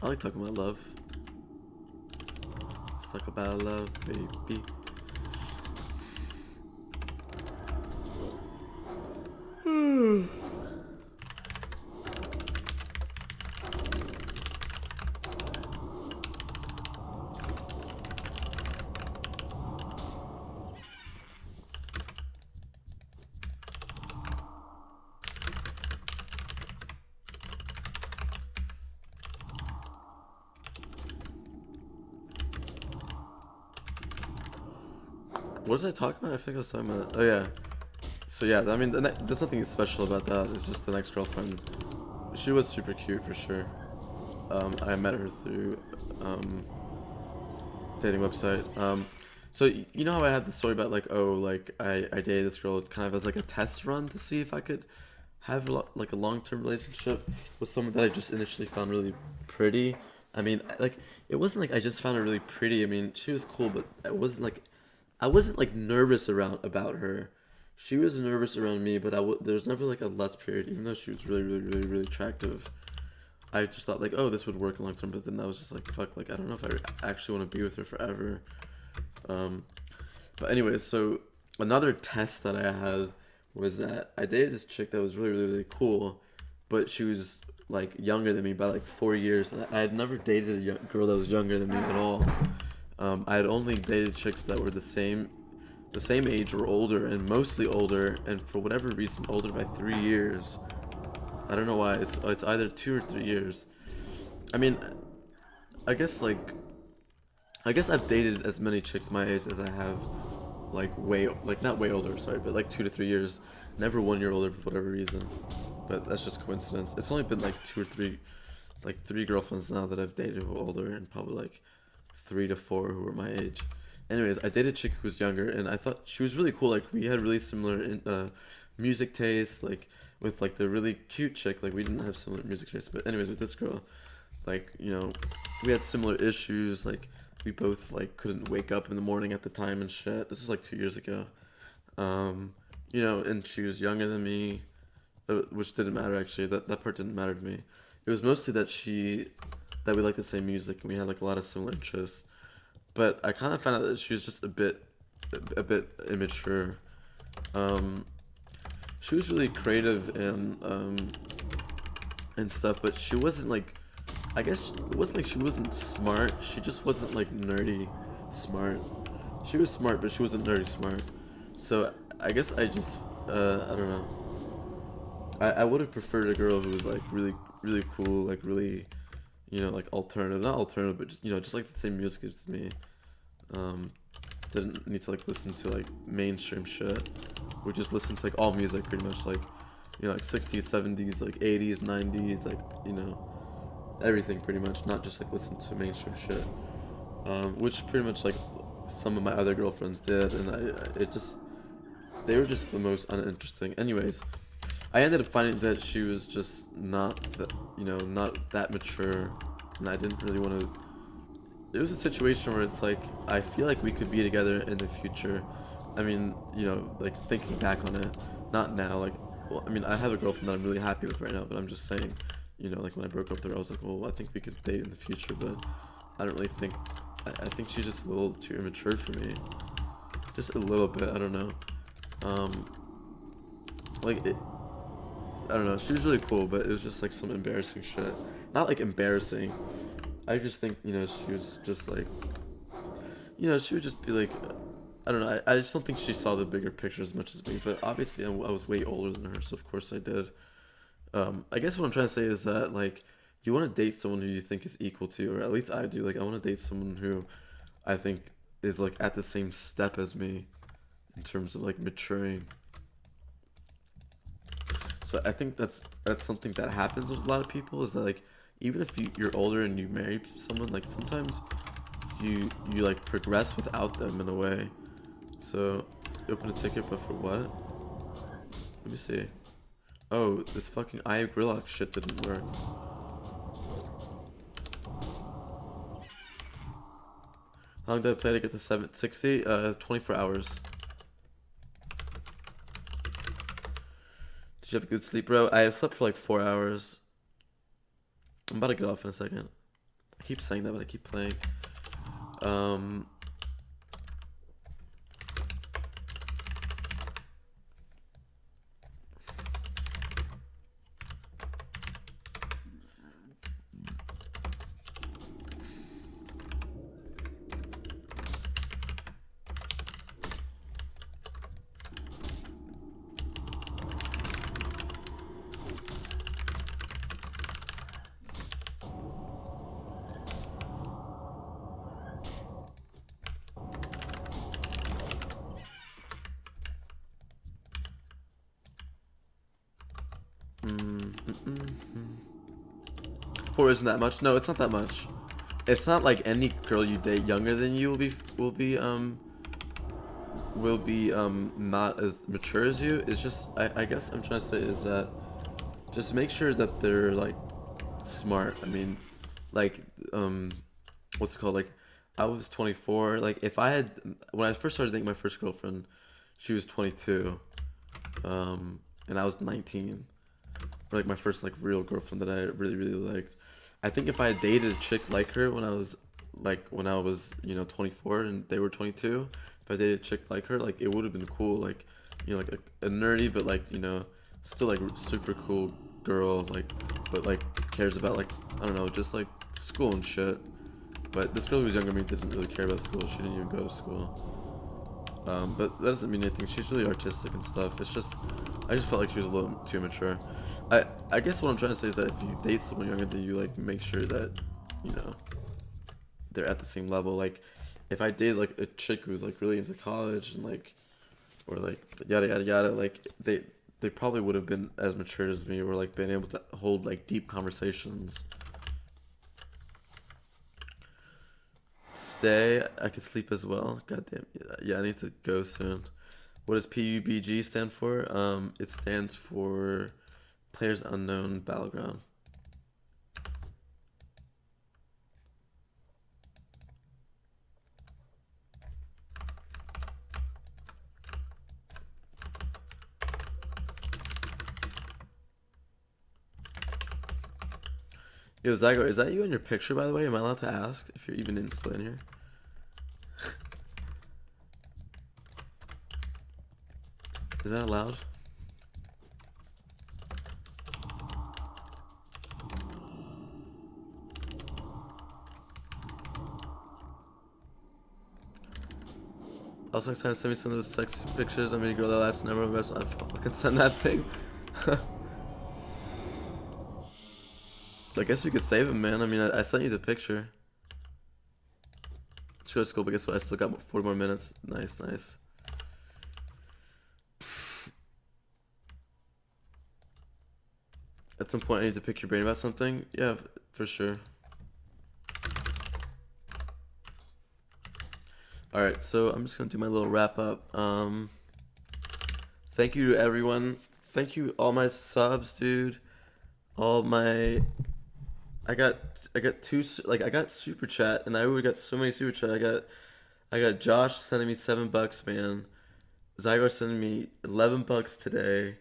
[SPEAKER 1] I like talking about love. Let's talk about love, baby. What was I talking about? I think I was talking about. Oh yeah. So yeah, I mean, there's nothing special about that. It's just the next girlfriend. She was super cute for sure. I met her through dating website. So you know how I had the story about like, oh, like I dated this girl kind of as like a test run to see if I could have like a long-term relationship with someone that I just initially found really pretty. I mean, like it wasn't like I just found her really pretty. I mean, she was cool, but I wasn't like nervous about her. She was nervous around me, but there's never like a less period, even though she was really attractive. I just thought like, oh, this would work long term, but then I was just like, fuck, like I don't know if I actually want to be with her forever. But anyways, so another test that I had was that I dated this chick that was really cool, but she was like younger than me by like 4 years. I had never dated a girl that was younger than me at all. I had only dated chicks that were the same age or older, and mostly older, and for whatever reason older by 3 years. I don't know why. It's either 2 or 3 years. I mean, I guess I've dated as many chicks my age as I have not way older, sorry, but like 2 to 3 years. Never 1 year older for whatever reason. But that's just coincidence. It's only been like 2 or 3, like 3 girlfriends now that I've dated who are older, and probably like 3 to 4 who were my age. Anyways, I dated a chick who was younger, and I thought she was really cool. Like we had really similar music tastes, like with like the really cute chick, like we didn't have similar music tastes. But anyways, with this girl, like, you know, we had similar issues. Like we both like couldn't wake up in the morning at the time and shit. This is like 2 years ago. You know, and she was younger than me, which didn't matter actually. That part didn't matter to me. It was mostly that we liked the same music and we had like a lot of similar interests. But I kind of found out that she was just a bit immature. She was really creative and stuff, but she wasn't like, I guess it wasn't like she wasn't smart. She just wasn't like nerdy smart. She was smart, but she wasn't nerdy smart. So I guess I just I don't know. I would have preferred a girl who was like really cool, like really, you know, like alternative, not alternative, but just, you know, just like the same music as me. Didn't need to like listen to like mainstream shit. We just listened to like all music pretty much, like, you know, like 60s, 70s, like 80s, 90s, like, you know, everything pretty much, not just like listen to mainstream shit. Which pretty much like some of my other girlfriends did, and they were just the most uninteresting. Anyways, I ended up finding that she was just not that mature, and I didn't really want to. It was a situation where it's like, I feel like we could be together in the future. I mean, you know, like thinking back on it, not now. Like, well, I mean, I have a girlfriend that I'm really happy with right now, but I'm just saying, you know, like when I broke up with her, I was like, well, I think we could date in the future, but I don't really think. I think she's just a little too immature for me. Just a little bit. I don't know. I don't know. She was really cool, but it was just like some embarrassing shit. Not like embarrassing. I just think, you know, she was just like, you know, she would just be like, I don't know. I just don't think she saw the bigger picture as much as me. But obviously, I was way older than her, so of course I did. I guess what I'm trying to say is that, like, you want to date someone who you think is equal to you, or at least I do. Like, I want to date someone who I think is like at the same step as me in terms of like maturing. So I think that's something that happens with a lot of people, is that like, even if you're older and you marry someone, like sometimes you like progress without them in a way. So you open a ticket, but for what? Let me see. Oh, this fucking iGrillox shit didn't work. How long did I play to get to 760? 24 hours. Did you have a good sleep, bro? I slept for like 4 hours. I'm about to get off in a second. I keep saying that, but I keep playing. 4 isn't that much. No, it's not that much. It's not like any girl you date younger than you will be not as mature as you. It's just I guess I'm trying to say is that just make sure that they're like smart. I mean, like what's it called? Like I was 24. Like if I had when I first started dating my first girlfriend, she was 22, and I was 19. Or like my first like real girlfriend that I really liked. I think if I had dated a chick like her when I was 24 and they were 22, if I dated a chick like her, like it would have been cool. Like like a nerdy but like still like super cool girl, like but like cares about like I don't know, just like school and shit. But this girl who was younger than me didn't really care about school. She didn't even go to school. But that doesn't mean anything. She's really artistic and stuff. It's just I just felt like she was a little too mature. I guess what I'm trying to say is that if you date someone younger than you, like make sure that they're at the same level. Like if I dated like a chick who was like really into college and like or like yada yada yada, like they probably would have been as mature as me or like been able to hold like deep conversations. Stay. I could sleep as well. Goddamn. Yeah, I need to go soon. What does PUBG stand for? It stands for Players Unknown Battleground. Yo, Xigor, is that you in your picture, by the way? Am I allowed to ask if you're even still in here? Is that allowed? Also, next time send me some of those sexy pictures. I mean, a girl that last number of us. I fucking send that thing. I guess you could save him, man. I mean, I sent you the picture. Sure, it's cool, but guess what? I still got 40 more minutes. Nice, nice. At some point, I need to pick your brain about something. Yeah, for sure. Alright, so I'm just gonna do my little wrap up. Thank you to everyone. Thank you all my subs, dude. All my I got two, like I got super chat, and I already got so many super chat. I got Josh sending me $7, man. Xigor sending me $11 today,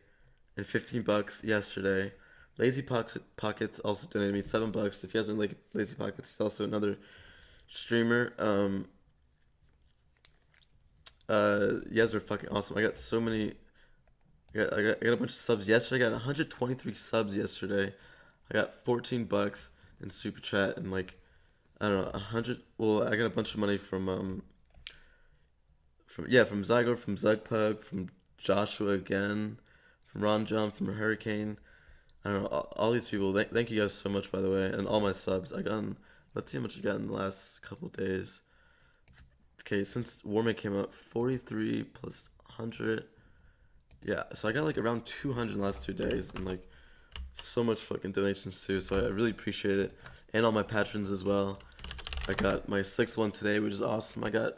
[SPEAKER 1] and $15 yesterday. Lazypockets also donated me $7. If you guys don't like Lazypockets, he's also another streamer. You guys are fucking awesome. I got so many. I got a bunch of subs yesterday. I got 123 subs yesterday. I got $14 in super chat and like I don't know 100. Well, I got a bunch of money from Xigor, from mrzugpug, from Joshua again, from Ron John, from Hurricane. I don't know, all these people. Thank you guys so much, by the way, and all my subs. I got. Let's see how much I got in the last couple days. Okay, since Warmane came out, 43 plus 100. Yeah, so I got like around 200 in the last 2 days, and like so much fucking donations too. So I really appreciate it, and all my patrons as well. I got my 6th one today, which is awesome. I got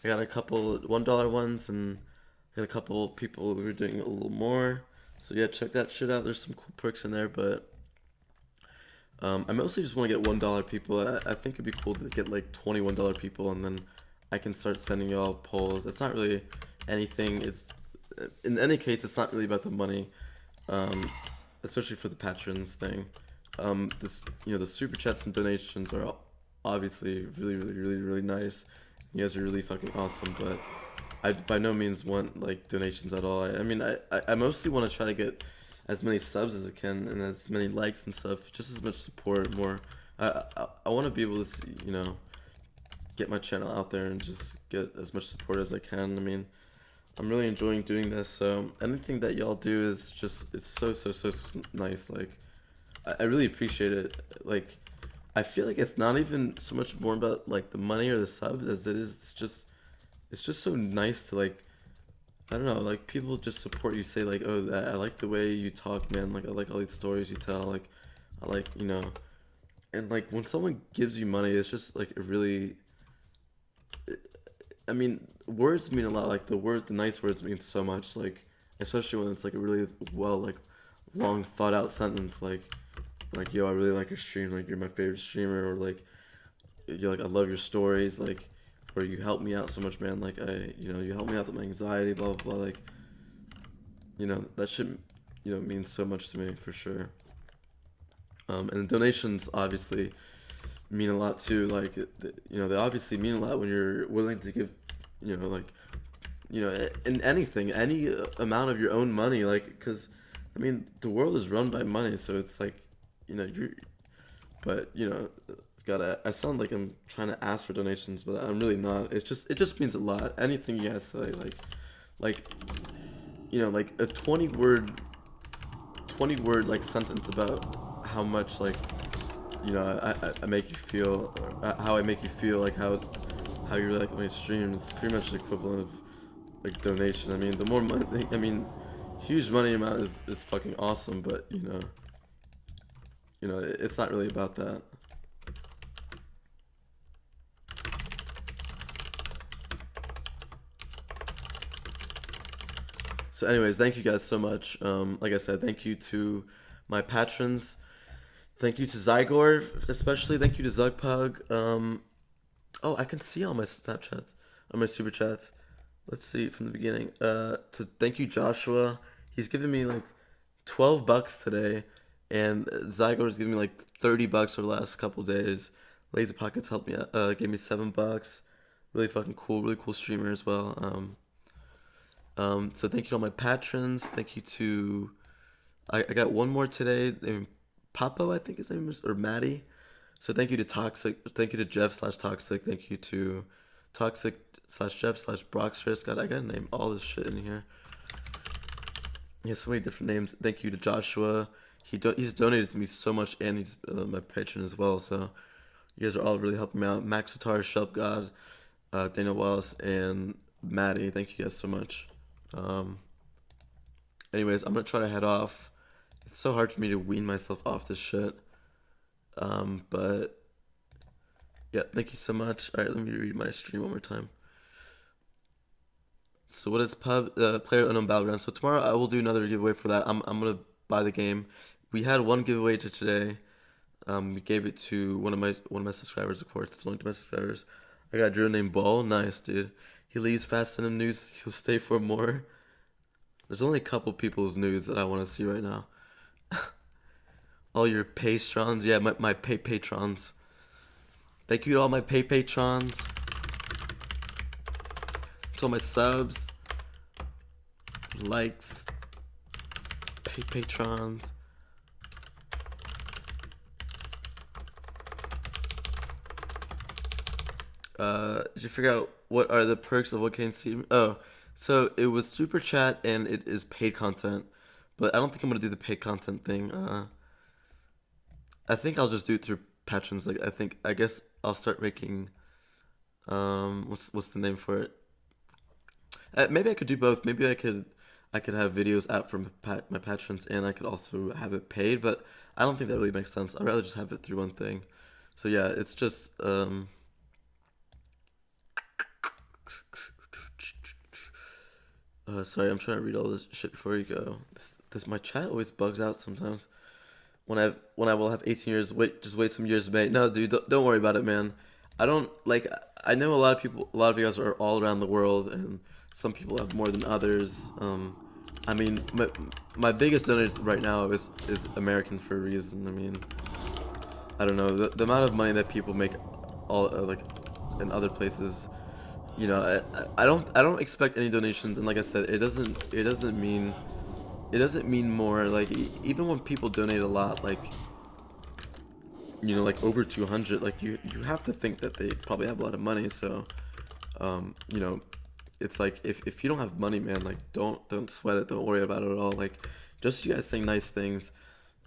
[SPEAKER 1] a couple $1 ones, and I got a couple people who are doing a little more. So yeah, check that shit out. There's some cool perks in there, but I mostly just want to get $1 people. I think it'd be cool to get like $21 people, and then I can start sending y'all polls. It's not really anything. It's in any case, it's not really about the money, especially for the patrons thing. The super chats and donations are obviously really nice. You guys are really fucking awesome, but I by no means want like donations at all. I mean, I mostly want to try to get as many subs as I can and as many likes and stuff, just as much support, more. I want to be able to get my channel out there and just get as much support as I can. I mean, I'm really enjoying doing this, so anything that y'all do is just, it's so nice. Like, I really appreciate it. Like, I feel like it's not even so much more about like the money or the subs as it is, it's just so nice to like I don't know, like people just support you, say like, oh, I like the way you talk, man, like I like all these stories you tell, like I like, you know, and like when someone gives you money, it's just like a really, I mean, words mean a lot, like the nice words mean so much, like especially when it's like a really like long thought out sentence, like yo, I really like your stream, like you're my favorite streamer, or like you're like I love your stories, like, or you help me out so much, man, like you help me out with my anxiety, blah blah blah, like, that should, mean so much to me for sure. And donations obviously mean a lot too, like, they obviously mean a lot when you're willing to give, in anything, any amount of your own money, like, because I mean the world is run by money, so it's like, God, I sound like I'm trying to ask for donations, but I'm really not. It just means a lot. Anything you guys say, like a 20 word like sentence about how much, like, I make you feel, or how I make you feel, like how you really like my streams. It's pretty much the equivalent of like donation. I mean, the more money, I mean, huge money amount is fucking awesome, but it's not really about that. So anyways, thank you guys so much. Like I said, thank you to my patrons. Thank you to Xigor, especially. Thank you to mrzugpug. Oh, I can see all my Snapchats, all my super chats. Let's see from the beginning. Thank you, Joshua. He's given me like $12 today, and Xigor's giving me like $30 for the last couple days. Lazypockets helped me out, gave me $7. Really fucking cool, really cool streamer as well. So thank you to all my patrons. Thank you to, I got one more today named Papo, I think his name is, or Matty. So thank you to Toxsic. Thank you to Jeff/Toxsic. Thank you to Toxsic/Jeff/Broxirus. God, I gotta name all this shit in here. He has so many different names. Thank you to Joshua. He's donated to me so much, and he's my patron as well. So you guys are all really helping me out. Maxotaur, ShelbGod, Daniel Wallace, and Matty. Thank you guys so much. Anyways, I'm gonna try to head off. It's so hard for me to wean myself off this shit. But yeah, thank you so much. Alright, let me read my stream one more time. So what is Player Unknown Battleground? So tomorrow I will do another giveaway for that. I'm gonna buy the game. We had one giveaway to today. We gave it to one of my subscribers, of course. It's only to my subscribers. I got a drill named Ball. Nice, dude. He leaves fast in the news. He'll stay for more. There's only a couple people's news that I want to see right now. All your patrons. Yeah, my patrons. Thank you to all my patrons. To all my subs. Likes. Patrons. Did you figure out what are the perks of what can see? Oh, so it was super chat and it is paid content, but I don't think I'm gonna do the paid content thing. I think I'll just do it through patrons. Like I guess I'll start making what's the name for it? Maybe I could do both. Maybe I could have videos out from my patrons, and I could also have it paid. But I don't think that really makes sense. I'd rather just have it through one thing. So yeah, it's just sorry, I'm trying to read all this shit before you go. This my chat always bugs out sometimes. When I will have 18 years, just wait some years, mate. No, dude, don't worry about it, man. I don't like. I know a lot of people. A lot of you guys are all around the world, and some people have more than others. I mean, my biggest donor right now is American for a reason. I mean, I don't know the amount of money that people make, all like in other places. You know, I don't expect any donations, and like I said, it doesn't mean more. Like even when people donate a lot, like, you know, like over 200, like you have to think that they probably have a lot of money. So you know, it's like if you don't have money, man, like don't sweat it, don't worry about it at all. Like just you guys saying nice things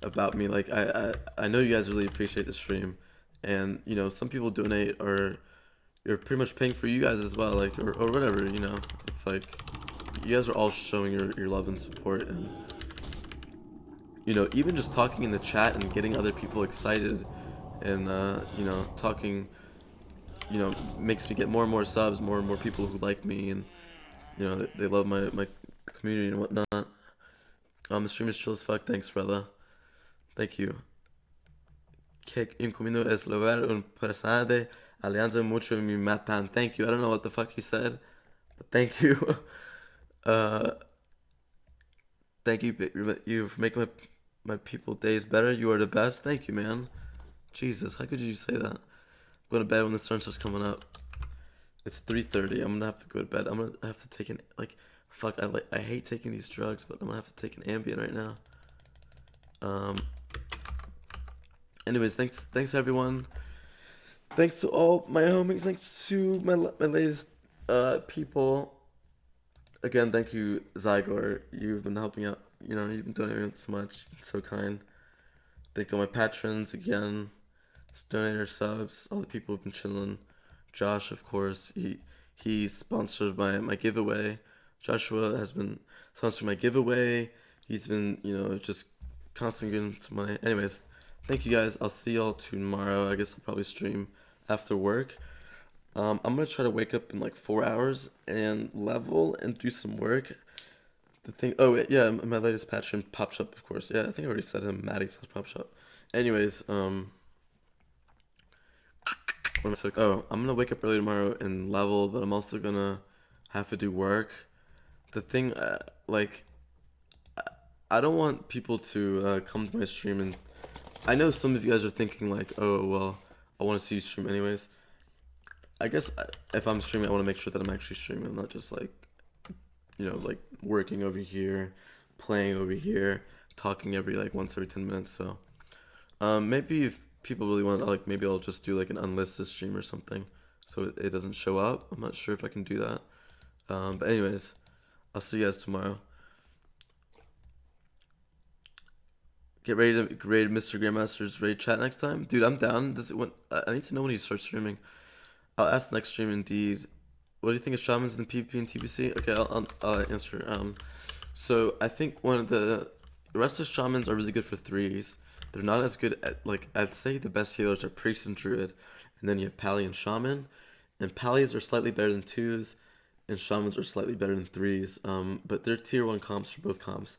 [SPEAKER 1] about me, like I know you guys really appreciate the stream, and you know, some people donate, or you're pretty much paying for you guys as well, like, or whatever, you know. It's like, you guys are all showing your love and support, and you know, even just talking in the chat and getting other people excited, and you know, talking, you know, makes me get more and more subs, more and more people who like me, and you know, they love my community and whatnot. The stream is chill as fuck. Thanks, brother. Thank you. Que incomino es lograr un presente. Alianza mucho mi matan. Thank you. I don't know what the fuck you said, but thank you. Thank you. You for making my people days better. You are the best. Thank you, man. Jesus, how could you say that? I'm going to bed when the sun starts coming up. It's 3:30. I'm gonna have to go to bed. I'm gonna have to take an fuck. I hate taking these drugs, but I'm gonna have to take an Ambien right now. Anyways, thanks everyone. Thanks to all my homies. Thanks to my latest people. Again, thank you, Xigor. You've been helping out. You know, you've been donating so much. It's so kind. Thank to all my patrons again. Donators, subs, all the people who've been chilling. Josh, of course, he sponsored my giveaway. Joshua has been sponsoring my giveaway. He's been, you know, just constantly getting some money. Anyways, thank you guys. I'll see y'all tomorrow. I guess I'll probably stream after work. I'm gonna try to wake up in like 4 hours and level and do some work. The thing, oh yeah, my latest patron, Pop Shop, of course. Yeah, I think I already said him. Matty says Pop Shop. Anyways, I'm gonna wake up early tomorrow and level, but I'm also gonna have to do work. The thing, I don't want people to come to my stream, and I know some of you guys are thinking like, oh well, I want to see you stream anyways. I guess if I'm streaming, I want to make sure that I'm actually streaming. I'm not just like, you know, like working over here, playing over here, talking once every 10 minutes. So maybe if people really want, like, maybe I'll just do like an unlisted stream or something, so it doesn't show up. I'm not sure if I can do that. But anyways, I'll see you guys tomorrow. Get ready to Mr. Grandmaster's raid chat next time, dude. I'm down. I need to know when he starts streaming. I'll ask the next stream indeed. What do you think of shamans in the PvP and TBC? Okay, I'll answer. So I think one of the rest of shamans are really good for threes. They're not as good at, like, I'd say the best healers are priest and druid, and then you have pally and shaman. And pallies are slightly better than twos, and shamans are slightly better than threes. But they're tier 1 comps for both comps.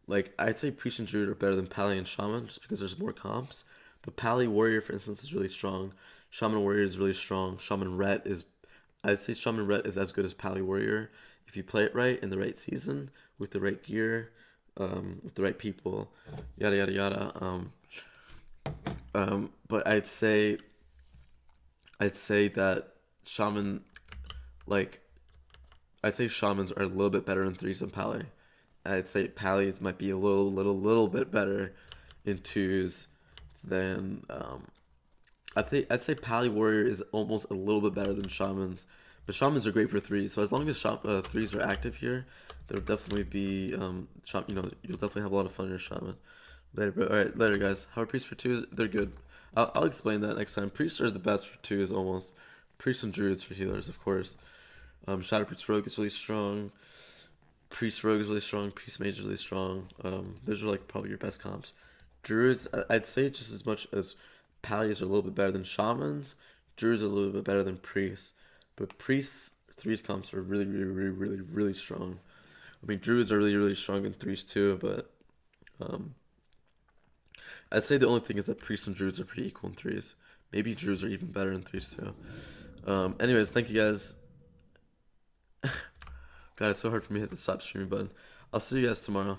[SPEAKER 1] Like, I'd say priest and druid are better than pally and shaman just because there's more comps. But pally warrior, for instance, is really strong. Shaman warrior is really strong. Shaman ret is, I'd say shaman ret is as good as pally warrior if you play it right in the right season with the right gear, with the right people, yada yada yada. But I'd say that shaman, like, I'd say shamans are a little bit better in threes than pally. I'd say pallies might be a little bit better in twos than I'd say pally warrior is almost a little bit better than shamans, but shamans are great for threes. So as long as threes are active here, there'll definitely be you know, you'll definitely have a lot of fun in your shaman. Later, bro. All right, later, guys. How are priests for twos? They're good. I'll explain that next time. Priests are the best for twos almost. Priests and druids for healers, of course. Shadow Priest Rogue is really strong. Priest Rogue is really strong. Priest Mage is really strong. Those are like probably your best comps. Druids, I'd say just as much as pallies are a little bit better than shamans, druids are a little bit better than priests. But priests, threes comps are really strong. I mean, druids are really strong in threes too, but I'd say the only thing is that priests and druids are pretty equal in threes. Maybe druids are even better in threes too. Anyways, thank you guys. God, it's so hard for me to hit the stop streaming button. I'll see you guys tomorrow.